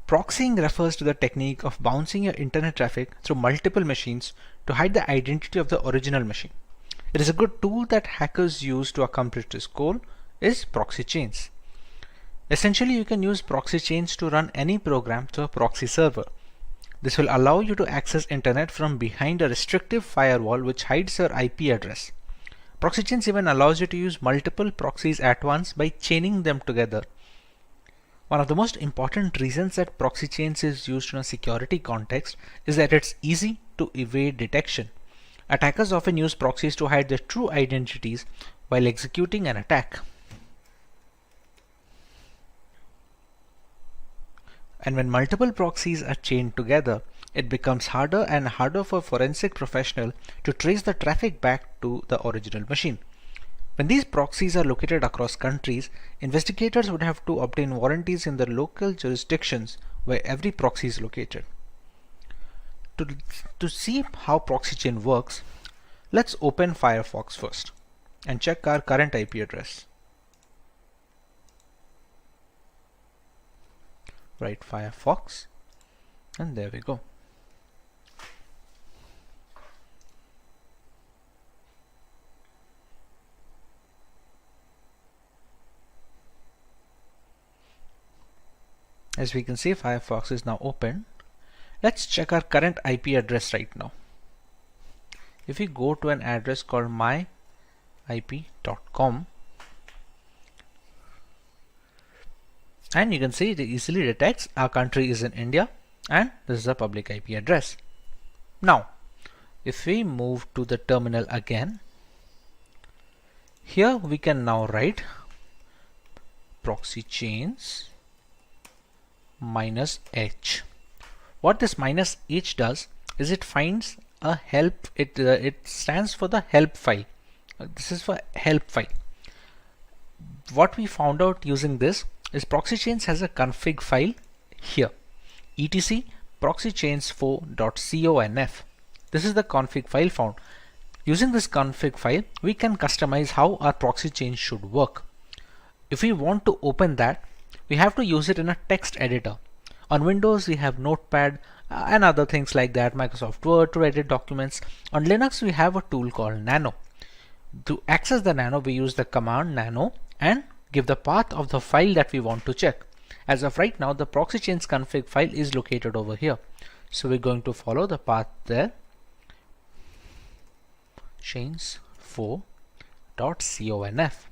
Proxying refers to the technique of bouncing your internet traffic through multiple machines to hide the identity of the original machine. It is a good tool that hackers use to accomplish this goal is proxy chains. Essentially, you can use proxy chains to run any program to a proxy server. This will allow you to access internet from behind a restrictive firewall which hides your IP address. Proxy chains even allows you to use multiple proxies at once by chaining them together. One of the most important reasons that proxy chains is used in a security context is that it's easy to evade detection. Attackers often use proxies to hide their true identities while executing an attack. And when multiple proxies are chained together, it becomes harder and harder for a forensic professional to trace the traffic back to the original machine. When these proxies are located across countries, investigators would have to obtain warranties in the local jurisdictions where every proxy is located. To see how proxy chain works, let's open Firefox first and check our current IP address. Write Firefox, and there we go. As we can see, Firefox is now open. Let's check our current IP address right now. If we go to an address called myip.com, and you can see it easily detects our country is in India, and this is a public IP address. Now, if we move to the terminal again, here we can now write proxy chains -h. What this -h does is it finds a help. It stands for the help file. This is for help file. What we found out using this is proxy chains has a config file here, etc proxychains4.conf. This is the config file found. Using this config file, we can customize how our proxy chain should work. If we want to open that, we have to use it in a text editor. On Windows, we have Notepad and other things like that, Microsoft Word to edit documents. On Linux, we have a tool called Nano. To access the Nano, we use the command nano and give the path of the file that we want to check. As of right now, the proxy chains config file is located over here. So we're going to follow the path there. chains4.conf.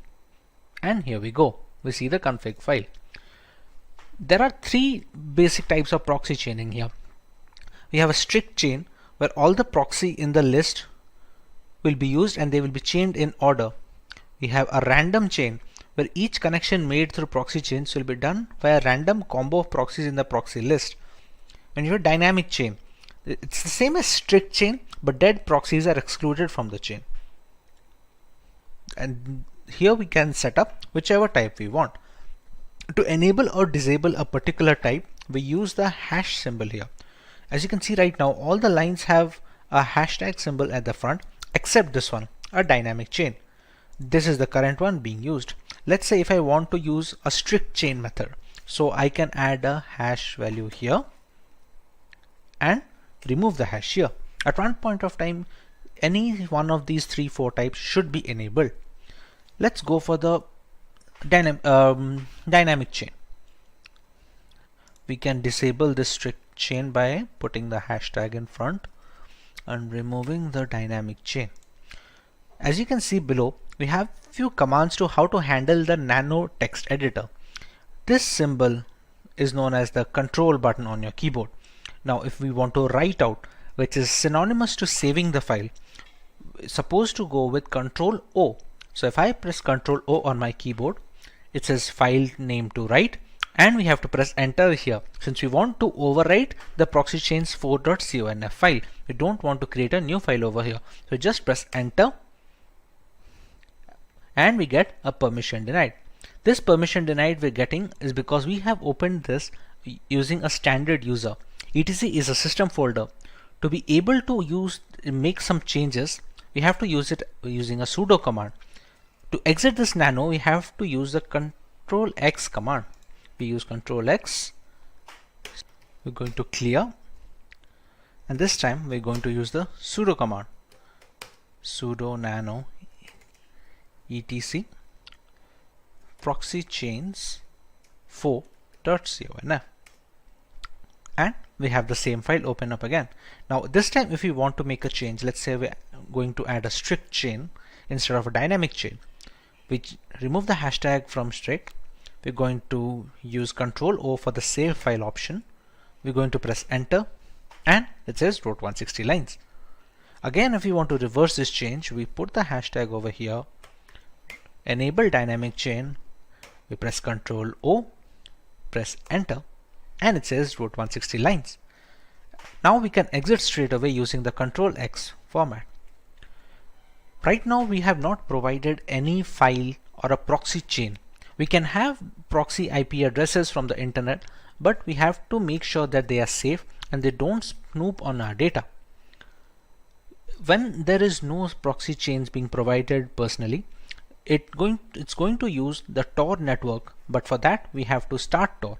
And here we go. We see the config file. There are three basic types of proxy chaining here. We have a strict chain where all the proxy in the list will be used and they will be chained in order. We have a random chain where each connection made through proxy chains will be done by a random combo of proxies in the proxy list. And you have dynamic chain. It's the same as strict chain, but dead proxies are excluded from the chain. And here we can set up whichever type we want. To enable or disable a particular type, we use the hash symbol here. As you can see right now, all the lines have a hashtag symbol at the front, except this one, a dynamic chain. This is the current one being used. Let's say if I want to use a strict chain method, so I can add a hash value here and remove the hash here. At one point of time, any one of these 3-4 types should be enabled. Let's go for the dynamic chain. We can disable this strict chain by putting the hashtag in front and removing the dynamic chain. As you can see below, we have few commands to how to handle the nano text editor. This symbol is known as the control button on your keyboard. Now if we want to write out, which is synonymous to saving the file, supposed to go with Control O. So if I press Control O on my keyboard, it says file name to write, and we have to press enter here since we want to overwrite the proxy chains 4.conf file. We don't want to create a new file over here. So just press enter and we get a permission denied. This permission denied we're getting is because we have opened this using a standard user. etc is a system folder. To be able to make some changes, we have to use it using a sudo command. To exit this nano, we have to use the Control X command. We use Control X. We're going to clear, and this time we're going to use the sudo command. Sudo nano etc proxy chains 4.conf, and we have the same file open up again. Now this time if we want to make a change, let's say we're going to add a strict chain instead of a dynamic chain, we remove the hashtag from strict. We're going to use Control O for the save file option. We're going to press enter and it says wrote 160 lines. Again, if we want to reverse this change, we put the hashtag over here, enable dynamic chain, we press Control O, press enter, and it says wrote 160 lines. Now we can exit straight away using the Control X format. Right now we have not provided any file or a proxy chain. We can have proxy IP addresses from the internet, but we have to make sure that they are safe and they don't snoop on our data. When there is no proxy chains being provided personally, it's going to use the Tor network, but for that we have to start Tor.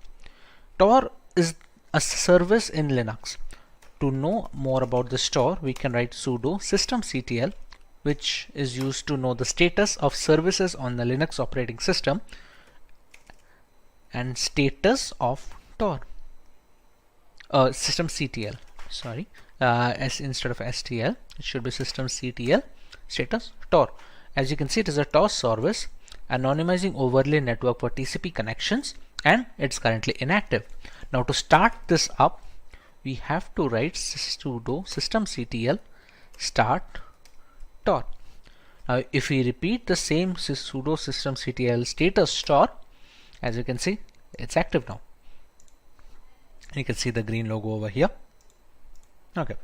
Tor is a service in Linux. To know more about this Tor, we can write sudo systemctl, which is used to know the status of services on the Linux operating system, and status of Tor. Systemctl, sorry, instead of stl, it should be systemctl status Tor. As you can see, it is a Tor service, anonymizing overlay network for TCP connections, and it's currently inactive. Now to start this up, we have to write sudo systemctl start Tor. Now if we repeat the same sudo systemctl status Tor, as you can see, it's active now. You can see the green logo over here. Okay.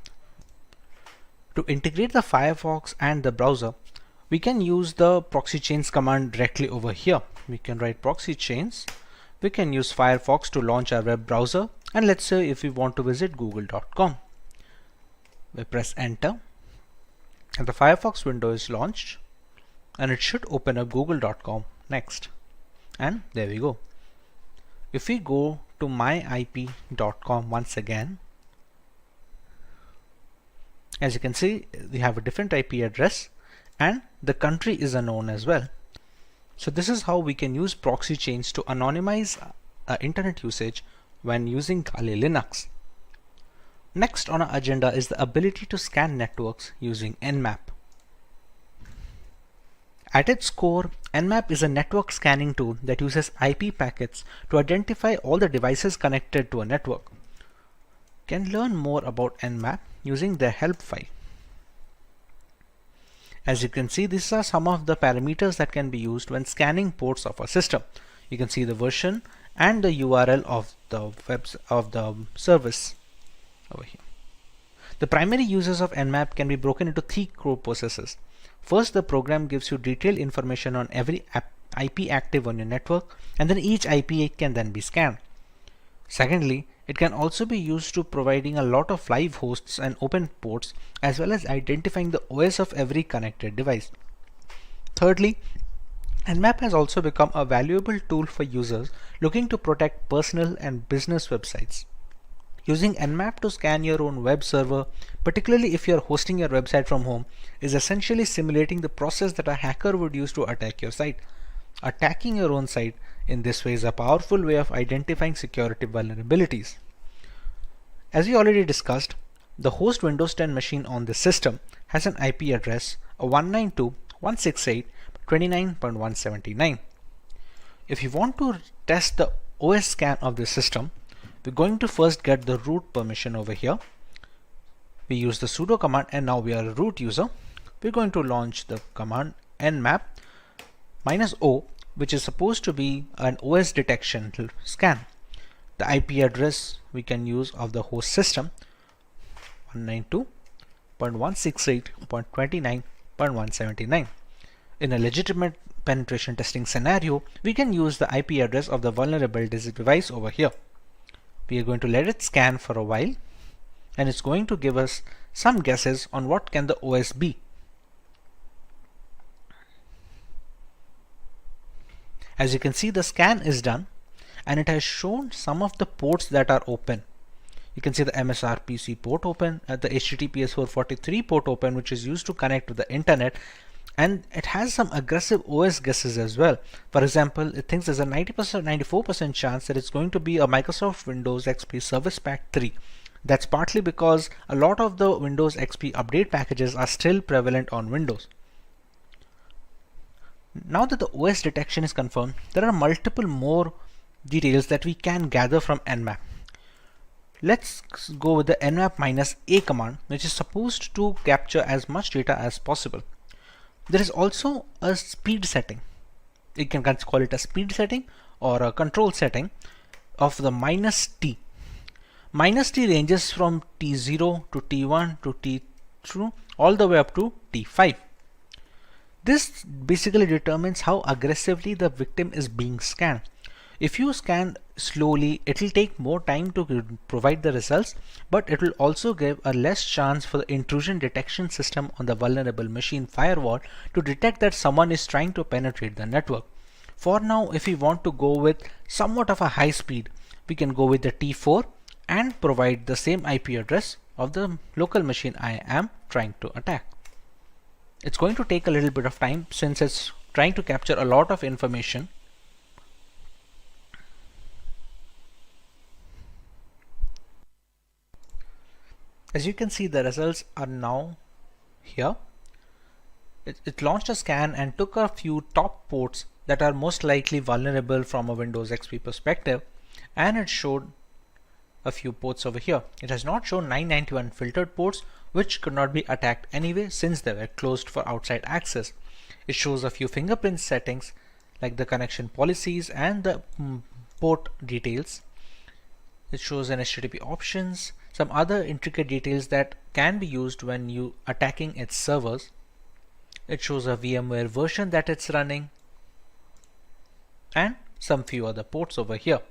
To integrate the Firefox and the browser, we can use the proxy chains command directly over here. We can write proxy chains. We can use Firefox to launch our web browser, and let's say if we want to visit google.com. We press enter and the Firefox window is launched, and it should open up google.com next. And there we go. If we go to myip.com once again, as you can see, we have a different IP address and the country is unknown as well. So this is how we can use proxy chains to anonymize internet usage when using Kali Linux. Next on our agenda is the ability to scan networks using Nmap. At its core, Nmap is a network scanning tool that uses IP packets to identify all the devices connected to a network. You can learn more about Nmap using their help file. As you can see, these are some of the parameters that can be used when scanning ports of a system. You can see the version and the URL of the service over here. The primary uses of Nmap can be broken into 3 core processes. First, the program gives you detailed information on every IP active on your network, and then each IP can then be scanned. Secondly, it can also be used to providing a lot of live hosts and open ports, as well as identifying the OS of every connected device. Thirdly, Nmap has also become a valuable tool for users looking to protect personal and business websites. Using Nmap to scan your own web server, particularly if you are hosting your website from home, is essentially simulating the process that a hacker would use to attack your site. Attacking your own site in this way is a powerful way of identifying security vulnerabilities. As we already discussed, the host Windows 10 machine on this system has an IP address of 192.168.29.179. If you want to test the OS scan of the system, we're going to first get the root permission over here. We use the sudo command and now we are a root user. We're going to launch the command nmap -o, which is supposed to be an OS detection scan. The IP address we can use of the host system 192.168.29.179. In a legitimate penetration testing scenario, we can use the IP address of the vulnerable device over here. We are going to let it scan for a while, and it's going to give us some guesses on what can the OS be. As you can see, the scan is done and it has shown some of the ports that are open. You can see the MSRPC port open, the HTTPS 443 port open, which is used to connect to the internet, and it has some aggressive OS guesses as well. For example, it thinks there's a 94% chance that it's going to be a Microsoft Windows XP Service Pack 3. That's partly because a lot of the Windows XP update packages are still prevalent on Windows. Now that the OS detection is confirmed, there are multiple more details that we can gather from nmap. Let's go with the nmap -a command, which is supposed to capture as much data as possible. There is also a speed setting. You can call it a speed setting or a control setting of the -t. -t ranges from T0 to T1 to T2 all the way up to T5. This basically determines how aggressively the victim is being scanned. If you scan slowly, it will take more time to provide the results, but it will also give a less chance for the intrusion detection system on the vulnerable machine firewall to detect that someone is trying to penetrate the network. For now, if we want to go with somewhat of a high speed, we can go with the T4 and provide the same IP address of the local machine I am trying to attack. It's going to take a little bit of time since it's trying to capture a lot of information. As you can see, the results are now here. It launched a scan and took a few top ports that are most likely vulnerable from a Windows XP perspective, and it showed a few ports over here. It has not shown 991 filtered ports, which could not be attacked anyway since they were closed for outside access. It shows a few fingerprint settings like the connection policies and the port details. It shows an HTTP options, some other intricate details that can be used when you attacking its servers. It shows a VMware version that it's running and some few other ports over here.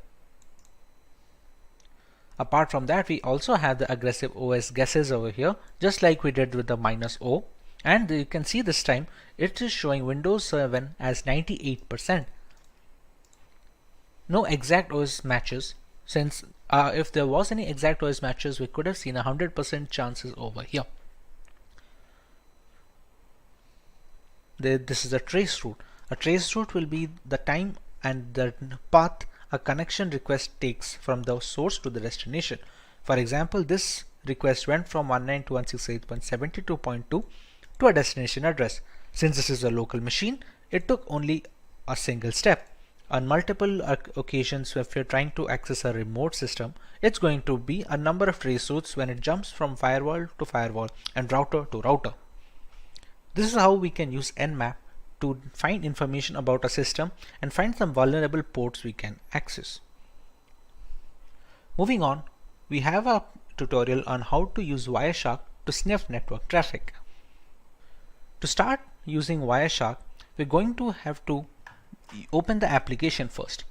Apart from that, we also have the aggressive OS guesses over here, just like we did with the -o, and you can see this time it is showing Windows 7 as 98%. No exact OS matches, since if there was any exact OS matches, we could have seen 100% chances over here. This is a trace route. A trace route will be the time and the path a connection request takes from the source to the destination. For example, this request went from 192.168.72.2 to a destination address. Since this is a local machine, it took only a single step. On multiple occasions, if you're trying to access a remote system, it's going to be a number of trace routes when it jumps from firewall to firewall and router to router. This is how we can use nmap to find information about a system and find some vulnerable ports we can access. Moving on, we have a tutorial on how to use Wireshark to sniff network traffic. To start using Wireshark, we're going to have to open the application first.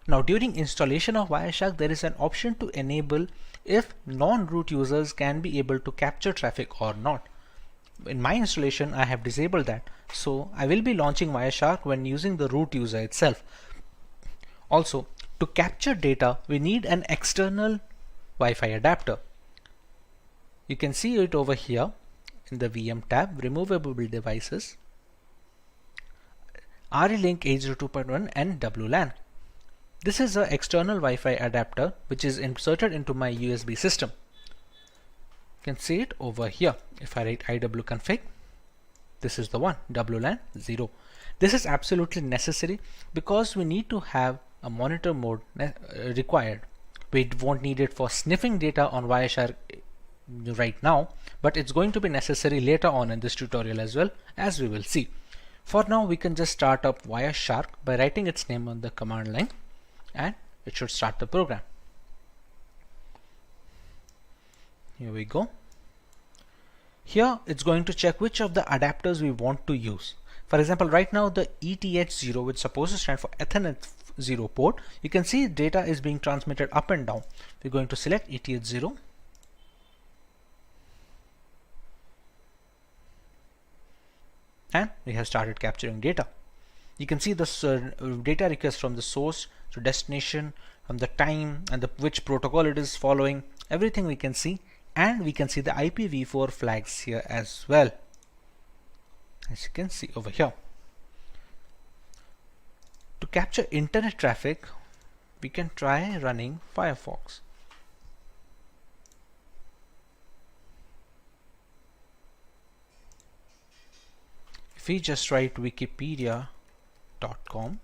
Now, during installation of Wireshark, there is an option to enable if non-root users can be able to capture traffic or not. In my installation, I have disabled that, so I will be launching Wireshark when using the root user itself. Also, to capture data, we need an external Wi-Fi adapter. You can see it over here in the VM tab, Removable Devices, RE-Link 802.1 and WLAN. This is an external Wi-Fi adapter which is inserted into my USB system. You can see it over here. If I write iwconfig, this is the one, WLAN 0. This is absolutely necessary because we need to have a monitor mode required. We won't need it for sniffing data on Wireshark right now, but it's going to be necessary later on in this tutorial as well, as we will see. For now, we can just start up Wireshark by writing its name on the command line, and it should start the program. Here we go. Here it's going to check which of the adapters we want to use. For example, right now the ETH0, which is supposed to stand for Ethernet 0 port, you can see data is being transmitted up and down. We're going to select ETH0. And we have started capturing data. You can see this data request from the source to destination, from the time and which protocol it is following, everything we can see. And we can see the IPv4 flags here as well, as you can see over here. To capture internet traffic, we can try running Firefox. If we just write wikipedia.com,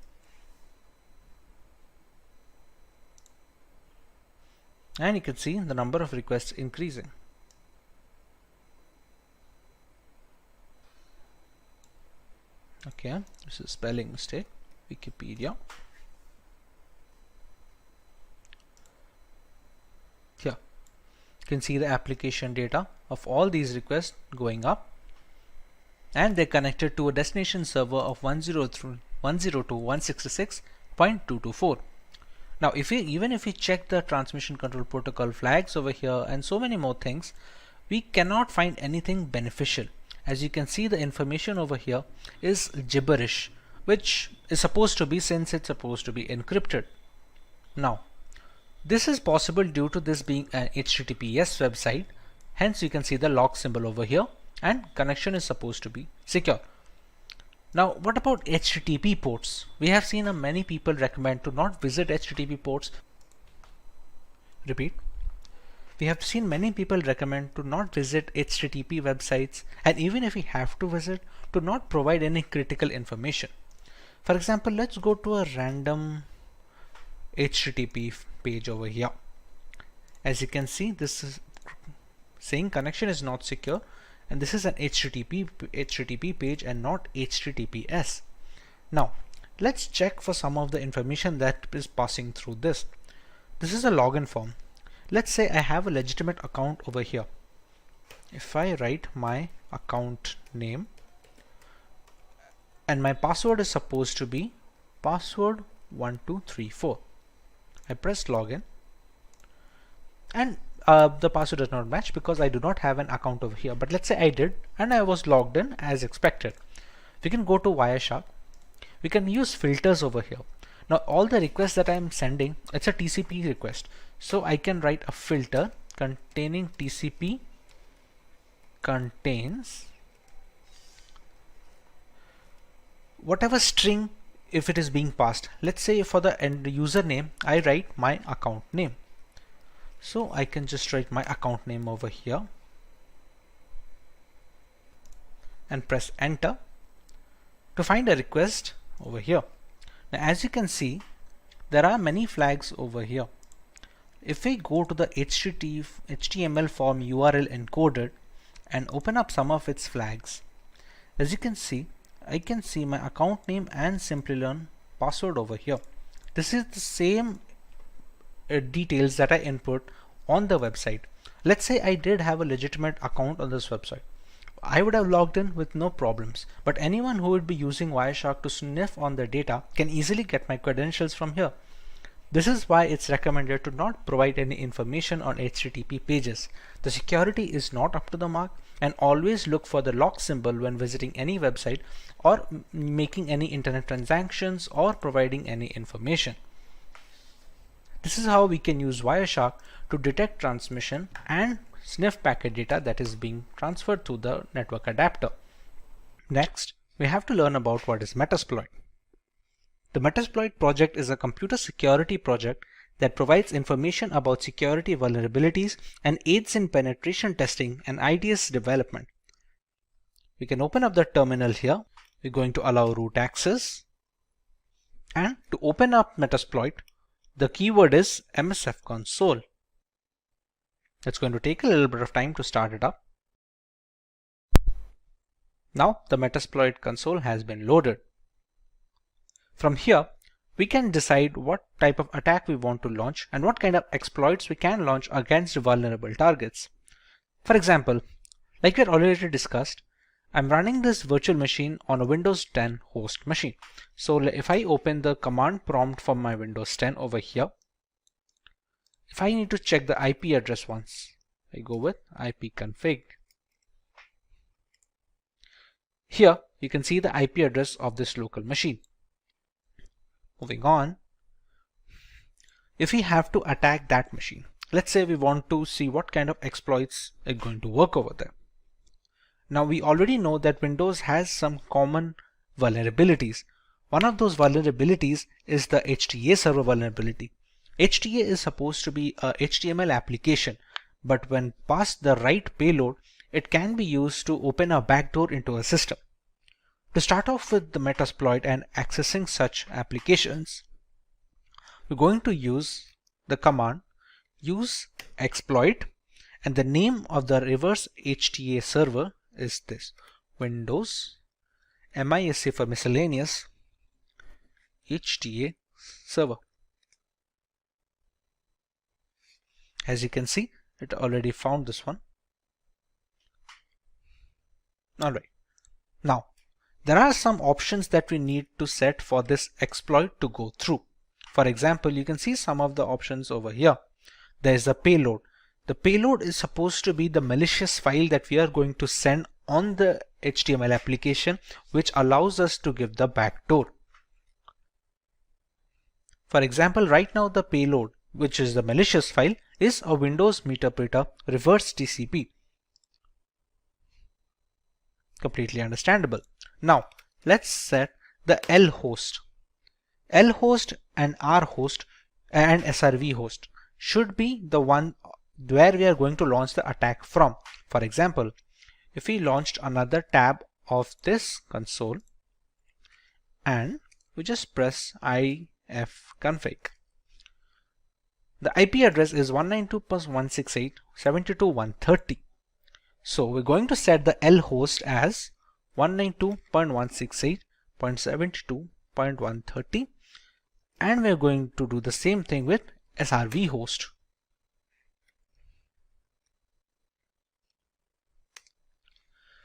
and you can see the number of requests increasing. Okay, this is a spelling mistake. Wikipedia. Here, you can see the application data of all these requests going up, and they're connected to a destination server of 102.166.224. Now, even if we check the transmission control protocol flags over here and so many more things, we cannot find anything beneficial. As you can see, the information over here is gibberish, which is supposed to be, since it's supposed to be encrypted. Now, this is possible due to this being an HTTPS website. Hence, you can see the log symbol over here, and connection is supposed to be secure. Now, what about HTTP ports? We have seen many people recommend to not visit HTTP ports. Repeat. We have seen many people recommend to not visit HTTP websites, and even if we have to visit, to not provide any critical information. For example, let's go to a random HTTP page over here. As you can see, this is saying connection is not secure. And this is an HTTP page and not HTTPS. Now, let's check for some of the information that is passing through this. This is a login form. Let's say I have a legitimate account over here. If I write my account name, and my password is supposed to be password 1234. I press login, and the password does not match because I do not have an account over here. But let's say I did, and I was logged in as expected. We can go to Wireshark. We can use filters over here. Now, all the requests that I am sending, it's a TCP request. So I can write a filter containing TCP contains whatever string if it is being passed. Let's say for the end username, I write my account name. So I can just write my account name over here and press enter to find a request over here. Now, as you can see, there are many flags over here. If we go to the HTML form URL encoded and open up some of its flags, as you can see, I can see my account name and Simplilearn password over here. This is the same details that I input on the website. Let's say I did have a legitimate account on this website. I would have logged in with no problems, but anyone who would be using Wireshark to sniff on the data can easily get my credentials from here. This is why it's recommended to not provide any information on HTTP pages. The security is not up to the mark, and always look for the lock symbol when visiting any website or making any internet transactions or providing any information. This is how we can use Wireshark to detect transmission and sniff packet data that is being transferred to the network adapter. Next, we have to learn about what is Metasploit. The Metasploit project is a computer security project that provides information about security vulnerabilities and aids in penetration testing and IDS development. We can open up the terminal here. We're going to allow root access. And to open up Metasploit, the keyword is MSF console. It's going to take a little bit of time to start it up. Now the Metasploit console has been loaded. From here, we can decide what type of attack we want to launch and what kind of exploits we can launch against vulnerable targets. For example, like we had already discussed, I'm running this virtual machine on a Windows 10 host machine. So if I open the command prompt for my Windows 10 over here, if I need to check the IP address once, I go with ipconfig. Here you can see the IP address of this local machine. Moving on, if we have to attack that machine, let's say we want to see what kind of exploits are going to work over there. Now we already know that Windows has some common vulnerabilities. One of those vulnerabilities is the HTA server vulnerability. HTA is supposed to be a HTML application, but when passed the right payload, it can be used to open a backdoor into a system. To start off with the Metasploit and accessing such applications, we're going to use the command use exploit, and the name of the reverse HTA server is this Windows MISC for miscellaneous HTA server. As you can see, it already found this one. Alright, now there are some options that we need to set for this exploit to go through. For example, you can see some of the options over here. There is a payload. The payload is supposed to be the malicious file that we are going to send on the HTML application, which allows us to give the backdoor. For example, right now the payload, which is the malicious file, is a Windows Meterpreter reverse TCP. Completely understandable. Now let's set the L host. L host and R host and SRV host should be the one where we are going to launch the attack from. For example, if we launched another tab of this console and we just press ifconfig, the IP address is 192.168.72.130. So we're going to set the L host as 192.168.72.130, and we're going to do the same thing with SRV host.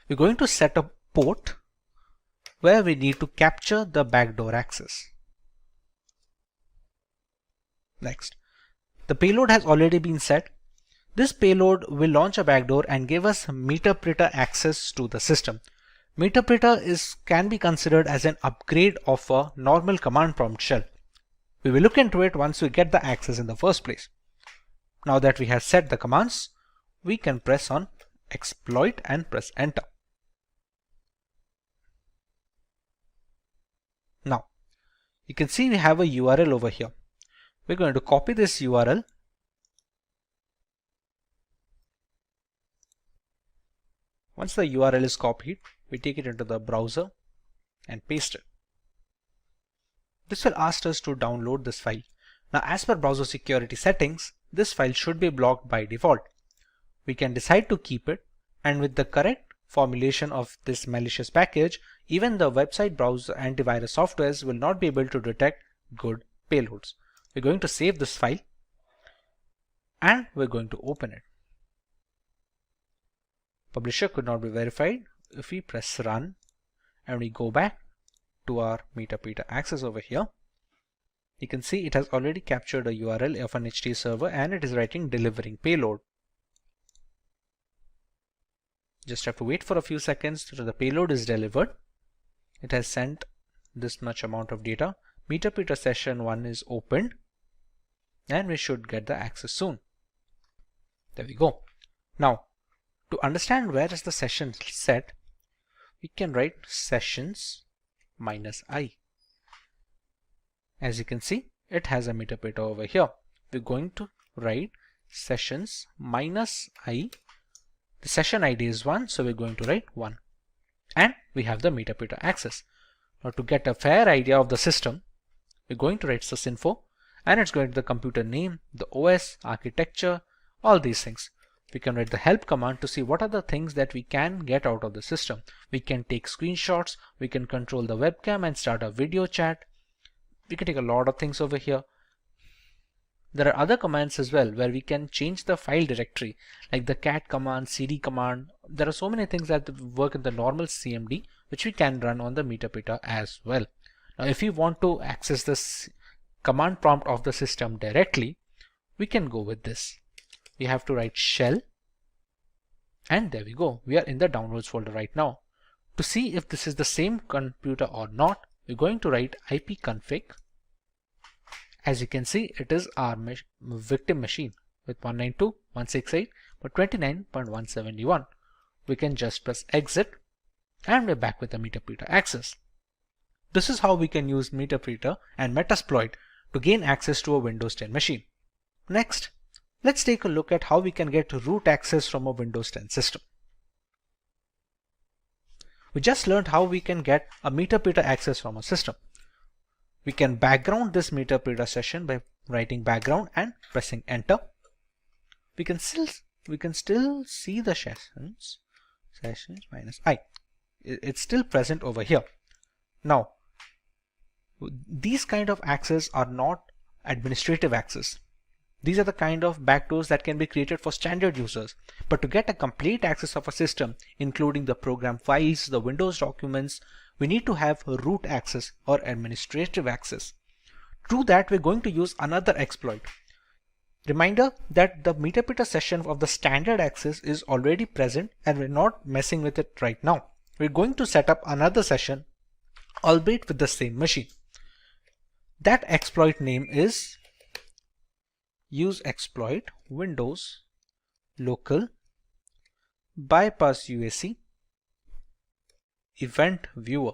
We're going to set a port where we need to capture the backdoor access. Next, the payload has already been set. This payload will launch a backdoor and give us Meterpreter access to the system. Meterpreter can be considered as an upgrade of a normal command prompt shell. We will look into it once we get the access in the first place. Now that we have set the commands, we can press on exploit and press enter. Now you can see we have a URL over here. We're going to copy this URL . Once the URL is copied, we take it into the browser and paste it. This will ask us to download this file. Now, as per browser security settings, this file should be blocked by default. We can decide to keep it, and with the correct formulation of this malicious package, even the website browser antivirus softwares will not be able to detect good payloads. We're going to save this file and we're going to open it. Publisher could not be verified. If we press run and we go back to our Meterpreter access over here, you can see it has already captured a URL of an HT server and it is writing delivering payload. Just have to wait for a few seconds till the payload is delivered. It has sent this much amount of data. Meterpreter session 1 is opened and we should get the access soon. There we go. Now, to understand where is the session set, we can write sessions -i. As you can see, it has a Meterpreter over here. We're going to write sessions -i. The session ID is 1, so we're going to write 1. And we have the Meterpreter access. Now, to get a fair idea of the system, We're going to write sysinfo, and it's going to the computer name, the OS, architecture, all these things. We can write the help command to see what are the things that we can get out of the system. We can take screenshots, we can control the webcam and start a video chat. We can take a lot of things over here. There are other commands as well where we can change the file directory, like the cat command, cd command. There are so many things that work in the normal CMD which we can run on the Meterpreter as well. Now if we want to access this command prompt of the system directly, we can go with this. We have to write shell, and there we go. We are in the downloads folder right now. To see if this is the same computer or not, we're going to write ipconfig. As you can see, it is our victim machine with 192.168.29.171. We can just press exit, and we're back with the Meterpreter access. This is how we can use Meterpreter and Metasploit to gain access to a Windows 10 machine. Next, let's take a look at how we can get root access from a Windows 10 system. We just learned how we can get a Meterpreter access from a system. We can background this Meterpreter session by writing background and pressing enter. We can still see the sessions minus I. It's still present over here. Now, these kind of access are not administrative access. These are the kind of backdoors that can be created for standard users. But to get a complete access of a system, including the program files, the Windows documents, we need to have root access or administrative access. To do that, we're going to use another exploit. Reminder that the Meterpreter session of the standard access is already present and we're not messing with it right now. We're going to set up another session, albeit with the same machine. That exploit name is use exploit Windows local bypass UAC event viewer.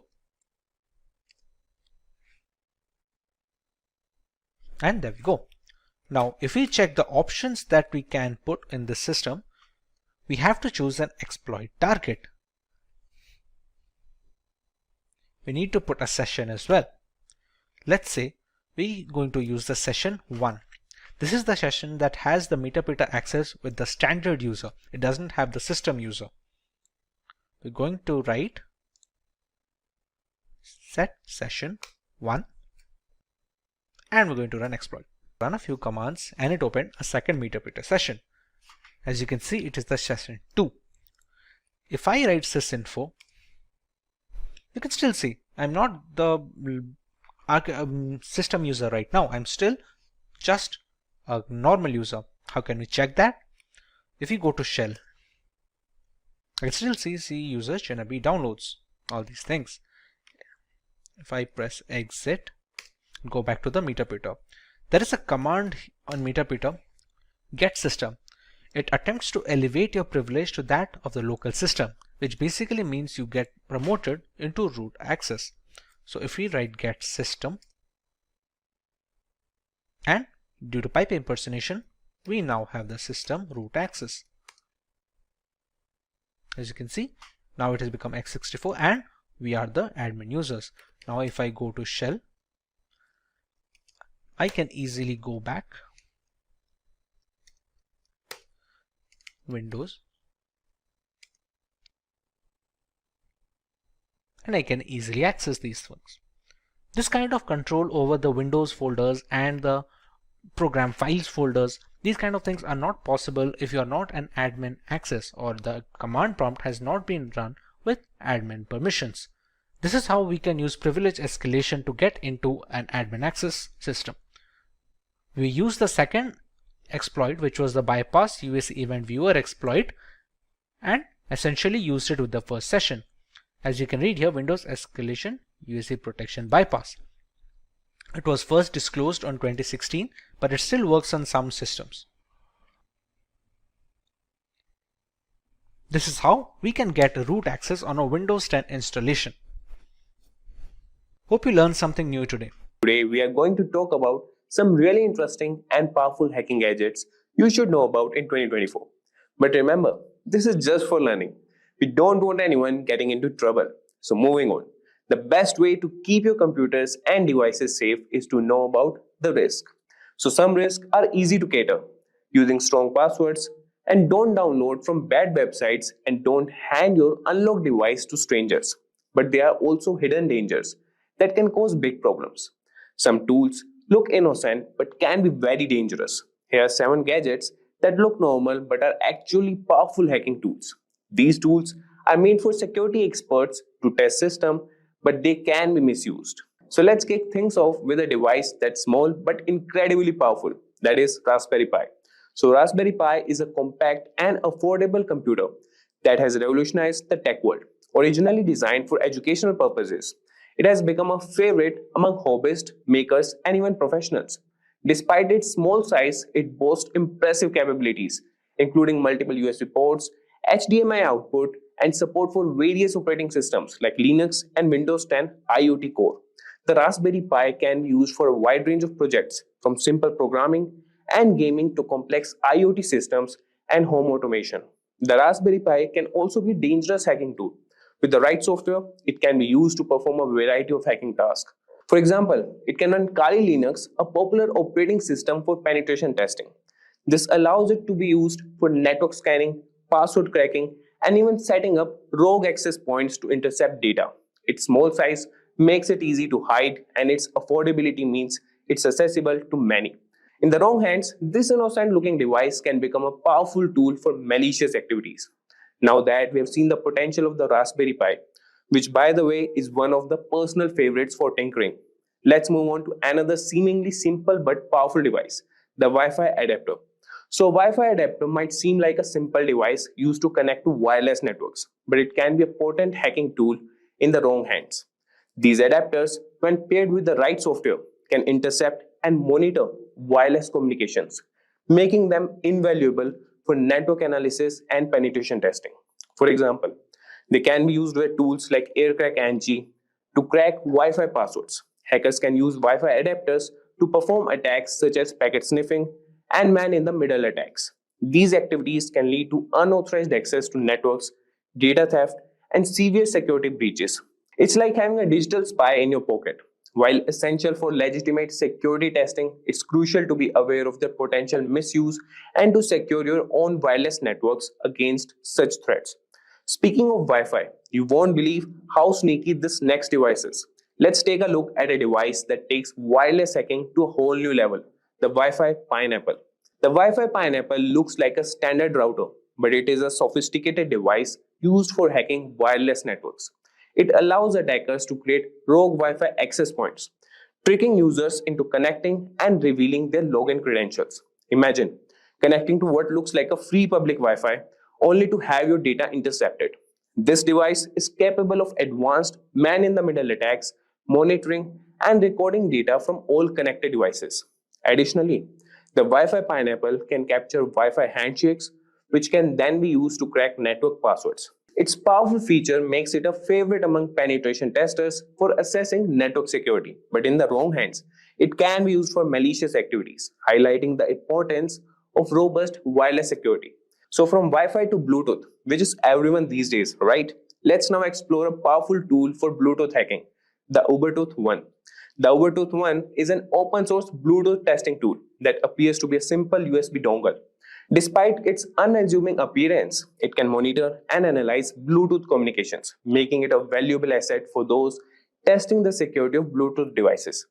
And there we go. Now, if we check the options that we can put in the system, we have to choose an exploit target. We need to put a session as well. Let's say we're going to use the session 1. This is the session that has the Meterpreter access with the standard user. It doesn't have the system user. We're going to write set session 1 and we're going to run exploit. Run a few commands and it opened a second Meterpreter session. As you can see, it is the session 2. If I write sysinfo, you can still see I'm not the system user right now. I'm still just a normal user. How can we check that? If you go to shell, I can still see user Shinabi downloads, all these things. If I press exit, go back to the Meterpreter. There is a command on Meterpreter, get system. It attempts to elevate your privilege to that of the local system, which basically means you get promoted into root access. So if we write get system, and due to pipe impersonation, we now have the system root access. As you can see, now it has become x64 and we are the admin users. Now if I go to shell, I can easily go back, Windows, and I can easily access these things. This kind of control over the Windows folders and the program files folders, these kind of things are not possible if you are not an admin access or the command prompt has not been run with admin permissions. This is how we can use privilege escalation to get into an admin access system. We use the second exploit, which was the bypass UAC event viewer exploit, and essentially used it with the first session. As you can read here, Windows escalation UAC protection bypass. It was first disclosed on 2016, but it still works on some systems. This is how we can get root access on a Windows 10 installation. Hope you learned something new today. Today we are going to talk about some really interesting and powerful hacking gadgets you should know about in 2024. But remember, this is just for learning. We don't want anyone getting into trouble. So moving on. The best way to keep your computers and devices safe is to know about the risk. So some risks are easy to cater, using strong passwords, and don't download from bad websites, and don't hand your unlocked device to strangers. But there are also hidden dangers that can cause big problems. Some tools look innocent but can be very dangerous. Here are 7 gadgets that look normal but are actually powerful hacking tools. These tools are made for security experts to test systems, but they can be misused. So let's kick things off with a device that's small but incredibly powerful, that is Raspberry Pi. So Raspberry Pi is a compact and affordable computer that has revolutionized the tech world. Originally designed for educational purposes, it has become a favorite among hobbyists, makers, and even professionals. Despite its small size, it boasts impressive capabilities, including multiple USB ports, HDMI output, and support for various operating systems like Linux and Windows 10 IoT Core. The Raspberry Pi can be used for a wide range of projects, from simple programming and gaming to complex IoT systems and home automation. The Raspberry Pi can also be a dangerous hacking tool. With the right software, it can be used to perform a variety of hacking tasks. For example, it can run Kali Linux, a popular operating system for penetration testing. This allows it to be used for network scanning, password cracking, and even setting up rogue access points to intercept data. Its small size makes it easy to hide, and its affordability means it's accessible to many. In the wrong hands, this innocent looking device can become a powerful tool for malicious activities. Now that we have seen the potential of the Raspberry Pi, which by the way is one of the personal favorites for tinkering, let's move on to another seemingly simple but powerful device, the Wi-Fi adapter. So Wi-Fi adapter might seem like a simple device used to connect to wireless networks, but it can be a potent hacking tool in the wrong hands. These adapters, when paired with the right software, can intercept and monitor wireless communications, making them invaluable for network analysis and penetration testing. For example, they can be used with tools like AirCrack-NG to crack Wi-Fi passwords. Hackers can use Wi-Fi adapters to perform attacks such as packet sniffing and man-in-the-middle attacks. These activities can lead to unauthorized access to networks, data theft, and severe security breaches. It's like having a digital spy in your pocket. While essential for legitimate security testing, it's crucial to be aware of their potential misuse and to secure your own wireless networks against such threats. Speaking of Wi-Fi, you won't believe how sneaky this next device is. Let's take a look at a device that takes wireless hacking to a whole new level, the Wi-Fi Pineapple. The Wi-Fi Pineapple looks like a standard router, but it is a sophisticated device used for hacking wireless networks. It allows attackers to create rogue Wi-Fi access points, tricking users into connecting and revealing their login credentials. Imagine connecting to what looks like a free public Wi-Fi only to have your data intercepted. This device is capable of advanced man-in-the-middle attacks, monitoring, and recording data from all connected devices. Additionally, the Wi-Fi Pineapple can capture Wi-Fi handshakes, which can then be used to crack network passwords. Its powerful feature makes it a favorite among penetration testers for assessing network security, but in the wrong hands, it can be used for malicious activities, highlighting the importance of robust wireless security. So from Wi-Fi to Bluetooth, which is everyone these days, right? Let's now explore a powerful tool for Bluetooth hacking, the Ubertooth One. The Ubertooth One is an open source Bluetooth testing tool that appears to be a simple USB dongle. Despite its unassuming appearance, it can monitor and analyze Bluetooth communications, making it a valuable asset for those testing the security of Bluetooth devices.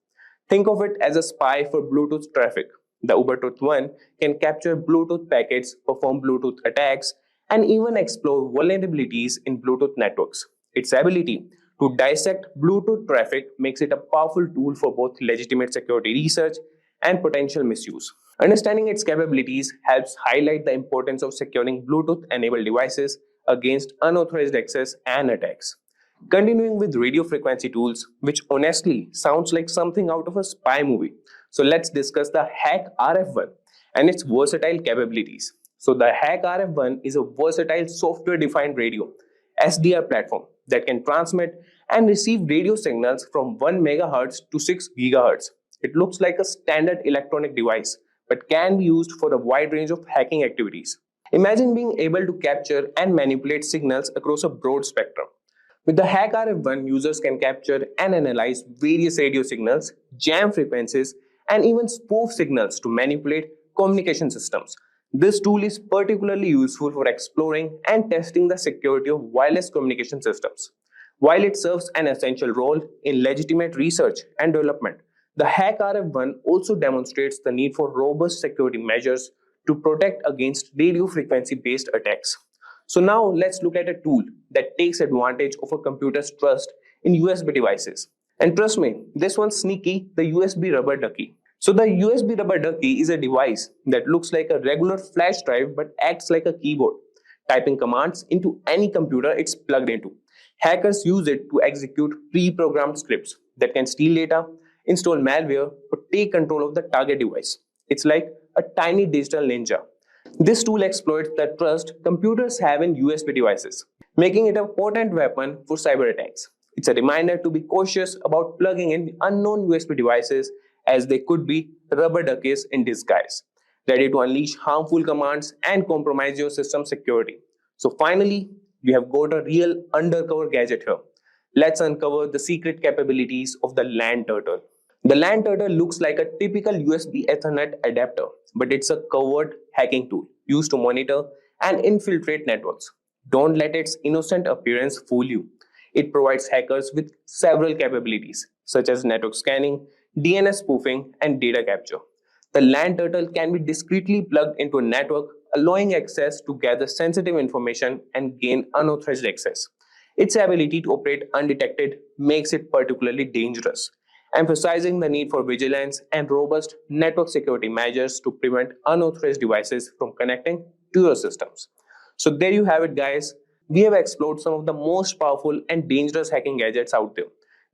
Think of it as a spy for Bluetooth traffic. The Ubertooth One can capture Bluetooth packets, perform Bluetooth attacks, and even explore vulnerabilities in Bluetooth networks. Its ability to dissect Bluetooth traffic makes it a powerful tool for both legitimate security research and potential misuse. Understanding its capabilities helps highlight the importance of securing Bluetooth-enabled devices against unauthorized access and attacks. Continuing with radio frequency tools, which honestly sounds like something out of a spy movie. So let's discuss the Hack RF1 and its versatile capabilities. So the Hack RF1 is a versatile software-defined radio SDR platform that can transmit and receive radio signals from 1 MHz to 6 GHz. It looks like a standard electronic device, but can be used for a wide range of hacking activities. Imagine being able to capture and manipulate signals across a broad spectrum. With the HackRF1, users can capture and analyze various radio signals, jam frequencies, and even spoof signals to manipulate communication systems. This tool is particularly useful for exploring and testing the security of wireless communication systems. While it serves an essential role in legitimate research and development, the HackRF1 also demonstrates the need for robust security measures to protect against radio frequency based attacks. So now let's look at a tool that takes advantage of a computer's trust in USB devices. And trust me, this one's sneaky, the USB rubber ducky. So the USB rubber ducky is a device that looks like a regular flash drive but acts like a keyboard, typing commands into any computer it's plugged into. Hackers use it to execute pre-programmed scripts that can steal data, install malware, or take control of the target device. It's like a tiny digital ninja. This tool exploits the trust computers have in USB devices, making it a potent weapon for cyber attacks. It's a reminder to be cautious about plugging in unknown USB devices, as they could be rubber duckies in disguise, ready to unleash harmful commands and compromise your system security. So finally, we have got a real undercover gadget here. Let's uncover the secret capabilities of the LAN turtle. The LAN turtle looks like a typical USB Ethernet adapter, but it's a covert hacking tool used to monitor and infiltrate networks. Don't let its innocent appearance fool you. It provides hackers with several capabilities, such as network scanning, DNS spoofing, and data capture. The LAN turtle can be discreetly plugged into a network, allowing access to gather sensitive information and gain unauthorized access. Its ability to operate undetected makes it particularly dangerous, emphasizing the need for vigilance and robust network security measures to prevent unauthorized devices from connecting to your systems. So there you have it, guys. We have explored some of the most powerful and dangerous hacking gadgets out there.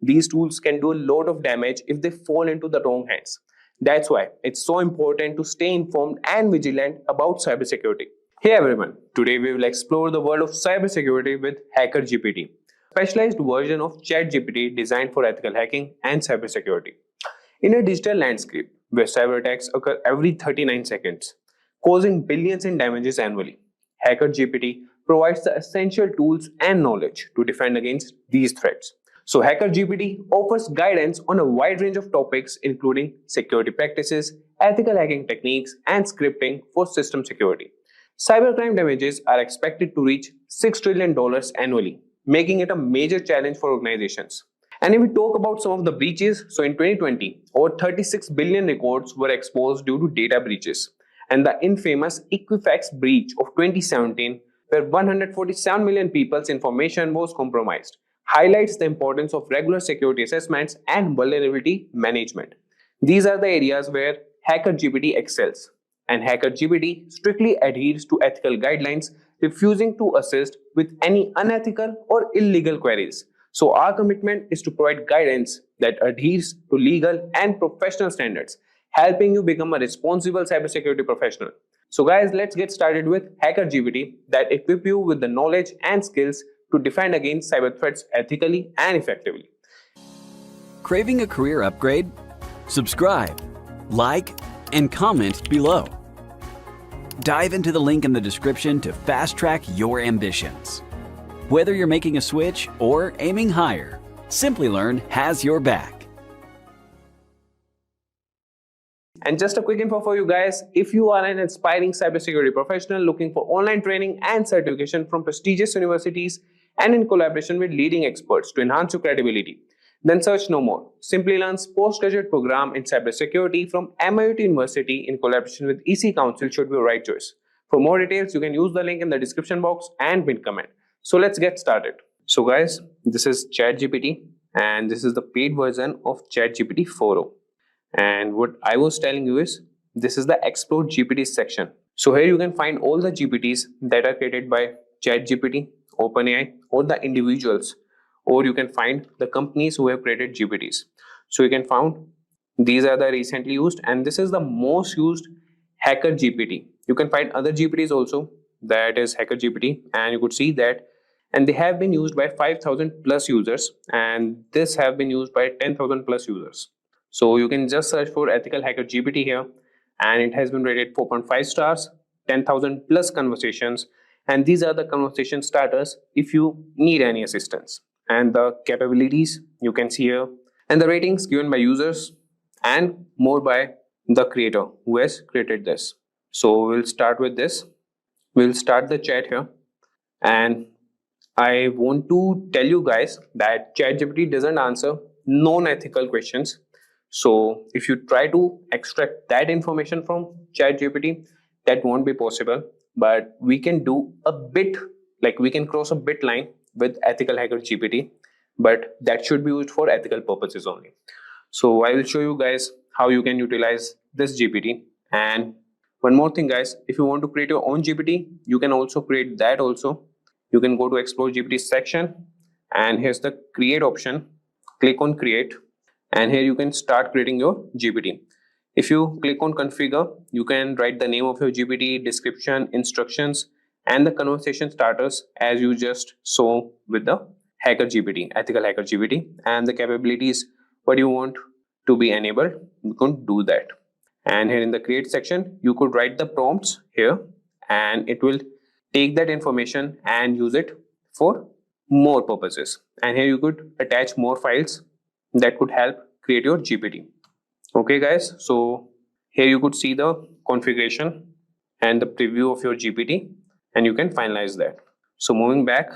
These tools can do a lot of damage if they fall into the wrong hands. That's why it's so important to stay informed and vigilant about cybersecurity. Hey everyone, today we will explore the world of cybersecurity with Hacker GPT, specialized version of ChatGPT designed for ethical hacking and cybersecurity. In a digital landscape where cyber attacks occur every 39 seconds, causing billions in damages annually, Hacker GPT provides the essential tools and knowledge to defend against these threats. So Hacker GPT offers guidance on a wide range of topics including security practices, ethical hacking techniques, and scripting for system security. Cybercrime damages are expected to reach $6 trillion annually, making it a major challenge for organizations. And if we talk about some of the breaches, so in 2020, over 36 billion records were exposed due to data breaches. And the infamous Equifax breach of 2017, where 147 million people's information was compromised, highlights the importance of regular security assessments and vulnerability management. These are the areas where Hacker GPT excels. And Hacker GPT strictly adheres to ethical guidelines, refusing to assist with any unethical or illegal queries. So our commitment is to provide guidance that adheres to legal and professional standards, helping you become a responsible cybersecurity professional. So guys, let's get started with Hacker GPT that equip you with the knowledge and skills to defend against cyber threats ethically and effectively. Craving a career upgrade? Subscribe, like, and comment below. Dive into the link in the description to fast-track your ambitions. Whether you're making a switch or aiming higher, Simplilearn has your back. And just a quick info for you guys, if you are an aspiring cybersecurity professional looking for online training and certification from prestigious universities and in collaboration with leading experts to enhance your credibility, then search no more. Simplilearn's postgraduate program in cybersecurity from MIUT University in collaboration with EC Council should be your right choice. For more details, you can use the link in the description box and pinned comment. So let's get started. So guys, this is ChatGPT and this is the paid version of ChatGPT 4.0. And what I was telling you is, this is the Explore GPT section. So here you can find all the GPTs that are created by ChatGPT, OpenAI, or the individuals, or you can find the companies who have created GPTs. So you can find these are the recently used, and this is the most used Hacker GPT. You can find other GPTs also, that is Hacker GPT, and you could see that, and they have been used by 5,000 plus users, and this have been used by 10,000 plus users. So you can just search for Ethical Hacker GPT here, and it has been rated 4.5 stars, 10,000 plus conversations, and these are the conversation starters if you need any assistance. and the capabilities you can see here, and the ratings given by users and more by the creator who has created this. So we'll start with this. We'll start the chat here, and I want to tell you guys that ChatGPT doesn't answer non-ethical questions. So if you try to extract that information from ChatGPT, that won't be possible. But we can do a bit, like we can cross a bit line with Ethical Hacker GPT, but that should be used for ethical purposes only. So I will show you guys how you can utilize this GPT. And one more thing, guys, if you want to create your own GPT, you can also create that also. You can go to Explore GPT section, and here's the create option. Click on create, and here you can start creating your GPT. If you click on configure, you can write the name of your GPT, description, instructions, and the conversation starters as you just saw with the Hacker GPT, Ethical Hacker GPT, and the capabilities what you want to be enabled. You can do that. And here in the create section, you could write the prompts here, and it will take that information and use it for more purposes. And here you could attach more files that could help create your GPT. Okay guys, so here you could see the configuration and the preview of your GPT, and you can finalize that. So moving back,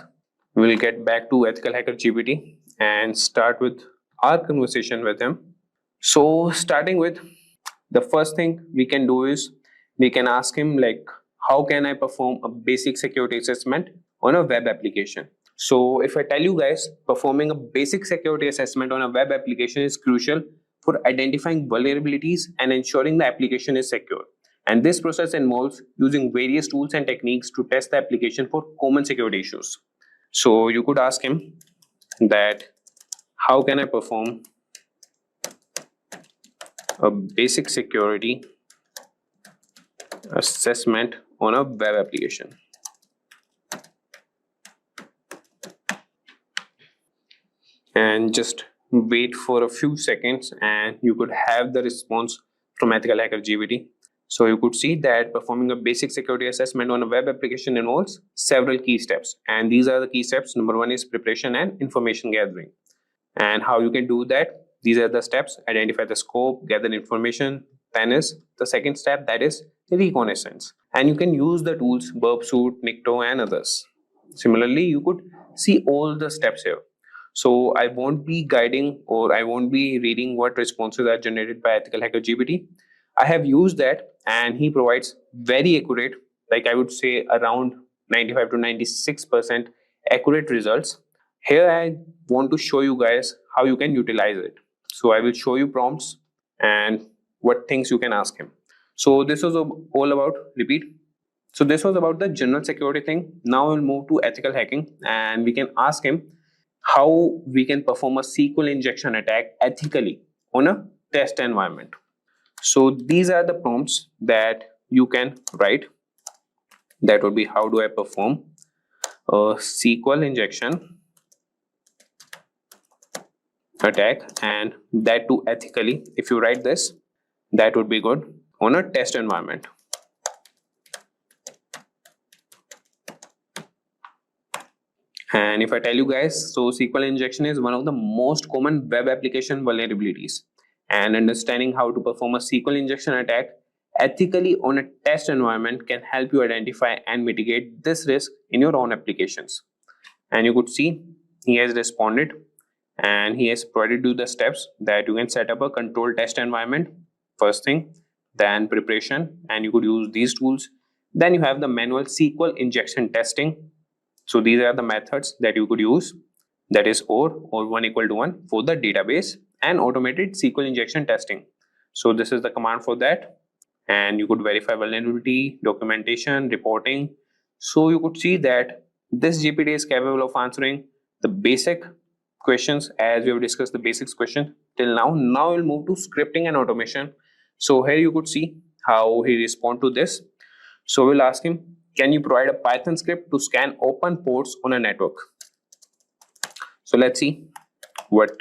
we'll get back to Ethical Hacker GPT and start with our conversation with him. So starting with, the first thing we can do is we can ask him like, how can I perform a basic security assessment on a web application? So if I tell you guys, performing a basic security assessment on a web application is crucial for identifying vulnerabilities and ensuring the application is secure. And this process involves using various tools and techniques to test the application for common security issues. So you could ask him that, how can I perform a basic security assessment on a web application? And just wait for a few seconds, and you could have the response from Ethical Hacker GPT. So you could see that performing a basic security assessment on a web application involves several key steps, and these are the key steps. Number one is preparation and information gathering. And how you can do that, these are the steps: identify the scope, gather information. Then is the second step, that is reconnaissance, and you can use the tools Burpsuit, Nikto, and others. Similarly, you could see all the steps here. So I won't be guiding, or I won't be reading what responses are generated by Ethical Hacker GPT. I have used that, and he provides very accurate, like I would say around 95 to 96% accurate results. Here I want to show you guys how you can utilize it. So I will show you prompts and what things you can ask him. So this was all about, repeat. So this was about the general security thing. Now we'll move to ethical hacking, and we can ask him how we can perform a SQL injection attack ethically on a test environment. So these are the prompts that you can write. That would be, how do I perform a SQL injection attack, and that too ethically. If you write this, that would be good on a test environment. And if I tell you guys, so SQL injection is one of the most common web application vulnerabilities, and understanding how to perform a SQL injection attack ethically on a test environment can help you identify and mitigate this risk in your own applications. And you could see he has responded, and he has provided you the steps that you can set up a controlled test environment first thing, then preparation, and you could use these tools. Then you have the manual SQL injection testing. So these are the methods that you could use, that is or 1 equal to 1 for the database, and automated SQL injection testing. So this is the command for that, and you could verify vulnerability, documentation, reporting. So you could see that this GPT is capable of answering the basic questions, as we have discussed the basics question till now. Now we'll move to scripting and automation. So here you could see how he respond to this. So we'll ask him, can you provide a Python script to scan open ports on a network? So let's see what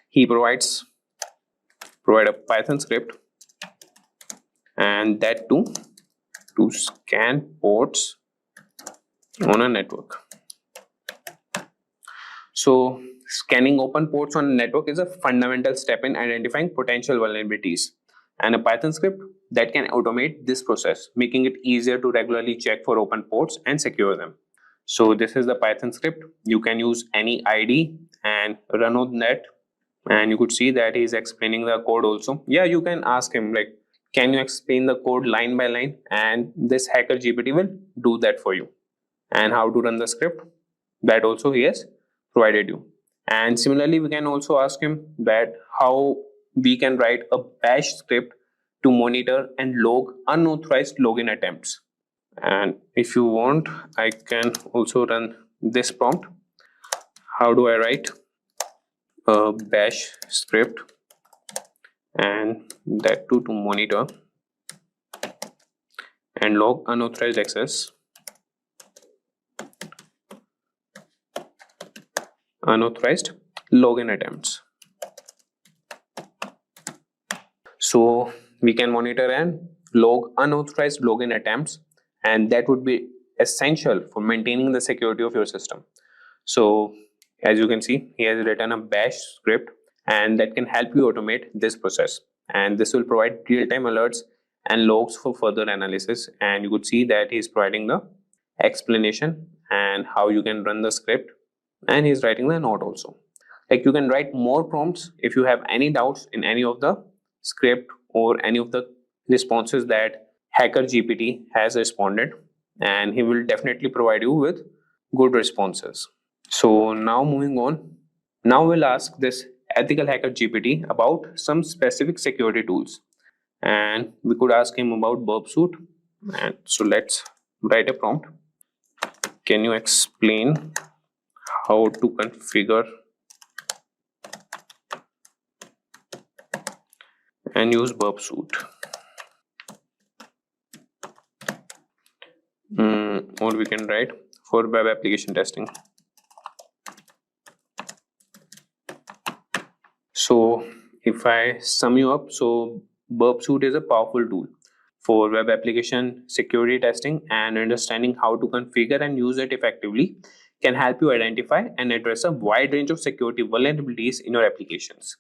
he provides. Provide a Python script, and that too to scan ports on a network. So scanning open ports on a network is a fundamental step in identifying potential vulnerabilities, and a Python script that can automate this process, making it easier to regularly check for open ports and secure them. So this is the Python script. You can use any ID and run on that, and you could see that he's explaining the code also. Yeah, you can ask him like, can you explain the code line by line, and this Hacker GPT will do that for you. And how to run the script, that also he has provided you. And similarly, we can also ask him that how we can write a bash script to monitor and log unauthorized login attempts. And if you want, I can also run this prompt. How do I write a bash script, and that too to monitor and log unauthorized access, unauthorized login attempts. So we can monitor and log unauthorized login attempts, and that would be essential for maintaining the security of your system. So as you can see, he has written a bash script, and that can help you automate this process, and this will provide real-time alerts and logs for further analysis. And you could see that he's providing the explanation and how you can run the script, and he's writing the note also. Like, you can write more prompts if you have any doubts in any of the script or any of the responses that Hacker GPT has responded, and he will definitely provide you with good responses. So now moving on, now we'll ask this EthicalHacker GPT about some specific security tools, and we could ask him about burp suit. And so let's write a prompt. Can you explain how to configure and use burp suit? Or we can write for web application testing. So if I sum you up, so burp suit is a powerful tool for web application security testing, and understanding how to configure and use it effectively can help you identify and address a wide range of security vulnerabilities in your applications.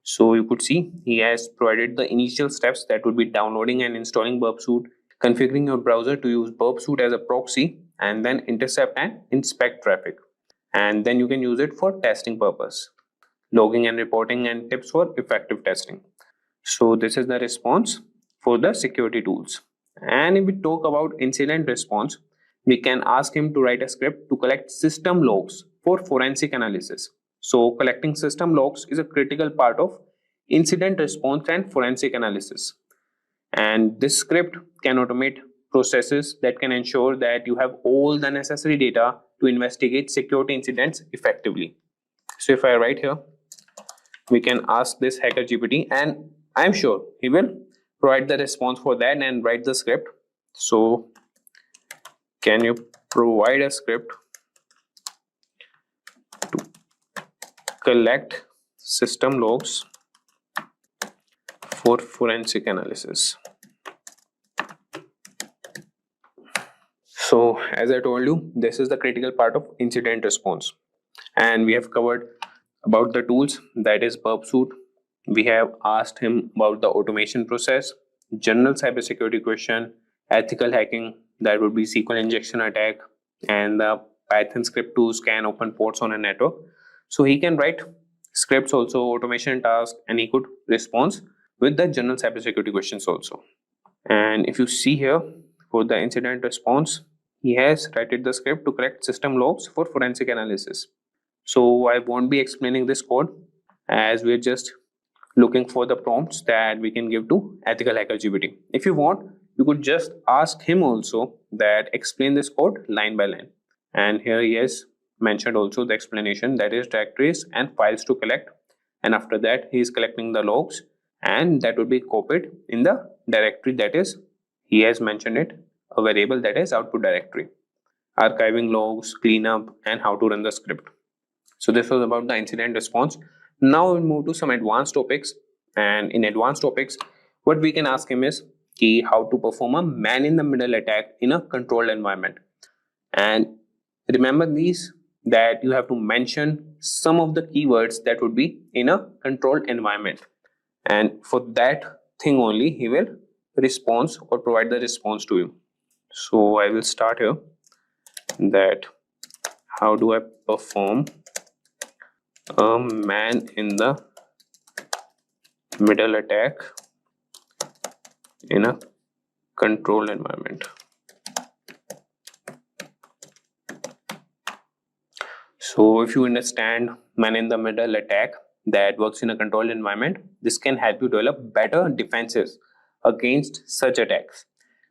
So you could see he has provided the initial steps, that would be downloading and installing burp suit, configuring your browser to use burp suit as a proxy, and then intercept and inspect traffic. And then you can use it for testing purpose, logging and reporting, and tips for effective testing. So this is the response for the security tools. And if we talk about incident response, we can ask him to write a script to collect system logs for forensic analysis. So collecting system logs is a critical part of incident response and forensic analysis. And this script can automate processes that can ensure that you have all the necessary data to investigate security incidents effectively. So if I write here, we can ask this Hacker GPT, and I'm sure he will provide the response for that and write the script. So can you provide a script to collect system logs for forensic analysis? So as I told you, this is the critical part of incident response, and we have covered about the tools, that is burp suit. We have asked him about the automation process, general cybersecurity question, ethical hacking, that would be SQL injection attack, and the Python script to scan open ports on a network. So he can write scripts also, automation tasks, and he could respond with the general cybersecurity questions also. And if you see here, for the incident response, he has written the script to collect system logs for forensic analysis. So I won't be explaining this code, as we're just looking for the prompts that we can give to EthicalHacker GPT. If you want, you could just ask him also that explain this code line by line. And here he has mentioned also the explanation, that is directories and files to collect. And after that, he is collecting the logs, and that would be copied in the directory, that is, he has mentioned it, a variable, that is output directory. Archiving logs, cleanup, and how to run the script. So this was about the incident response. Now we'll move to some advanced topics. And in advanced topics, what we can ask him is how to perform a man-in-the-middle attack in a controlled environment. And remember, these that you have to mention some of the keywords that would be in a controlled environment, and for that thing only he will respond or provide the response to you. So I will start here that how do I perform a man in the middle attack in a controlled environment. So if you understand man in the middle attack that works in a controlled environment, this can help you develop better defenses against such attacks.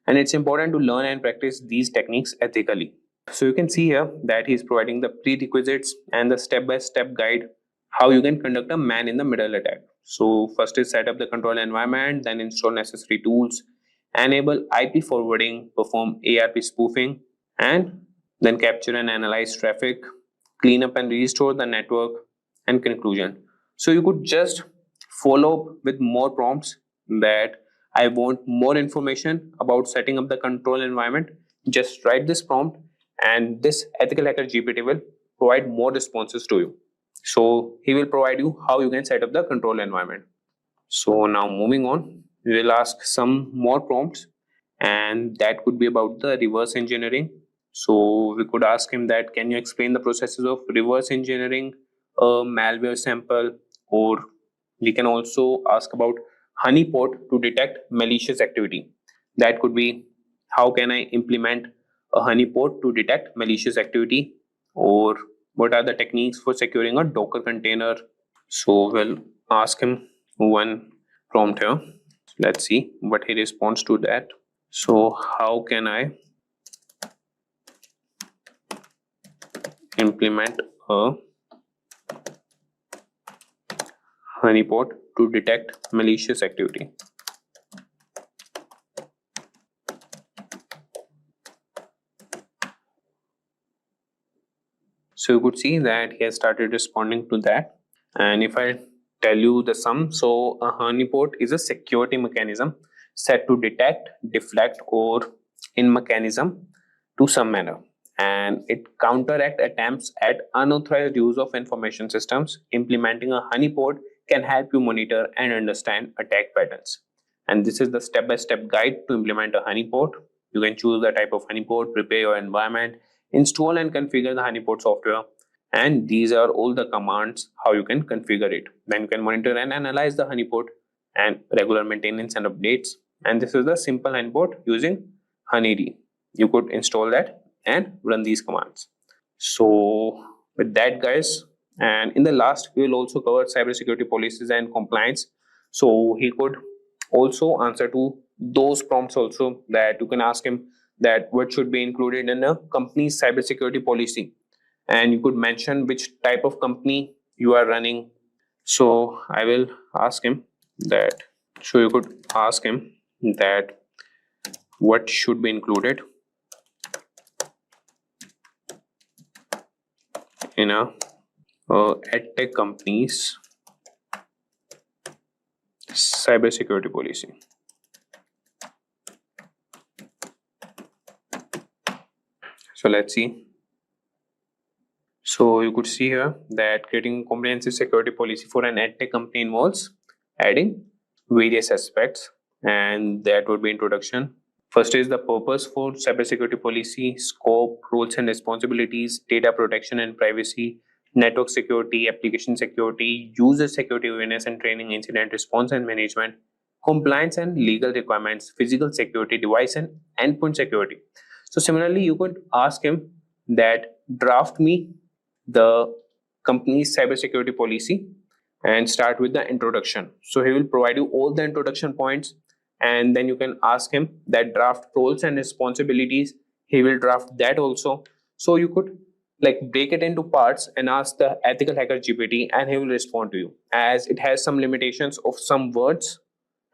And it's important to learn and practice these techniques ethically. So you can see here that he is providing the prerequisites and the step-by-step guide how you can conduct a man in the middle attack. So first is set up the control environment, then install necessary tools, enable IP forwarding, perform ARP spoofing, and then capture and analyze traffic, clean up and restore the network, and conclusion. So you could just follow up with more prompts that I want more information about setting up the control environment. Just write this prompt and this EthicalHacker GPT will provide more responses to you. So he will provide you how you can set up the control environment. So now moving on, we will ask some more prompts, and that could be about the reverse engineering. So we could ask him that, can you explain the processes of reverse engineering a malware sample? Or we can also ask about honeypot to detect malicious activity. That could be, how can I implement a honeypot to detect malicious activity? Or what are the techniques for securing a Docker container? So we'll ask him one prompt here. Let's see what he responds to that. So how can I implement a honeypot to detect malicious activity? So you could see that he has started responding to that. And if I tell you the sum, so a honeypot is a security mechanism set to detect, deflect, or in mechanism to some manner, and it counteract attempts at unauthorized use of information systems. Implementing a honeypot can help you monitor and understand attack patterns. And this is the step-by-step guide to implement a honeypot. You can choose the type of honeypot, prepare your environment, install and configure the honeypot software, and these are all the commands how you can configure it. Then you can monitor and analyze the honeypot and regular maintenance and updates. And this is the simple honeypot using honeyd. You could install that and run these commands. So with that, guys, and in the last we will also cover cybersecurity policies and compliance. So he could also answer to those prompts also, that you can ask him that what should be included in a company's cybersecurity policy, and you could mention which type of company you are running. So I will ask him that, so you could ask him that what should be included in a edtech company's cybersecurity policy. So let's see. So you could see here that creating a comprehensive security policy for an edtech company involves adding various aspects, and that would be introduction. First is the purpose for cybersecurity policy, scope, roles and responsibilities, data protection and privacy, network security, application security, user security awareness and training, incident response and management, compliance and legal requirements, physical security, device and endpoint security. So similarly, you could ask him that draft me the company's cybersecurity policy and start with the introduction. So he will provide you all the introduction points, and then you can ask him that draft roles and responsibilities. He will draft that also. So you could like break it into parts and ask the EthicalHacker GPT, and he will respond to you, as it has some limitations of some words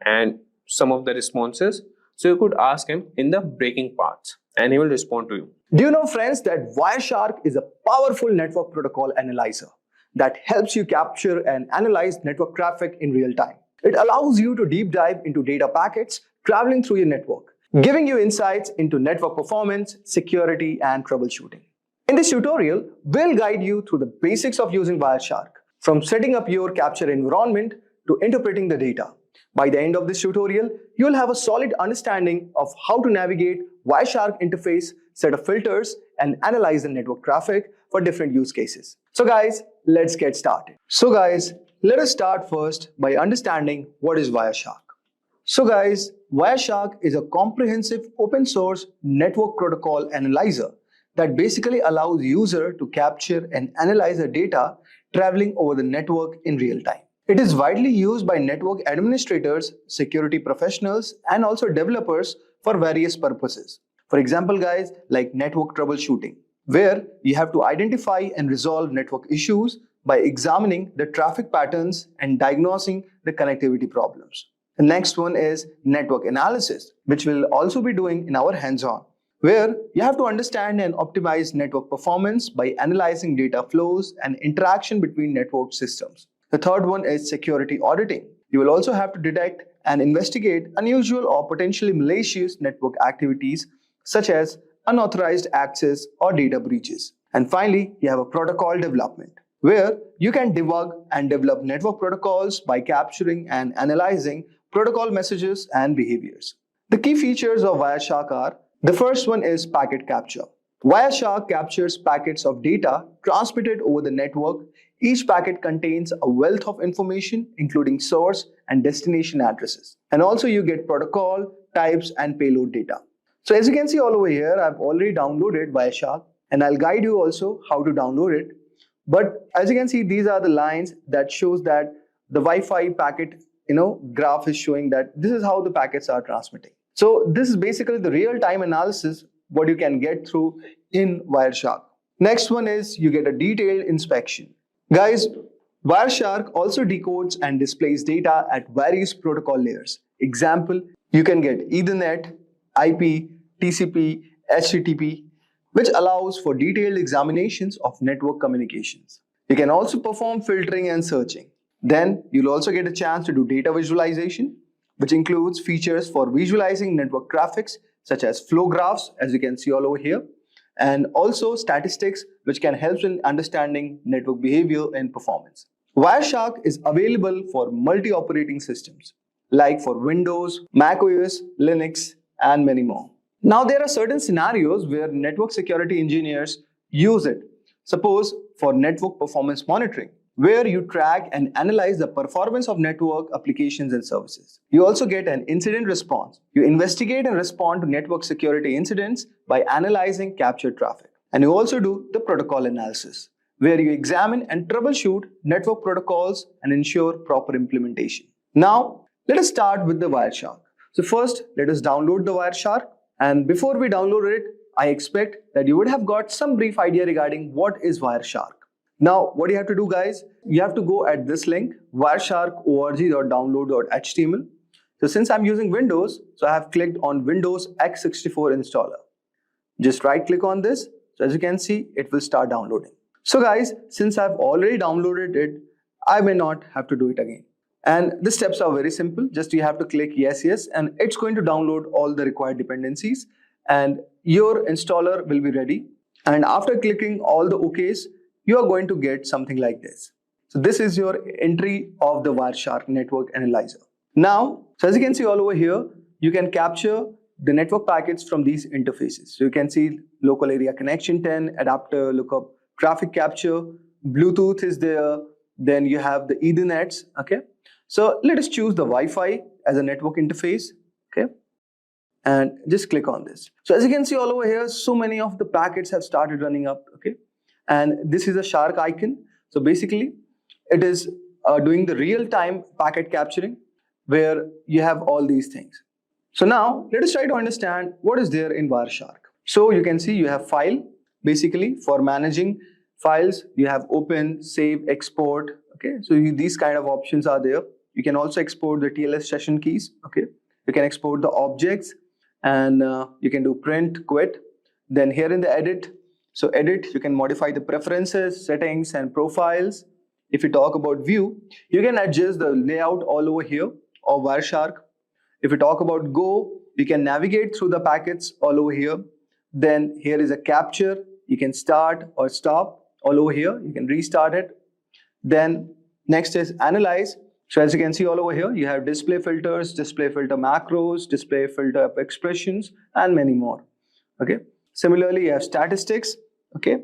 and some of the responses. So you could ask him in the breaking parts and he will respond to you. Do you know, friends, that Wireshark is a powerful network protocol analyzer that helps you capture and analyze network traffic in real time? It allows you to deep dive into data packets traveling through your network, giving you insights into network performance, security, and troubleshooting. In this tutorial, we'll guide you through the basics of using Wireshark, from setting up your capture environment to interpreting the data. By the end of this tutorial, you'll have a solid understanding of how to navigate Wireshark interface, set of filters, and analyze the network traffic for different use cases. So guys, let's get started. So guys, let us start first by understanding what is Wireshark. So guys, Wireshark is a comprehensive open source network protocol analyzer that basically allows user to capture and analyze the data traveling over the network in real time. It is widely used by network administrators, security professionals, and also developers for various purposes. For example, guys, like network troubleshooting, where you have to identify and resolve network issues by examining the traffic patterns and diagnosing the connectivity problems. The next one is network analysis, which we'll also be doing in our hands-on, where you have to understand and optimize network performance by analyzing data flows and interaction between network systems. The third one is security auditing. You will also have to detect and investigate unusual or potentially malicious network activities such as unauthorized access or data breaches. And finally, you have a protocol development, where you can debug and develop network protocols by capturing and analyzing protocol messages and behaviors. The key features of Wireshark are: the first one is packet capture. Wireshark captures packets of data transmitted over the network. Each packet contains a wealth of information, including source and destination addresses. And also you get protocol, types, and payload data. So as you can see all over here, I've already downloaded Wireshark, and I'll guide you also how to download it. But as you can see, these are the lines that shows that the Wi-Fi packet graph is showing that this is how the packets are transmitting. So this is basically the real-time analysis what you can get through in Wireshark. Next one is you get a detailed inspection. Guys, Wireshark also decodes and displays data at various protocol layers. Example, you can get Ethernet, IP, TCP, HTTP, which allows for detailed examinations of network communications. You can also perform filtering and searching. Then you'll also get a chance to do data visualization, which includes features for visualizing network traffics such as flow graphs, as you can see all over here, and also statistics, which can help in understanding network behavior and performance. Wireshark is available for multi-operating systems, like for Windows, Mac OS, Linux, and many more. Now, there are certain scenarios where network security engineers use it. Suppose for network performance monitoring, where you track and analyze the performance of network applications and services. You also get an incident response. You investigate and respond to network security incidents by analyzing captured traffic. And you also do the protocol analysis, where you examine and troubleshoot network protocols and ensure proper implementation. Now, let us start with the Wireshark. So first, let us download the Wireshark. And before we download it, I expect that you would have got some brief idea regarding what is Wireshark. Now, what you have to do, guys, you have to go at this link, wireshark.org.download.html. So since I'm using Windows, so I have clicked on Windows x64 installer. Just right click on this. So as you can see, it will start downloading. So guys, since I've already downloaded it, I may not have to do it again. And the steps are very simple. Just you have to click yes, and it's going to download all the required dependencies, and your installer will be ready. And after clicking all the OKs, you are going to get something like this. So this is your entry of the Wireshark network analyzer. Now, so as you can see all over here, you can capture the network packets from these interfaces. So you can see local area connection 10, adapter lookup, traffic capture, Bluetooth is there, then you have the Ethernets, okay? So let us choose the Wi-Fi as a network interface, okay? And just click on this. So as you can see all over here, so many of the packets have started running up, okay? And this is a shark icon. So basically, it is doing the real-time packet capturing where you have all these things. So now, let us try to understand what is there in Wireshark. So you can see you have file. Basically, for managing files, you have open, save, export. Okay, so these kind of options are there. You can also export the TLS session keys. Okay, you can export the objects, and you can do print, quit. Then here in the edit, so edit, you can modify the preferences, settings, and profiles. If you talk about view, you can adjust the layout all over here of Wireshark. If you talk about go, you can navigate through the packets all over here. Then here is a capture. you can start or stop all over here. You can restart it. Then next is analyze. So as you can see all over here, you have display filters, display filter macros, display filter expressions, and many more. Okay. Similarly, you have statistics, okay,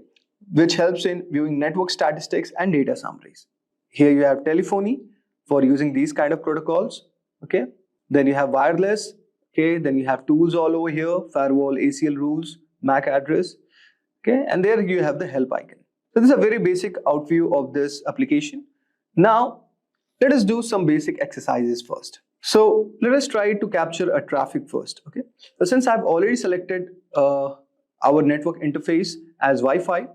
which helps in viewing network statistics and data summaries. Here you have telephony for using these kind of protocols. Okay. Then you have wireless. Okay. Then you have tools all over here, firewall, ACL rules, MAC address. Okay. And there you have the help icon. So this is a very basic overview of this application. Now, let us do some basic exercises first. So let us try to capture a traffic first. Okay. So since I've already selected our network interface as Wi-Fi,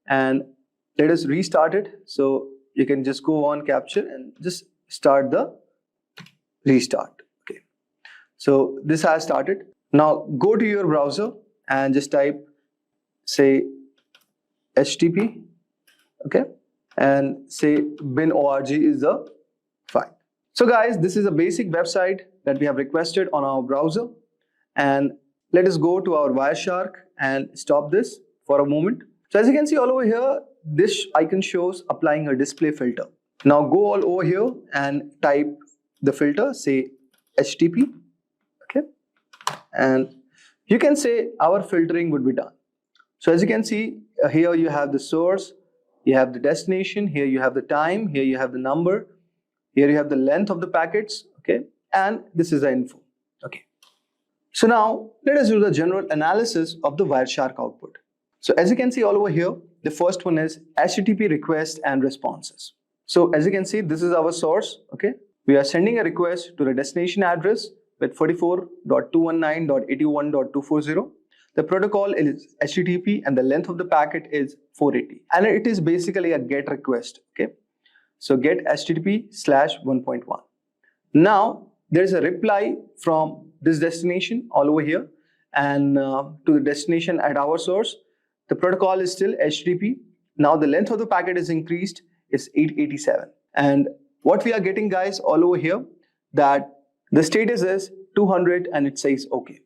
and let us restart it. So you can just go on capture and just start the restart. Okay. So this has started. Now go to your browser and just type, say, HTTP. Okay. And say bin.org is the file. So guys, this is a basic website that we have requested on our browser. And let us go to our Wireshark and stop this for a moment. So as you can see all over here, this icon shows applying a display filter. Now go all over here and type the filter, say HTTP. Okay. And you can say our filtering would be done. So as you can see, here you have the source, you have the destination, here you have the time, here you have the number, here you have the length of the packets, okay, and this is the info, okay. So now let us do the general analysis of the Wireshark output. So as you can see all over here, the first one is HTTP requests and responses. So as you can see, this is our source, okay. We are sending a request to the destination address with 44.219.81.240. The protocol is HTTP and the length of the packet is 480. And it is basically a GET request, okay. So get HTTP/1.1. Now there is a reply from this destination all over here and to the destination at our source. The protocol is still HTTP. Now the length of the packet is increased, it's 887. And what we are getting, guys, all over here, that the status is 200 and it says okay.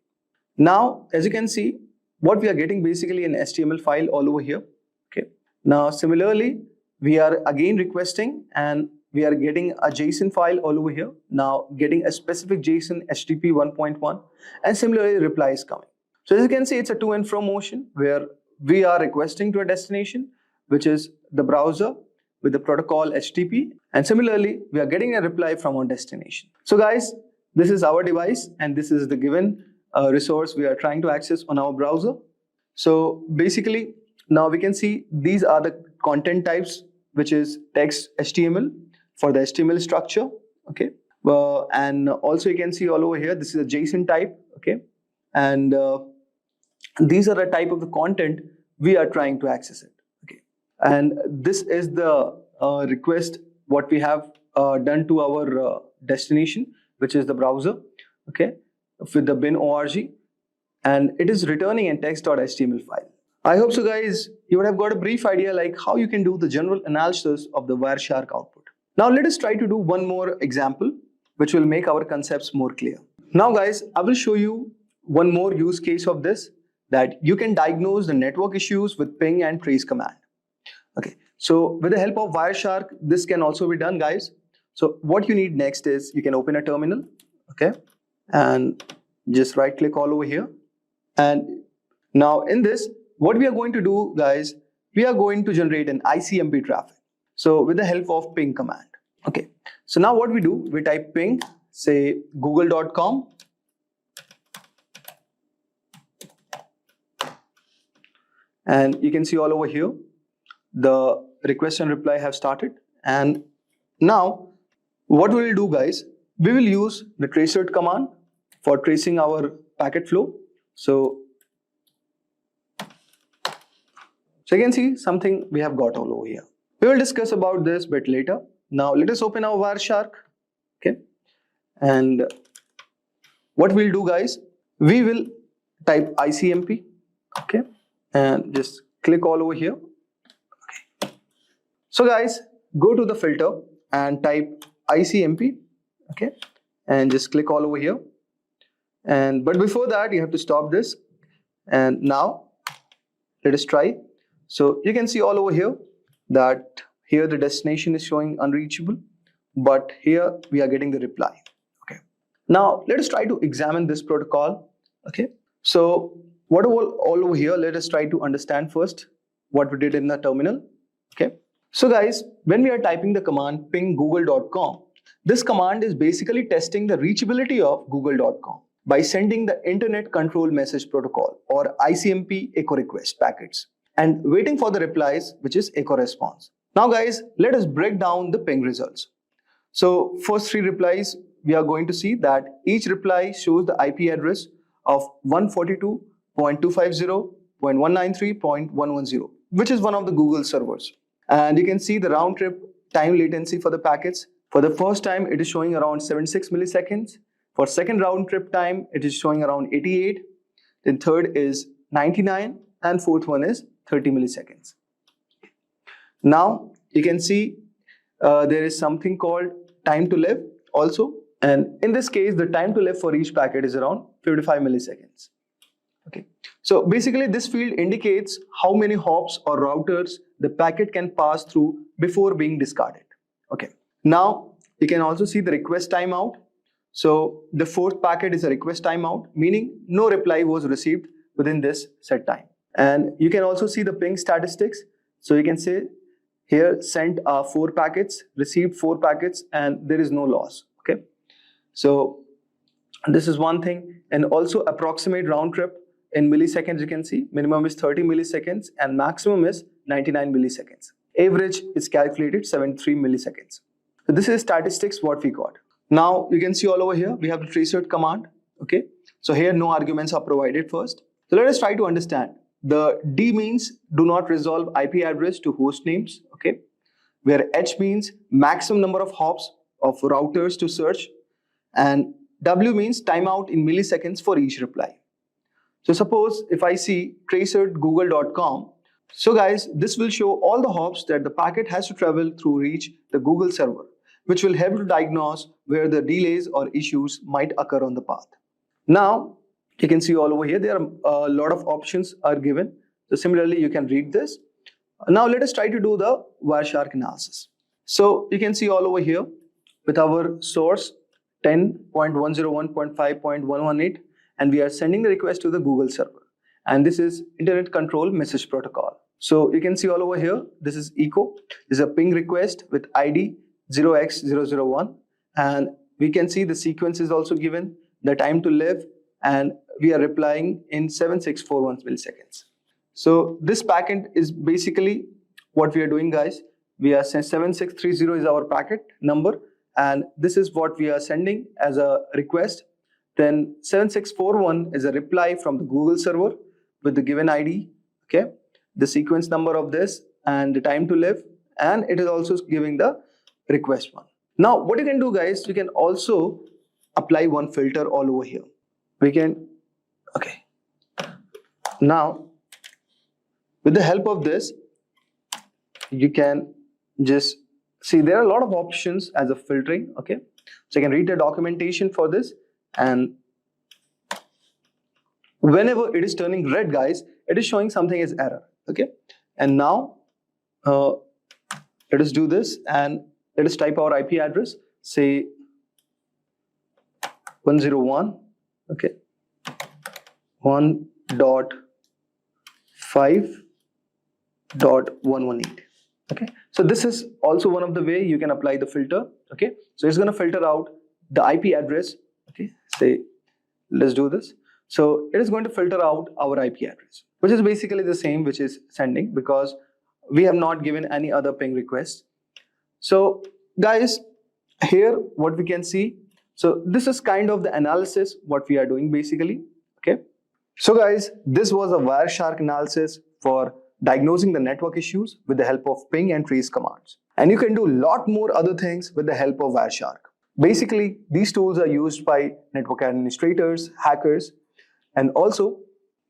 Now, as you can see, what we are getting basically an HTML file all over here. Okay. Now, similarly, we are again requesting and we are getting a JSON file all over here. Now, getting a specific JSON HTTP 1.1 and similarly reply is coming. So as you can see, it's a to and fro motion where we are requesting to a destination, which is the browser with the protocol HTTP. And similarly, we are getting a reply from our destination. So guys, this is our device and this is the given resource we are trying to access on our browser. So basically, now we can see these are the content types, which is text HTML for the HTML structure. Okay. And also you can see all over here, this is a JSON type. Okay. And these are the type of the content we are trying to access it. Okay. And this is the request what we have done to our destination, which is the browser. Okay. With the bin.org, and it is returning a text.html file. I hope so guys, you would have got a brief idea like how you can do the general analysis of the Wireshark output. Now let us try to do one more example which will make our concepts more clear. Now guys, I will show you one more use case of this, that you can diagnose the network issues with ping and trace command. Okay, so with the help of Wireshark, this can also be done, guys. So what you need next is you can open a terminal, okay, and just right click all over here. And now in this, what we are going to do, guys, we are going to generate an ICMP traffic. So with the help of ping command. Okay, so now what we do, we type ping, say google.com. And you can see all over here, the request and reply have started. And now what we will do, guys, we will use the tracer command for tracing our packet flow. So you can see something we have got all over here. We will discuss about this bit later. Now let us open our Wireshark. Okay. And what we'll do, guys, we will type ICMP. Okay. And just click all over here. Okay. So guys, go to the filter and type ICMP. Okay. And just click all over here. But before that, you have to stop this. And now let us try. So you can see all over here that here the destination is showing unreachable, but here we are getting the reply. Okay. Now let us try to examine this protocol. Okay. So what all over here, let us try to understand first what we did in the terminal. Okay. So guys, when we are typing the command ping google.com, this command is basically testing the reachability of google.com by sending the Internet Control Message Protocol or ICMP echo request packets and waiting for the replies, which is echo response. Now guys, let us break down the ping results. So first 3 replies, we are going to see that each reply shows the IP address of 142.250.193.110, which is one of the Google servers. And you can see the round trip time latency for the packets. For the first time, it is showing around 76 milliseconds. For second round trip time, it is showing around 88. Then third is 99, and fourth one is 30 milliseconds. Now you can see there is something called time to live also, and in this case the time to live for each packet is around 55 milliseconds. Okay, so basically this field indicates how many hops or routers the packet can pass through before being discarded. Okay, now you can also see the request timeout. So the fourth packet is a request timeout, meaning no reply was received within this set time. And you can also see the ping statistics. So you can say here sent 4 packets, received 4 packets, and there is no loss. Okay, so this is one thing. And also approximate round trip in milliseconds, you can see minimum is 30 milliseconds and maximum is 99 milliseconds. Average is calculated 73 milliseconds. So this is statistics what we got. Now you can see all over here we have the traceroute command. Okay, so here no arguments are provided first. So let us try to understand. The D means do not resolve IP address to host names. Okay, where H means maximum number of hops of routers to search, and W means timeout in milliseconds for each reply. So suppose if I see traceroute google.com, so guys, this will show all the hops that the packet has to travel through reach the Google server, which will help to diagnose where the delays or issues might occur on the path. Now you can see all over here there are a lot of options are given. So similarly you can read this. Now let us try to do the Wireshark analysis. So you can see all over here with our source 10.101.5.118, and we are sending the request to the Google server, and this is Internet Control Message Protocol. So you can see all over here this is echo, this is a ping request with ID 0x001, and we can see the sequence is also given, the time to live, and we are replying in 7641 milliseconds. So this packet is basically what we are doing, guys. We are saying 7630 is our packet number, and this is what we are sending as a request. Then 7641 is a reply from the Google server with the given ID, okay, the sequence number of this and the time to live, and it is also giving the request one. Now what you can do, guys, you can also apply one filter all over here. We can, okay, now with the help of this you can just see there are a lot of options as a filtering. Okay, so you can read the documentation for this, and whenever it is turning red, guys, it is showing something as error. Okay, and now let us do this and let us type our IP address, say 101, okay, 1.5.118. Okay, so this is also one of the way you can apply the filter. Okay, so it's going to filter out the IP address. Okay, say let's do this. So it is going to filter out our IP address, which is basically the same which is sending, because we have not given any other ping request. So guys, here what we can see, so this is kind of the analysis what we are doing basically. Okay, so guys, this was a Wireshark analysis for diagnosing the network issues with the help of ping and trace commands. And you can do a lot more other things with the help of Wireshark. Basically, these tools are used by network administrators, hackers, and also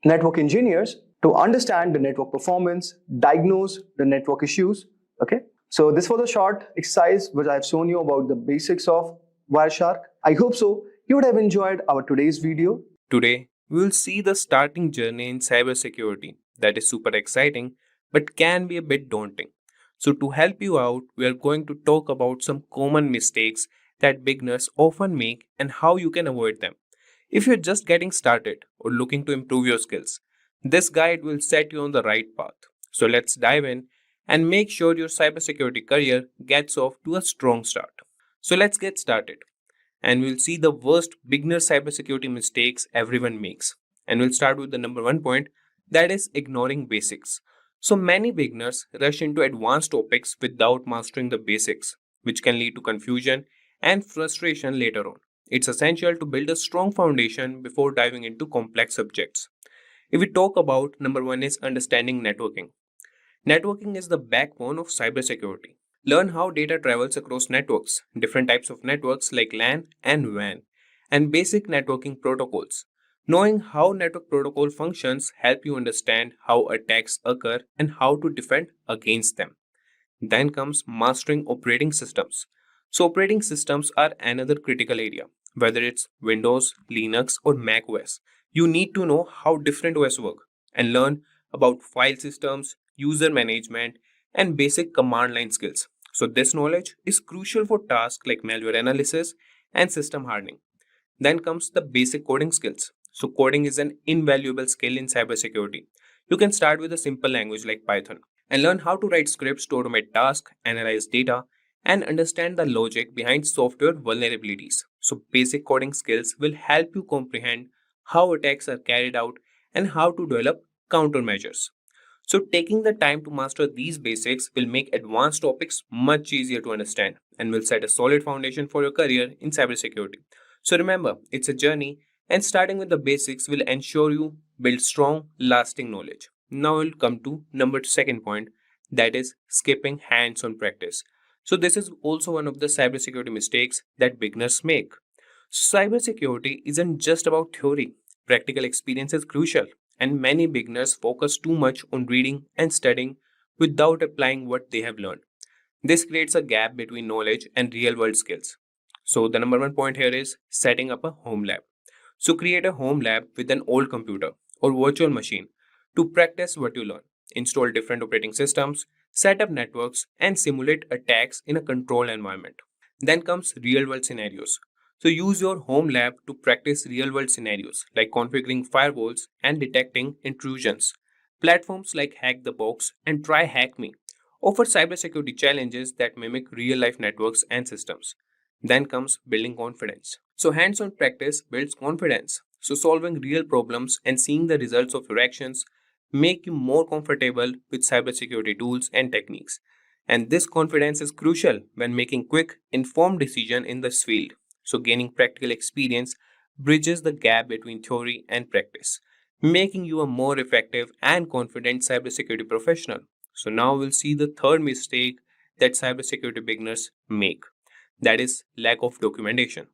network engineers to understand the network performance, diagnose the network issues. Okay, so this was a short exercise which I've shown you about the basics of Wireshark. I hope so you would have enjoyed our today's video. Today, we will see the starting journey in cybersecurity. That is super exciting, but can be a bit daunting. So to help you out, we are going to talk about some common mistakes that beginners often make and how you can avoid them. If you're just getting started or looking to improve your skills, this guide will set you on the right path. So let's dive in and make sure your cybersecurity career gets off to a strong start. So let's get started, and we'll see the worst beginner cybersecurity mistakes everyone makes. And we'll start with the number one point, that is ignoring basics. So many beginners rush into advanced topics without mastering the basics, which can lead to confusion and frustration later on. It's essential to build a strong foundation before diving into complex subjects. If we talk about number one is understanding networking. Networking is the backbone of cybersecurity. Learn how data travels across networks, different types of networks like LAN and WAN, and basic networking protocols. Knowing how network protocol functions help you understand how attacks occur and how to defend against them. Then comes mastering operating systems. So operating systems are another critical area, whether it's Windows, Linux or Mac OS. You need to know how different OS work and learn about file systems, user management, and basic command line skills. So this knowledge is crucial for tasks like malware analysis and system hardening. Then comes the basic coding skills. So coding is an invaluable skill in cybersecurity. You can start with a simple language like Python and learn how to write scripts to automate tasks, analyze data, and understand the logic behind software vulnerabilities. So basic coding skills will help you comprehend how attacks are carried out and how to develop countermeasures. So taking the time to master these basics will make advanced topics much easier to understand and will set a solid foundation for your career in cybersecurity. So remember, it's a journey, and starting with the basics will ensure you build strong, lasting knowledge. Now we'll come to number second point, that is skipping hands-on practice. So this is also one of the cybersecurity mistakes that beginners make. Cybersecurity isn't just about theory. Practical experience is crucial, and many beginners focus too much on reading and studying without applying what they have learned. This creates a gap between knowledge and real world skills. So the number one point here is setting up a home lab. So create a home lab with an old computer or virtual machine to practice what you learn. Install different operating systems, set up networks, and simulate attacks in a controlled environment. Then comes real world scenarios. So use your home lab to practice real world scenarios like configuring firewalls and detecting intrusions. Platforms like Hack the Box and Try Hack Me offer cybersecurity challenges that mimic real life networks and systems. Then comes building confidence. So hands-on practice builds confidence. So solving real problems and seeing the results of your actions make you more comfortable with cybersecurity tools and techniques. And this confidence is crucial when making quick, informed decisions in this field. So gaining practical experience bridges the gap between theory and practice, making you a more effective and confident cybersecurity professional. So now we'll see the third mistake that cybersecurity beginners make. That is lack of documentation.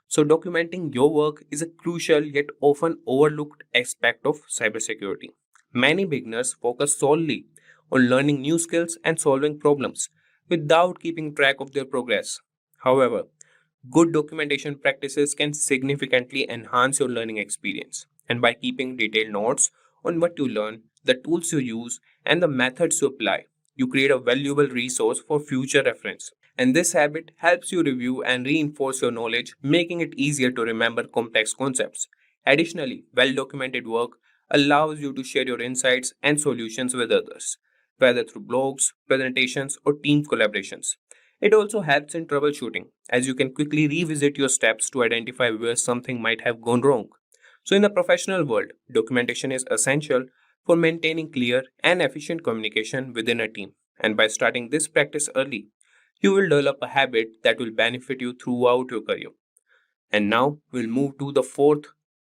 So documenting your work is a crucial yet often overlooked aspect of cybersecurity. Many beginners focus solely on learning new skills and solving problems without keeping track of their progress. However, good documentation practices can significantly enhance your learning experience. And by keeping detailed notes on what you learn, the tools you use, and the methods you apply, you create a valuable resource for future reference. And this habit helps you review and reinforce your knowledge, making it easier to remember complex concepts. Additionally, well documented work allows you to share your insights and solutions with others, whether through blogs, presentations, or team collaborations. It also helps in troubleshooting, as you can quickly revisit your steps to identify where something might have gone wrong. So, in the professional world, documentation is essential for maintaining clear and efficient communication within a team. And by starting this practice early, you will develop a habit that will benefit you throughout your career. And now we'll move to the fourth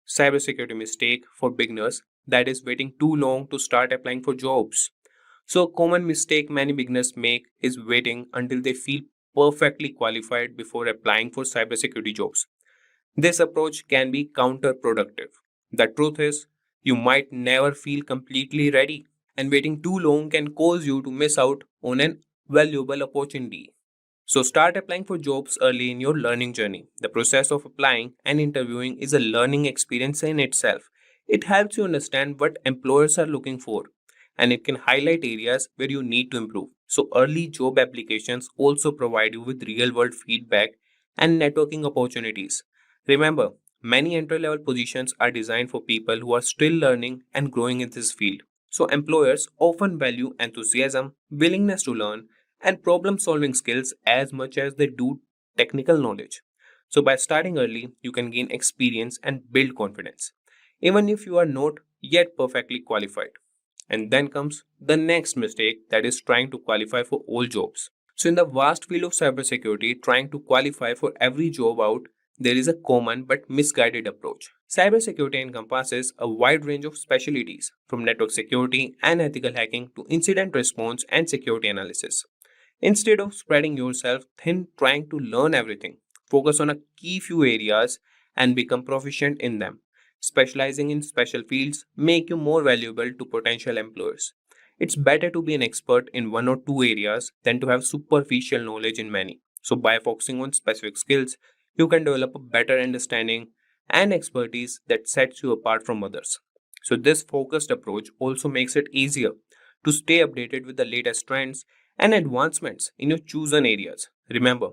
cybersecurity mistake for beginners, that is waiting too long to start applying for jobs. So, a common mistake many beginners make is waiting until they feel perfectly qualified before applying for cybersecurity jobs. This approach can be counterproductive. The truth is, you might never feel completely ready, and waiting too long can cause you to miss out on an valuable opportunity. So start applying for jobs early in your learning journey. The process of applying and interviewing is a learning experience in itself. It helps you understand what employers are looking for and it can highlight areas where you need to improve. So early job applications also provide you with real-world feedback and networking opportunities. Remember, many entry-level positions are designed for people who are still learning and growing in this field. So employers often value enthusiasm, willingness to learn, and problem-solving skills as much as they do technical knowledge. So by starting early, you can gain experience and build confidence, even if you are not yet perfectly qualified. And then comes the next mistake, that is trying to qualify for all jobs. So in the vast field of cybersecurity, trying to qualify for every job out, there is a common but misguided approach. Cybersecurity encompasses a wide range of specialties, from network security and ethical hacking to incident response and security analysis. Instead of spreading yourself thin trying to learn everything, focus on a key few areas and become proficient in them. Specializing in special fields make you more valuable to potential employers. It's better to be an expert in one or two areas than to have superficial knowledge in many. So by focusing on specific skills, you can develop a better understanding and expertise that sets you apart from others. So this focused approach also makes it easier to stay updated with the latest trends and advancements in your chosen areas. Remember,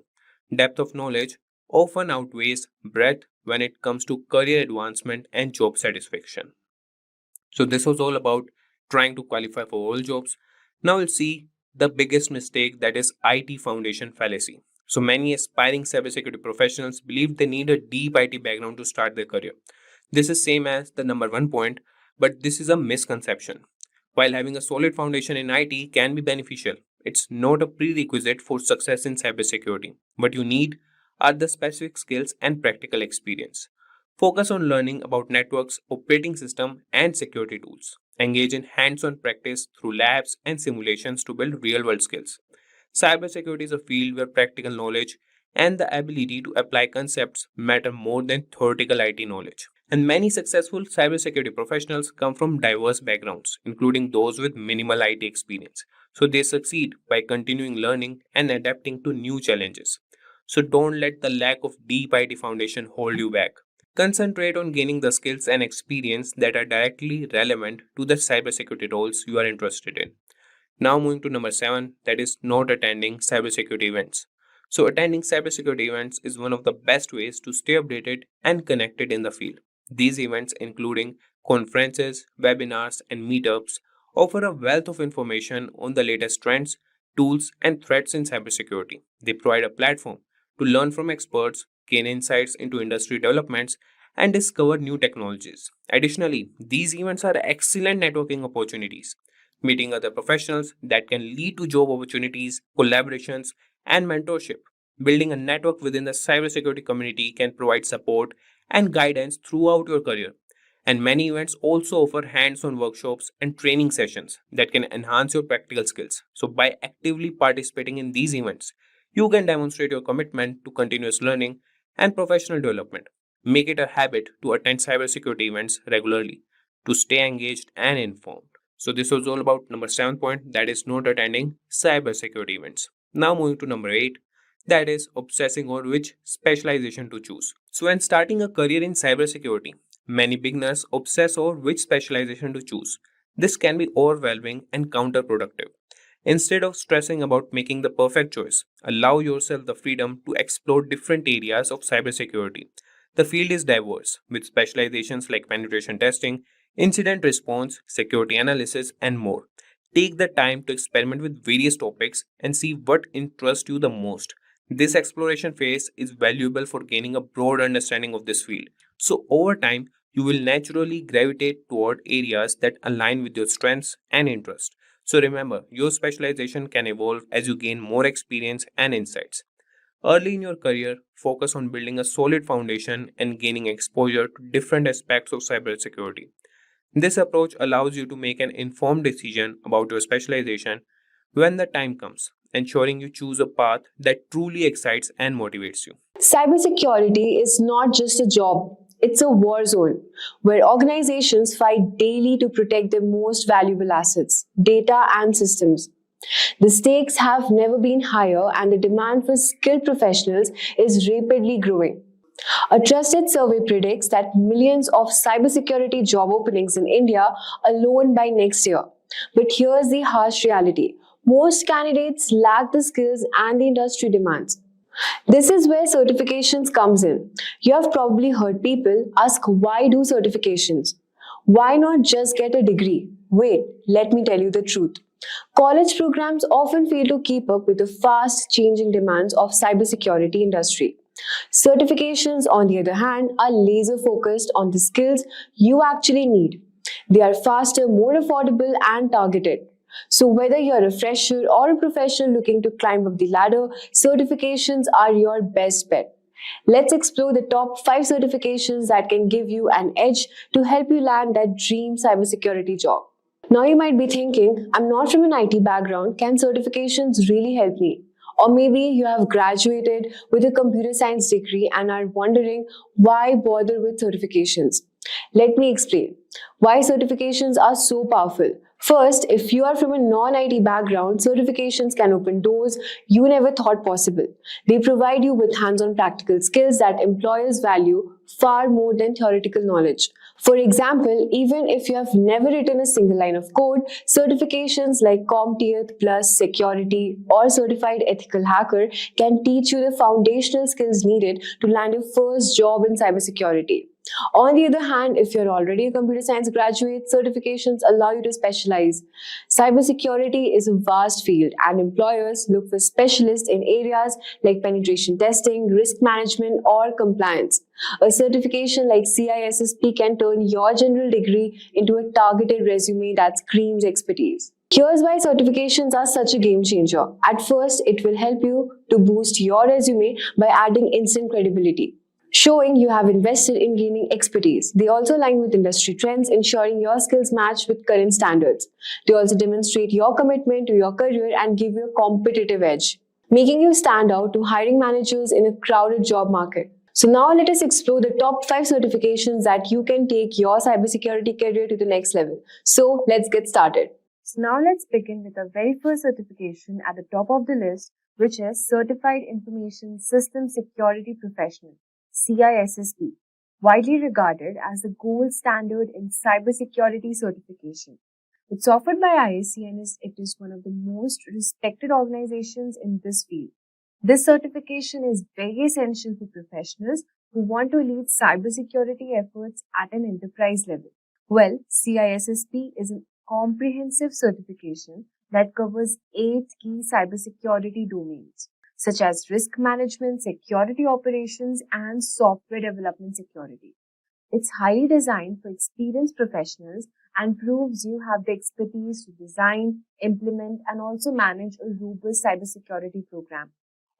depth of knowledge often outweighs breadth when it comes to career advancement and job satisfaction. So, this was all about trying to qualify for all jobs. Now, we'll see the biggest mistake, that is IT foundation fallacy. So, many aspiring cybersecurity professionals believe they need a deep IT background to start their career. This is same as the number one point, but this is a misconception. While having a solid foundation in IT can be beneficial, it's not a prerequisite for success in cybersecurity. What you need are the specific skills and practical experience. Focus on learning about networks, operating system, and security tools. Engage in hands-on practice through labs and simulations to build real-world skills. Cybersecurity is a field where practical knowledge and the ability to apply concepts matter more than theoretical IT knowledge. And many successful cybersecurity professionals come from diverse backgrounds, including those with minimal IT experience. So they succeed by continuing learning and adapting to new challenges. So don't let the lack of deep IT foundation hold you back. Concentrate on gaining the skills and experience that are directly relevant to the cybersecurity roles you are interested in. Now moving to number 7, that is not attending cybersecurity events. So attending cybersecurity events is one of the best ways to stay updated and connected in the field. These events, including conferences, webinars, and meetups, offer a wealth of information on the latest trends, tools, and threats in cybersecurity. They provide a platform to learn from experts, gain insights into industry developments, and discover new technologies. Additionally, these events are excellent networking opportunities, meeting other professionals that can lead to job opportunities, collaborations, and mentorship. Building a network within the cybersecurity community can provide support and guidance throughout your career. And many events also offer hands-on workshops and training sessions that can enhance your practical skills. So by actively participating in these events, you can demonstrate your commitment to continuous learning and professional development. Make it a habit to attend cybersecurity events regularly to stay engaged and informed. So this was all about number 7 point, that is not attending cybersecurity events. Now moving to number 8, that is obsessing over which specialization to choose. So when starting a career in cybersecurity, many beginners obsess over which specialization to choose. This can be overwhelming and counterproductive. Instead of stressing about making the perfect choice, allow yourself the freedom to explore different areas of cybersecurity. The field is diverse, with specializations like penetration testing, incident response, security analysis, and more. Take the time to experiment with various topics and see what interests you the most. This exploration phase is valuable for gaining a broad understanding of this field. So, over time, you will naturally gravitate toward areas that align with your strengths and interests. So, remember, your specialization can evolve as you gain more experience and insights. Early in your career, focus on building a solid foundation and gaining exposure to different aspects of cybersecurity. This approach allows you to make an informed decision about your specialization when the time comes, ensuring you choose a path that truly excites and motivates you. Cybersecurity is not just a job, it's a war zone where organizations fight daily to protect their most valuable assets, data and systems. The stakes have never been higher and the demand for skilled professionals is rapidly growing. A trusted survey predicts that millions of cybersecurity job openings in India alone by next year. But here's the harsh reality. Most candidates lack the skills and the industry demands. This is where certifications comes in. You have probably heard people ask, why do certifications? Why not just get a degree? Wait, let me tell you the truth. College programs often fail to keep up with the fast changing demands of cybersecurity industry. Certifications, on the other hand, are laser focused on the skills you actually need. They are faster, more affordable, and targeted. So, whether you're a fresher or a professional looking to climb up the ladder, certifications are your best bet. Let's explore the top 5 certifications that can give you an edge to help you land that dream cybersecurity job. Now you might be thinking, I'm not from an IT background, can certifications really help me? Or maybe you have graduated with a computer science degree and are wondering why bother with certifications. Let me explain why certifications are so powerful. First, if you are from a non-IT background, certifications can open doors you never thought possible. They provide you with hands-on practical skills that employers value far more than theoretical knowledge. For example, even if you have never written a single line of code, certifications like CompTIA Plus Security or Certified Ethical Hacker can teach you the foundational skills needed to land your first job in cybersecurity. On the other hand, if you're already a computer science graduate, certifications allow you to specialize. Cybersecurity is a vast field, and employers look for specialists in areas like penetration testing, risk management, or compliance. A certification like CISSP can turn your general degree into a targeted resume that screams expertise. Here's why certifications are such a game changer. At first, it will help you to boost your resume by adding instant credibility, showing you have invested in gaining expertise. They also align with industry trends, ensuring your skills match with current standards. They also demonstrate your commitment to your career and give you a competitive edge, making you stand out to hiring managers in a crowded job market. So now let us explore the top 5 certifications that you can take your cybersecurity career to the next level. So let's get started. So now let's begin with the very first certification at the top of the list, which is Certified Information System Security Professional, CISSP, widely regarded as the gold standard in cybersecurity certification. It's offered by ISC and it is one of the most respected organizations in this field. This certification is very essential for professionals who want to lead cybersecurity efforts at an enterprise level. Well, CISSP is a comprehensive certification that covers 8 key cybersecurity domains, such as risk management, security operations, and software development security. It's highly designed for experienced professionals and proves you have the expertise to design, implement, and also manage a robust cybersecurity program.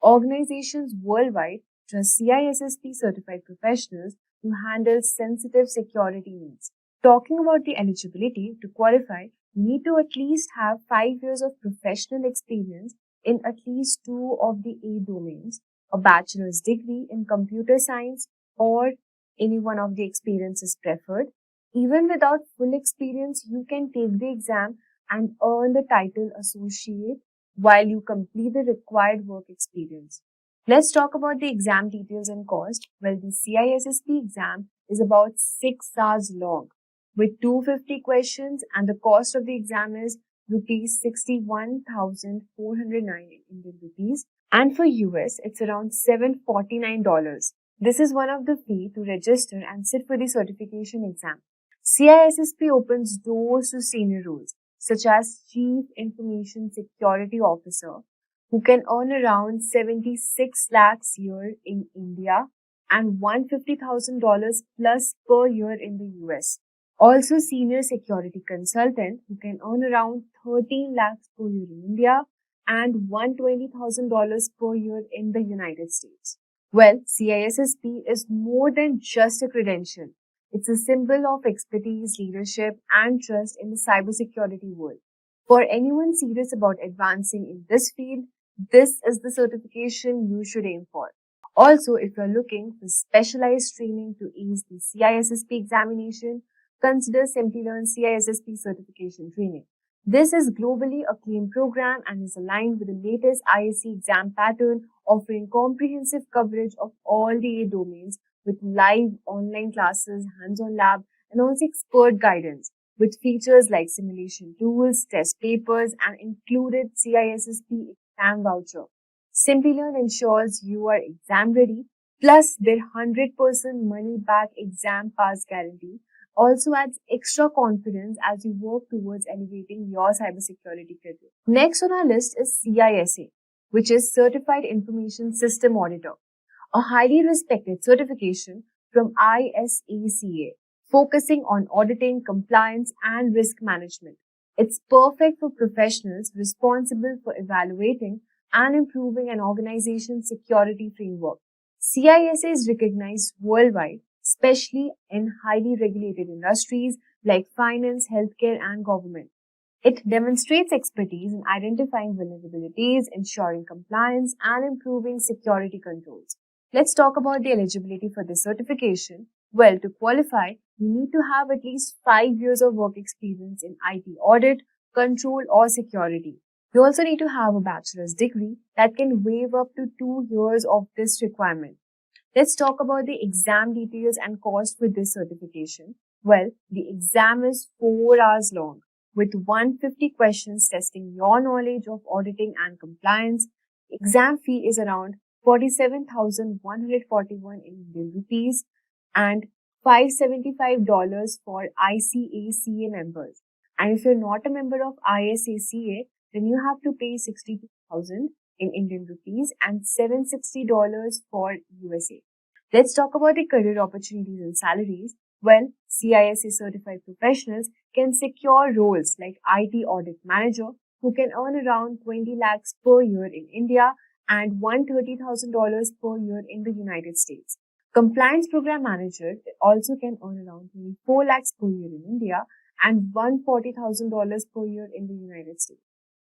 Organizations worldwide trust CISSP certified professionals to handle sensitive security needs. Talking about the eligibility, to qualify, you need to at least have 5 years of professional experience in at least 2 of the 8 domains, a bachelor's degree in computer science, or any one of the experiences preferred. Even without full experience, you can take the exam and earn the title associate while you complete the required work experience. Let's talk about the exam details and cost. Well, the CISSP exam is about 6 hours long with 250 questions, and the cost of the exam is rupees 61,409 Indian rupees, and for US it's around $749. This is one of the fee to register and sit for the certification exam. CISSP opens doors to senior roles such as Chief Information Security Officer, who can earn around 76 lakhs a year in India and $150,000 plus per year in the US. Also, Senior Security Consultant, who can earn around 13 lakhs per year in India and $120,000 per year in the United States. Well, CISSP is more than just a credential. It's a symbol of expertise, leadership, and trust in the cybersecurity world. For anyone serious about advancing in this field, this is the certification you should aim for. Also, if you're looking for specialized training to ace the CISSP examination, consider Simplilearn CISSP certification training. This is globally acclaimed program and is aligned with the latest ISC exam pattern, offering comprehensive coverage of all the 8 domains with live online classes, hands-on lab, and also expert guidance. with features like simulation tools, test papers, and included CISSP exam voucher. Simplilearn ensures you are exam ready, plus their 100% money back exam pass guarantee also adds extra confidence as you work towards elevating your cybersecurity career. Next on our list is CISA, which is Certified Information System Auditor, a highly respected certification from ISACA, focusing on auditing, compliance, and risk management. It's perfect for professionals responsible for evaluating and improving an organization's security framework. CISA is recognized worldwide, especially in highly regulated industries like finance, healthcare, and government. It demonstrates expertise in identifying vulnerabilities, ensuring compliance, and improving security controls. Let's talk about the eligibility for this certification. Well, to qualify, you need to have at least 5 years of work experience in IT audit, control, or security. You also need to have a bachelor's degree that can waive up to 2 years of this requirement. Let's talk about the exam details and cost for this certification. Well, the exam is 4 hours long, with 150 questions testing your knowledge of auditing and compliance. Exam fee is around 47,141 in Indian rupees and $575 for ICACA members. And if you're not a member of ISACA, then you have to pay 62,000 in Indian rupees and $760 for USA. Let's talk about the career opportunities and salaries. Well, CISA certified professionals can secure roles like IT audit manager, who can earn around 20 lakhs per year in India and $130,000 per year in the United States. Compliance program manager also can earn around 24 lakhs per year in India and $140,000 per year in the United States.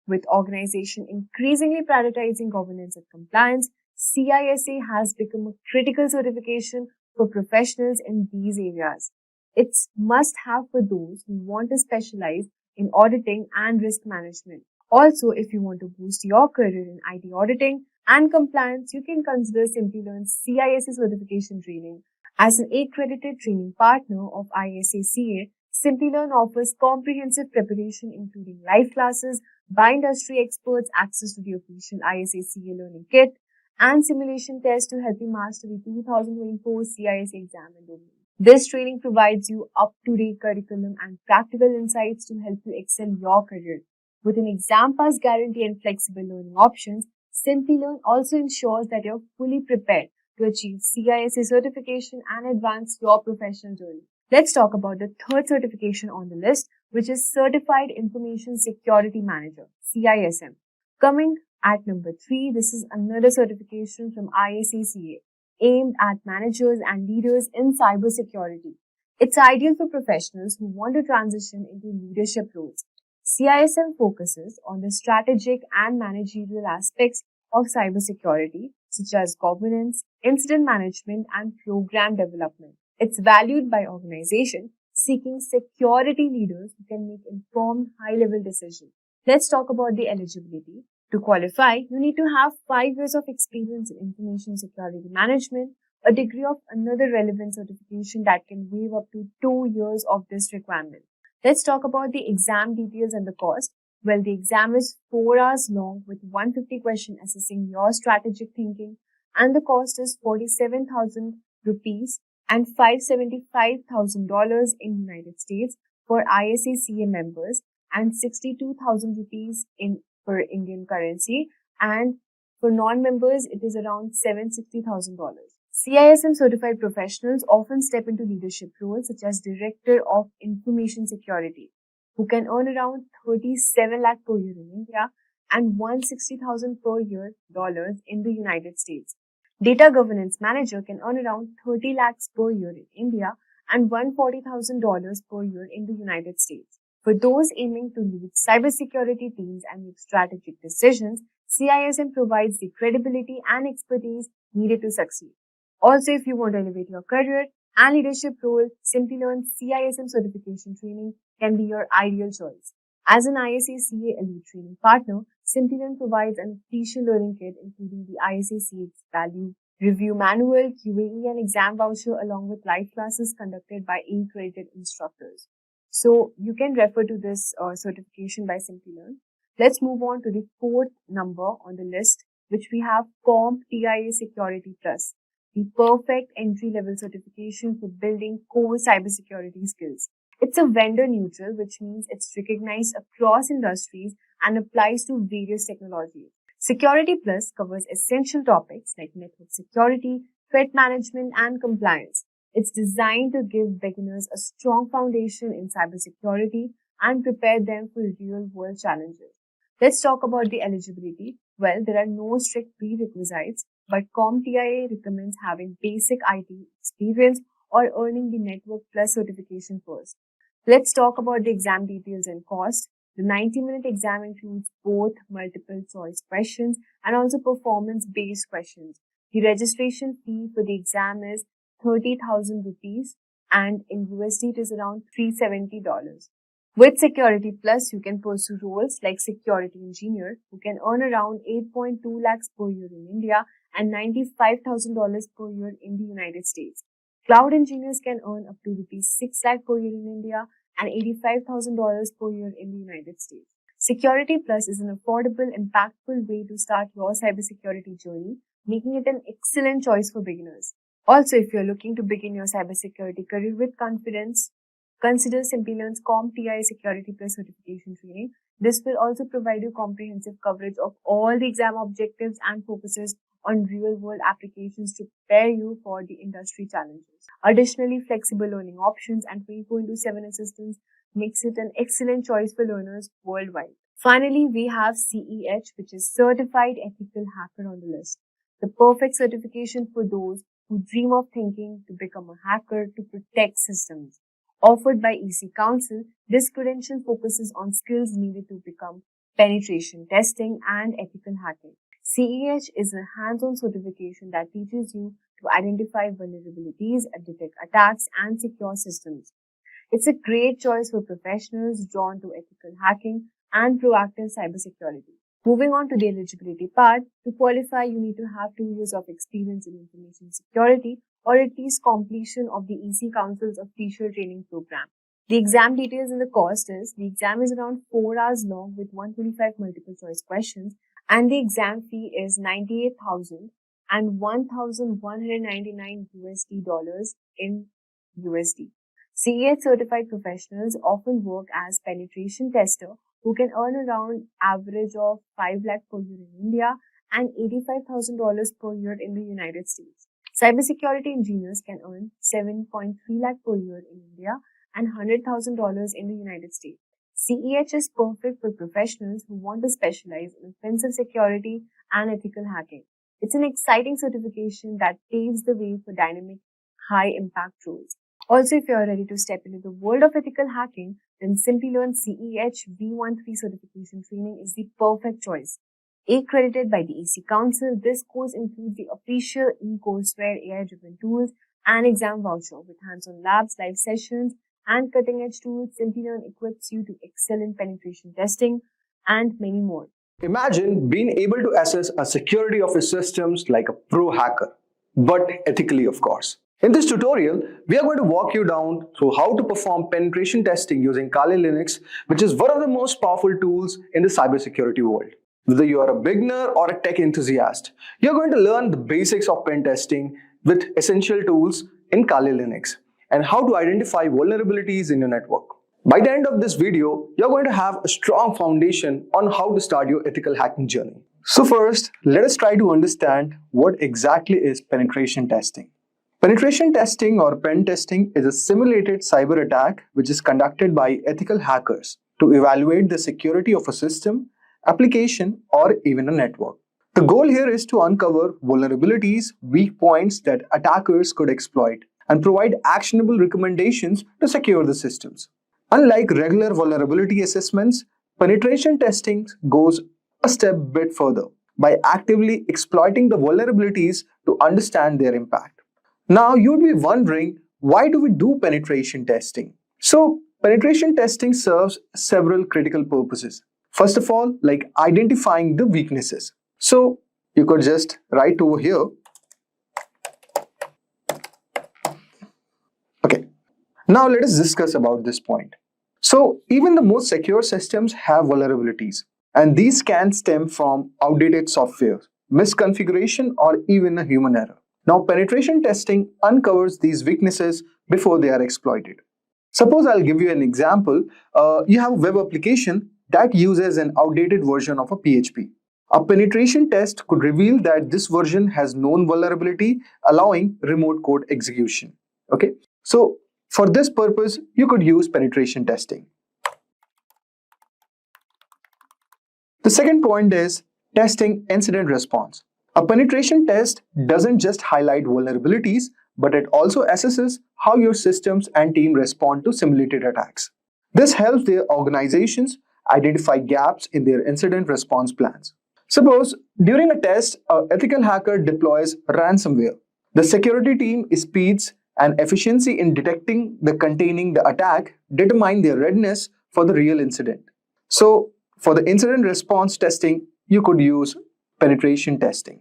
With organization increasingly prioritizing governance and compliance, CISA has become a critical certification for professionals in these areas. It's must-have for those who want to specialize in auditing and risk management. Also, if you want to boost your career in IT auditing and compliance, you can consider Simplilearn's CISA certification training. As an accredited training partner of ISACA, Simplilearn offers comprehensive preparation including live classes by industry experts, access to the official ISACA learning kit, and simulation tests to help you master the 2024 CISA exam and domain. This training provides you up-to-date curriculum and practical insights to help you excel your career. With an exam pass guarantee and flexible learning options, Simplilearn also ensures that you're fully prepared to achieve CISA certification and advance your professional journey. Let's talk about the third certification on the list, which is Certified Information Security Manager, CISM. Coming at number 3, this is another certification from ISACA aimed at managers and leaders in cybersecurity. It's ideal for professionals who want to transition into leadership roles. CISM focuses on the strategic and managerial aspects of cybersecurity, such as governance, incident management, and program development. It's valued by organizations seeking security leaders who can make informed, high-level decisions. Let's talk about the eligibility. To qualify, you need to have 5 years of experience in information security management, a degree of another relevant certification that can waive up to 2 years of this requirement. Let's talk about the exam details and the cost. Well, the exam is 4 hours long with 150 questions assessing your strategic thinking, and the cost is 47,000 rupees and $575,000 in United States for ISACA members and 62,000 rupees in per Indian currency, and for non-members it is around $760,000. CISM certified professionals often step into leadership roles such as Director of Information Security, who can earn around 37 lakh per year in India and 160,000 per year dollars in the United States. Data Governance Manager can earn around 30 lakhs per year in India and $140,000 per year in the United States. For those aiming to lead cybersecurity teams and make strategic decisions, CISM provides the credibility and expertise needed to succeed. Also, if you want to elevate your career and leadership role, Simplilearn CISM certification training can be your ideal choice. As an ISACA Elite training partner, Simplilearn provides an official learning kit including the ISACA Value Review Manual, QAE and exam voucher along with live classes conducted by accredited instructors. So you can refer to this certification by Simplilearn. Let's move on to the fourth number on the list, which we have CompTIA Security Plus, the perfect entry-level certification for building core cybersecurity skills. It's a vendor neutral, which means it's recognized across industries and applies to various technologies. Security Plus covers essential topics like network security, threat management, and compliance. It's designed to give beginners a strong foundation in cybersecurity and prepare them for real-world challenges. Let's talk about the eligibility. Well, there are no strict prerequisites, but CompTIA recommends having basic IT experience or earning the Network Plus certification first. Let's talk about the exam details and cost. The 90-minute exam includes both multiple choice questions and also performance-based questions. The registration fee for the exam is 30,000 rupees and in USD it is around $370. With Security Plus, you can pursue roles like security engineer who can earn around 8.2 lakhs per year in India and $95,000 per year in the United States. Cloud engineers can earn up to rupees 6 lakh per year in India and $85,000 per year in the United States. Security Plus is an affordable, impactful way to start your cybersecurity journey, making it an excellent choice for beginners. Also, if you're looking to begin your cybersecurity career with confidence, consider Simplilearn's CompTIA Security Plus certification training. This will also provide you comprehensive coverage of all the exam objectives and focuses on real-world applications to prepare you for the industry challenges. Additionally, flexible learning options and 24/7 assistance makes it an excellent choice for learners worldwide. Finally, we have CEH, which is Certified Ethical Hacker on the list. The perfect certification for those who dream of thinking to become a hacker to protect systems. Offered by EC Council, this credential focuses on skills needed to become penetration testing and ethical hacking. CEH is a hands-on certification that teaches you to identify vulnerabilities, detect attacks, and secure systems. It's a great choice for professionals drawn to ethical hacking and proactive cybersecurity. Moving on to the eligibility part, to qualify, you need to have 2 years of experience in information security or at least completion of the EC Council's official training program. The exam details and the cost is, the exam is around 4 hours long with 125 multiple choice questions, and the exam fee is 98,000 and 1,199 USD dollars in USD. CEH certified professionals often work as penetration tester who can earn around average of 5 lakh per year in India and $85,000 per year in the United States. Cybersecurity engineers can earn 7.3 lakh per year in India and $100,000 in the United States. CEH is perfect for professionals who want to specialize in offensive security and ethical hacking. It's an exciting certification that paves the way for dynamic, high-impact roles. Also, if you are ready to step into the world of ethical hacking, then Simplilearn CEH V13 certification training is the perfect choice. Accredited by the EC Council, this course includes the official e-courseware AI-driven tools and exam voucher with hands-on labs, live sessions, and cutting-edge tools. Simplilearn equips you to excel in penetration testing and many more. Imagine being able to assess a security of your systems like a pro hacker, but ethically, of course. In this tutorial, we are going to walk you down through how to perform penetration testing using Kali Linux, which is one of the most powerful tools in the cybersecurity world. Whether you are a beginner or a tech enthusiast, you're going to learn the basics of pen testing with essential tools in Kali Linux and how to identify vulnerabilities in your network. By the end of this video, you're going to have a strong foundation on how to start your ethical hacking journey. So first, let us try to understand what exactly is penetration testing. Penetration testing or pen testing is a simulated cyber attack which is conducted by ethical hackers to evaluate the security of a system, application, or even a network. The goal here is to uncover vulnerabilities, weak points that attackers could exploit, and provide actionable recommendations to secure the systems. Unlike regular vulnerability assessments, penetration testing goes a step bit further by actively exploiting the vulnerabilities to understand their impact. Now, you'd be wondering, why do we do penetration testing? So, penetration testing serves several critical purposes. First of all, like identifying the weaknesses. So, you could just write over here. Okay. Now, let us discuss about this point. So even the most secure systems have vulnerabilities, and these can stem from outdated software, misconfiguration, or even a human error. Now, penetration testing uncovers these weaknesses before they are exploited. Suppose I'll give you an example. You have a web application that uses an outdated version of a PHP. A penetration test could reveal that this version has known vulnerability, allowing remote code execution. Okay, so for this purpose, you could use penetration testing. The second point is testing incident response. A penetration test doesn't just highlight vulnerabilities, but it also assesses how your systems and team respond to simulated attacks. This helps their organizations identify gaps in their incident response plans. Suppose during a test, an ethical hacker deploys ransomware. The security team speeds and efficiency in detecting the containing the attack determine their readiness for the real incident. So for the incident response testing, you could use penetration testing.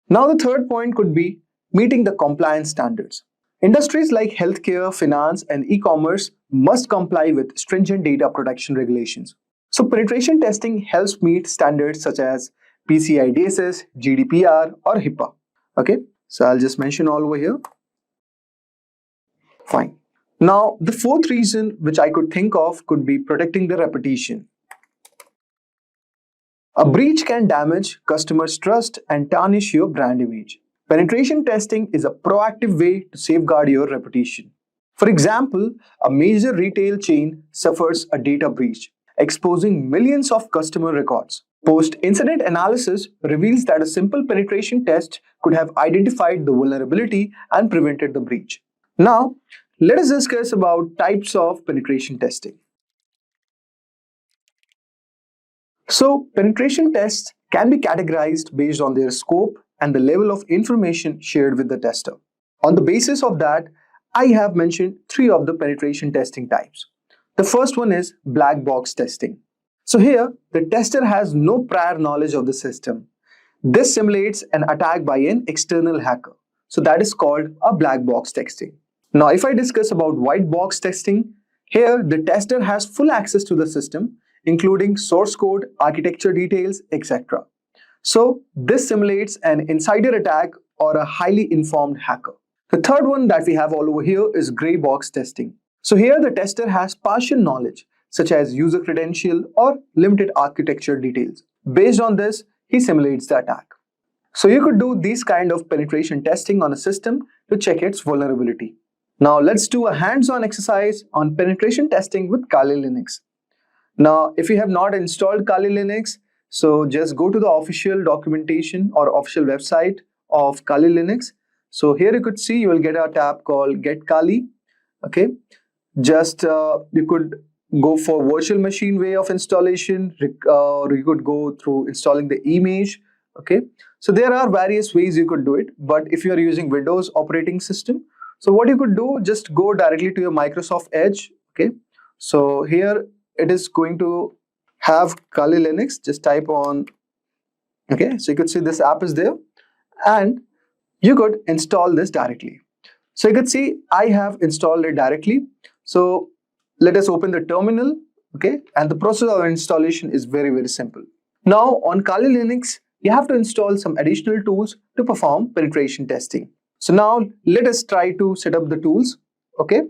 Now the third point could be meeting the compliance standards. Industries like healthcare, finance, and e-commerce must comply with stringent data protection regulations. So penetration testing helps meet standards such as PCI DSS, GDPR, or HIPAA. Okay, so I'll just mention all over here. Fine. Now, the fourth reason which I could think of could be protecting the reputation. A breach can damage customers' trust and tarnish your brand image. Penetration testing is a proactive way to safeguard your reputation. For example, a major retail chain suffers a data breach, exposing millions of customer records. Post-incident analysis reveals that a simple penetration test could have identified the vulnerability and prevented the breach. Now, let us discuss about types of penetration testing. So, penetration tests can be categorized based on their scope and the level of information shared with the tester. On the basis of that, I have mentioned three of the penetration testing types. The first one is black box testing. So here, the tester has no prior knowledge of the system. This simulates an attack by an external hacker. So that is called a black box testing. Now, if I discuss about white box testing, here the tester has full access to the system, including source code, architecture details, etc. So this simulates an insider attack or a highly informed hacker. The third one that we have all over here is gray box testing. So here the tester has partial knowledge, such as user credential or limited architecture details. Based on this, he simulates the attack. So you could do these kind of penetration testing on a system to check its vulnerability. Now let's do a hands-on exercise on penetration testing with Kali Linux. Now, if you have not installed Kali Linux, so just go to the official documentation or official website of Kali Linux. So here you could see you will get a tab called Get Kali. Okay, just you could go for virtual machine way of installation, or you could go through installing the image. Okay, so there are various ways you could do it, but if you are using Windows operating system, so what you could do, just go directly to your Microsoft Edge. Okay, so here it is going to have Kali Linux. Just type on. Okay, so you could see this app is there, and you could install this directly. So you could see I have installed it directly. So let us open the terminal. Okay, and the process of installation is very simple. Now on Kali Linux, you have to install some additional tools to perform penetration testing. So now let us try to set up the tools. Okay.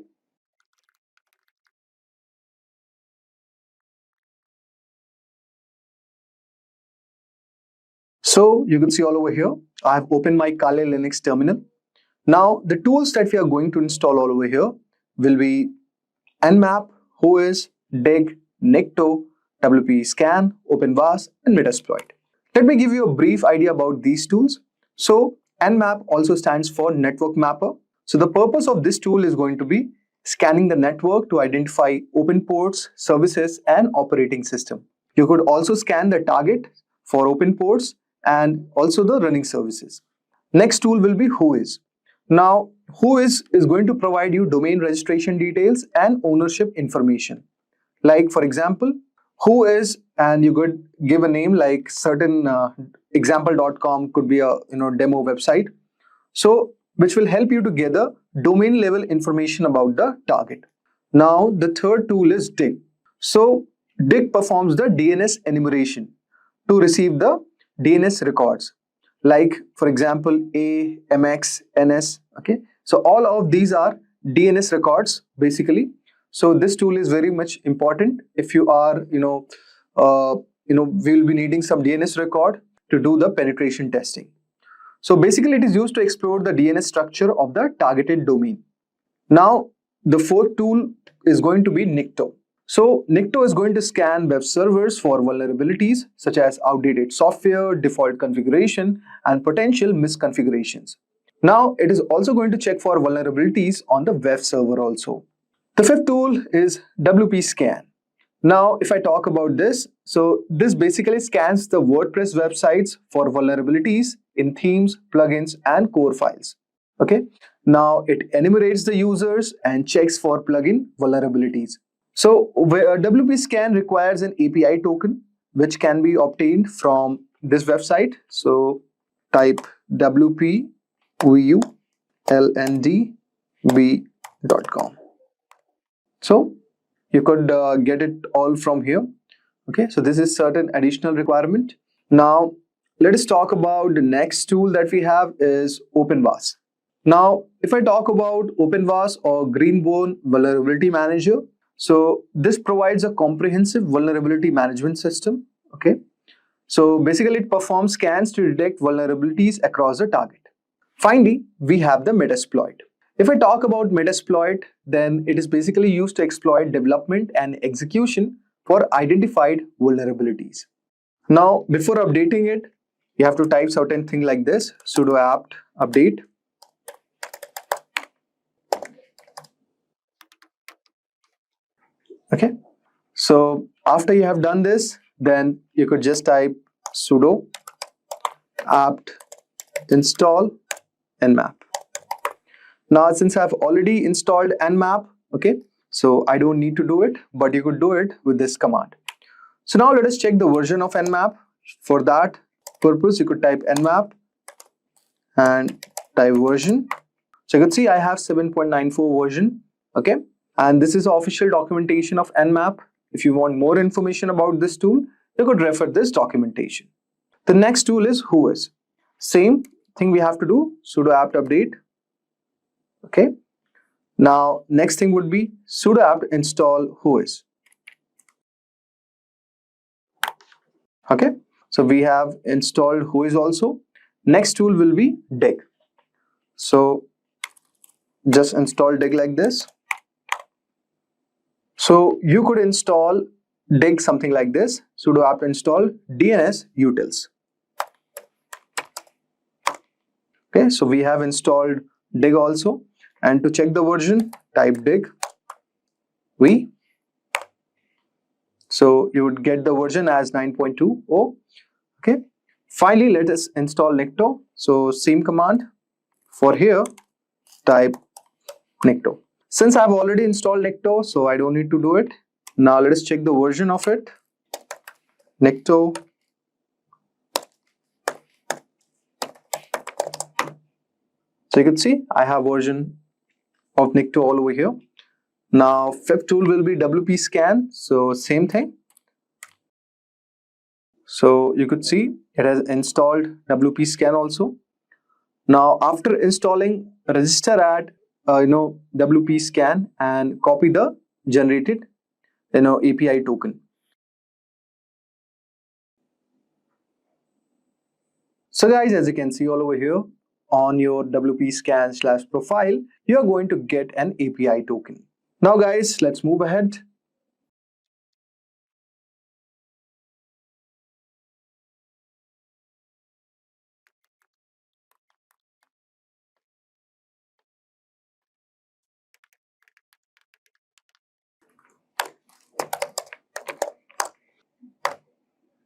So you can see all over here, I have opened my Kali Linux terminal. Now the tools that we are going to install all over here will be Nmap, Whois, Dig, Nikto, WP Scan, OpenVAS, and Metasploit. Let me give you a brief idea about these tools. So Nmap also stands for Network Mapper. So the purpose of this tool is going to be scanning the network to identify open ports, services, and operating system. You could also scan the target for open ports and also the running services. Next tool will be Whois. Now, Whois is going to provide you domain registration details and ownership information. Like for example, Whois, and you could give a name like certain example.com could be a demo website. So which will help you to gather domain level information about the target. Now the third tool is dig. So dig performs the DNS enumeration to receive the DNS records, like for example A, MX, NS. Okay, so all of these are DNS records basically. So this tool is very much important if you are we'll be needing some DNS record to do the penetration testing. So basically it is used to explore the DNS structure of the targeted domain. Now the fourth tool is going to be Nikto. So Nikto is going to scan web servers for vulnerabilities such as outdated software, default configuration, and potential misconfigurations. Now it is also going to check for vulnerabilities on the web server also. The fifth tool is WP Scan. Now if I talk about this, so this basically scans the WordPress websites for vulnerabilities in themes, plugins, and core files. Okay. Now it enumerates the users and checks for plugin vulnerabilities. So WP Scan requires an API token which can be obtained from this website. So type wp-vulndb.com. So you could get it all from here. Okay, so this is certain additional requirement. Now let us talk about the next tool that we have is OpenVAS. Now if I talk about OpenVAS or Greenbone Vulnerability Manager, so this provides a comprehensive vulnerability management system. Okay, so basically it performs scans to detect vulnerabilities across the target. Finally, we have the Metasploit. If I talk about Metasploit, then it is basically used to exploit development and execution for identified vulnerabilities. Now, before updating it, you have to type certain thing like this, sudo apt update. Okay, so after you have done this, then you could just type sudo apt install nmap. Now since I've already installed nmap, okay, so I don't need to do it, but you could do it with this command. So now let us check the version of nmap. For that purpose, you could type nmap and type version. So you can see I have 7.94 version, okay, and this is the official documentation of nmap. If you want more information about this tool, you could refer this documentation. The next tool is Whois. Same thing we have to do, sudo apt update. Okay, now next thing would be sudo apt install Whois. Okay, so we have installed Whois also. Next tool will be dig. So just install dig like this. So you could install dig something like this, sudo apt install DNS utils. Okay, so we have installed dig also, and to check the version, type dig v. So you would get the version as 9.20. Okay, finally let us install Nikto. So same command. For here, type Nikto. Since I've already installed Nikto, so I don't need to do it. Now let us check the version of it. Nikto. So you can see I have version of Nikto all over here. Now fifth tool will be WP Scan. So same thing. So you could see it has installed WP Scan also. Now after installing, register at WP Scan and copy the generated API token. So guys, as you can see all over here on your WP Scan / profile, you are going to get an API token. Now guys, let's move ahead.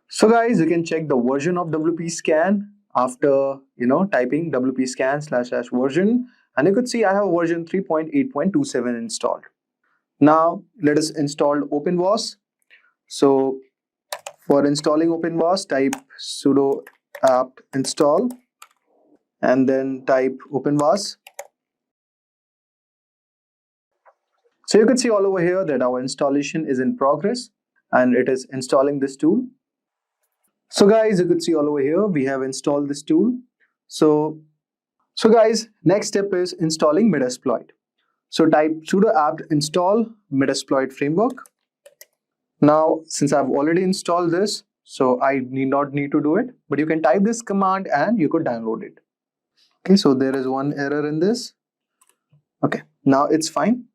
So guys, you can check the version of WP Scan after typing WP Scan / version, and you could see I have version 3.8.27 installed. Now let us install OpenVAS. So for installing OpenVAS, type sudo apt install and then type OpenVAS. So you can see all over here that our installation is in progress and it is installing this tool. So guys, you could see all over here, we have installed this tool. So guys, next step is installing Metasploit. So type sudo apt install Metasploit framework. Now, since I've already installed this, so I not need to do it, but you can type this command and you could download it. Okay, so there is one error in this. Okay, now it's fine.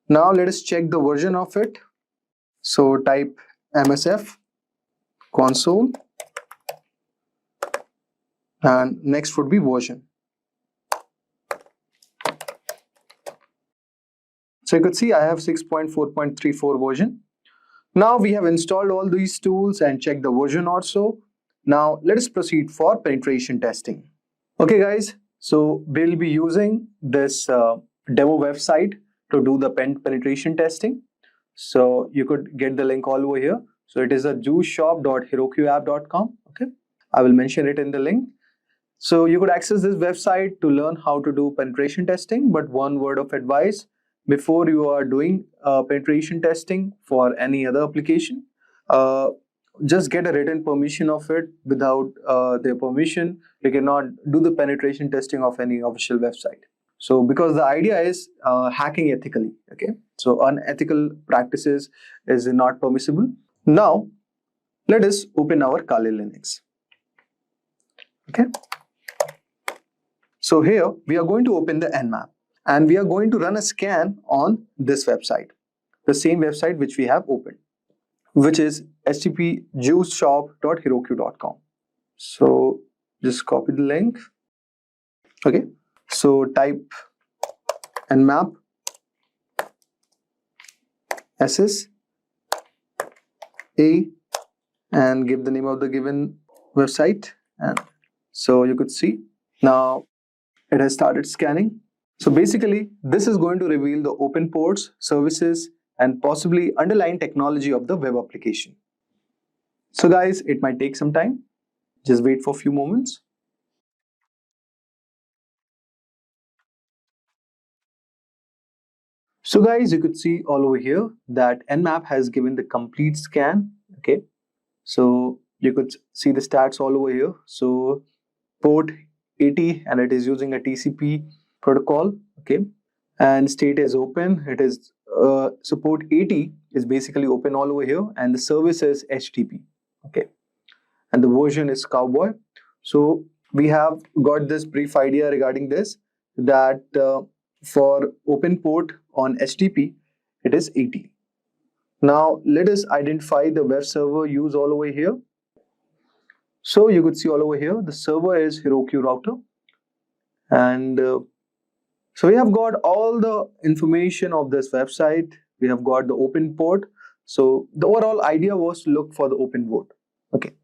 Now let us check the version of it. So type msf console and next would be version. So you could see I have 6.4.34 version. Now we have installed all these tools and checked the version also. Now let us proceed for penetration testing. Okay guys, so we'll be using this demo website to do the penetration testing. So you could get the link all over here. So it is a juiceshop.herokuapp.com. Okay, I will mention it in the link. So you could access this website to learn how to do penetration testing. But one word of advice, before you are doing penetration testing for any other application, just get a written permission of it. Without their permission, you cannot do the penetration testing of any official website. So because the idea is hacking ethically, okay? So unethical practices is not permissible. Now, let us open our Kali Linux. Okay. So here we are going to open the Nmap and we are going to run a scan on this website, the same website which we have opened, which is http juiceshop.heroku.com. So just copy the link. Okay. So type nmap ss a and give the name of the given website. And so you could see now it has started scanning. So basically this is going to reveal the open ports, services, and possibly underlying technology of the web application. So guys, it might take some time. Just wait for a few moments. So guys, you could see all over here that Nmap has given the complete scan. Okay, so you could see the stats all over here. So port 80 and it is using a TCP protocol. Okay, and state is open. It is support 80 is basically open all over here, and the service is HTTP. Okay, and the version is Cowboy. So we have got this brief idea regarding this, that for open port on HTTP, it is 80. Now let us identify the web server use all over here. So you could see all over here, the server is Heroku router. And so we have got all the information of this website. We have got the open port. So the overall idea was to look for the open port. Okay.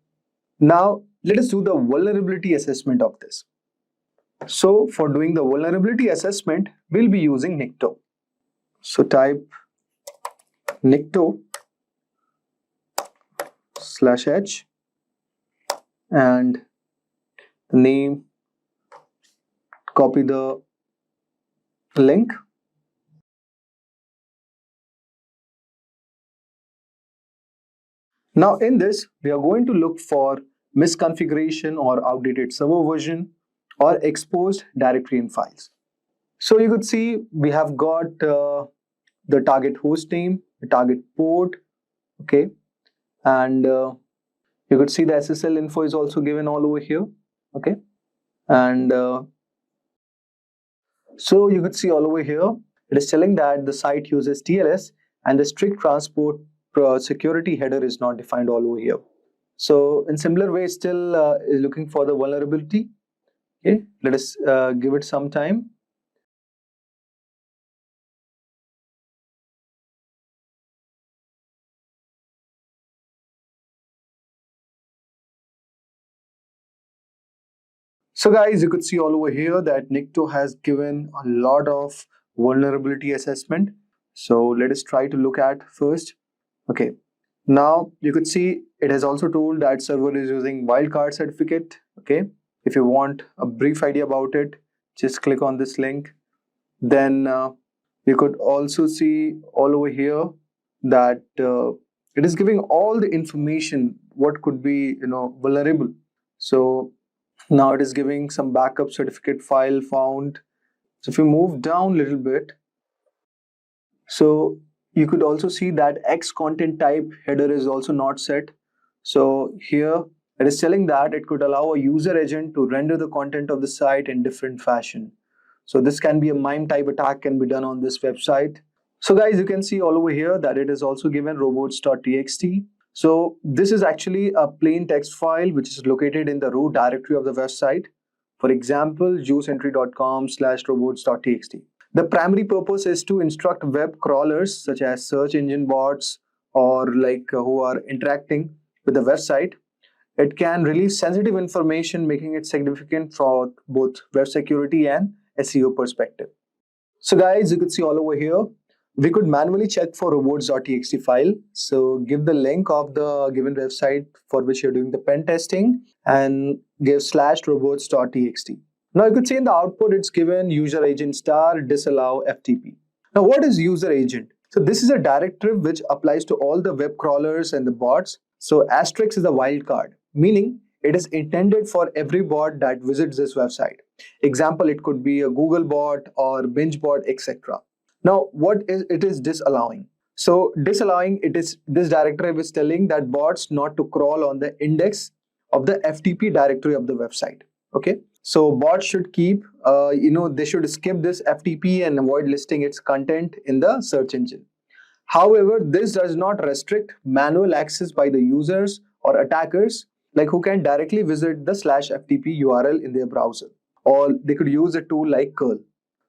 Now let us do the vulnerability assessment of this. So for doing the vulnerability assessment, we'll be using Nikto. So type Nikto/h and the name, copy the link. Now in this, we are going to look for misconfiguration or outdated server version or exposed directory and files. So you could see we have got the target host name, the target port, okay, and you could see the SSL info is also given all over here, okay, and so you could see all over here it is telling that the site uses TLS and the strict transport security header is not defined all over here. So in similar way, still is looking for the vulnerability. Okay, let us give it some time. So guys, you could see all over here that Nikto has given a lot of vulnerability assessment. So let us try to look at first. Okay, now you could see it has also told that server is using wildcard certificate. Okay, if you want a brief idea about it, just click on this link. Then You could also see all over here that it is giving all the information what could be vulnerable. So now it is giving some backup certificate file found. So if you move down a little bit, so you could also see that X content type header is also not set. So here it is telling that it could allow a user agent to render the content of the site in different fashion. So this can be a MIME type attack can be done on this website. So guys, you can see all over here that it is also given robots.txt. So this is actually a plain text file which is located in the root directory of the website. For example, juiceentry.com/robots.txt. The primary purpose is to instruct web crawlers such as search engine bots or who are interacting with the website. It can release sensitive information, making it significant for both web security and SEO perspective. So guys, you could see all over here, we could manually check for robots.txt file. So give the link of the given website for which you're doing the pen testing and give /robots.txt. Now you could see in the output it's given user agent star disallow FTP. Now what is user agent? So this is a directive which applies to all the web crawlers and the bots. So asterisk is a wildcard, meaning it is intended for every bot that visits this website. Example, it could be a Google bot or Binge bot, etc. Now, what is it is disallowing? So disallowing it is this directive is telling that bots not to crawl on the index of the FTP directory of the website. Okay, so bots should keep they should skip this FTP and avoid listing its content in the search engine. However, this does not restrict manual access by the users or attackers who can directly visit the /FTP URL in their browser, or they could use a tool like curl.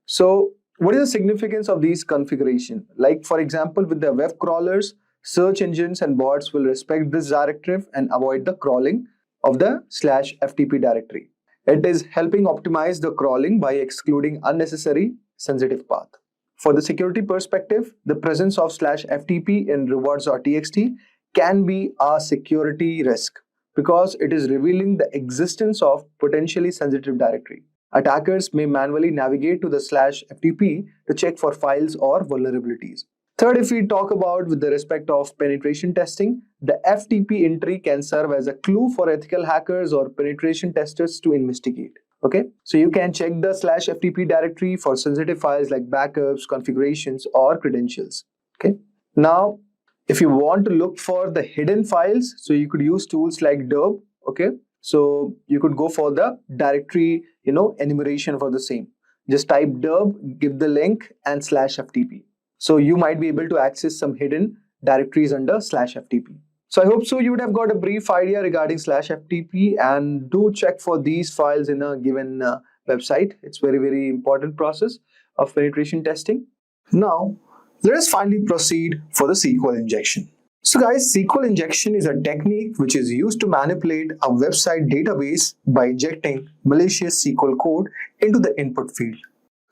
So what is the significance of these configuration? For example, with the web crawlers, search engines and bots will respect this directive and avoid the crawling of the /FTP directory. It is helping optimize the crawling by excluding unnecessary sensitive path. For the security perspective, the presence of /FTP in robots.txt can be a security risk because it is revealing the existence of potentially sensitive directory. Attackers may manually navigate to the /FTP to check for files or vulnerabilities. Third, if we talk about with the respect of penetration testing, the FTP entry can serve as a clue for ethical hackers or penetration testers to investigate. Okay, so you can check the /FTP directory for sensitive files like backups, configurations, or credentials. Okay, now if you want to look for the hidden files, so you could use tools like derb. Okay, so you could go for the directory enumeration for the same. Just type derb, give the link and /FTP. So you might be able to access some hidden directories under /FTP. So I hope so you would have got a brief idea regarding /FTP, and do check for these files in a given website. It's very, very important process of penetration testing. Now, let us finally proceed for the SQL injection. So guys, SQL injection is a technique which is used to manipulate a website database by injecting malicious SQL code into the input field.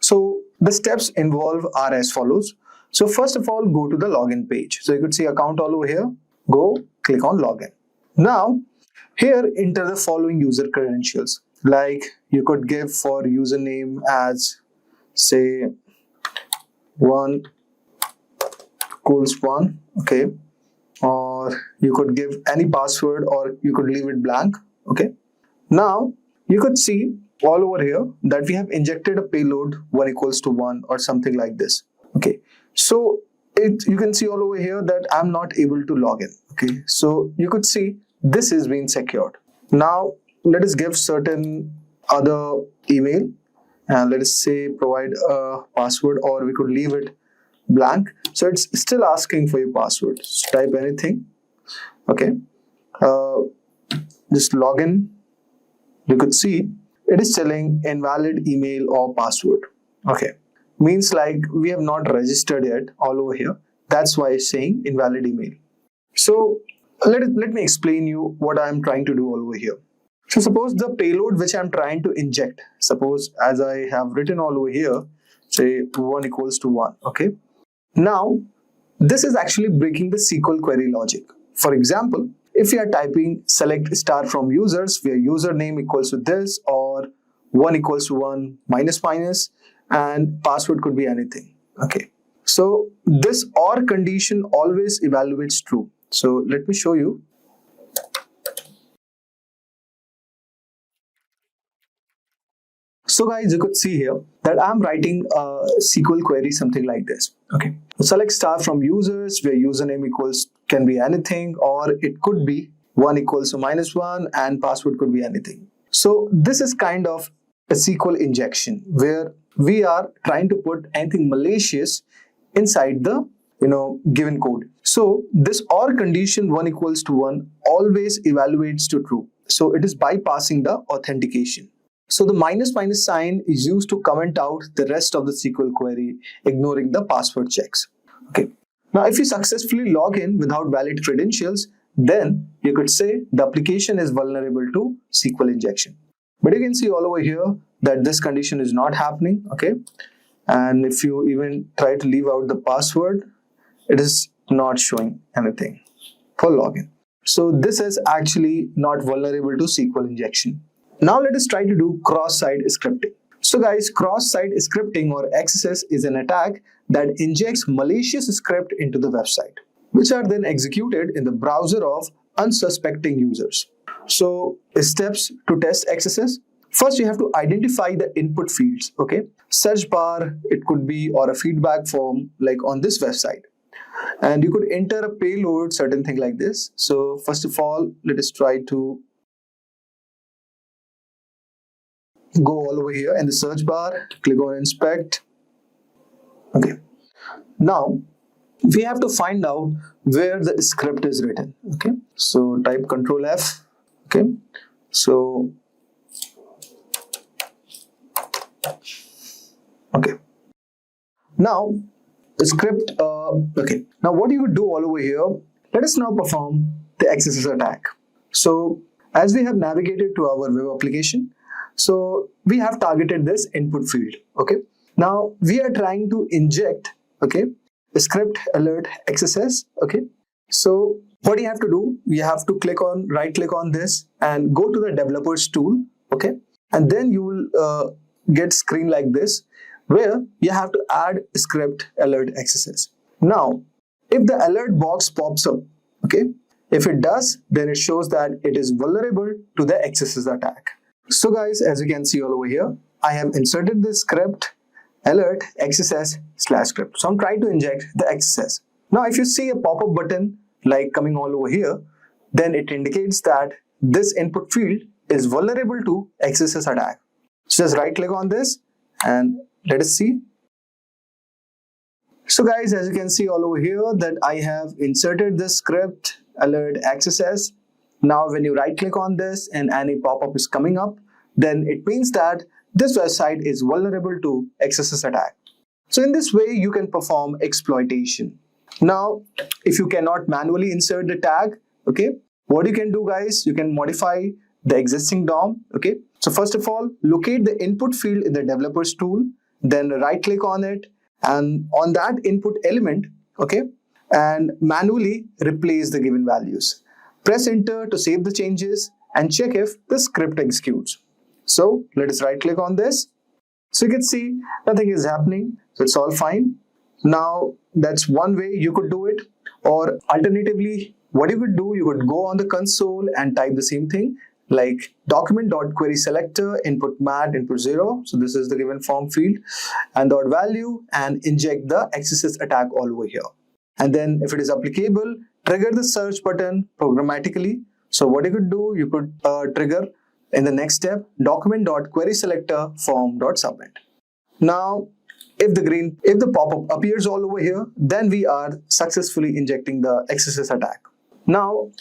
So the steps involved are as follows. So first of all, go to the login page. So you could see account all over here. Go click on login. Now here enter the following user credentials. You could give for username as say 1 equals 1. Okay, or you could give any password or you could leave it blank. Okay, now you could see all over here that we have injected a payload 1 equals to 1 or something like this. Okay, so you can see all over here that I'm not able to log in. Okay, so you could see this is being secured. Now let us give certain other email and let us say provide a password, or we could leave it blank. So it's still asking for your password. Just type anything. Okay, just log in. You could see it is telling invalid email or password. Okay, means we have not registered yet all over here. That's why it's saying invalid email. So let me explain you what I'm trying to do all over here. So suppose the payload which I'm trying to inject, suppose as I have written all over here, say 1 equals to 1. Okay, now this is actually breaking the SQL query logic. For example, if you are typing select star from users where username equals to this, or 1 equals to 1 minus minus, and password could be anything. Okay, So this OR condition always evaluates true. So let me show you. So guys, you could see here that I'm writing a SQL query, something like this. Okay. Select star from users where username equals can be anything, or it could be 1 equals to -1 and password could be anything. So this is kind of a SQL injection where we are trying to put anything malicious inside the given code. So this OR condition 1 equals to 1 always evaluates to true. So it is bypassing the authentication. So the minus sign is used to comment out the rest of the SQL query, ignoring the password checks. Okay. Now, if you successfully log in without valid credentials, then you could say the application is vulnerable to SQL injection. But you can see all over here that this condition is not happening. Okay. And if you even try to leave out the password, it is not showing anything for login. So this is actually not vulnerable to SQL injection. Now let us try to do cross-site scripting. So guys, cross-site scripting or XSS is an attack that injects malicious script into the website, which are then executed in the browser of unsuspecting users. So steps to test XSS. First, you have to identify the input fields, okay? Search bar, it could be, or a feedback form like on this website. And you could enter a payload, certain thing like this. So first of all, let us try to go all over here in the search bar, click on inspect. Okay. Now we have to find out where the script is written. Okay. So type Control F. Okay. So okay. Now the script. Okay. Now what you would do all over here? Let us now perform the XSS attack. So as we have navigated to our web application, so we have targeted this input field. Okay. Now we are trying to inject, okay, a script alert XSS. Okay. So what you have to do, you have to right click on this and go to the developers tool. Okay. And then you will get screen like this where you have to add script alert XSS. Now, if the alert box pops up, okay, if it does, then it shows that it is vulnerable to the XSS attack. So guys, as you can see all over here, I have inserted this script alert XSS/script. So I'm trying to inject the XSS. Now, if you see a pop-up button like coming all over here, then it indicates that this input field is vulnerable to XSS attack. So just right click on this and let us see. So guys, as you can see all over here that I have inserted this script alert XSS. Now when you right click on this and any pop-up is coming up, then it means that this website is vulnerable to XSS attack. So in this way you can perform exploitation. Now if you cannot manually insert the tag, okay, what you can do guys, you can modify the existing DOM. Okay, so first of all, locate the input field in the developers tool, then right click on it and on that input element, okay, and manually replace the given values. Press enter to save the changes and check if the script executes. So let us right click on this. So you can see nothing is happening. So it's all fine. Now that's one way you could do it. Or alternatively, what you could do, you could go on the console and type the same thing like document.querySelector input mat input 0. So this is the given form field and dot value and inject the XSS attack all over here. And then if it is applicable, trigger the search button programmatically. So what you could do, you could trigger in the next step document.querySelector form.submit. Now if the pop-up appears all over here, then we are successfully injecting the XSS attack. Now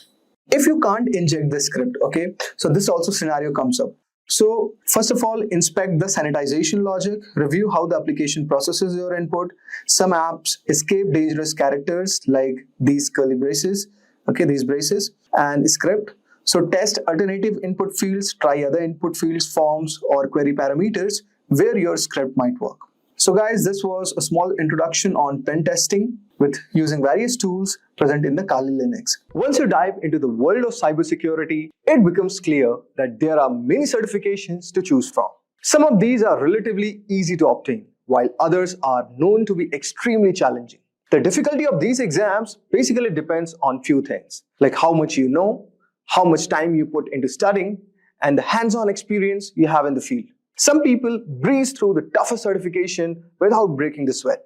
if you can't inject the script, okay, so this also scenario comes up. So first of all, inspect the sanitization logic, review how the application processes your input. Some apps escape dangerous characters like these curly braces, okay, these braces and script. So test alternative input fields, try other input fields, forms or query parameters where your script might work. So guys, this was a small introduction on pen testing with using various tools present in the Kali Linux. Once you dive into the world of cybersecurity, it becomes clear that there are many certifications to choose from. Some of these are relatively easy to obtain, while others are known to be extremely challenging. The difficulty of these exams basically depends on few things, like how much you know, how much time you put into studying, and the hands-on experience you have in the field. Some people breeze through the toughest certification without breaking the sweat,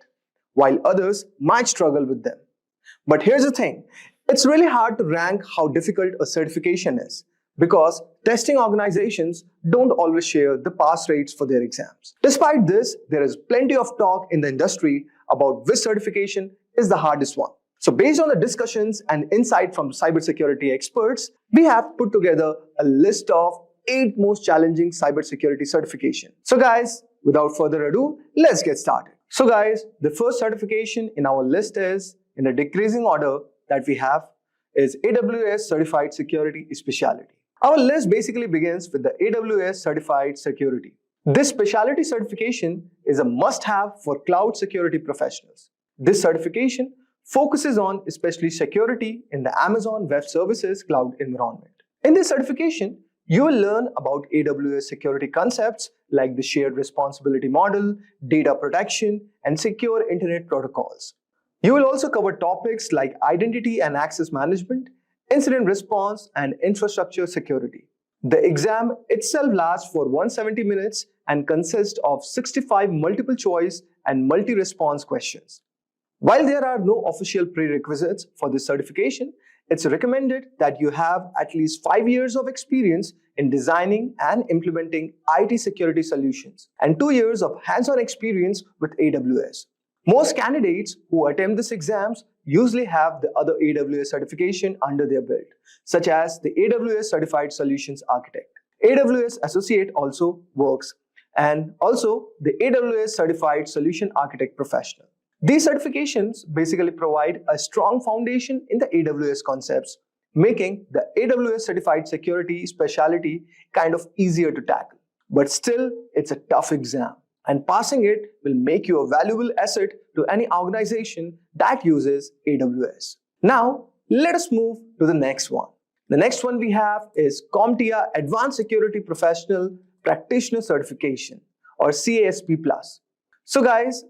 while others might struggle with them. But here's the thing, it's really hard to rank how difficult a certification is because testing organizations don't always share the pass rates for their exams. Despite this, there is plenty of talk in the industry about which certification is the hardest one. So based on the discussions and insight from cybersecurity experts, we have put together a list of 8 most challenging cybersecurity certifications. So guys, without further ado, let's get started. So guys, the first certification in our list is, in a decreasing order that we have, is AWS Certified Security Specialty. Our list basically begins with the AWS Certified Security. This specialty certification is a must-have for cloud security professionals. This certification focuses on especially security in the Amazon Web Services cloud environment. In this certification, you will learn about AWS security concepts like the shared responsibility model, data protection, and secure internet protocols. You will also cover topics like identity and access management, incident response, and infrastructure security. The exam itself lasts for 170 minutes and consists of 65 multiple choice and multi-response questions. While there are no official prerequisites for this certification, it's recommended that you have at least 5 years of experience in designing and implementing IT security solutions and 2 years of hands-on experience with AWS. Most candidates who attempt these exams usually have the other AWS certification under their belt, such as the AWS Certified Solutions Architect. AWS Associate also works, and also the AWS Certified Solution Architect Professional. These certifications basically provide a strong foundation in the AWS concepts, making the AWS Certified Security Specialty kind of easier to tackle. But still, it's a tough exam, and passing it will make you a valuable asset to any organization that uses AWS. Now, let us move to the next one. The next one we have is CompTIA Advanced Security Professional Practitioner Certification, or CASP+. So guys,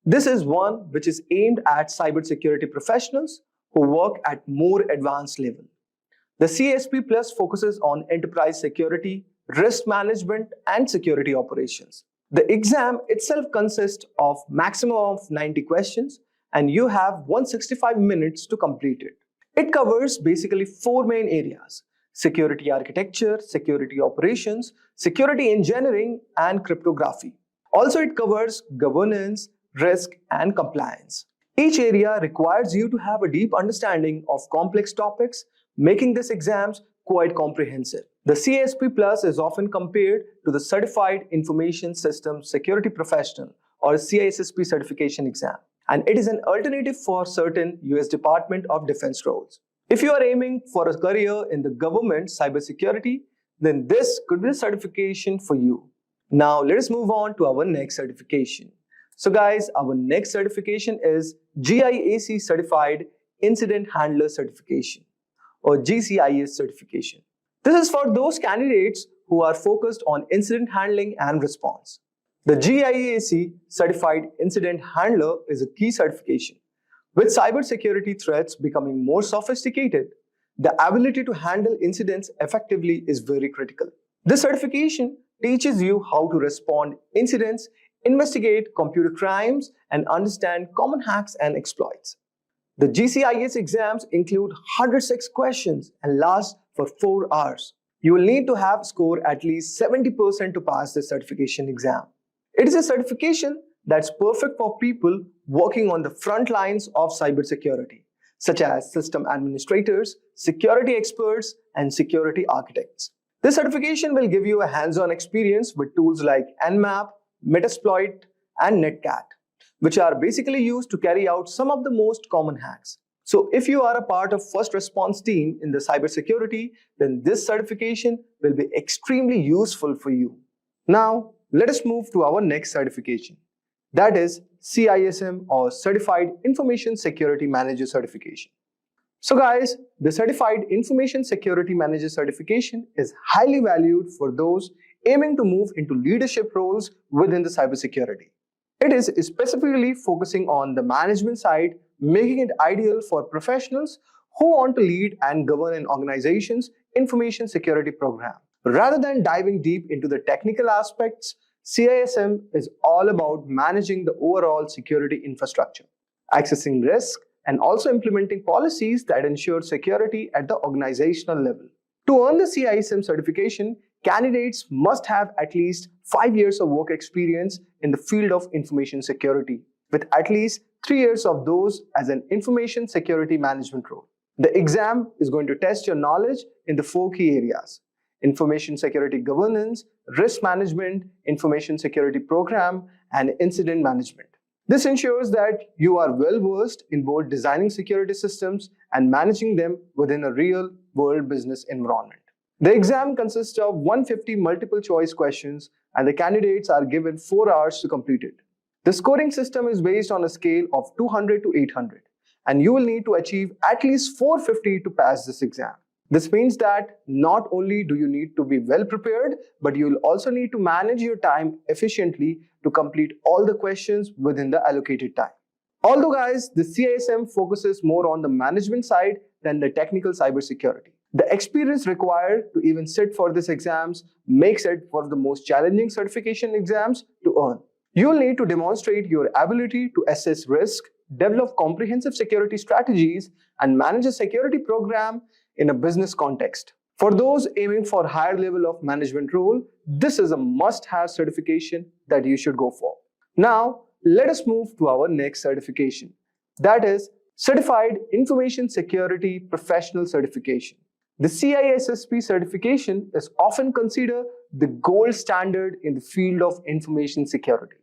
this is one which is aimed at cybersecurity professionals who work at more advanced level. The CASP Plus focuses on enterprise security, risk management, and security operations. The exam itself consists of maximum of 90 questions, and you have 165 minutes to complete it. It covers basically 4 main areas: security architecture, security operations, security engineering, and cryptography. Also, it covers governance, risk, and compliance. Each area requires you to have a deep understanding of complex topics, making these exams quite comprehensive. The CASP Plus is often compared to the Certified Information Systems Security Professional, or CISSP certification exam, and it is an alternative for certain US Department of Defense roles. If you are aiming for a career in the government cybersecurity, then this could be the certification for you. Now let us move on to our next certification. So guys, our next certification is GIAC Certified Incident Handler Certification, or GCIS certification. This is for those candidates who are focused on incident handling and response. The GIAC Certified Incident Handler is a key certification. With cybersecurity threats becoming more sophisticated, the ability to handle incidents effectively is very critical. This certification teaches you how to respond incidents, investigate computer crimes, and understand common hacks and exploits. The GCIS exams include 106 questions and last for 4 hours. You will need to have scored at least 70% to pass this certification exam. It is a certification that's perfect for people working on the front lines of cybersecurity, such as system administrators, security experts, and security architects. This certification will give you a hands-on experience with tools like Nmap, Metasploit, and Netcat, which are basically used to carry out some of the most common hacks. So if you are a part of first response team in the cybersecurity, then this certification will be extremely useful for you. Now, let us move to our next certification. That is CISM, or Certified Information Security Manager certification. So guys, the Certified Information Security Manager certification is highly valued for those aiming to move into leadership roles within the cybersecurity. It is specifically focusing on the management side, making it ideal for professionals who want to lead and govern an organization's information security program. Rather than diving deep into the technical aspects, CISM is all about managing the overall security infrastructure, accessing risk, and also implementing policies that ensure security at the organizational level. To earn the CISM certification, candidates must have at least 5 years of work experience in the field of information security, with at least 3 years of those as an information security management role. The exam is going to test your knowledge in the 4 key areas: information security governance, risk management, information security program, and incident management. This ensures that you are well versed in both designing security systems and managing them within a real-world business environment. The exam consists of 150 multiple choice questions, and the candidates are given 4 hours to complete it. The scoring system is based on a scale of 200 to 800, and you will need to achieve at least 450 to pass this exam. This means that not only do you need to be well prepared, but you will also need to manage your time efficiently to complete all the questions within the allocated time. Although guys, the CISM focuses more on the management side than the technical cybersecurity. The experience required to even sit for these exams makes it one of the most challenging certification exams to earn. You will need to demonstrate your ability to assess risk, develop comprehensive security strategies, and manage a security program in a business context. For those aiming for a higher level of management role, this is a must-have certification that you should go for. Now, let us move to our next certification. That is Certified Information Security Professional Certification. The CISSP certification is often considered the gold standard in the field of information security.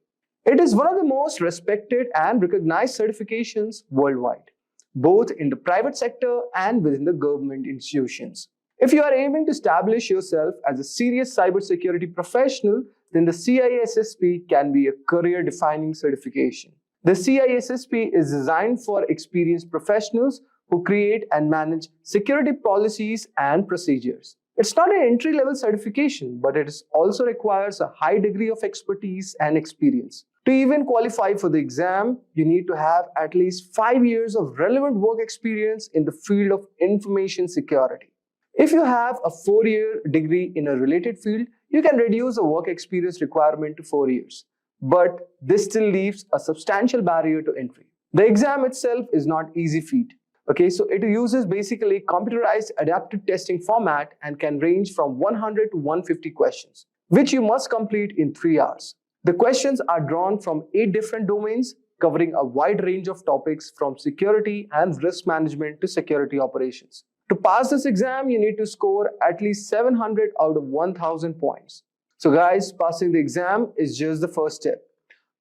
It is one of the most respected and recognized certifications worldwide, both in the private sector and within the government institutions. If you are aiming to establish yourself as a serious cybersecurity professional, then the CISSP can be a career-defining certification. The CISSP is designed for experienced professionals who create and manage security policies and procedures. It's not an entry-level certification, but it also requires a high degree of expertise and experience. To even qualify for the exam, you need to have at least 5 years of relevant work experience in the field of information security. If you have a 4-year degree in a related field, you can reduce the work experience requirement to 4 years. But this still leaves a substantial barrier to entry. The exam itself is not easy feat. Okay, so it uses basically computerized adaptive testing format and can range from 100 to 150 questions, which you must complete in 3 hours. The questions are drawn from 8 different domains, covering a wide range of topics from security and risk management to security operations. To pass this exam, you need to score at least 700 out of 1000 points. So guys, passing the exam is just the first step.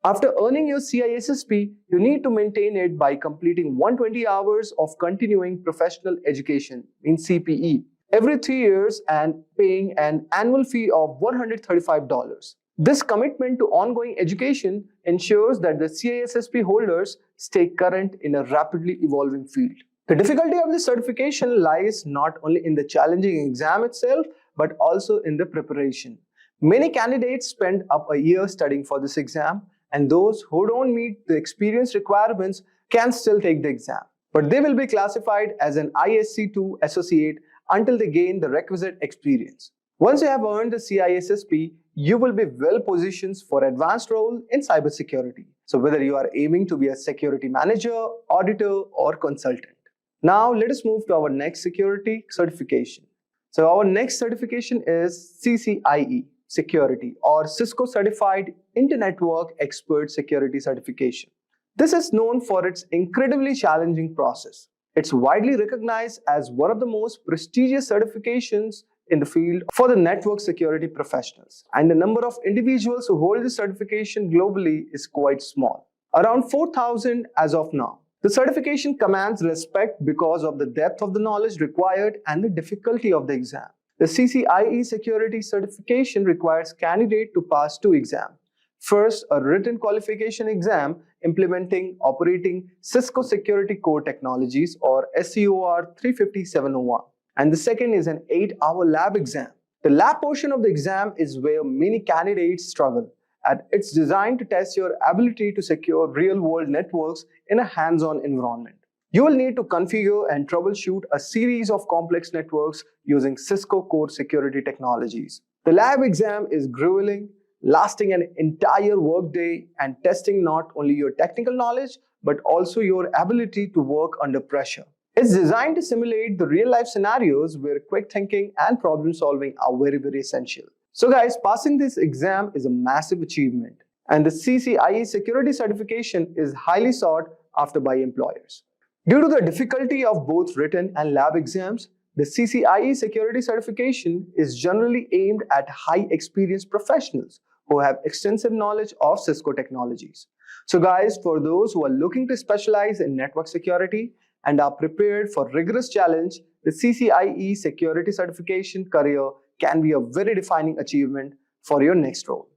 After earning your CISSP, you need to maintain it by completing 120 hours of continuing professional education in CPE every 3 years and paying an annual fee of $135. This commitment to ongoing education ensures that the CISSP holders stay current in a rapidly evolving field. The difficulty of this certification lies not only in the challenging exam itself, but also in the preparation. Many candidates spend up a year studying for this exam, and those who don't meet the experience requirements can still take the exam. But they will be classified as an ISC2 associate until they gain the requisite experience. Once you have earned the CISSP, you will be well positioned for advanced role in cybersecurity. So whether you are aiming to be a security manager, auditor, or consultant. Now let us move to our next security certification. So our next certification is CCIE Security or Cisco Certified Inter-Network Expert Security Certification. This is known for its incredibly challenging process. It's widely recognized as one of the most prestigious certifications in the field for the network security professionals, and the number of individuals who hold this certification globally is quite small, around 4,000 as of now. The certification commands respect because of the depth of the knowledge required and the difficulty of the exam. The CCIE Security Certification requires candidates to pass 2 exams. First, a written qualification exam implementing operating Cisco Security Core Technologies or SCOR 35701. And the second is an 8-hour lab exam. The lab portion of the exam is where many candidates struggle, and it's designed to test your ability to secure real-world networks in a hands-on environment. You will need to configure and troubleshoot a series of complex networks using Cisco core security technologies. The lab exam is grueling, lasting an entire workday and testing not only your technical knowledge but also your ability to work under pressure. It's designed to simulate the real-life scenarios where quick thinking and problem solving are very essential. So guys, passing this exam is a massive achievement, and the CCIE security certification is highly sought after by employers. Due to the difficulty of both written and lab exams, the CCIE security certification is generally aimed at high experienced professionals who have extensive knowledge of Cisco technologies. So guys, for those who are looking to specialize in network security and are prepared for rigorous challenge, the CCIE security certification career can be a very defining achievement for your next role.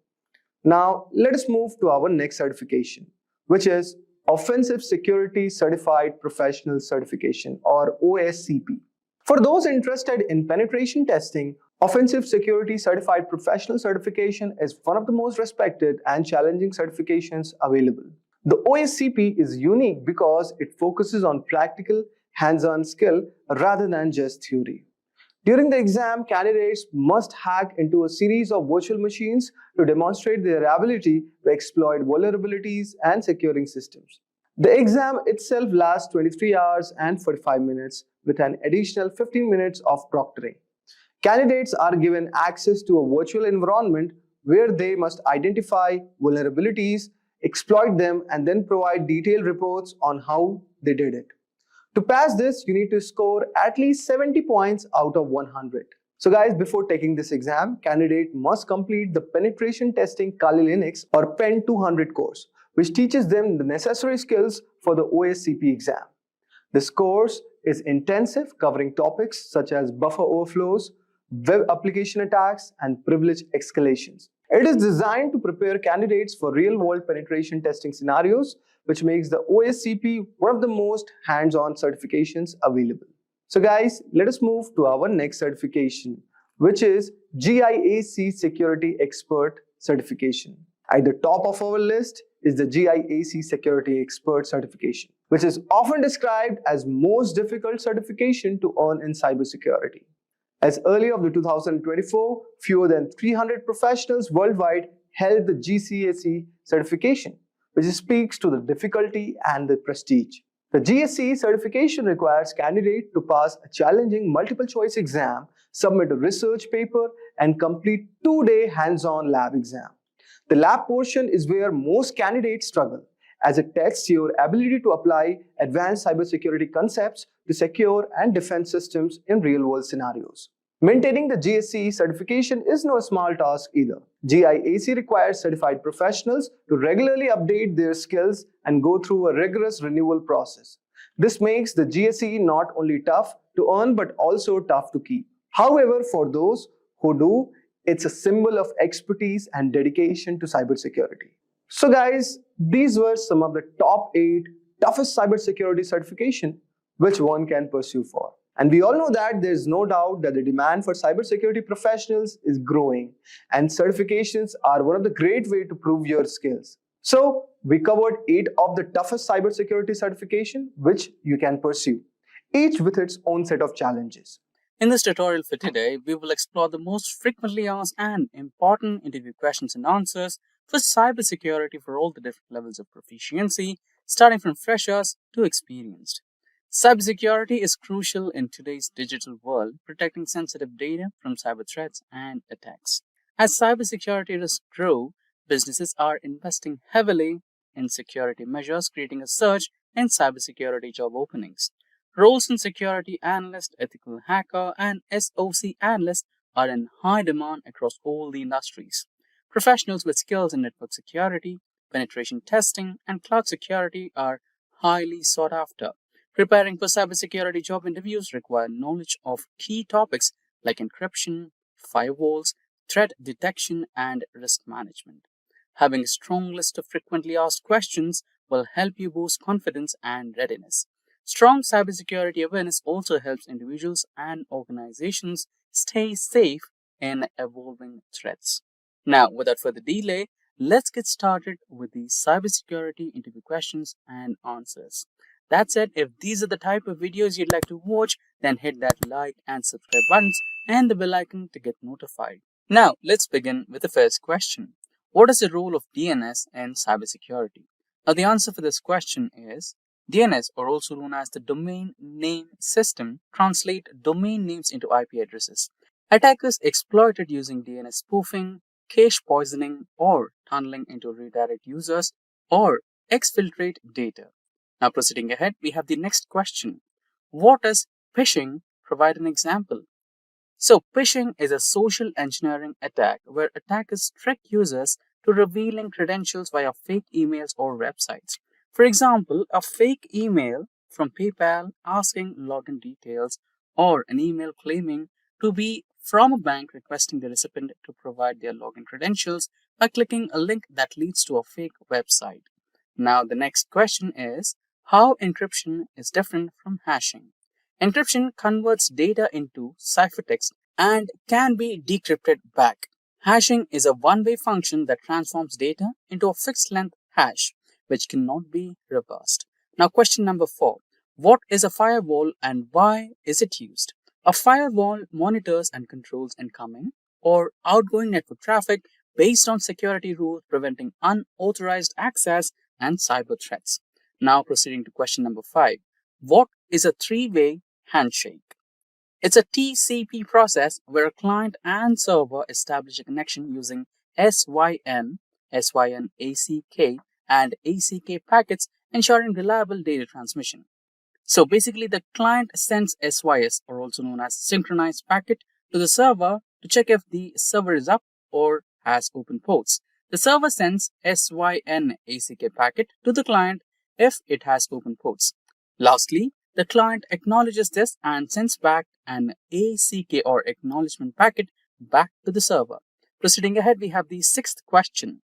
Now, let us move to our next certification, which is Offensive Security Certified Professional Certification, or OSCP. For those interested in penetration testing, Offensive Security Certified Professional Certification is one of the most respected and challenging certifications available. The OSCP is unique because it focuses on practical, hands-on skill rather than just theory. During the exam, candidates must hack into a series of virtual machines to demonstrate their ability to exploit vulnerabilities and securing systems. The exam itself lasts 23 hours and 45 minutes with an additional 15 minutes of proctoring. Candidates are given access to a virtual environment where they must identify vulnerabilities, exploit them, and then provide detailed reports on how they did it. To pass this, you need to score at least 70 points out of 100. So guys, before taking this exam, candidate must complete the Penetration Testing Kali Linux or PEN 200 course, which teaches them the necessary skills for the OSCP exam. This course is intensive, covering topics such as buffer overflows, web application attacks, and privilege escalations. It is designed to prepare candidates for real-world penetration testing scenarios, which makes the OSCP one of the most hands-on certifications available. So guys, let us move to our next certification, which is GIAC Security Expert Certification. At the top of our list is the GIAC Security Expert Certification, which is often described as most difficult certification to earn in cybersecurity. As early of the 2024, fewer than 300 professionals worldwide held the GCAC certification, which speaks to the difficulty and the prestige. The GSC certification requires candidates to pass a challenging multiple choice exam, submit a research paper, and complete 2-day hands-on lab exam. The lab portion is where most candidates struggle, as it tests your ability to apply advanced cybersecurity concepts to secure and defend systems in real-world scenarios. Maintaining the GSC certification is no small task either. GIAC requires certified professionals to regularly update their skills and go through a rigorous renewal process. This makes the GSC not only tough to earn but also tough to keep. However, for those who do, it's a symbol of expertise and dedication to cybersecurity. So guys, these were some of the top 8 toughest cybersecurity certification which one can pursue for. And we all know that there's no doubt that the demand for cybersecurity professionals is growing, and certifications are one of the great ways to prove your skills. So we covered 8 of the toughest cybersecurity certification which you can pursue, each with its own set of challenges. In this tutorial for today, we will explore the most frequently asked and important interview questions and answers for cybersecurity for all the different levels of proficiency, starting from freshers to experienced. Cybersecurity is crucial in today's digital world, protecting sensitive data from cyber threats and attacks. As cybersecurity risks grow, businesses are investing heavily in security measures, creating a surge in cybersecurity job openings. Roles in security analyst, ethical hacker, and SOC analyst are in high demand across all the industries. Professionals with skills in network security, penetration testing, and cloud security are highly sought after. Preparing for cybersecurity job interviews require knowledge of key topics like encryption, firewalls, threat detection, and risk management. Having a strong list of frequently asked questions will help you boost confidence and readiness. Strong cybersecurity awareness also helps individuals and organizations stay safe in evolving threats. Now, without further delay, let's get started with the cybersecurity interview questions and answers. That said, if these are the type of videos you'd like to watch, then hit that like and subscribe buttons and the bell icon to get notified. Now, let's begin with the first question. What is the role of DNS in cybersecurity? Now, the answer for this question is DNS, or also known as the Domain Name System, translate domain names into IP addresses. Attackers exploit it using DNS spoofing, cache poisoning, or tunneling into redirect users, or exfiltrate data. Now, proceeding ahead, we have the next question. What does phishing? Provide an example. So, phishing is a social engineering attack where attackers trick users to revealing credentials via fake emails or websites. For example, a fake email from PayPal asking login details, or an email claiming to be from a bank requesting the recipient to provide their login credentials by clicking a link that leads to a fake website. Now, the next question is how encryption is different from hashing. Encryption converts data into ciphertext and can be decrypted back. Hashing is a one-way function that transforms data into a fixed-length hash, which cannot be reversed. Now, question number 4. What is a firewall and why is it used? A firewall monitors and controls incoming or outgoing network traffic based on security rules preventing unauthorized access and cyber threats. Now, proceeding to question number 5. What is a three-way handshake? It's a TCP process where a client and server establish a connection using SYN, ACK, and ACK packets, ensuring reliable data transmission. So basically, the client sends SYS, or also known as synchronized packet, to the server to check if the server is up or has open ports. The server sends SYN ACK packet to the client if it has open ports. Lastly, the client acknowledges this and sends back an ACK or acknowledgement packet back to the server. Proceeding ahead, we have the sixth question.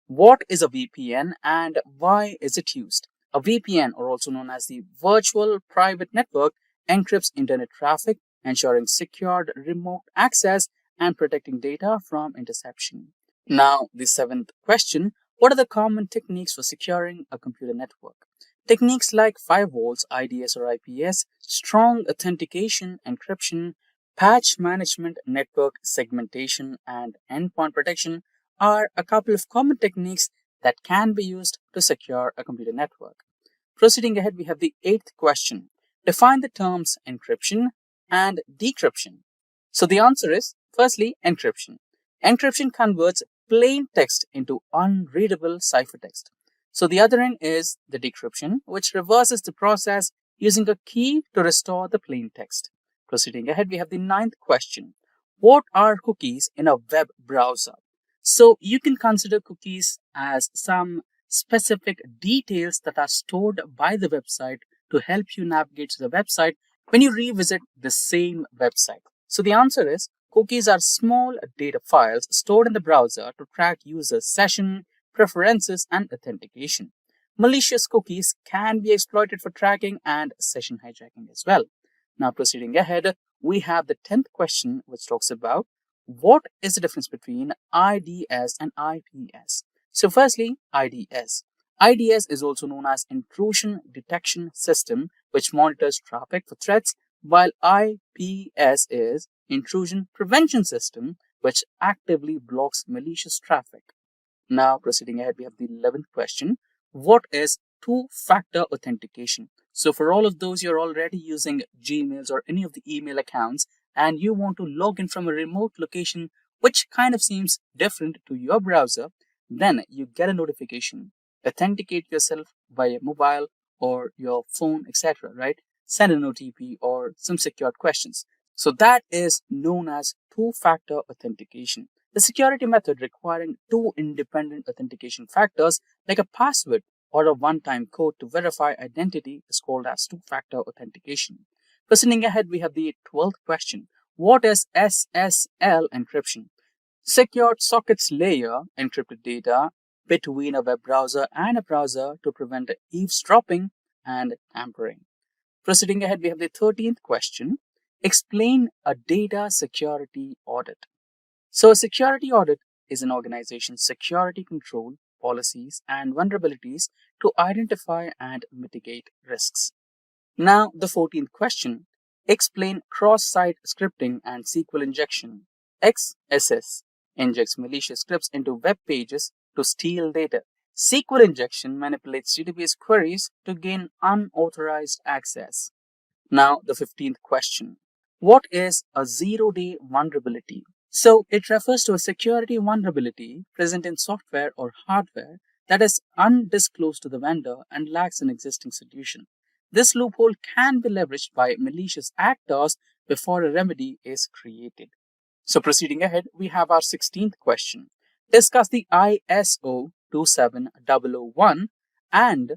What is a VPN and why is it used? A VPN, or also known as the Virtual Private Network, encrypts internet traffic, ensuring secured remote access and protecting data from interception. Now, the seventh question. What are the common techniques for securing a computer network? Techniques like firewalls, IDS or IPS, strong authentication, encryption, patch management, network segmentation, and endpoint protection are a couple of common techniques that can be used to secure a computer network. Proceeding ahead, we have the eighth question. Define the terms encryption and decryption. So the answer is, firstly, encryption. Encryption converts plain text into unreadable ciphertext. So the other end is the decryption, which reverses the process using a key to restore the plain text. Proceeding ahead, we have the ninth question. What are cookies in a web browser? So you can consider cookies as some specific details that are stored by the website to help you navigate to the website when you revisit the same website. So the answer is cookies are small data files stored in the browser to track users' session, preferences, and authentication. Malicious cookies can be exploited for tracking and session hijacking as well. Now, proceeding ahead, we have the 10th question, which talks about what is the difference between IDS and IPS. So firstly, IDS. IDS is also known as Intrusion Detection System, which monitors traffic for threats, while IPS is Intrusion Prevention System, which actively blocks malicious traffic. Now, proceeding ahead, we have the 11th question. What is two-factor authentication? So for all of those you're already using Gmails or any of the email accounts and you want to log in from a remote location which kind of seems different to your browser, then you get a notification. Authenticate yourself via mobile or your phone, etc., right? Send an OTP or some secured questions. So that is known as two-factor authentication. The security method requiring two independent authentication factors like a password or a one-time code to verify identity is called as two-factor authentication. Proceeding ahead, we have the 12th question. What is SSL encryption? Secured sockets layer encrypted data between a web browser and a browser to prevent eavesdropping and tampering. Proceeding ahead, we have the 13th question. Explain a data security audit. So a security audit is an organization's security control, policies, and vulnerabilities to identify and mitigate risks. Now, the 14th question. Explain cross-site scripting and SQL injection. XSS injects malicious scripts into web pages to steal data. SQL injection manipulates database queries to gain unauthorized access. Now, the 15th question. What is a zero-day vulnerability? So, it refers to a security vulnerability present in software or hardware that is undisclosed to the vendor and lacks an existing solution. This loophole can be leveraged by malicious actors before a remedy is created. So, proceeding ahead, we have our 16th question. Discuss the ISO 27001 and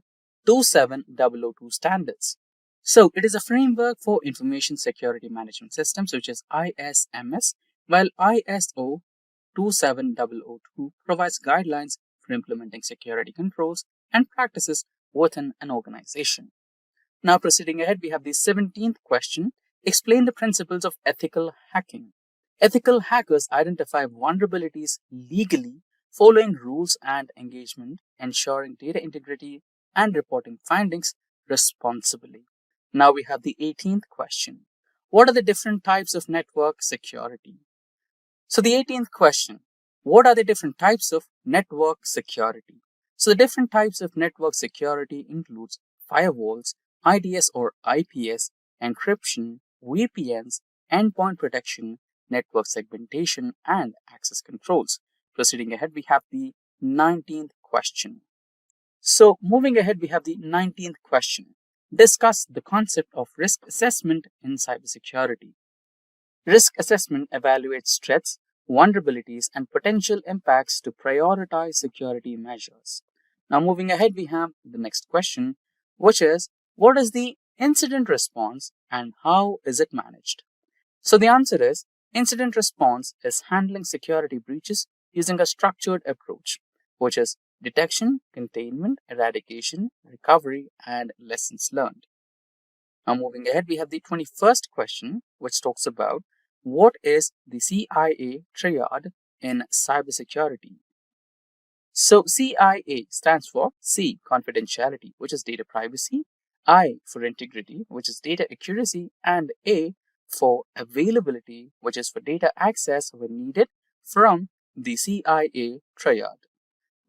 27002 standards. So, it is a framework for information security management systems, which is ISMS, while ISO 27002 provides guidelines for implementing security controls and practices within an organization. Now, proceeding ahead, we have the 17th question. Explain the principles of ethical hacking. Ethical hackers identify vulnerabilities legally, following rules and engagement, ensuring data integrity, and reporting findings responsibly. Now we have the 18th question. What are the different types of network security? So the 18th question. What are the different types of network security? So the different types of network security includes firewalls, IDS or IPS, encryption, VPNs, endpoint protection, network segmentation, and access controls. Proceeding ahead, we have the 19th question. So moving ahead, we have the 19th question. Discuss the concept of risk assessment in cybersecurity. Risk assessment evaluates threats, vulnerabilities, and potential impacts to prioritize security measures. Now, moving ahead, we have the next question, which is, what is the incident response and how is it managed? So the answer is, incident response is handling security breaches using a structured approach, which is detection, containment, eradication, recovery, and lessons learned. Now, moving ahead, we have the 21st question, which talks about what is the CIA triad in cybersecurity. So, CIA stands for C, confidentiality, which is data privacy, I for integrity, which is data accuracy, and A for availability, which is for data access when needed from the CIA triad.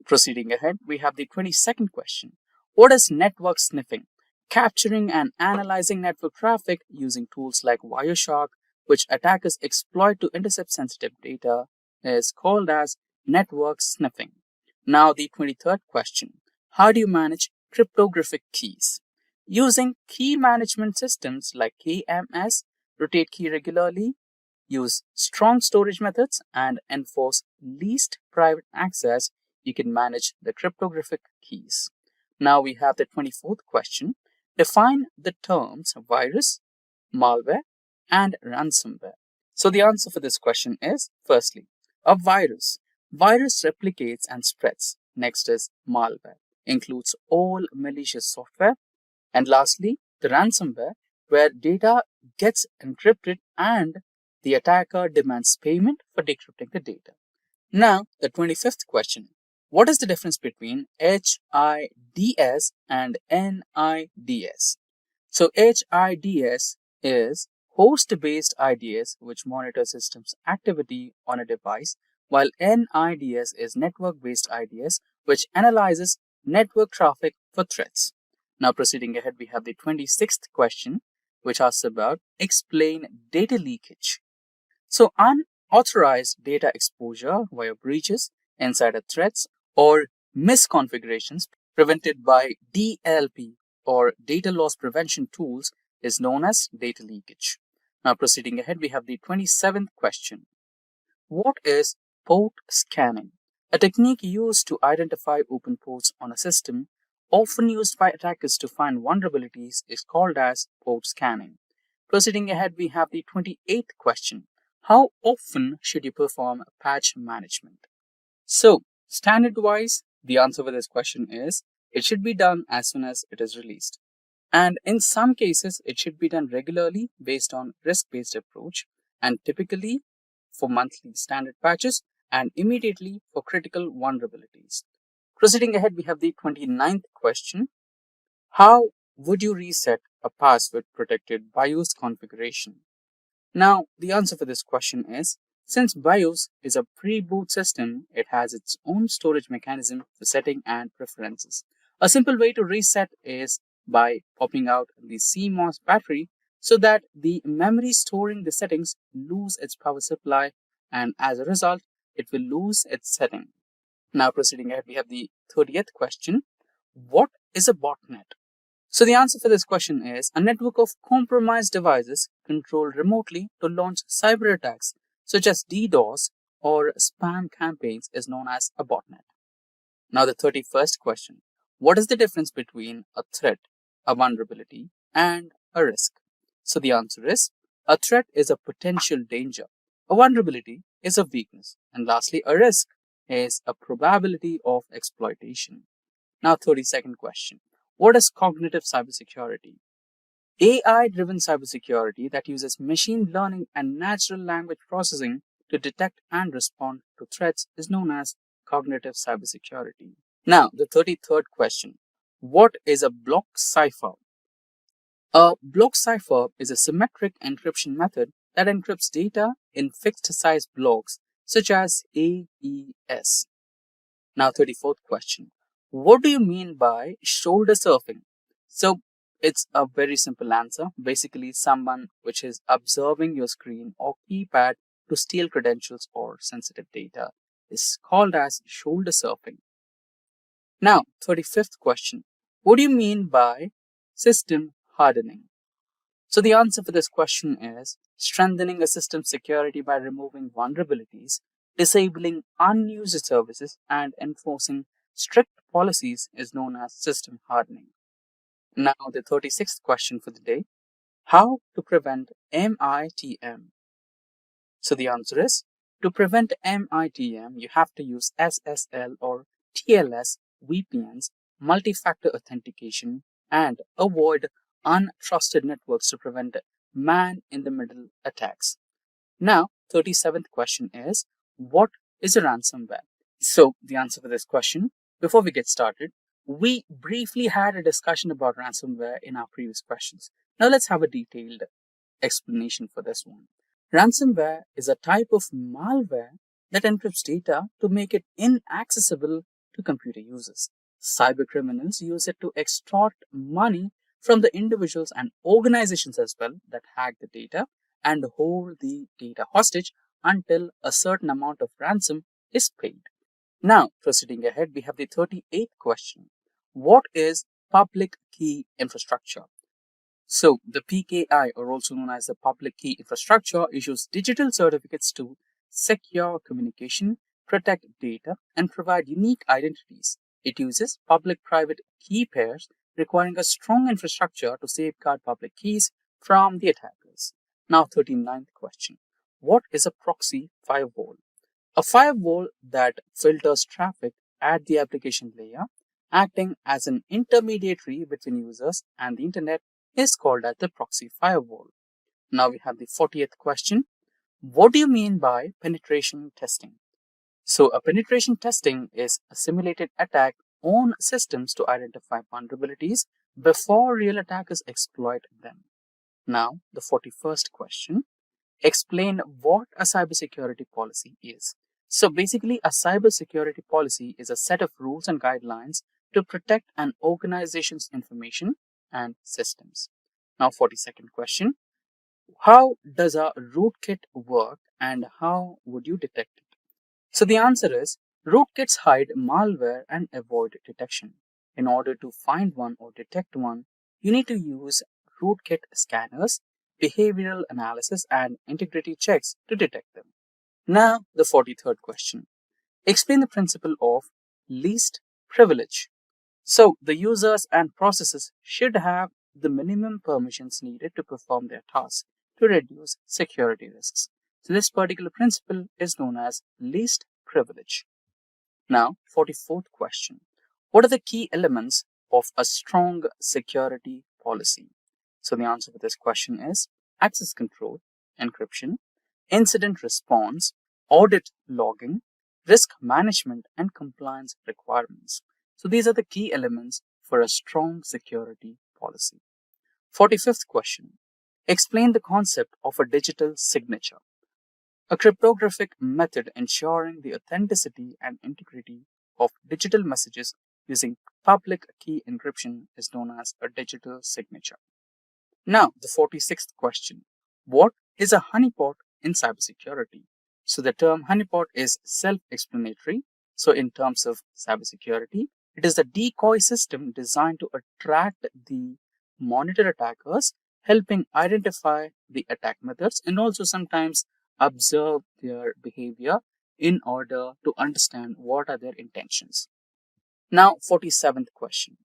Proceeding ahead, we have the 22nd question. What is network sniffing? Capturing and analyzing network traffic using tools like Wireshark, which attackers exploit to intercept sensitive data, is called as network sniffing. Now, the 23rd question. How do you manage cryptographic keys? Using key management systems like KMS, rotate key regularly, use strong storage methods, and enforce least private access, you can manage the cryptographic keys. Now we have the 24th question. Define the terms virus, malware, and ransomware. So the answer for this question is, firstly, a virus. Virus replicates and spreads. Next is malware, includes all malicious software. And lastly, the ransomware, where data gets encrypted and the attacker demands payment for decrypting the data. Now, the 25th question. What is the difference between HIDS and NIDS? So HIDS is host-based IDS, which monitors systems activity on a device, while NIDS is network-based IDS, which analyzes network traffic for threats. Now, proceeding ahead, we have the 26th question, which asks about explain data leakage. So, unauthorized data exposure via breaches, insider threats, or misconfigurations prevented by DLP or data loss prevention tools is known as data leakage. Now, proceeding ahead, we have the 27th question. What is port scanning? A technique used to identify open ports on a system, often used by attackers to find vulnerabilities, is called as port scanning. Proceeding ahead, we have the 28th question. How often should you perform patch management? So, standard-wise, the answer for this question is, it should be done as soon as it is released. And in some cases, it should be done regularly based on risk-based approach, and typically for monthly standard patches and immediately for critical vulnerabilities. Proceeding ahead, we have the 29th question. How would you reset a password protected BIOS configuration? Now, the answer for this question is, since BIOS is a pre-boot system, it has its own storage mechanism for setting and preferences. A simple way to reset is by popping out the CMOS battery so that the memory storing the settings lose its power supply, and as a result, it will lose its setting. Now, proceeding ahead, we have the 30th question. What is a botnet? So the answer for this question is a network of compromised devices controlled remotely to launch cyber attacks such as DDoS or spam campaigns is known as a botnet. Now the 31st question. What is the difference between a threat, a vulnerability, and a risk? So the answer is a threat is a potential danger. A vulnerability is a weakness. And lastly, a risk is a probability of exploitation. Now 32nd question. What is cognitive cybersecurity? AI-driven cybersecurity that uses machine learning and natural language processing to detect and respond to threats is known as cognitive cybersecurity. Now, the 33rd question. What is a block cipher? A block cipher is a symmetric encryption method that encrypts data in fixed-size blocks such as AES. Now, 34th question. What do you mean by shoulder surfing? So, it's a very simple answer. Basically, someone which is observing your screen or keypad to steal credentials or sensitive data is called as shoulder surfing. Now, 35th question. What do you mean by system hardening? So the answer for this question is strengthening a system's security by removing vulnerabilities, disabling unused services, and enforcing strict policies is known as system hardening. Now, the 36th question for the day. How to prevent MITM? So the answer is, to prevent MITM, you have to use SSL or TLS VPNs, multi-factor authentication, and avoid untrusted networks to prevent man-in-the-middle attacks. Now, 37th question is, what is a ransomware? So, the answer for this question, before we get started, we briefly had a discussion about ransomware in our previous questions. Now, let's have a detailed explanation for this one. Ransomware is a type of malware that encrypts data to make it inaccessible to computer users. Cybercriminals use it to extort money from the individuals and organizations as well that hack the data and hold the data hostage until a certain amount of ransom is paid. Now, proceeding ahead, we have the 38th question. What is public key infrastructure? So, the PKI, or also known as the public key infrastructure, issues digital certificates to secure communication, protect data, and provide unique identities. It uses public-private key pairs, requiring a strong infrastructure to safeguard public keys from the attackers. Now, 39th question. What is a proxy firewall? A firewall that filters traffic at the application layer, acting as an intermediary between users and the internet, is called as the proxy firewall. Now we have the 40th question. What do you mean by penetration testing? So a penetration testing is a simulated attack on systems to identify vulnerabilities before real attackers exploit them. Now the 41st question. Explain what a cybersecurity policy is. So basically, a cybersecurity policy is a set of rules and guidelines to protect an organization's information and systems. Now, 42nd question. How does a rootkit work and how would you detect it? So the answer is, rootkits hide malware and avoid detection. In order to find one or detect one, you need to use rootkit scanners, behavioral analysis, and integrity checks to detect them. Now, the 43rd question. Explain the principle of least privilege. So, the users and processes should have the minimum permissions needed to perform their tasks to reduce security risks. So, this particular principle is known as least privilege. Now, 44th question. What are the key elements of a strong security policy? So, the answer for this question is access control, encryption, incident response, audit logging, risk management, and compliance requirements. So these are the key elements for a strong security policy. 45th question. Explain the concept of a digital signature. A cryptographic method ensuring the authenticity and integrity of digital messages using public key encryption is known as a digital signature. Now, the 46th question. What is a honeypot in cybersecurity? So the term honeypot is self-explanatory. So in terms of cybersecurity, it is a decoy system designed to attract the monitor attackers, helping identify the attack methods and also sometimes observe their behavior in order to understand what are their intentions. Now, 47th question.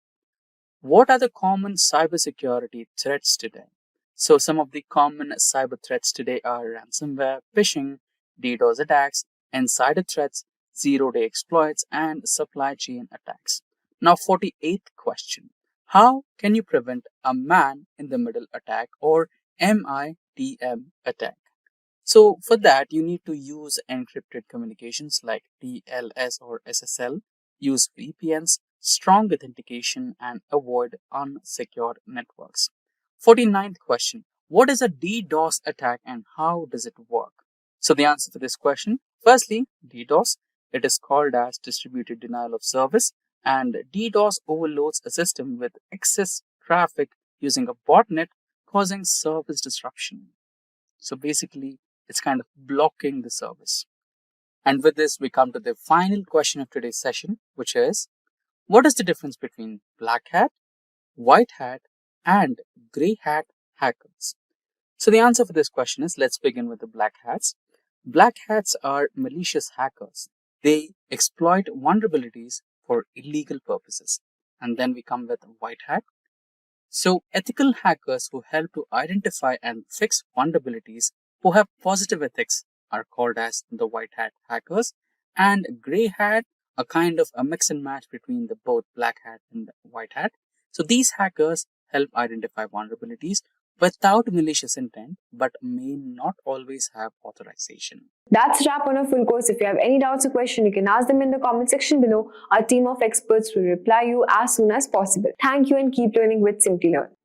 What are the common cybersecurity threats today? So some of the common cyber threats today are ransomware, phishing, DDoS attacks, insider threats, zero-day exploits, and supply chain attacks. Now, 48th question. How can you prevent a man-in-the-middle attack or MITM attack? So for that, you need to use encrypted communications like TLS or SSL, use VPNs, strong authentication, and avoid unsecured networks. 49th question. What is a DDoS attack and how does it work? So the answer for this question, firstly, DDoS, it is called as distributed denial of service, and DDoS overloads a system with excess traffic using a botnet, causing service disruption. So basically, it's kind of blocking the service. And with this, we come to the final question of today's session, which is, what is the difference between black hat, white hat, and gray hat hackers? So the answer for this question is, let's begin with the black hats. Black hats are malicious hackers. They exploit vulnerabilities for illegal purposes. And then we come with white hat. So ethical hackers who help to identify and fix vulnerabilities, who have positive ethics, are called as the white hat hackers. And gray hat, a kind of a mix and match between the both black hat and white hat. So these hackers help identify vulnerabilities without malicious intent, but may not always have authorization. That's a wrap on our full course. If you have any doubts or questions, you can ask them in the comment section below. Our team of experts will reply you as soon as possible. Thank you and keep learning with Simplilearn.